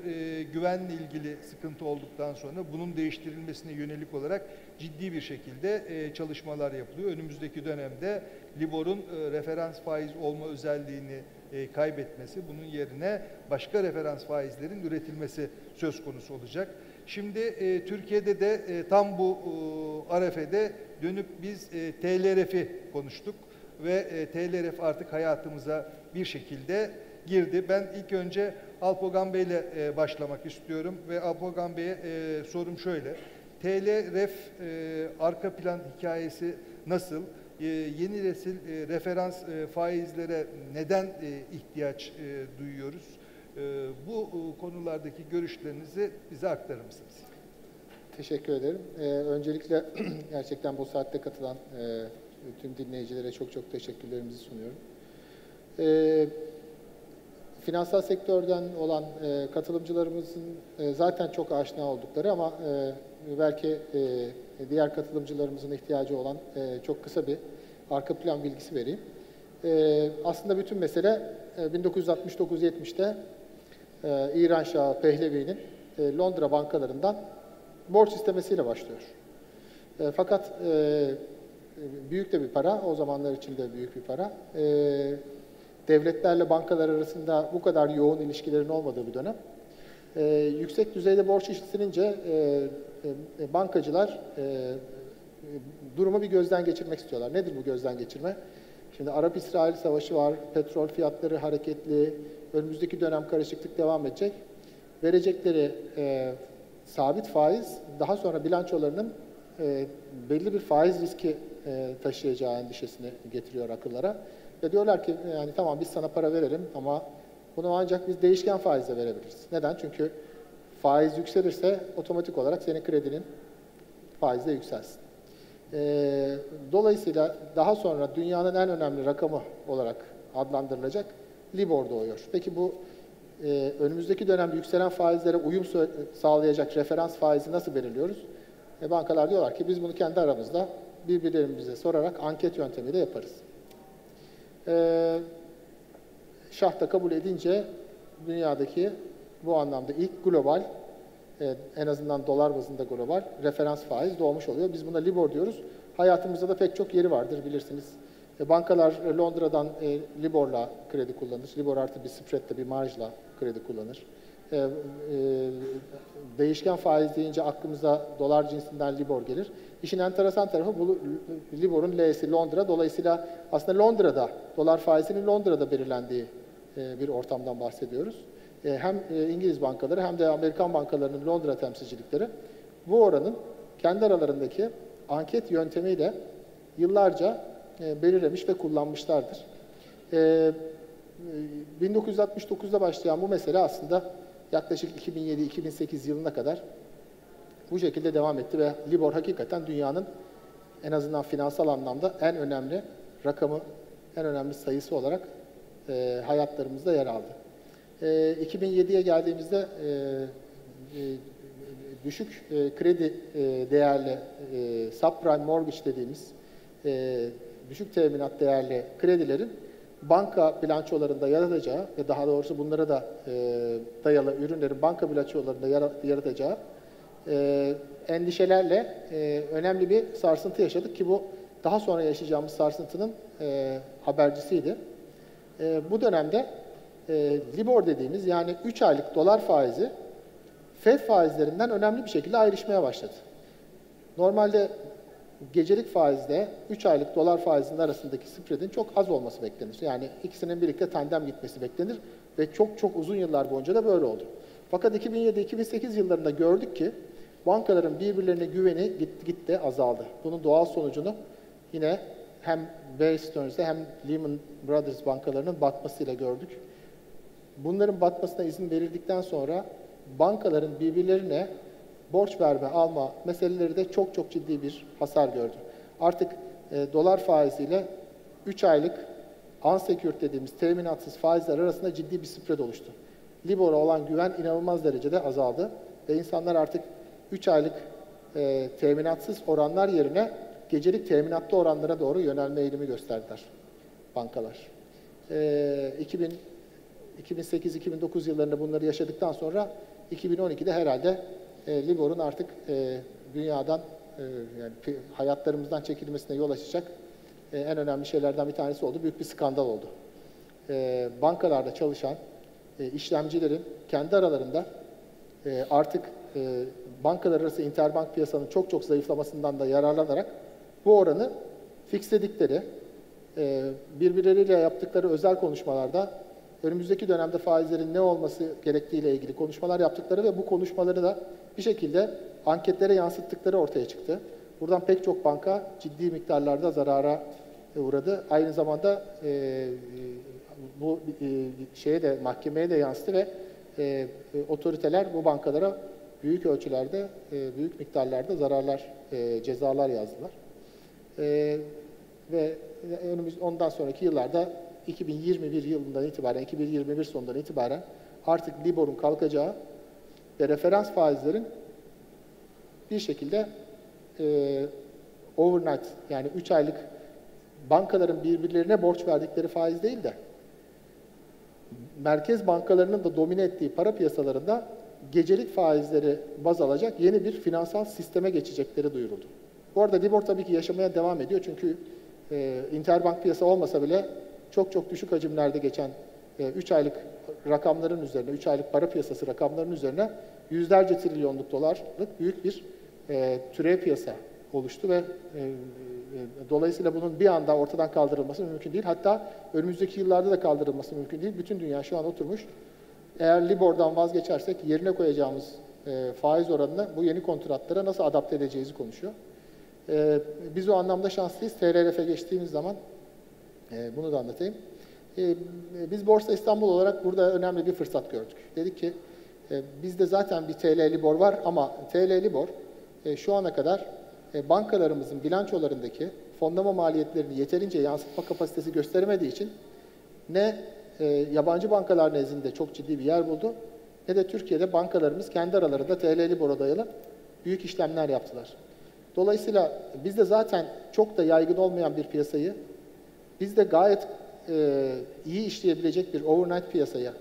güvenle ilgili sıkıntı olduktan sonra bunun değiştirilmesine yönelik olarak ciddi bir şekilde çalışmalar yapılıyor. Önümüzdeki dönemde Libor'un referans faiz olma özelliğini kaybetmesi, bunun yerine başka referans faizlerin üretilmesi söz konusu olacak. Şimdi Türkiye'de de tam bu arefede dönüp biz TLRF'i konuştuk ve TLRF artık hayatımıza bir şekilde girdi. Ben ilk önce Alpogan Bey'le başlamak istiyorum ve Alpogan Bey'e sorum şöyle. TLRF arka plan hikayesi nasıl? Yeni nesil referans faizlere neden ihtiyaç duyuyoruz? Bu konulardaki görüşlerinizi bize aktarır mısınız? Teşekkür ederim. Öncelikle gerçekten bu saatte katılan tüm dinleyicilere çok teşekkürlerimizi sunuyorum. Finansal sektörden olan katılımcılarımızın zaten çok aşina oldukları ama belki diğer katılımcılarımızın ihtiyacı olan çok kısa bir arka plan bilgisi vereyim. Aslında bütün mesele 1969-70'te İran Şahı Pehlevi'nin Londra bankalarından borç istemesiyle başlıyor. Fakat büyük de bir para, o zamanlar için de büyük bir para. Devletlerle bankalar arasında bu kadar yoğun ilişkilerin olmadığı bir dönem. Yüksek düzeyde borç istenince bankacılar durumu bir gözden geçirmek istiyorlar. Nedir bu gözden geçirme? Şimdi Arap-İsrail Savaşı var, petrol fiyatları hareketli, önümüzdeki dönem karışıklık devam edecek. Verecekleri sabit faiz, daha sonra bilançolarının belli bir faiz riski taşıyacağı endişesini getiriyor akıllara. Ve diyorlar ki yani tamam biz sana para verelim ama bunu ancak biz değişken faizle verebiliriz. Neden? Çünkü faiz yükselirse otomatik olarak senin kredinin faizi de yükselsin. Dolayısıyla daha sonra dünyanın en önemli rakamı olarak adlandırılacak Libor doğuyor. Peki bu önümüzdeki dönemde yükselen faizlere uyum sağlayacak referans faizi nasıl belirliyoruz? Bankalar diyorlar ki biz bunu kendi aramızda birbirlerimize sorarak anket yöntemiyle yaparız. Şah da kabul edince dünyadaki bu anlamda ilk global, en azından dolar bazında global referans faiz doğmuş oluyor. Biz buna Libor diyoruz. Hayatımızda da pek çok yeri vardır bilirsiniz. Bankalar Londra'dan Libor'la kredi kullanır. Libor artı bir spread'le, bir marjla kredi kullanır. Değişken faiz deyince aklımıza dolar cinsinden Libor gelir. İşin enteresan tarafı bu Libor'un L'si Londra. Dolayısıyla aslında Londra'da, dolar faizinin Londra'da belirlendiği bir ortamdan bahsediyoruz. Hem İngiliz bankaları hem de Amerikan bankalarının Londra temsilcilikleri bu oranın kendi aralarındaki anket yöntemiyle yıllarca belirlemiş ve kullanmışlardır. 1969'da başlayan bu mesele aslında yaklaşık 2007-2008 yılına kadar bu şekilde devam etti ve Libor hakikaten dünyanın en azından finansal anlamda en önemli rakamı, en önemli sayısı olarak hayatlarımızda yer aldı. 2007'ye geldiğimizde düşük kredi değerli subprime mortgage dediğimiz düşük teminat değerli kredilerin banka bilançolarında yaratacağı ve daha doğrusu bunlara da dayalı ürünlerin banka bilançolarında yaratacağı endişelerle önemli bir sarsıntı yaşadık ki bu daha sonra yaşayacağımız sarsıntının habercisiydi. Bu dönemde Libor dediğimiz yani 3 aylık dolar faizi Fed faizlerinden önemli bir şekilde ayrışmaya başladı. Normalde gecelik faizle 3 aylık dolar faizinin arasındaki spread'in çok az olması beklenir. Yani ikisinin birlikte tandem gitmesi beklenir ve çok çok uzun yıllar boyunca da böyle oldu. Fakat 2007-2008 yıllarında gördük ki bankaların birbirlerine güveni gitti azaldı. Bunun doğal sonucunu yine hem Bear Stearns'de hem Lehman Brothers bankalarının batmasıyla gördük. Bunların batmasına izin verildikten sonra bankaların birbirlerine borç verme, alma meseleleri de çok çok ciddi bir hasar gördü. Artık dolar faiziyle 3 aylık unsecured dediğimiz teminatsız faizler arasında ciddi bir spread oluştu. Libor'a olan güven inanılmaz derecede azaldı ve insanlar artık 3 aylık teminatsız oranlar yerine gecelik teminatlı oranlara doğru yönelme eğilimi gösterdiler bankalar. 2008-2009 yıllarında bunları yaşadıktan sonra 2012'de herhalde Libor'un artık dünyadan yani hayatlarımızdan çekilmesine yol açacak en önemli şeylerden bir tanesi oldu. Büyük bir skandal oldu. Bankalarda çalışan işlemcilerin kendi aralarında artık bankalar arası interbank piyasanın çok çok zayıflamasından da yararlanarak bu oranı fixledikleri, birbirleriyle yaptıkları özel konuşmalarda önümüzdeki dönemde faizlerin ne olması gerektiğiyle ilgili konuşmalar yaptıkları ve bu konuşmaları da bir şekilde anketlere yansıttıkları ortaya çıktı. Buradan pek çok banka ciddi miktarlarda zarara uğradı. Aynı zamanda bu şeye de mahkemeye de yansıdı ve otoriteler bu bankalara büyük ölçülerde, büyük miktarlarda zararlar, cezalar yazdılar. Ve ondan sonraki yıllarda 2021 yılından itibaren, 2021 sonundan itibaren artık Libor'un kalkacağı ve referans faizlerin bir şekilde overnight yani 3 aylık bankaların birbirlerine borç verdikleri faiz değil de merkez bankalarının da domine ettiği para piyasalarında gecelik faizleri baz alacak yeni bir finansal sisteme geçecekleri duyuruldu. Bu arada Libor tabii ki yaşamaya devam ediyor çünkü interbank piyasa olmasa bile çok çok düşük hacimlerde geçen 3 aylık rakamların üzerine, 3 aylık para piyasası rakamlarının üzerine yüzlerce trilyonluk dolarlık büyük bir türev piyasa oluştu ve dolayısıyla bunun bir anda ortadan kaldırılması mümkün değil. Hatta önümüzdeki yıllarda da kaldırılması mümkün değil. Bütün dünya şu an oturmuş. Eğer Libor'dan vazgeçersek yerine koyacağımız faiz oranını bu yeni kontratlara nasıl adapte edeceğizi konuşuyor. Biz o anlamda şanslıyız. TRRF'e geçtiğimiz zaman bunu da anlatayım. Biz Borsa İstanbul olarak burada önemli bir fırsat gördük. Dedik ki bizde zaten bir TL Libor var ama TL Libor şu ana kadar bankalarımızın bilançolarındaki fonlama maliyetlerini yeterince yansıtma kapasitesi gösteremediği için ne yabancı bankalar nezdinde çok ciddi bir yer buldu ne de Türkiye'de bankalarımız kendi aralarında TL Libor'a dayalı büyük işlemler yaptılar. Dolayısıyla bizde zaten çok da yaygın olmayan bir piyasayı bizde gayet iyi işleyebilecek bir overnight piyasaya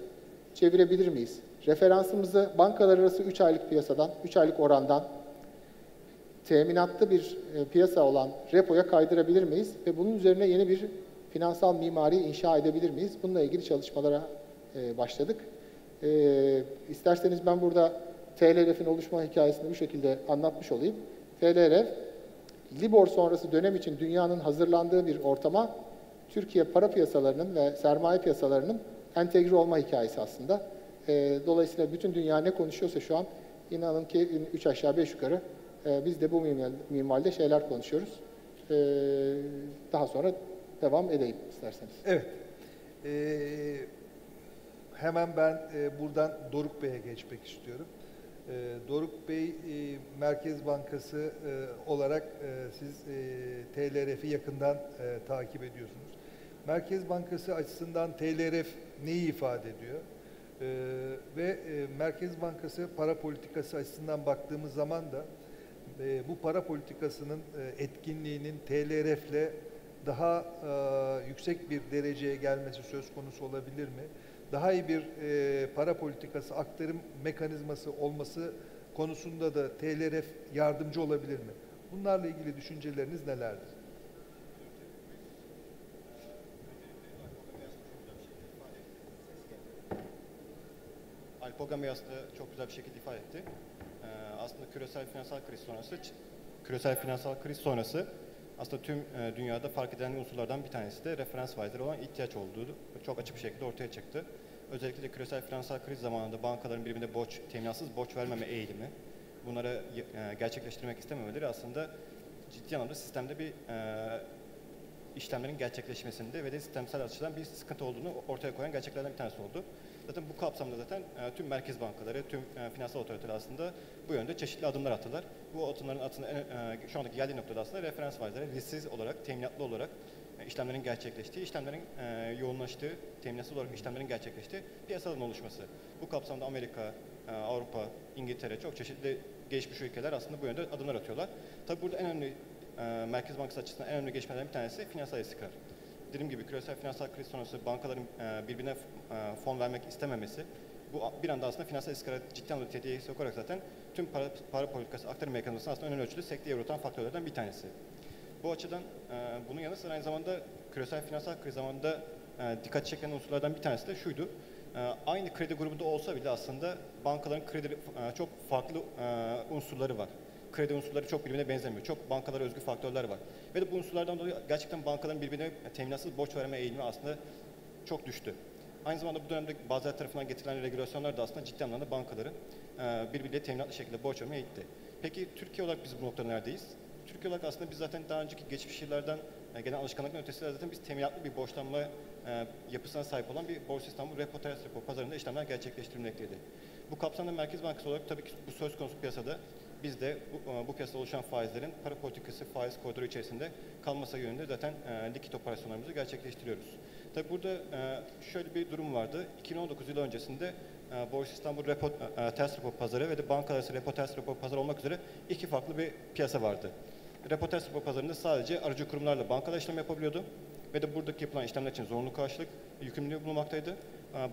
çevirebilir miyiz? Referansımızı bankalar arası 3 aylık piyasadan, 3 aylık orandan teminatlı bir piyasa olan repoya kaydırabilir miyiz? Ve bunun üzerine yeni bir finansal mimari inşa edebilir miyiz? Bununla ilgili çalışmalara başladık. İsterseniz ben burada TLRF'in oluşma hikayesini bu şekilde anlatmış olayım. TLRF, Libor sonrası dönem için dünyanın hazırlandığı bir ortama Türkiye para piyasalarının ve sermaye piyasalarının entegre olma hikayesi aslında. Dolayısıyla bütün dünya ne konuşuyorsa şu an inanın ki 3 aşağı 5 yukarı biz de bu minvalde şeyler konuşuyoruz. Daha sonra devam edeyim isterseniz. Evet. Hemen ben buradan Doruk Bey'e geçmek istiyorum. Doruk Bey, Merkez Bankası olarak siz TLRF'i yakından takip ediyorsunuz. Merkez Bankası açısından TLRF neyi ifade ediyor? Ve Merkez Bankası para politikası açısından baktığımız zaman da bu para politikasının etkinliğinin TLRF'le daha yüksek bir dereceye gelmesi söz konusu olabilir mi? Daha iyi bir para politikası aktarım mekanizması olması konusunda da TLRF yardımcı olabilir mi? Bunlarla ilgili düşünceleriniz nelerdir? Alpoga Bey aslında çok güzel bir şekilde ifade etti. Aslında küresel finansal kriz sonrası aslında tüm dünyada fark edilen unsurlardan bir tanesi de referans faizleri olan ihtiyaç olduğu çok açık bir şekilde ortaya çıktı. Özellikle de küresel finansal kriz zamanında bankaların birbirine teminatsız borç vermeme eğilimi, bunları gerçekleştirmek istememeleri aslında ciddi anlamda sistemde bir işlemlerin gerçekleşmesinde ve de sistemsel açıdan bir sıkıntı olduğunu ortaya koyan gerçeklerden bir tanesi oldu. Zaten bu kapsamda zaten tüm merkez bankaları, tüm finansal otoriteler aslında bu yönde çeşitli adımlar attılar. Bu adımların şu andaki geldiği noktada aslında referans faizleri risksiz olarak, teminatlı olarak işlemlerin gerçekleştiği, işlemlerin yoğunlaştığı, teminatsız olarak işlemlerin gerçekleştiği piyasaların oluşması. Bu kapsamda Amerika, Avrupa, İngiltere çok çeşitli gelişmiş ülkeler aslında bu yönde adımlar atıyorlar. Tabii burada en önemli Merkez Bankası açısından en önemli gelişmelerden bir tanesi finansal istikrar. Dediğim gibi küresel finansal kriz sonrası bankaların birbirine fon vermek istememesi, bu bir anda aslında finansal istikrara ciddi anlamda tehlikeye sokarak zaten tüm para politikası aktarım mekanizmasını aslında önemli ölçüde sekteye uğratan faktörlerden bir tanesi. Bu açıdan bunun yanı sıra aynı zamanda küresel finansal kriz zamanında dikkat çeken unsurlardan bir tanesi de şuydu. Aynı kredi grubunda olsa bile aslında bankaların kredi çok farklı unsurları var. Kredi unsurları çok birbirine benzemiyor. Çok bankalara özgü faktörler var. Ve de bu unsurlardan dolayı gerçekten bankaların birbirine teminatsız borç verme eğilimi aslında çok düştü. Aynı zamanda bu dönemde bazıları tarafından getirilen regülasyonlar da aslında ciddi anlamda bankaları birbiriyle teminatlı şekilde borç vermeye itti. Peki Türkiye olarak biz bu noktada neredeyiz? Türkiye olarak aslında biz zaten daha önceki geçmiş yıllardan gelen alışkanlıkların ötesinde zaten biz teminatlı bir borçlanma yapısına sahip olan bir Borsa İstanbul repo pazarında işlemler gerçekleştirilmekteydi. Bu kapsamda Merkez Bankası olarak tabii ki bu söz konusu piyasada biz de bu piyasada oluşan faizlerin para politikası faiz koridoru içerisinde kalması yönünde zaten likit operasyonlarımızı gerçekleştiriyoruz. Tabii burada şöyle bir durum vardı. 2019 yılı öncesinde Borsa İstanbul ters repo pazarı ve de bankalar arası repo ters repo pazarı olmak üzere iki farklı bir piyasa vardı. Repo ters repo pazarında sadece aracı kurumlarla bankalar işlem yapabiliyordu ve de buradaki yapılan işlemler için zorunlu karşılık yükümlülüğü bulunmaktaydı.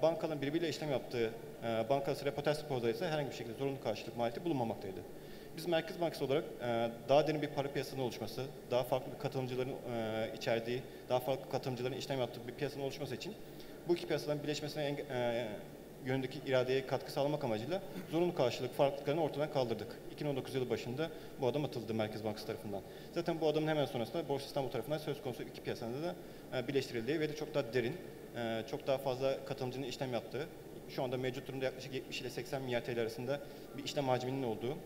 bankaların birbiriyle işlem yaptığı banka arası repo ters repoda ise herhangi bir şekilde zorunlu karşılık maliyeti bulunmamaktaydı. Biz Merkez Bankası olarak daha derin bir para piyasasının oluşması, daha farklı bir katılımcıların içerdiği, daha farklı katılımcıların işlem yaptığı bir piyasanın oluşması için bu iki piyasaların birleşmesine yönündeki iradeye katkı sağlamak amacıyla zorunlu karşılık farklılıklarını ortadan kaldırdık. 2019 yılı başında bu adım atıldı Merkez Bankası tarafından. Zaten bu adımın hemen sonrasında Borsa İstanbul tarafından söz konusu iki piyasanın da birleştirildiği ve de çok daha derin, çok daha fazla katılımcının işlem yaptığı, şu anda mevcut durumda yaklaşık 70 ile 80 milyar TL arasında bir işlem hacminin olduğu,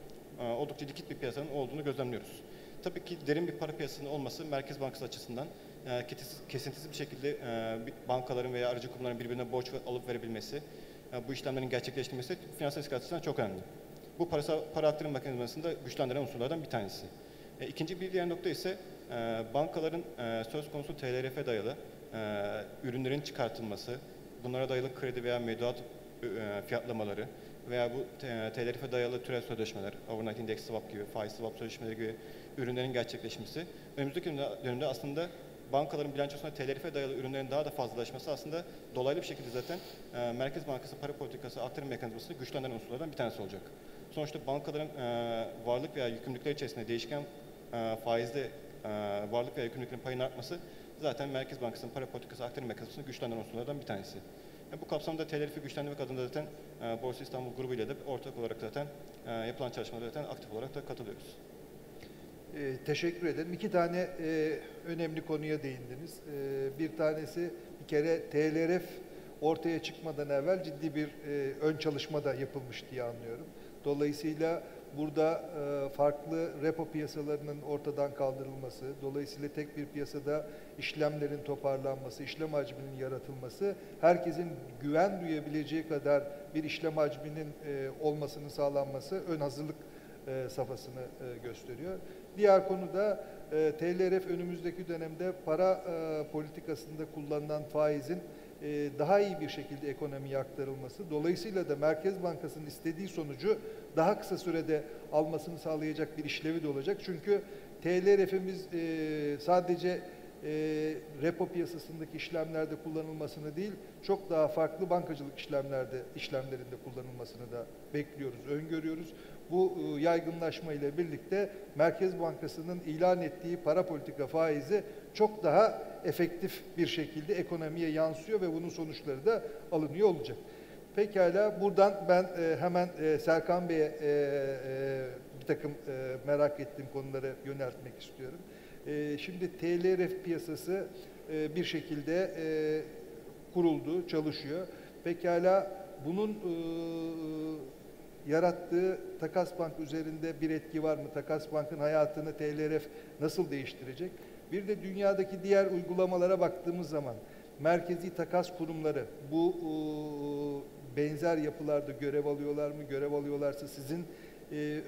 oldukça likit bir piyasanın olduğunu gözlemliyoruz. Tabii ki derin bir para piyasasının olması Merkez Bankası açısından kesintisiz bir şekilde bankaların veya aracı kurumların birbirine borç alıp verebilmesi, bu işlemlerin gerçekleştirilmesi finansal risk açısından çok önemli. Bu para aktarım mekanizmasını da güçlendiren unsurlardan bir tanesi. İkinci bir diğer nokta ise bankaların söz konusu TLRF'e dayalı ürünlerin çıkartılması, bunlara dayalı kredi veya mevduat fiyatlamaları veya bu TLRF'e dayalı türev sözleşmeler, overnight index swap gibi, faiz swap sözleşmeleri gibi ürünlerin gerçekleşmesi, önümüzdeki dönemde aslında bankaların bilançosuna TLRF'e dayalı ürünlerin daha da fazlalaşması aslında dolaylı bir şekilde zaten Merkez Bankası para politikası aktarım mekanizmasını güçlendiren unsurlardan bir tanesi olacak. Sonuçta bankaların varlık veya yükümlülükler içerisinde değişken faizli varlık veya yükümlülüklerin payının artması zaten Merkez Bankası'nın para politikası aktarım mekanizmasını güçlendiren unsurlardan bir tanesi. Bu kapsamda TLRF'i güçlendirmek adına zaten Borsa İstanbul grubu ile de ortak olarak zaten yapılan çalışmalara zaten aktif olarak da katılıyoruz. Teşekkür ederim. İki tane önemli konuya değindiniz. Bir tanesi bir kere TLRF ortaya çıkmadan evvel ciddi bir ön çalışma da yapılmış diye anlıyorum. Dolayısıyla burada farklı repo piyasalarının ortadan kaldırılması, dolayısıyla tek bir piyasada işlemlerin toparlanması, işlem hacminin yaratılması, herkesin güven duyabileceği kadar bir işlem hacminin olmasının sağlanması ön hazırlık safhasını gösteriyor. Diğer konu da TLRF önümüzdeki dönemde para politikasında kullanılan faizin daha iyi bir şekilde ekonomiye aktarılması, dolayısıyla da Merkez Bankası'nın istediği sonucu daha kısa sürede almasını sağlayacak bir işlevi de olacak. Çünkü TLRF'imiz sadece repo piyasasındaki işlemlerde kullanılmasını değil, çok daha farklı bankacılık işlemlerinde kullanılmasını da bekliyoruz, öngörüyoruz. Bu yaygınlaşma ile birlikte Merkez Bankası'nın ilan ettiği para politika faizi çok daha efektif bir şekilde ekonomiye yansıyor ve bunun sonuçları da alınıyor olacak. Pekala, buradan ben hemen Serkan Bey'e bir takım merak ettiğim konuları yöneltmek istiyorum. Şimdi TLRF piyasası bir şekilde kuruldu, çalışıyor. Pekala, bunun yarattığı Takas Bank üzerinde bir etki var mı? Takas Bank'ın hayatını TLRF nasıl değiştirecek? Bir de dünyadaki diğer uygulamalara baktığımız zaman merkezi takas kurumları bu benzer yapılarda görev alıyorlar mı? Görev alıyorlarsa sizin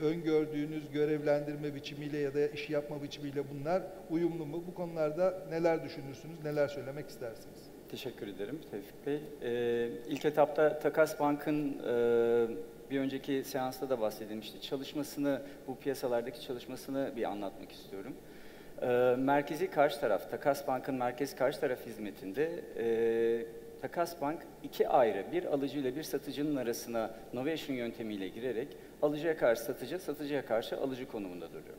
öngördüğünüz görevlendirme biçimiyle ya da iş yapma biçimiyle bunlar uyumlu mu? Bu konularda neler düşünürsünüz, neler söylemek istersiniz? Teşekkür ederim Tevfik Bey. İlk etapta Takas Bank'ın bir önceki seansta da bahsedilmişti. Çalışmasını, bu piyasalardaki çalışmasını bir anlatmak istiyorum. Merkezi karşı taraf, Takas Bank'ın merkezi karşı taraf hizmetinde Takas Bank iki ayrı, bir alıcı ile bir satıcının arasına novation yöntemiyle girerek alıcıya karşı satıcı, satıcıya karşı alıcı konumunda duruyor.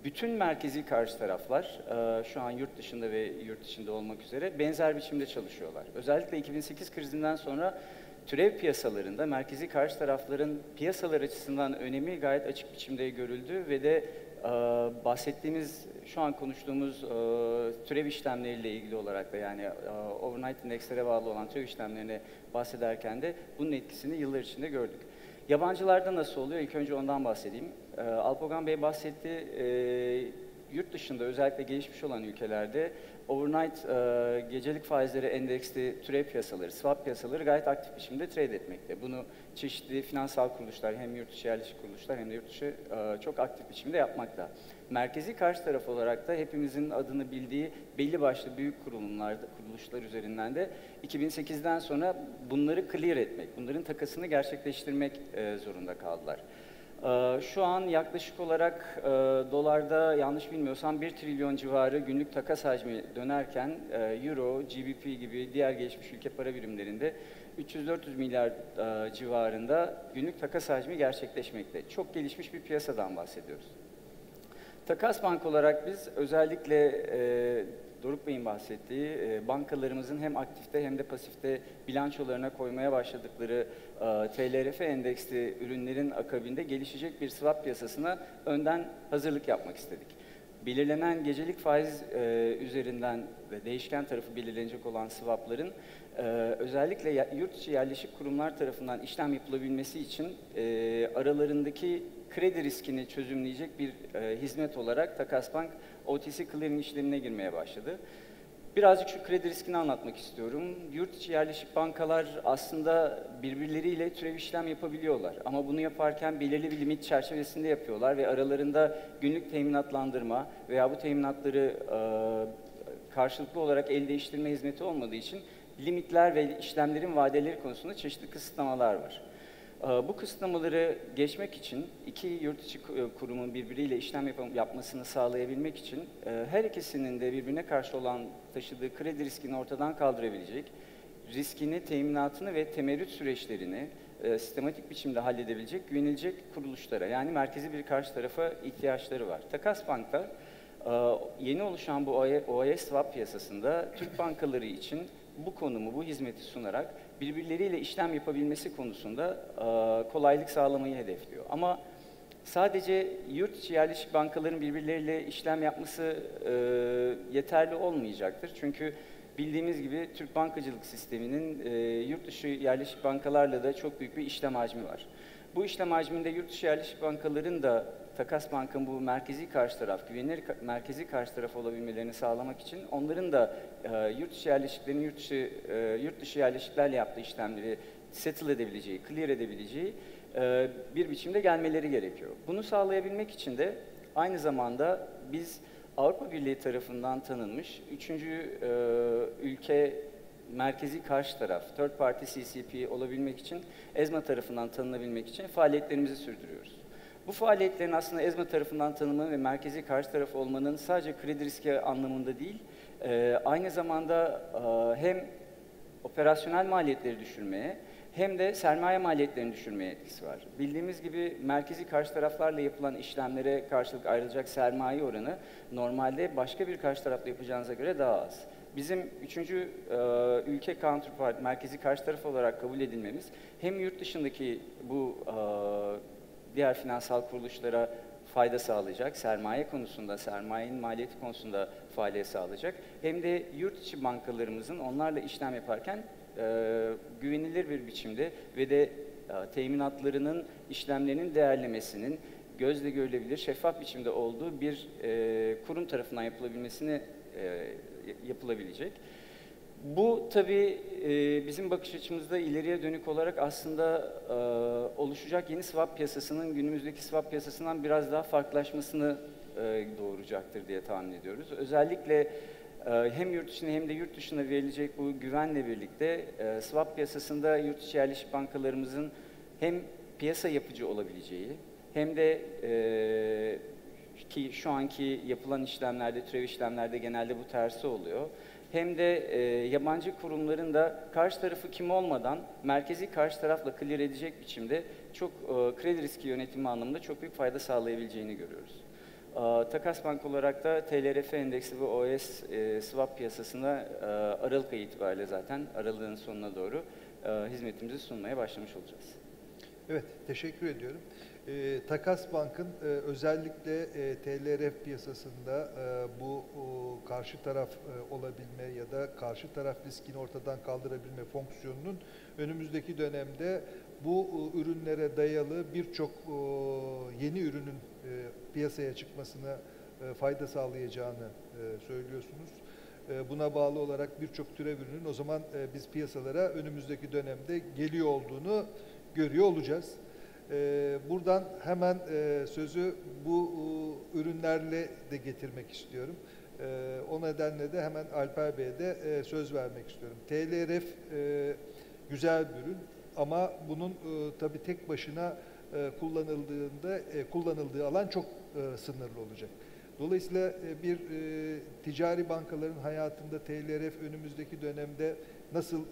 Bütün merkezi karşı taraflar şu an yurt dışında ve yurt içinde olmak üzere benzer biçimde çalışıyorlar. Özellikle 2008 krizinden sonra türev piyasalarında merkezi karşı tarafların piyasalar açısından önemi gayet açık biçimde görüldü ve de bahsettiğimiz, şu an konuştuğumuz türev işlemleriyle ilgili olarak da yani overnight indekslere bağlı olan türev işlemlerine bahsederken de bunun etkisini yıllar içinde gördük. Yabancılarda nasıl oluyor? İlk önce ondan bahsedeyim. Alpogan Bey bahsetti. Yurt dışında özellikle gelişmiş olan ülkelerde overnight gecelik faizleri endeksli türev piyasaları, swap piyasaları gayet aktif biçimde trade etmekte. Bunu çeşitli finansal kuruluşlar, hem yurt dışı yerleşik kuruluşlar hem de yurt dışı çok aktif biçimde yapmakta. Merkezi karşı taraf olarak da hepimizin adını bildiği belli başlı büyük kuruluşlar üzerinden de 2008'den sonra bunları clear etmek, bunların takasını gerçekleştirmek zorunda kaldılar. Şu an yaklaşık olarak dolarda yanlış bilmiyorsam 1 trilyon civarı günlük takas hacmi dönerken Euro, GBP gibi diğer gelişmiş ülke para birimlerinde 300-400 milyar civarında günlük takas hacmi gerçekleşmekte. Çok gelişmiş bir piyasadan bahsediyoruz. Takas bank olarak biz özellikle Doruk Bey'in bahsettiği bankalarımızın hem aktifte hem de pasifte bilançolarına koymaya başladıkları TLRF endeksli ürünlerin akabinde gelişecek bir swap piyasasına önden hazırlık yapmak istedik. Belirlenen gecelik faiz üzerinden ve değişken tarafı belirlenecek olan swapların özellikle yurt içi yerleşik kurumlar tarafından işlem yapılabilmesi için aralarındaki kredi riskini çözümleyecek bir hizmet olarak Takas Bank OTC clearing işlemine girmeye başladı. Birazcık şu kredi riskini anlatmak istiyorum. Yurt içi yerleşik bankalar aslında birbirleriyle türev işlem yapabiliyorlar. Ama bunu yaparken belirli bir limit çerçevesinde yapıyorlar ve aralarında günlük teminatlandırma veya bu teminatları karşılıklı olarak el değiştirme hizmeti olmadığı için limitler ve işlemlerin vadeleri konusunda çeşitli kısıtlamalar var. Bu kısıtlamaları geçmek için iki yurt içi kurumun birbiriyle işlem yapmasını sağlayabilmek için her ikisinin de birbirine karşı olan taşıdığı kredi riskini ortadan kaldırabilecek, riskini, teminatını ve temerrüt süreçlerini sistematik biçimde halledebilecek, güvenilecek kuruluşlara yani merkezi bir karşı tarafa ihtiyaçları var. Takas Bank'ta yeni oluşan bu OIS swap piyasasında Türk bankaları için bu konumu, bu hizmeti sunarak birbirleriyle işlem yapabilmesi konusunda kolaylık sağlamayı hedefliyor. Ama sadece yurt içi yerleşik bankaların birbirleriyle işlem yapması yeterli olmayacaktır. Çünkü bildiğimiz gibi Türk bankacılık sisteminin yurt dışı yerleşik bankalarla da çok büyük bir işlem hacmi var. Bu işlem hacminde yurt dışı yerleşik bankaların da Takas Bank'ın bu merkezi karşı taraf, güvenilir merkezi karşı taraf olabilmelerini sağlamak için onların da yurt dışı yerleşiklerin yurt dışı yerleşiklerle yaptığı işlemleri settle edebileceği, clear edebileceği bir biçimde gelmeleri gerekiyor. Bunu sağlayabilmek için de aynı zamanda biz Avrupa Birliği tarafından tanınmış 3. ülke merkezi karşı taraf, third party CCP olabilmek için, ESMA tarafından tanınabilmek için faaliyetlerimizi sürdürüyoruz. Bu faaliyetlerin aslında ESMA tarafından tanınma ve merkezi karşı taraf olmanın sadece kredi riski anlamında değil, aynı zamanda hem operasyonel maliyetleri düşürmeye hem de sermaye maliyetlerini düşürmeye etkisi var. Bildiğimiz gibi merkezi karşı taraflarla yapılan işlemlere karşılık ayrılacak sermaye oranı normalde başka bir karşı tarafla yapacağınıza göre daha az. Bizim 3. ülke counterpart, merkezi karşı taraf olarak kabul edilmemiz hem yurt dışındaki bu diğer finansal kuruluşlara fayda sağlayacak, sermaye konusunda, sermayenin maliyeti konusunda fayda sağlayacak. Hem de yurt içi bankalarımızın onlarla işlem yaparken güvenilir bir biçimde ve de teminatlarının, işlemlerinin değerlemesinin gözle görülebilir, şeffaf biçimde olduğu bir kurum tarafından yapılabilecek. Bu tabii bizim bakış açımızda ileriye dönük olarak aslında oluşacak yeni swap piyasasının günümüzdeki swap piyasasından biraz daha farklılaşmasını doğuracaktır diye tahmin ediyoruz. Özellikle hem yurt içine hem de yurt dışına verilecek bu güvenle birlikte swap piyasasında yurt içi yerleşik bankalarımızın hem piyasa yapıcı olabileceği hem de ki şu anki yapılan işlemlerde, türev işlemlerde genelde bu tersi oluyor. Hem de yabancı kurumların da karşı tarafı kim olmadan merkezi karşı tarafla clear edecek biçimde çok kredi riski yönetimi anlamında çok büyük fayda sağlayabileceğini görüyoruz. Takas Bank olarak da TLRF endeksi ve OS swap piyasasına Aralık ayı itibariyle zaten aralığın sonuna doğru hizmetimizi sunmaya başlamış olacağız. Evet, teşekkür ediyorum. Takas Bank'ın özellikle TLRF piyasasında bu karşı taraf olabilme ya da karşı taraf riskini ortadan kaldırabilme fonksiyonunun önümüzdeki dönemde bu ürünlere dayalı birçok yeni ürünün piyasaya çıkmasına fayda sağlayacağını söylüyorsunuz. Buna bağlı olarak birçok türev ürünün o zaman biz piyasalara önümüzdeki dönemde geliyor olduğunu görüyor olacağız. Buradan hemen sözü bu ürünlerle de getirmek istiyorum. O nedenle de hemen Alper Bey'e de söz vermek istiyorum. TLRF güzel bir ürün ama bunun tabii tek başına kullanıldığı alan çok sınırlı olacak. Dolayısıyla bir ticari bankaların hayatında TLRF önümüzdeki dönemde nasıl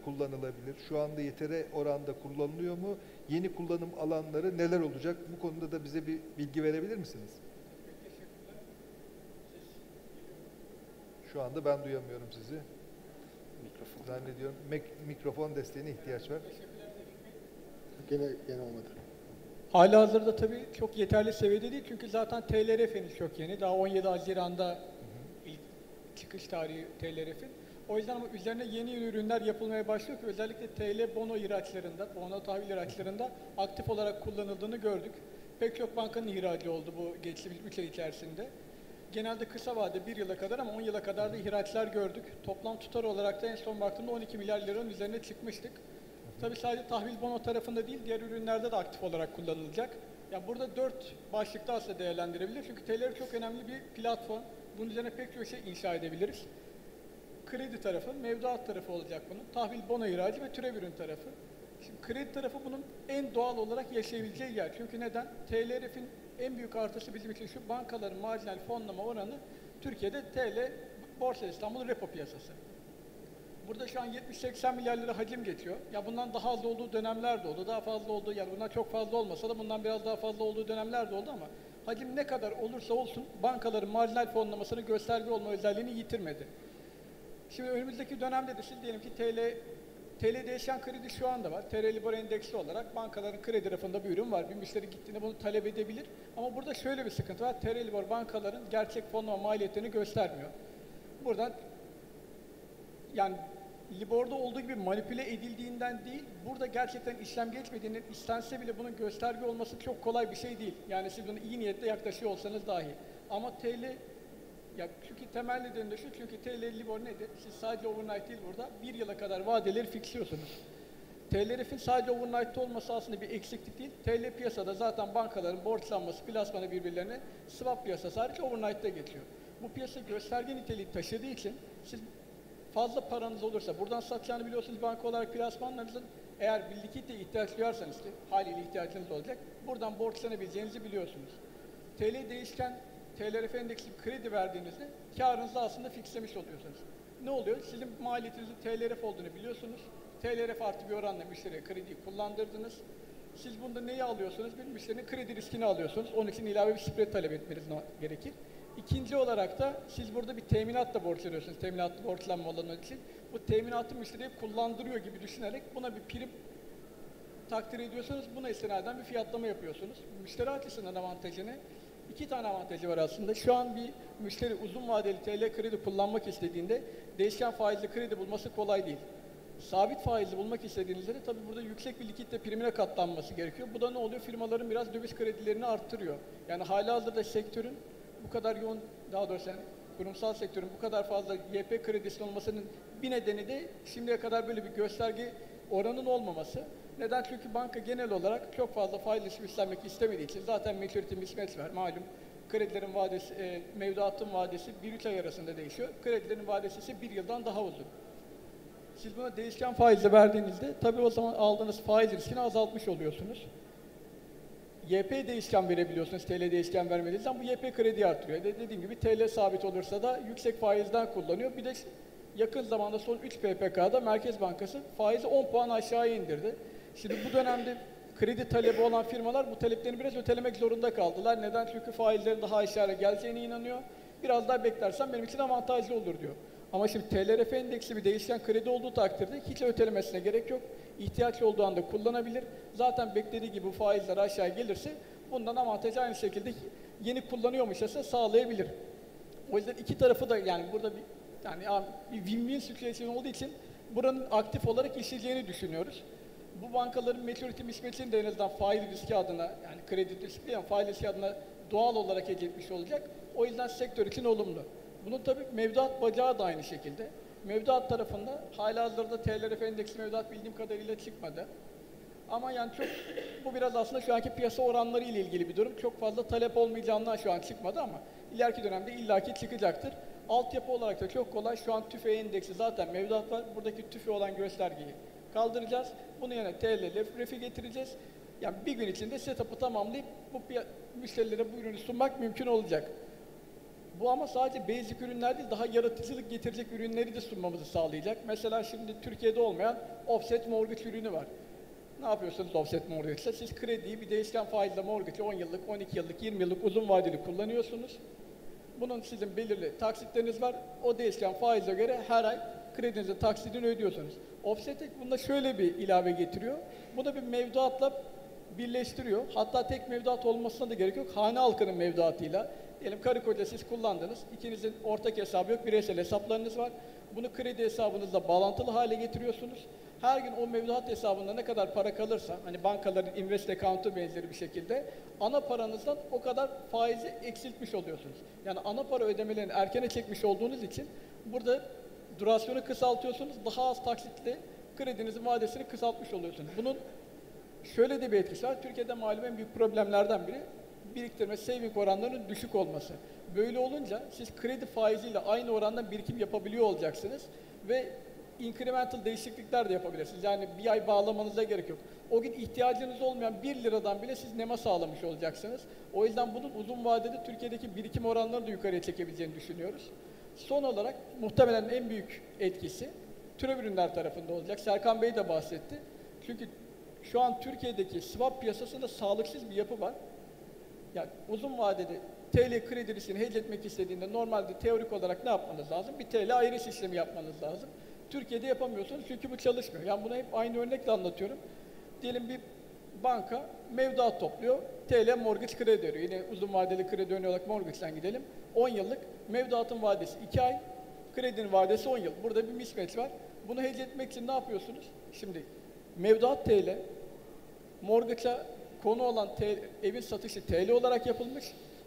kullanılabilir? Şu anda yeteri oranda kullanılıyor mu? Yeni kullanım alanları neler olacak? Bu konuda da bize bir bilgi verebilir misiniz? Şu anda ben duyamıyorum sizi. Zannediyorum mikrofon desteğine ihtiyaç var. Gene olmadı. Halihazırda tabii çok yeterli seviyede değil çünkü zaten TLRF henüz çok yeni. Daha 17 Haziran'da ilk çıkış tarihi TLRF'in. O yüzden ama üzerine yeni ürünler yapılmaya başlıyor ki özellikle TL bono ihraçlarında, bono tahvil ihraçlarında aktif olarak kullanıldığını gördük. Pek çok bankanın ihracı oldu bu geçtiğimiz 3 ay içerisinde. Genelde kısa vade 1 yıla kadar ama 10 yıla kadar da ihraçlar gördük. Toplam tutar olarak da en son baktığımda 12 milyar liranın üzerine çıkmıştık. Tabii sadece tahvil bono tarafında değil, diğer ürünlerde de aktif olarak kullanılacak. Yani burada 4 başlıkta aslında değerlendirebilir. Çünkü TLR çok önemli bir platform. Bunun üzerine pek çok şey inşa edebiliriz. Kredi tarafı, mevduat tarafı olacak bunun. Tahvil bono ihracı ve türev ürün tarafı. Şimdi kredi tarafı bunun en doğal olarak yaşayabileceği yer. Çünkü neden? TLRF'in en büyük artısı bizim için şu, bankaların marjinal fonlama oranı Türkiye'de TL, Borsa İstanbul repo piyasası. Burada şu an 70-80 milyar lira hacim geçiyor. Ya bundan daha az olduğu dönemler de oldu, daha fazla olduğu, yani bundan çok fazla olmasa da bundan biraz daha fazla olduğu dönemler de oldu ama hacim ne kadar olursa olsun bankaların marjinal fonlamasını gösterge olma özelliğini yitirmedi. Şimdi önümüzdeki dönemde de siz diyelim ki TL değişen kredi şu anda var. TL Libor endeksli olarak bankaların kredi rafında bir ürün var. Bir müşteri gittiğinde bunu talep edebilir. Ama burada şöyle bir sıkıntı var. TL Libor bankaların gerçek fonlama maliyetlerini göstermiyor. Buradan yani Libor'da olduğu gibi manipüle edildiğinden değil, burada gerçekten işlem geçmediğinden istense bile bunun gösterge olması çok kolay bir şey değil. Yani siz bunu iyi niyetle yaklaşıyor olsanız dahi. Ama TL, ya çünkü temel nedeni de şu, çünkü TL Libor nedir? Siz sadece overnight değil burada, 1 yıla kadar vadeleri fixliyorsunuz. TLRF'in sadece overnight'ta olması aslında bir eksiklik değil. TL piyasada zaten bankaların borçlanması, plasmanı birbirlerine swap piyasası hariç overnight'ta geçiyor. Bu piyasa gösterge niteliği taşıdığı için siz fazla paranız olursa, buradan satacağını biliyorsunuz banka olarak plasmanlarınızın, eğer bir likidite ihtiyaç duyarsanız ki haliyle ihtiyacınız olacak, buradan borçlanabileceğinizi biliyorsunuz. TL değişken, TLRF endeksli kredi verdiğinizde kârınızı aslında fixlemiş oluyorsunuz. Ne oluyor? Sizin maliyetinizin TLRF olduğunu biliyorsunuz. TLRF artı bir oranla müşteriye krediyi kullandırdınız. Siz bunda neyi alıyorsunuz? Bir müşterinin kredi riskini alıyorsunuz. Onun için ilave bir spread talep etmeniz gerekir. İkinci olarak da siz burada bir teminatla borçlanıyorsunuz. Teminatlı borçlanma olanı için. Bu teminatı müşteriye kullandırıyor gibi düşünerek buna bir prim takdir ediyorsunuz. Buna istinaden bir fiyatlama yapıyorsunuz. Müşteri açısından avantajını, 2 tane avantajı var aslında. Şu an bir müşteri uzun vadeli TL kredi kullanmak istediğinde değişken faizli kredi bulması kolay değil. Sabit faizli bulmak istediğinizde de tabii burada yüksek bir likitte primine katlanması gerekiyor. Bu da ne oluyor? Firmaların biraz döviz kredilerini arttırıyor. Yani halihazırda sektörün bu kadar yoğun, daha doğrusu yani kurumsal sektörün bu kadar fazla YP kredisinin olmasının bir nedeni de şimdiye kadar böyle bir gösterge oranın olmaması. Neden? Çünkü banka genel olarak çok fazla faizli üstlenmek istemediği için zaten maturity mismatch var. Malum kredilerin vadesi, mevduatın vadesi 1-3 ay arasında değişiyor. Kredilerin vadesi ise 1 yıldan daha uzun. Siz buna değişken faizle verdiğinizde tabii o zaman aldığınız faiz riskini azaltmış oluyorsunuz. YP değişken verebiliyorsunuz, TL değişken vermediğinizden bu YP kredi artırıyor. Dediğim gibi TL sabit olursa da yüksek faizden kullanıyor. Bir de yakın zamanda son 3 PPK'da Merkez Bankası faizi 10 puan aşağıya indirdi. Şimdi bu dönemde kredi talebi olan firmalar bu taleplerini biraz ötelemek zorunda kaldılar. Neden? Çünkü faizlerin daha aşağıya geleceğine inanıyor. Biraz daha beklersem benim için avantajlı olur diyor. Ama şimdi TLRF endeksi bir değişken kredi olduğu takdirde hiç ötelemesine gerek yok. İhtiyaç olduğu anda kullanabilir. Zaten beklediği gibi bu faizler aşağı gelirse bundan avantajı aynı şekilde yeni kullanıyormuşsa sağlayabilir. O yüzden iki tarafı da yani burada bir win-win situation olduğu için buranın aktif olarak işleyeceğini düşünüyoruz. Bu bankaların maturity mismatch'ini de en azından faiz riski adına, yani kredi riski değil ama faiz riski adına doğal olarak elde etmiş olacak. O yüzden sektör için olumlu. Bunun tabii mevduat bacağı da aynı şekilde. Mevduat tarafında halihazırda TLRF endeksli mevduat bildiğim kadarıyla çıkmadı. Ama yani bu biraz aslında şu anki piyasa oranları ile ilgili bir durum. Çok fazla talep olmayacağından şu an çıkmadı ama ileriki dönemde illaki çıkacaktır. Altyapı olarak da çok kolay. Şu an TÜFE endeksi zaten mevduat var. Buradaki TÜFE olan göstergeyi kaldıracağız. Bunu yine TLRF'e getireceğiz. Yani bir gün içinde setup'ı tamamlayıp bu müşterilere bu ürünü sunmak mümkün olacak. Bu ama sadece basic ürünler değil, daha yaratıcılık getirecek ürünleri de sunmamızı sağlayacak. Mesela şimdi Türkiye'de olmayan offset mortgage ürünü var. Ne yapıyorsunuz offset mortgage'da? Siz krediyi bir değişken faizle mortgage'ı 10 yıllık, 12 yıllık, 20 yıllık uzun vadeli kullanıyorsunuz. Bunun sizin belirli taksitleriniz var. O değişken faize göre her ay kredinizin taksidini ödüyorsunuz. Offset bunda şöyle bir ilave getiriyor. Bu da bir mevduatla birleştiriyor. Hatta tek mevduat olmasına da gerek yok. Hane halkının mevduatıyla. Diyelim karı koca siz kullandınız. İkinizin ortak hesabı yok. Bireysel hesaplarınız var. Bunu kredi hesabınızla bağlantılı hale getiriyorsunuz. Her gün o mevduat hesabında ne kadar para kalırsa, hani bankaların invest account'u benzeri bir şekilde ana paranızdan o kadar faizi eksiltmiş oluyorsunuz. Yani ana para ödemelerini erkene çekmiş olduğunuz için burada durasyonu kısaltıyorsunuz. Daha az taksitle kredinizin vadesini kısaltmış oluyorsunuz. Bunun şöyle de bir etkisi var. Türkiye'de malum en büyük problemlerden biri biriktirme, saving oranlarının düşük olması. Böyle olunca siz kredi faiziyle aynı oranda birikim yapabiliyor olacaksınız ve incremental değişiklikler de yapabilirsiniz. Yani bir ay bağlamanıza gerek yok. O gün ihtiyacınız olmayan 1 liradan bile siz nema sağlamış olacaksınız. O yüzden bunun uzun vadede Türkiye'deki birikim oranlarını da yukarıya çekebileceğini düşünüyoruz. Son olarak muhtemelen en büyük etkisi türev ürünler tarafında olacak. Serkan Bey de bahsetti. Çünkü şu an Türkiye'deki swap piyasasında sağlıksız bir yapı var. Yani uzun vadede TL kredi riskini hedge etmek istediğinde normalde teorik olarak ne yapmanız lazım? Bir TL ayrış işlemi yapmanız lazım. Türkiye'de yapamıyorsunuz çünkü bu çalışmıyor. Yani bunu hep aynı örnekle anlatıyorum. Diyelim bir banka mevduat topluyor, TL mortgage kredi veriyor. Yine uzun vadeli kredi örneği olarak mortgage'den gidelim. 10 yıllık mevduatın vadesi 2 ay, kredinin vadesi 10 yıl. Burada bir mismatch var. Bunu hedge etmek için ne yapıyorsunuz? Şimdi mevduat TL, mortgage'a konu olan evin satışı TL olarak yapılmış.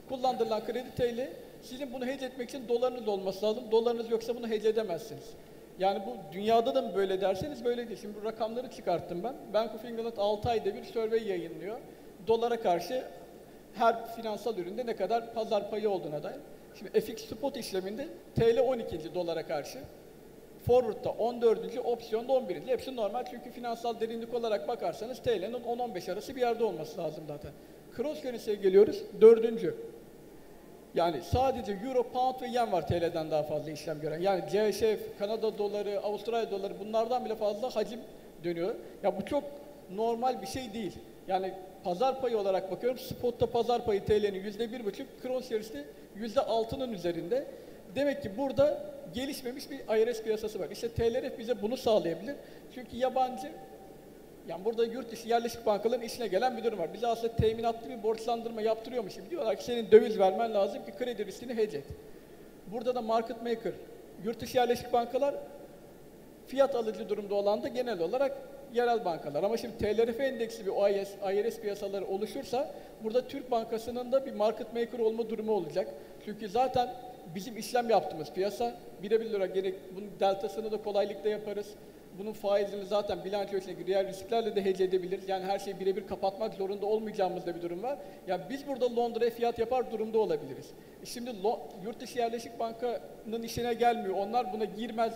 Kullandırılan kredi TL. Sizin bunu hedge etmek için dolarınız olması lazım. Dolarınız yoksa bunu hedge edemezsiniz. Yani bu dünyada da mı böyle derseniz böyle değil. Şimdi bu rakamları çıkarttım ben. Bank of England 6 ayda bir survey yayınlıyor. Dolara karşı her finansal üründe ne kadar pazar payı olduğuna dair. Şimdi FX spot işleminde TL 12. dolara karşı. Forward'da 14. opsiyonda 11. Hepsi normal çünkü finansal derinlik olarak bakarsanız TL'nin 10-15 arası bir yerde olması lazım zaten. Cross currency'ye geliyoruz. 4. Yani sadece Euro, Pound ve Yen var TL'den daha fazla işlem gören. Yani CHF, Kanada doları, Avustralya doları bunlardan bile fazla hacim dönüyor. Ya bu çok normal bir şey değil. Yani pazar payı olarak bakıyorum. Spot'ta pazar payı TL'nin %1,5, cross currency'de %6'nın üzerinde. Demek ki burada gelişmemiş bir IRS piyasası var. İşte TLRF bize bunu sağlayabilir. Çünkü yabancı, yani burada yurt dışı yerleşik bankaların işine gelen bir durum var. Bize aslında teminatlı bir borçlandırma yaptırıyormuş gibi diyorlar ki senin döviz vermen lazım ki kredi riskini hedge et. Burada da market maker, yurt dışı yerleşik bankalar fiyat alıcı durumda olan da genel olarak yerel bankalar. Ama şimdi TLRF endeksi bir IRS piyasaları oluşursa burada Türk Bankası'nın da bir market maker olma durumu olacak. Çünkü zaten bizim işlem yaptığımız piyasa birebir olarak gerek bunun deltasını da kolaylıkla yaparız. Bunun faizini zaten bilanço içindeki diğer risklerle de hedge edebiliriz. Yani her şeyi birebir kapatmak zorunda olmayacağımız da bir durum var. Ya biz burada Londra'ya fiyat yapar durumda olabiliriz. Şimdi yurt dışı yerleşik bankanın işine gelmiyor. Onlar buna girmez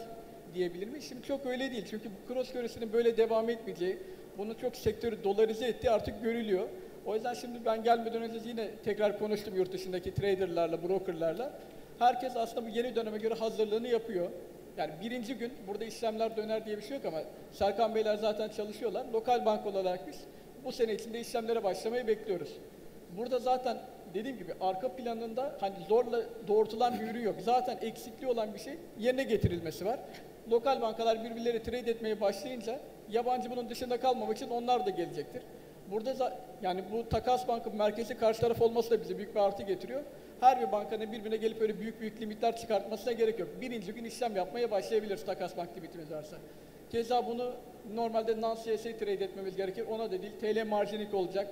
diyebilir mi? Şimdi çok öyle değil. Çünkü bu cross currency'nin böyle devam etmeyeceği, bunu çok sektörü dolarize ettiği artık görülüyor. O yüzden şimdi ben gelmeden önce yine tekrar konuştum yurt dışındaki traderlarla, brokerlarla. Herkes aslında bu yeni döneme göre hazırlığını yapıyor. Yani birinci gün burada işlemler döner diye bir şey yok ama Serkan Beyler zaten çalışıyorlar. Lokal banka olarak biz bu sene içinde işlemlere başlamayı bekliyoruz. Burada zaten dediğim gibi arka planında hani zorla doğrultulan bir ürün yok. Zaten eksikliği olan bir şey yerine getirilmesi var. Lokal bankalar birbirleri trade etmeye başlayınca yabancı bunun dışında kalmamak için onlar da gelecektir. Burada yani bu takas bankın merkezi karşı taraf olması da bize büyük bir artı getiriyor. Her bir bankanın birbirine gelip öyle büyük limitler çıkartmasına gerek yok. Birinci gün işlem yapmaya başlayabiliriz takas bank limitimiz varsa. Keza bunu normalde non-CSA trade etmemiz gerekir. Ona da değil, TL marjinik olacak.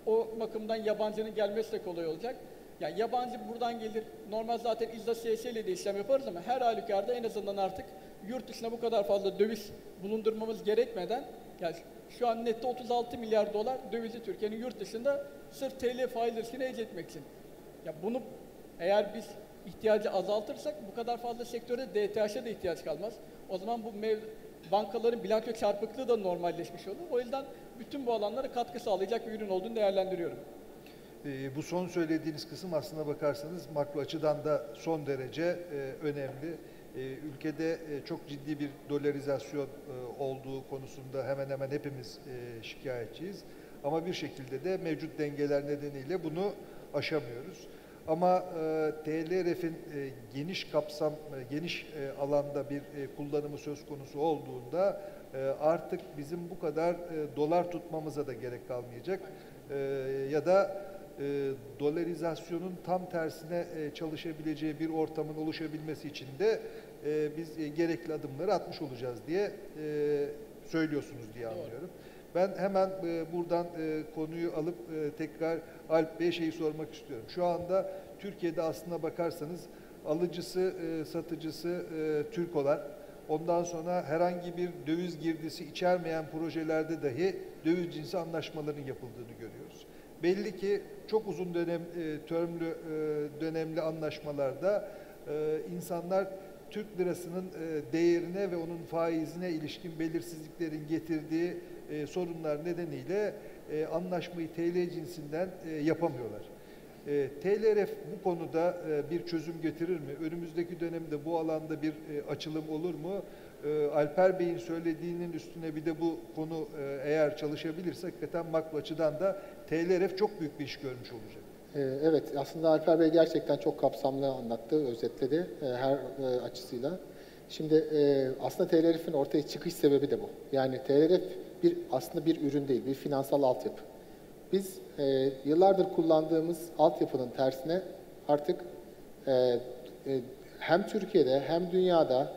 O bakımdan yabancının gelmesi de kolay olacak. Yani yabancı buradan gelir. Normal zaten ISDA CSA ile de işlem yaparız ama her halükarda en azından artık yurt dışına bu kadar fazla döviz bulundurmamız gerekmeden yani şu an nette 36 milyar dolar dövizi Türkiye'nin yurt dışında sırf TL faiz riskini hedge etmek için. Ya bunu eğer biz ihtiyacı azaltırsak bu kadar fazla sektörde DTH'e de ihtiyaç kalmaz. O zaman bu bankaların bilanço çarpıklığı da normalleşmiş olur. O yüzden bütün bu alanlara katkı sağlayacak bir ürün olduğunu değerlendiriyorum. Bu son söylediğiniz kısım aslına bakarsanız makro açıdan da son derece önemli. Ülkede çok ciddi bir dolarizasyon olduğu konusunda hemen hemen hepimiz şikayetçiyiz. Ama bir şekilde de mevcut dengeler nedeniyle bunu aşamıyoruz. Ama TLRF'in geniş kapsam, geniş alanda bir kullanımı söz konusu olduğunda artık bizim bu kadar dolar tutmamıza da gerek kalmayacak. Ya da dolarizasyonun tam tersine çalışabileceği bir ortamın oluşabilmesi için de biz gerekli adımları atmış olacağız diye söylüyorsunuz diye anlıyorum. Ben hemen buradan konuyu alıp tekrar Alp Bey'e şeyi sormak istiyorum. Şu anda Türkiye'de aslına bakarsanız alıcısı, satıcısı Türkolar. Ondan sonra herhangi bir döviz girdisi içermeyen projelerde dahi döviz cinsi anlaşmaların yapıldığını görüyoruz. Belli ki çok uzun dönemli anlaşmalarda insanlar Türk lirasının değerine ve onun faizine ilişkin belirsizliklerin getirdiği sorunlar nedeniyle anlaşmayı TL cinsinden yapamıyorlar. TLRF bu konuda bir çözüm getirir mi? Önümüzdeki dönemde bu alanda bir açılım olur mu? Alper Bey'in söylediğinin üstüne bir de bu konu eğer çalışabilirse hakikaten makro açıdan da TLRF çok büyük bir iş görmüş olacak. Evet, aslında Alper Bey gerçekten çok kapsamlı anlattı, özetledi her açısıyla. Şimdi aslında TLRF'in ortaya çıkış sebebi de bu. Yani TLRF aslında bir ürün değil, bir finansal altyapı. Biz yıllardır kullandığımız altyapının tersine artık hem Türkiye'de hem dünyada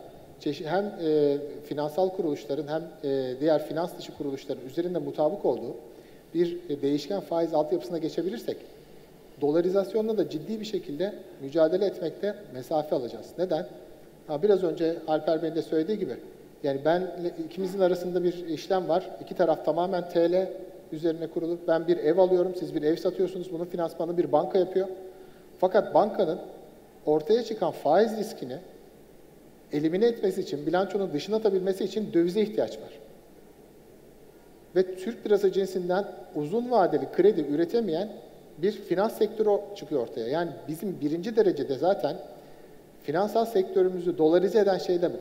hem finansal kuruluşların hem diğer finans dışı kuruluşların üzerinde mutabık olduğu bir değişken faiz altyapısına geçebilirsek dolarizasyonla da ciddi bir şekilde mücadele etmekte mesafe alacağız. Neden? Biraz önce Alper Bey'in de söylediği gibi yani ikimizin arasında bir işlem var. İki taraf tamamen TL üzerine kurulu. Ben bir ev alıyorum, siz bir ev satıyorsunuz. Bunun finansmanını bir banka yapıyor. Fakat bankanın ortaya çıkan faiz riskini elimine etmesi için, bilançonun dışına atabilmesi için dövize ihtiyaç var. Ve Türk lirası cinsinden uzun vadeli kredi üretemeyen bir finans sektörü çıkıyor ortaya. Yani bizim birinci derecede zaten finansal sektörümüzü dolarize eden şey de bu.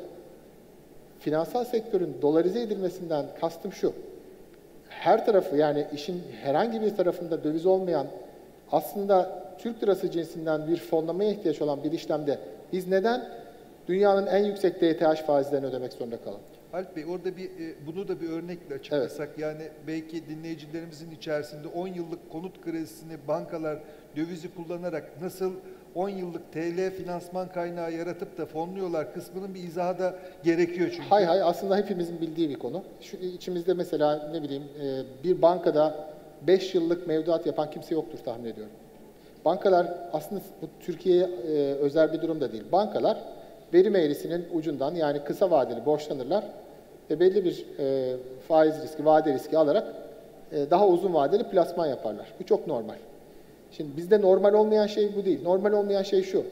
Finansal sektörün dolarize edilmesinden kastım şu. Her tarafı yani işin herhangi bir tarafında döviz olmayan aslında Türk lirası cinsinden bir fonlamaya ihtiyaç olan bir işlemde biz neden dünyanın en yüksek DTH faizlerini ödemek zorunda kalalım? Alp Bey orada bunu da bir örnekle açıklasak yani belki dinleyicilerimizin içerisinde 10 yıllık konut kredisini bankalar dövizi kullanarak nasıl 10 yıllık TL finansman kaynağı yaratıp da fonluyorlar kısmının bir izahı da gerekiyor çünkü. Hayır aslında hepimizin bildiği bir konu. Şu içimizde mesela ne bileyim bir bankada 5 yıllık mevduat yapan kimse yoktur tahmin ediyorum. Bankalar aslında bu Türkiye'ye özel bir durum da değil. Bankalar verim eğrisinin ucundan yani kısa vadeli borçlanırlar ve belli bir faiz riski, vade riski alarak daha uzun vadeli plasman yaparlar. Bu çok normal. Şimdi bizde normal olmayan şey bu değil. Normal olmayan şey şu.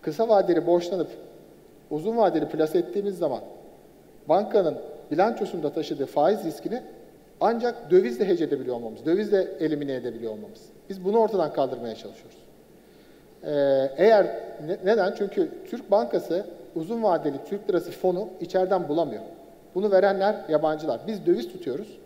Kısa vadeli borçlanıp uzun vadeli plase ettiğimiz zaman bankanın bilançosunda taşıdığı faiz riskini ancak dövizle hece edebiliyor olmamız, dövizle elimine edebiliyor olmamız. Biz bunu ortadan kaldırmaya çalışıyoruz. Neden? Çünkü Türk Bankası uzun vadeli Türk lirası fonu içeriden bulamıyor. Bunu verenler yabancılar. Biz döviz tutuyoruz.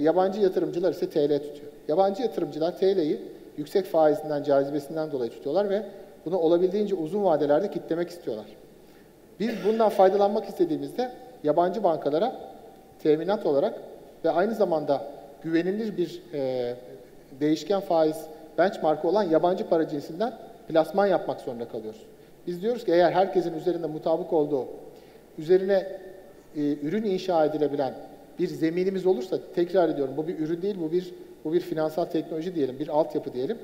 Yabancı yatırımcılar ise TL tutuyor. Yabancı yatırımcılar TL'yi yüksek faizinden, cazibesinden dolayı tutuyorlar ve bunu olabildiğince uzun vadelerde kitlemek istiyorlar. Biz bundan faydalanmak istediğimizde yabancı bankalara teminat olarak ve aynı zamanda güvenilir bir değişken faiz benchmark'ı olan yabancı para cinsinden plasman yapmak zorunda kalıyoruz. Biz diyoruz ki eğer herkesin üzerinde mutabık olduğu, üzerine ürün inşa edilebilen bir zeminimiz olursa, tekrar ediyorum bu bir ürün değil, bu bir finansal teknoloji diyelim, bir altyapı diyelim.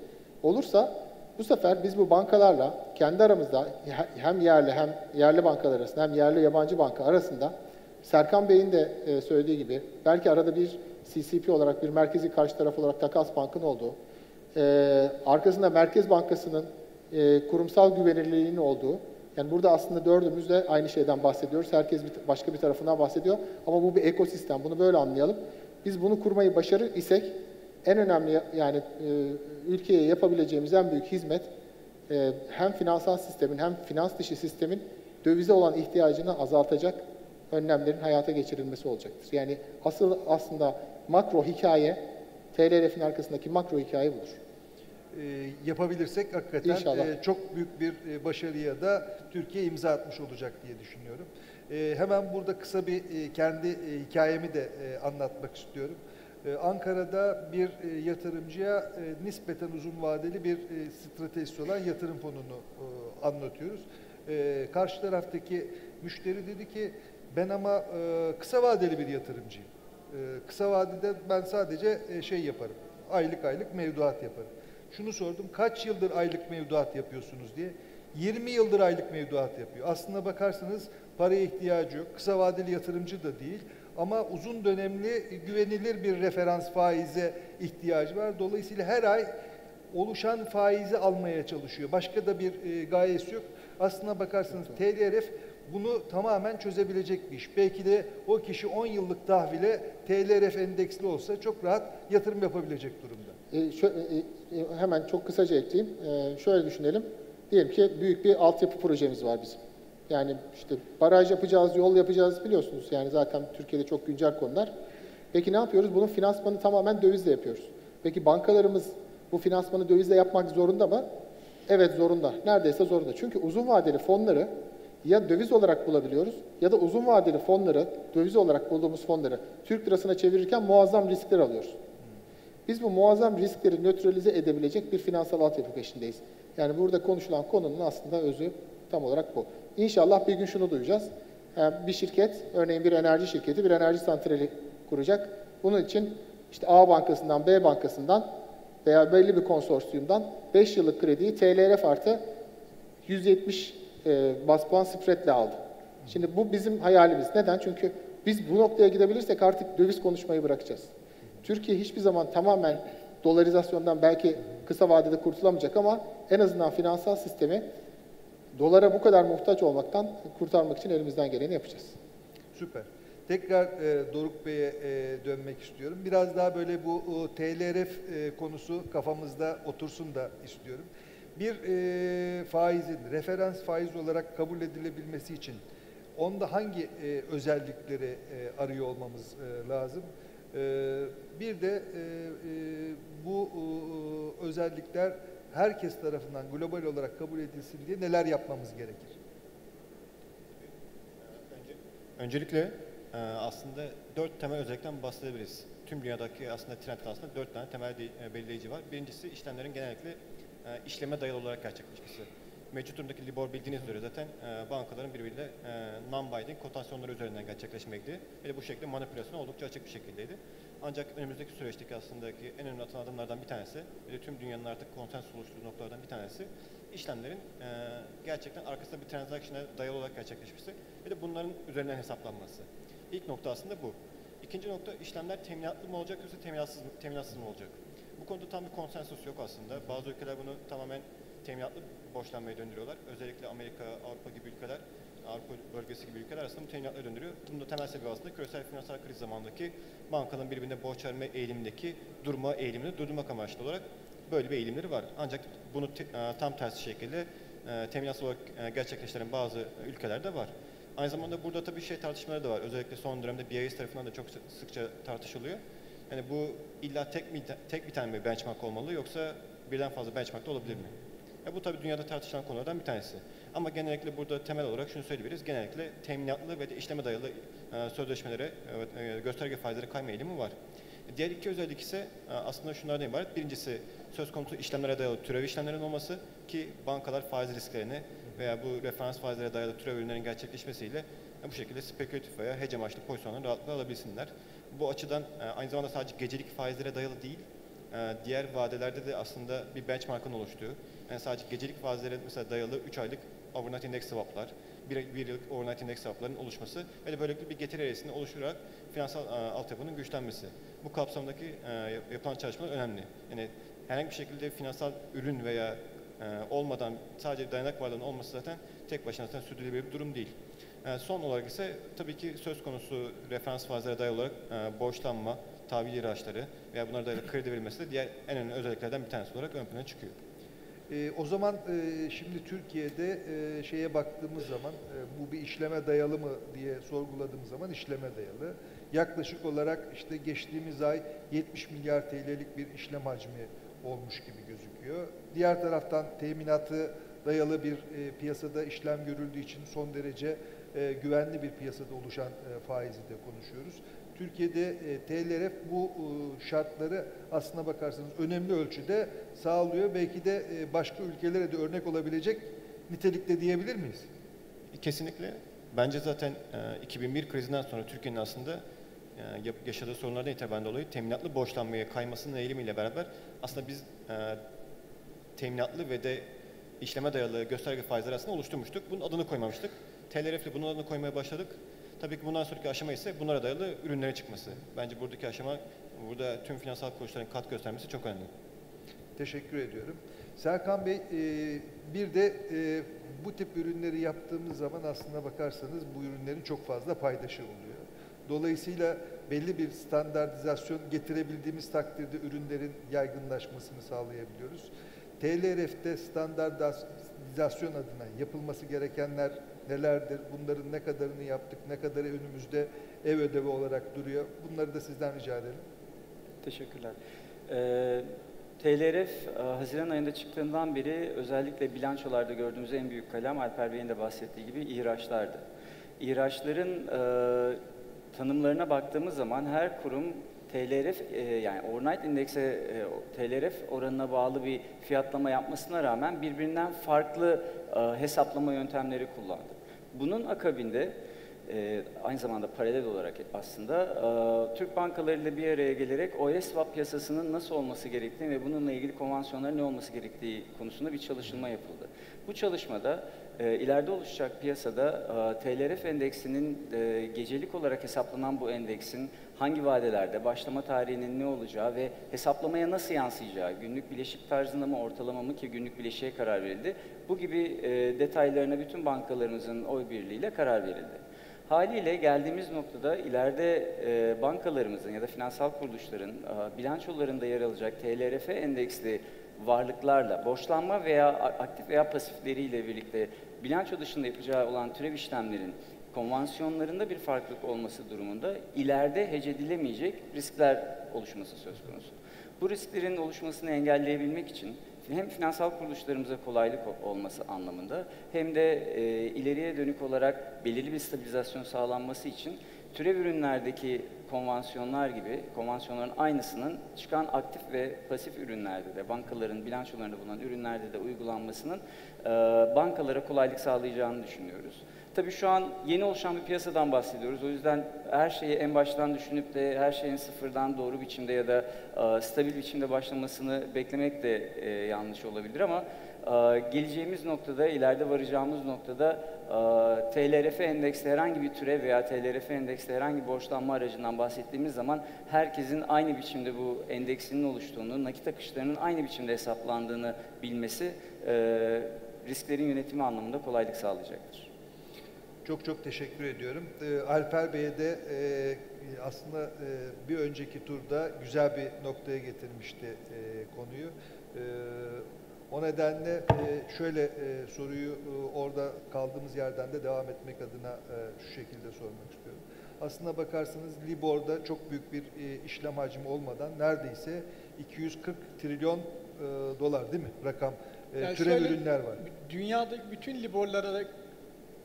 Olursa bu sefer biz bu bankalarla kendi aramızda hem yerli bankalar arasında hem yerli yabancı banka arasında Serkan Bey'in de söylediği gibi belki arada bir CCP olarak bir merkezi karşı taraf olarak takas bankın olduğu, arkasında Merkez Bankası'nın kurumsal güvenilirliğinin olduğu, yani burada aslında dördümüz de aynı şeyden bahsediyoruz. Herkes başka bir tarafından bahsediyor ama bu bir ekosistem. Bunu böyle anlayalım. Biz bunu kurmayı başarır isek En önemli yani ülkeye yapabileceğimiz en büyük hizmet hem finansal sistemin hem finans dışı sistemin dövize olan ihtiyacını azaltacak önlemlerin hayata geçirilmesi olacaktır. Yani aslında makro hikaye, TLRF'in arkasındaki makro hikaye budur. Yapabilirsek hakikaten çok büyük bir başarıya da Türkiye imza atmış olacak diye düşünüyorum. Hemen burada kısa bir kendi hikayemi de anlatmak istiyorum. Ankara'da bir yatırımcıya nispeten uzun vadeli bir stratejisi olan yatırım fonunu anlatıyoruz. Karşı taraftaki müşteri dedi ki ben ama kısa vadeli bir yatırımcıyım. Kısa vadede ben sadece şey yaparım, aylık mevduat yaparım. Şunu sordum, kaç yıldır aylık mevduat yapıyorsunuz diye. 20 yıldır aylık mevduat yapıyor. Aslına bakarsanız paraya ihtiyacı yok. Kısa vadeli yatırımcı da değil. Ama uzun dönemli güvenilir bir referans faize ihtiyacı var. Dolayısıyla her ay oluşan faizi almaya çalışıyor. Başka da bir gayesi yok. Aslına bakarsanız TLRF bunu tamamen çözebilecek bir iş. Belki de o kişi 10 yıllık tahvile TLRF endeksli olsa çok rahat yatırım yapabilecek durumda. Hemen çok kısaca ekleyeyim. Şöyle düşünelim. Diyelim ki büyük bir altyapı projemiz var bizim. Yani işte baraj yapacağız, yol yapacağız biliyorsunuz. Yani zaten Türkiye'de çok güncel konular. Peki ne yapıyoruz? Bunun finansmanı tamamen dövizle yapıyoruz. Peki bankalarımız bu finansmanı dövizle yapmak zorunda mı? Evet zorunda. Neredeyse zorunda. Çünkü uzun vadeli fonları ya döviz olarak bulabiliyoruz ya da uzun vadeli fonları, döviz olarak bulduğumuz fonları Türk lirasına çevirirken muazzam riskler alıyoruz. Biz bu muazzam riskleri nötralize edebilecek bir finansal altyapı peşindeyiz. Yani burada konuşulan konunun aslında özü tam olarak bu. İnşallah bir gün şunu duyacağız. Yani bir şirket, örneğin bir enerji şirketi bir enerji santrali kuracak. Bunun için işte A bankasından, B bankasından veya belli bir konsorsiyumdan 5 yıllık krediyi TLRF artı 170 bas puan spreadle aldı. Şimdi bu bizim hayalimiz. Neden? Çünkü biz bu noktaya gidebilirsek artık döviz konuşmayı bırakacağız. Türkiye hiçbir zaman tamamen dolarizasyondan belki kısa vadede kurtulamayacak ama en azından finansal sistemi dolara bu kadar muhtaç olmaktan kurtarmak için elimizden geleni yapacağız. Süper. Tekrar Doruk Bey'e dönmek istiyorum. Biraz daha böyle bu TLRF konusu kafamızda otursun da istiyorum. Bir faizin referans faiz olarak kabul edilebilmesi için onda hangi özellikleri arıyor olmamız lazım? Bir de bu özellikler herkes tarafından global olarak kabul edilsin diye neler yapmamız gerekir? Öncelikle aslında 4 temel özellikten bahsedebiliriz. Tüm dünyadaki aslında trend aslında 4 tane temel belirleyici var. Birincisi işlemlerin genellikle işleme dayalı olarak gerçekleşmesi. Mevcut durumdaki Libor bildiğiniz üzere zaten bankaların birbiriyle non-binding kotasyonları üzerinden gerçekleşmekti. Ve bu şekilde manipülasyon oldukça açık bir şekildeydi. Ancak önümüzdeki süreçteki aslındaki en önemli atılan adımlardan bir tanesi ve tüm dünyanın artık konsens oluşturduğu noktalardan bir tanesi işlemlerin gerçekten arkasında bir transaction'a dayalı olarak gerçekleşmesi ve de bunların üzerinden hesaplanması. İlk nokta aslında bu. İkinci nokta işlemler teminatlı mı olacak yoksa teminatsız mı olacak? Bu konuda tam bir konsensus yok aslında. Bazı ülkeler bunu tamamen teminatlı borçlanmaya döndürüyorlar. Özellikle Amerika, Avrupa gibi ülkeler, Avrupa bölgesi gibi ülkeler aslında bu teminatlara döndürüyor. Bunun da temel sebebi aslında küresel finansal kriz zamanındaki bankaların birbirine borç verme eğilimindeki durma eğilimini durdurmak amaçlı olarak böyle bir eğilimleri var. Ancak bunu tam tersi şekilde teminatsız olarak gerçekleştiren bazı ülkelerde var. Aynı zamanda burada tabii tartışmaları da var. Özellikle son dönemde BIS tarafından da çok sıkça tartışılıyor. Yani bu illa tek bir tane mi benchmark olmalı yoksa birden fazla benchmark da olabilir mi? Bu tabii dünyada tartışılan konulardan bir tanesi. Ama genellikle burada temel olarak şunu söyleyebiliriz. Genellikle teminatlı ve de işleme dayalı sözleşmelere, gösterge faizlere kayma eğilimi var. Diğer iki özellik ise aslında şunlardan ibaret. Birincisi söz konusu işlemlere dayalı türev işlemlerin olması ki bankalar faiz risklerini veya bu referans faizlere dayalı türev ürünlerin gerçekleşmesiyle bu şekilde spekülatif veya hedge amaçlı pozisyonları rahatlıkla alabilsinler. Bu açıdan aynı zamanda sadece gecelik faizlere dayalı değil, diğer vadelerde de aslında bir benchmark'ın oluştuğu, yani sadece gecelik faizlere mesela dayalı 3 aylık overnight index swap'lar, bir yıllık overnight index swap'ların oluşması ve de böylelikle bir getiri eğrisini oluşturarak finansal altyapının güçlenmesi. Bu kapsamdaki yapılan çalışmalar önemli. Yani herhangi bir şekilde finansal ürün veya olmadan sadece dayanak varlığının olması zaten tek başına zaten sürdürülebilir bir durum değil. Son olarak ise tabii ki söz konusu referans faizlere dayalı olarak borçlanma, tahvil ihraçları veya bunlara dayalı kredi verilmesi de diğer en önemli özelliklerden bir tanesi olarak ön plana çıkıyor. O zaman şimdi Türkiye'de şeye baktığımız zaman bu bir işleme dayalı mı diye sorguladığımız zaman işleme dayalı. Yaklaşık olarak işte geçtiğimiz ay 70 milyar TL'lik bir işlem hacmi olmuş gibi gözüküyor. Diğer taraftan teminatı dayalı bir piyasada işlem görüldüğü için son derece güvenli bir piyasada oluşan faizi de konuşuyoruz. Türkiye'de TLRF bu şartları aslına bakarsanız önemli ölçüde sağlıyor. Belki de başka ülkelere de örnek olabilecek nitelikte diyebilir miyiz? Kesinlikle. Bence zaten 2001 krizinden sonra Türkiye'nin aslında yaşadığı sorunlardan itibaren dolayı teminatlı borçlanmaya kaymasının eğilimiyle beraber aslında biz teminatlı ve de işleme dayalı gösterge faizleri aslında oluşturmuştuk. Bunun adını koymamıştık. TLRF'le bunun adını koymaya başladık. Tabii ki bundan sonraki aşama ise bunlara dayalı ürünlere çıkması. Bence buradaki aşama, burada tüm finansal kuruluşların katkı göstermesi çok önemli. Teşekkür ediyorum. Serkan Bey, bir de bu tip ürünleri yaptığımız zaman aslına bakarsanız bu ürünlerin çok fazla paydaşı oluyor. Dolayısıyla belli bir standartizasyon getirebildiğimiz takdirde ürünlerin yaygınlaşmasını sağlayabiliyoruz. TLRF'te standartizasyon adına yapılması gerekenler nelerdir? Bunların ne kadarını yaptık, ne kadarı önümüzde ev ödevi olarak duruyor? Bunları da sizden rica edelim. Teşekkürler. TLRF Haziran ayında çıktığından beri özellikle bilançolarda gördüğümüz en büyük kalem Alper Bey'in de bahsettiği gibi ihraçlardı. İhraçların tanımlarına baktığımız zaman her kurum TLRF yani overnight indekse TLRF oranına bağlı bir fiyatlama yapmasına rağmen birbirinden farklı hesaplama yöntemleri kullandı. Bunun akabinde aynı zamanda paralel olarak aslında Türk bankalarıyla bir araya gelerek OS swap piyasasının nasıl olması gerektiği ve bununla ilgili konvansiyonların ne olması gerektiği konusunda bir çalışma yapıldı. Bu çalışmada ileride oluşacak piyasada TLRF endeksinin gecelik olarak hesaplanan bu endeksin hangi vadelerde, başlama tarihinin ne olacağı ve hesaplamaya nasıl yansıyacağı, günlük bileşik tarzında mı, ortalama mı ki günlük bileşiğe karar verildi. Bu gibi detaylarına bütün bankalarımızın oy birliğiyle karar verildi. Haliyle geldiğimiz noktada ileride bankalarımızın ya da finansal kuruluşların bilançolarında yer alacak TLRF endeksli varlıklarla, borçlanma veya aktif veya pasifleriyle birlikte bilanço dışında yapacağı olan türev işlemlerin konvansiyonlarında bir farklılık olması durumunda ileride hece edilemeyecek riskler oluşması söz konusu. Bu risklerin oluşmasını engelleyebilmek için hem finansal kuruluşlarımıza kolaylık olması anlamında hem de ileriye dönük olarak belirli bir stabilizasyon sağlanması için türev ürünlerdeki konvansiyonlar gibi konvansiyonların aynısının çıkan aktif ve pasif ürünlerde de bankaların bilançolarında bulunan ürünlerde de uygulanmasının bankalara kolaylık sağlayacağını düşünüyoruz. Tabii şu an yeni oluşan bir piyasadan bahsediyoruz. O yüzden her şeyi en baştan düşünüp de her şeyin sıfırdan doğru biçimde ya da stabil biçimde başlamasını beklemek de yanlış olabilir ama geleceğimiz noktada, ileride varacağımız noktada TLRF endeksli herhangi bir türev veya TLRF endeksli herhangi bir borçlanma aracından bahsettiğimiz zaman herkesin aynı biçimde bu endeksinin oluştuğunu, nakit akışlarının aynı biçimde hesaplandığını bilmesi risklerin yönetimi anlamında kolaylık sağlayacaktır. Çok teşekkür ediyorum. Alper Bey'e de aslında bir önceki turda güzel bir noktaya getirmişti konuyu. O nedenle şöyle soruyu orada kaldığımız yerden de devam etmek adına şu şekilde sormak istiyorum. Aslına bakarsanız Libor'da çok büyük bir işlem hacmi olmadan neredeyse 240 trilyon dolar değil mi rakam Yani türev ürünler var. Dünyadaki bütün Libor'lara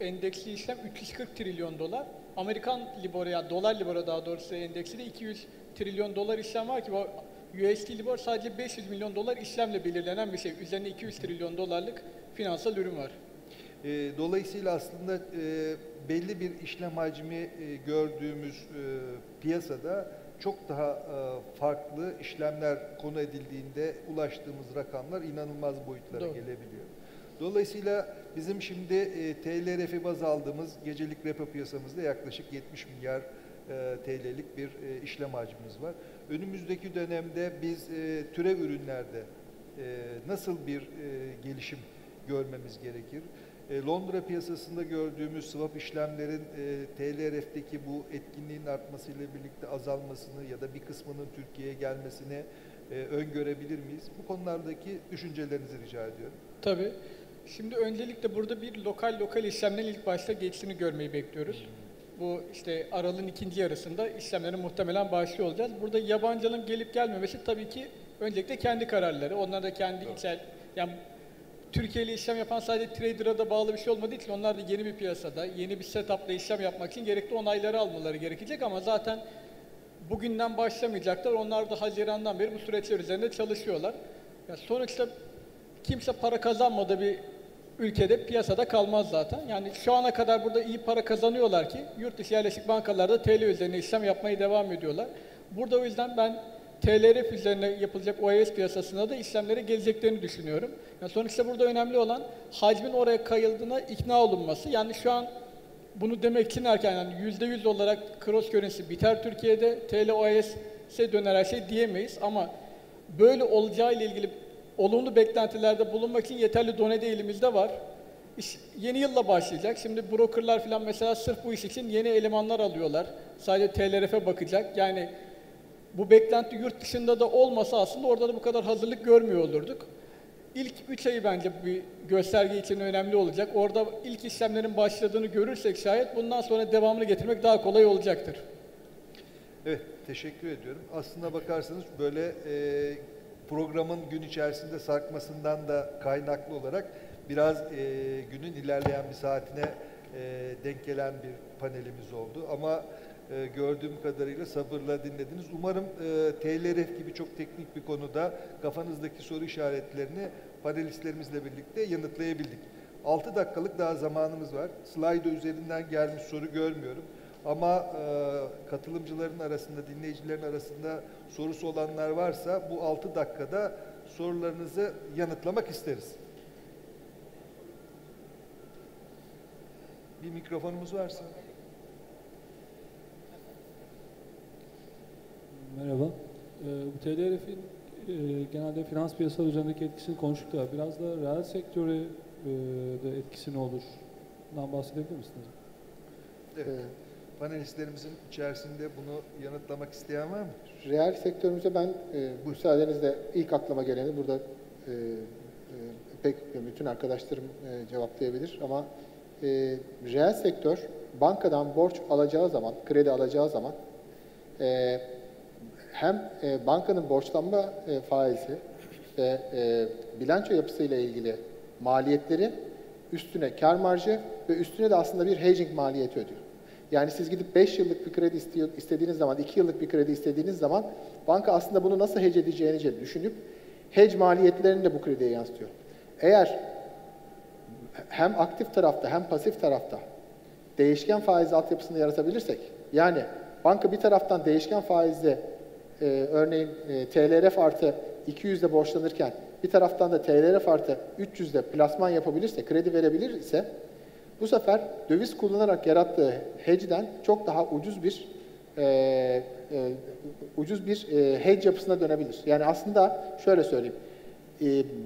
endeksli işlem 340 trilyon dolar. Amerikan Libor'a, yani dolar Libor'a daha doğrusu endeksi de 200 trilyon dolar işlem var ki bu USD Libor sadece 500 milyon dolar işlemle belirlenen bir şey. Üzerine 200 trilyon dolarlık finansal ürün var. Dolayısıyla aslında belli bir işlem hacmi gördüğümüz piyasada çok daha farklı işlemler konu edildiğinde ulaştığımız rakamlar inanılmaz boyutlara gelebiliyor. Dolayısıyla bizim şimdi TLRF'i baz aldığımız gecelik repo piyasamızda yaklaşık 70 milyar TL'lik bir işlem hacmimiz var. Önümüzdeki dönemde biz türev ürünlerde nasıl bir gelişim görmemiz gerekir? Londra piyasasında gördüğümüz swap işlemlerin TLRF'deki bu etkinliğin artmasıyla birlikte azalmasını ya da bir kısmının Türkiye'ye gelmesini öngörebilir miyiz? Bu konulardaki düşüncelerinizi rica ediyorum. Tabii. Şimdi öncelikle burada bir lokal işlemlerin ilk başta geçtiğini görmeyi bekliyoruz. Bu işte Aralık'ın ikinci yarısında işlemlerin muhtemelen başlıyor olacağız. Burada yabancının gelip gelmemesi tabii ki öncelikle kendi kararları. Onlar da kendi içer, yani Türkiye ile işlem yapan sadece trader'a da bağlı bir şey olmadığı için onlar da yeni bir piyasada, yeni bir setup'la işlem yapmak için gerekli onayları almaları gerekecek ama zaten bugünden başlamayacaklar. Onlar da Haziran'dan beri bu süreçler üzerinde çalışıyorlar. Yani sonuçta kimse para kazanmadığı bir ülkede piyasada kalmaz zaten. Yani şu ana kadar burada iyi para kazanıyorlar ki yurt dışı yerleşik bankalarda TL üzerine işlem yapmaya devam ediyorlar. Burada o yüzden ben TLRF üzerine yapılacak OAS piyasasına da işlemlere geleceklerini düşünüyorum. Yani sonuçta burada önemli olan hacmin oraya kayıldığına ikna olunması. Yani şu an bunu demek için erken, yani %100 olarak cross currency biter Türkiye'de, TL OAS'e döner her şey diyemeyiz ama böyle olacağı ile ilgili olumlu beklentilerde bulunmak için yeterli donede elimizde var. Yeni yılla başlayacak. Şimdi brokerlar falan mesela sırf bu iş için yeni elemanlar alıyorlar. Sadece TLRF'e bakacak. Yani bu beklenti yurt dışında da olmasa aslında orada da bu kadar hazırlık görmüyor olurduk. İlk 3 ayı bence bir gösterge için önemli olacak. Orada ilk işlemlerin başladığını görürsek şayet bundan sonra devamını getirmek daha kolay olacaktır. Evet, teşekkür ediyorum. Aslına bakarsanız böyle programın gün içerisinde sarkmasından da kaynaklı olarak biraz günün ilerleyen bir saatine denk gelen bir panelimiz oldu. Ama gördüğüm kadarıyla sabırla dinlediniz. Umarım TLRF gibi çok teknik bir konuda kafanızdaki soru işaretlerini panelistlerimizle birlikte yanıtlayabildik. 6 dakikalık daha zamanımız var. Slido üzerinden gelmiş soru görmüyorum. Ama katılımcıların arasında, dinleyicilerin arasında sorusu olanlar varsa bu 6 dakikada sorularınızı yanıtlamak isteriz. Bir mikrofonumuz varsa. Merhaba. Bu TLRF'in genelde finans piyasaları üzerindeki etkisini konuştuk da biraz da reel sektöre de etkisi ne olur? Bundan bahsedebilir misiniz? Evet. Panelistlerimizin içerisinde bunu yanıtlamak isteyen var mı? Reel sektörümüze ben müsaadenizle ilk aklıma geleni burada pek bütün arkadaşlarım cevaplayabilir ama reel sektör bankadan borç alacağı zaman, kredi alacağı zaman hem bankanın borçlanma faizi ve bilanço yapısıyla ilgili maliyetleri, üstüne kar marjı ve üstüne de aslında bir hedging maliyeti ödüyor. Yani siz gidip 5 yıllık bir kredi istediğiniz zaman, 2 yıllık bir kredi istediğiniz zaman banka aslında bunu nasıl hedge edeceğini düşünüp hedge maliyetlerini de bu krediye yansıtıyor. Eğer hem aktif tarafta hem pasif tarafta değişken faiz altyapısını yaratabilirsek, yani banka bir taraftan değişken faizle örneğin TLRF artı 200'de borçlanırken bir taraftan da TLRF artı 300'de plasman yapabilirse, kredi verebilirse bu sefer döviz kullanarak yarattığı hedge'den çok daha ucuz bir hedge yapısına dönebilir. Yani aslında şöyle söyleyeyim,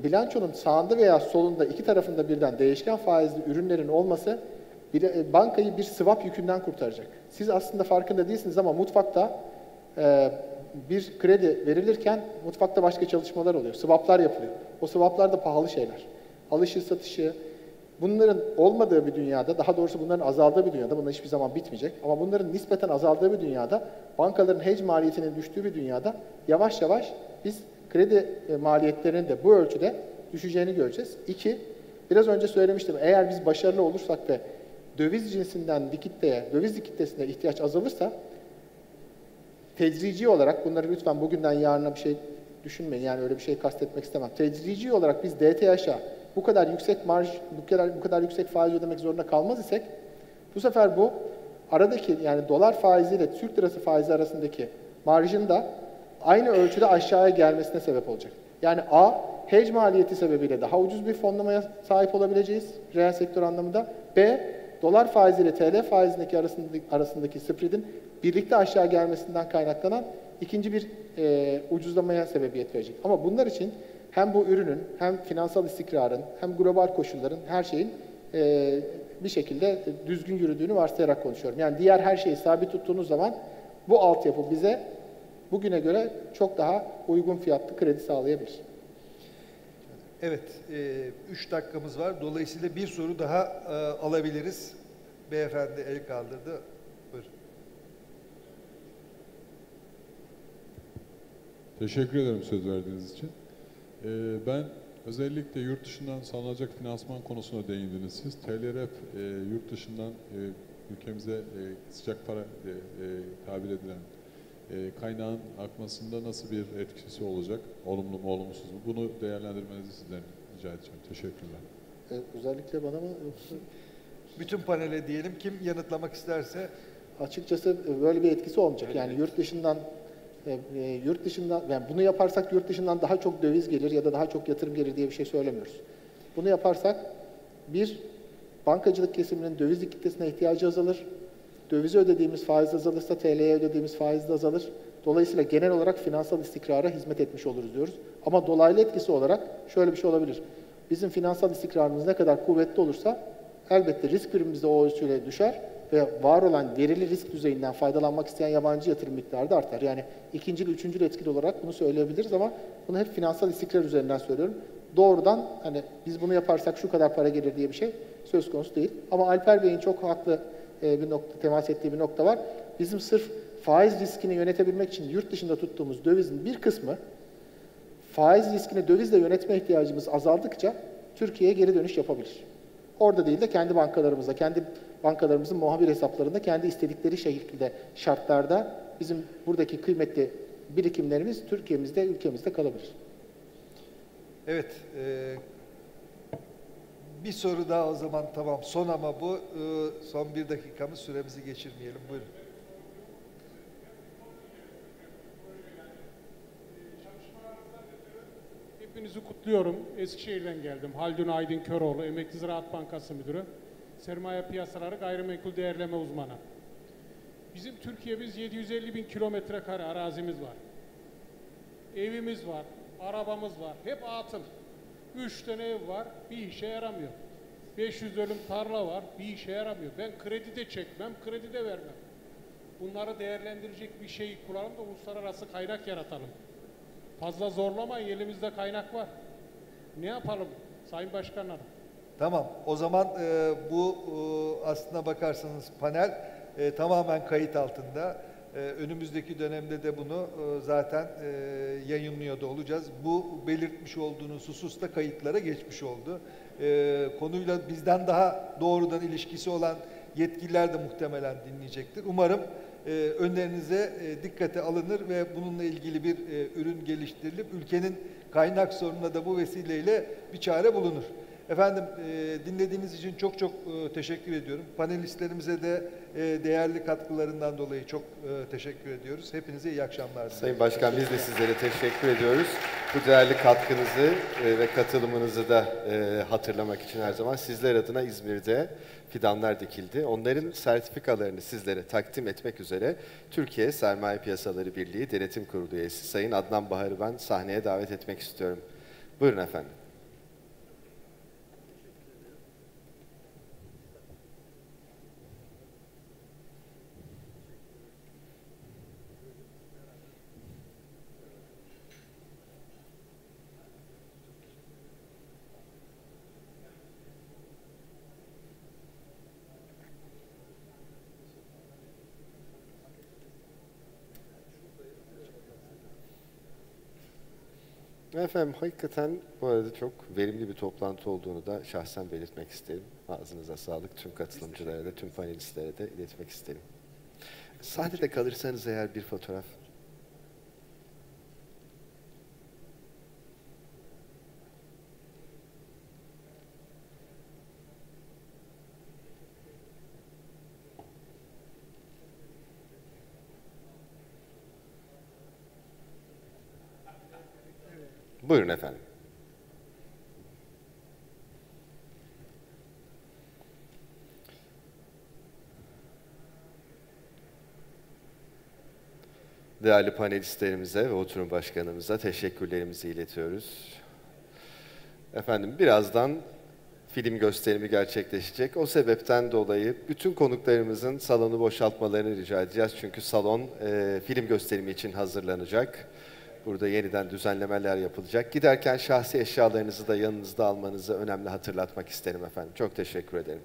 bilançonun sağında veya solunda iki tarafında birden değişken faizli ürünlerin olması bankayı bir swap yükünden kurtaracak. Siz aslında farkında değilsiniz ama mutfakta bir kredi verilirken mutfakta başka çalışmalar oluyor. Swaplar yapılıyor. O swaplar da pahalı şeyler. Alışı, satışı, bunların olmadığı bir dünyada, daha doğrusu bunların azaldığı bir dünyada, bunlar hiçbir zaman bitmeyecek ama bunların nispeten azaldığı bir dünyada, bankaların hedge maliyetinin düştüğü bir dünyada yavaş yavaş biz kredi maliyetlerinin de bu ölçüde düşeceğini göreceğiz. İki, biraz önce söylemiştim, eğer biz başarılı olursak ve döviz cinsinden döviz likiditesine ihtiyaç azalırsa, tedrici olarak, bunları lütfen bugünden yarına bir şey düşünmeyin, yani öyle bir şey kastetmek istemem. Tedrici olarak biz DTH'a bu kadar yüksek marj, bu kadar yüksek faiz ödemek zorunda kalmaz isek, bu sefer bu aradaki, yani dolar faizi ile Türk lirası faizi arasındaki marjın da aynı ölçüde aşağıya gelmesine sebep olacak. Yani A, hedge maliyeti sebebiyle daha ucuz bir fonlamaya sahip olabileceğiz reel sektör anlamında. B, dolar faizi ile TL faizindeki arasındaki spread'in birlikte aşağı gelmesinden kaynaklanan ikinci bir ucuzlamaya sebebiyet verecek. Ama bunlar için hem bu ürünün, hem finansal istikrarın, hem global koşulların, her şeyin bir şekilde düzgün yürüdüğünü varsayarak konuşuyorum. Yani diğer her şeyi sabit tuttuğunuz zaman bu altyapı bize bugüne göre çok daha uygun fiyatlı kredi sağlayabilir. Evet, 3 dakikamız var. Dolayısıyla bir soru daha alabiliriz. Beyefendi el kaldırdı. Buyurun. Teşekkür ederim söz verdiğiniz için. Ben özellikle yurt dışından sağlanacak finansman konusuna değindiniz siz. TLRF yurt dışından ülkemize sıcak para tabir edilen kaynağın akmasında nasıl bir etkisi olacak? Olumlu mu, olumsuz mu? Bunu değerlendirmenizi sizden rica edeceğim. Teşekkürler. Özellikle bana mı? Bütün panele diyelim. Kim yanıtlamak isterse. Açıkçası böyle bir etkisi olmayacak. Yani yurt dışından yani bunu yaparsak yurt dışından daha çok döviz gelir ya da daha çok yatırım gelir diye bir şey söylemiyoruz. Bunu yaparsak bankacılık kesiminin döviz likiditesine ihtiyacı azalır. Dövize ödediğimiz faiz azalırsa TL'ye ödediğimiz faiz de azalır. Dolayısıyla genel olarak finansal istikrara hizmet etmiş oluruz diyoruz. Ama dolaylı etkisi olarak şöyle bir şey olabilir. Bizim finansal istikrarımız ne kadar kuvvetli olursa elbette risk primimiz de o ölçüyle düşer ve var olan verili risk düzeyinden faydalanmak isteyen yabancı yatırım miktarı da artar. Yani ikincil, üçüncül etkili olarak bunu söyleyebiliriz ama bunu hep finansal istikrar üzerinden söylüyorum. Doğrudan hani biz bunu yaparsak şu kadar para gelir diye bir şey söz konusu değil. Ama Alper Bey'in çok haklı bir nokta, temas ettiği bir nokta var. Bizim sırf faiz riskini yönetebilmek için yurt dışında tuttuğumuz dövizin bir kısmı faiz riskini dövizle yönetme ihtiyacımız azaldıkça Türkiye'ye geri dönüş yapabilir. Orada değil de kendi bankalarımızda, kendi bankalarımızın muhabir hesaplarında kendi istedikleri şekilde şartlarda bizim buradaki kıymetli birikimlerimiz Türkiye'mizde, ülkemizde kalabilir. Evet. Bir soru daha o zaman tamam. Son ama bu. Son 1 dakikamız, süremizi geçirmeyelim. Buyurun. Hepinizi kutluyorum. Eskişehir'den geldim. Haldun Aydın Köroğlu, Emekli Ziraat Bankası Müdürü. Sermaye Piyasaları Gayrimenkul Değerleme Uzmanı. Bizim Türkiye'miz 750.000 kilometrekare arazimiz var. Evimiz var, arabamız var. Hep atıl. 3 tane ev var, bir işe yaramıyor. 500 dönüm tarla var, bir işe yaramıyor. Ben kredi de çekmem, kredi de vermem. Bunları değerlendirecek bir şey kullanalım da uluslararası kaynak yaratalım. Fazla zorlamayın, elimizde kaynak var. Ne yapalım Sayın Başkanlarım? Tamam, o zaman bu aslına bakarsanız panel tamamen kayıt altında. Önümüzdeki dönemde de bunu zaten yayınlıyor da olacağız. Bu belirtmiş olduğunuz husus da kayıtlara geçmiş oldu. Konuyla bizden daha doğrudan ilişkisi olan yetkililer de muhtemelen dinleyecektir. Umarım önlerinize dikkate alınır ve bununla ilgili bir ürün geliştirilip ülkenin kaynak sorununa da bu vesileyle bir çare bulunur. Efendim dinlediğiniz için çok teşekkür ediyorum. Panelistlerimize de değerli katkılarından dolayı çok teşekkür ediyoruz. Hepinize iyi akşamlar diliyorum. Sayın Başkan, biz de sizlere teşekkür ediyoruz. Bu değerli katkınızı ve katılımınızı da hatırlamak için her zaman sizler adına İzmir'de fidanlar dikildi. Onların sertifikalarını sizlere takdim etmek üzere Türkiye Sermaye Piyasaları Birliği Denetim Kurulu üyesi Sayın Adnan Bahar'ı ben sahneye davet etmek istiyorum. Buyurun efendim. Efendim hakikaten bu arada çok verimli bir toplantı olduğunu da şahsen belirtmek isterim. Ağzınıza sağlık. Tüm katılımcılara da, tüm panelistlere de iletmek isterim. Sahnede kalırsanız eğer bir fotoğraf. Buyurun efendim. Değerli panelistlerimize ve oturum başkanımıza teşekkürlerimizi iletiyoruz. Efendim birazdan film gösterimi gerçekleşecek. O sebepten dolayı bütün konuklarımızın salonu boşaltmalarını rica edeceğiz. Çünkü salon film gösterimi için hazırlanacak. Burada yeniden düzenlemeler yapılacak. Giderken şahsi eşyalarınızı da yanınızda almanızı önemli hatırlatmak isterim efendim. Çok teşekkür ederim.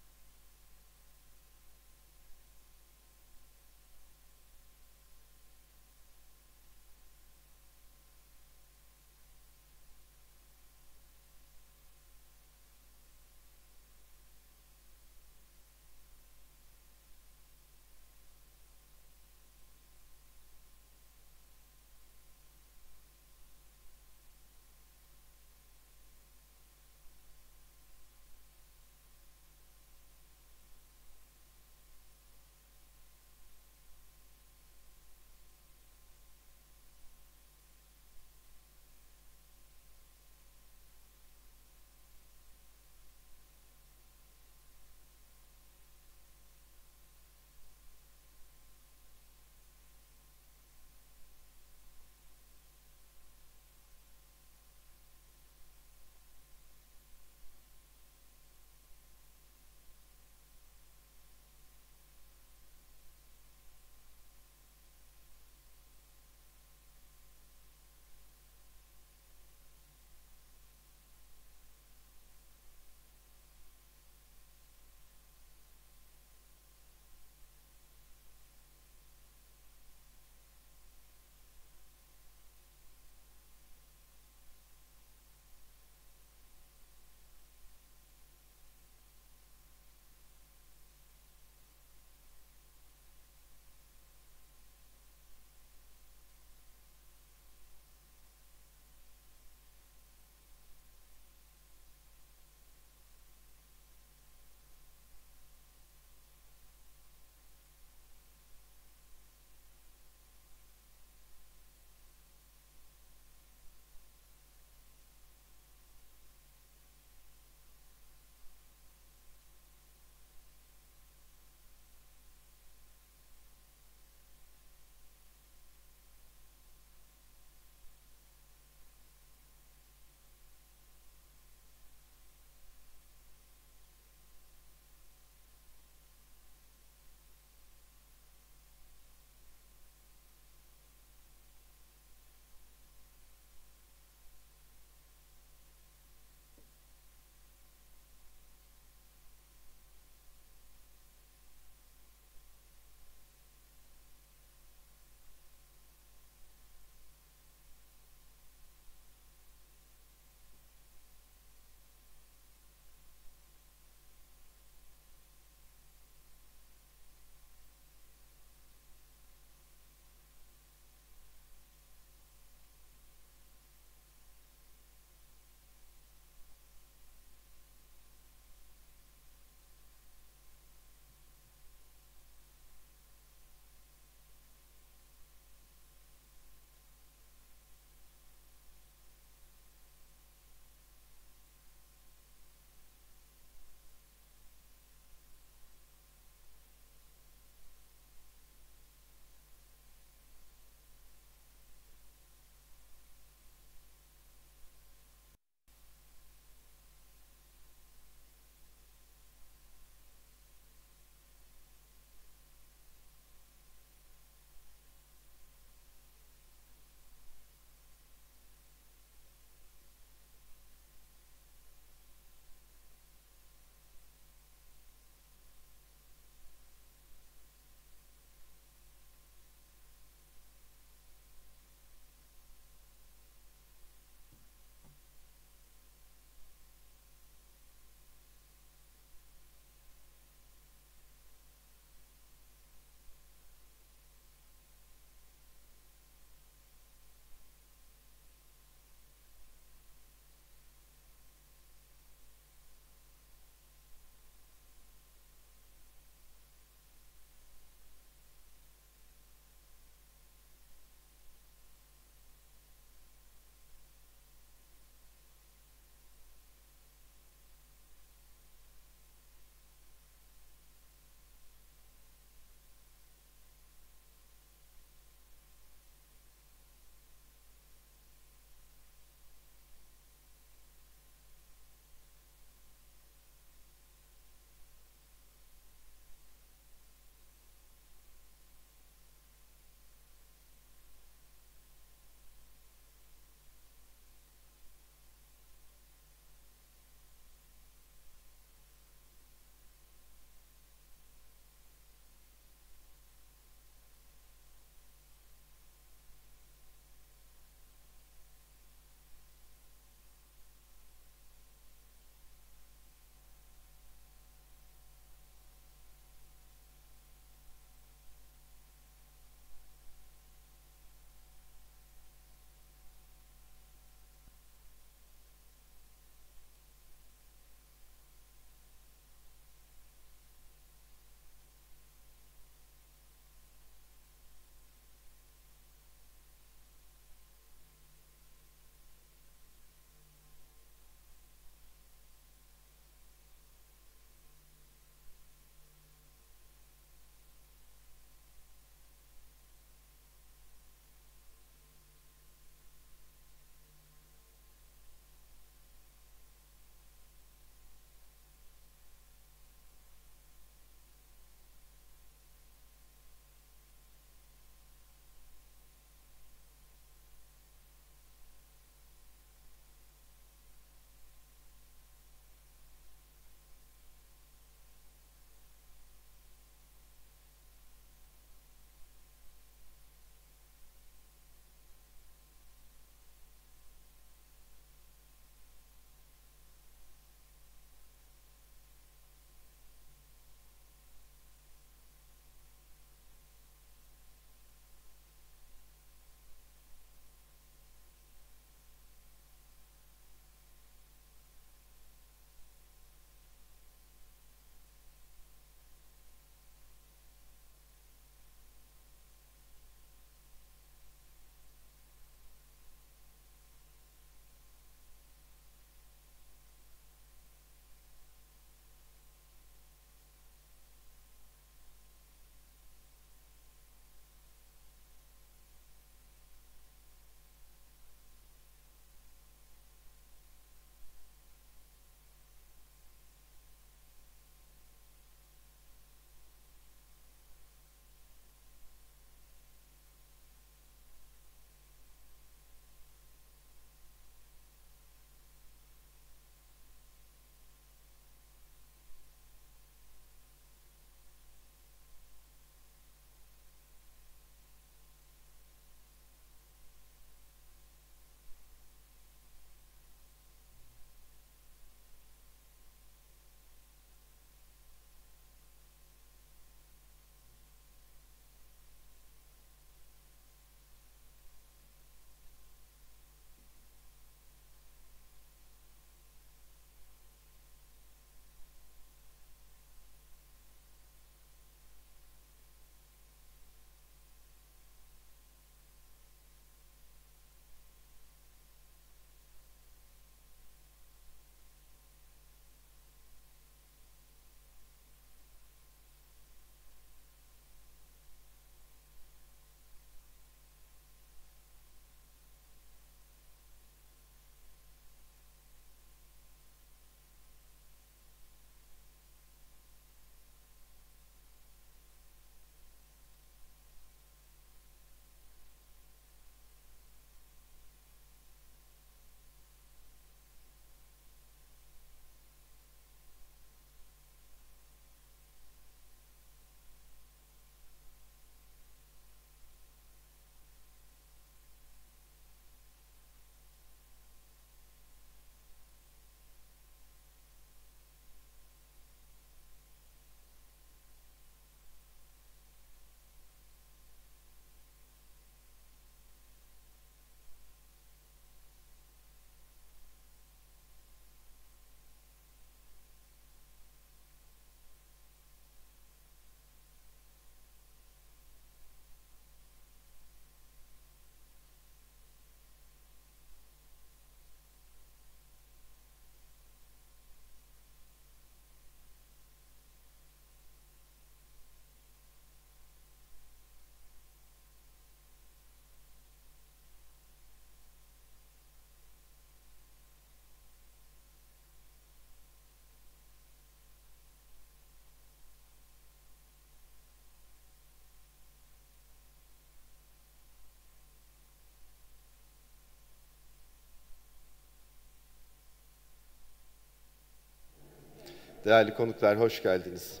Değerli konuklar, hoş geldiniz.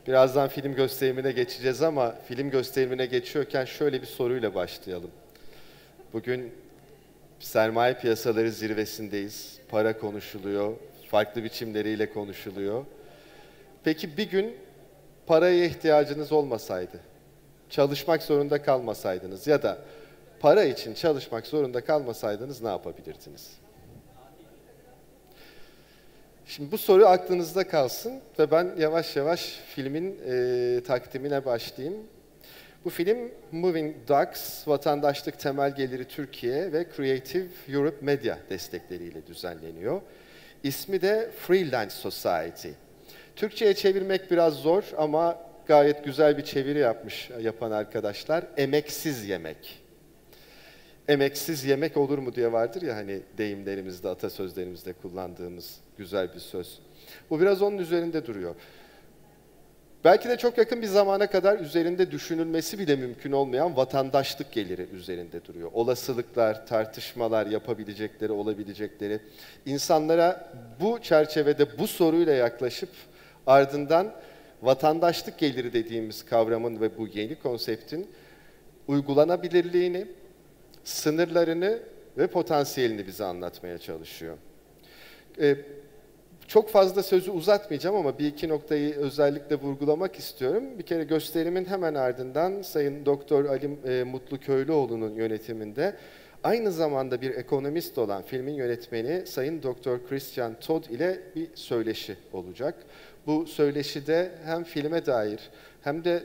Birazdan film gösterimine geçeceğiz ama film gösterimine geçiyorken şöyle bir soruyla başlayalım. Bugün sermaye piyasaları zirvesindeyiz. Para konuşuluyor, farklı biçimleriyle konuşuluyor. Peki bir gün paraya ihtiyacınız olmasaydı, çalışmak zorunda kalmasaydınız ya da para için çalışmak zorunda kalmasaydınız ne yapabilirdiniz? Şimdi bu soru aklınızda kalsın ve ben yavaş yavaş filmin takdimine başlayayım. Bu film Moving Dogs, Vatandaşlık Temel Geliri Türkiye ve Creative Europe Media destekleriyle düzenleniyor. İsmi de Freelance Society. Türkçe'ye çevirmek biraz zor ama gayet güzel bir çeviri yapan arkadaşlar. Emeksiz yemek. Emeksiz yemek olur mu diye vardır ya hani deyimlerimizde, atasözlerimizde kullandığımız güzel bir söz. Bu biraz onun üzerinde duruyor. Belki de çok yakın bir zamana kadar üzerinde düşünülmesi bile mümkün olmayan vatandaşlık geliri üzerinde duruyor. Olasılıklar, tartışmalar, yapabilecekleri, olabilecekleri. İnsanlara bu çerçevede bu soruyla yaklaşıp ardından vatandaşlık geliri dediğimiz kavramın ve bu yeni konseptin uygulanabilirliğini, sınırlarını ve potansiyelini bize anlatmaya çalışıyor. Çok fazla sözü uzatmayacağım ama bir iki noktayı özellikle vurgulamak istiyorum. Bir kere gösterimin hemen ardından Sayın Doktor Ali Mutlu Köylüoğlu'nun yönetiminde aynı zamanda bir ekonomist olan filmin yönetmeni Sayın Doktor Christian Todd ile bir söyleşi olacak. Bu söyleşide hem filme dair hem de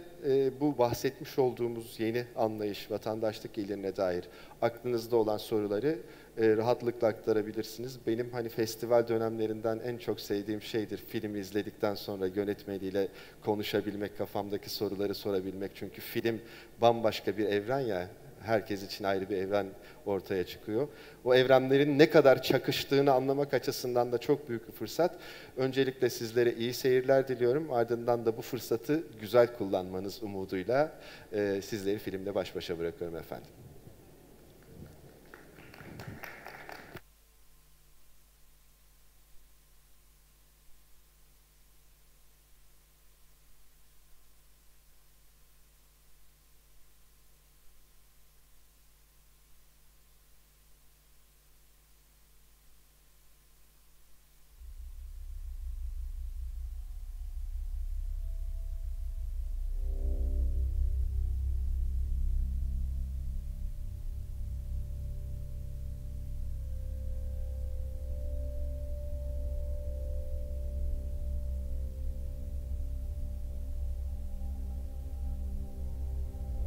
bu bahsetmiş olduğumuz yeni anlayış, vatandaşlık gelirine dair aklınızda olan soruları rahatlıkla aktarabilirsiniz. Benim hani festival dönemlerinden en çok sevdiğim şeydir filmi izledikten sonra yönetmeniyle konuşabilmek, kafamdaki soruları sorabilmek. Çünkü film bambaşka bir evren ya, herkes için ayrı bir evren ortaya çıkıyor. O evrenlerin ne kadar çakıştığını anlamak açısından da çok büyük bir fırsat. Öncelikle sizlere iyi seyirler diliyorum. Ardından da bu fırsatı güzel kullanmanız umuduyla sizleri filmle baş başa bırakıyorum efendim.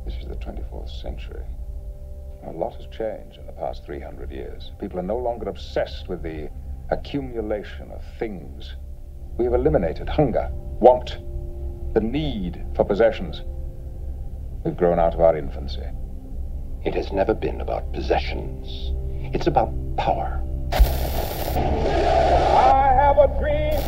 This is the 24th century. A lot has changed in the past 300 years. People are no longer obsessed with the accumulation of things. We have eliminated hunger, want, the need for possessions. We've grown out of our infancy. It has never been about possessions. It's about power. I have a dream.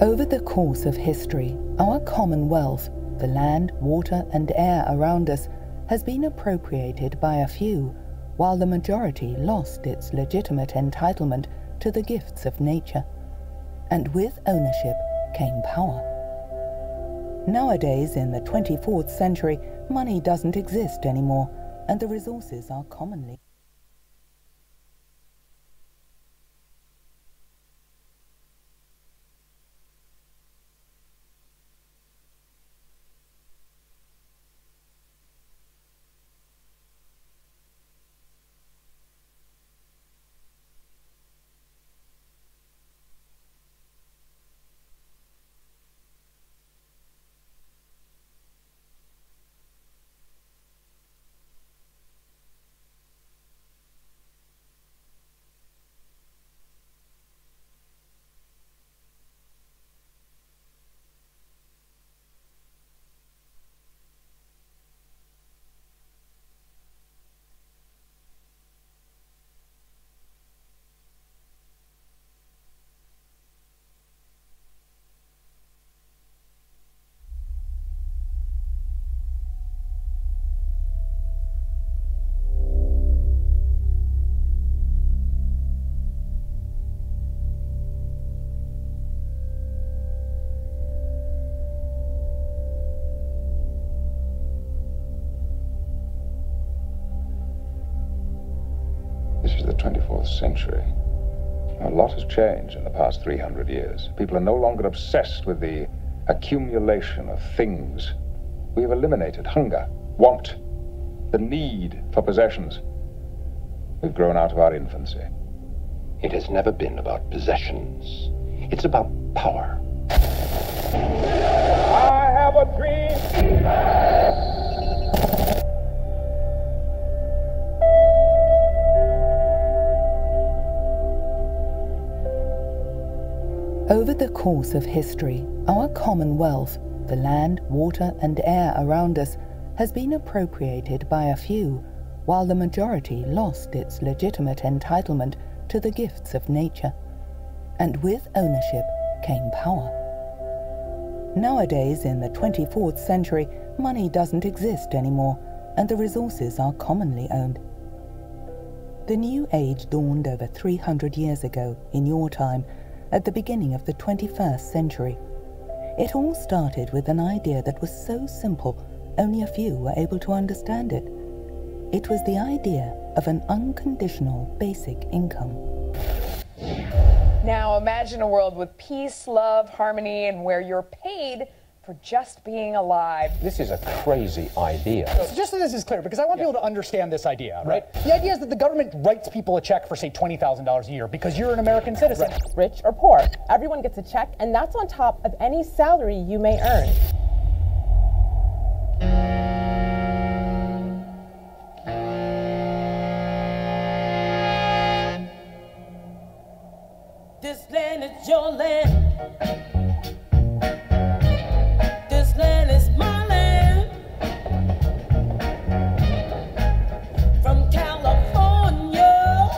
Over the course of history, our common wealth, the land, water and air around us, has been appropriated by a few, while the majority lost its legitimate entitlement to the gifts of nature. And with ownership came power. Nowadays, in the 24th century, money doesn't exist anymore, and the resources are commonly This is the 24th century. A lot has changed in the past 300 years. People are no longer obsessed with the accumulation of things. We have eliminated hunger, want, the need for possessions. We've grown out of our infancy. It has never been about possessions. It's about power. I have a dream. Over the course of history, our common wealth, the land, water, and air around us, has been appropriated by a few, while the majority lost its legitimate entitlement to the gifts of nature. And with ownership came power. Nowadays, in the 24th century, money doesn't exist anymore, and the resources are commonly owned. The new age dawned over 300 years ago, in your time, at the beginning of the 21st century. It all started with an idea that was so simple, only a few were able to understand it. It was the idea of an unconditional basic income. Now imagine a world with peace, love, harmony, and where you're paid for just being alive. This is a crazy idea. So just so this is clear, because I want people to understand this idea, right? The idea is that the government writes people a check for, say, $20,000 a year because you're an American citizen. Right. Rich or poor, everyone gets a check, and that's on top of any salary you may earn. This land is your land. This land is my land. From California,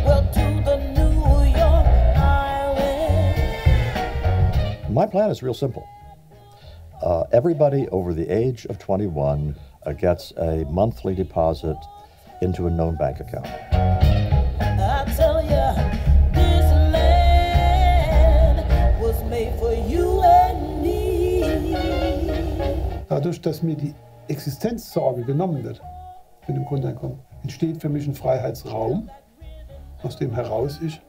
well, to the New York Island. My plan is real simple. Everybody over the age of 21 gets a monthly deposit into a known bank account. I tell ya, this land was made for you and me. Dadurch, dass mir die Existenzsorge genommen wird mit dem Grundeinkommen, entsteht für mich ein Freiheitsraum, aus dem heraus ich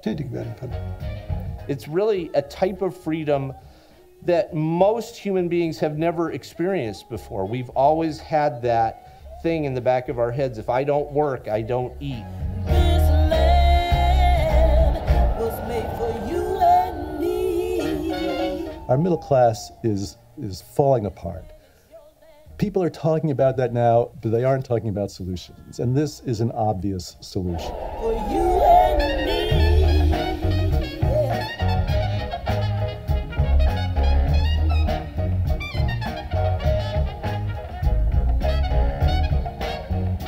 tätig werden kann. It's really a type of freedom that most human beings have never experienced before. We've always had that thing in the back of our heads, if I don't work, I don't eat. This land was made for you and me. Our middle class is falling apart. People are talking about that now, but they aren't talking about solutions. And this is an obvious solution. For you and me.